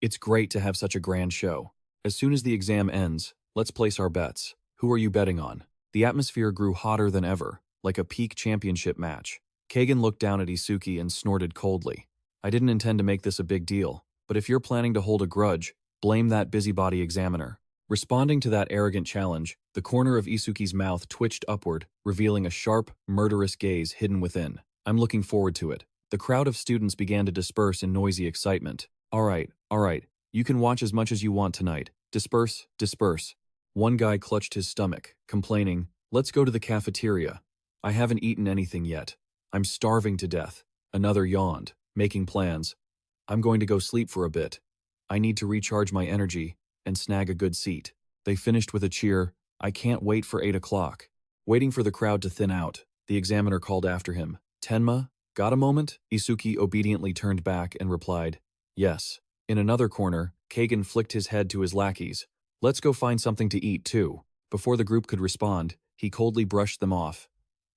It's great to have such a grand show. As soon as the exam ends, let's place our bets. Who are you betting on? The atmosphere grew hotter than ever, like a peak championship match. Kagan looked down at Isuki and snorted coldly. I didn't intend to make this a big deal, but if you're planning to hold a grudge, blame that busybody examiner. Responding to that arrogant challenge, the corner of Isuki's mouth twitched upward, revealing a sharp, murderous gaze hidden within. I'm looking forward to it. The crowd of students began to disperse in noisy excitement. All right. You can watch as much as you want tonight. Disperse. One guy clutched his stomach, complaining, let's go to the cafeteria. I haven't eaten anything yet. I'm starving to death. Another yawned, making plans. I'm going to go sleep for a bit. I need to recharge my energy and snag a good seat. They finished with a cheer. I can't wait for 8 o'clock. Waiting for the crowd to thin out, the examiner called after him. Tenma, got a moment? Isuki obediently turned back and replied, yes. In another corner, Kagan flicked his head to his lackeys. Let's go find something to eat, too. Before the group could respond, he coldly brushed them off.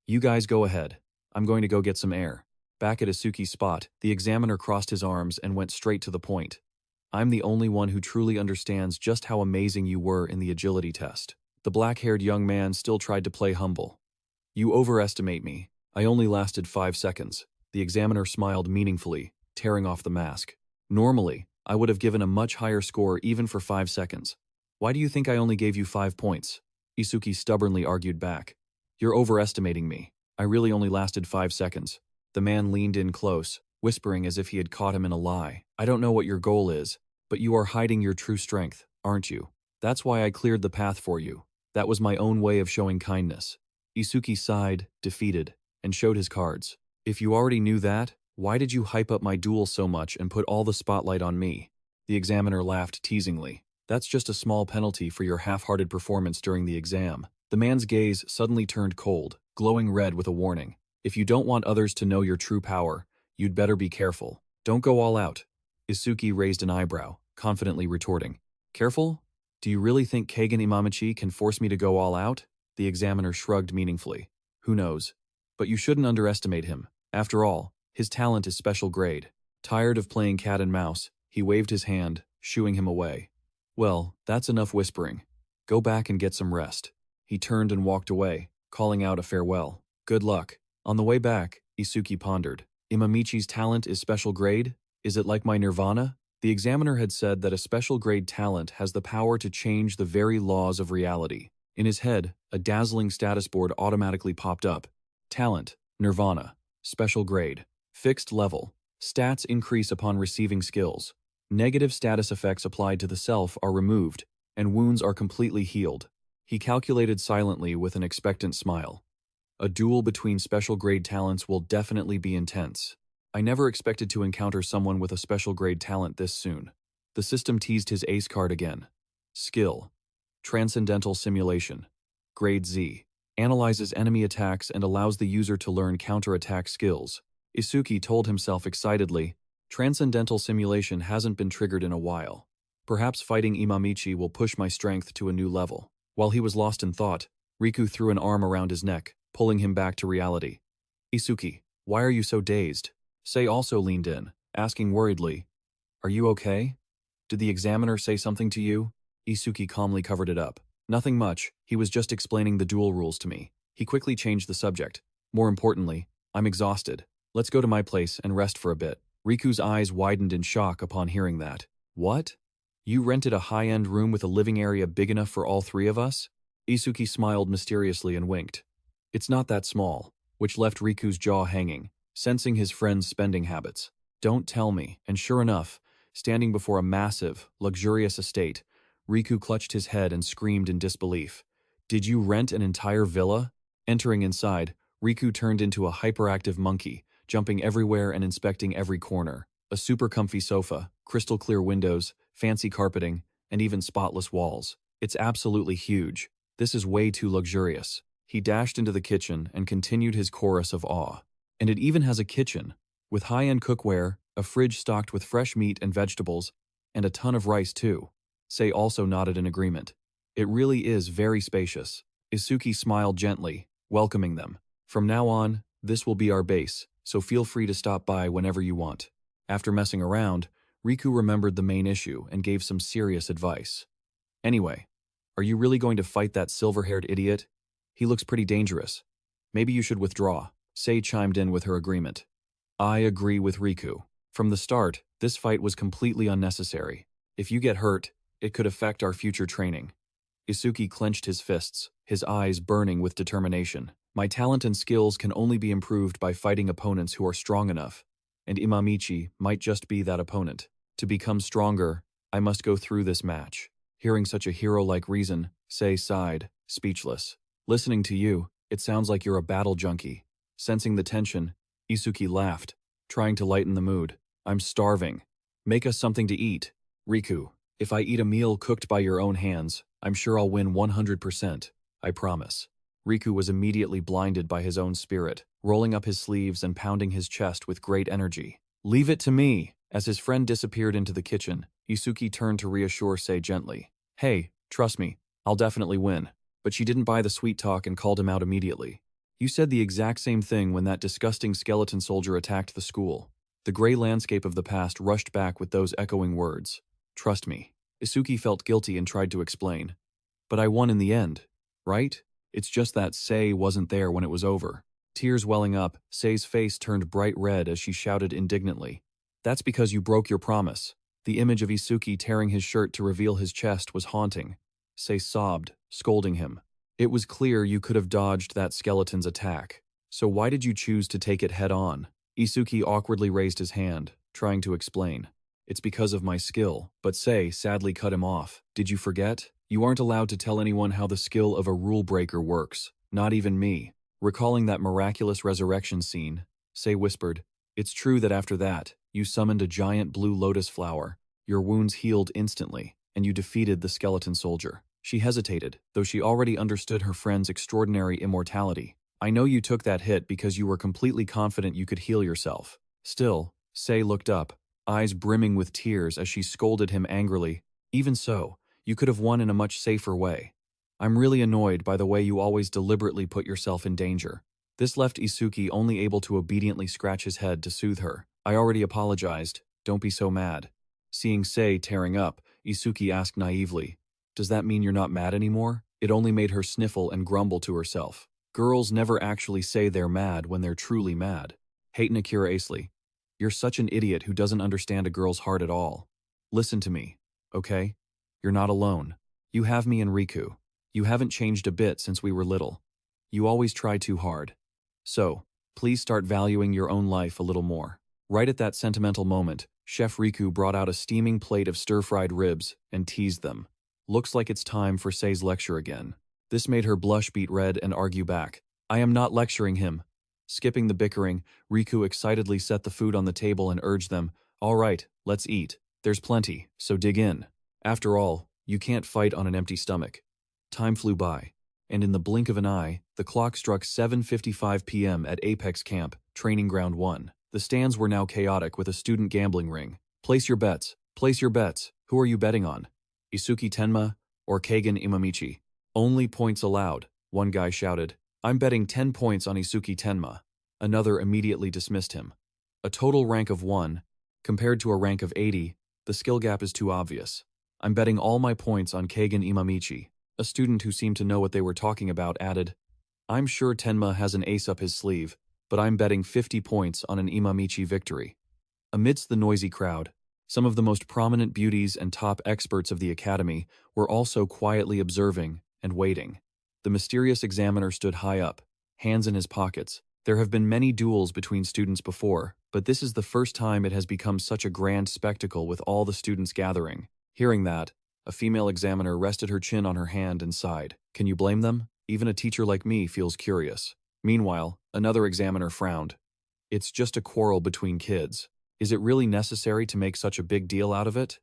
You guys go ahead. I'm going to go get some air. Back at Isuki's spot, the examiner crossed his arms and went straight to the point. I'm the only one who truly understands just how amazing you were in the agility test. The black-haired young man still tried to play humble. You overestimate me. I only lasted 5 seconds. The examiner smiled meaningfully, tearing off the mask. Normally, I would have given a much higher score even for 5 seconds. Why do you think I only gave you 5 points? Isuki stubbornly argued back. You're overestimating me. I really only lasted 5 seconds. The man leaned in close, whispering as if he had caught him in a lie. I don't know what your goal is, but you are hiding your true strength, aren't you? That's why I cleared the path for you. That was my own way of showing kindness. Isuki sighed, defeated, and showed his cards. If you already knew that, why did you hype up my duel so much and put all the spotlight on me? The examiner laughed teasingly. That's just a small penalty for your half-hearted performance during the exam. The man's gaze suddenly turned cold, glowing red with a warning. If you don't want others to know your true power, you'd better be careful. Don't go all out. Isuki raised an eyebrow, confidently retorting. Careful? Do you really think Kagen Imamichi can force me to go all out? The examiner shrugged meaningfully. Who knows? But you shouldn't underestimate him. After all, his talent is special grade. Tired of playing cat and mouse, he waved his hand, shooing him away. Well, that's enough whispering. Go back and get some rest. He turned and walked away, calling out a farewell. Good luck. On the way back, Isuki pondered. Imamichi's talent is special grade? Is it like my nirvana? The examiner had said that a special grade talent has the power to change the very laws of reality. In his head, a dazzling status board automatically popped up. Talent, nirvana, special grade, fixed level. Stats increase upon receiving skills. Negative status effects applied to the self are removed, and wounds are completely healed. He calculated silently with an expectant smile. A duel between special grade talents will definitely be intense. I never expected to encounter someone with a special grade talent this soon. The system teased his ace card again. Skill. Transcendental Simulation. Grade Z. Analyzes enemy attacks and allows the user to learn counterattack skills. Isuki told himself excitedly, Transcendental Simulation hasn't been triggered in a while. Perhaps fighting Imamichi will push my strength to a new level. While he was lost in thought, Riku threw an arm around his neck, pulling him back to reality. Isuki, why are you so dazed? Sei also leaned in, asking worriedly, Are you okay? Did the examiner say something to you? Isuki calmly covered it up. Nothing much, he was just explaining the duel rules to me. He quickly changed the subject. More importantly, I'm exhausted. Let's go to my place and rest for a bit. Riku's eyes widened in shock upon hearing that. What? You rented a high-end room with a living area big enough for all 3 of us? Isuki smiled mysteriously and winked. It's not that small, which left Riku's jaw hanging, sensing his friend's spending habits. Don't tell me, and sure enough, standing before a massive, luxurious estate, Riku clutched his head and screamed in disbelief. Did you rent an entire villa? Entering inside, Riku turned into a hyperactive monkey, jumping everywhere and inspecting every corner. A super comfy sofa, crystal clear windows, fancy carpeting, and even spotless walls. It's absolutely huge. This is way too luxurious. He dashed into the kitchen and continued his chorus of awe. And it even has a kitchen, with high-end cookware, a fridge stocked with fresh meat and vegetables, and a ton of rice too. Sei also nodded in agreement. It really is very spacious. Isuki smiled gently, welcoming them. From now on, this will be our base, so feel free to stop by whenever you want. After messing around, Riku remembered the main issue and gave some serious advice. Anyway, are you really going to fight that silver-haired idiot? He looks pretty dangerous. Maybe you should withdraw. Sei chimed in with her agreement. I agree with Riku. From the start, this fight was completely unnecessary. If you get hurt, it could affect our future training. Isuki clenched his fists, his eyes burning with determination. My talent and skills can only be improved by fighting opponents who are strong enough, and Imamichi might just be that opponent. To become stronger, I must go through this match. Hearing such a hero-like reason, Sei sighed, speechless. Listening to you, it sounds like you're a battle junkie. Sensing the tension, Isuki laughed, trying to lighten the mood. I'm starving. Make us something to eat. Riku, if I eat a meal cooked by your own hands, I'm sure I'll win 100%. I promise. Riku was immediately blinded by his own spirit, rolling up his sleeves and pounding his chest with great energy. Leave it to me! As his friend disappeared into the kitchen, Isuki turned to reassure Sei gently. Hey, trust me, I'll definitely win. But she didn't buy the sweet talk and called him out immediately. You said the exact same thing when that disgusting skeleton soldier attacked the school. The gray landscape of the past rushed back with those echoing words. Trust me. Isuki felt guilty and tried to explain. But I won in the end, right? It's just that Sei wasn't there when it was over. Tears welling up, Sei's face turned bright red as she shouted indignantly. That's because you broke your promise. The image of Isuki tearing his shirt to reveal his chest was haunting. Sei sobbed, scolding him. It was clear you could have dodged that skeleton's attack. So why did you choose to take it head on? Isuki awkwardly raised his hand, trying to explain. It's because of my skill, but Sei sadly cut him off. Did you forget? You aren't allowed to tell anyone how the skill of a rule breaker works, not even me. Recalling that miraculous resurrection scene, Sei whispered, It's true that after that, you summoned a giant blue lotus flower. Your wounds healed instantly, and you defeated the skeleton soldier. She hesitated, though she already understood her friend's extraordinary immortality. I know you took that hit because you were completely confident you could heal yourself. Still, Sei looked up, eyes brimming with tears as she scolded him angrily. Even so, you could have won in a much safer way. I'm really annoyed by the way you always deliberately put yourself in danger. This left Isuki only able to obediently scratch his head to soothe her. I already apologized. Don't be so mad. Seeing Sei tearing up, Isuki asked naively, Does that mean you're not mad anymore? It only made her sniffle and grumble to herself. Girls never actually say they're mad when they're truly mad. Hate Nakira Aisley. You're such an idiot who doesn't understand a girl's heart at all. Listen to me, okay? You're not alone. You have me and Riku. You haven't changed a bit since we were little. You always try too hard. So, please start valuing your own life a little more. Right at that sentimental moment, Chef Riku brought out a steaming plate of stir-fried ribs and teased them. Looks like it's time for Sei's lecture again. This made her blush beet red and argue back. I am not lecturing him. Skipping the bickering, Riku excitedly set the food on the table and urged them, All right, let's eat. There's plenty, so dig in. After all, you can't fight on an empty stomach. Time flew by, and in the blink of an eye, the clock struck 7:55 p.m. at Apex Camp, Training Ground 1. The stands were now chaotic with a student gambling ring. Place your bets. Place your bets. Who are you betting on? Isuki Tenma or Kagen Imamichi? Only points allowed, one guy shouted. I'm betting 10 points on Isuki Tenma. Another immediately dismissed him. A total rank of 1, compared to a rank of 80, the skill gap is too obvious. I'm betting all my points on Kagen Imamichi. A student who seemed to know what they were talking about added, I'm sure Tenma has an ace up his sleeve, but I'm betting 50 points on an Imamichi victory. Amidst the noisy crowd, some of the most prominent beauties and top experts of the academy were also quietly observing and waiting. The mysterious examiner stood high up, hands in his pockets. There have been many duels between students before, but this is the first time it has become such a grand spectacle with all the students gathering. Hearing that, a female examiner rested her chin on her hand and sighed. Can you blame them? Even a teacher like me feels curious. Meanwhile, another examiner frowned. It's just a quarrel between kids. Is it really necessary to make such a big deal out of it?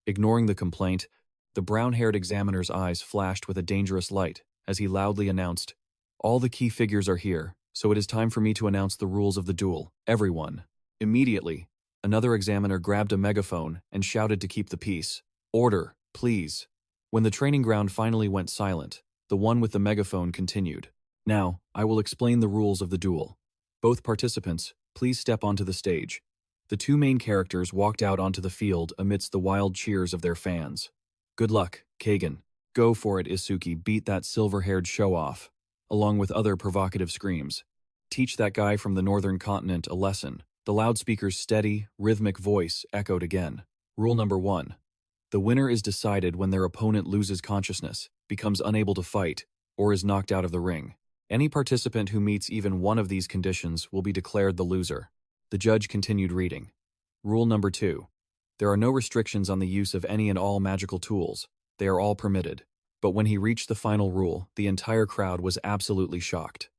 Ignoring the complaint, the brown-haired examiner's eyes flashed with a dangerous light as he loudly announced, All the key figures are here, so it is time for me to announce the rules of the duel. Everyone. Immediately, another examiner grabbed a megaphone and shouted to keep the peace. Order, please. When the training ground finally went silent, the one with the megaphone continued. Now, I will explain the rules of the duel. Both participants, please step onto the stage. The two main characters walked out onto the field amidst the wild cheers of their fans. Good luck, Kagen. Go for it, Isuki, beat that silver-haired show-off, along with other provocative screams. Teach that guy from the northern continent a lesson. The loudspeaker's steady, rhythmic voice echoed again. Rule number 1. The winner is decided when their opponent loses consciousness, becomes unable to fight, or is knocked out of the ring. Any participant who meets even one of these conditions will be declared the loser. The judge continued reading. Rule number 2. There are no restrictions on the use of any and all magical tools. They are all permitted. But when he reached the final rule, the entire crowd was absolutely shocked.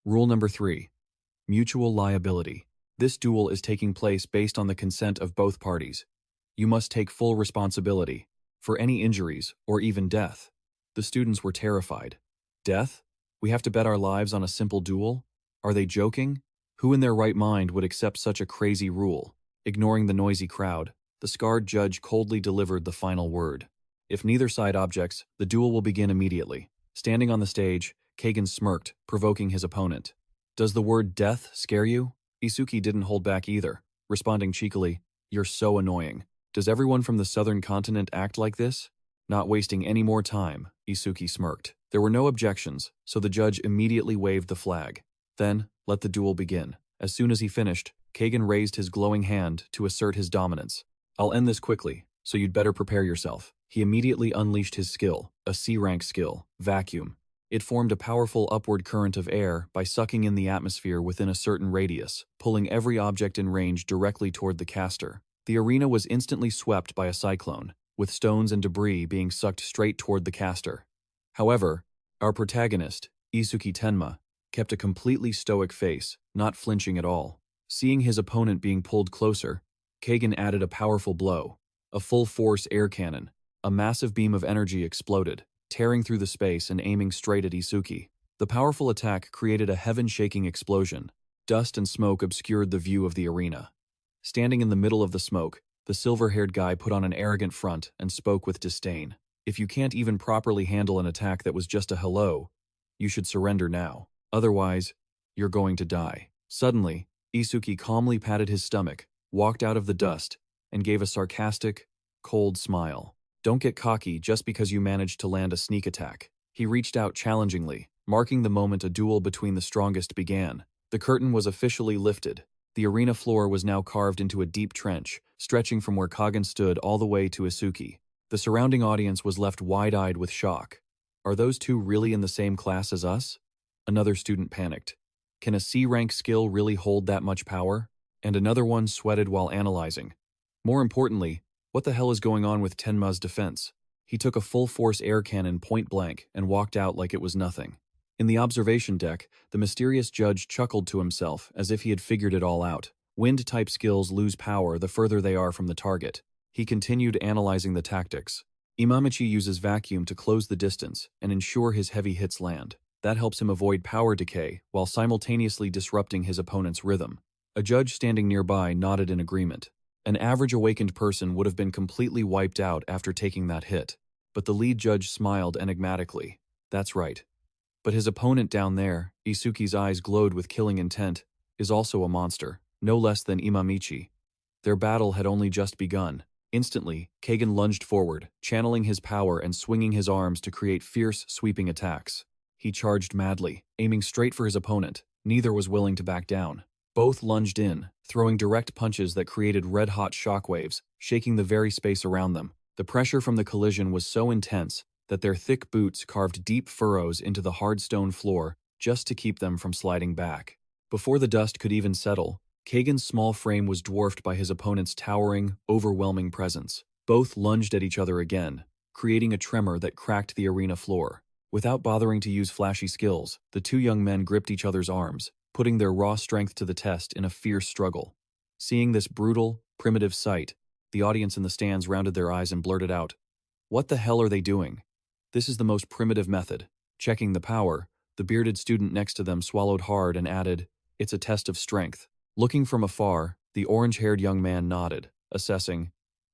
Rule number 3. Mutual liability. This duel is taking place based on the consent of both parties. You must take full responsibility for any injuries or even death. The students were terrified. Death? We have to bet our lives on a simple duel? Are they joking? Who in their right mind would accept such a crazy rule? Ignoring the noisy crowd, the scarred judge coldly delivered the final word. If neither side objects, the duel will begin immediately. Standing on the stage, Kagan smirked, provoking his opponent. Does the word death scare you? Isuki didn't hold back either, responding cheekily, You're so annoying. Does everyone from the southern continent act like this? Not wasting any more time, Isuki smirked. There were no objections, so the judge immediately waved the flag. Then, let the duel begin. As soon as he finished, Kagan raised his glowing hand to assert his dominance. I'll end this quickly, so you'd better prepare yourself. He immediately unleashed his skill, a C-rank skill, vacuum. It formed a powerful upward current of air by sucking in the atmosphere within a certain radius, pulling every object in range directly toward the caster. The arena was instantly swept by a cyclone, with stones and debris being sucked straight toward the caster. However, our protagonist, Isuki Tenma, kept a completely stoic face, not flinching at all. Seeing his opponent being pulled closer, Kagan added a powerful blow, a full-force air cannon. A massive beam of energy exploded, tearing through the space and aiming straight at Isuki. The powerful attack created a heaven-shaking explosion. Dust and smoke obscured the view of the arena. Standing in the middle of the smoke, the silver-haired guy put on an arrogant front and spoke with disdain. If you can't even properly handle an attack that was just a hello, you should surrender now. Otherwise, you're going to die. Suddenly, Isuki calmly patted his stomach, walked out of the dust, and gave a sarcastic, cold smile. Don't get cocky just because you managed to land a sneak attack. He reached out challengingly, marking the moment a duel between the strongest began. The curtain was officially lifted. The arena floor was now carved into a deep trench, stretching from where Kagan stood all the way to Isuki. The surrounding audience was left wide-eyed with shock. Are those two really in the same class as us? Another student panicked. Can a C-rank skill really hold that much power? And another one sweated while analyzing. More importantly, what the hell is going on with Tenma's defense? He took a full-force air cannon point blank and walked out like it was nothing. In the observation deck, the mysterious judge chuckled to himself as if he had figured it all out. Wind-type skills lose power the further they are from the target. He continued analyzing the tactics. Imamichi uses vacuum to close the distance and ensure his heavy hits land. That helps him avoid power decay while simultaneously disrupting his opponent's rhythm. A judge standing nearby nodded in agreement. An average awakened person would have been completely wiped out after taking that hit. But the lead judge smiled enigmatically. That's right. But his opponent down there, Isuki's eyes glowed with killing intent, is also a monster, no less than Imamichi. Their battle had only just begun. Instantly, Kagan lunged forward, channeling his power and swinging his arms to create fierce, sweeping attacks. He charged madly, aiming straight for his opponent. Neither was willing to back down. Both lunged in, throwing direct punches that created red-hot shockwaves, shaking the very space around them. The pressure from the collision was so intense that their thick boots carved deep furrows into the hard stone floor just to keep them from sliding back. Before the dust could even settle, Kagan's small frame was dwarfed by his opponent's towering, overwhelming presence. Both lunged at each other again, creating a tremor that cracked the arena floor. Without bothering to use flashy skills, the two young men gripped each other's arms, putting their raw strength to the test in a fierce struggle. Seeing this brutal, primitive sight, the audience in the stands rounded their eyes and blurted out, "What the hell are they doing?" This is the most primitive method. Checking the power, the bearded student next to them swallowed hard and added, "It's a test of strength." Looking from afar, the orange-haired young man nodded, assessing,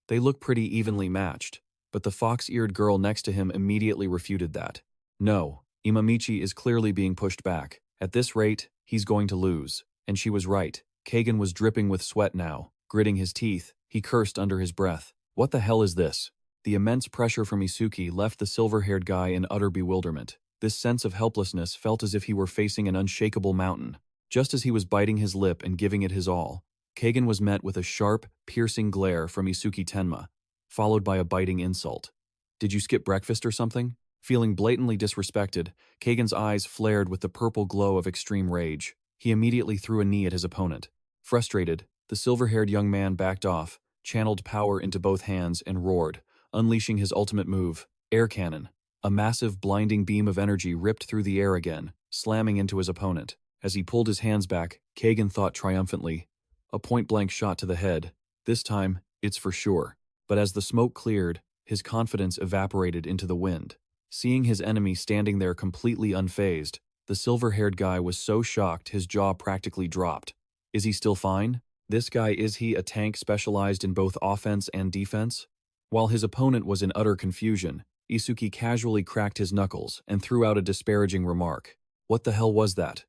"They look pretty evenly matched." But the fox-eared girl next to him immediately refuted that. "No, Imamichi is clearly being pushed back. At this rate, he's going to lose." And she was right. Kagan was dripping with sweat now. Gritting his teeth, he cursed under his breath. What the hell is this? The immense pressure from Isuki left the silver-haired guy in utter bewilderment. This sense of helplessness felt as if he were facing an unshakable mountain. Just as he was biting his lip and giving it his all, Kagan was met with a sharp, piercing glare from Isuki Tenma, followed by a biting insult. "Did you skip breakfast or something?" Feeling blatantly disrespected, Kagan's eyes flared with the purple glow of extreme rage. He immediately threw a knee at his opponent. Frustrated, the silver-haired young man backed off, channeled power into both hands, and roared, unleashing his ultimate move, air cannon. A massive, blinding beam of energy ripped through the air again, slamming into his opponent. As he pulled his hands back, Kagan thought triumphantly, a point-blank shot to the head. This time, it's for sure. But as the smoke cleared, his confidence evaporated into the wind. Seeing his enemy standing there completely unfazed, the silver-haired guy was so shocked his jaw practically dropped. Is he still fine? Is he a tank specialized in both offense and defense? While his opponent was in utter confusion, Isuki casually cracked his knuckles and threw out a disparaging remark. What the hell was that?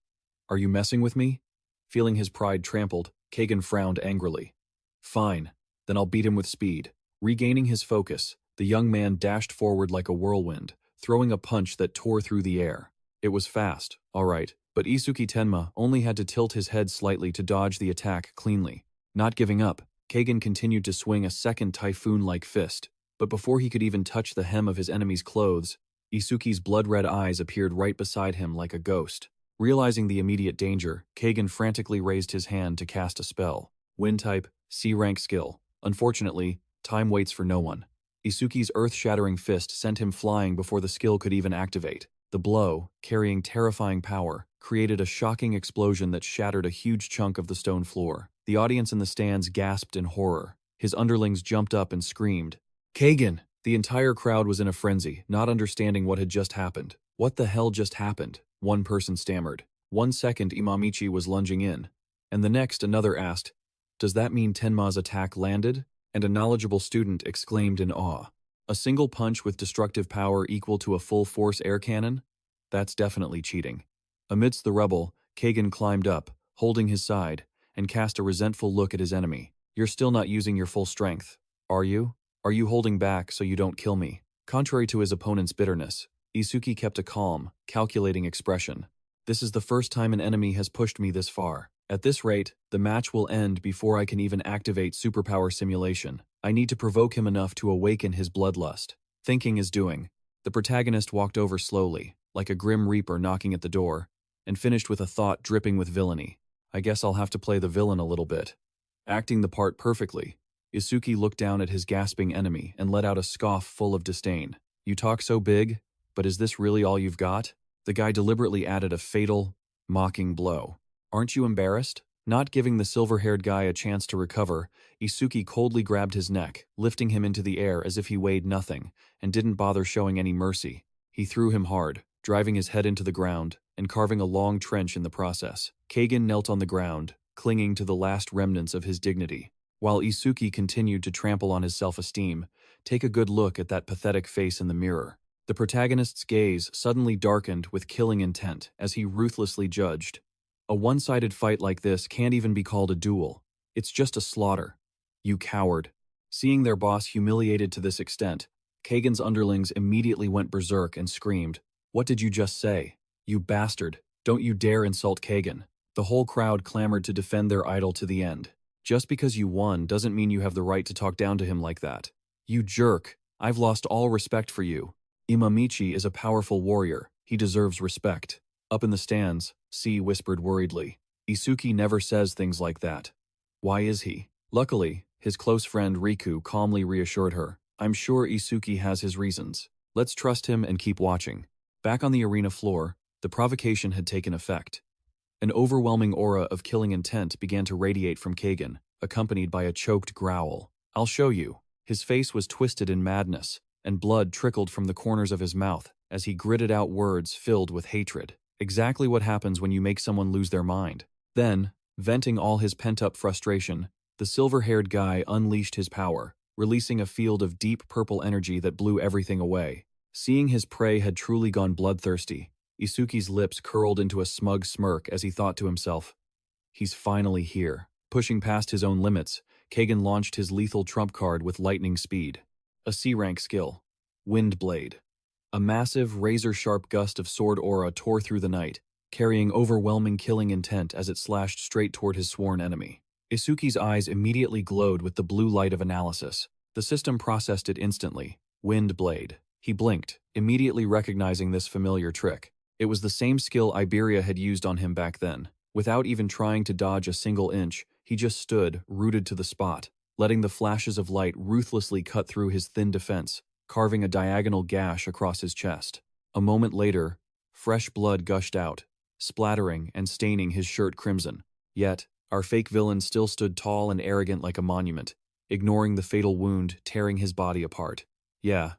Are you messing with me? Feeling his pride trampled, Kagan frowned angrily. Fine, then I'll beat him with speed. Regaining his focus, the young man dashed forward like a whirlwind, throwing a punch that tore through the air. It was fast, all right, but Isuki Tenma only had to tilt his head slightly to dodge the attack cleanly. Not giving up, Kagan continued to swing a second typhoon-like fist, but before he could even touch the hem of his enemy's clothes, Isuki's blood-red eyes appeared right beside him like a ghost. Realizing the immediate danger, Kagan frantically raised his hand to cast a spell. Wind type, C-rank skill. Unfortunately, time waits for no one. Isuki's earth-shattering fist sent him flying before the skill could even activate. The blow, carrying terrifying power, created a shocking explosion that shattered a huge chunk of the stone floor. The audience in the stands gasped in horror. His underlings jumped up and screamed, Kagan! The entire crowd was in a frenzy, not understanding what had just happened. What the hell just happened? One person stammered. 1 second Imamichi was lunging in, and the next another asked, Does that mean Tenma's attack landed? And a knowledgeable student exclaimed in awe. A single punch with destructive power equal to a full-force air cannon? That's definitely cheating. Amidst the rubble, Kagan climbed up, holding his side, and cast a resentful look at his enemy. You're still not using your full strength, are you? Are you holding back so you don't kill me? Contrary to his opponent's bitterness, Isuki kept a calm, calculating expression. This is the first time an enemy has pushed me this far. At this rate, the match will end before I can even activate superpower simulation. I need to provoke him enough to awaken his bloodlust. Thinking is doing. The protagonist walked over slowly, like a grim reaper knocking at the door, and finished with a thought dripping with villainy. I guess I'll have to play the villain a little bit. Acting the part perfectly, Isuki looked down at his gasping enemy and let out a scoff full of disdain. You talk so big, but is this really all you've got? The guy deliberately added a fatal, mocking blow. Aren't you embarrassed? Not giving the silver-haired guy a chance to recover, Isuki coldly grabbed his neck, lifting him into the air as if he weighed nothing, and didn't bother showing any mercy. He threw him hard, driving his head into the ground, and carving a long trench in the process. Kagan knelt on the ground, clinging to the last remnants of his dignity. While Isuki continued to trample on his self-esteem, take a good look at that pathetic face in the mirror. The protagonist's gaze suddenly darkened with killing intent as he ruthlessly judged. A one-sided fight like this can't even be called a duel. It's just a slaughter. You coward. Seeing their boss humiliated to this extent, Kagan's underlings immediately went berserk and screamed, What did you just say? You bastard. Don't you dare insult Kagan. The whole crowd clamored to defend their idol to the end. Just because you won doesn't mean you have the right to talk down to him like that. You jerk. I've lost all respect for you. Imamichi is a powerful warrior. He deserves respect. Up in the stands, C whispered worriedly. Isuki never says things like that. Why is he? Luckily, his close friend Riku calmly reassured her. I'm sure Isuki has his reasons. Let's trust him and keep watching. Back on the arena floor, the provocation had taken effect. An overwhelming aura of killing intent began to radiate from Kagan, accompanied by a choked growl. I'll show you. His face was twisted in madness, and blood trickled from the corners of his mouth as he gritted out words filled with hatred. Exactly what happens when you make someone lose their mind. Then, venting all his pent-up frustration, the silver-haired guy unleashed his power, releasing a field of deep purple energy that blew everything away. Seeing his prey had truly gone bloodthirsty, Isuki's lips curled into a smug smirk as he thought to himself, He's finally here. Pushing past his own limits, Kagan launched his lethal trump card with lightning speed. A C-rank skill. Wind Blade. A massive, razor-sharp gust of sword aura tore through the night, carrying overwhelming killing intent as it slashed straight toward his sworn enemy. Isuki's eyes immediately glowed with the blue light of analysis. The system processed it instantly. Wind Blade. He blinked, immediately recognizing this familiar trick. It was the same skill Iberia had used on him back then. Without even trying to dodge a single inch, he just stood, rooted to the spot, letting the flashes of light ruthlessly cut through his thin defense, carving a diagonal gash across his chest. A moment later, fresh blood gushed out, splattering and staining his shirt crimson. Yet, our fake villain still stood tall and arrogant like a monument, ignoring the fatal wound tearing his body apart. Yeah,